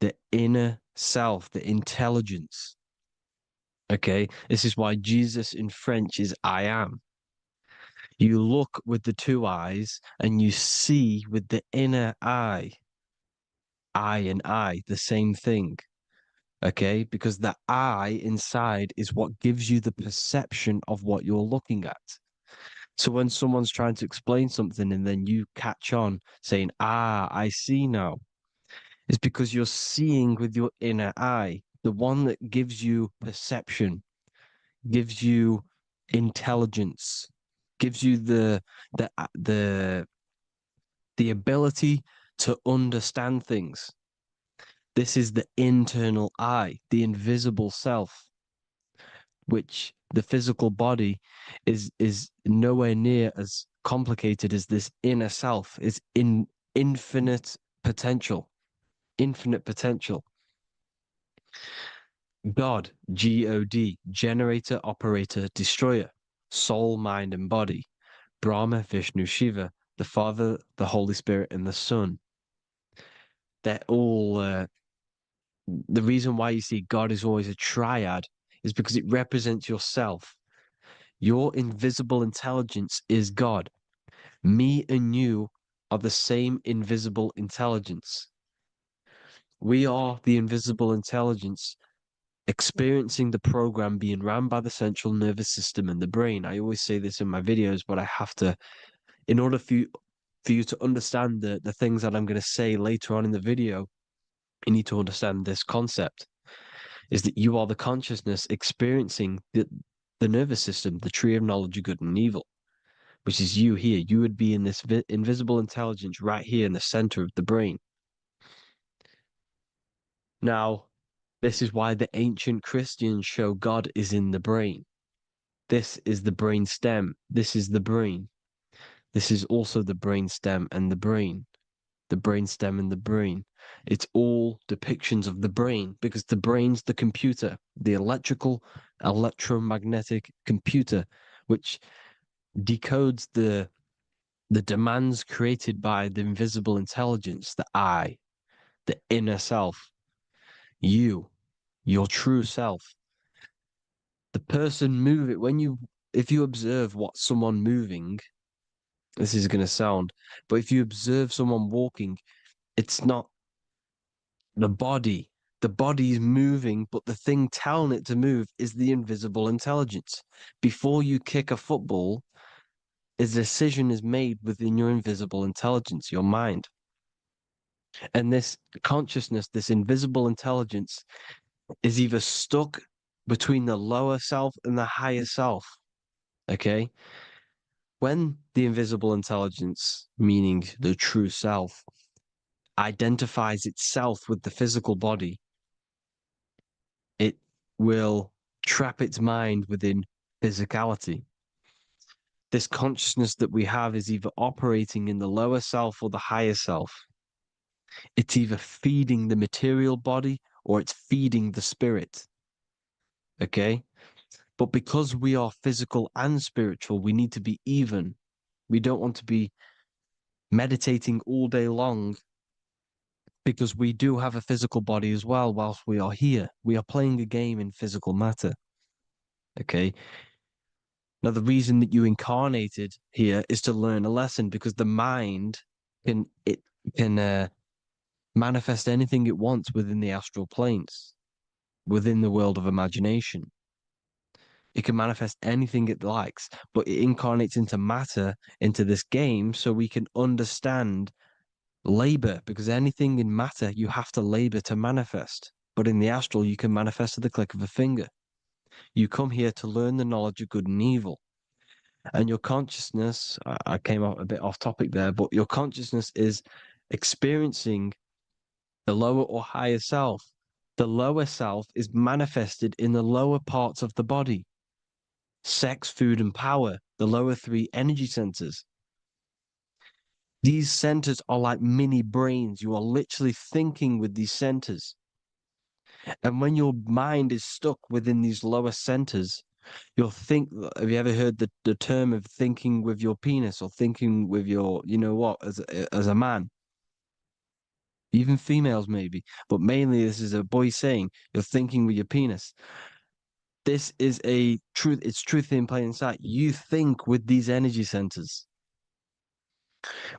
the inner self, the intelligence. Okay, this is why Jesus in French is I am. You look with the two eyes and you see with the inner eye. I and I, the same thing. Okay, because the I inside is what gives you the perception of what you're looking at. So when someone's trying to explain something and then you catch on saying, I see now, it's because you're seeing with your inner eye, the one that gives you perception, gives you intelligence, gives you the ability to understand things. This is the internal eye, the invisible self, which the physical body is nowhere near as complicated as this inner self. Is in infinite potential. Infinite potential. God, G-O-D, generator, operator, destroyer, soul, mind, and body. Brahma, Vishnu, Shiva, the Father, the Holy Spirit, and the Son. They're all the reason why you see God is always a triad is because it represents yourself. Your invisible intelligence is God. Me and you are the same invisible intelligence. We are the invisible intelligence experiencing the program being run by the central nervous system and the brain. I always say this in my videos, but I have to, in order for you to understand the things that I'm going to say later on in the video, you need to understand this concept, is that you are the consciousness experiencing the nervous system, the tree of knowledge of good and evil, which is you here. You would be in this invisible intelligence right here in the center of the brain. Now, this is why the ancient Christians show God is in the brain. This is the brain stem. This is the brain. This is also the brain stem and the brain. The brain stem and the brain. It's all depictions of the brain because the brain's the computer, the electromagnetic computer, which decodes the demands created by the invisible intelligence, the I, the inner self, you, your true self. The person moving, if you observe what someone moving, this is going to sound, but if you observe someone walking, it's not the body. The body is moving, but the thing telling it to move is the invisible intelligence. Before you kick a football, a decision is made within your invisible intelligence, your mind. And this consciousness, this invisible intelligence, is either stuck between the lower self and the higher self. Okay? When the invisible intelligence, meaning the true self, identifies itself with the physical body, it will trap its mind within physicality. This consciousness that we have is either operating in the lower self or the higher self. It's either feeding the material body or it's feeding the spirit. Okay? But because we are physical and spiritual, we need to be even. We don't want to be meditating all day long because we do have a physical body as well whilst we are here. We are playing a game in physical matter. Okay? Now, the reason that you incarnated here is to learn a lesson because the mind can manifest anything it wants within the astral planes, within the world of imagination. It can manifest anything it likes, but it incarnates into matter, into this game, so we can understand Labor, because anything in matter you have to labor to manifest. But in the astral, you can manifest at the click of a finger. You come here to learn the knowledge of good and evil. And your consciousness, I came out a bit off topic there, but your consciousness is experiencing the lower or higher self. The lower self is manifested in the lower parts of the body. Sex, food, and power, the lower three energy centers. These centers are like mini brains. You are literally thinking with these centers. And when your mind is stuck within these lower centers, you'll think, have you ever heard the term of thinking with your penis or thinking with your, you know what, as a man? Even females maybe, but mainly this is a boy saying, you're thinking with your penis. This is a truth, it's truth in plain sight. You think with these energy centers.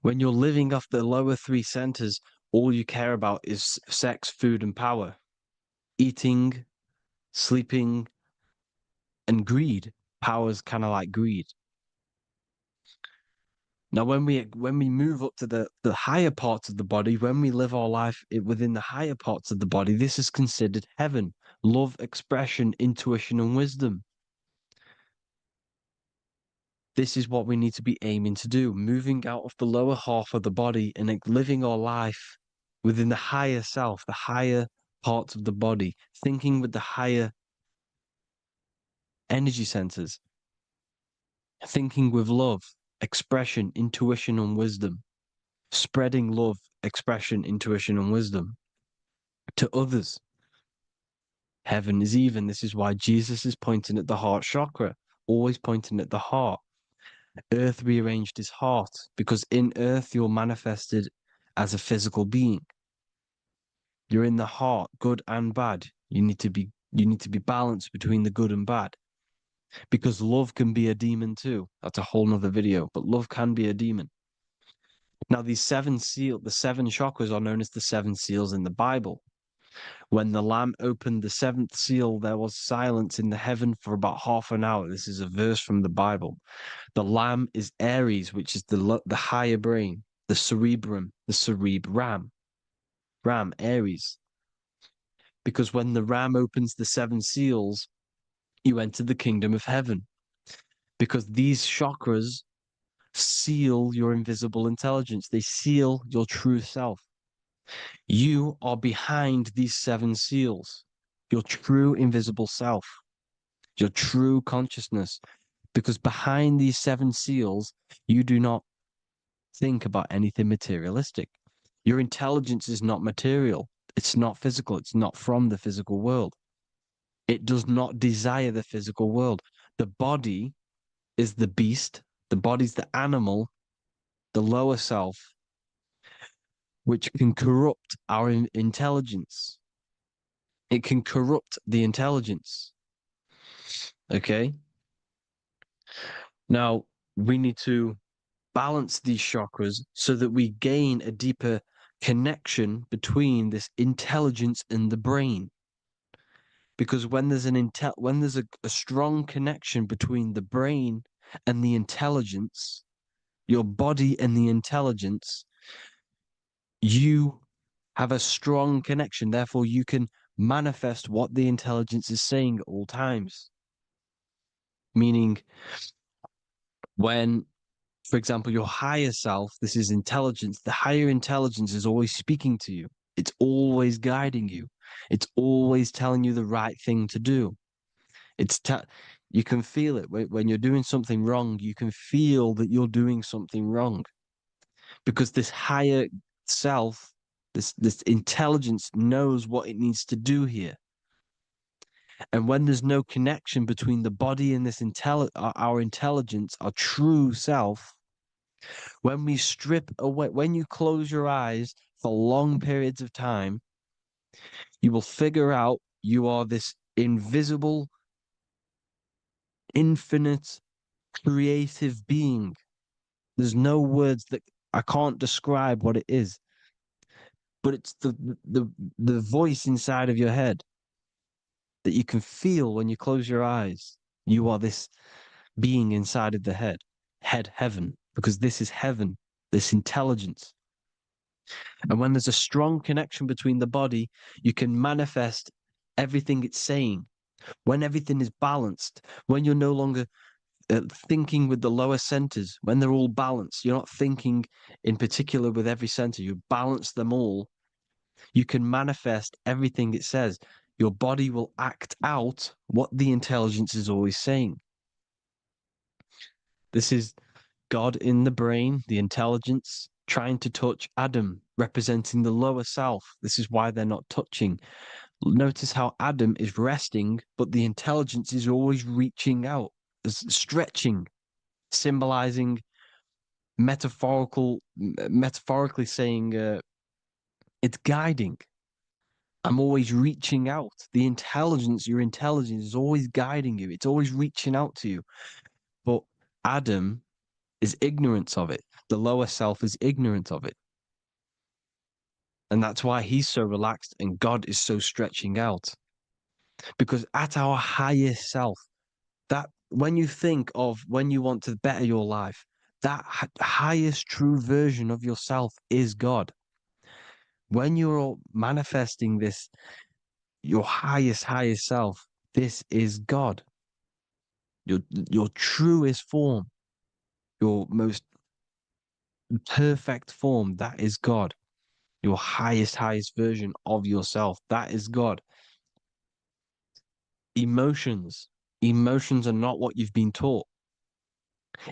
When you're living off the lower three centers, all you care about is sex, food, and power. Eating, sleeping, and greed. Power's kind of like greed. Now, when we move up to the higher parts of the body, when we live our life within the higher parts of the body, this is considered heaven. Love, expression, intuition, and wisdom. This is what we need to be aiming to do, moving out of the lower half of the body and living our life within the higher self, the higher parts of the body, thinking with the higher energy centers, thinking with love, expression, intuition, and wisdom, spreading love, expression, intuition, and wisdom to others. Heaven is even. This is why Jesus is pointing at the heart chakra, always pointing at the heart. Earth rearranged his heart because in earth you're manifested as a physical being. You're in the heart, good and bad. You need to be balanced between the good and bad. Because love can be a demon too. That's a whole nother video, but love can be a demon. Now the seven chakras are known as the seven seals in the Bible. When the Lamb opened the seventh seal, there was silence in the heaven for about half an hour. This is a verse from the Bible. The Lamb is Aries, which is the higher brain, the cerebrum, Ram, Aries. Because when the Ram opens the seven seals, you enter the kingdom of heaven. Because these chakras seal your invisible intelligence. They seal your true self. You are behind these seven seals, your true invisible self, your true consciousness. Because behind these seven seals, you do not think about anything materialistic. Your intelligence is not material. It's not physical. It's not from the physical world. It does not desire the physical world. The body is the beast. The body's the animal, the lower self, which can corrupt our intelligence. It can corrupt the intelligence. Okay? Now, we need to balance these chakras so that we gain a deeper connection between this intelligence and the brain. Because when there's a strong connection between the brain and the intelligence, your body and the intelligence, you have a strong connection. Therefore, you can manifest what the intelligence is saying at all times. Meaning, when, for example, your higher self, this is intelligence, the higher intelligence is always speaking to you. It's always guiding you. It's always telling you the right thing to do. You can feel it when you're doing something wrong. You can feel that you're doing something wrong because this higher self, this intelligence knows what it needs to do here. And when there's no connection between the body and this our intelligence, our true self, when we strip away, when you close your eyes for long periods of time, you will figure out you are this invisible, infinite, creative being. There's no words that I can't describe what it is, but it's the voice inside of your head that you can feel when you close your eyes. You are this being inside of the heaven, because this is heaven, this intelligence. And when there's a strong connection between the body, you can manifest everything it's saying. When everything is balanced, when you're no longer thinking with the lower centers, when they're all balanced, you're not thinking in particular with every center, you balance them all, you can manifest everything it says. Your body will act out what the intelligence is always saying. This is God in the brain, the intelligence, trying to touch Adam, representing the lower self. This is why they're not touching. Notice how Adam is resting, but the intelligence is always reaching out, stretching, symbolizing metaphorically saying it's guiding. I'm always reaching out. The intelligence, your intelligence is always guiding you. It's always reaching out to you. But Adam is ignorant of it. The lower self is ignorant of it. And that's why he's so relaxed and God is so stretching out. Because at our highest self, that when you think of when you want to better your life, that highest true version of yourself is God. When you're manifesting this, your highest self, this is God. Your truest form, your most perfect form, that is God. Your highest version of yourself, that is God. Emotions are not what you've been taught.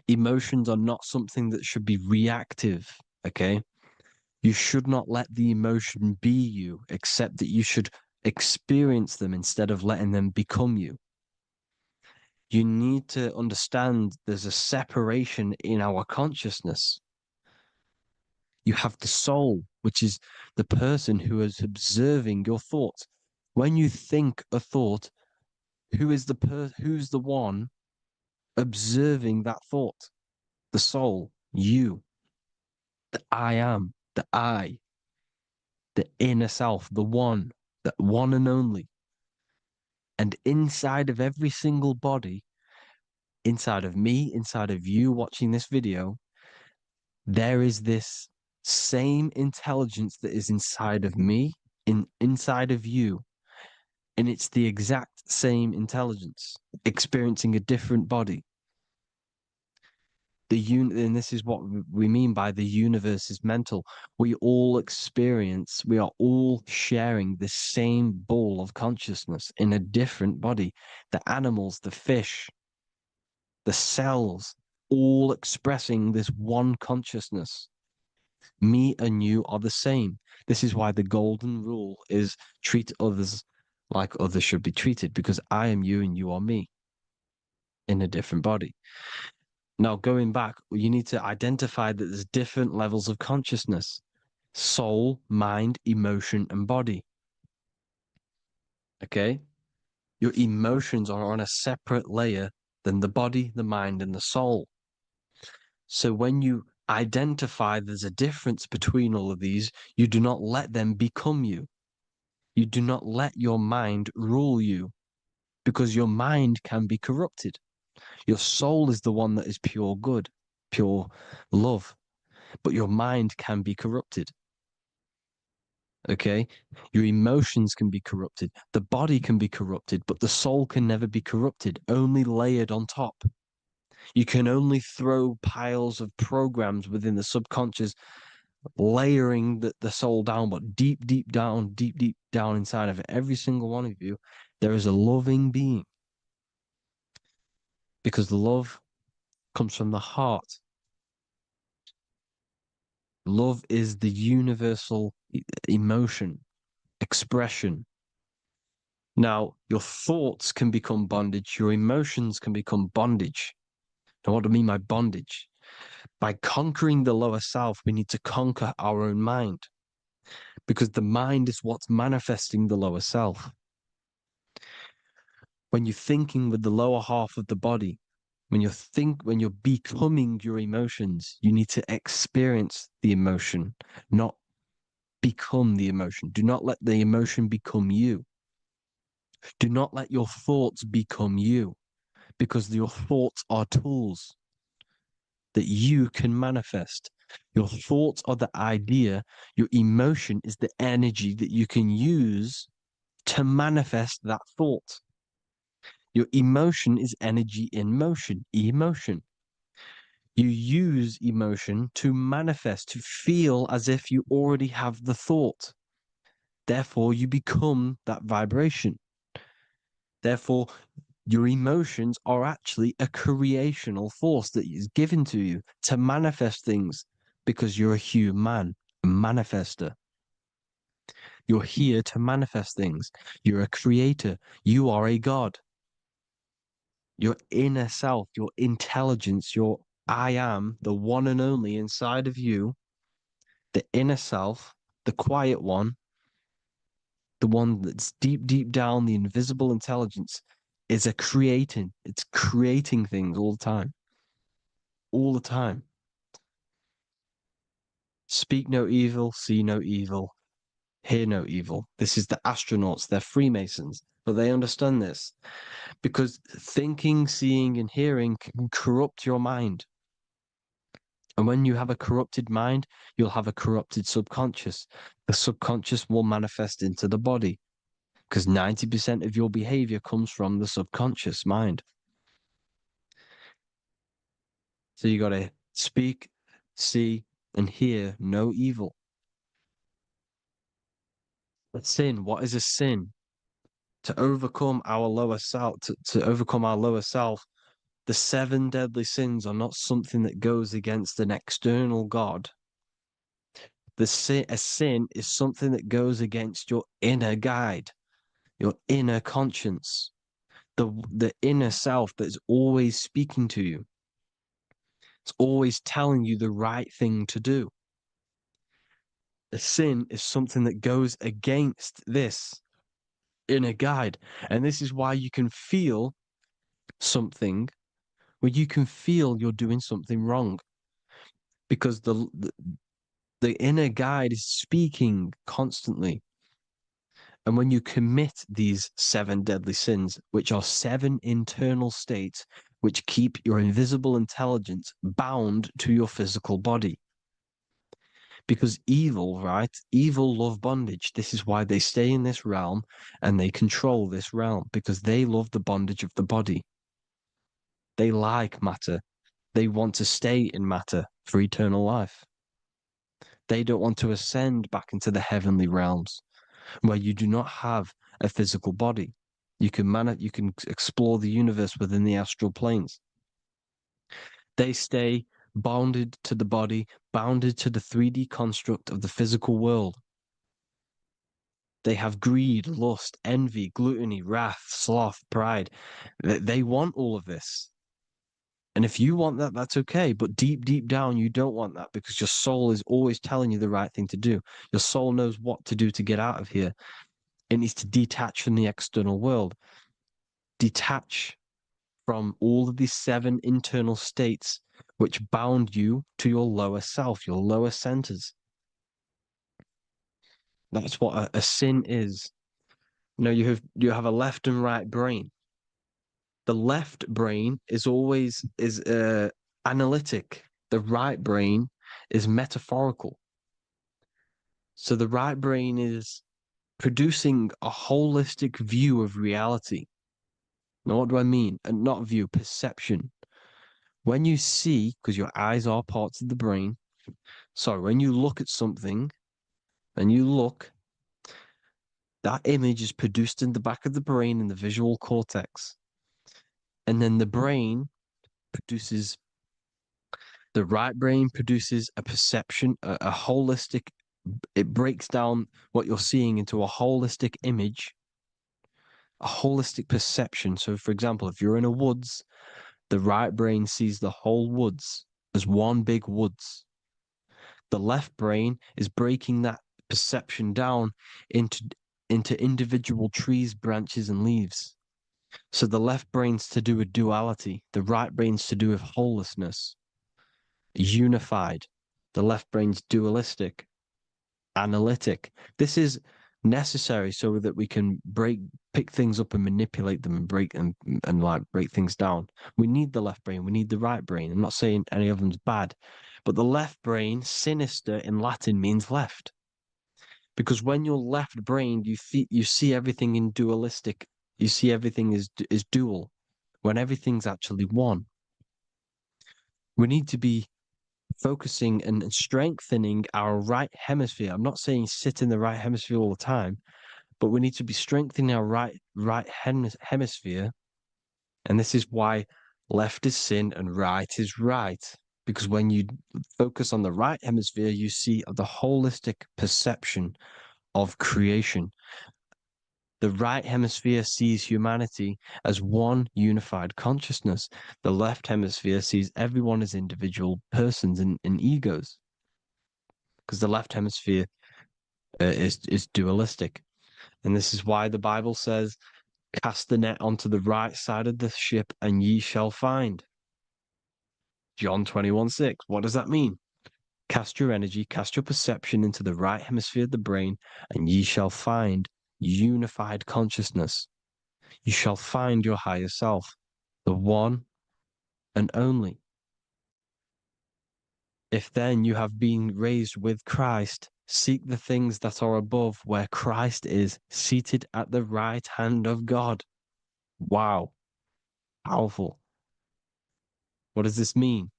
Emotions are not something that should be reactive, okay? You should not let the emotion be you, except that you should experience them instead of letting them become you. You need to understand there's a separation in our consciousness. You have the soul, which is the person who is observing your thoughts. When you think a thought, who's the one observing that thought? The soul, you, the I am, the I, the inner self, the one and only. And inside of every single body, inside of me, inside of you watching this video, there is this same intelligence that is inside of me, inside of you. And it's the exact same intelligence, experiencing a different body. And this is what we mean by the universe is mental. We all are all sharing the same ball of consciousness in a different body. The animals, the fish, the cells, all expressing this one consciousness. Me and you are the same. This is why the golden rule is treat others like others should be treated, because I am you and you are me in a different body. Now, going back, you need to identify that there's different levels of consciousness: soul, mind, emotion, and body. Okay? Your emotions are on a separate layer than the body, the mind, and the soul. So when you identify there's a difference between all of these, you do not let them become you. You do not let your mind rule you, because your mind can be corrupted. Your soul is the one that is pure good, pure love, but your mind can be corrupted. Okay? Your emotions can be corrupted. The body can be corrupted, but the soul can never be corrupted, only layered on top. You can only throw piles of programs within the subconscious, layering the soul down, but deep down inside of every single one of you, there is a loving being. Because love comes from the heart. Love is the universal emotion, expression. Now, your thoughts can become bondage, your emotions can become bondage. Now, what do I mean by bondage? By conquering the lower self, we need to conquer our own mind, because the mind is what's manifesting the lower self. When you're thinking with the lower half of the body, when you're becoming your emotions, you need to experience the emotion, not become the emotion. Do not let the emotion become you. Do not let your thoughts become you, because your thoughts are tools that you can manifest. Your thoughts are the idea. Your emotion is the energy that you can use to manifest that thought. Your emotion is energy in motion, emotion. You use emotion to manifest, to feel as if you already have the thought. Therefore, you become that vibration. Therefore, your emotions are actually a creational force that is given to you to manifest things because you're a human, a manifester. You're here to manifest things. You're a creator. You are a god. Your inner self, your intelligence, your I am, the one and only inside of you, the inner self, the quiet one, the one that's deep, deep down, the invisible intelligence is it's creating things all the time. All the time. Speak no evil, see no evil, hear no evil. This is the astronauts, they're Freemasons, but they understand this because thinking, seeing, and hearing can corrupt your mind. And when you have a corrupted mind, you'll have a corrupted subconscious. The subconscious will manifest into the body because 90% of your behavior comes from the subconscious mind. So you got to speak, see, and hear no evil. But sin, what is a sin? To overcome our lower self, to overcome our lower self, the 7 deadly sins are not something that goes against an external God. A sin is something that goes against your inner guide, your inner conscience, the inner self that's always speaking to you. It's always telling you the right thing to do. A sin is something that goes against this inner guide. And this is why you can feel something where you can feel you're doing something wrong. Because the inner guide is speaking constantly. And when you commit these 7 deadly sins, which are 7 internal states which keep your invisible intelligence bound to your physical body. Because evil, right? Evil love bondage. This is why they stay in this realm and they control this realm, because they love the bondage of the body. They like matter. They want to stay in matter for eternal life. They don't want to ascend back into the heavenly realms where you do not have a physical body. You can explore the universe within the astral planes. They stay bounded to the body, bounded to the 3D construct of the physical world. They have greed, lust, envy, gluttony, wrath, sloth, pride. They want all of this. And if you want that, that's okay. But deep, deep down, you don't want that because your soul is always telling you the right thing to do. Your soul knows what to do to get out of here. It needs to detach from the external world. Detach from all of these 7 internal states which bound you to your lower self, your lower centers. That's what a sin is. You know, you have a left and right brain. The left brain is always analytic. The right brain is metaphorical. So the right brain is producing a holistic view of reality. Now, what do I mean? And not view, perception. When you see, because your eyes are parts of the brain, so when you look at something and you look, that image is produced in the back of the brain in the visual cortex. And then the right brain produces a perception, a holistic, it breaks down what you're seeing into a holistic image, a holistic perception. So, for example, if you're in a woods, the right brain sees the whole woods as one big woods. The left brain is breaking that perception down into individual trees, branches, and leaves. So the left brain's to do with duality, the right brain's to do with wholeness, unified. The left brain's dualistic, analytic. This is necessary so that we can pick things up and manipulate them and break things down. We need the left brain, we need the right brain. I'm not saying any of them's bad, But the left brain, sinister in Latin, means left. Because when you're left-brained, you see everything in dualistic. You see everything is dual, when everything's actually one. We need to be focusing and strengthening our right hemisphere. I'm not saying sit in the right hemisphere all the time, but we need to be strengthening our right hemisphere. And this is why left is sin and right is right. Because when you focus on the right hemisphere, you see the holistic perception of creation. The right hemisphere sees humanity as one unified consciousness. The left hemisphere sees everyone as individual persons and egos. Because the left hemisphere is dualistic. And this is why the Bible says, cast the net onto the right side of the ship and ye shall find. John 21:6. What does that mean? Cast your energy, cast your perception into the right hemisphere of the brain, and ye shall find unified consciousness. You shall find your higher self, the one and only. If then you have been raised with Christ, seek the things that are above, where Christ is seated at the right hand of God. Wow. Powerful. What does this mean?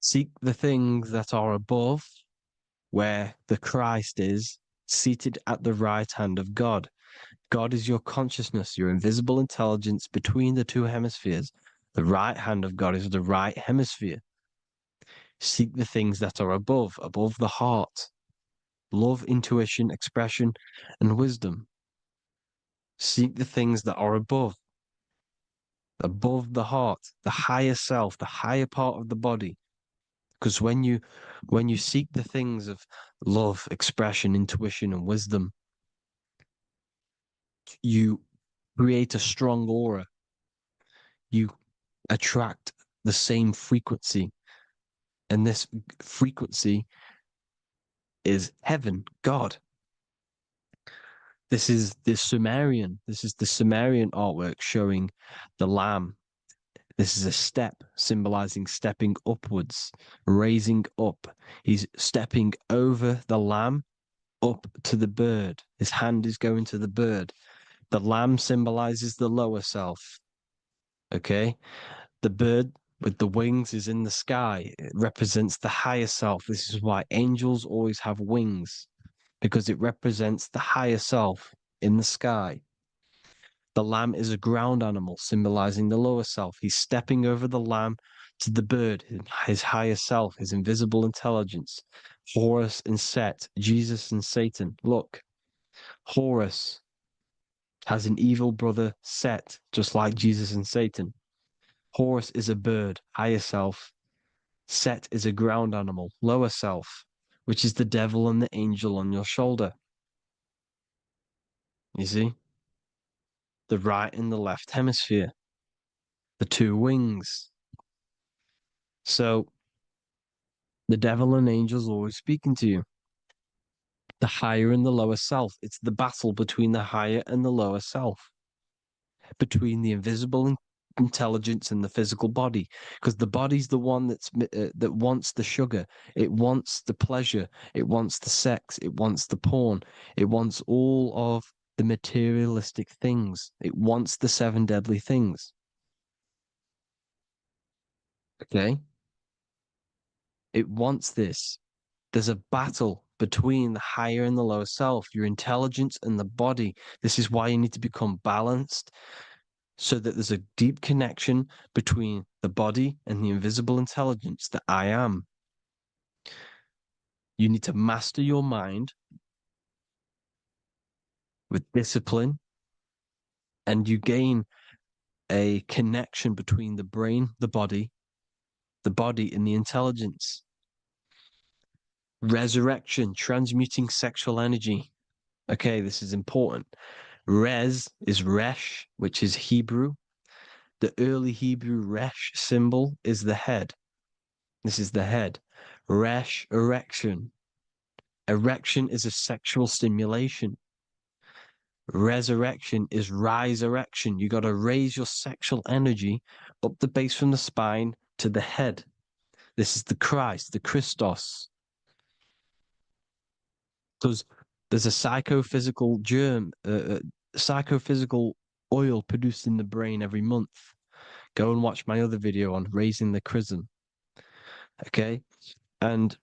Seek the things that are above, where the Christ is seated at the right hand of God. God is your consciousness, your invisible intelligence between the two hemispheres. The right hand of God is the right hemisphere. Seek the things that are above the heart. Love, intuition, expression, and wisdom. Seek the things that are above the heart, the higher self, the higher part of the body. Because when you seek the things of love, expression, intuition, and wisdom, you create a strong aura. You attract the same frequency. And this frequency is heaven, God. This is the Sumerian artwork showing the lamb. This is a step symbolizing stepping upwards, raising up. He's stepping over the lamb up to the bird. His hand is going to the bird. The lamb symbolizes the lower self. Okay? The bird with the wings is in the sky. It represents the higher self. This is why angels always have wings, because it represents the higher self in the sky. The lamb is a ground animal, symbolizing the lower self. He's stepping over the lamb to the bird, his higher self, his invisible intelligence. Horus and Set, Jesus and Satan. Look, Horus has an evil brother, Set, just like Jesus and Satan. Horus is a bird, higher self. Set is a ground animal, lower self, which is the devil and the angel on your shoulder. You see? The right and the left hemisphere, the two wings. So the devil and angels always speaking to you. The higher and the lower self. It's the battle between the higher and the lower self, between the invisible intelligence and the physical body, because the body's the one that wants the sugar, it wants the pleasure, it wants the sex, it wants the porn, it wants all of the materialistic things, it wants the 7 deadly things. Okay, it wants this. There's a battle between the higher and the lower self, your intelligence and the body. This is why you need to become balanced, so that there's a deep connection between the body and the invisible intelligence, the I am. You need to master your mind with discipline, and you gain a connection between the brain, the body and the intelligence. Resurrection, transmuting sexual energy. Okay, this is important. Res is Resh, which is Hebrew. The early Hebrew Resh symbol is the head. This is the head. Resh, erection. Erection is a sexual stimulation. Resurrection is rise erection. You got to raise your sexual energy up the base from the spine to the head. This is the Christ, the Christos. There's a psychophysical psychophysical oil produced in the brain every month. Go and watch my other video on raising the chrism. Okay? And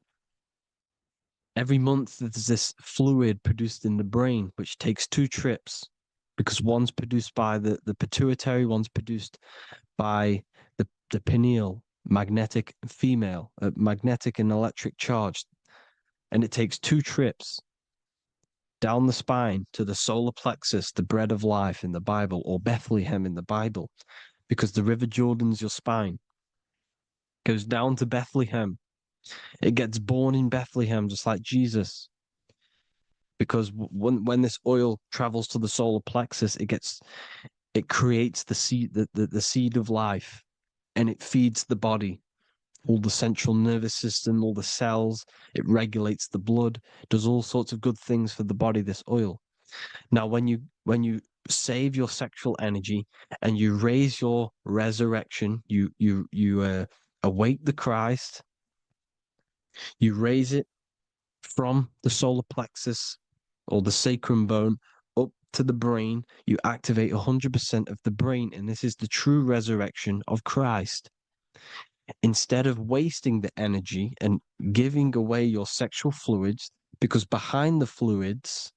every month there's this fluid produced in the brain, which takes 2 trips, because one's produced by the pituitary, one's produced by the pineal, magnetic female, magnetic and electric charge. And it takes 2 trips down the spine to the solar plexus, the bread of life in the Bible, or Bethlehem in the Bible, because the River Jordan's your spine. Goes down to Bethlehem. It gets born in Bethlehem, just like Jesus. Because when this oil travels to the solar plexus, it creates the seed, the seed of life, and it feeds the body, all the central nervous system, all the cells. It regulates the blood, does all sorts of good things for the body, this oil. Now, when you save your sexual energy and you raise your resurrection, you awake the Christ, you raise it from the solar plexus or the sacrum bone up to the brain, you activate 100% of the brain, and this is the true resurrection of Christ. Instead of wasting the energy and giving away your sexual fluids, because behind the fluids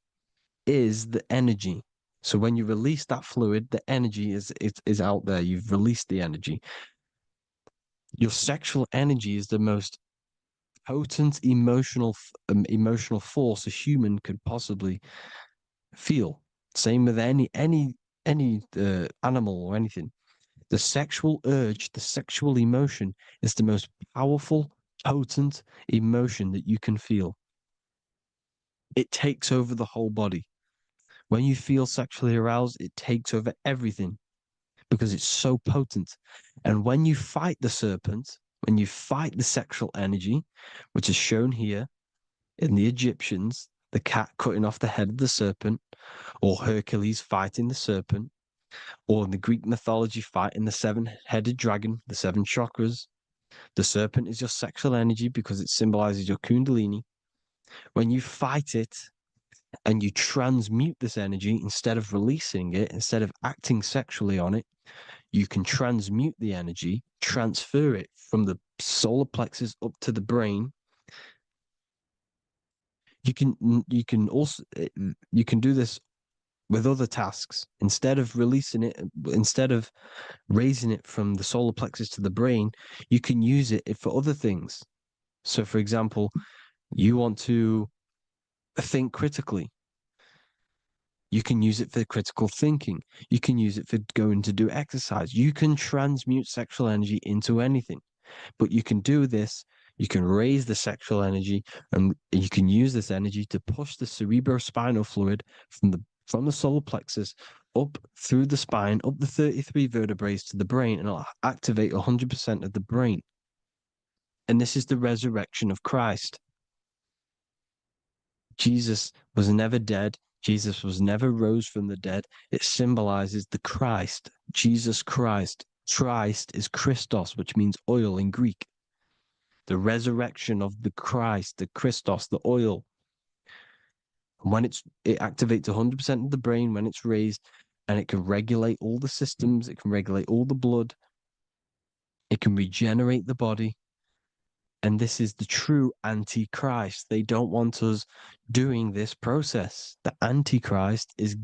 is the energy. So when you release that fluid, the energy is out there. You've released the energy. Your sexual energy is the most potent emotional force a human could possibly feel. Same with any animal or anything. The sexual urge, the sexual emotion is the most powerful, potent emotion that you can feel. It takes over the whole body. When you feel sexually aroused, it takes over everything because it's so potent. And when you fight the serpent, when you fight the sexual energy, which is shown here in the Egyptians, the cat cutting off the head of the serpent, or Hercules fighting the serpent, or in the Greek mythology fighting the 7-headed dragon, the 7 chakras. The serpent is your sexual energy because it symbolizes your kundalini. When you fight it and you transmute this energy, instead of releasing it, instead of acting sexually on it, you can transmute the energy, transfer it from the solar plexus up to the brain. You can also do this with other tasks. Instead of releasing it, instead of raising it from the solar plexus to the brain, you can use it for other things. So, for example, you want to think critically. You can use it for critical thinking. You can use it for going to do exercise. You can transmute sexual energy into anything. But you can do this. You can raise the sexual energy, and you can use this energy to push the cerebrospinal fluid from the solar plexus up through the spine, up the 33 vertebrae to the brain, and it'll activate 100% of the brain. And this is the resurrection of Christ. Jesus was never dead. Jesus was never rose from the dead. It symbolizes the Christ, Jesus Christ. Christ is Christos, which means oil in Greek. The resurrection of the Christ, the Christos, the oil. When it activates 100% of the brain when it's raised, and it can regulate all the systems, it can regulate all the blood, it can regenerate the body. And this is the true Antichrist. They don't want us doing this process. The Antichrist is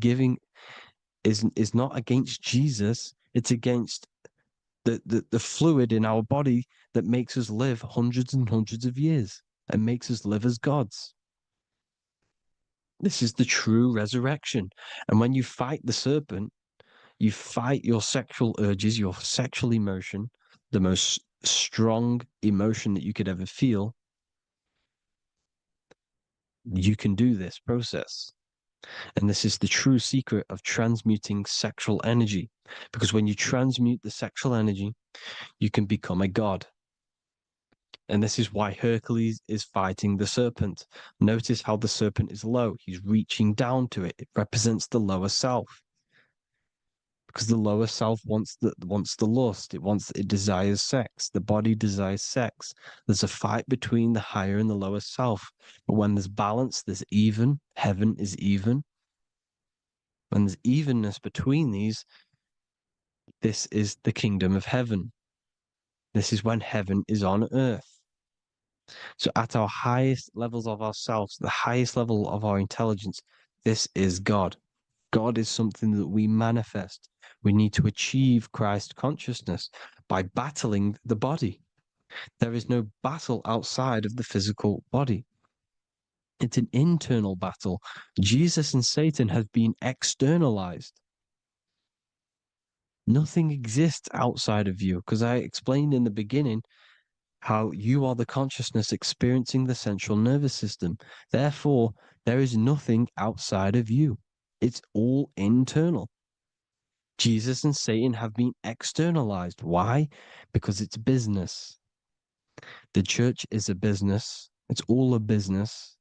not against Jesus, it's against the fluid in our body that makes us live hundreds and hundreds of years and makes us live as gods. This is the true resurrection. And when you fight the serpent, you fight your sexual urges, your sexual emotion, the most strong emotion that you could ever feel. You can do this process. And this is the true secret of transmuting sexual energy. Because when you transmute the sexual energy, you can become a god. And this is why Hercules is fighting the serpent. Notice how the serpent is low. He's reaching down to it. It represents the lower self. because the lower self wants the lust. It desires sex. The body desires sex. There's a fight between the higher and the lower self. But when there's balance, there's even. Heaven is even. When there's evenness between these, this is the kingdom of heaven. This is when heaven is on earth. So at our highest levels of ourselves, the highest level of our intelligence, this is God. God is something that we manifest. We need to achieve Christ consciousness by battling the body. There is no battle outside of the physical body. It's an internal battle. Jesus and Satan have been externalized. Nothing exists outside of you, because I explained in the beginning how you are the consciousness experiencing the central nervous system. Therefore, there is nothing outside of you. It's all internal. Jesus and Satan have been externalized. Why? Because it's business. The church is a business. It's all a business.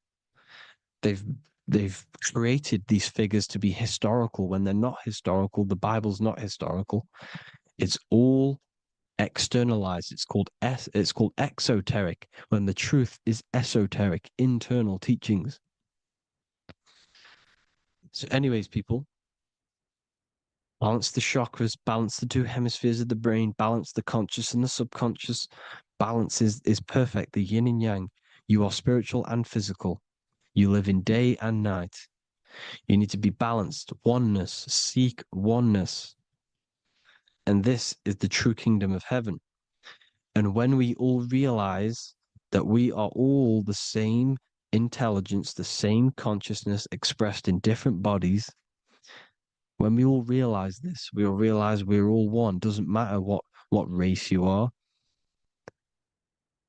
They've created these figures to be historical when they're not historical. The Bible's not historical. It's all externalized. It's called exoteric, when the truth is esoteric, internal teachings. So anyways, people, balance the chakras, balance the two hemispheres of the brain, balance the conscious and the subconscious. Balance is perfect, the yin and yang. You are spiritual and physical. You live in day and night. You need to be balanced. Oneness. Seek oneness. And this is the true kingdom of heaven. And when we all realize that we are all the same intelligence, the same consciousness expressed in different bodies, when we all realize this, we all realize we're all one. Doesn't matter what race you are.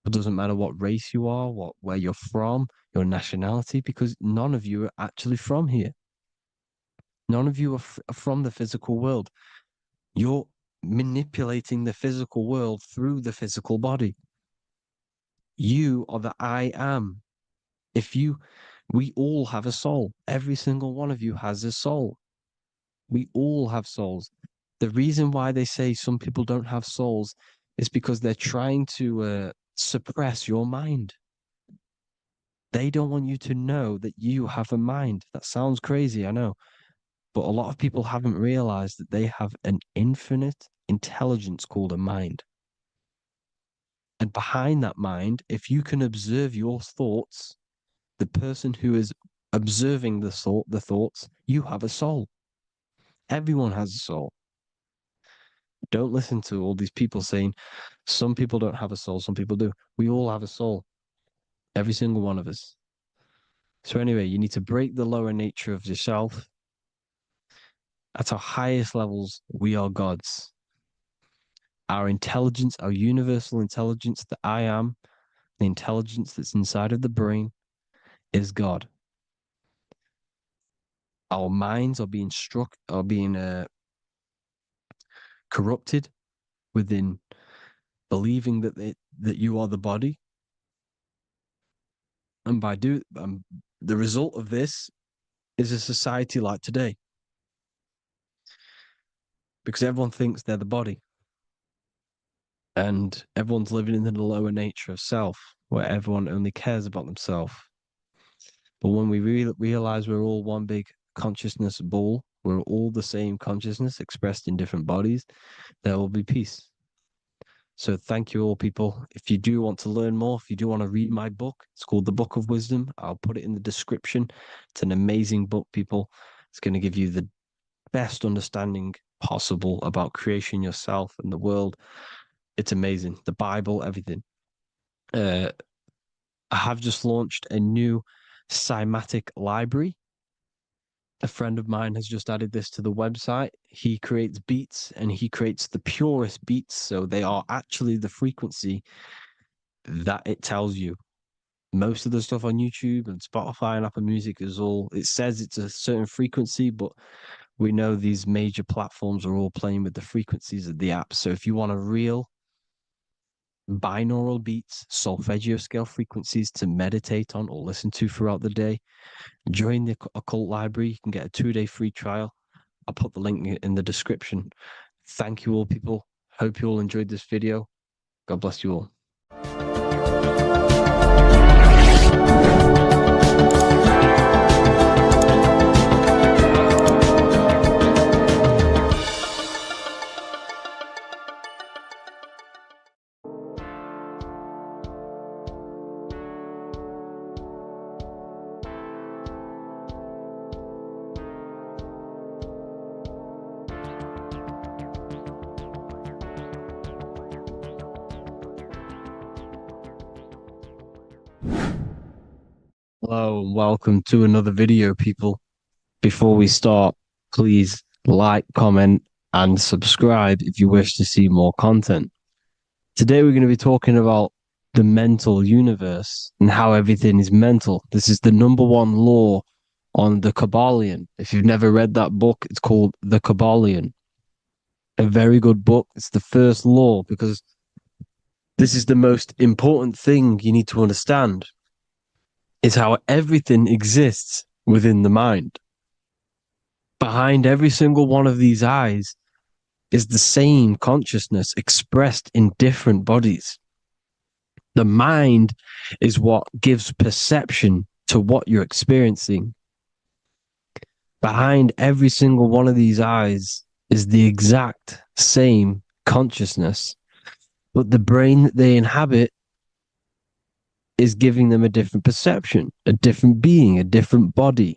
It doesn't matter what race you are, where you're from, your nationality, because none of you are actually from here. None of you are from the physical world. You're manipulating the physical world through the physical body. You are the I am. We all have a soul. Every single one of you has a soul. We all have souls. The reason why they say some people don't have souls is because they're trying to suppress your mind. They don't want you to know that you have a mind. That sounds crazy, I know. But a lot of people haven't realized that they have an infinite intelligence called a mind. And behind that mind, if you can observe your thoughts, the person who is observing the thoughts, you have a soul. Everyone has a soul. Don't listen to all these people saying some people don't have a soul, some people do. We all have a soul. Every single one of us. So anyway, you need to break the lower nature of yourself. At our highest levels, we are gods. Our intelligence, our universal intelligence, the I am, the intelligence that's inside of the brain, is God. Our minds are being corrupted within believing that you are the body, and the result of this is a society like today, because everyone thinks they're the body, and everyone's living in the lower nature of self, where everyone only cares about themselves. But when we realize we're all one big consciousness ball, we're all the same consciousness expressed in different bodies, there will be peace. So thank you all, people. If you do want to learn more, if you do want to read my book, it's called The Book of Wisdom. I'll put it in the description. It's an amazing book, people. It's going to give you the best understanding possible about creation, yourself, and the world. It's amazing. The Bible, everything. I have just launched a new cymatic library. A friend of mine has just added this to the website. He creates beats, and he creates the purest beats. So they are actually the frequency that it tells you. Most of the stuff on YouTube and Spotify and Apple Music it says it's a certain frequency, but we know these major platforms are all playing with the frequencies of the app. So if you want a real binaural beats, solfeggio scale frequencies to meditate on or listen to throughout the day, join the Occult library. You can get a 2-day free trial. I'll put the link in the description. Thank you all, people. Hope you all enjoyed this video. God bless you all. Hello and welcome to another video, people. Before we start, please like, comment, and subscribe if you wish to see more content. Today we're going to be talking about the mental universe and how everything is mental. This is the number one law on the Kabbalion. If you've never read that book, it's called The Kabbalion. A very good book. It's the first law because this is the most important thing you need to understand. Is how everything exists within the mind. Behind every single one of these eyes is the same consciousness expressed in different bodies. The mind is what gives perception to what you're experiencing. Behind every single one of these eyes is the exact same consciousness, but the brain that they inhabit is giving them a different perception, a different being, a different body.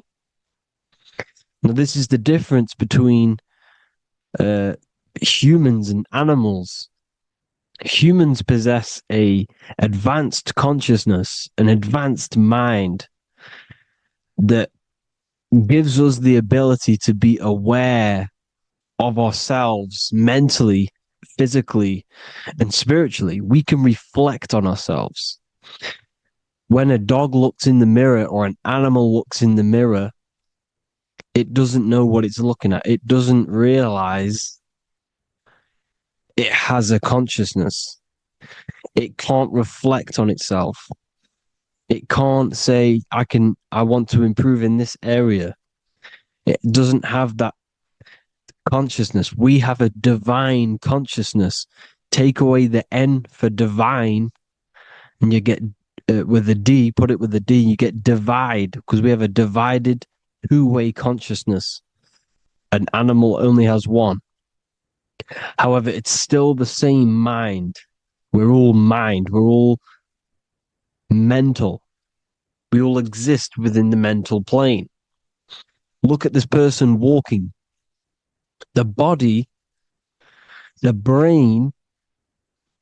Now, this is the difference between humans and animals. Humans possess a advanced consciousness, an advanced mind that gives us the ability to be aware of ourselves mentally, physically, and spiritually. We can reflect on ourselves. When a dog looks in the mirror or an animal looks in the mirror, it doesn't know what it's looking at. It doesn't realize it has a consciousness. It can't reflect on itself. It can't say, I want to improve in this area. It doesn't have that consciousness. We have a divine consciousness. Take away the N for divine, and you get with a D, put it with a D, you get divide, because we have a divided two-way consciousness. An animal only has one. However, it's still the same mind. We're all mind. We're all mental. We all exist within the mental plane. Look at this person walking. The body, the brain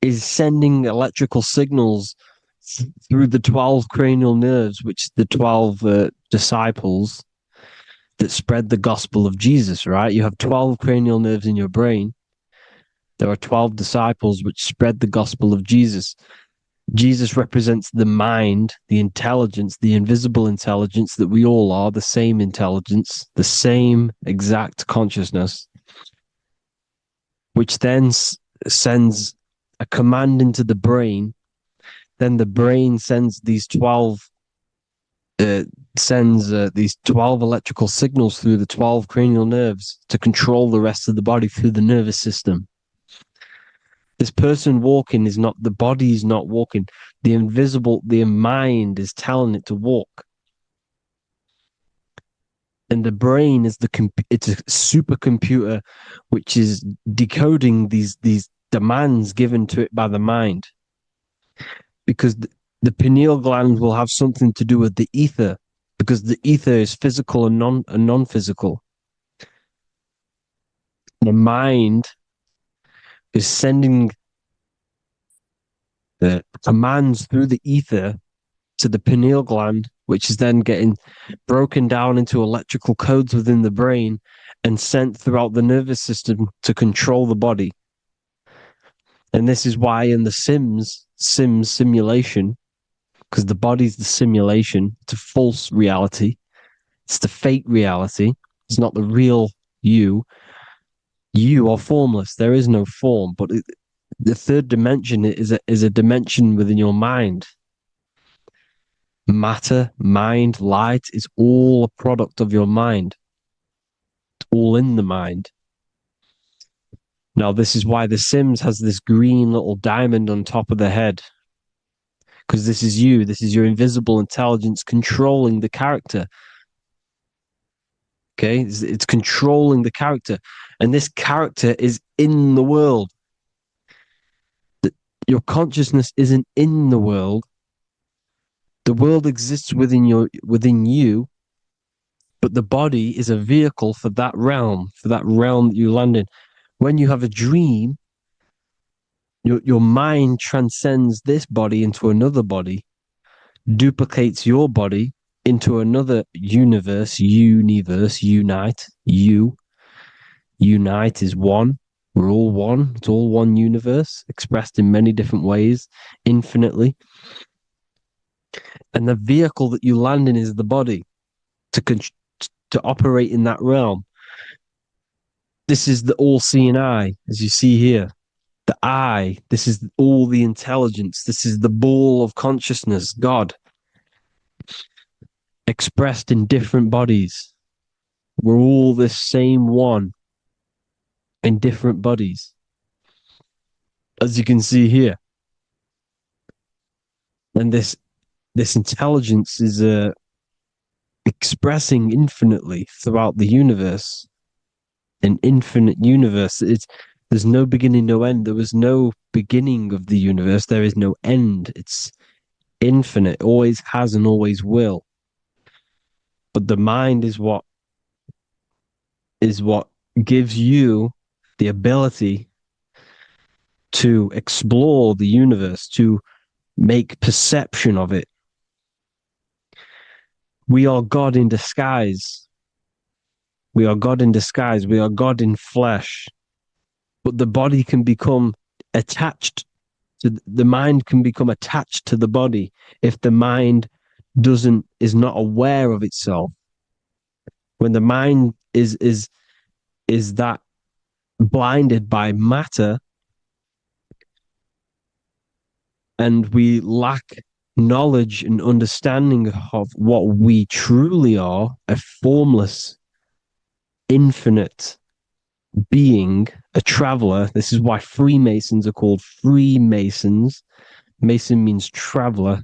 is sending electrical signals through the 12 cranial nerves, which the 12 disciples that spread the gospel of Jesus, right? You have 12 cranial nerves in your brain. There are 12 disciples which spread the gospel of Jesus. Jesus represents the mind, the intelligence, the invisible intelligence that we all are, the same intelligence, the same exact consciousness, which then sends a command into the brain. Then the brain sends these 12 electrical signals through the 12 cranial nerves to control the rest of the body through the nervous system. This person walking is not, the body is not walking. The mind is telling it to walk. And the brain is it's a supercomputer which is decoding these demands given to it by the mind. Because the pineal gland will have something to do with the ether, because the ether is physical and non-physical. The mind is sending the commands through the ether to the pineal gland, which is then getting broken down into electrical codes within the brain and sent throughout the nervous system to control the body. And this is why in the Sims simulation, because the body's the simulation, it's a false reality. It's the fake reality. It's not the real you. You are formless. There is no form. But the third dimension is a dimension within your mind. Matter, mind, light is all a product of your mind. all in the mind. Now, this is why The Sims has this green little diamond on top of the head. Because this is you. This is your invisible intelligence controlling the character. Okay? It's controlling the character. And this character is in the world. Your consciousness isn't in the world. The world exists within you, but the body is a vehicle for that realm that you land in. When you have a dream, your mind transcends this body into another body, duplicates your body into another universe, unite. Unite is one. We're all one. It's all one universe, expressed in many different ways, infinitely. And the vehicle that you land in is the body to operate in that realm. This is the all-seeing eye, as you see here. The eye, this is all the intelligence. This is the ball of consciousness, God, expressed in different bodies. We're all this same one in different bodies, as you can see here. And this intelligence is expressing infinitely throughout the universe. An infinite universe. There's no beginning, no end. There was no beginning of the universe. There is no end. It's infinite. Always has and always will. But the mind is what gives you the ability to explore the universe, to make perception of it. We are God in disguise. We are God in disguise. We are God in flesh. But the body can become attached to the mind, can become attached to the body if the mind is not aware of itself. When the mind is that blinded by matter, and we lack knowledge and understanding of what we truly are, a formless, infinite being, a traveler. This is why Freemasons are called Freemasons. Mason means traveler.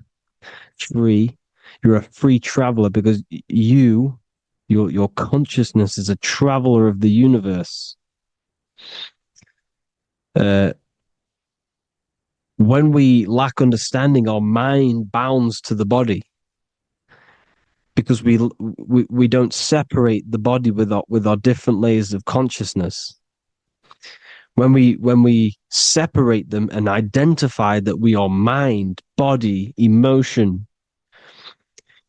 Free. You're a free traveler because your consciousness is a traveler of the universe. When we lack understanding, our mind bounds to the body because we don't separate the body with our different layers of consciousness. When we separate them and identify that we are mind, body, emotion,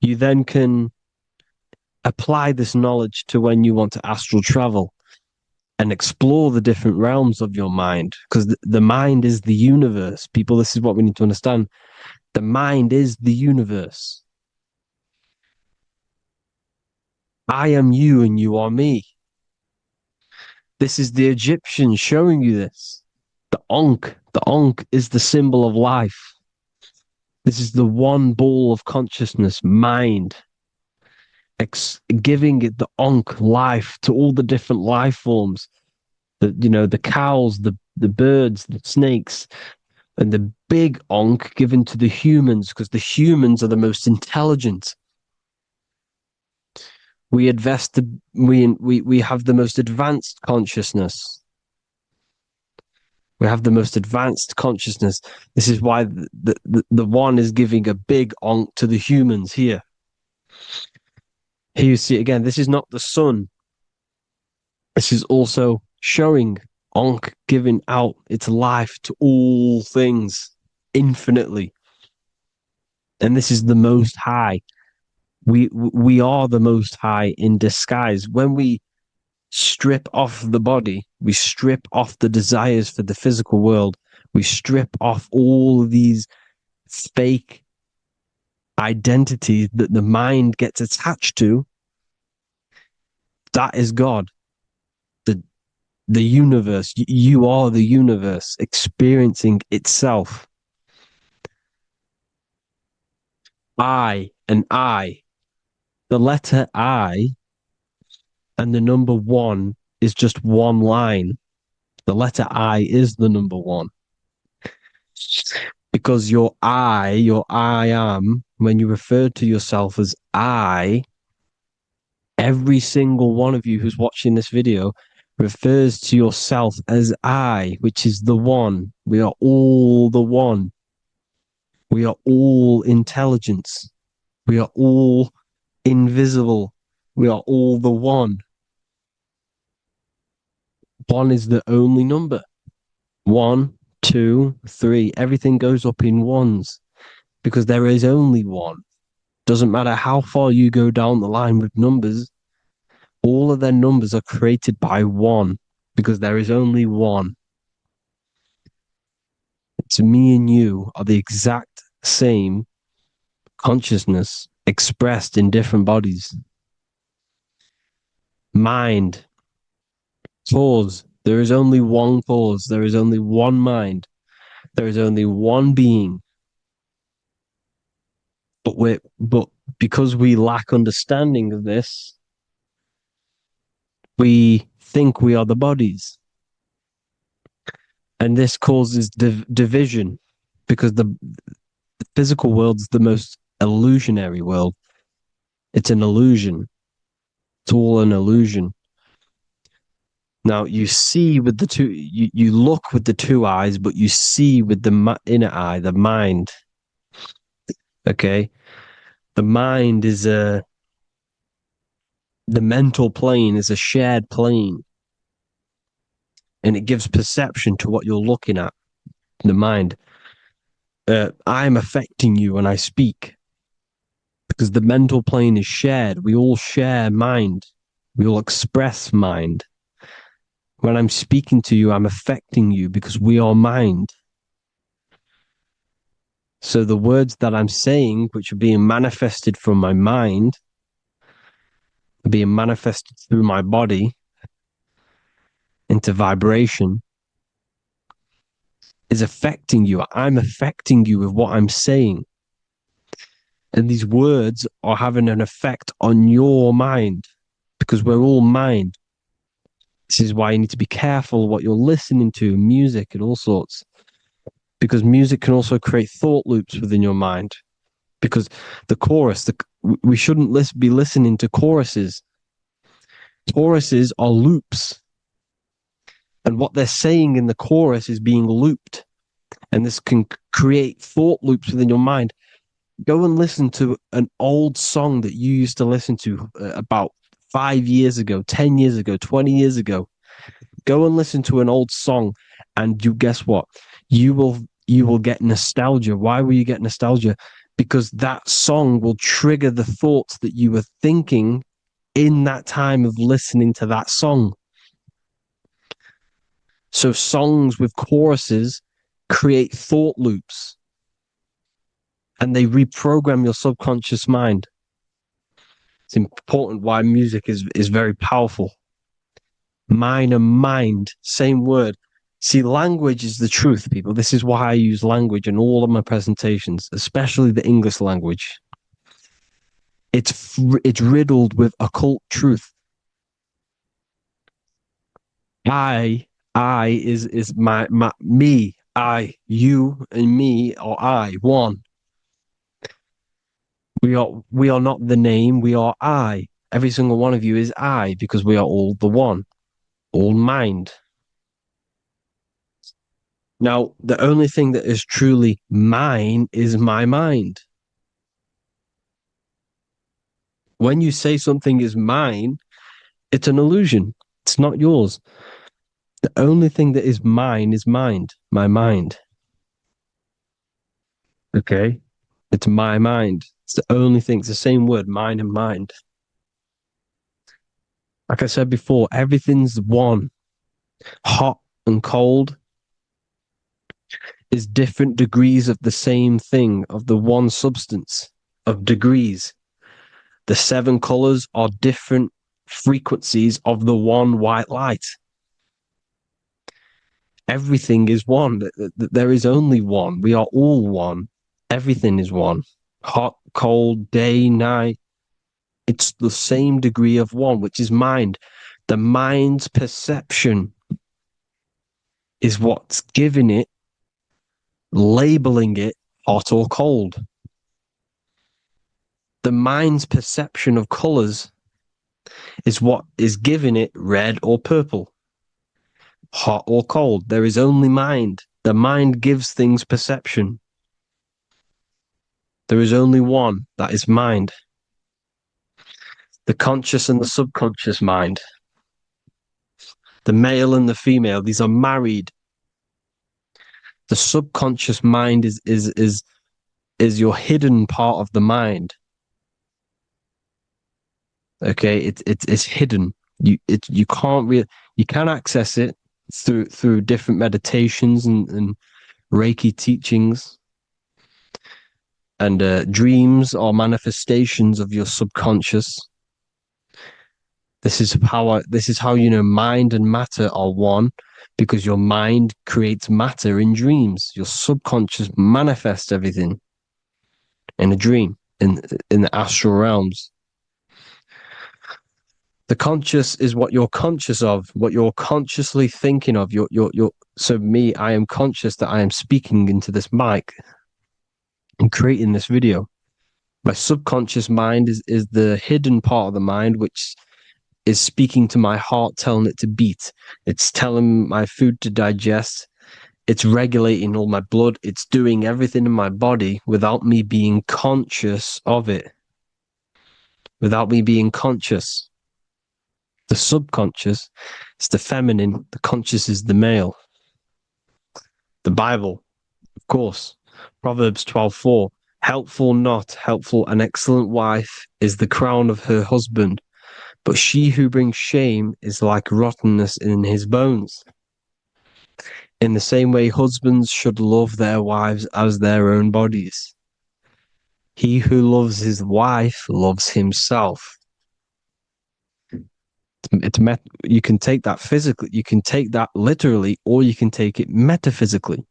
you then can apply this knowledge to when you want to astral travel and explore the different realms of your mind, because the mind is the universe. People, this is what we need to understand. The mind is the universe. I am you and you are me. This is the Egyptians showing you this. The Ankh is the symbol of life. This is the one ball of consciousness, mind, giving it the Ankh life to all the different life forms. The cows, the birds, the snakes, and the big Ankh given to the humans, because the humans are the most intelligent. We have the most advanced consciousness. We have the most advanced consciousness. This is why the one is giving a big Ankh to the humans here. Here you see again, this is not the sun. This is also showing Ankh giving out its life to all things infinitely. And this is the Most High. We are the Most High in disguise. When we strip off the body, we strip off the desires for the physical world, we strip off all of these fake identities that the mind gets attached to. That is God. The universe. You are the universe experiencing itself. I and I. The letter I and the number one is just one line. The letter I is the number one. Because your I am, when you refer to yourself as I, every single one of you who's watching this video refers to yourself as I, which is the one. We are all the one. We are all intelligence. We are all invisible. We are all the one. One is the only number. 1, 2, 3. Everything goes up in ones because there is only one. Doesn't matter how far you go down the line with numbers, all of their numbers are created by one because there is only one. It's me and you are the exact same consciousness expressed in different bodies. Mind. Cause. There is only one cause. There is only one mind. There is only one being. But because we lack understanding of this, we think we are the bodies. And this causes division because the physical world's the most illusionary world. It's an illusion. It's all an illusion. Now you see with the two, you look with the two eyes, but you see with the inner eye, the mind. Okay? The mind is the mental plane is a shared plane. And it gives perception to what you're looking at, the mind. I'm affecting you when I speak. Because the mental plane is shared. We all share mind. We all express mind. When I'm speaking to you, I'm affecting you because we are mind. So the words that I'm saying, which are being manifested from my mind, are being manifested through my body into vibration, is affecting you. I'm affecting you with what I'm saying. And these words are having an effect on your mind because we're all mind. This is why you need to be careful what you're listening to, music and all sorts. Because music can also create thought loops within your mind. Because the chorus, we shouldn't be listening to choruses. Choruses are loops. And what they're saying in the chorus is being looped. And this can create thought loops within your mind. Go and listen to an old song that you used to listen to about 5 years ago, 10 years ago, 20 years ago. Go and listen to an old song and you guess what? You will get nostalgia. Why will you get nostalgia? Because that song will trigger the thoughts that you were thinking in that time of listening to that song. So songs with choruses create thought loops and they reprogram your subconscious mind. It's important why music is very powerful. Mind and mind, same word. See, language is the truth, people. This is why I use language in all of my presentations, especially the English language. It's riddled with occult truth. I is my me, I, you and me are I, one. We are not the name, we are I. Every single one of you is I because we are all the one, all mind. Now, the only thing that is truly mine is my mind. When you say something is mine, it's an illusion. It's not yours. The only thing that is mine is mind, my mind. Okay? It's my mind. It's the only thing. It's the same word, mind and mind. Like I said before, everything's one. Hot and cold is different degrees of the same thing, of the one substance, of degrees. The 7 colors are different frequencies of the one white light. Everything is one. There is only one. We are all one. Everything is one. Hot, cold, day, night. It's the same degree of one, which is mind. The mind's perception is what's giving it, labeling it hot or cold. The mind's perception of colors is what is giving it red or purple, hot or cold. There is only mind. The mind gives things perception. There is only one, that is mind. The conscious and the subconscious mind. The male and the female, these are married. The subconscious mind is your hidden part of the mind. Okay, it's hidden. You can access it through different meditations and Reiki teachings, and dreams or manifestations of your subconscious. This is how you know mind and matter are one, because your mind creates matter in dreams. Your subconscious manifests everything in a dream, in the astral realms. The conscious is what you're conscious of, what you're consciously thinking of. So me, I am conscious that I am speaking into this mic and creating this video. My subconscious mind is the hidden part of the mind, which is speaking to my heart, telling it to beat. It's telling my food to digest. It's regulating all my blood. It's doing everything in my body without me being conscious of it. Without me being conscious. The subconscious is the feminine. The conscious is the male. The Bible, of course. Proverbs 12:4. Helpful, not helpful, an excellent wife is the crown of her husband, but she who brings shame is like rottenness in his bones. In the same way, husbands should love their wives as their own bodies. He who loves his wife loves himself. You can take that physically, you can take that literally, or you can take it metaphysically.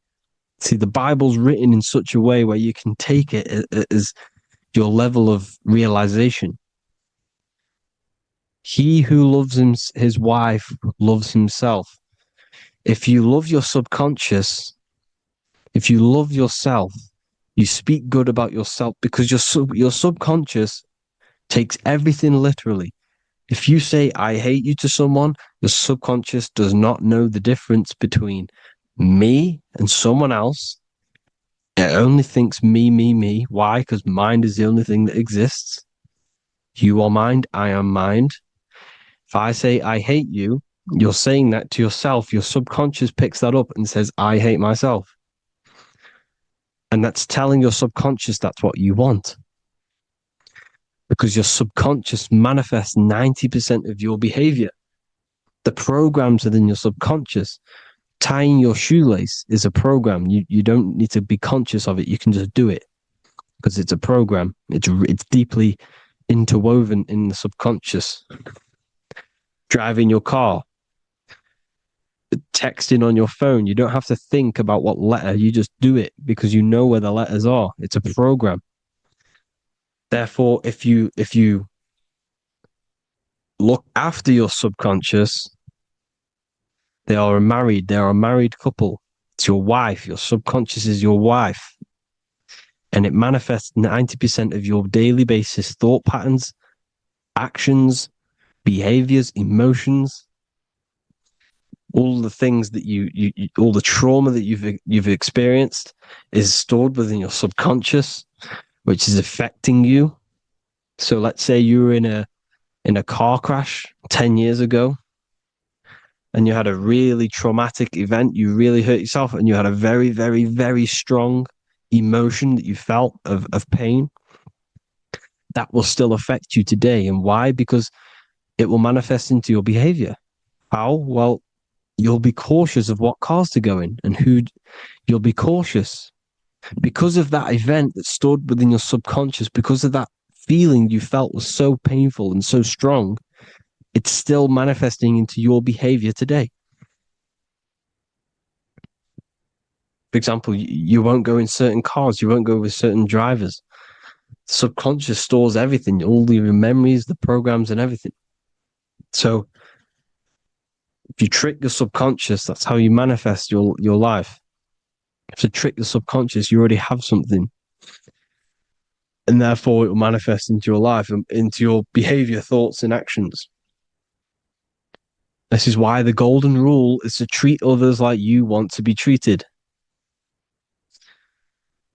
See, the Bible's written in such a way where you can take it as your level of realization. He who loves his wife loves himself. If you love your subconscious, if you love yourself, you speak good about yourself, because your subconscious takes everything literally. If you say, I hate you to someone, your subconscious does not know the difference between me and someone else. It only thinks me, me, me. Why? Because mind is the only thing that exists. You are mind, I am mind. If I say, I hate you, you're saying that to yourself. Your subconscious picks that up and says, I hate myself. And that's telling your subconscious that's what you want. Because your subconscious manifests 90% of your behavior. The programs within your subconscious. Tying your shoelace is a program. You don't need to be conscious of it. You can just do it because it's a program. It's deeply interwoven in the subconscious. Driving your car, texting on your phone. You don't have to think about what letter. You just do it because you know where the letters are. It's a program. Therefore, if you look after your subconscious, they are a married couple. It's your wife. Your subconscious is your wife. And it manifests 90% of your daily basis thought patterns, actions, behaviors, emotions, all the things that you all the trauma that you've experienced is stored within your subconscious, which is affecting you. So let's say you were in a car crash 10 years ago and you had a really traumatic event, you really hurt yourself, and you had a very, very, very strong emotion that you felt of pain. That will still affect you today. And why? Because it will manifest into your behavior. How? Well, you'll be cautious of what cars to go in and who. You'll be cautious because of that event that stored within your subconscious, because of that feeling you felt was so painful and so strong. It's still manifesting into your behavior today. For example, you won't go in certain cars, you won't go with certain drivers Subconscious stores everything, all your memories, the programs, and everything. So if you trick the subconscious, that's how you manifest your life. If you trick the subconscious, you already have something. And therefore it will manifest into your life, into your behavior, thoughts, and actions. This is why the golden rule is to treat others like you want to be treated.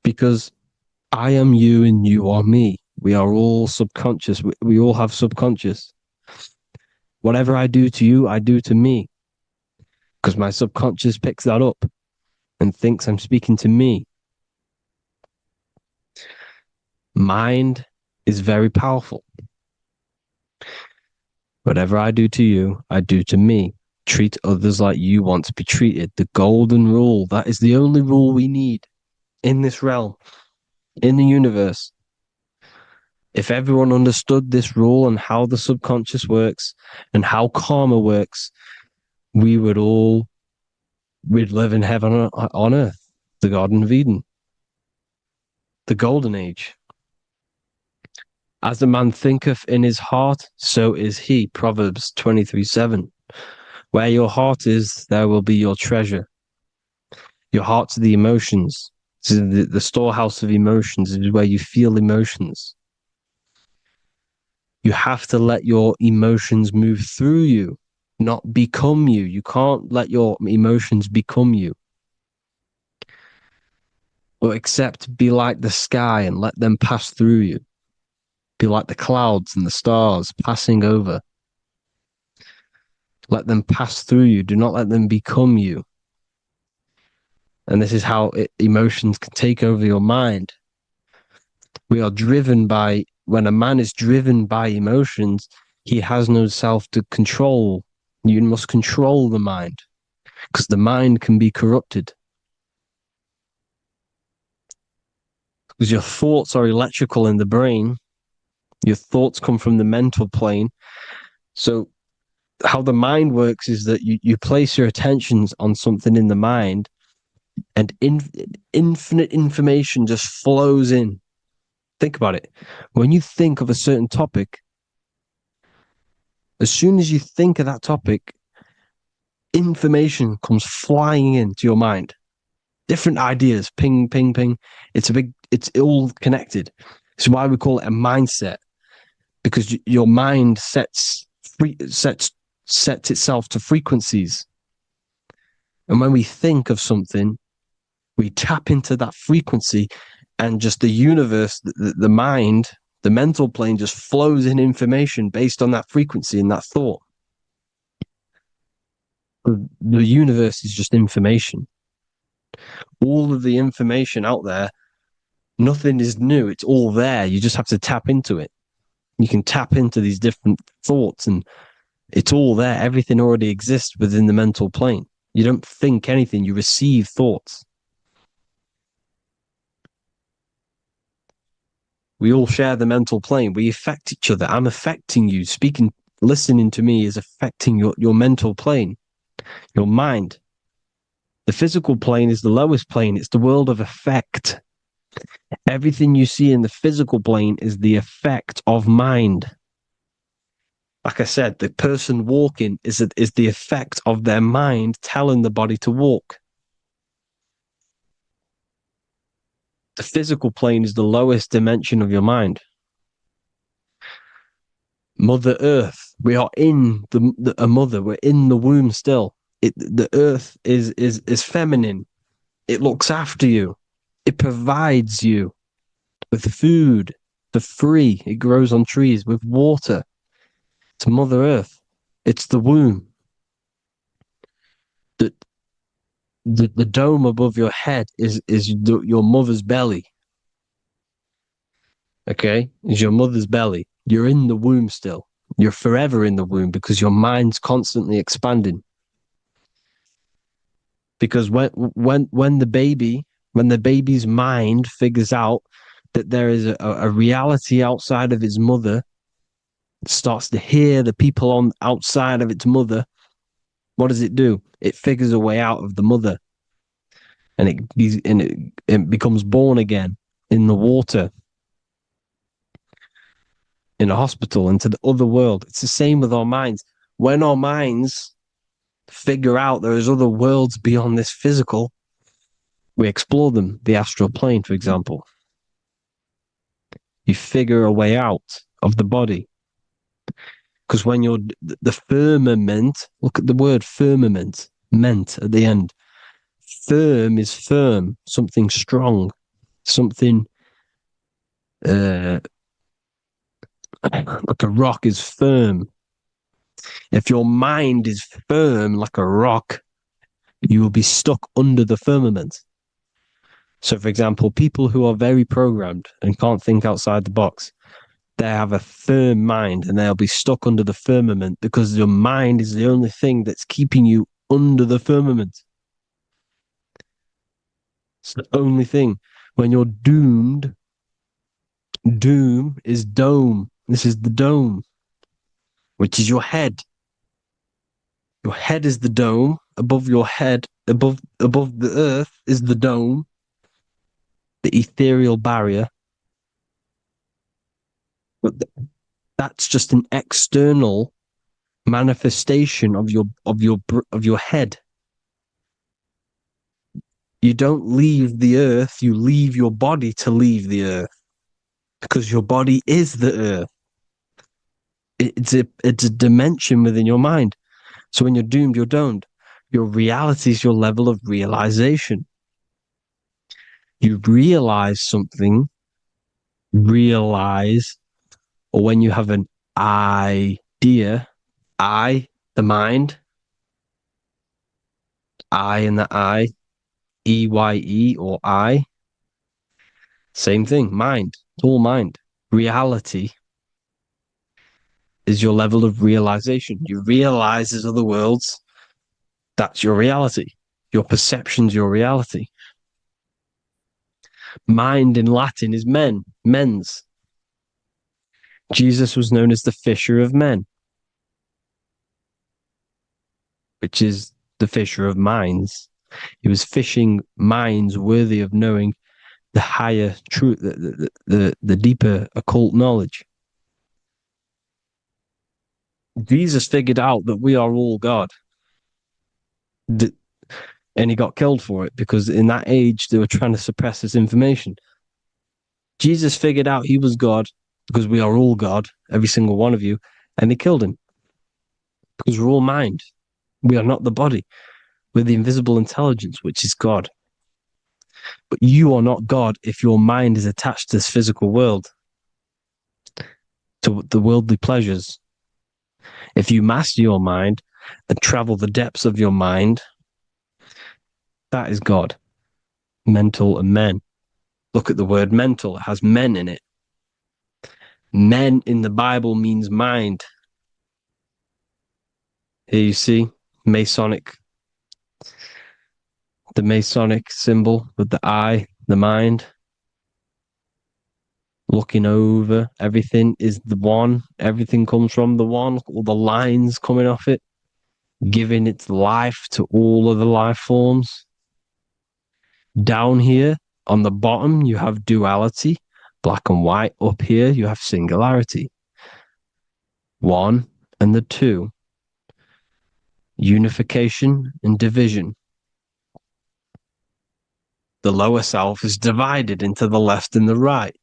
Because I am you and you are me. We are all subconscious. We all have subconscious. Whatever I do to you, I do to me. Because my subconscious picks that up and thinks I'm speaking to me. Mind is very powerful. Whatever I do to you, I do to me. Treat others like you want to be treated. The golden rule. That is the only rule we need in this realm, in the universe. If everyone understood this rule and how the subconscious works and how karma works, we'd live in heaven on earth, the Garden of Eden, the golden age. As a man thinketh in his heart, so is he. Proverbs 23:7. Where your heart is, there will be your treasure. Your heart's the emotions. The storehouse of emotions is where you feel emotions. You have to let your emotions move through you, not become you. You can't let your emotions become you. Or except be like the sky and let them pass through you. Be like the clouds and the stars passing over. Let them pass through you. Do not let them become you. And this is how emotions can take over your mind. We are driven by, when a man is driven by emotions, he has no self to control. You must control the mind, because the mind can be corrupted. Because your thoughts are electrical in the brain. Your thoughts come from the mental plane. So how the mind works is that you place your attentions on something in the mind, and infinite information just flows in. Think about it. When you think of a certain topic, as soon as you think of that topic, information comes flying into your mind. Different ideas, ping, ping, ping. It's all connected. It's why we call it a mindset, because your mind sets itself to frequencies. And when we think of something, we tap into that frequency, and just the universe, the mind, the mental plane just flows in information based on that frequency and that thought. The universe is just information. All of the information out there, nothing is new. It's all there. You just have to tap into it. You can tap into these different thoughts, and it's all there. Everything already exists within the mental plane. You don't think anything. You receive thoughts. We all share the mental plane. We affect each other. I'm affecting you. Listening to me is affecting your mental plane, your mind. The physical plane is the lowest plane. It's the world of effect. Everything you see in the physical plane is the effect of mind. Like I said, the person walking is the effect of their mind telling the body to walk. The physical plane is the lowest dimension of your mind. Mother Earth, we are in a mother. We're in the womb still. The Earth is feminine. It looks after you. It provides you with food for free. It grows on trees with water. It's Mother Earth. It's the womb. The dome above your head is your mother's belly. Okay? Is your mother's belly. You're in the womb still. You're forever in the womb because your mind's constantly expanding. Because when the baby's mind figures out that there is a reality outside of its mother, starts to hear the people outside of its mother, what does it do? It figures a way out of the mother, and it becomes born again in the water. in a hospital, into the other world. It's the same with our minds. When our minds figure out there is other worlds beyond this physical, we explore them. The astral plane, for example. You figure a way out of the body. Because when you're the firmament, look at the word firmament, meant at the end. Firm is firm, something strong, something like a rock is firm. If your mind is firm like a rock, you will be stuck under the firmament. So, for example, people who are very programmed and can't think outside the box, they have a firm mind and they'll be stuck under the firmament because your mind is the only thing that's keeping you under the firmament. It's the only thing. When you're doomed, doom is dome. This is the dome, which is your head. Your head is the dome. Above your head, above the earth is the dome, the ethereal barrier. But that's just an external manifestation of your head. You don't leave the earth, you leave your body to leave the earth. Because your body is the earth. It's a dimension within your mind. So when you're doomed, you're domed. Your reality is your level of realization. You realize something, or when you have an idea, the mind, in the EYE or I, same thing, mind, it's all mind. Reality is your level of realization. You realize there's other worlds. That's your reality. Your perception's your reality. Mind in Latin is mens. Jesus was known as the fisher of men, which is the fisher of minds. He was fishing minds worthy of knowing the higher truth, the deeper occult knowledge. Jesus figured out that we are all God. And he got killed for it because in that age they were trying to suppress this information. Jesus figured out he was God because we are all God, every single one of you, and they killed him because we're all mind. We are not the body. We're the invisible intelligence, which is God. But you are not God if your mind is attached to this physical world, to the worldly pleasures. If you master your mind and travel the depths of your mind, that is God. Mental and men. Look at the word mental. It has men in it. Men in the Bible means mind. Here you see Masonic, the Masonic symbol with the eye, the mind. Looking over, everything is the one. Everything comes from the one. All the lines coming off it, giving its life to all of the life forms. Down here on the bottom, you have duality, black and white. Up here, you have singularity. One and the two. Unification and division. The lower self is divided into the left and the right.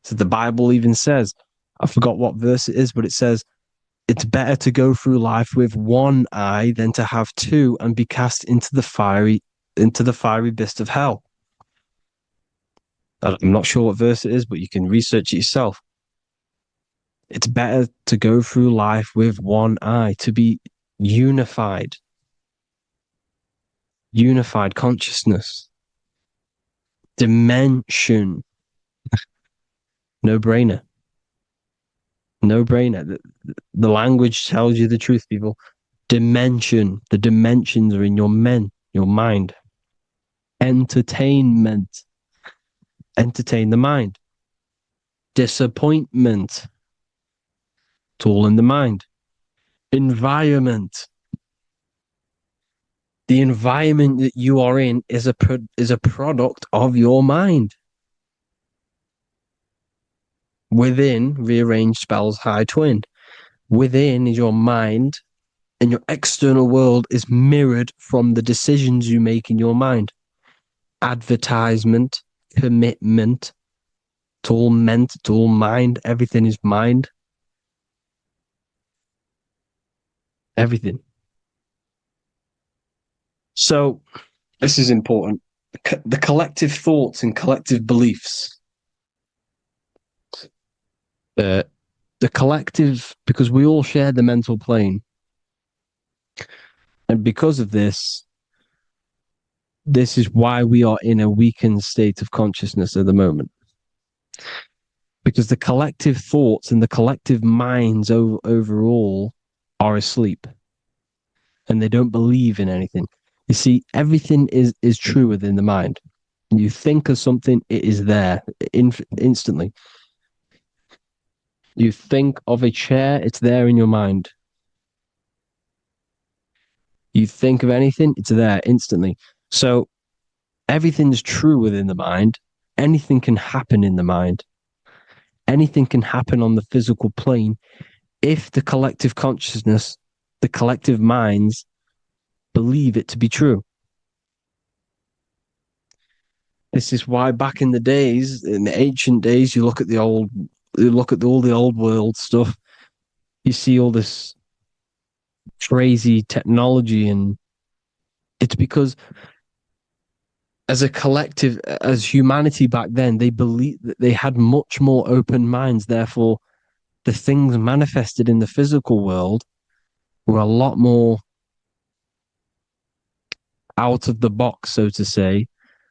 So the Bible even says, I forgot what verse it is, but it says, it's better to go through life with one eye than to have two and be cast into the fiery abyss of hell. I'm not sure what verse it is, but you can research it yourself. It's better to go through life with one eye, to be unified. Unified consciousness. Dimension. No-brainer. No-brainer. The language tells you the truth, people. Dimension. The dimensions are in your mind. Entertainment. Entertain the mind. Disappointment. It's all in the mind. Environment. The environment that you are in is a product of your mind. Within, rearranged spells high twin. Within is your mind, and your external world is mirrored from the decisions you make in your mind. Advertisement, commitment, it's all meant, it's all mind. Everything is mind. Everything. So, this is important. The collective thoughts and collective beliefs. The collective, because we all share the mental plane. And because of this is why we are in a weakened state of consciousness at the moment. Because the collective thoughts and the collective minds overall are asleep. And they don't believe in anything. You see, everything is true within the mind. You think of something, it is there instantly. You think of a chair, it's there in your mind. You think of anything, it's there instantly. So everything's true within the mind. Anything can happen in the mind. Anything can happen on the physical plane if the collective consciousness, the collective minds, believe it to be true. This is why back in the days, in the ancient days, you look at all the old world stuff, you see all this crazy technology, and it's because as a collective, as humanity back then, they believed that they had much more open minds. Therefore, the things manifested in the physical world were a lot more out of the box, so to say,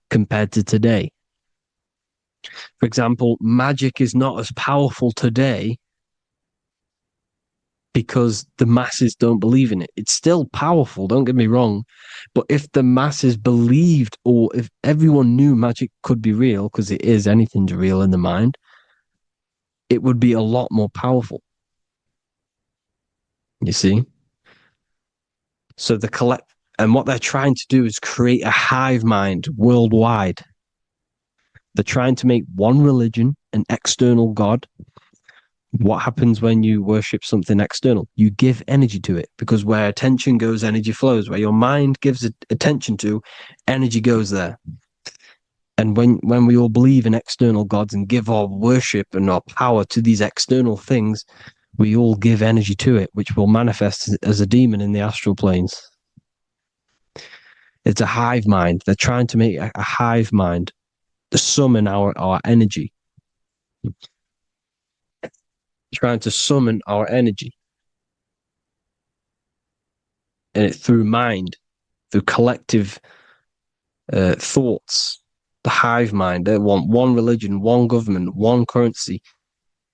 compared to today. For example, magic is not as powerful today because the masses don't believe in it. It's still powerful, don't get me wrong. But if the masses believed, or if everyone knew magic could be real, because it is, anything's real in the mind, it would be a lot more powerful. You see? So and what they're trying to do is create a hive mind worldwide. They're trying to make one religion, an external God. What happens when you worship something external? You give energy to it, because where attention goes, energy flows. Where your mind gives attention to, energy goes there. And when we all believe in external gods and give our worship and our power to these external things, we all give energy to it, which will manifest as a demon in the astral planes. It's a hive mind. They're trying to make a hive mind to summon our energy. Trying to summon our energy. And it through mind, through collective thoughts. The hive mind. They want one religion, one government, one currency,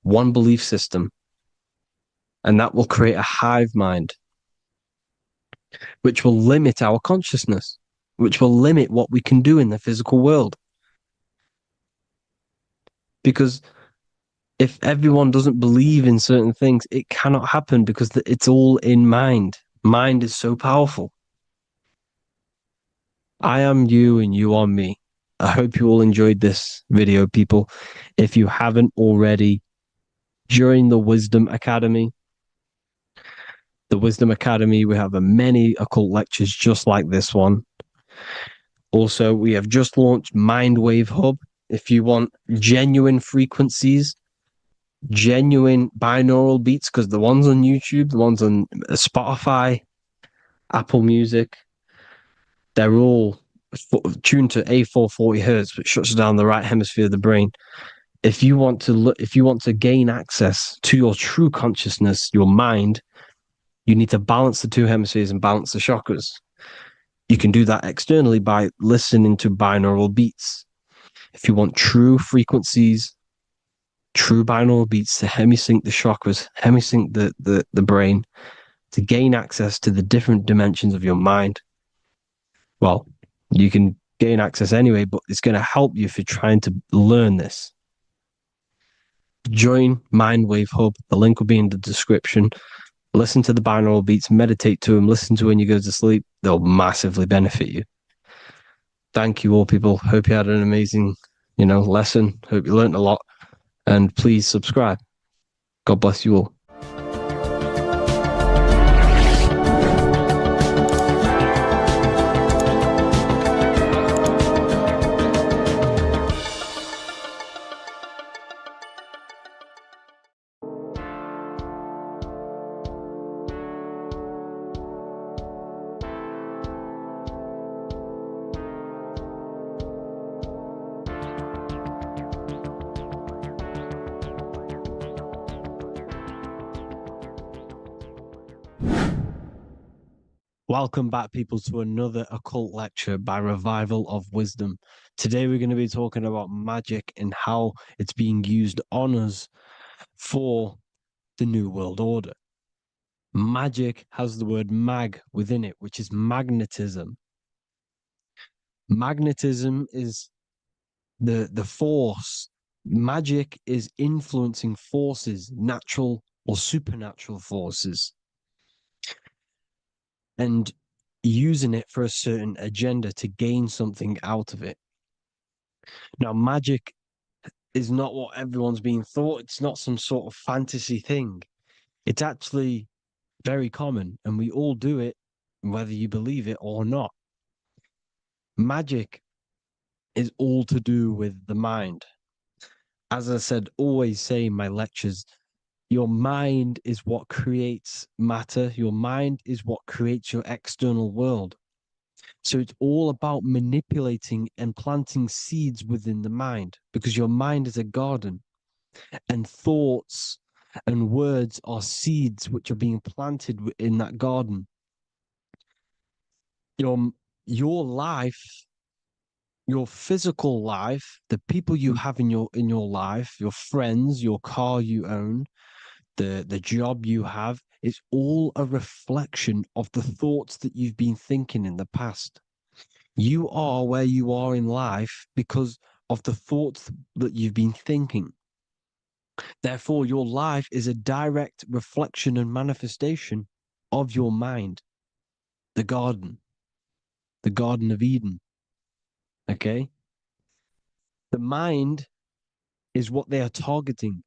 one belief system. And that will create a hive mind, which will limit our consciousness, which will limit what we can do in the physical world. Because if everyone doesn't believe in certain things, it cannot happen, because it's all in mind. Mind is so powerful. I am you and you are me. I hope you all enjoyed this video, people. If you haven't already, join the Wisdom Academy. The Wisdom Academy, we have many occult lectures just like this one. Also, we have just launched Mindwave Hub. If you want genuine frequencies, genuine binaural beats, because the ones on YouTube, the ones on Spotify, Apple Music, they're all tuned to A440 hertz, which shuts down the right hemisphere of the brain. If you want to gain access to your true consciousness, your mind, you need to balance the two hemispheres and balance the chakras. You can do that externally by listening to binaural beats. If you want true frequencies, true binaural beats to hemisync the chakras, hemisync the brain, to gain access to the different dimensions of your mind, well, you can gain access anyway, but it's going to help you if you're trying to learn this. Join Mindwave Hub. The link will be in the description. Listen to the binaural beats, meditate to them, listen to when you go to sleep. They'll massively benefit you. Thank you all, people. Hope you had an amazing, lesson. Hope you learned a lot. and please subscribe. God bless you all. Welcome back, people, to another occult lecture by Revival of Wisdom. Today we're going to be talking about magic and how it's being used on us for the New World Order. Magic has the word mag within it, which is magnetism. Magnetism is the force. Magic is influencing forces, natural or supernatural forces, and using it for a certain agenda to gain something out of it. Now, magic is not what everyone's being thought. It's not some sort of fantasy thing. It's actually very common, and we all do it, whether you believe it or not. Magic is all to do with the mind. As I said, always say in my lectures, your mind is what creates matter. Your mind is what creates your external world. So it's all about manipulating and planting seeds within the mind, because your mind is a garden, and thoughts and words are seeds which are being planted in that garden. Your life, your physical life, the people you have in your life, your friends, your car you own, the job you have, is all a reflection of the thoughts that you've been thinking in the past. You are where you are in life because of the thoughts that you've been thinking. Therefore, your life is a direct reflection and manifestation of your mind, the Garden of Eden. Okay? The mind is what they are targeting.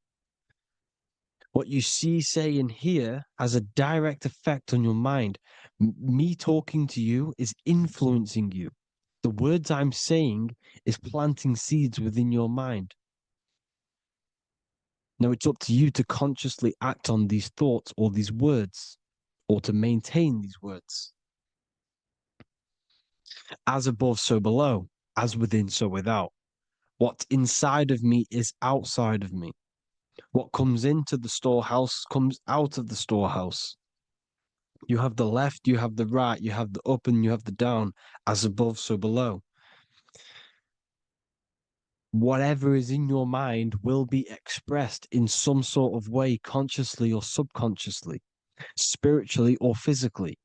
What you see, say, and hear has a direct effect on your mind. Me talking to you is influencing you. The words I'm saying is planting seeds within your mind. Now it's up to you to consciously act on these thoughts or these words, or to maintain these words. As above, so below. As within, so without. What's inside of me is outside of me. What comes into the storehouse comes out of the storehouse. You have the left, you have the right, you have the up, and you have the down. As above, so below. Whatever is in your mind will be expressed in some sort of way, consciously or subconsciously, spiritually or physically.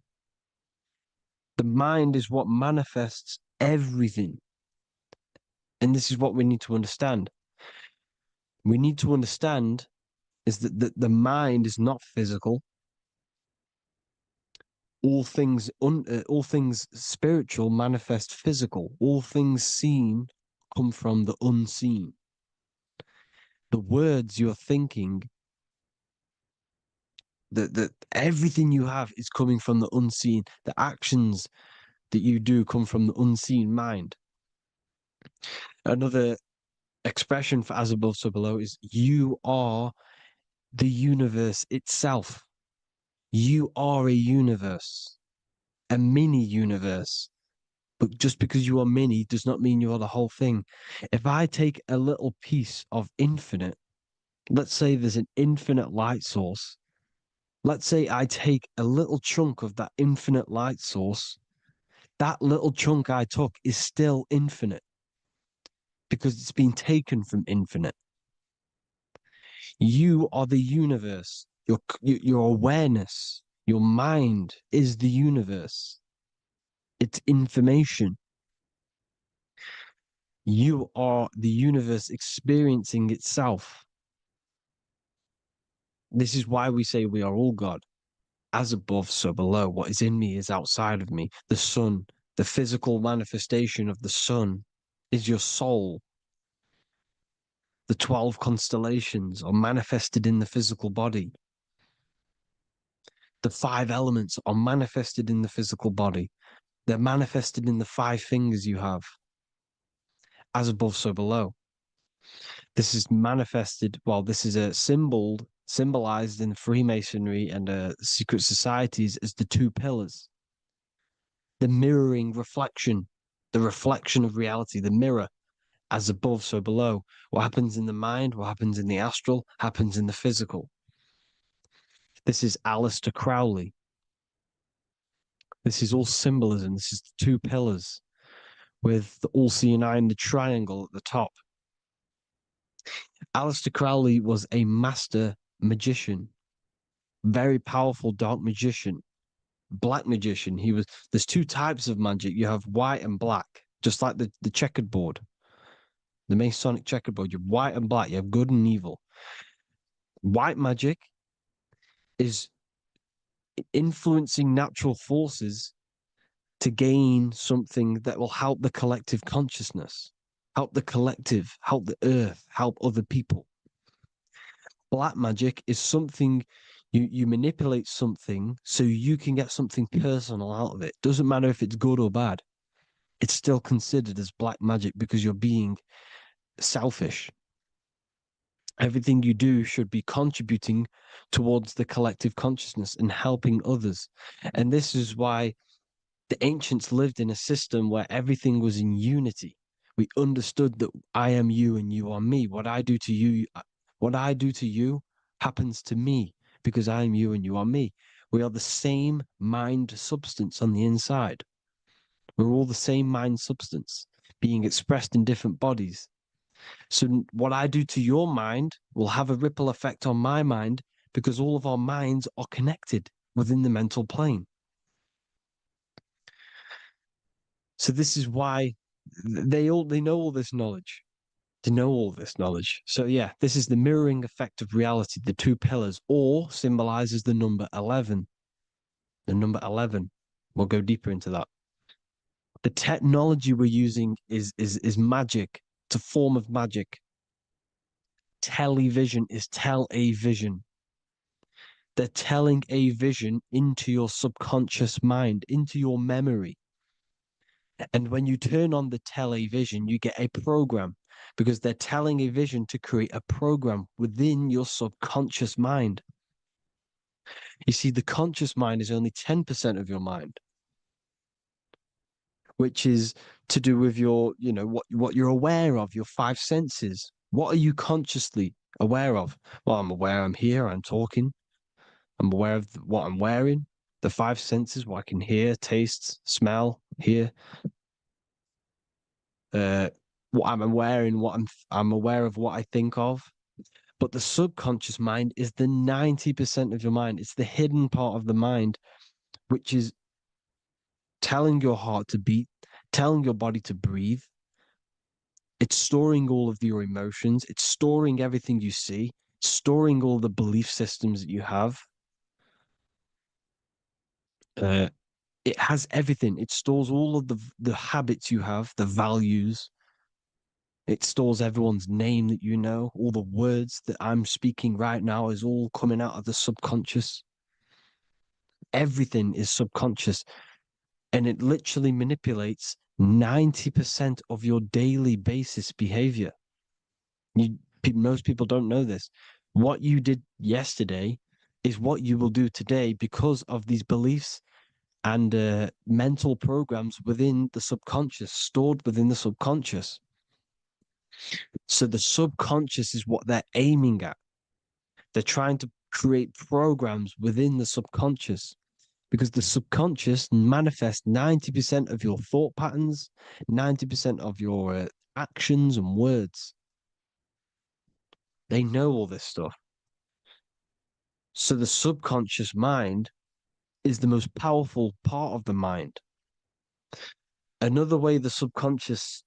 The mind is what manifests everything. And this is what we need to understand. We need to understand is that the mind is not physical. All things spiritual manifest physical. All things seen come from the unseen. The words you're thinking, that everything you have is coming from the unseen. The actions that you do come from the unseen mind. Another expression for as above, so below is you are the universe itself. You are a universe, a mini universe. But just because you are mini does not mean you are the whole thing. If I take a little piece of infinite, let's say there's an infinite light source. Let's say I take a little chunk of that infinite light source. That little chunk I took is still infinite because it's been taken from infinite. You are the universe. Your awareness, your mind is the universe. It's information. You are the universe experiencing itself. This is why we say we are all God. As above, so below. What is in me is outside of me. The sun, the physical manifestation of the sun, is your soul. The 12 constellations are manifested in the physical body. The 5 elements are manifested in the physical body. They're manifested in the 5 fingers you have. As above, so below. This is manifested, well, this is a symbolized in Freemasonry and secret societies as the 2 pillars. The mirroring reflection, the reflection of reality, the mirror, as above, so below. What happens in the mind, what happens in the astral, happens in the physical. This is Aleister Crowley. This is all symbolism. This is the 2 pillars with the all-seeing eye and the triangle at the top. Aleister Crowley was a master magician, very powerful dark magician, black magician. There's 2 types of magic. You have white and black, just like the checkered board, the Masonic checkered board. You have white and black. You have good and evil. White magic is influencing natural forces to gain something that will help the collective consciousness, help the collective, help the earth, help other people. Black magic is something you manipulate something so you can get something personal out of it. Doesn't matter if it's good or bad. It's still considered as black magic because you're being selfish. Everything you do should be contributing towards the collective consciousness and helping others. And this is why the ancients lived in a system where everything was in unity. We understood that I am you and you are me. What I do to you happens to me because I am you and you are me. We are the same mind substance on the inside. We're all the same mind substance being expressed in different bodies. So what I do to your mind will have a ripple effect on my mind because all of our minds are connected within the mental plane. So this is why they know all this knowledge. They know all this knowledge. So yeah, this is the mirroring effect of reality, the 2 pillars, or symbolizes the number 11. The number 11. We'll go deeper into that. The technology we're using is magic. It's a form of magic. Television is tell a vision. They're telling a vision into your subconscious mind, into your memory. And when you turn on the television, you get a program because they're telling a vision to create a program within your subconscious mind. You see, the conscious mind is only 10% of your mind, which is to do with your, what you're aware of, your 5 senses. What are you consciously aware of? Well, I'm aware I'm here, I'm talking. I'm aware of what I'm wearing, the 5 senses, what I can hear, taste, smell, hear. What I'm wearing, I'm aware of what I think of. But the subconscious mind is the 90% of your mind. It's the hidden part of the mind, which is telling your heart to beat, telling your body to breathe. It's storing all of your emotions. It's storing everything you see, storing all the belief systems that you have. It has everything. It stores all of the habits you have, the values. It stores everyone's name that you know. All the words that I'm speaking right now is all coming out of the subconscious. Everything is subconscious. And it literally manipulates 90% of your daily basis behavior. Most people don't know this. What you did yesterday is what you will do today because of these beliefs and mental programs within the subconscious, stored within the subconscious. So the subconscious is what they're aiming at. They're trying to create programs within the subconscious because the subconscious manifests 90% of your thought patterns, 90% of your actions and words. They know all this stuff. So the subconscious mind is the most powerful part of the mind. Another way the subconscious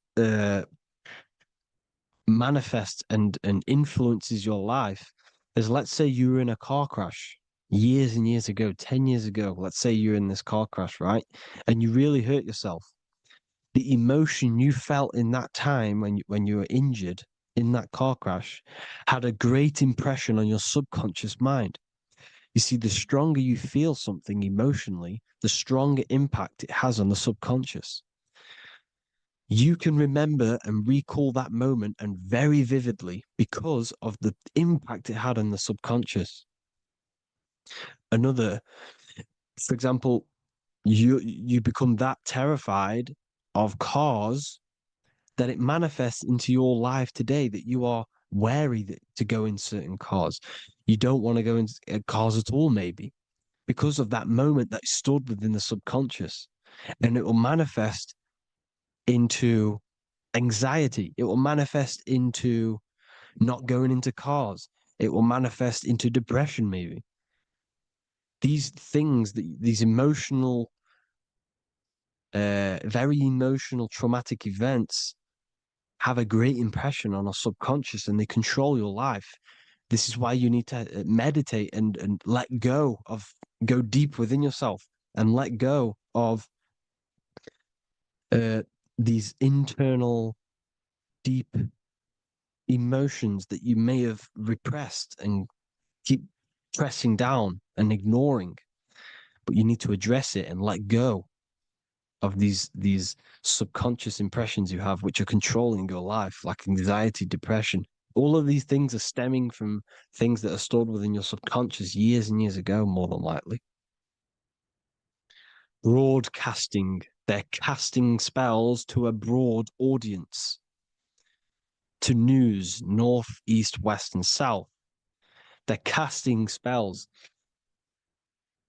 manifests and influences your life is, let's say you were in a car crash years and years ago, 10 years ago. Let's say you're in this car crash, right? And you really hurt yourself. The emotion you felt in that time when you were injured in that car crash had a great impression on your subconscious mind. You see, the stronger you feel something emotionally, the stronger impact it has on the subconscious. You can remember and recall that moment and very vividly because of the impact it had on the subconscious. Another, for example, you become that terrified of cars that it manifests into your life today, that you are wary to go in certain cars. You don't want to go in cars at all, maybe, because of that moment that stood within the subconscious. And it will manifest into anxiety. It will manifest into not going into cars. It will manifest into depression, maybe. These things, these emotional, very emotional, traumatic events have a great impression on our subconscious and they control your life. This is why you need to meditate and let go deep within yourself and let go of these internal, deep emotions that you may have repressed and keep pressing down and ignoring. But you need to address it and let go of these subconscious impressions you have, which are controlling your life, like anxiety, depression. All of these things are stemming from things that are stored within your subconscious years and years ago, more than likely. Broadcasting. They're casting spells to a broad audience, to news, north, east, west, and south. They're casting spells.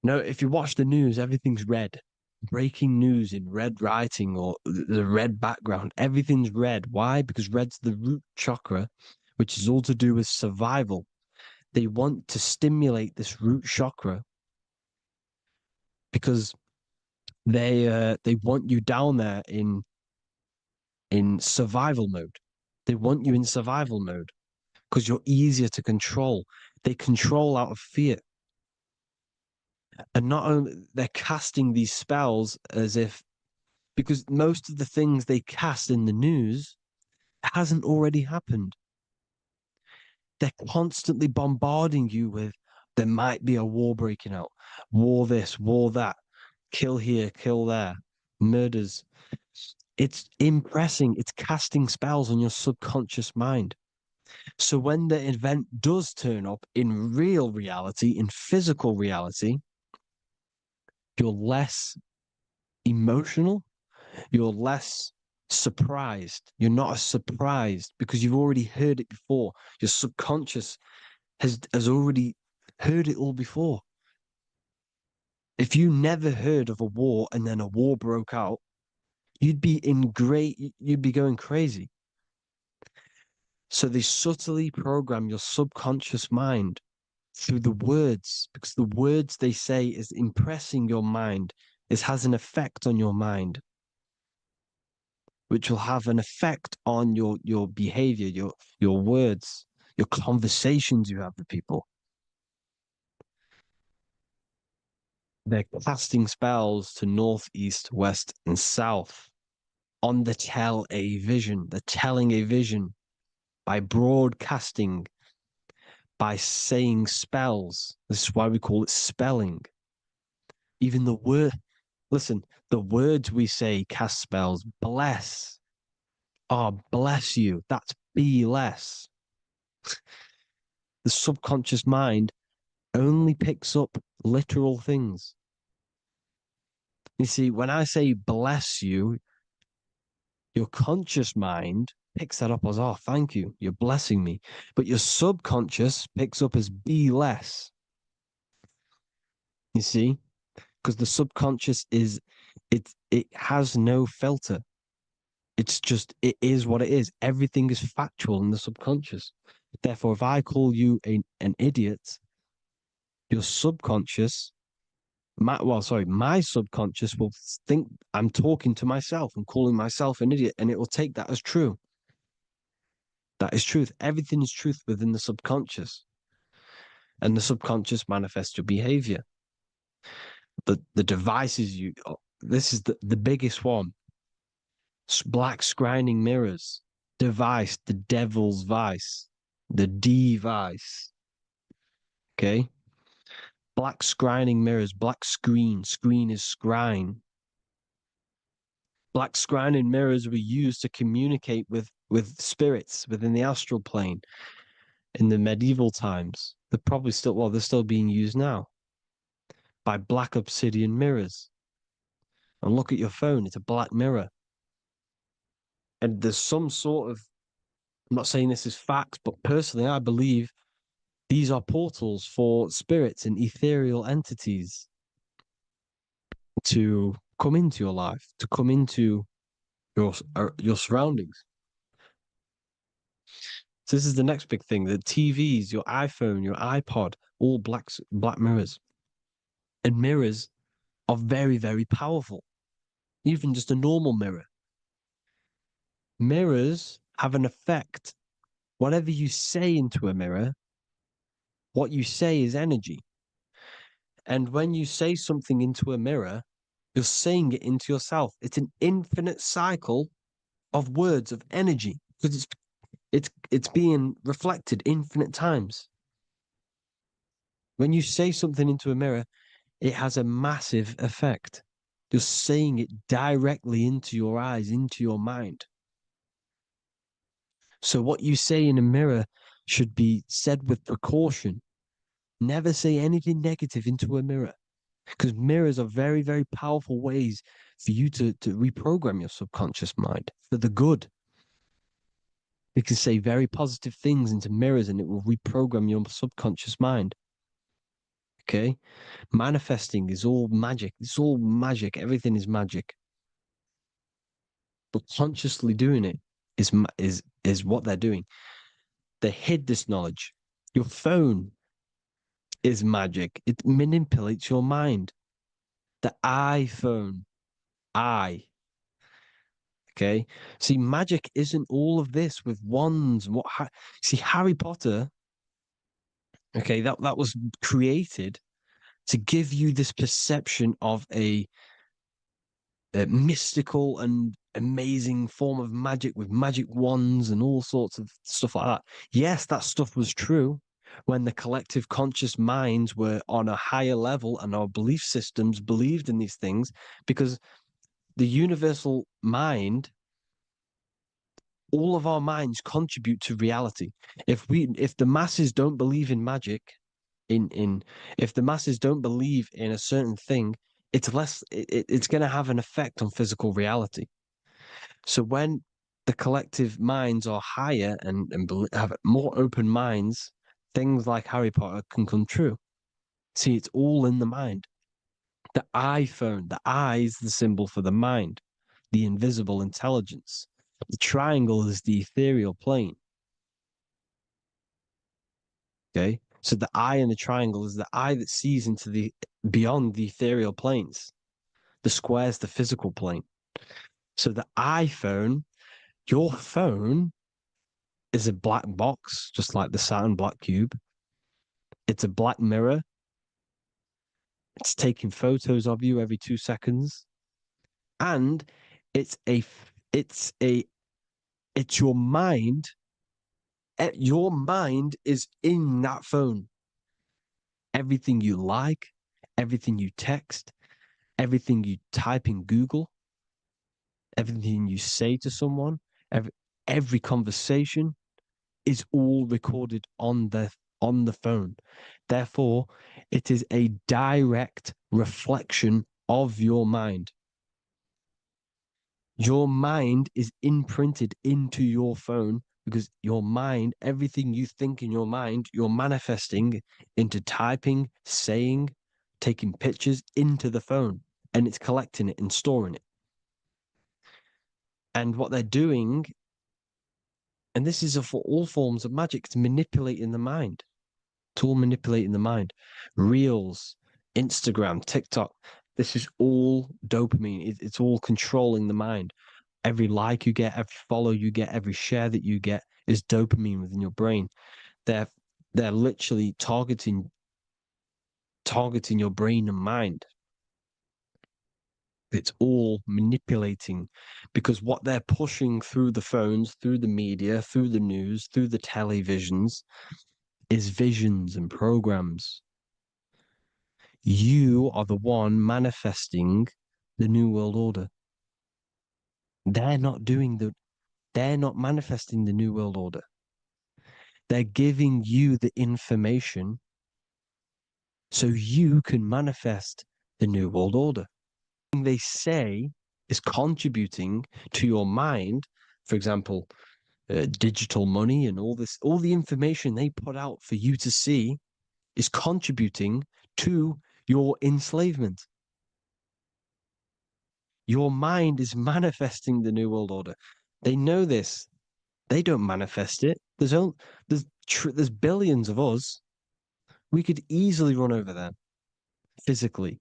No, if you watch the news, everything's red. Breaking news in red writing or the red background. Everything's red. Why? Because red's the root chakra, which is all to do with survival. They want to stimulate this root chakra because they want you down there in survival mode. They want you in survival mode because you're easier to control. They control out of fear. And not only they're casting these spells as if, because most of the things they cast in the news hasn't already happened. They're constantly bombarding you with, there might be a war breaking out, war this, war that, kill here, kill there, murders. It's impressing, it's casting spells on your subconscious mind. So when the event does turn up in real reality, in physical reality, you're less emotional, you're less surprised. You're not as surprised because you've already heard it before. Your subconscious has already heard it all before. If you never heard of a war and then a war broke out, you'd be going crazy. So they subtly program your subconscious mind through the words, because the words they say is impressing your mind. It has an effect on your mind, which will have an effect on your behavior, your words, your conversations you have with people. They're casting spells to north, east, west, and south on the tell a vision. They're telling a vision by broadcasting, by saying spells. This is why we call it spelling. Even the word, listen, the words we say cast spells. Bless. Oh, bless you. That's be less. The subconscious mind only picks up literal things. You see, when I say bless you, your conscious mind picks that up as, oh, thank you, you're blessing me. But your subconscious picks up as be less. You see? Because the subconscious it has no filter. It's just, it is what it is. Everything is factual in the subconscious. Therefore, if I call you an idiot, your subconscious, my subconscious will think I'm talking to myself and calling myself an idiot, and it will take that as true. That is truth. Everything is truth within the subconscious. And the subconscious manifests your behavior. The devices this is the biggest one. Black scrying mirrors. device, the devil's vice, the device. Okay? Black scrying mirrors, black screen is scrying. Black scrying mirrors were used to communicate with spirits within the astral plane in the medieval times. They're still being used now by black obsidian mirrors. And look at your phone, it's a black mirror. And there's some sort of, I'm not saying this is facts, but personally, I believe these are portals for spirits and ethereal entities to come into your life, to come into your surroundings. So this is the next big thing: the TVs, your iPhone, your iPod, all black mirrors, and mirrors are very, very powerful. Even just a normal mirror. Mirrors have an effect. Whatever you say into a mirror, what you say is energy. And when you say something into a mirror, you're saying it into yourself. It's an infinite cycle of words of energy because it's being reflected infinite times. When you say something into a mirror, it has a massive effect. You're saying it directly into your eyes, into your mind. So what you say in a mirror should be said with precaution. Never say anything negative into a mirror, because mirrors are very, very powerful ways for you to reprogram your subconscious mind for the good. You can say very positive things into mirrors and it will reprogram your subconscious mind. Okay? Manifesting is all magic. It's all magic. Everything is magic. But consciously doing it is what they're doing. They hid this knowledge. Your phone is magic. It manipulates your mind. The iPhone. Okay. See, magic isn't all of this with wands. See, Harry Potter, okay, that was created to give you this perception of a mystical and amazing form of magic with magic wands and all sorts of stuff like that. Yes, that stuff was true when the collective conscious minds were on a higher level and our belief systems believed in these things, because the universal mind, all of our minds contribute to reality. If the masses don't believe in magic, if the masses don't believe in a certain thing, it's going to have an effect on physical reality. So when the collective minds are higher and have more open minds, things like Harry Potter can come true. See, it's all in the mind. The iPhone, the eye is the symbol for the mind, the invisible intelligence. The triangle is the ethereal plane. Okay, so the eye in the triangle is the eye that sees into the beyond the ethereal planes. The square is the physical plane. So the iPhone, your phone, is a black box, just like the Saturn black cube. It's a black mirror. It's taking photos of you every 2 seconds, and it's your mind. Your mind is in that phone. Everything you like, everything you text, everything you type in Google, everything you say to someone, every conversation is all recorded on the phone. Therefore, it is a direct reflection of your mind. Your mind is imprinted into your phone because your mind, everything you think in your mind, you're manifesting into typing, saying, taking pictures into the phone, and it's collecting it and storing it. And what they're doing, and this is for all forms of magic, it's manipulating the mind. It's all manipulating the mind. Reels, Instagram, TikTok, this is all dopamine. It's all controlling the mind. Every like you get, every follow you get, every share that you get is dopamine within your brain. They're literally targeting your brain and mind. It's all manipulating, because what they're pushing through the phones, through the media, through the news, through the televisions is visions and programs. You are the one manifesting the New World Order. They're not manifesting the New World Order. They're giving you the information so you can manifest the New World Order. They say is contributing to your mind, for example, digital money and all the information they put out for you to see is contributing to your enslavement. Your mind is manifesting the New World Order. They know this. They don't manifest it. There's billions of us. We could easily run over them physically.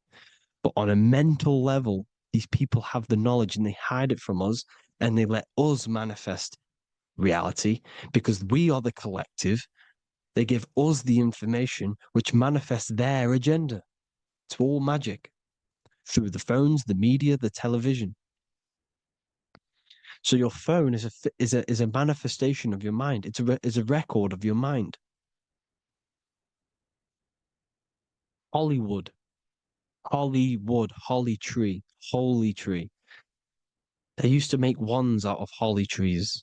But on a mental level, these people have the knowledge and they hide it from us and they let us manifest reality because we are the collective. They give us the information which manifests their agenda. It's all magic through the phones, the media, the television. So your phone is a manifestation of your mind. It's a record of your mind. Hollywood, holly tree, holy tree. They used to make wands out of holy trees,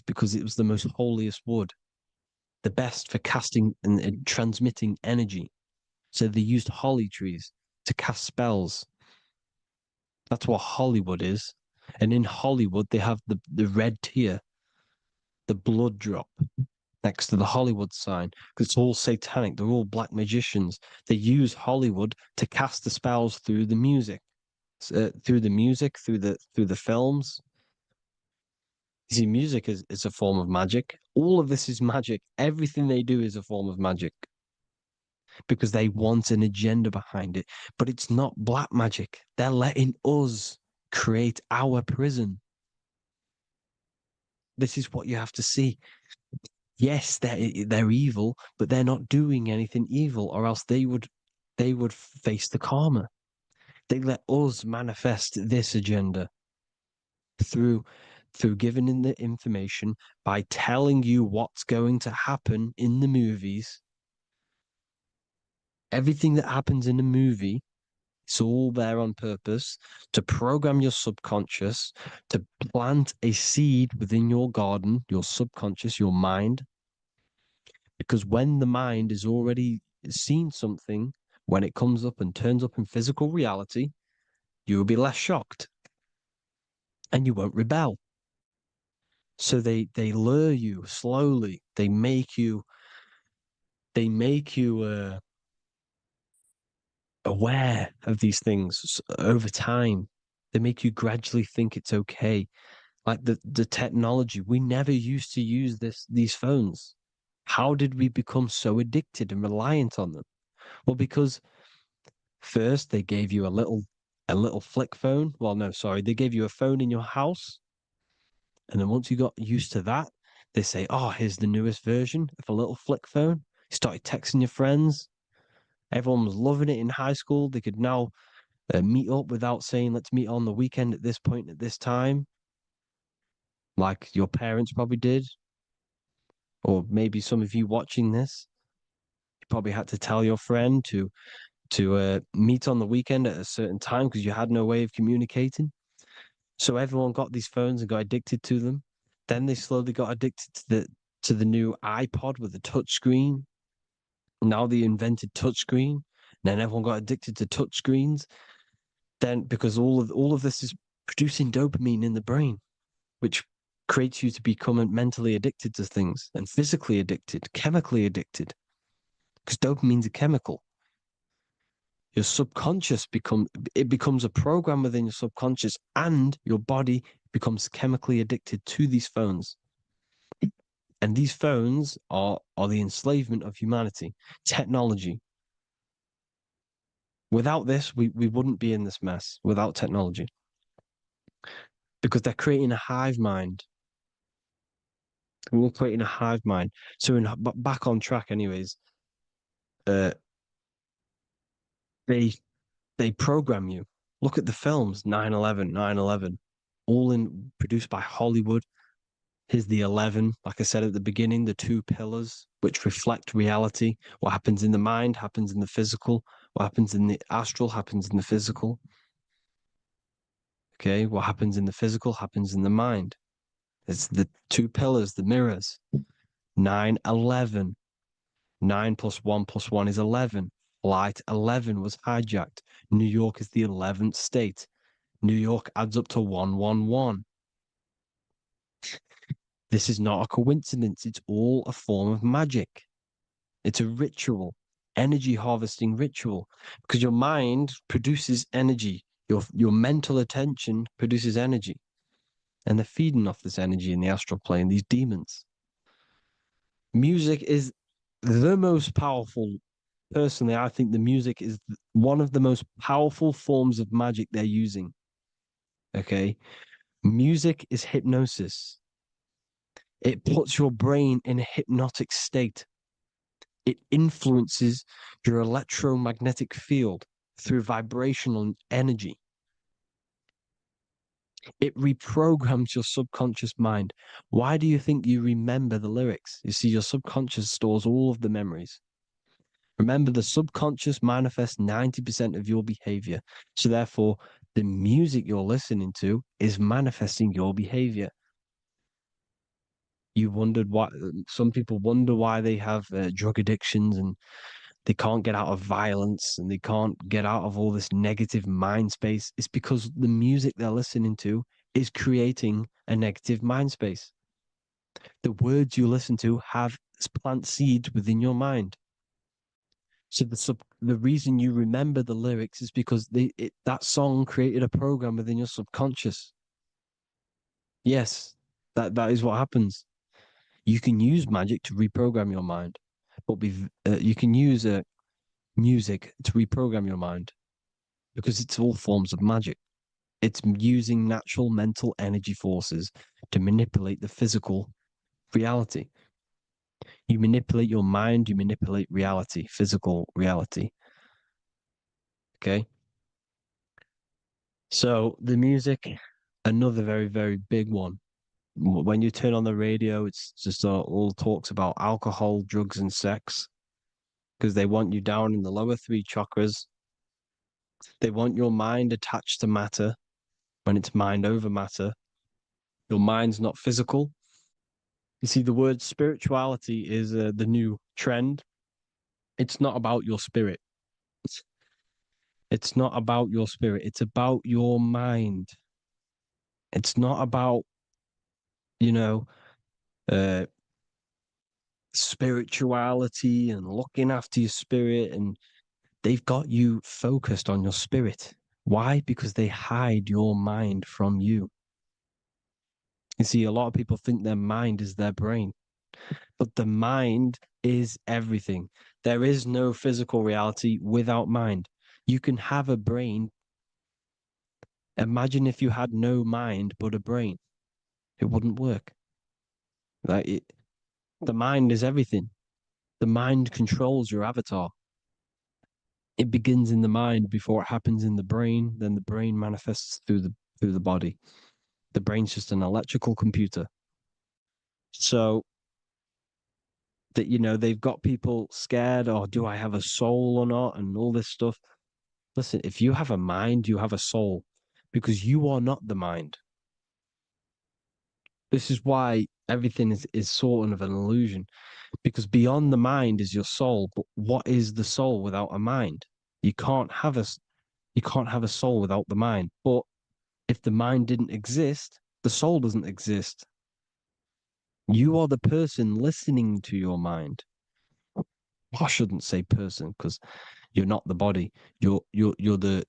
because it was the most holiest wood, the best for casting and transmitting energy. So they used holly trees to cast spells. That's what Hollywood is. And in Hollywood, they have the red tear, the blood drop next to the Hollywood sign, because it's all satanic. They're all black magicians. They use Hollywood to cast the spells through the music, through the films. You see, music is a form of magic. All of this is magic. Everything they do is a form of magic because they want an agenda behind it. But it's not black magic. They're letting us create our prison. This is what you have to see. Yes, they're evil, but they're not doing anything evil, or else they would face the karma. They let us manifest this agenda through giving in the information, by telling you what's going to happen in the movies. Everything that happens in a movie, it's all there on purpose to program your subconscious, to plant a seed within your garden, your subconscious, your mind. Because when the mind is already seen something, when it comes up and turns up in physical reality, you will be less shocked and you won't rebel. So they lure you slowly. They make you aware of these things over time. They make you gradually think it's okay. Like the technology, we never used to use these phones. How did we become so addicted and reliant on them? Well, because first they gave you a little flick phone. Well, no, sorry, they gave you a phone in your house. And then once you got used to that, they say, oh, here's the newest version of a little flick phone. You started texting your friends. Everyone was loving it in high school. They could now meet up without saying, let's meet on the weekend at this point at this time, like your parents probably did. Or maybe some of you watching this, you probably had to tell your friend to meet on the weekend at a certain time because you had no way of communicating. So everyone got these phones and got addicted to them. Then they slowly got addicted to the new iPod with the touch screen. Now they invented touch screen. Then everyone got addicted to touch screens. Then because all of this is producing dopamine in the brain, which creates you to become mentally addicted to things and physically addicted, chemically addicted. Because dopamine's a chemical. Your subconscious becomes a program within your subconscious, and your body becomes chemically addicted to these phones. And these phones are the enslavement of humanity, technology. Without this, we wouldn't be in this mess, without technology. Because they're creating a hive mind. We're creating a hive mind. So back on track anyways, they program you. Look at the films, 9/11, 9/11, all produced by Hollywood. Here's the 11, like I said at the beginning, the two pillars which reflect reality. What happens in the mind happens in the physical. What happens in the astral happens in the physical. Okay, what happens in the physical happens in the mind. It's the two pillars, the mirrors. 9/11. 9 plus 1 plus 1 is 11. Flight 11 was hijacked. New York is the 11th state. New York adds up to 111. This is not a coincidence. It's all a form of magic. It's a ritual, energy harvesting ritual, because your mind produces energy. Your mental attention produces energy, and they're feeding off this energy in the astral plane, these demons. Music is the most powerful. Personally, I think the music is one of the most powerful forms of magic they're using. Okay? Music is hypnosis. It puts your brain in a hypnotic state. It influences your electromagnetic field through vibrational energy. It reprograms your subconscious mind. Why do you think you remember the lyrics? You see, your subconscious stores all of the memories. Remember, the subconscious manifests 90% of your behavior. So therefore, the music you're listening to is manifesting your behavior. You wondered why some people wonder why they have drug addictions and they can't get out of violence and they can't get out of all this negative mind space. It's because the music they're listening to is creating a negative mind space. The words you listen to have plant seeds within your mind. So the reason you remember the lyrics is because that song created a program within your subconscious. Yes, that is what happens. You can use magic to reprogram your mind, but you can use music to reprogram your mind because it's all forms of magic. It's using natural mental energy forces to manipulate the physical reality. You manipulate your mind, you manipulate reality, physical reality. Okay? So the music, another very, very big one. When you turn on the radio, it's just all talks about alcohol, drugs, and sex because they want you down in the lower three chakras. They want your mind attached to matter when it's mind over matter. Your mind's not physical. You see, the word spirituality is the new trend. It's not about your spirit. It's not about your spirit. It's about your mind. It's not about, you know, uh, spirituality and looking after your spirit. And they've got you focused on your spirit. Why? Because they hide your mind from you. You see, a lot of people think their mind is their brain, but the mind is everything. There is no physical reality without mind. You can have a brain. Imagine if you had no mind but a brain. It wouldn't work. The mind is everything. The mind controls your avatar. It begins in the mind before it happens in the brain. Then the brain manifests through the body. The brain's just an electrical computer. So that, they've got people scared, or do I have a soul or not, and all this stuff. Listen, if you have a mind, you have a soul, because you are not the mind. This is why everything is sort of an illusion, because beyond the mind is your soul. But what is the soul without a mind? You can't have a soul without the mind. But if the mind didn't exist, the soul doesn't exist. You are the person listening to your mind. I shouldn't say person because you're not the body. You're the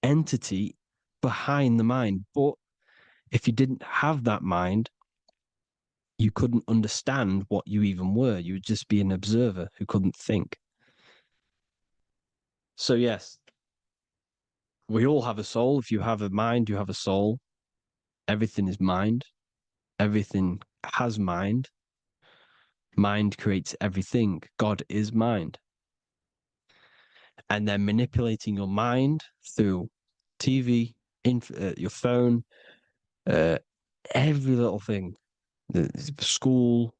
entity behind the mind. But if you didn't have that mind, you couldn't understand what you even were. You would just be an observer who couldn't think. So yes, we all have a soul. If you have a mind, you have a soul. Everything is mind. Everything has mind. Mind creates everything. God is mind. And they're manipulating your mind through TV, your phone, every little thing. The school,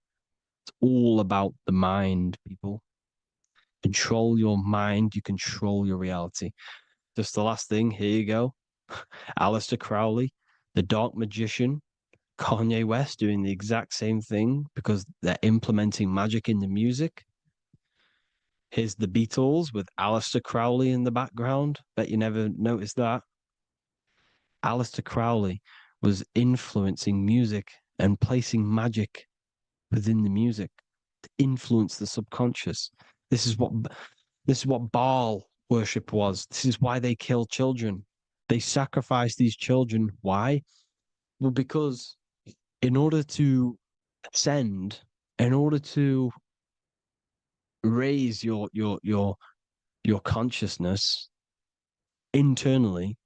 it's all about the mind, people. Control your mind, you control your reality. Just the last thing, here you go. Aleister Crowley, the dark magician, Kanye West doing the exact same thing because they're implementing magic in the music. Here's the Beatles with Aleister Crowley in the background. Bet you never noticed that. Aleister Crowley was influencing music and placing magic within the music to influence the subconscious. This is what Baal worship was. This is why they kill children. They sacrifice these children. Why? Well, because in order to ascend, in order to raise your consciousness internally,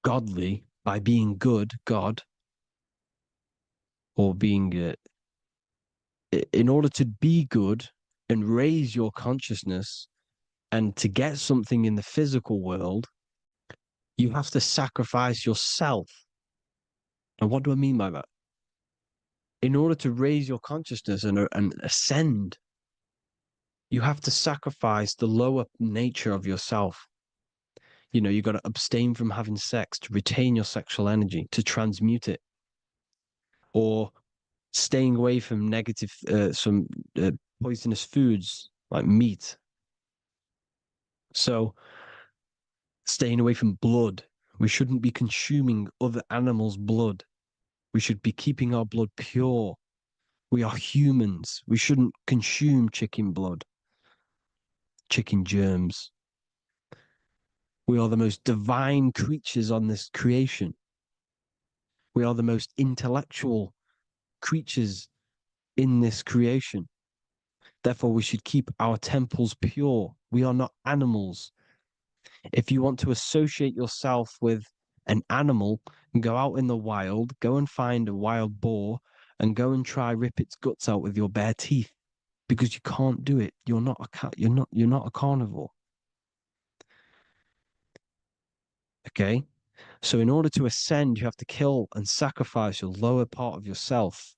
godly, by being good, God, or being in order to be good and raise your consciousness and to get something in the physical world, you have to sacrifice yourself. And what do I mean by that? In order to raise your consciousness and ascend, you have to sacrifice the lower nature of yourself. You know, you got to abstain from having sex to retain your sexual energy, to transmute it, or staying away from negative, some poisonous foods like meat. So, staying away from blood. We shouldn't be consuming other animals' blood. We should be keeping our blood pure. We are humans. We shouldn't consume chicken blood, chicken germs. We are the most divine creatures on this creation. We are the most intellectual creatures in this creation. Therefore, we should keep our temples pure. We are not animals. If you want to associate yourself with an animal and go out in the wild, go and find a wild boar and go and try rip its guts out with your bare teeth, because you can't do it. You're not a cat. You're not a carnivore. Okay? So in order to ascend, you have to kill and sacrifice your lower part of yourself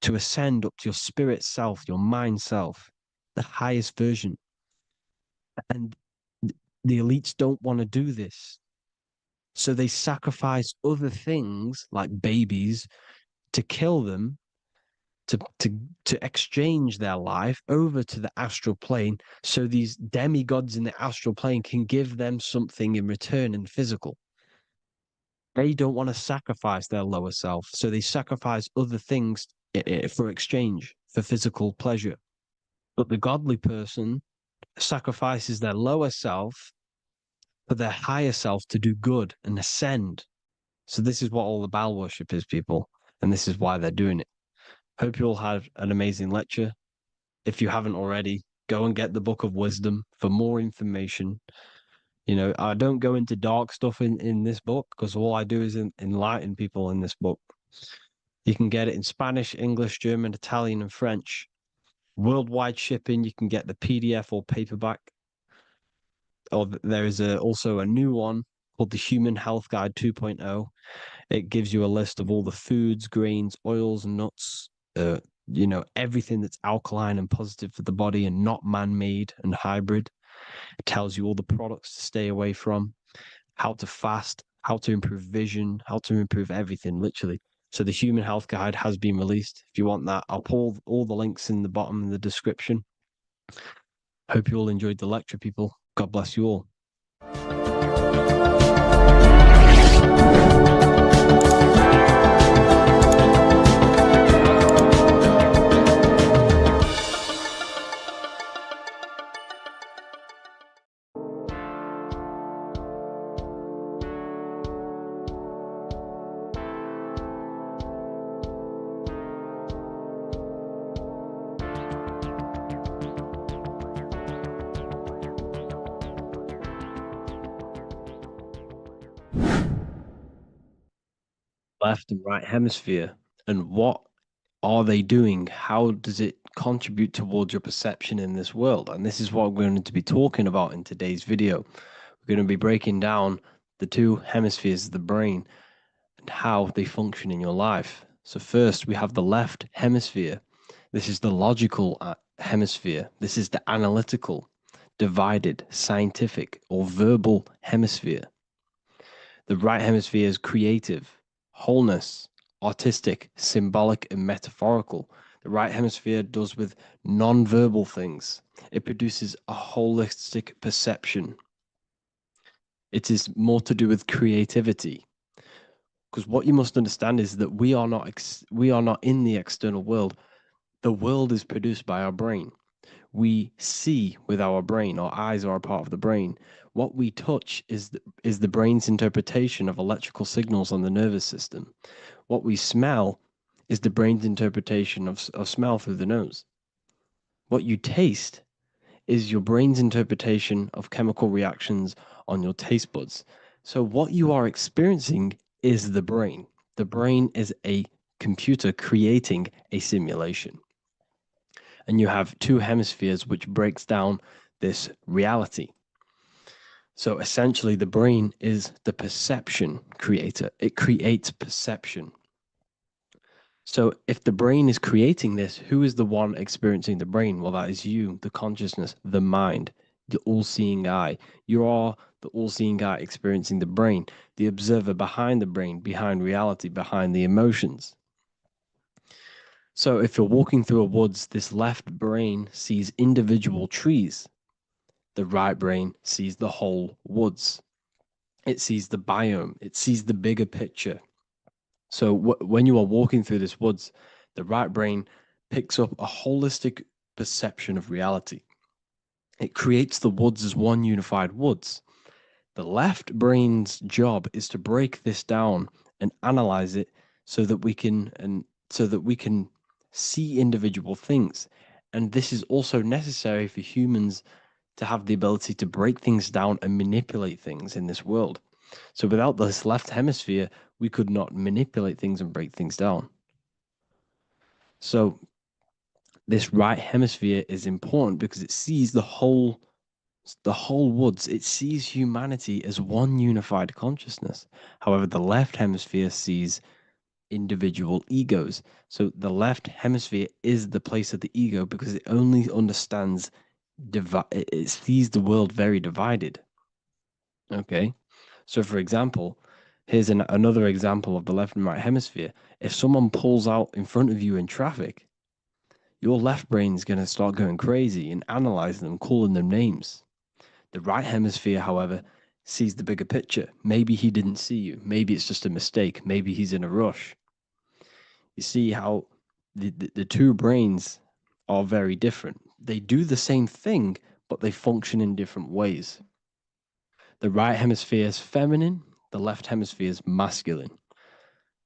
to ascend up to your spirit self, your mind self, the highest version. And the elites don't want to do this. So they sacrifice other things like babies to kill them, to exchange their life over to the astral plane, so these demigods in the astral plane can give them something in return in physical. They don't want to sacrifice their lower self, so they sacrifice other things for exchange, for physical pleasure. But the godly person sacrifices their lower self for their higher self to do good and ascend. So this is what all the Baal worship is, people, and this is why they're doing it. Hope you all had an amazing lecture. If you haven't already, go and get the Book of Wisdom for more information. You know, I don't go into dark stuff in this book because all I do is enlighten people in this book. You can get it in Spanish, English, German, Italian, and French. Worldwide shipping, you can get the PDF or paperback. Or there is also a new one called the Human Health Guide 2.0. It gives you a list of all the foods, grains, oils, nuts, you know, everything that's alkaline and positive for the body and not man-made and hybrid. It tells you all the products to stay away from, how to fast, how to improve vision, how to improve everything, literally. So the Human Health Guide has been released. If you want that, I'll pull all the links in the bottom in the description. Hope you all enjoyed the lecture, people. God bless you all. Left and right hemisphere, and what are they doing? How does it contribute towards your perception in this world? And this is what we're going to be talking about in today's video. We're going to be breaking down the two hemispheres of the brain and how they function in your life. So first, we have the left hemisphere. This is the logical hemisphere. This is the analytical, divided, scientific, or verbal hemisphere. The right hemisphere is creative, wholeness, artistic, symbolic, and metaphorical. The right hemisphere does with non-verbal things. It produces a holistic perception. It is more to do with creativity. Because what you must understand is that we are not in the external world. The world is produced by our brain. We see with our brain. Our eyes are a part of the brain. What we touch is the brain's interpretation of electrical signals on the nervous system. What we smell is the brain's interpretation of smell through the nose. What you taste is your brain's interpretation of chemical reactions on your taste buds. So what you are experiencing is the brain. The brain is a computer creating a simulation. And you have two hemispheres which breaks down this reality. So essentially the brain is the perception creator. It creates perception. So if the brain is creating this, who is the one experiencing the brain? Well, that is you, the consciousness, the mind, the all-seeing eye. You are the all-seeing eye experiencing the brain, the observer behind the brain, behind reality, behind the emotions. So if you're walking through a woods, this left brain sees individual trees. The right brain sees the whole woods. It sees the biome. It sees the bigger picture. So when you are walking through this woods, the right brain picks up a holistic perception of reality. It creates the woods as one unified woods. The left brain's job is to break this down and analyze it so that we can see individual things. And this is also necessary for humans to have the ability to break things down and manipulate things in this world. So without this left hemisphere, we could not manipulate things and break things down. So this right hemisphere is important because it sees the whole woods. It sees humanity as one unified consciousness. However, the left hemisphere sees individual egos. So the left hemisphere is the place of the ego because it only understands, it sees the world very divided. Okay. So, for example, here's another example of the left and right hemisphere. If someone pulls out in front of you in traffic, your left brain's going to start going crazy and analyzing them, calling them names. The right hemisphere, however, sees the bigger picture. Maybe he didn't see you. Maybe it's just a mistake. Maybe he's in a rush. You see how the two brains are very different. They do the same thing, but they function in different ways. The right hemisphere is feminine, the left hemisphere is masculine.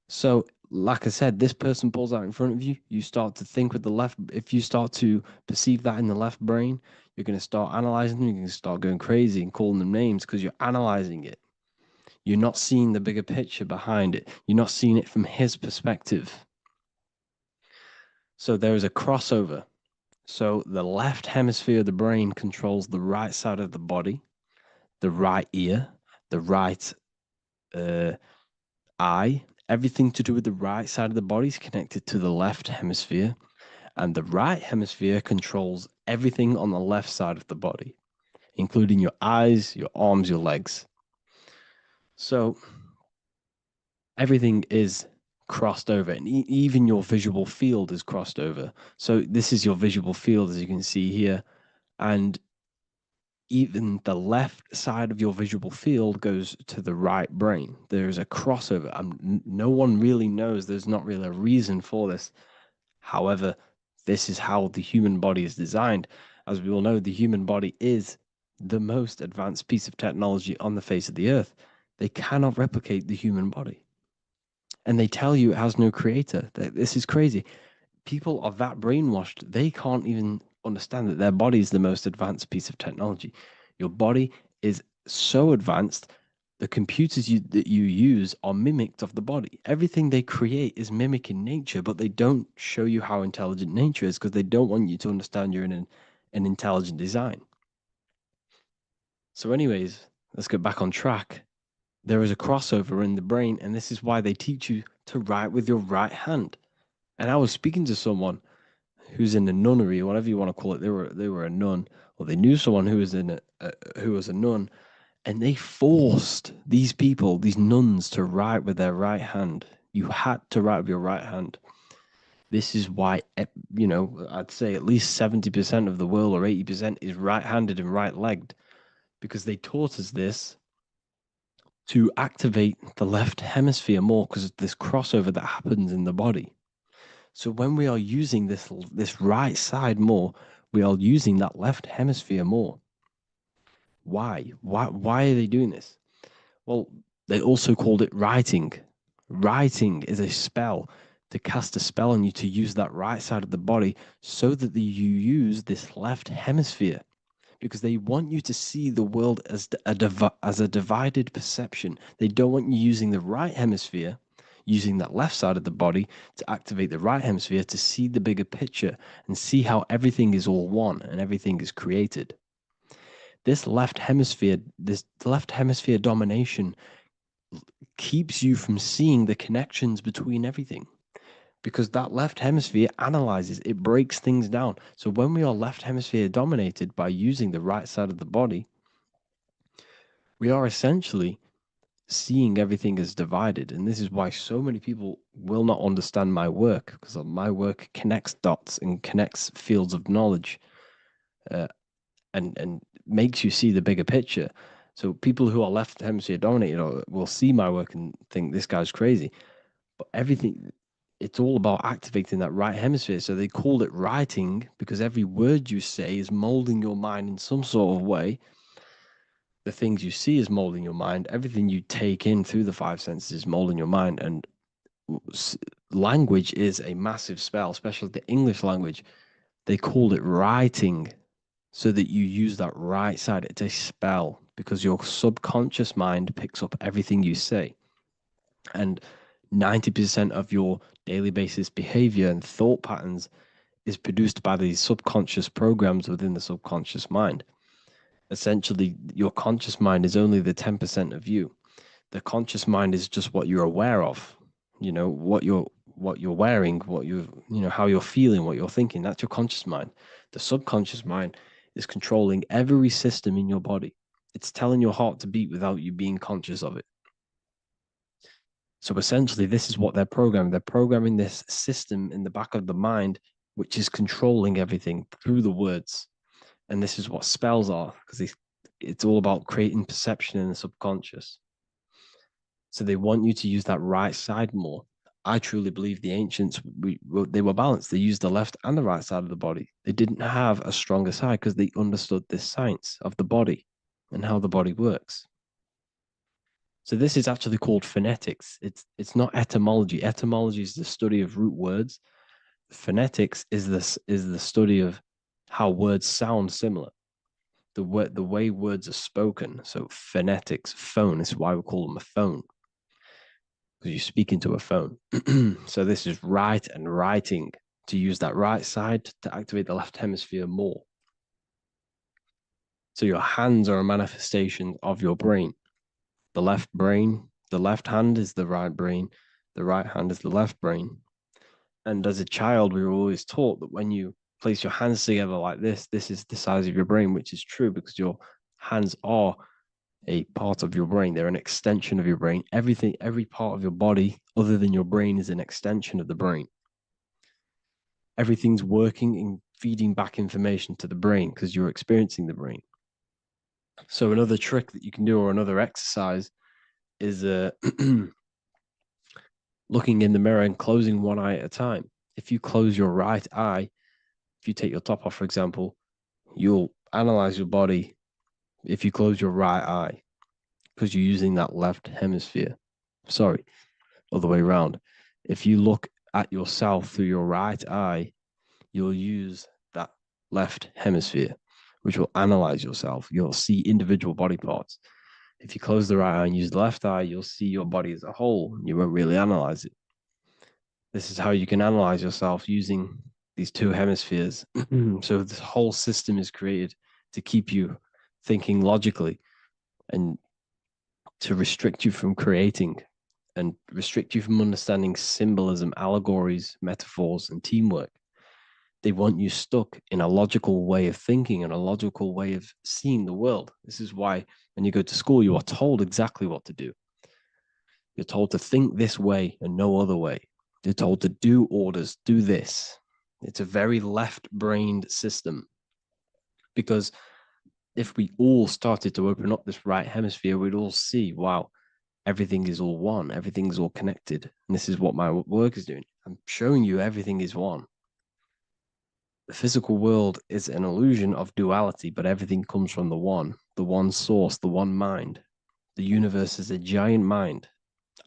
So, like I said, this person pulls out in front of you, you start to think with the left. If you start to perceive that in the left brain, you're going to start analyzing them, you're going to start going crazy and calling them names because you're analyzing it. You're not seeing the bigger picture behind it. You're not seeing it from his perspective. So there is a crossover. So the left hemisphere of the brain controls the right side of the body, the right ear, the right eye. Everything to do with the right side of the body is connected to the left hemisphere, and the right hemisphere controls everything on the left side of the body, including your eyes, your arms, your legs. So everything is crossed over, and even your visual field is crossed over. So this is your visual field, as you can see here, and even the left side of your visual field goes to the right brain. There's a crossover. No one really knows. There's not really a reason for this. However, this is how the human body is designed. As we all know, the human body is the most advanced piece of technology on the face of the earth. They cannot replicate the human body. And they tell you it has no creator. This is crazy. People are that brainwashed, they can't even understand that their body is the most advanced piece of technology. Your body is so advanced, the computers that you use are mimicked of the body. Everything they create is mimicking nature, but they don't show you how intelligent nature is because they don't want you to understand you're in an intelligent design. So anyways, let's get back on track. there is a crossover in the brain, and this is why they teach you to write with your right hand. And I was speaking to someone who's in a nunnery, or whatever you want to call it. They were a nun, or they knew someone who was who was a nun, and they forced these people, these nuns, to write with their right hand. You had to write with your right hand. This is why, you know, I'd say at least 70% of the world, or 80%, is right-handed and right-legged, because they taught us this to activate the left hemisphere more, because of this crossover that happens in the body. So when we are using this right side more, we are using that left hemisphere more. Why? Why are they doing this? Well, they also called it writing. Writing is a spell, to cast a spell on you, to use that right side of the body so that you use this left hemisphere, because they want you to see the world as a divided perception. They don't want you using the right hemisphere, using that left side of the body to activate the right hemisphere to see the bigger picture and see how everything is all one and everything is created. This left hemisphere domination keeps you from seeing the connections between everything, because that left hemisphere analyzes, it breaks things down. So when we are left hemisphere dominated by using the right side of the body, we are essentially seeing everything as divided. And this is why so many people will not understand my work, because my work connects dots and connects fields of knowledge, and makes you see the bigger picture. So people who are left hemisphere dominated will see my work and think this guy's crazy. But everything, it's all about activating that right hemisphere. So they called it writing, because every word you say is molding your mind in some sort of way. The things you see is molding your mind. Everything you take in through the five senses is molding your mind. And language is a massive spell, especially the English language. They called it writing, so that you use that right side. It's a spell, because your subconscious mind picks up everything you say. And 90% of your daily basis behavior and thought patterns is produced by these subconscious programs within the subconscious mind. Essentially, your conscious mind is only the 10% of you. The conscious mind is just what you're aware of, you know, what you're wearing, how you're feeling, what you're thinking. That's your conscious mind. The subconscious mind is controlling every system in your body. It's telling your heart to beat without you being conscious of it. So essentially, this is what they're programming. They're programming this system in the back of the mind, which is controlling everything through the words. And this is what spells are, because it's all about creating perception in the subconscious. So they want you to use that right side more. I truly believe the ancients, they were balanced. They used the left and the right side of the body. They didn't have a stronger side, because they understood this science of the body and how the body works. So this is actually called phonetics. It's not etymology. Etymology is the study of root words. Phonetics is the study of how words sound similar. The way words are spoken. So phonetics, phone, is why we call them a phone, because you speak into a phone. So this is write and writing, to use that right side to activate the left hemisphere more. So your hands are a manifestation of your brain. The left hand is the right brain, the right hand is the left brain. And as a child, we were always taught that when you place your hands together like this is the size of your brain, which is true, because your hands are a part of your brain. They're an extension of your brain. Every part of your body other than your brain is an extension of the brain. Everything's working and feeding back information to the brain, because you're experiencing the brain. So another trick that you can do, or another exercise, is looking in the mirror and closing one eye at a time. If you close your right eye, if you take your top off, for example, you'll analyze your body if you close your right eye, because you're using that left hemisphere. Sorry, other way around. If you look at yourself through your right eye, you'll use that left hemisphere, which will analyze yourself. You'll see individual body parts. If you close the right eye and use the left eye, you'll see your body as a whole. You won't really analyze it. This is how you can analyze yourself, using these two hemispheres. So this whole system is created to keep you thinking logically. And to restrict you from creating and restrict you from understanding symbolism, allegories, metaphors, and teamwork. They want you stuck in a logical way of thinking and a logical way of seeing the world. This is why when you go to school, you are told exactly what to do. You're told to think this way and no other way. You're told to do orders, do this. It's a very left-brained system, because if we all started to open up this right hemisphere, we'd all see, wow, everything is all one, everything's all connected. And this is what my work is doing. I'm showing you everything is one. The physical world is an illusion of duality, but everything comes from the one source, the one mind. The universe is a giant mind.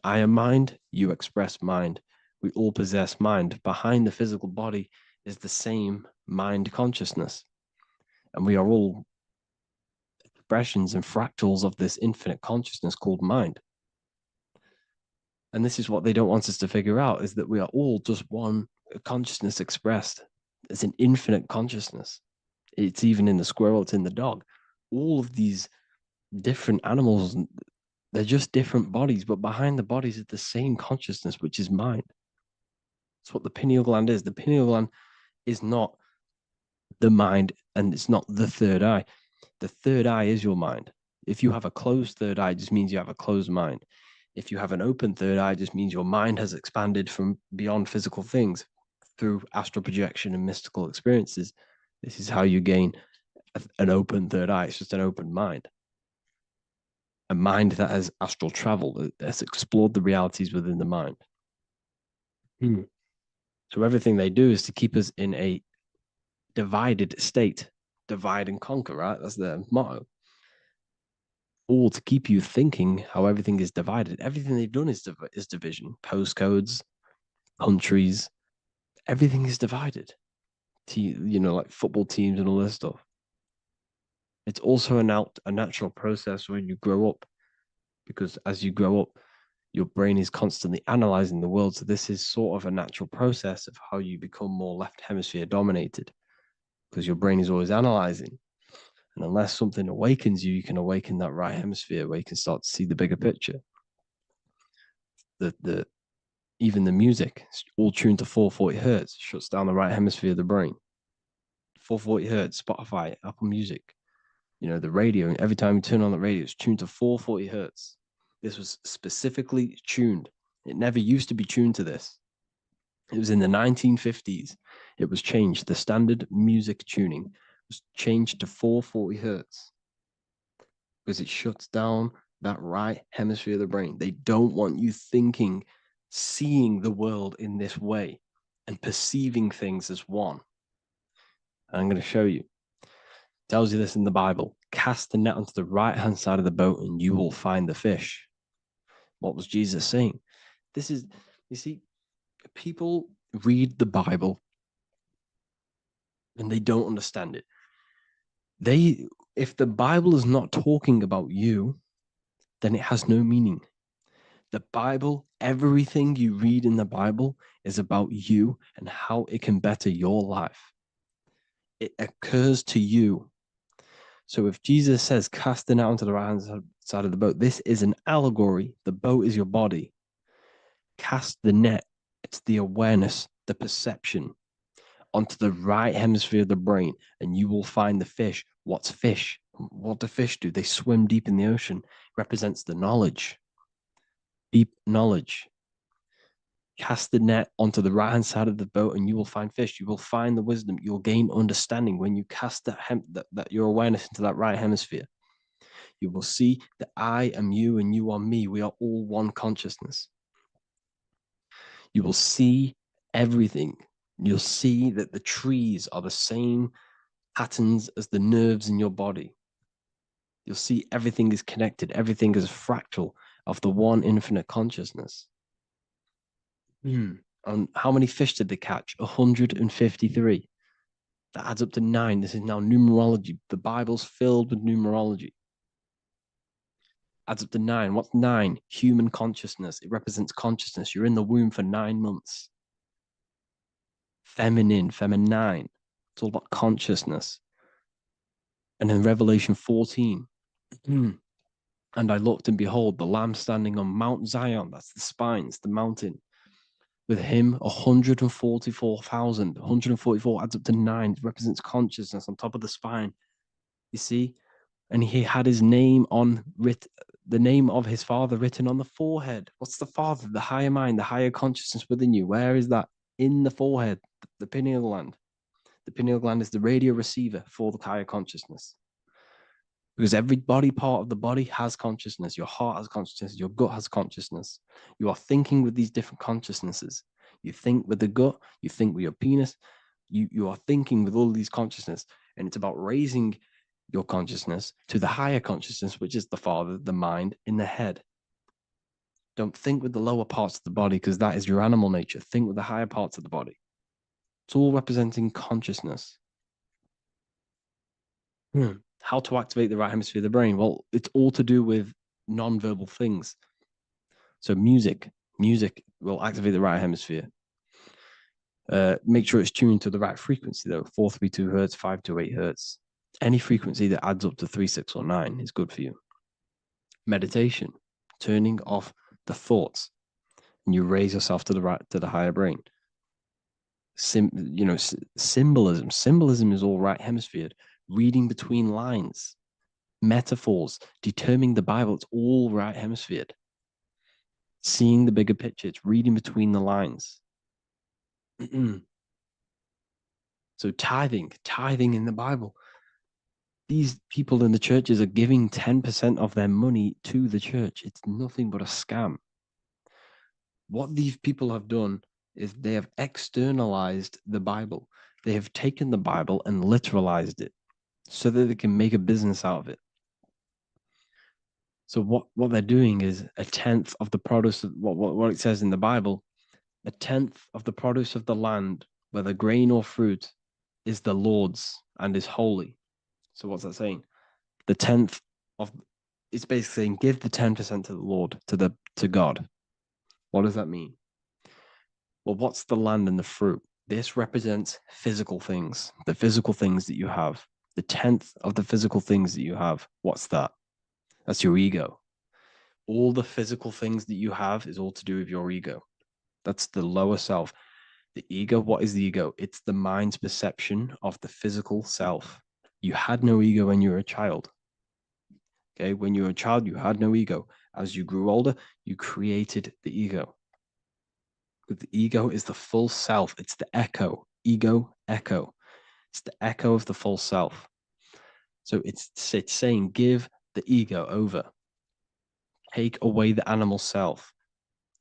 I am mind, you express mind. We all possess mind. Behind the physical body is the same mind consciousness. And we are all expressions and fractals of this infinite consciousness called mind. And this is what they don't want us to figure out, is that we are all just one consciousness expressed. It's an infinite consciousness. It's even in the squirrel, it's in the dog. All of these different animals, they're just different bodies, but behind the bodies is the same consciousness, which is mind. That's what the pineal gland is. The pineal gland is not the mind, and it's not the third eye. The third eye is your mind. If you have a closed third eye, it just means you have a closed mind. If you have an open third eye, it just means your mind has expanded from beyond physical things through astral projection and mystical experiences. This is how you gain an open third eye. It's just an open mind. A mind that has astral travel, that has explored the realities within the mind. So everything they do is to keep us in a divided state. Divide and conquer, right? That's their motto. All to keep you thinking how everything is divided. Everything they've done is division. Postcodes, countries, everything is divided. Like football teams and all this stuff. It's also a natural process when you grow up, because as you grow up, your brain is constantly analyzing the world. So this is sort of a natural process of how you become more left hemisphere dominated, because your brain is always analyzing. And unless something awakens you, you can awaken that right hemisphere where you can start to see the bigger picture. Even the music, it's all tuned to 440 hertz, shuts down the right hemisphere of the brain. 440 hertz, Spotify, Apple Music, the radio. Every time you turn on the radio, it's tuned to 440 hertz. This was specifically tuned. It never used to be tuned to this. It was in the 1950s. It was changed. The standard music tuning was changed to 440 hertz because it shuts down that right hemisphere of the brain. They don't want you thinking, seeing the world in this way and perceiving things as one. And I'm going to show you. It tells you this in the Bible. Cast the net onto the right-hand side of the boat and you will find the fish. What was Jesus saying? This is, you see, people read the Bible and they don't understand it. If the Bible is not talking about you, then it has no meaning. The Bible, everything you read in the Bible is about you and how it can better your life. It occurs to you. So if Jesus says, cast the net onto the right-hand side of the boat, this is an allegory. The boat is your body. Cast the net. It's the awareness, the perception onto the right hemisphere of the brain, and you will find the fish. What's fish? What do fish do? They swim deep in the ocean. It represents the knowledge, deep knowledge. Cast the net onto the right-hand side of the boat and you will find fish. You will find the wisdom. You'll gain understanding when you cast that your awareness into that right hemisphere. You will see that I am you and you are me. We are all one consciousness. You will see everything. You'll see that the trees are the same patterns as the nerves in your body. You'll see everything is connected. Everything is a fractal of the one infinite consciousness. And how many fish did they catch? 153. That adds up to 9. This is now numerology. The Bible's filled with numerology. Adds up to 9. What's 9? Human consciousness. It represents consciousness. You're in the womb for 9 months. Feminine. It's all about consciousness. And in Revelation 14, And I looked, and behold, the Lamb standing on Mount Zion, that's the spines, the mountain, with him 144,000. 144 adds up to 9, represents consciousness on top of the spine. You see? And he had his name the name of his Father written on the forehead. What's the Father? The higher mind, the higher consciousness within you. Where is that? In the forehead, the pineal gland. The pineal gland is the radio receiver for the higher consciousness. Because every body part of the body has consciousness. Your heart has consciousness. Your gut has consciousness. You are thinking with these different consciousnesses. You think with the gut. You think with your penis. You are thinking with all these consciousness. And it's about raising your consciousness to the higher consciousness, which is the Father, the mind in the head. Don't think with the lower parts of the body, because that is your animal nature. Think with the higher parts of the body. It's all representing consciousness. How to activate the right hemisphere of the brain? Well, it's all to do with non-verbal things. So music will activate the right hemisphere. Make sure it's tuned to the right frequency, though. 432 hertz, 528 hertz. Any frequency that adds up to 3, 6, or 9 is good for you. Meditation, turning off the thoughts, and you raise yourself to the higher brain. Symbolism. Symbolism is all right hemisphere. Reading between lines, metaphors, determining the Bible. It's all right hemisphere. Seeing the bigger picture. It's reading between the lines. So tithing in the Bible. These people in the churches are giving 10% of their money to the church. It's nothing but a scam. What these people have done is they have externalized the Bible. They have taken the Bible and literalized it so that they can make a business out of it. So what they're doing is 1/10 of the produce of what it says in the Bible, 1/10 of the produce of the land, whether grain or fruit, is the Lord's and is holy. So what's that saying? The 10th of, it's basically saying give the 10% to the Lord, to God. What does that mean? Well, what's the land and the fruit? This represents physical things, the physical things that you have. The 10th of the physical things that you have. What's that? That's your ego. All the physical things that you have is all to do with your ego. That's the lower self. The ego, what is the ego? It's the mind's perception of the physical self. You had no ego when you were a child. Okay, when you were a child, you had no ego. As you grew older, you created the ego. But the ego is the full self. It's the echo. Ego, echo. It's the echo of the full self. So it's saying, give the ego over. Take away the animal self.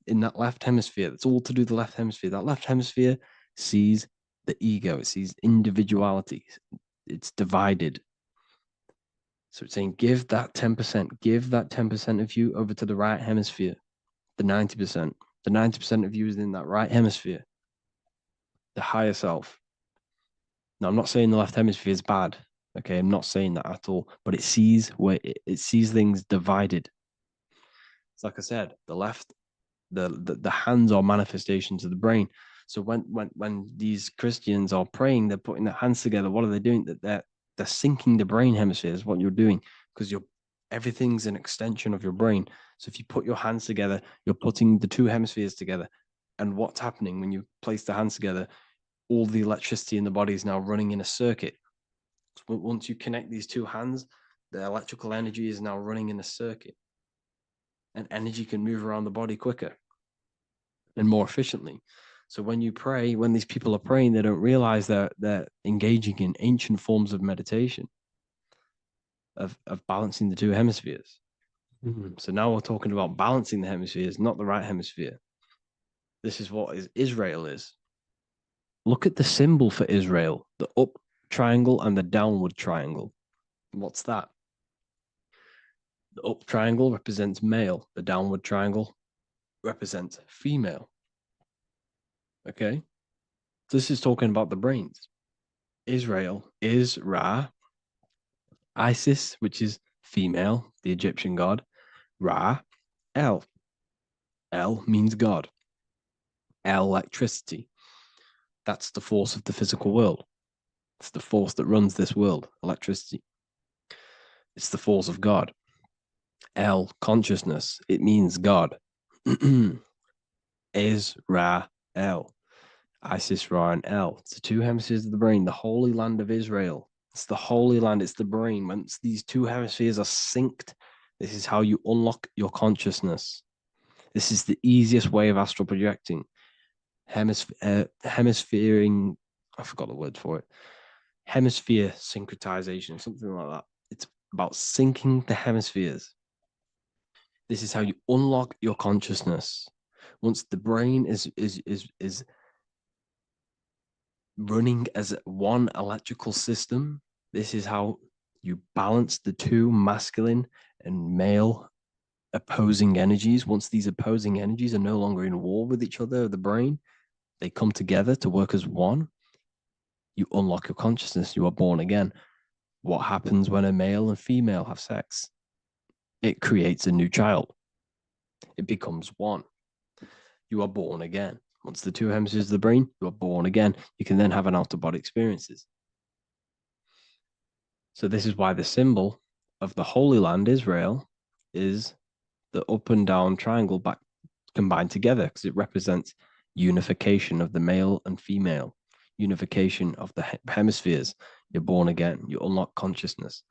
In that left hemisphere, that's all to do with the left hemisphere. That left hemisphere sees the ego. It sees individuality. It's divided. So it's saying, give that 10%. Give that 10% of you over to the right hemisphere. The 90%. The 90% of you is in that right hemisphere. The higher self. Now, I'm not saying the left hemisphere is bad. Okay, I'm not saying that at all. But it sees it sees things divided. It's like I said, the left, the hands are manifestations of the brain. So when these Christians are praying, they're putting their hands together. What are they doing? They're syncing the brain hemisphere is what you're doing, because everything's an extension of your brain. So if you put your hands together, you're putting the two hemispheres together. And what's happening when you place the hands together? All the electricity in the body is now running in a circuit. So once you connect these two hands, the electrical energy is now running in a circuit. And energy can move around the body quicker and more efficiently. So when you pray, when these people are praying, they don't realize that they're engaging in ancient forms of meditation, of balancing the two hemispheres. So now we're talking about balancing the hemispheres, not the right hemisphere. This is what Israel is. Look at the symbol for Israel, the up triangle and the downward triangle. What's that? The up triangle represents male. The downward triangle represents female. Okay? This is talking about the brains. Israel is Ra. Isis, which is female, the Egyptian god. Ra, El. El means God. Electricity. That's the force of the physical world. It's the force that runs this world, electricity. It's the force of God. El, consciousness. It means God. Israel. Isis, Ra, and El. It's the two hemispheres of the brain, the holy land of Israel. It's the holy land, it's the brain. Once these two hemispheres are synced, this is how you unlock your consciousness. This is the easiest way of astral projecting. Hemisphering, I forgot the word for it. Hemisphere syncretization, something like that. It's about syncing the hemispheres. This is how you unlock your consciousness. Once the brain is running as one electrical system, this is how you balance the two masculine and male opposing energies. Once these opposing energies are no longer in war with each other, the brain, they come together to work as one. You unlock your consciousness. You are born again. What happens when a male and female have sex? It creates a new child. It becomes one. You are born again. Once the two hemispheres of the brain, you are born again. You can then have an out-of-body experiences. So this is why the symbol of the Holy Land, Israel, is the up and down triangle back combined together, because it represents unification of the male and female, unification of the hemispheres. You're born again. You unlock consciousness.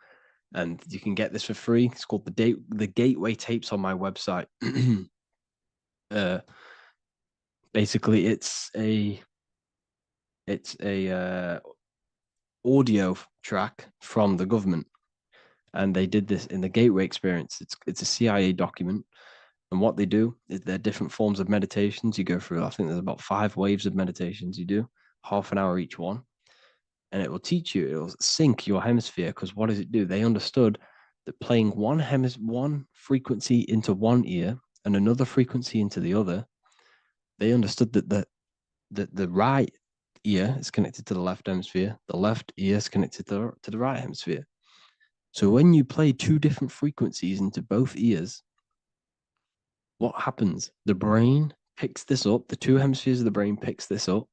And you can get this for free. It's called the Gateway Tapes on my website. Basically, it's a audio track from the government, and they did this in the Gateway Experience. It's a CIA document, and what they do is there are different forms of meditations you go through. I think there's about 5 waves of meditations you do, half an hour each one, and it will teach you. It will sync your hemisphere, because what does it do? They understood that playing one frequency into one ear and another frequency into the other, they understood that the right ear is connected to the left hemisphere, the left ear is connected to the right hemisphere. So when you play 2 different frequencies into both ears, what happens? The brain picks this up, the 2 hemispheres of the brain picks this up,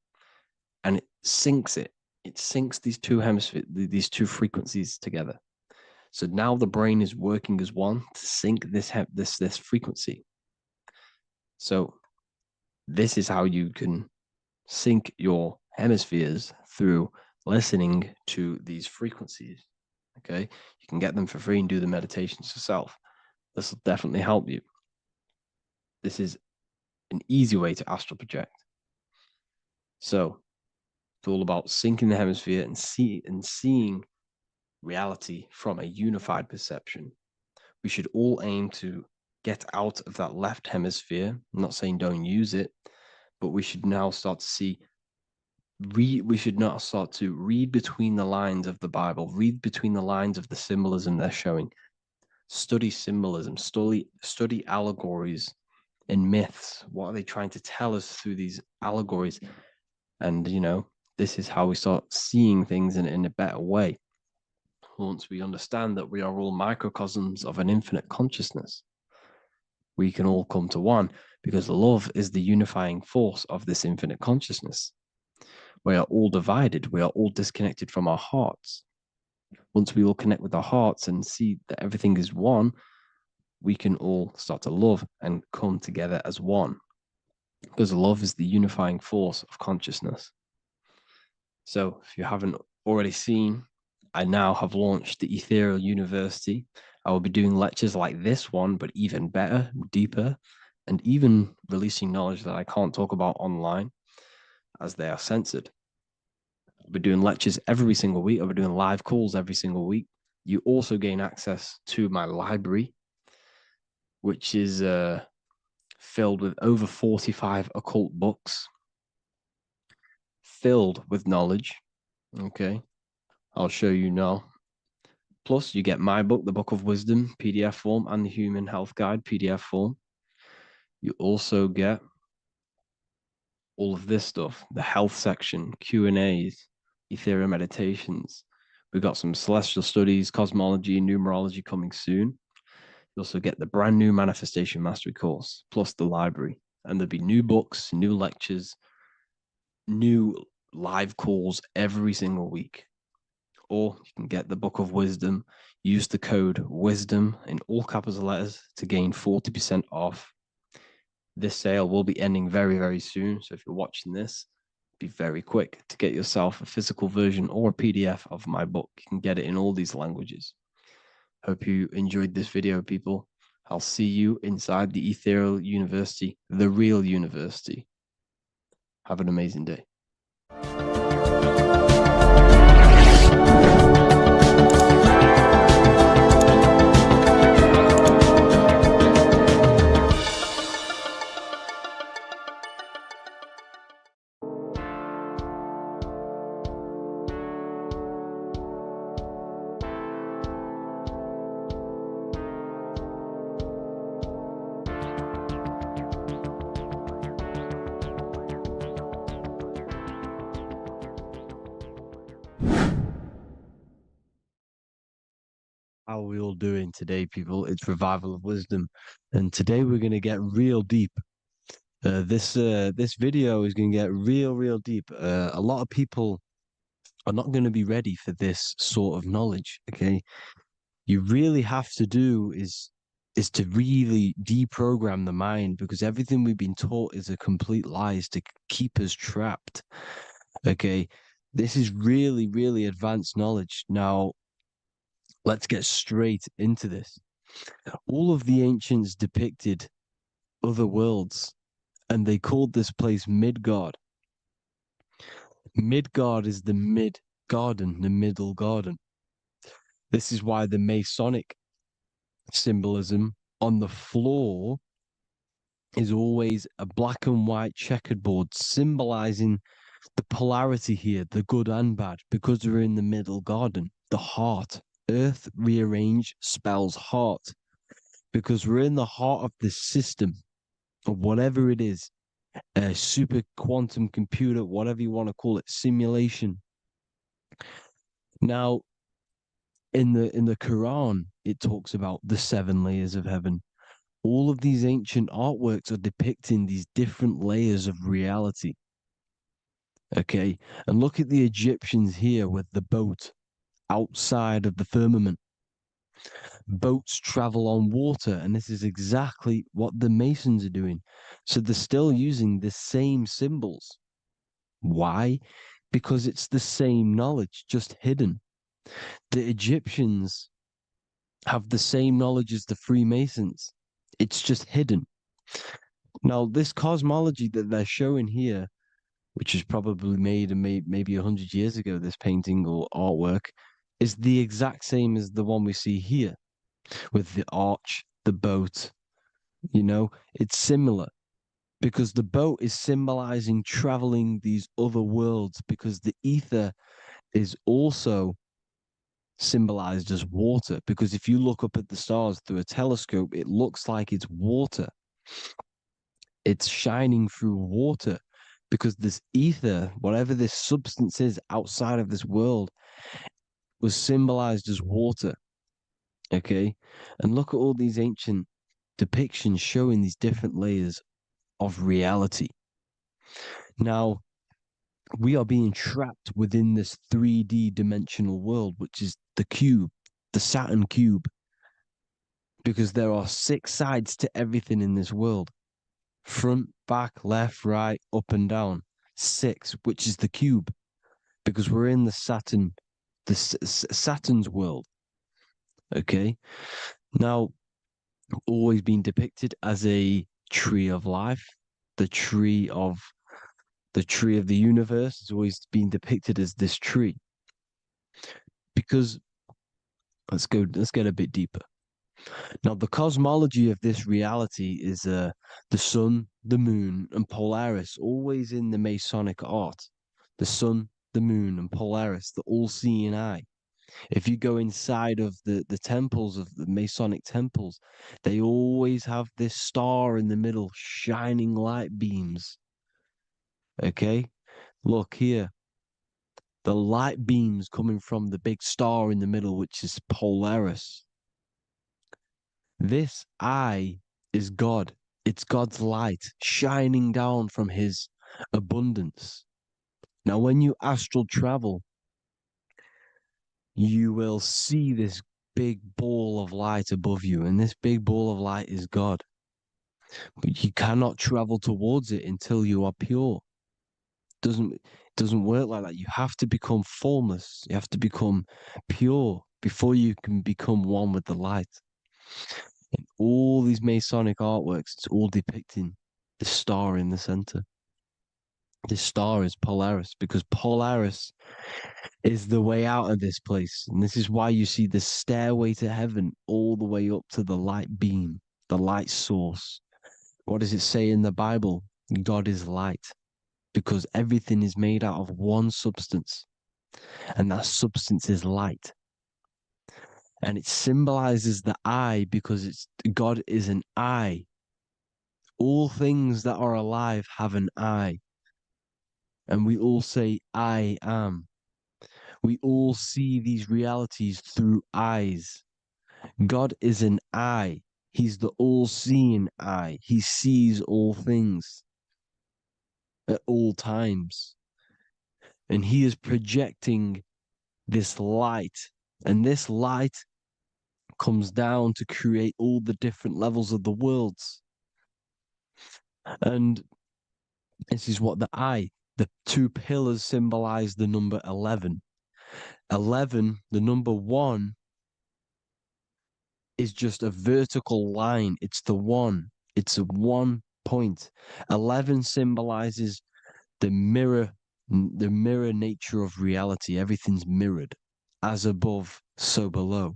and it syncs it. It syncs these 2 hemispheres, these 2 frequencies together. So now the brain is working as one to sync this frequency. So this is how you can sync your hemispheres, through listening to these frequencies. Okay, you can get them for free and do the meditations yourself. This will definitely help you. This is an easy way to astral project. So it's all about syncing the hemisphere and seeing reality from a unified perception. We should all aim to get out of that left hemisphere. I'm not saying don't use it, but we should now start to see. We should not start to read between the lines of the Bible, read between the lines of the symbolism they're showing. Study symbolism, study allegories and myths. What are they trying to tell us through these allegories? And, this is how we start seeing things in a better way. Once we understand that we are all microcosms of an infinite consciousness, we can all come to one, because love is the unifying force of this infinite consciousness. We are all divided. We are all disconnected from our hearts. Once we all connect with our hearts and see that everything is one, we can all start to love and come together as one, because love is the unifying force of consciousness. So if you haven't already seen, I now have launched the Ethereal University. I will be doing lectures like this one, but even better, deeper, and even releasing knowledge that I can't talk about online, as they are censored. I'll be doing lectures every single week. I'll be doing live calls every single week. You also gain access to my library, which is filled with over 45 occult books, filled with knowledge. Okay, I'll show you now. Plus, you get my book, The Book of Wisdom, PDF form, and the Human Health Guide, PDF form. You also get all of this stuff, the health section, Q&As, ethereal meditations. We've got some celestial studies, cosmology, and numerology coming soon. You also get the brand new Manifestation Mastery course, plus the library. And there'll be new books, new lectures, new live calls every single week. or you can get the Book of Wisdom. Use the code WISDOM in all capital letters to gain 40% off. This sale will be ending very, very soon. So if you're watching this, be very quick to get yourself a physical version or a PDF of my book. You can get it in all these languages. Hope you enjoyed this video, people. I'll see you inside the Ethereal University, the real university. Have an amazing day. How are we all doing today, people? It's Revival of Wisdom, and today we're going to get real deep. This video is going to get real deep. A lot of people are not going to be ready for this sort of knowledge. Okay, you really have to do is to really deprogram the mind, because everything we've been taught is a complete lie, is to keep us trapped. Okay, this is really advanced knowledge. Now, let's get straight into this. All of the ancients depicted other worlds, and they called this place Midgard. Midgard is the mid-garden, the middle garden. This is why the Masonic symbolism on the floor is always a black and white checkered board, symbolizing the polarity here, the good and bad, because we're in the middle garden, the heart. Earth rearranged spells heart, because we're in the heart of this system, or whatever it is, a super quantum computer, whatever you want to call it, simulation. Now, in the Quran, it talks about the 7 layers of heaven. All of these ancient artworks are depicting these different layers of reality. Okay, and look at the Egyptians here with the boat outside of the firmament. Boats travel on water, and this is exactly what the Masons are doing. So they're still using the same symbols. Why? Because it's the same knowledge, just hidden. The Egyptians have the same knowledge as the Freemasons. It's just hidden. Now, this cosmology that they're showing here, which is probably made maybe 100 years ago, this painting or artwork, is the exact same as the one we see here, with the arch, the boat. You know, it's similar, because the boat is symbolizing traveling these other worlds, because the ether is also symbolized as water, because if you look up at the stars through a telescope, it looks like it's water. It's shining through water, because this ether, whatever this substance is outside of this world, was symbolized as water. Okay, and look at all these ancient depictions showing these different layers of reality. Now, we are being trapped within this 3D dimensional world, which is the cube, the Saturn cube, because there are 6 sides to everything in this world: front, back, left, right, up and down. 6, which is the cube, because we're in the Saturn, Saturn's world. Okay, now, always been depicted as a tree of life, the tree of the universe has always been depicted as this tree. Because let's get a bit deeper. Now, the cosmology of this reality is the sun, the moon, and Polaris, always in the Masonic art. The sun, the moon, and Polaris, the all-seeing eye. If you go inside of the temples, of the Masonic temples, they always have this star in the middle, shining light beams. Okay, look here. The light beams coming from the big star in the middle, which is Polaris. This eye is God. It's God's light shining down from his abundance. Now, when you astral travel, you will see this big ball of light above you, and this big ball of light is God. But you cannot travel towards it until you are pure. It doesn't work like that. You have to become formless. You have to become pure before you can become one with the light. In all these Masonic artworks, it's all depicting the star in the center. This star is Polaris, because Polaris is the way out of this place. And this is why you see the stairway to heaven all the way up to the light beam, the light source. What does it say in the Bible? God is light, because everything is made out of one substance, and that substance is light. And it symbolizes the eye because God is an eye. All things that are alive have an eye. And we all say, I am. We all see these realities through eyes. God is an eye. He's the all-seeing eye. He sees all things at all times. And he is projecting this light. And this light comes down to create all the different levels of the worlds. And this is what the two pillars symbolize the number 11. 11, the number 1, is just a vertical line. It's the one. It's a 1 point. 11 symbolizes the mirror nature of reality. Everything's mirrored. As above, so below.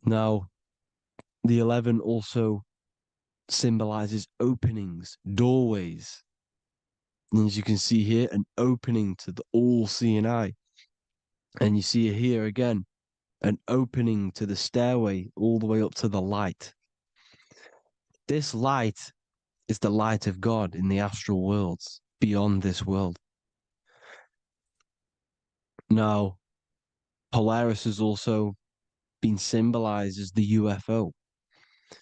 Now, the 11 also symbolizes openings, doorways. And as you can see here, an opening to the all-seeing eye. And you see here again, an opening to the stairway all the way up to the light. This light is the light of God in the astral worlds, beyond this world. Now, Polaris has also been symbolized as the UFO.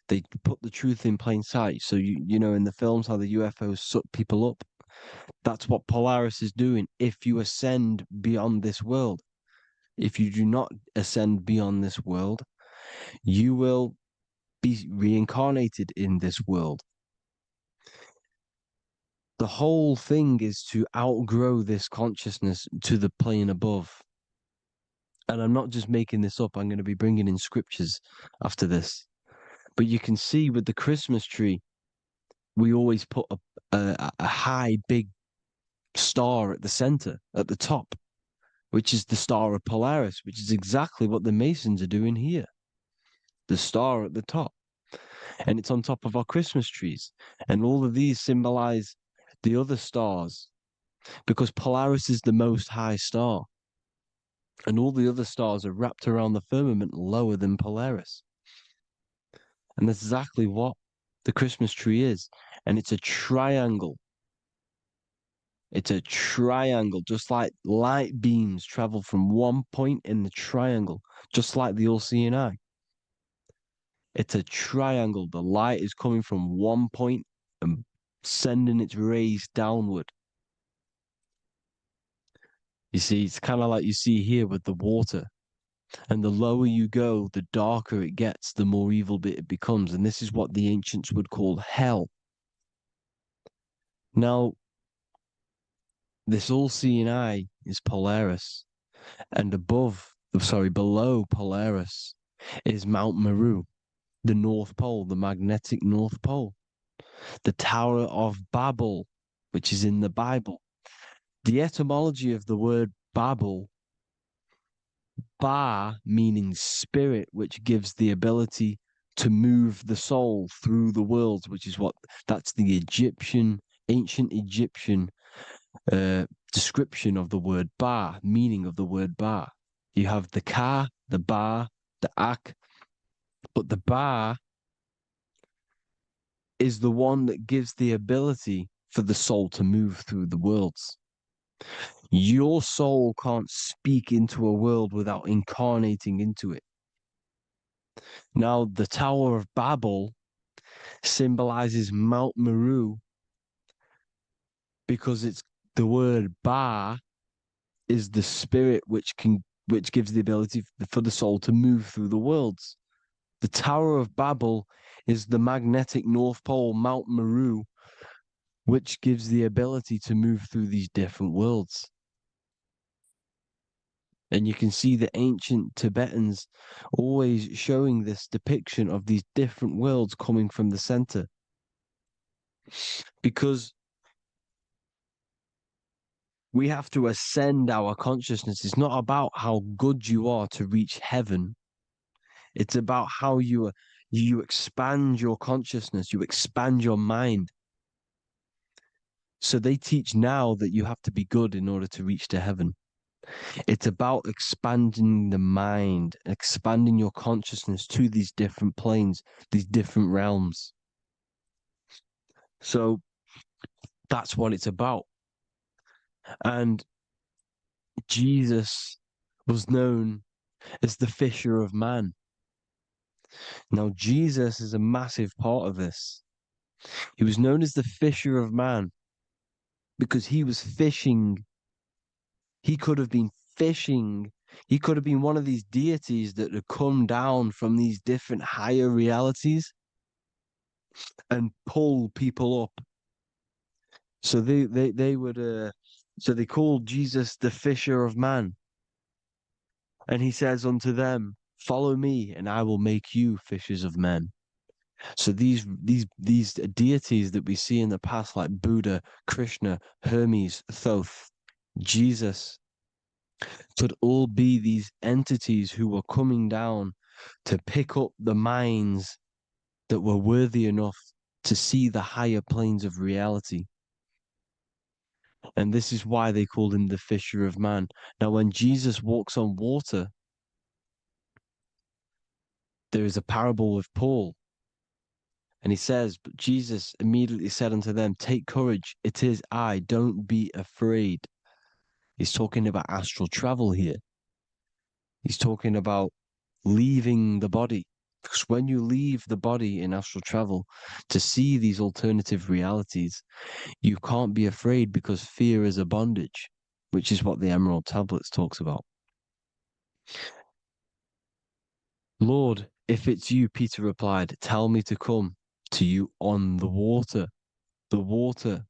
They put the truth in plain sight. So, you know, in the films, how the UFOs suck people up. That's what Polaris is doing. If you ascend beyond this world, if you do not ascend beyond this world, you will be reincarnated in this world. The whole thing is to outgrow this consciousness to the plane above. And I'm not just making this up. I'm going to be bringing in scriptures after this. But you can see with the Christmas tree, we always put a high, big star at the center, at the top, which is the star of Polaris, which is exactly what the Masons are doing here. The star at the top. And it's on top of our Christmas trees. And all of these symbolize the other stars, because Polaris is the most high star. And all the other stars are wrapped around the firmament lower than Polaris. And that's exactly what the Christmas tree is. And it's a triangle. It's a triangle, just like light beams travel from one point in the triangle, just like the all-seeing eye. It's a triangle. The light is coming from one point and sending its rays downward. You see, it's kind of like you see here with the water. And the lower you go, the darker it gets, the more evil it becomes. And this is what the ancients would call hell. Now, this all-seeing eye is Polaris. And below Polaris is Mount Meru, the North Pole, the magnetic North Pole. The Tower of Babel, which is in the Bible. The etymology of the word Babel, Ba meaning spirit, which gives the ability to move the soul through the worlds, that's the ancient Egyptian description of the word Ba, meaning of the word Ba. You have the Ka, the Ba, the Ak, but the Ba is the one that gives the ability for the soul to move through the worlds. Your soul can't speak into a world without incarnating into it. Now, the Tower of Babel symbolizes Mount Meru because it's the word Ba is the spirit which gives the ability for the soul to move through the worlds. The Tower of Babel is the magnetic North Pole, Mount Meru, which gives the ability to move through these different worlds. And you can see the ancient Tibetans always showing this depiction of these different worlds coming from the center. Because we have to ascend our consciousness. It's not about how good you are to reach heaven. It's about how you expand your consciousness, you expand your mind. So they teach now that you have to be good in order to reach to heaven. It's about expanding the mind, expanding your consciousness to these different planes, these different realms. So that's what it's about. And Jesus was known as the fisher of man. Now, Jesus is a massive part of this. He was known as the fisher of man because he was fishing. He could have been fishing. He could have been one of these deities that had come down from these different higher realities and pull people up. So they would so they called Jesus the fisher of man. And he says unto them, follow me and I will make you fishers of men. So these deities that we see in the past, like Buddha, Krishna, Hermes, Thoth, Jesus, could all be these entities who were coming down to pick up the minds that were worthy enough to see the higher planes of reality. And this is why they called him the fisher of man. Now, when Jesus walks on water, there is a parable with Paul. And he says, but Jesus immediately said unto them, take courage, it is I, don't be afraid. He's talking about astral travel here. He's talking about leaving the body. Because when you leave the body in astral travel to see these alternative realities, you can't be afraid because fear is a bondage, which is what the Emerald Tablets talks about. Lord, if it's you, Peter replied, tell me to come to you on the water. The water.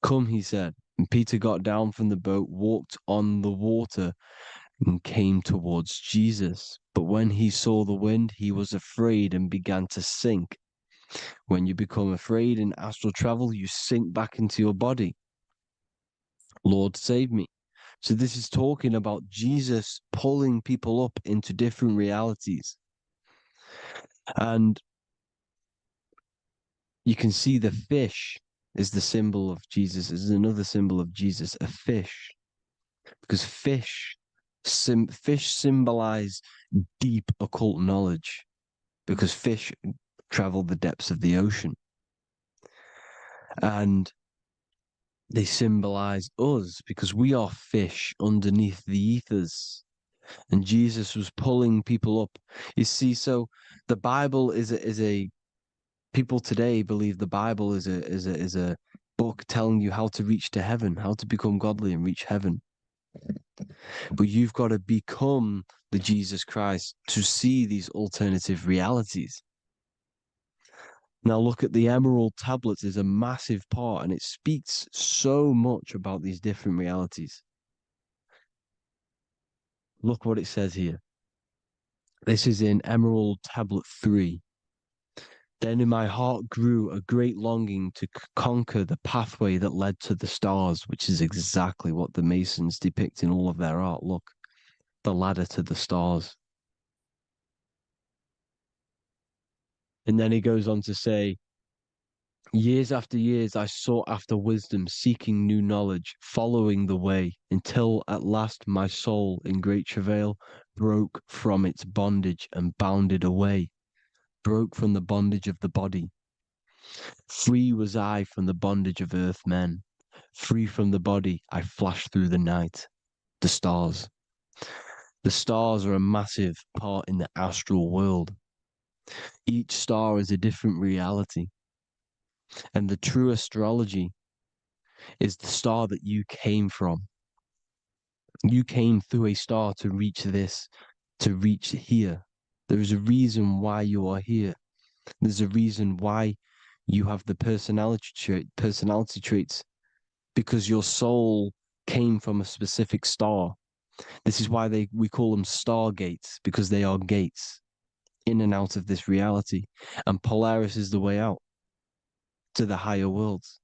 Come, he said. And Peter got down from the boat, walked on the water, and came towards Jesus. But when he saw the wind, he was afraid and began to sink. When you become afraid in astral travel, you sink back into your body. Lord, save me. So this is talking about Jesus pulling people up into different realities. And you can see the fish is the symbol of Jesus. Is another symbol of Jesus, a fish. Because fish symbolize deep occult knowledge. Because fish travel the depths of the ocean. And they symbolize us because we are fish underneath the ethers. And Jesus was pulling people up. You see, so the Bible is a people today believe the Bible is a book telling you how to reach to heaven, how to become godly and reach heaven. But you've got to become the Jesus Christ to see these alternative realities. Now look at the Emerald Tablets is a massive part, and it speaks so much about these different realities. Look what it says here. This is in Emerald Tablet 3. Then in my heart grew a great longing to conquer the pathway that led to the stars, which is exactly what the Masons depict in all of their art. Look, the ladder to the stars. And then he goes on to say, years after years, I sought after wisdom, seeking new knowledge, following the way, until at last my soul, in great travail, broke from its bondage and bounded away, broke from the bondage of the body. Free was I from the bondage of earth men. Free from the body, I flashed through the night. The stars. The stars are a massive part in the astral world. Each star is a different reality. And the true astrology is the star that you came from. You came through a star to reach this, to reach here. There is a reason why you are here. There's a reason why you have the personality traits, because your soul came from a specific star. This is why we call them stargates, because they are gates in and out of this reality. And Polaris is the way out to the higher worlds.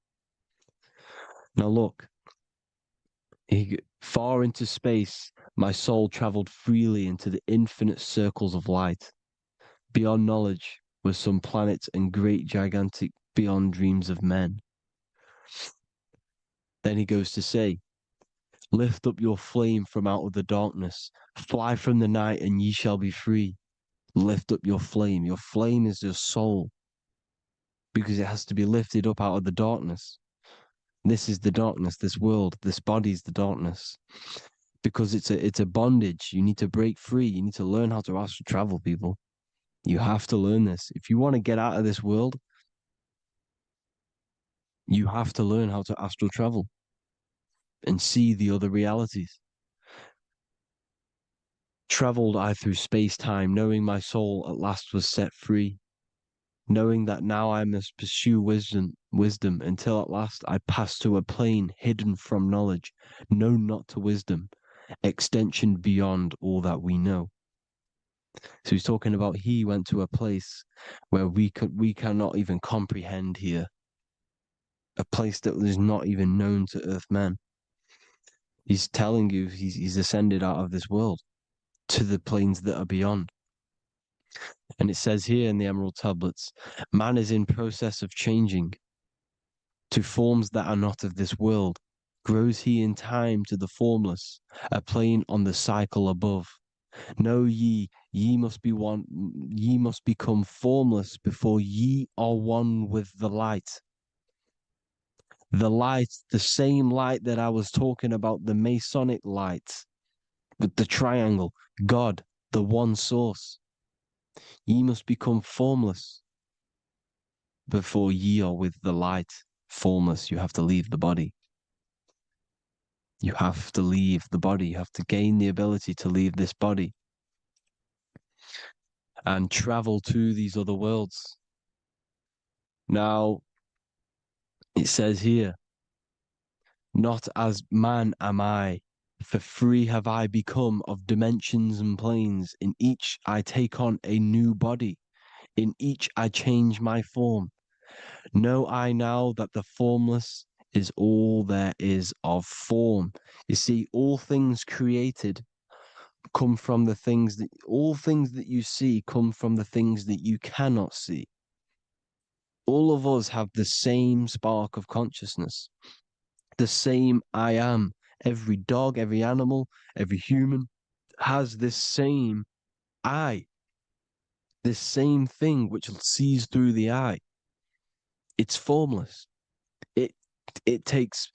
Now look, far into space, my soul traveled freely into the infinite circles of light. Beyond knowledge were some planets and great gigantic beyond dreams of men. Then he goes to say, lift up your flame from out of the darkness, fly from the night and ye shall be free. Lift up your flame. Your flame is your soul, because it has to be lifted up out of the darkness. This is the darkness, this world, this body is the darkness. Because it's a bondage. You need to break free. You need to learn how to astral travel, people. You have to learn this. If you want to get out of this world, you have to learn how to astral travel and see the other realities. Traveled I through space-time, knowing my soul at last was set free, knowing that now I must pursue wisdom until at last I pass to a plane hidden from knowledge, known not to wisdom, extension beyond all that we know. So he's talking about he went to a place where we cannot even comprehend here, a place that is not even known to earth men. He's telling you he's ascended out of this world to the planes that are beyond. And it says here in the Emerald Tablets, man is in process of changing to forms that are not of this world. Grows he in time to the formless, a plane on the cycle above. Know ye must be one, ye must become formless before ye are one with the light. The light, the same light that I was talking about, the Masonic light, with the triangle, God, the one source. Ye must become formless before ye are with the light. Formless, you have to leave the body. You have to leave the body. You have to gain the ability to leave this body and travel to these other worlds. Now, it says here, not as man am I, for free have I become of dimensions and planes. In each I take on a new body. In each I change my form. Know I now that the formless is all there is of form. You see, all things created come from the things that, all things that you see come from the things that you cannot see. All of us have the same spark of consciousness, the same I am. Every dog, every animal, every human has this same I, this same thing which sees through the eye. It's formless. It takes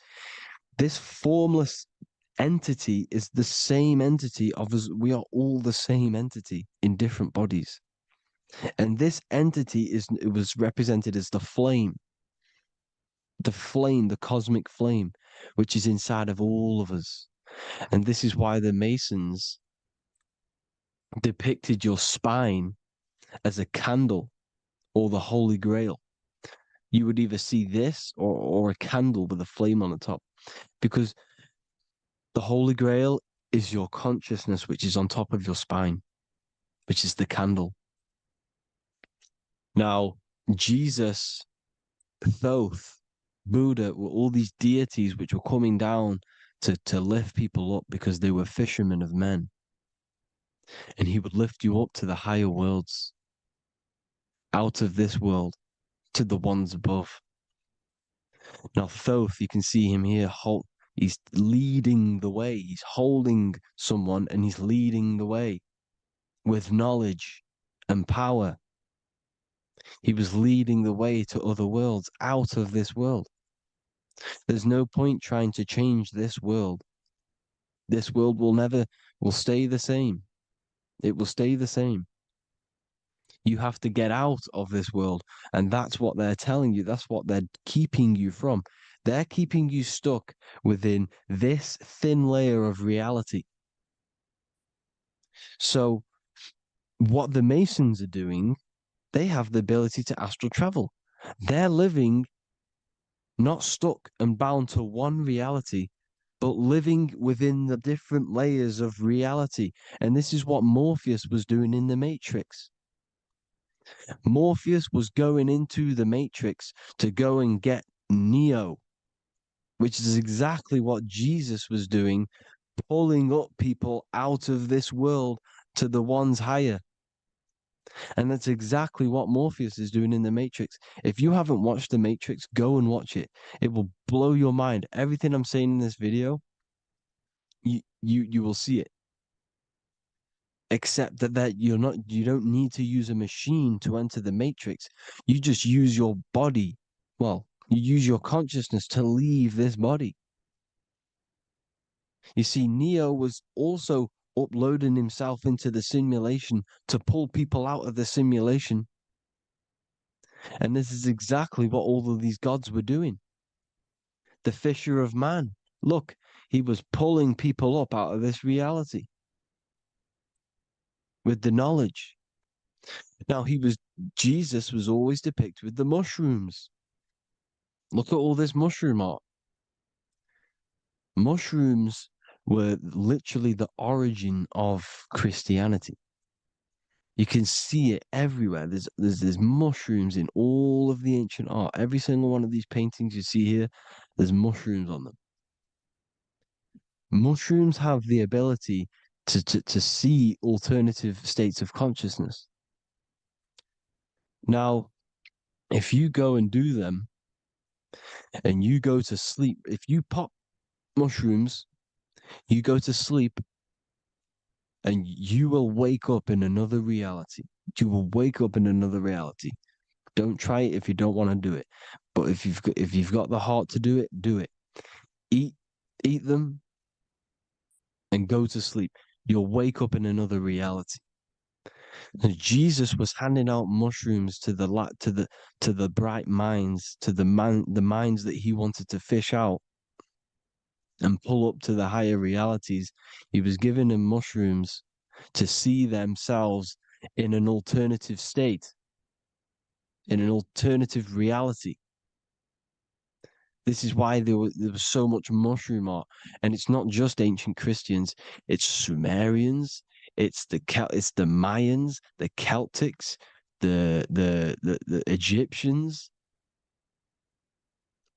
this formless entity is the same entity of us. We are all the same entity in different bodies. And this entity it was represented as the flame, the cosmic flame, which is inside of all of us. And this is why the Masons depicted your spine as a candle or the Holy Grail. You would either see this or a candle with a flame on the top, because the Holy Grail is your consciousness, which is on top of your spine, which is the candle. Now, Jesus, Thoth, Buddha were all these deities which were coming down to lift people up because they were fishermen of men. And he would lift you up to the higher worlds, out of this world, to the ones above. Now, Thoth, you can see him here, he's leading the way. He's holding someone and he's leading the way with knowledge and power. He was leading the way to other worlds, out of this world. There's no point trying to change this world. This world will stay the same. It will stay the same. You have to get out of this world. And that's what they're telling you. That's what they're keeping you from. They're keeping you stuck within this thin layer of reality. So what the Masons are doing, they have the ability to astral travel. They're living not stuck and bound to one reality, but living within the different layers of reality. And this is what Morpheus was doing in the Matrix. Morpheus was going into the Matrix to go and get Neo, which is exactly what Jesus was doing, pulling up people out of this world to the ones higher. And that's exactly what Morpheus is doing in the Matrix. If you haven't watched the Matrix, go and watch it. It will blow your mind. Everything I'm saying in this video, you will see it. Except that you don't need to use a machine to enter the Matrix. You just use your body. Well, you use your consciousness to leave this body. You see, Neo was also uploading himself into the simulation to pull people out of the simulation. And this is exactly what all of these gods were doing. The Fisher of Man. Look, he was pulling people up out of this reality with the knowledge. Now, Jesus was always depicted with the mushrooms. Look at all this mushroom art. Mushrooms were literally the origin of Christianity. You can see it everywhere. There's mushrooms in all of the ancient art. Every single one of these paintings you see here, there's mushrooms on them. Mushrooms have the ability to see alternative states of consciousness. Now, if you go and do them and you go to sleep, if you pop mushrooms, you go to sleep and you will wake up in another reality. You will wake up in another reality. Don't try it if you don't want to do it. But if you've got the heart to do it, do it. Eat them and go to sleep. You'll wake up in another reality. And Jesus was handing out mushrooms to the bright minds, to the minds that he wanted to fish out and pull up to the higher realities. He was giving them mushrooms to see themselves in an alternative state, in an alternative reality. This is why there was so much mushroom art, and it's not just ancient Christians; it's Sumerians, it's the Mayans, the Celtics, the Egyptians.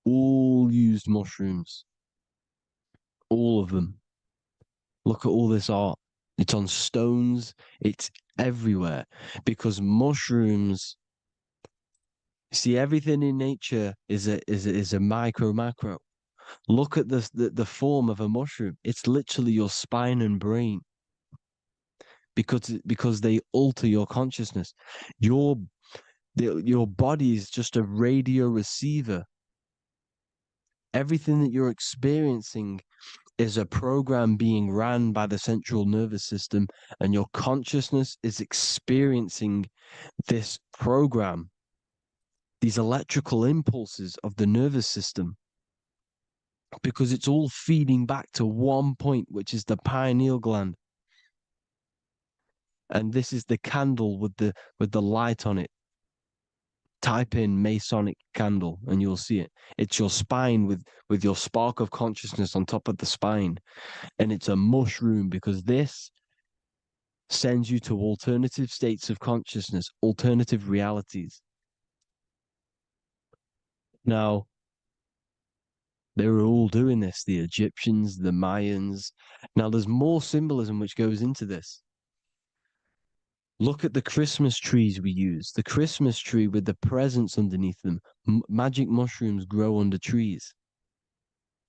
All used mushrooms. All of them. Look at all this art. It's on stones. It's everywhere because mushrooms. See, everything in nature is a macro. Look at the form of a mushroom. It's literally your spine and brain. Because they alter your consciousness. Your body is just a radio receiver. Everything that you're experiencing is a program being ran by the central nervous system, and your consciousness is experiencing this program, these electrical impulses of the nervous system, because it's all feeding back to one point, which is the pineal gland. And this is the candle with the light on it. Type in Masonic candle and you'll see it. It's your spine with your spark of consciousness on top of the spine. And it's a mushroom because this sends you to alternative states of consciousness, alternative realities. Now, they were all doing this, the Egyptians, the Mayans. Now, there's more symbolism which goes into this. Look at the Christmas trees we use. The Christmas tree with the presents underneath them. Magic mushrooms grow under trees.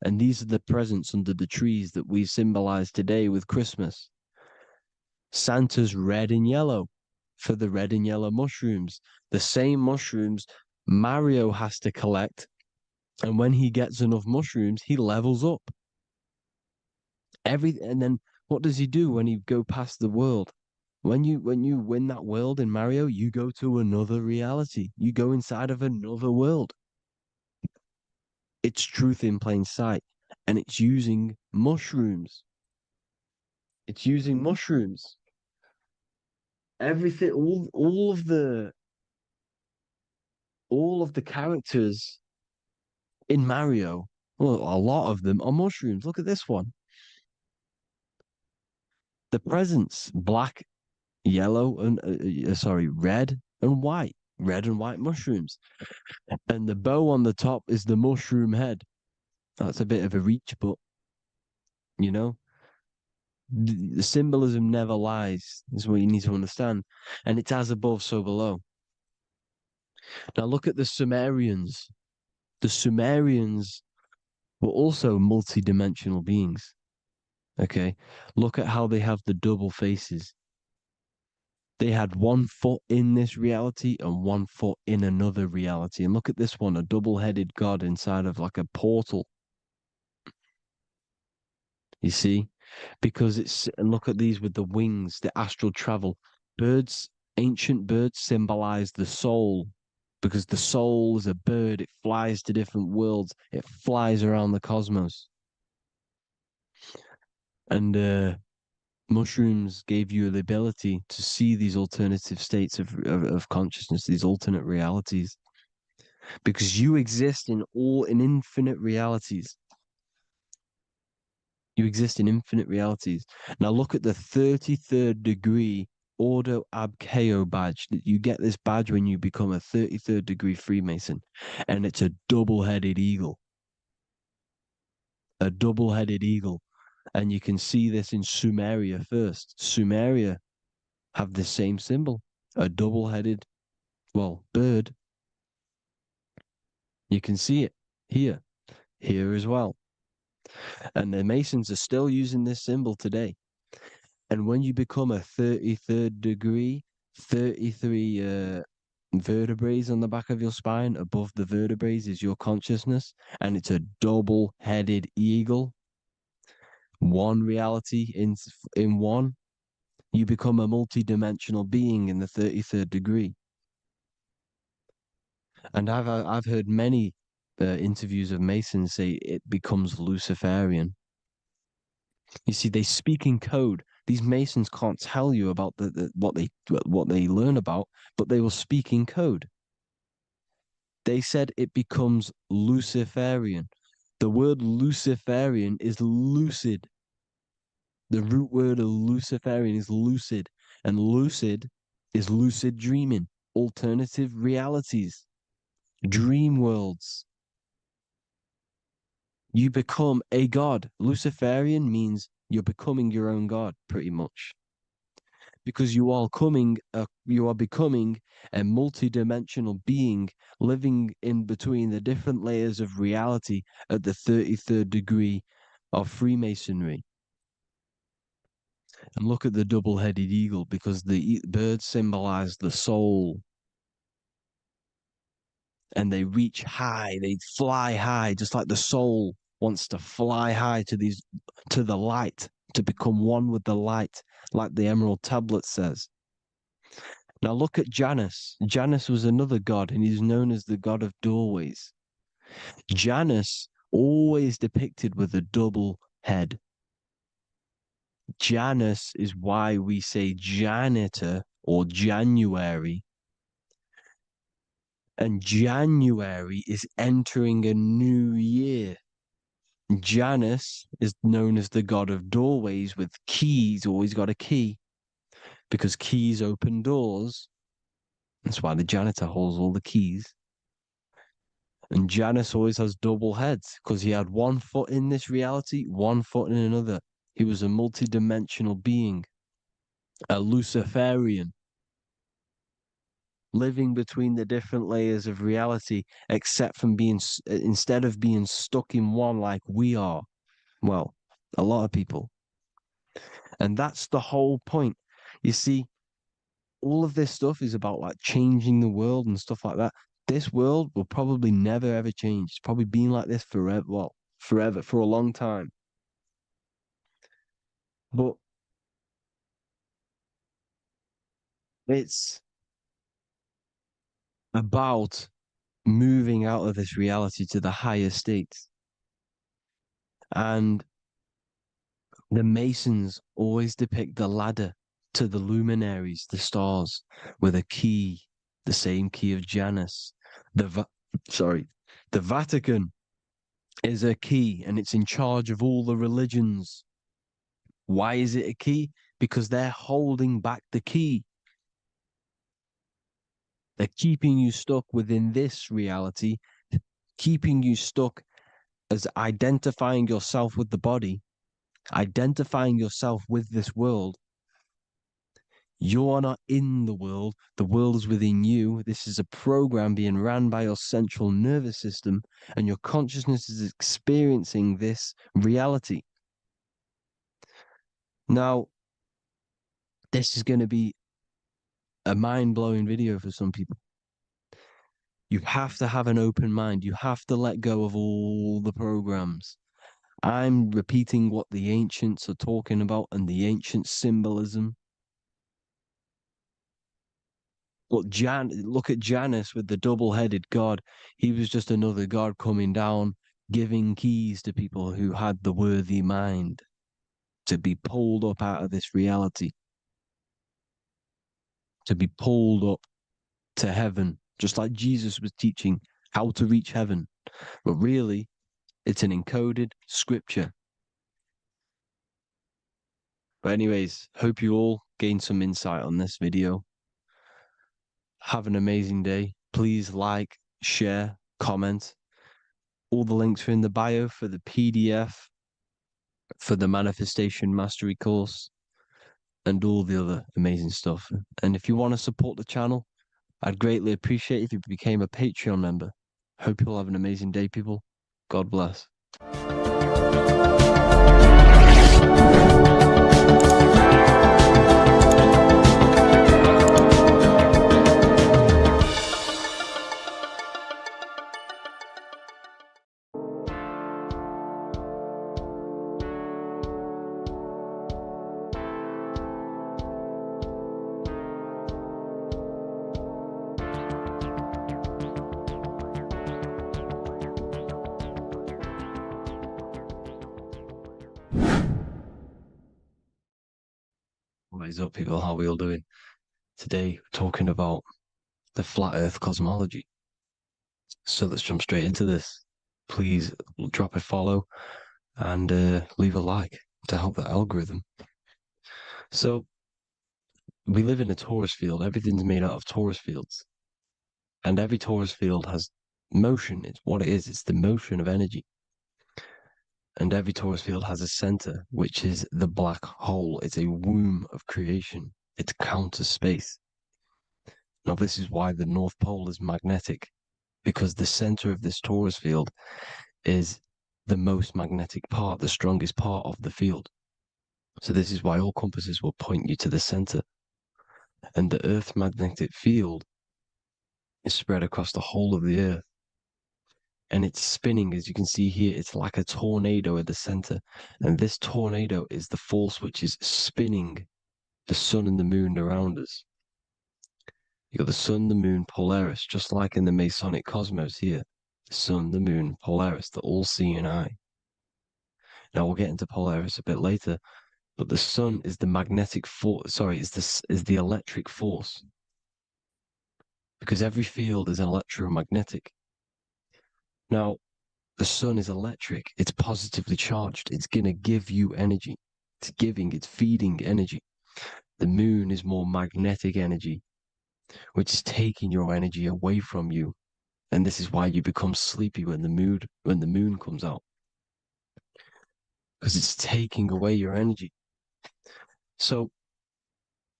And these are the presents under the trees that we symbolize today with Christmas. Santa's red and yellow for the red and yellow mushrooms. The same mushrooms Mario has to collect. And when he gets enough mushrooms, he levels up. And then what does he do when he go past the world? When you win that world in Mario, you go to another reality. You go inside of another world. It's truth in plain sight, and it's using mushrooms. It's using mushrooms. Everything, all of the characters in Mario, well, a lot of them are mushrooms. Look at this one. The presents, black, yellow, and red and white. Red and white mushrooms. And the bow on the top is the mushroom head. That's a bit of a reach, but you know, the symbolism never lies, is what you need to understand. And it's as above, so below. Now look at the Sumerians. The Sumerians were also multi-dimensional beings. Okay, look at how they have the double faces. They had 1 foot in this reality and 1 foot in another reality. And look at this one, a double-headed god inside of like a portal. You see? Because and look at these with the wings, the astral travel. Birds, ancient birds symbolize the soul, because the soul is a bird. It flies to different worlds. It flies around the cosmos. And mushrooms gave you the ability to see these alternative states of consciousness, these alternate realities, because you exist in infinite realities. You exist in infinite realities. Now look at the 33rd degree Ordo Ab Chao badge. You get this badge when you become a 33rd degree Freemason, and it's a double-headed eagle. A double-headed eagle. And you can see this in Sumeria first. Sumeria have the same symbol, a double-headed, bird. You can see it here as well. And the Masons are still using this symbol today. And when you become a 33rd degree, 33 vertebrae on the back of your spine, above the vertebrae is your consciousness, and it's a double-headed eagle. One reality in one. You become a multi-dimensional being in the 33rd degree. And I've heard many interviews of Masons say it becomes Luciferian. You see, they speak in code. These Masons can't tell you about what they learn about, but they will speak in code. They said it becomes Luciferian. The word Luciferian is lucid. The root word of Luciferian is lucid, and lucid is lucid dreaming, alternative realities, dream worlds. You become a god. Luciferian means you're becoming your own god, pretty much. Because you are becoming a multi-dimensional being living in between the different layers of reality at the 33rd degree of Freemasonry. And look at the double-headed eagle, because the birds symbolize the soul. And they reach high, they fly high, just like the soul wants to fly high to the light, to become one with the light, like the Emerald Tablet says. Now look at Janus. Janus was another god, and he's known as the god of doorways. Janus always depicted with a double head. Janus is why we say janitor or January. And January is entering a new year. Janus is known as the god of doorways with keys, always got a key, because keys open doors. That's why the janitor holds all the keys. And Janus always has double heads, because he had 1 foot in this reality, 1 foot in another. He was a multi-dimensional being, a Luciferian, living between the different layers of reality, instead of being stuck in one like we are. Well, a lot of people. And that's the whole point. You see, all of this stuff is about like changing the world and stuff like that. This world will probably never ever change. It's probably been like this forever. Well, forever, for a long time. But It's about moving out of this reality to the higher states. And the Masons always depict the ladder to the luminaries, the stars, with a key, the same key of Janus. The Vatican is a key, and it's in charge of all the religions. Why is it a key? Because they're holding back the key. They're keeping you stuck within this reality, keeping you stuck as identifying yourself with the body, identifying yourself with this world. You are not in the world is within you. This is a program being ran by your central nervous system, and your consciousness is experiencing this reality. Now, this is going to be a mind-blowing video for some people. You have to have an open mind. You have to let go of all the programs. I'm repeating what the ancients are talking about and the ancient symbolism. Look at Janus with the double-headed god. He was just another god coming down, giving keys to people who had the worthy mind to be pulled up out of this reality, to be pulled up to heaven, just like Jesus was teaching how to reach heaven. But really, it's an encoded scripture. But anyways, hope you all gained some insight on this video. Have an amazing day. Please like, share, comment. All the links are in the bio for the PDF, for the Manifestation Mastery course, and all the other amazing stuff. And if you want to support the channel, I'd greatly appreciate if you became a Patreon member. Hope you'll have an amazing day, people. God bless. What is up, people? How are we all doing? Today, we're talking about the flat earth cosmology. So let's jump straight into this. Please drop a follow and leave a like to help the algorithm. So we live in a Taurus field. Everything's made out of Taurus fields. And every Taurus field has motion. It's what it is. It's the motion of energy. And every Taurus field has a center, which is the black hole. It's a womb of creation. It's counter space. Now, this is why the North Pole is magnetic, because the center of this Taurus field is the most magnetic part, the strongest part of the field. So this is why all compasses will point you to the center. And the Earth's magnetic field is spread across the whole of the Earth. And it's spinning, as you can see here. It's like a tornado at the center. And this tornado is the force which is spinning the sun and the moon around us. You got the sun, the moon, Polaris, just like in the Masonic cosmos here. The sun, the moon, Polaris, the all-seeing eye. Now we'll get into Polaris a bit later, but the sun is the magnetic force. Sorry, is the electric force, because every field is electromagnetic. Now, the sun is electric. It's positively charged. It's gonna give you energy. It's feeding energy. The moon is more magnetic energy, which is taking your energy away from you. And this is why you become sleepy when the moon comes out, because it's taking away your energy. So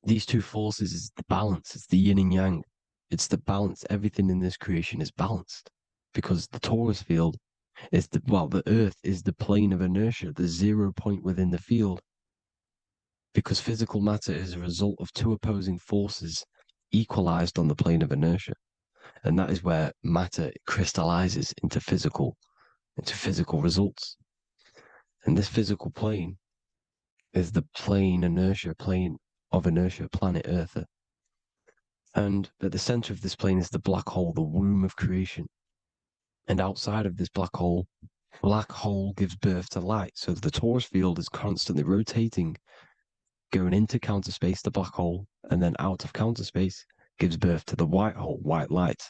these two forces is the balance. It's the yin and yang. It's the balance. Everything in this creation is balanced, because the Taurus field is the Earth is the plane of inertia, the 0 point within the field, because physical matter is a result of two opposing forces equalized on the plane of inertia. And that is where matter crystallizes into physical results. And this physical plane is the plane of inertia, planet Earth. And at the center of this plane is the black hole, the womb of creation. And outside of this black hole gives birth to light. So the Taurus field is constantly rotating, going into counter space, the black hole, and then out of counter space gives birth to the white hole, white light.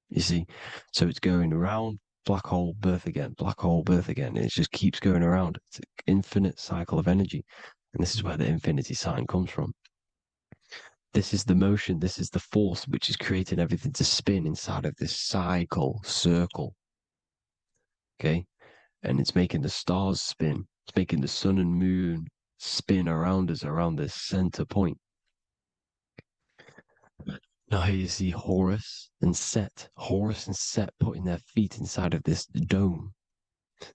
You see? So it's going around, black hole, birth again, black hole, birth again. And it just keeps going around. It's an infinite cycle of energy. And this is where the infinity sign comes from. This is the motion, this is the force which is creating everything to spin inside of this circle. Okay? And it's making the stars spin. It's making the sun and moon spin around us, around this center point. Now here you see Horus and Set. Horus and Set putting their feet inside of this dome.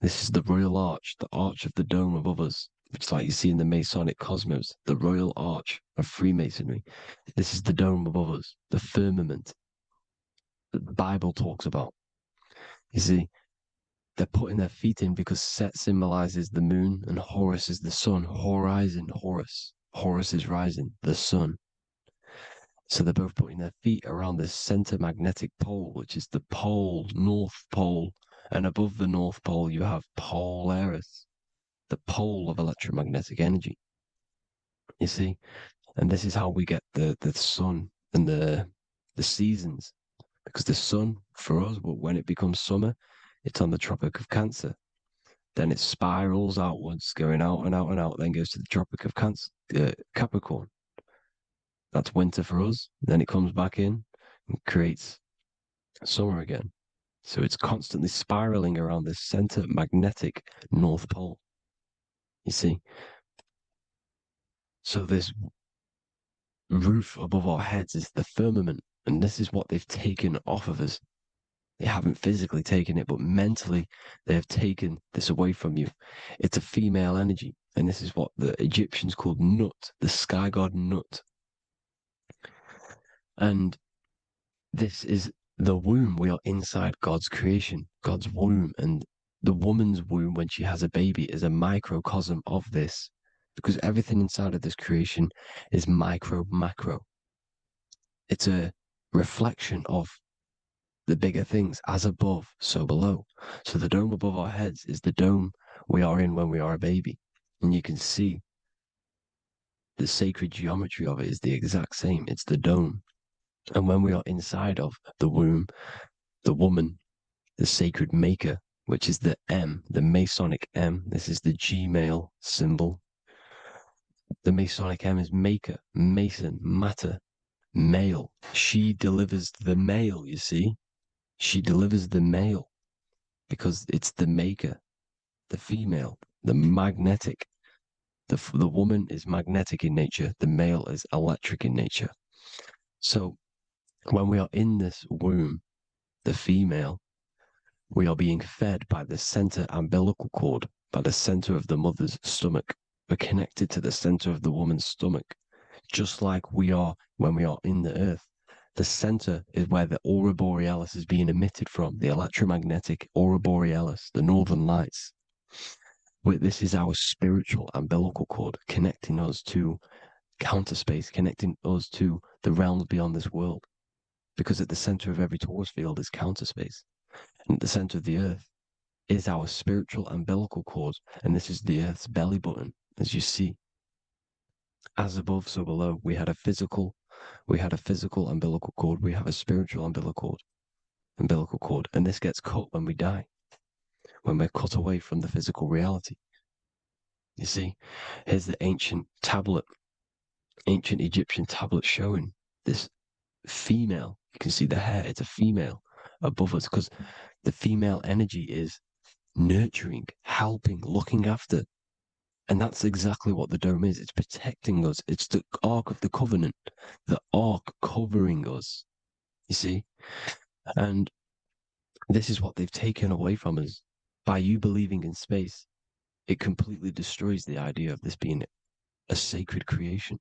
This is the royal arch, the arch of the dome above us, which is like you see in the Masonic cosmos, the royal arch of Freemasonry. This is the dome above us, the firmament that the Bible talks about. You see, they're putting their feet in because Set symbolizes the moon and Horus is the sun. Horizon, Horus. Horus is rising, the sun. So they're both putting their feet around this center magnetic pole, which is the pole, North Pole. And above the North Pole, you have Polaris, the pole of electromagnetic energy. You see? And this is how we get the sun and the seasons. Because the sun, for us, when it becomes summer, it's on the Tropic of Cancer. Then it spirals outwards, going out and out and out, then goes to the Tropic of Capricorn. That's winter for us. Then it comes back in and creates summer again. So it's constantly spiraling around this center magnetic North Pole. You see? So this roof above our heads is the firmament. And this is what they've taken off of us. They haven't physically taken it, but mentally they have taken this away from you. It's a female energy. And this is what the Egyptians called Nut, the sky god Nut. And this is the womb. We are inside God's creation, God's womb. And the woman's womb, when she has a baby, is a microcosm of this. Because everything inside of this creation is micro, macro. It's a reflection of the bigger things, as above, so below. So the dome above our heads is the dome we are in when we are a baby. And you can see the sacred geometry of it is the exact same. It's the dome. And when we are inside of the womb, the woman, the sacred maker, which is the M, the Masonic M, this is the G-male symbol. The Masonic M is maker, mason, matter, male. She delivers the male, you see. She delivers the male because it's the maker, the female, the magnetic. The woman is magnetic in nature. The male is electric in nature. So when we are in this womb, the female, we are being fed by the center umbilical cord, by the center of the mother's stomach. We're connected to the center of the woman's stomach, just like we are when we are in the earth. The center is where the aurora borealis is being emitted from, the electromagnetic aurora borealis, the northern lights. This is our spiritual umbilical cord, connecting us to counter space, connecting us to the realms beyond this world. Because at the center of every Taurus field is counter space. And at the center of the earth is our spiritual umbilical cord. And this is the earth's belly button, as you see. As above, so below. We had a physical umbilical cord. We have a spiritual umbilical cord. And this gets cut when we die, when we're cut away from the physical reality. You see, here's the ancient Egyptian tablet showing this female. You can see the hair, it's a female above us because the female energy is nurturing, helping, looking after. And that's exactly what the dome is. It's protecting us. It's the Ark of the Covenant, the Ark covering us, you see? And this is what they've taken away from us. By you believing in space, it completely destroys the idea of this being a sacred creation.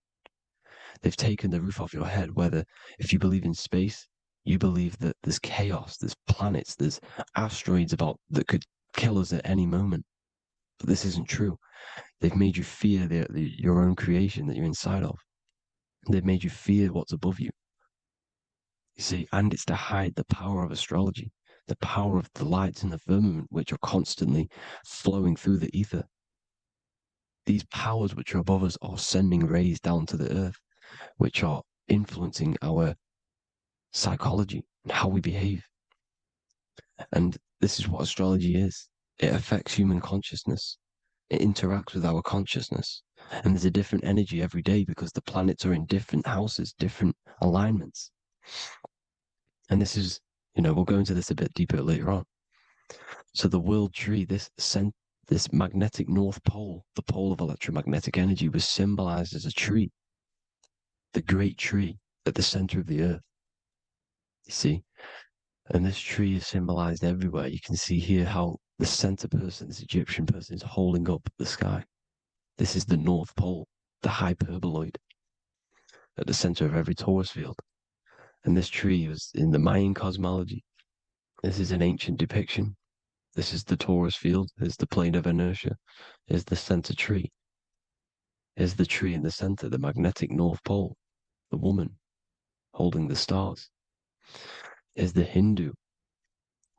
They've taken the roof off your head, whether if you believe in space, you believe that there's chaos, there's planets, there's asteroids that could kill us at any moment. But this isn't true. They've made you fear your own creation that you're inside of. They've made you fear what's above you. You see, and it's to hide the power of astrology, the power of the lights in the firmament, which are constantly flowing through the ether. These powers which are above us are sending rays down to the earth, which are influencing our psychology and how we behave. And this is what astrology is. It affects human consciousness. It interacts with our consciousness. And there's a different energy every day because the planets are in different houses, different alignments. And this is, we'll go into this a bit deeper later on. So the world tree, this magnetic north pole, the pole of electromagnetic energy, was symbolized as a tree, the great tree at the center of the earth. You see? And this tree is symbolized everywhere. You can see here how the center person, this Egyptian person, is holding up the sky. This is the North Pole, the hyperboloid, at the center of every Taurus field. And this tree was in the Mayan cosmology. This is an ancient depiction. This is the Taurus field. Here's the plane of inertia. Here's the center tree. Here's the tree in the center, the magnetic North Pole, the woman holding the stars. Here's the Hindu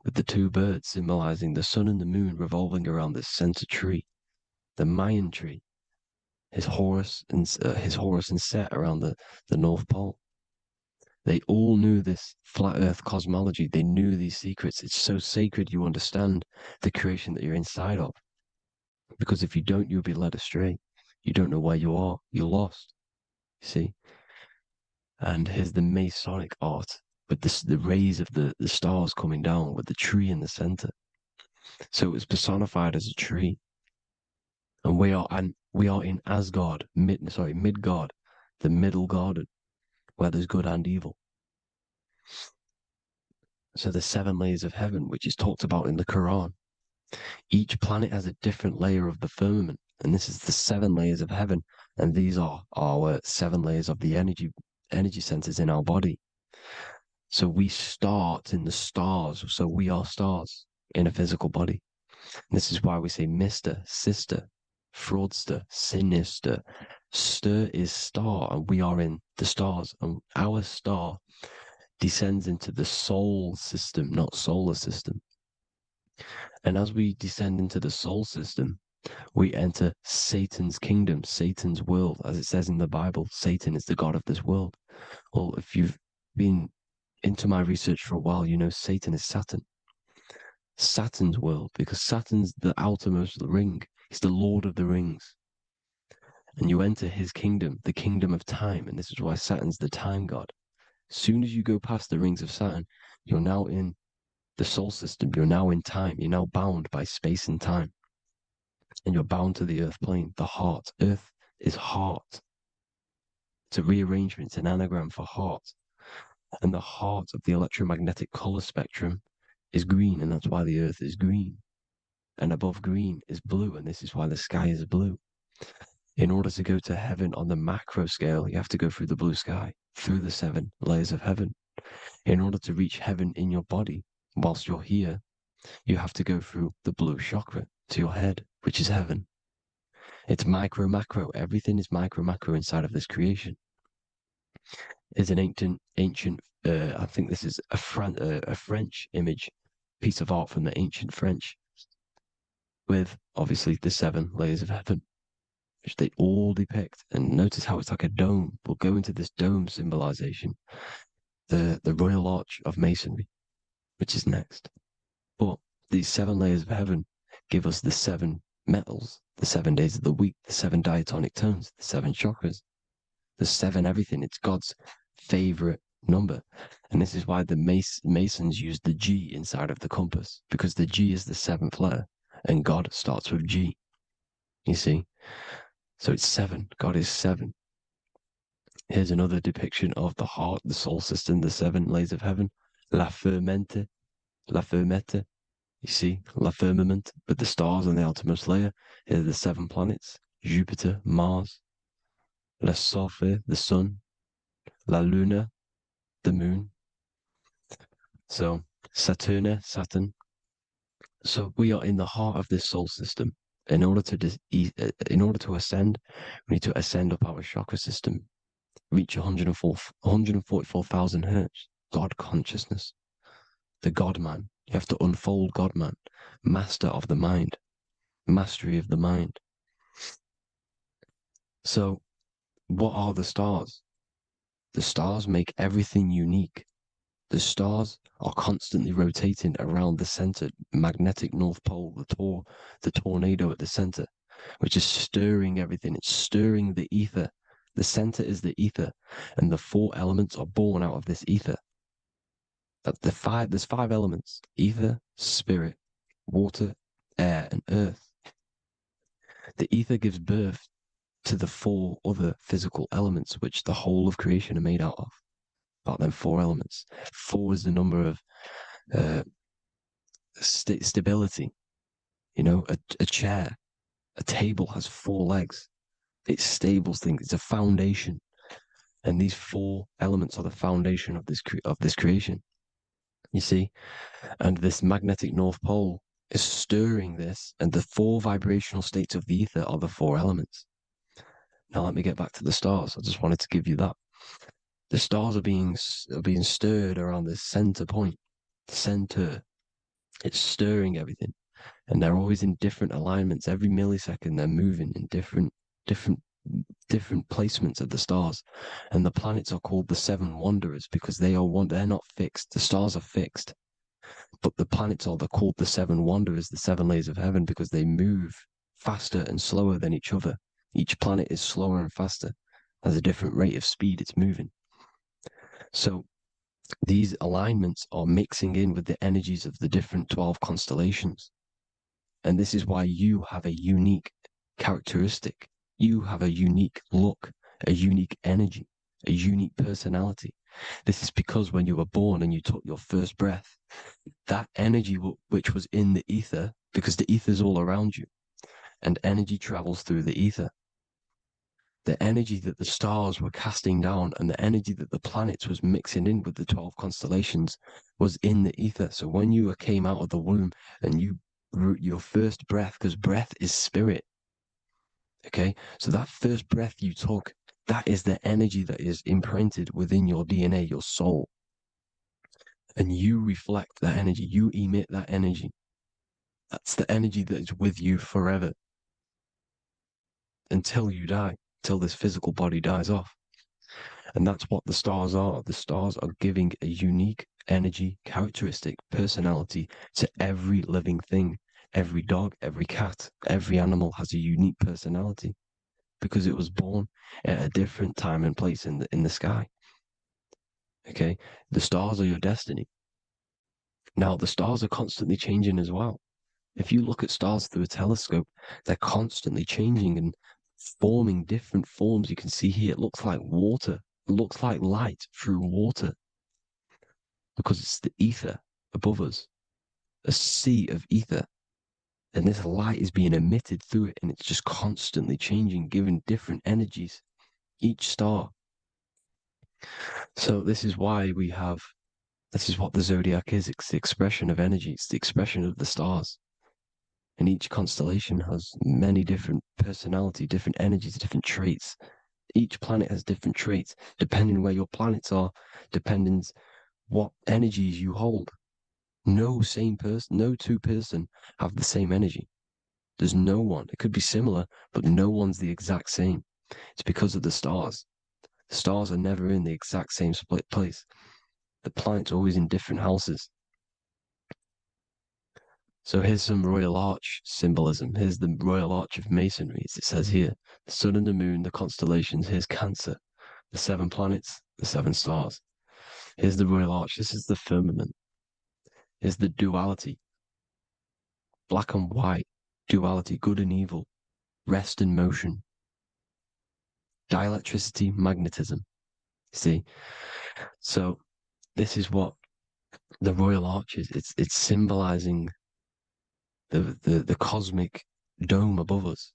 with the two birds symbolizing the sun and the moon revolving around this center tree. The Mayan tree, his Horus and Set around the North Pole. They all knew this flat earth cosmology. They knew these secrets. It's so sacred you understand the creation that you're inside of. Because if you don't, you'll be led astray. You don't know where you are. You're lost. You see? And here's the Masonic art with the rays of the stars coming down with the tree in the center. So it was personified as a tree. And we are in Asgard, Midgard, the middle garden, where there's good and evil. So the 7 layers of heaven, which is talked about in the Quran. Each planet has a different layer of the firmament, and this is the 7 layers of heaven, and these are our 7 layers of the energy centers in our body. So we start in the stars, so we are stars in a physical body. And this is why we say Mr., Sister, Fraudster, Sinister. Stir is star, and we are in the stars, and our star descends into the soul system, not solar system. And as we descend into the soul system, we enter Satan's kingdom, Satan's world. As it says in the Bible, Satan is the god of this world. Well, if you've been into my research for a while, you know Satan is Saturn. Saturn's world, because Saturn's the outermost ring. He's the Lord of the Rings. And you enter his kingdom, the kingdom of time. And this is why Saturn's the time god. As soon as you go past the rings of Saturn, you're now in the soul system. You're now in time. You're now bound by space and time. And you're bound to the earth plane, the heart. Earth is heart. It's a rearrangement, it's an anagram for heart. And the heart of the electromagnetic color spectrum is green, and that's why the earth is green. And above green is blue, and this is why the sky is blue. In order to go to heaven on the macro scale, you have to go through the blue sky, through the 7 layers of heaven. In order to reach heaven in your body, whilst you're here, you have to go through the blue chakra to your head, which is heaven. It's micro, macro. Everything is micro, macro inside of this creation. It's an ancient, I think this is a French image, piece of art from the ancient French, with obviously the 7 layers of heaven, which they all depict. And notice how it's like a dome. We'll go into this dome symbolization, the Royal Arch of Masonry, which is next. But these 7 layers of heaven give us the 7 metals, the 7 days of the week, the 7 diatonic tones, the 7 chakras, the 7 everything. It's God's favorite number. And this is why the Masons use the G inside of the compass, because the G is the 7th letter, and God starts with G. You see? So it's 7. God is 7. Here's another depiction of the heart, the soul system, the 7 layers of heaven. La Fermete. You see, La Firmament, with the stars on the outermost layer. Here are the 7 planets: Jupiter, Mars, La Sophie, the sun, La Luna, the moon. So Saturn. So we are in the heart of this soul system. In order to ascend, we need to ascend up our chakra system, reach 144,000 hertz. God consciousness, the God man. You have to unfold God man, master of the mind, mastery of the mind. So what are the stars? The stars make everything unique. The stars are constantly rotating around the center, magnetic North Pole, the tornado at the center, which is stirring everything. It's stirring the ether. The center is the ether, and the 4 elements are born out of this ether. There's 5 elements: ether, spirit, water, air, and earth. The ether gives birth to the 4 other physical elements, which the whole of creation are made out of. About them 4 elements. 4 is the number of stability. You know, a chair, a table has 4 legs. It stables things. It's a foundation, and these 4 elements are the foundation of this creation. You see, and this magnetic North Pole is stirring this, and the 4 vibrational states of the ether are the 4 elements. Now let me get back to the stars. I just wanted to give you that. The stars are being stirred around this center point, center. It's stirring everything, and they're always in different alignments. Every millisecond, they're moving in different placements of the stars. And the planets are called the 7 wanderers because they're not fixed. The stars are fixed, but the planets they're called the 7 wanderers, the 7 layers of heaven, because they move faster and slower than each other. Each planet is slower and faster, has a different rate of speed it's moving. So these alignments are mixing in with the energies of the different 12 constellations. And this is why you have a unique characteristic. You have a unique look, a unique energy, a unique personality. This is because when you were born and you took your first breath, that energy which was in the ether, because the ether is all around you, and energy travels through the ether. The energy that the stars were casting down and the energy that the planets was mixing in with the 12 constellations was in the ether. So when you came out of the womb and your first breath, because breath is spirit, okay? So that first breath you took, that is the energy that is imprinted within your DNA, your soul. And you reflect that energy, you emit that energy. That's the energy that is with you forever until you die. Till this physical body dies off. And that's what the stars are. The stars are giving a unique energy, characteristic, personality to every living thing. Every dog, every cat, every animal has a unique personality because it was born at a different time and place in the sky. Okay? The stars are your destiny. Now, the stars are constantly changing as well. If you look at stars through a telescope, they're constantly changing and forming different forms. You can see here, it looks like water. It looks like light through water because it's the ether above us, a sea of ether. And this light is being emitted through it, and it's just constantly changing, giving different energies, each star. So this is why this is what the zodiac is. It's the expression of energy. It's the expression of the stars. And each constellation has many different personality, different energies, different traits. Each planet has different traits, depending where your planets are, depending what energies you hold. No two person have the same energy. There's no one. It could be similar, but no one's the exact same. It's because of the stars. The stars are never in the exact same split place. The planets are always in different houses. So here's some Royal Arch symbolism. Here's the Royal Arch of Masonry, as it says here. The sun and the moon, the constellations. Here's Cancer, the 7 planets, the 7 stars. Here's the Royal Arch. This is the firmament. Here's the duality. Black and white, duality, good and evil, rest and motion. Dielectricity, magnetism. See? So this is what the Royal Arch is. It's symbolizing the cosmic dome above us,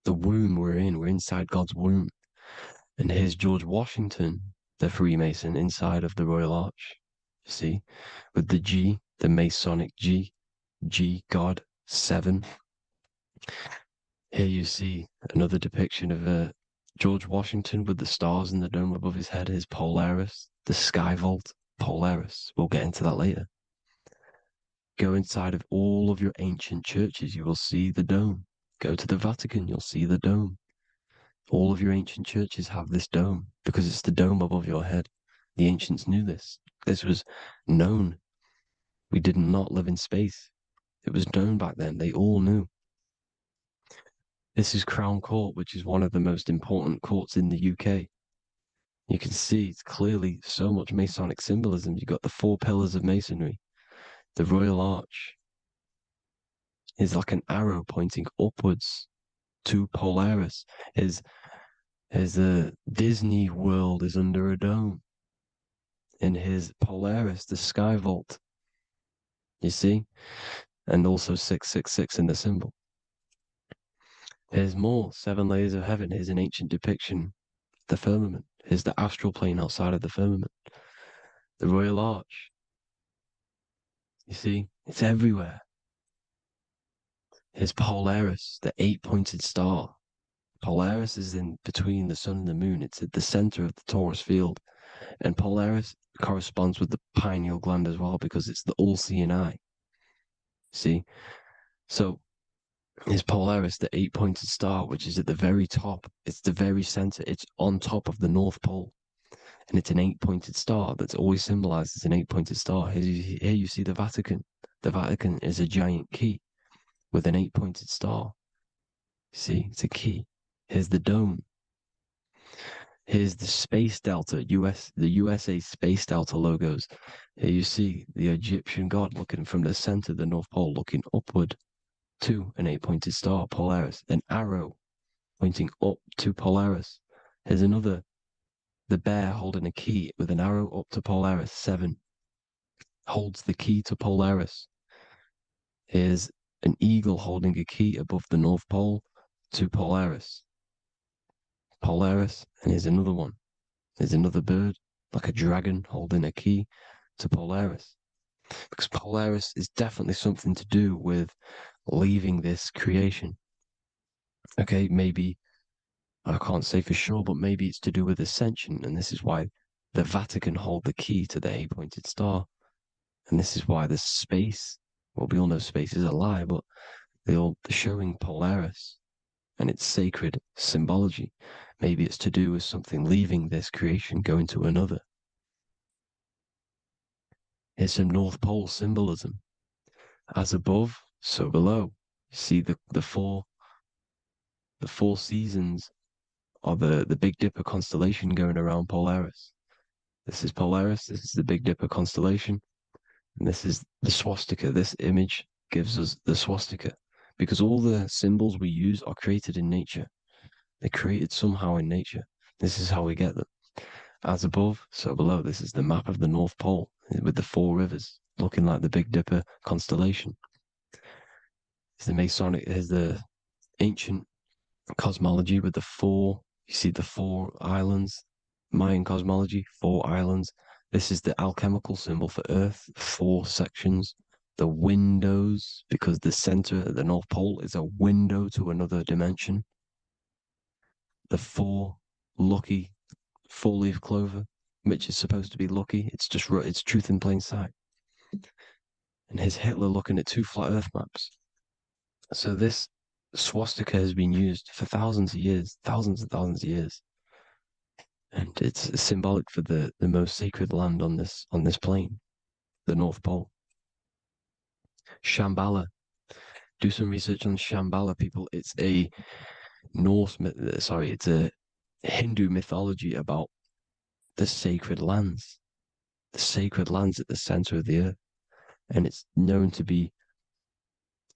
the womb we're in. We're inside God's womb. And here's George Washington, the Freemason, inside of the Royal Arch. You see, with the G, the Masonic G, God, 7. Here you see another depiction of George Washington with the stars in the dome above his head, his Polaris, the sky vault, Polaris. We'll get into that later. Go inside of all of your ancient churches, you will see the dome. Go to the Vatican, you'll see the dome. All of your ancient churches have this dome because it's the dome above your head. The ancients knew this. This was known. We did not live in space. It was known back then. They all knew. This is Crown Court, which is one of the most important courts in the UK. You can see it's clearly so much Masonic symbolism. You've got the 4 pillars of Masonry. The Royal Arch is like an arrow pointing upwards to Polaris. As the Disney World is under a dome. In his Polaris, the Sky Vault. You see? And also 666 in the symbol. Here's more 7 layers of heaven. Here's an ancient depiction. The firmament. Here's the astral plane outside of the firmament. The Royal Arch. You see? It's everywhere. Here's Polaris, the 8-pointed star. Polaris is in between the sun and the moon. It's at the center of the Taurus field. And Polaris corresponds with the pineal gland as well because it's the all-seeing eye. See? So, is Polaris the 8-pointed star, which is at the very top. It's the very center. It's on top of the North Pole. And it's an 8-pointed star that's always symbolized as an 8-pointed star. Here you see the Vatican. The Vatican is a giant key with an 8-pointed star. See, it's a key. Here's the dome. Here's the Space Delta, the USA Space Delta logos. Here you see the Egyptian god looking from the center of the North Pole, looking upward to an 8-pointed star, Polaris. An arrow pointing up to Polaris. Here's another, the bear holding a key with an arrow up to Polaris. 7 holds the key to Polaris. Here's an eagle holding a key above the North Pole to Polaris. Polaris, and here's another one. There's another bird, like a dragon, holding a key to Polaris. Because Polaris is definitely something to do with leaving this creation. Okay, maybe, I can't say for sure, but maybe it's to do with ascension, and this is why the Vatican hold the key to the 8-pointed star. And this is why the space, well, we all know space is a lie, but they're showing Polaris and its sacred symbology. Maybe it's to do with something leaving this creation, going to another. Here's some North Pole symbolism. As above, so below. See the four seasons of the Big Dipper constellation going around Polaris. This is Polaris, this is the Big Dipper constellation, and this is the swastika. This image gives us the swastika, because all the symbols we use are created in nature. They're created somehow in nature. This is how we get them. As above, so below. This is the map of the North Pole with the 4 rivers looking like the Big Dipper constellation. It's the Masonic, here's the ancient cosmology with the 4, you see the 4 islands, Mayan cosmology, 4 islands. This is the alchemical symbol for Earth, 4 sections. The windows, because the center of the North Pole is a window to another dimension. The 4 lucky 4-leaf clover, which is supposed to be lucky. It's just, it's truth in plain sight. And here's Hitler looking at 2 flat Earth maps. So this swastika has been used for thousands of years, thousands and thousands of years. And it's symbolic for the most sacred land on this plane, the North Pole. Shambhala. Do some research on Shambhala, people. It's a it's a Hindu mythology about the sacred lands at the center of the earth. And it's known to be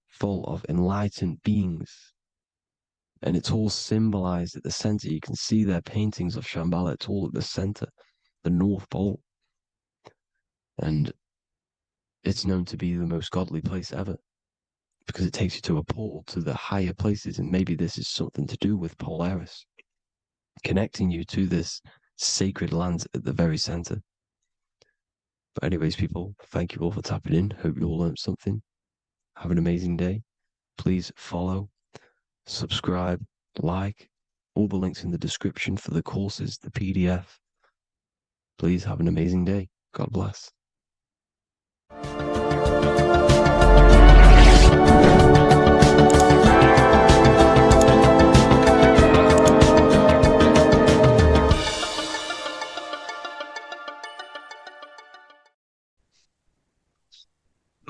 full of enlightened beings. And it's all symbolized at the center. You can see their paintings of Shambhala. It's all at the center, the North Pole. And it's known to be the most godly place ever, because it takes you to a portal to the higher places. And maybe this is something to do with Polaris, connecting you to this sacred land at the very center. But anyways, people, thank you all for tapping in. Hope you all learned something. Have an amazing day. Please follow, subscribe, like, all the links in the description for the courses, the PDF. Please have an amazing day. God bless.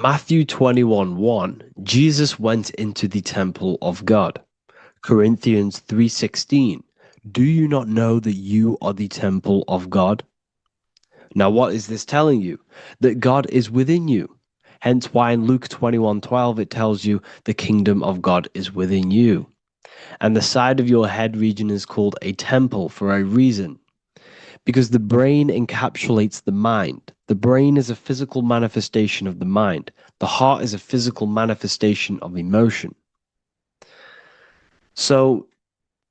Matthew 21:1, Jesus went into the temple of God. Corinthians 3:16, do you not know that you are the temple of God? Now, what is this telling you? That God is within you. Hence why in Luke 21:12 it tells you the kingdom of God is within you. And the side of your head region is called a temple for a reason. Because the brain encapsulates the mind. The brain is a physical manifestation of the mind. The heart is a physical manifestation of emotion. So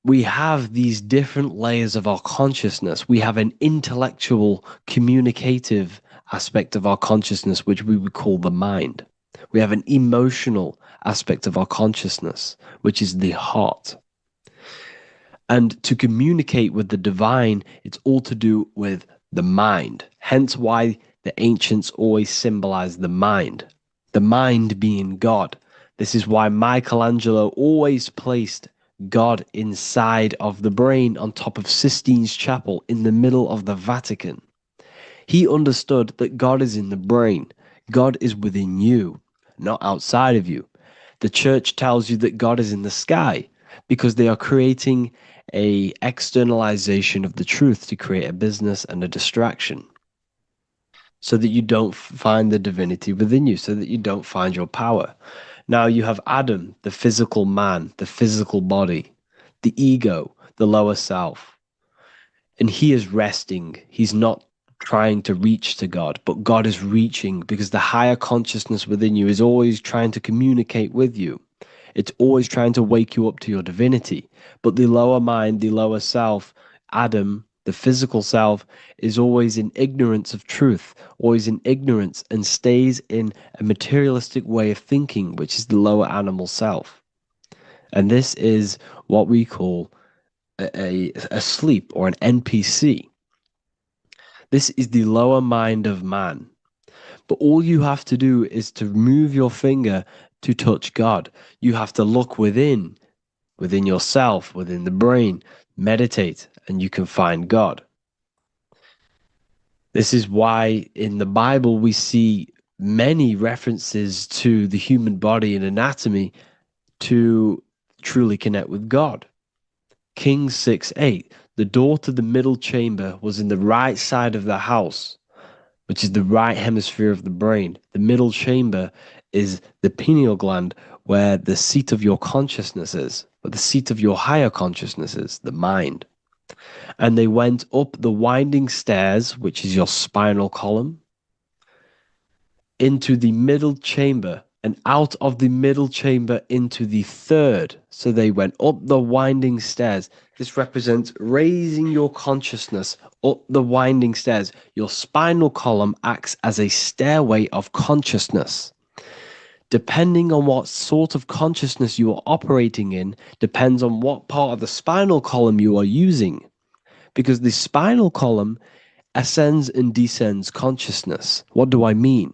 we have these different layers of our consciousness. We have an intellectual, communicative aspect of our consciousness, which we would call the mind. We have an emotional aspect of our consciousness, which is the heart. And to communicate with the divine, it's all to do with the mind. Hence why the ancients always symbolize the mind being God. This is why Michelangelo always placed God inside of the brain on top of Sistine Chapel in the middle of the Vatican. He understood that God is in the brain. God is within you, not outside of you. The church tells you that God is in the sky because they are creating a externalization of the truth to create a business and a distraction so that you don't find the divinity within you, so that you don't find your power. Now you have Adam, the physical man, the physical body, the ego, the lower self. And he is resting. He's not trying to reach to God, but God is reaching because the higher consciousness within you is always trying to communicate with you. It's always trying to wake you up to your divinity. But the lower mind, the lower self, Adam, the physical self, is always in ignorance of truth, always in ignorance, and stays in a materialistic way of thinking, which is the lower animal self. And this is what we call a sleep or an NPC. This is the lower mind of man. But all you have to do is to move your finger to touch God. You have to look within yourself, within the brain, meditate, and you can find God. This is why in the Bible we see many references to the human body and anatomy to truly connect with God. Kings 6:8, the door to the middle chamber was in the right side of the house, which is the right hemisphere of the brain. The middle chamber is the pineal gland, where the seat of your consciousness is, where the seat of your higher consciousness is, the mind. And they went up the winding stairs, which is your spinal column, into the middle chamber, and out of the middle chamber into the third. So they went up the winding stairs. This represents raising your consciousness up the winding stairs. Your spinal column acts as a stairway of consciousness. Depending on what sort of consciousness you are operating in, depends on what part of the spinal column you are using. Because the spinal column ascends and descends consciousness. What do I mean?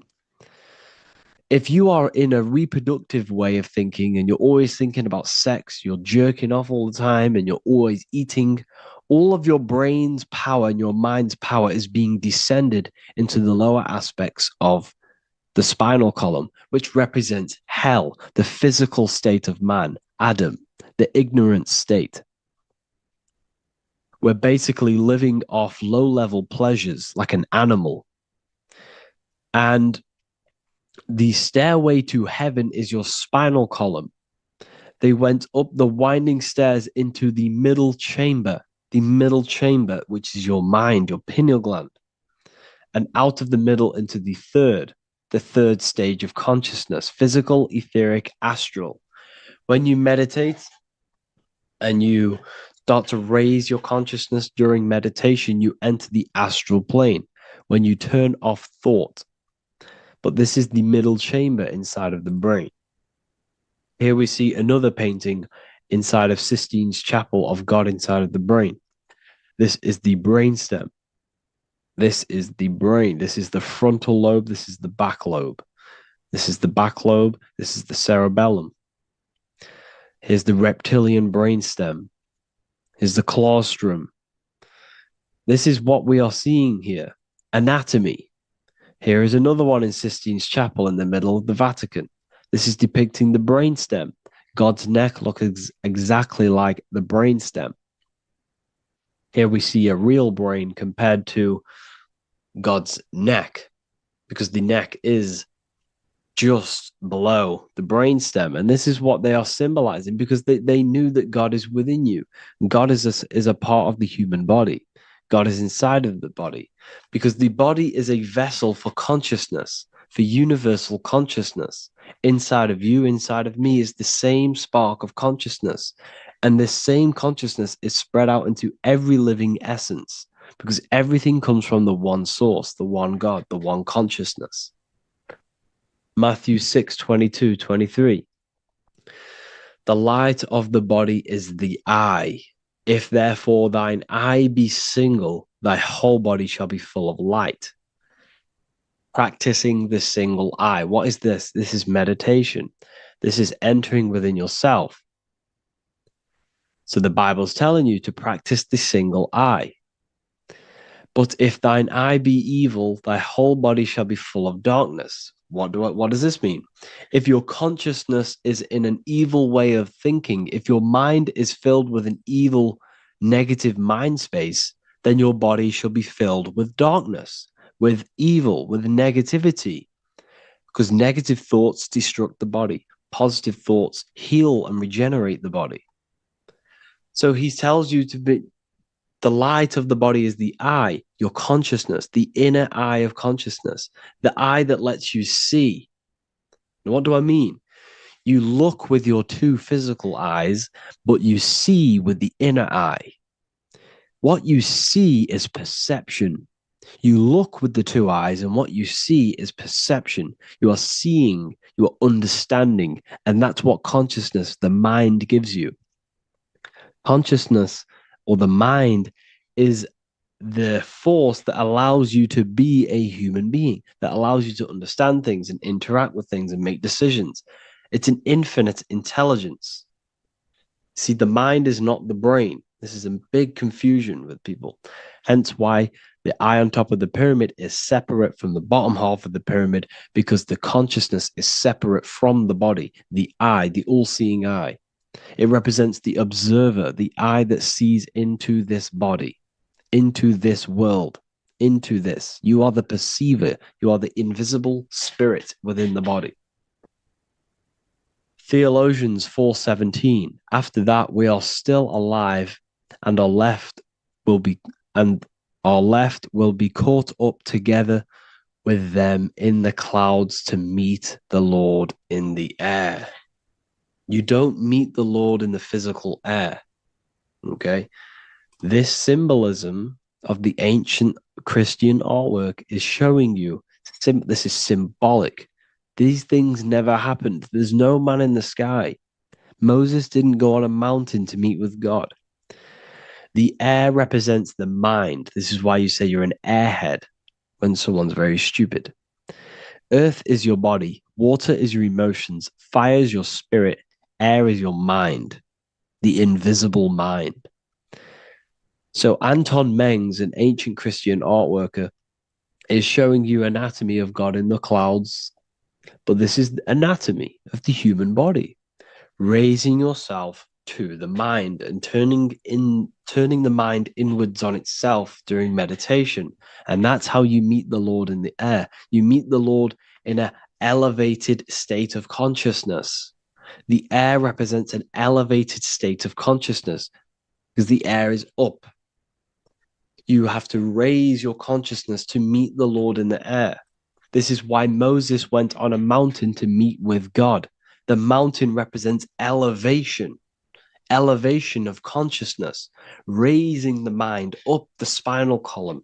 If you are in a reproductive way of thinking and you're always thinking about sex, you're jerking off all the time and you're always eating, all of your brain's power and your mind's power is being descended into the lower aspects of the spinal column, which represents hell, the physical state of man, Adam, the ignorant state. We're basically living off low-level pleasures like an animal. And the stairway to heaven is your spinal column. They went up the winding stairs into the middle chamber, which is your mind, your pineal gland, and out of the middle into the third stage of consciousness, physical, etheric, astral. When you meditate and you start to raise your consciousness during meditation, you enter the astral plane when you turn off thought. But this is the middle chamber inside of the brain. Here we see another painting inside of Sistine's Chapel of God inside of the brain. This is the brainstem. This is the brain. This is the frontal lobe. This is the back lobe. This is the back lobe. This is the cerebellum. Here's the reptilian brainstem. Here's the claustrum. This is what we are seeing here. Anatomy. Here is another one in Sistine Chapel in the middle of the Vatican. This is depicting the brainstem. God's neck looks exactly like the brainstem. Here we see a real brain compared to God's neck, because the neck is just below the brainstem. And this is what they are symbolizing, because they knew that God is within you. God is a part of the human body. God is inside of the body, because the body is a vessel for consciousness, for universal consciousness. Inside of you, inside of me, is the same spark of consciousness. And this same consciousness is spread out into every living essence, because everything comes from the one source, the one God, the one consciousness. Matthew 6:22-23. The light of the body is the eye. If therefore thine eye be single, thy whole body shall be full of light. Practicing the single eye. What is this? This is meditation. This is entering within yourself. So the Bible's telling you to practice the single eye. But if thine eye be evil, thy whole body shall be full of darkness. What does this mean? If your consciousness is in an evil way of thinking, if your mind is filled with an evil, negative mind space, then your body shall be filled with darkness, with evil, with negativity. Because negative thoughts destruct the body. Positive thoughts heal and regenerate the body. So he tells you to be, the light of the body is the eye, your consciousness, the inner eye of consciousness, the eye that lets you see. And what do I mean? You look with your two physical eyes, but you see with the inner eye. What you see is perception. You look with the two eyes, and what you see is perception. You are seeing, you are understanding, and that's what consciousness, the mind, gives you. Consciousness, or the mind, is the force that allows you to be a human being, that allows you to understand things and interact with things and make decisions. It's an infinite intelligence. See, the mind is not the brain. This is a big confusion with people. Hence why the eye on top of the pyramid is separate from the bottom half of the pyramid, because the consciousness is separate from the body, the eye, the all-seeing eye. It represents the observer, the eye that sees into this body, into this world, into this. You are the perceiver. You are the invisible spirit within the body. Theologians 4:17. After that, we are still alive, and our left will be caught up together with them in the clouds to meet the Lord in the air. You don't meet the Lord in the physical air. Okay? This symbolism of the ancient Christian artwork is showing you this is symbolic. These things never happened. There's no man in the sky. Moses didn't go on a mountain to meet with God. The air represents the mind. This is why you say you're an airhead when someone's very stupid. Earth is your body. Water is your emotions. Fire is your spirit. Air is your mind, the invisible mind. So Anton Mengs, an ancient Christian art worker, is showing you anatomy of God in the clouds. But this is the anatomy of the human body, raising yourself to the mind and turning the mind inwards on itself during meditation. And that's how you meet the Lord in the air. You meet the Lord in an elevated state of consciousness. The air represents an elevated state of consciousness because the air is up. You have to raise your consciousness to meet the Lord in the air. This is why Moses went on a mountain to meet with God. The mountain represents elevation of consciousness, raising the mind up the spinal column,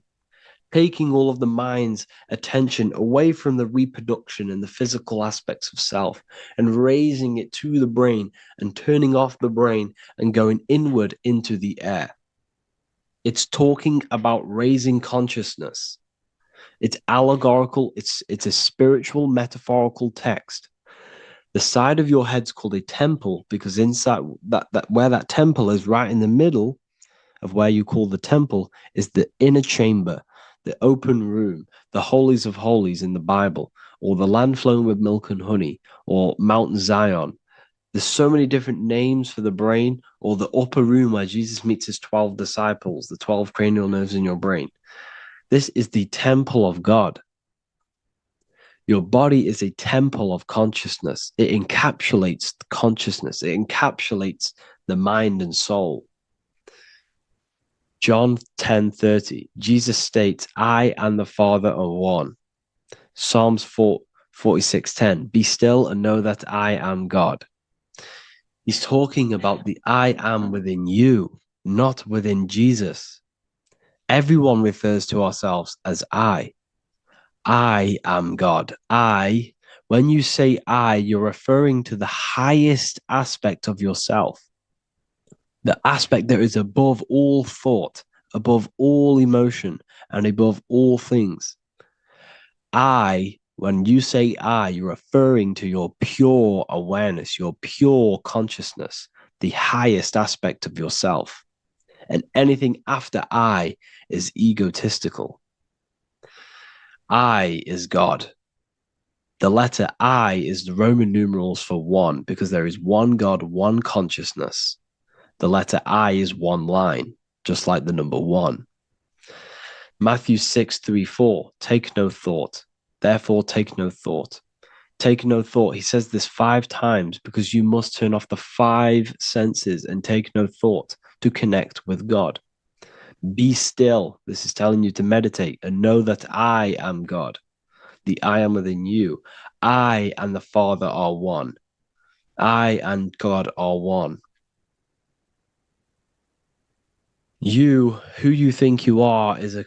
taking all of the mind's attention away from the reproduction and the physical aspects of self and raising it to the brain and turning off the brain and going inward into the air. It's talking about raising consciousness. It's allegorical. It's a spiritual, metaphorical text. The side of your head's called a temple because inside that where that temple is, right in the middle of where you call the temple, is the inner chamber, the open room, the holies of holies in the Bible, or the land flowing with milk and honey, or Mount Zion. There's so many different names for the brain, or the upper room where Jesus meets his 12 disciples, the 12 cranial nerves in your brain. This is the temple of God. Your body is a temple of consciousness. It encapsulates the consciousness. It encapsulates the mind and soul. John 10:30, Jesus states, I and the Father are one. Psalms 46:10, be still and know that I am God. He's talking about the I am within you, not within Jesus. Everyone refers to ourselves as I. I am God. When you say I, you're referring to the highest aspect of yourself. The aspect that is above all thought, above all emotion, and above all things. When you say I, you're referring to your pure awareness, your pure consciousness, the highest aspect of yourself. And anything after I is egotistical. I is God. The letter I is the Roman numerals for one, because there is one God, one consciousness. The letter I is one line, just like the number one. Matthew 6:3-4, take no thought. Therefore, take no thought. Take no thought. He says this 5 times because you must turn off the 5 senses and take no thought to connect with God. Be still. This is telling you to meditate and know that I am God. The I am within you. I and the Father are one. I and God are one. You, who you think you are, is a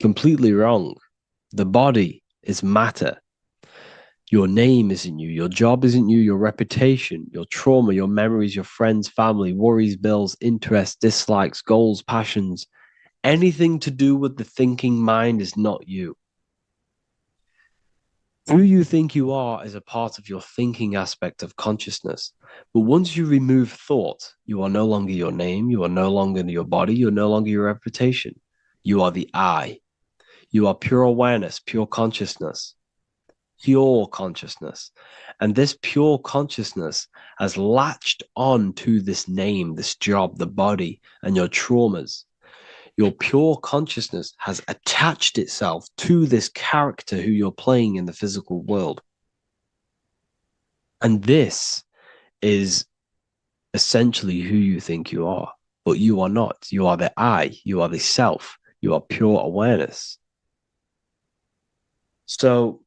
completely wrong. The body is matter. Your name isn't you. Your job isn't you. Your reputation, your trauma, your memories, your friends, family, worries, bills, interests, dislikes, goals, passions. Anything to do with the thinking mind is not you. Who you think you are is a part of your thinking aspect of consciousness. But once you remove thought, you are no longer your name. You are no longer your body. You're no longer your reputation. You are the I. You are pure awareness, pure consciousness. Pure consciousness. And this pure consciousness has latched on to this name, this job, the body, and your traumas. Your pure consciousness has attached itself to this character who you're playing in the physical world. And this is essentially who you think you are, but you are not. You are the I, you are the self, you are pure awareness. So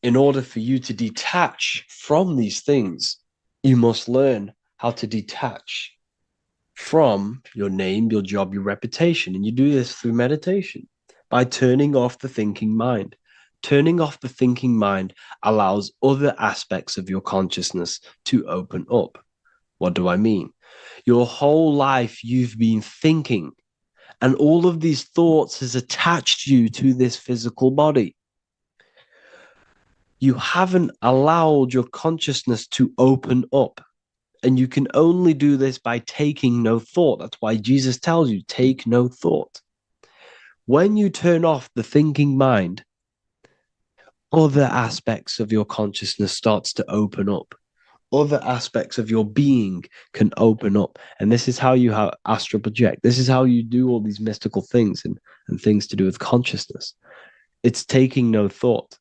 in order for you to detach from these things, you must learn how to detach from your name, your job, your reputation. And you do this through meditation by turning off the thinking mind. Turning off the thinking mind allows other aspects of your consciousness to open up. What do I mean? Your whole life you've been thinking, and all of these thoughts has attached you to this physical body. You haven't allowed your consciousness to open up. And you can only do this by taking no thought. That's why Jesus tells you, take no thought. When you turn off the thinking mind, other aspects of your consciousness starts to open up. Other aspects of your being can open up. And this is how you have astral project. This is how you do all these mystical things and things to do with consciousness. It's taking no thought.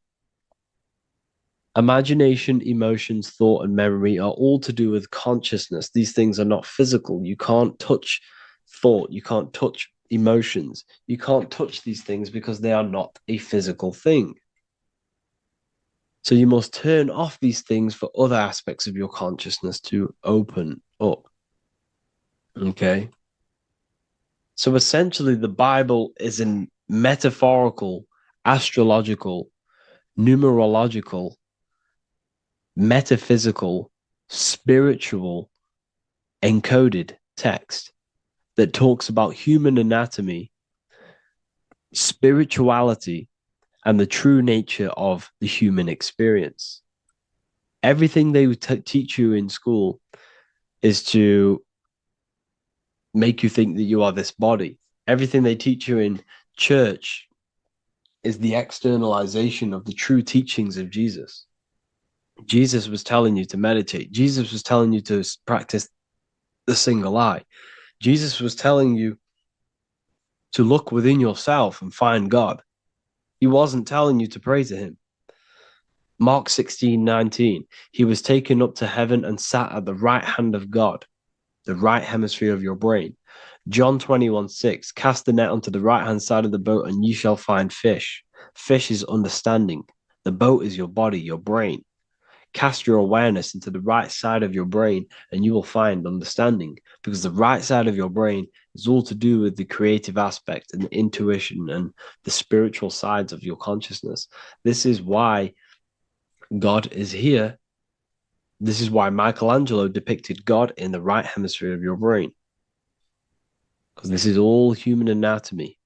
Imagination, emotions, thought, and memory are all to do with consciousness. These things are not physical. You can't touch thought. You can't touch emotions. You can't touch these things because they are not a physical thing. So you must turn off these things for other aspects of your consciousness to open up. Okay? So essentially, the Bible is a metaphorical, astrological, numerological, metaphysical, spiritual, encoded text. that talks about human anatomy, spirituality, and the true nature of the human experience. Everything they would teach you in school is to make you think that you are this body. Everything they teach you in church is the externalization of the true teachings of Jesus. Jesus was telling you to meditate. Jesus was telling you to practice the single eye. Jesus was telling you to look within yourself and find God. He wasn't telling you to pray to him. Mark 16:19, he was taken up to heaven and sat at the right hand of God, the right hemisphere of your brain. John 21:6, cast the net onto the right hand side of the boat and ye shall find fish. Fish is understanding. The boat is your body, your brain. Cast your awareness into the right side of your brain and you will find understanding, because the right side of your brain is all to do with the creative aspect and the intuition and the spiritual sides of your consciousness. This is why God is here. This is why Michelangelo depicted God in the right hemisphere of your brain, because this is all human anatomy.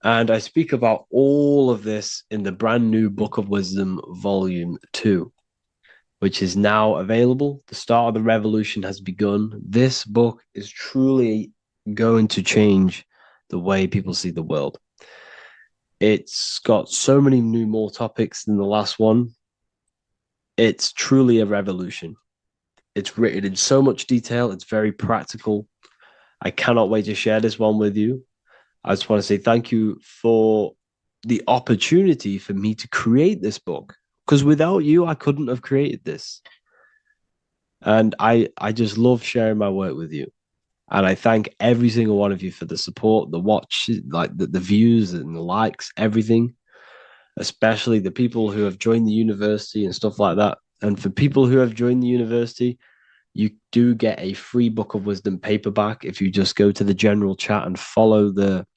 And I speak about all of this in the brand new Book of Wisdom, Volume 2, which is now available. The start of the revolution has begun. This book is truly going to change the way people see the world. It's got so many more topics than the last one. It's truly a revolution. It's written in so much detail. It's very practical. I cannot wait to share this one with you. I just want to say thank you for the opportunity for me to create this book, because without you, I couldn't have created this. And I just love sharing my work with you. And I thank every single one of you for the support, the watch, like the views and the likes, everything, especially the people who have joined the university and stuff like that. And for people who have joined the university, you do get a free Book of Wisdom paperback if you just go to the general chat and follow the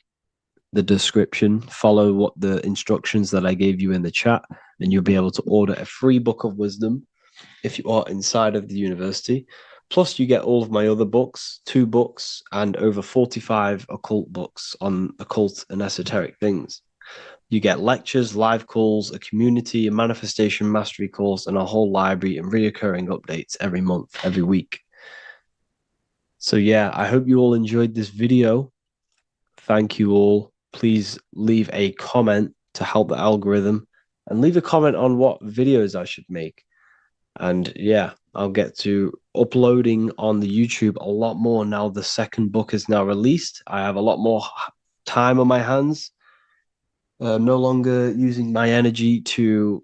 description, follow what the instructions that I gave you in the chat, and you'll be able to order a free Book of Wisdom if you are inside of the university. Plus, you get all of my other books, 2 books, and over 45 occult books on occult and esoteric things. You get lectures, live calls, a community, a manifestation mastery course, and a whole library and reoccurring updates every month, every week. So yeah, I hope you all enjoyed this video. Thank you all. Please leave a comment to help the algorithm, and leave a comment on what videos I should make. And yeah, I'll get to uploading on the YouTube a lot more now. The second book is now released. I have a lot more time on my hands. No longer using my energy to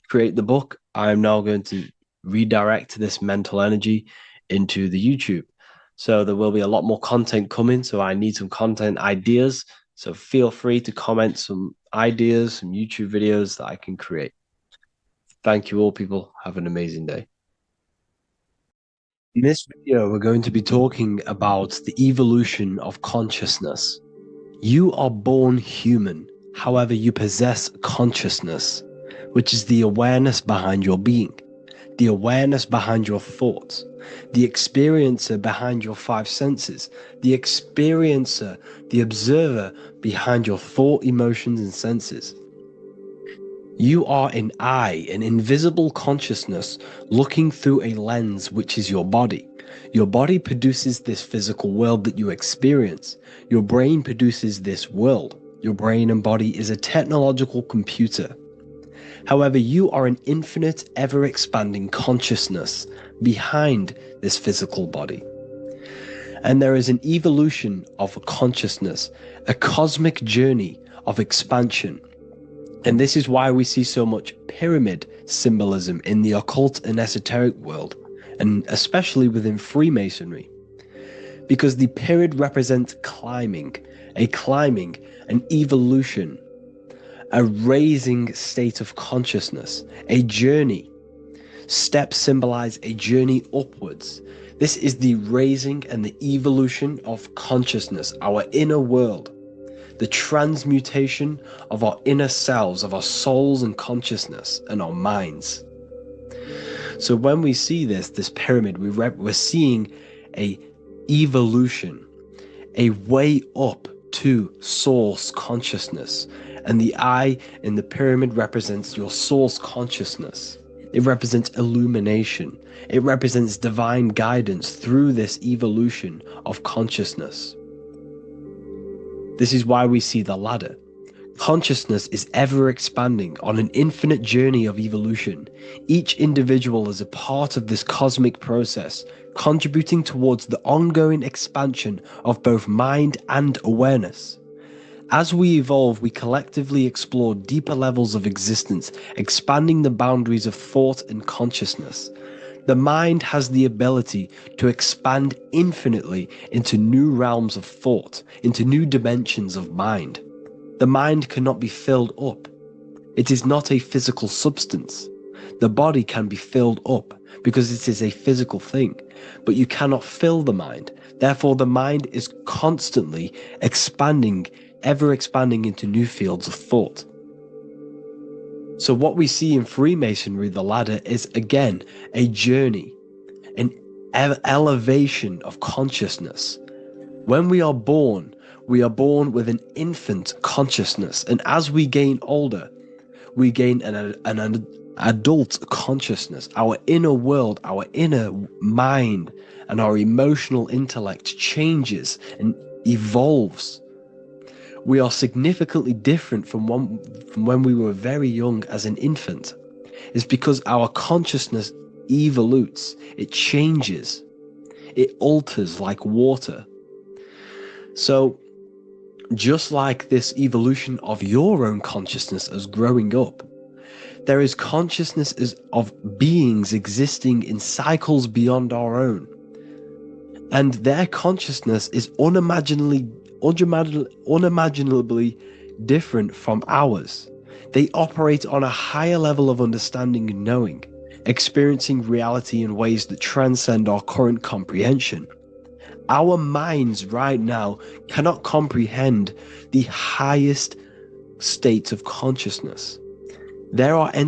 create the book. I'm now going to redirect this mental energy into the YouTube. So there will be a lot more content coming. So I need some content ideas. So feel free to comment some ideas, some YouTube videos that I can create. Thank you all, people. Have an amazing day. In this video, we're going to be talking about the evolution of consciousness. You are born human. However, you possess consciousness, which is the awareness behind your being, the awareness behind your thoughts, the experiencer behind your 5 senses, the experiencer, the observer behind your thought, emotions, and senses. You are an eye, an invisible consciousness looking through a lens, which is your body. Your body produces this physical world that you experience. Your brain produces this world. Your brain and body is a technological computer. However, you are an infinite, ever-expanding consciousness behind this physical body. And there is an evolution of consciousness, a cosmic journey of expansion. And this is why we see so much pyramid symbolism in the occult and esoteric world, and especially within Freemasonry. Because the pyramid represents climbing, an evolution, a raising state of consciousness, a journey. Steps symbolize a journey upwards. This is the raising and the evolution of consciousness, our inner world, the transmutation of our inner selves, of our souls and consciousness and our minds. So when we see this pyramid, we're seeing a evolution. a way up to source consciousness. And the eye in the pyramid represents your source consciousness. It represents illumination. It represents divine guidance through this evolution of consciousness. This is why we see the ladder. Consciousness is ever expanding on an infinite journey of evolution. Each individual is a part of this cosmic process, contributing towards the ongoing expansion of both mind and awareness. As we evolve, we collectively explore deeper levels of existence, expanding the boundaries of thought and consciousness. The mind has the ability to expand infinitely into new realms of thought, into new dimensions of mind. The mind cannot be filled up. It is not a physical substance. The body can be filled up because it is a physical thing, but you cannot fill the mind. Therefore, the mind is constantly expanding, ever expanding into new fields of thought. So what we see in Freemasonry, the ladder, is again a journey, an elevation of consciousness. When we are born with an infant consciousness, and as we gain older, we gain an adult consciousness. Our inner world, our inner mind, and our emotional intellect changes and evolves. We are significantly different from when we were very young as an infant. It's because our consciousness evolutes, it changes, it alters like water. So, just like this evolution of your own consciousness as growing up, there is consciousness of beings existing in cycles beyond our own. And their consciousness is unimaginably different from ours. They operate on a higher level of understanding and knowing, experiencing reality in ways that transcend our current comprehension. Our minds right now cannot comprehend the highest states of consciousness. There are entities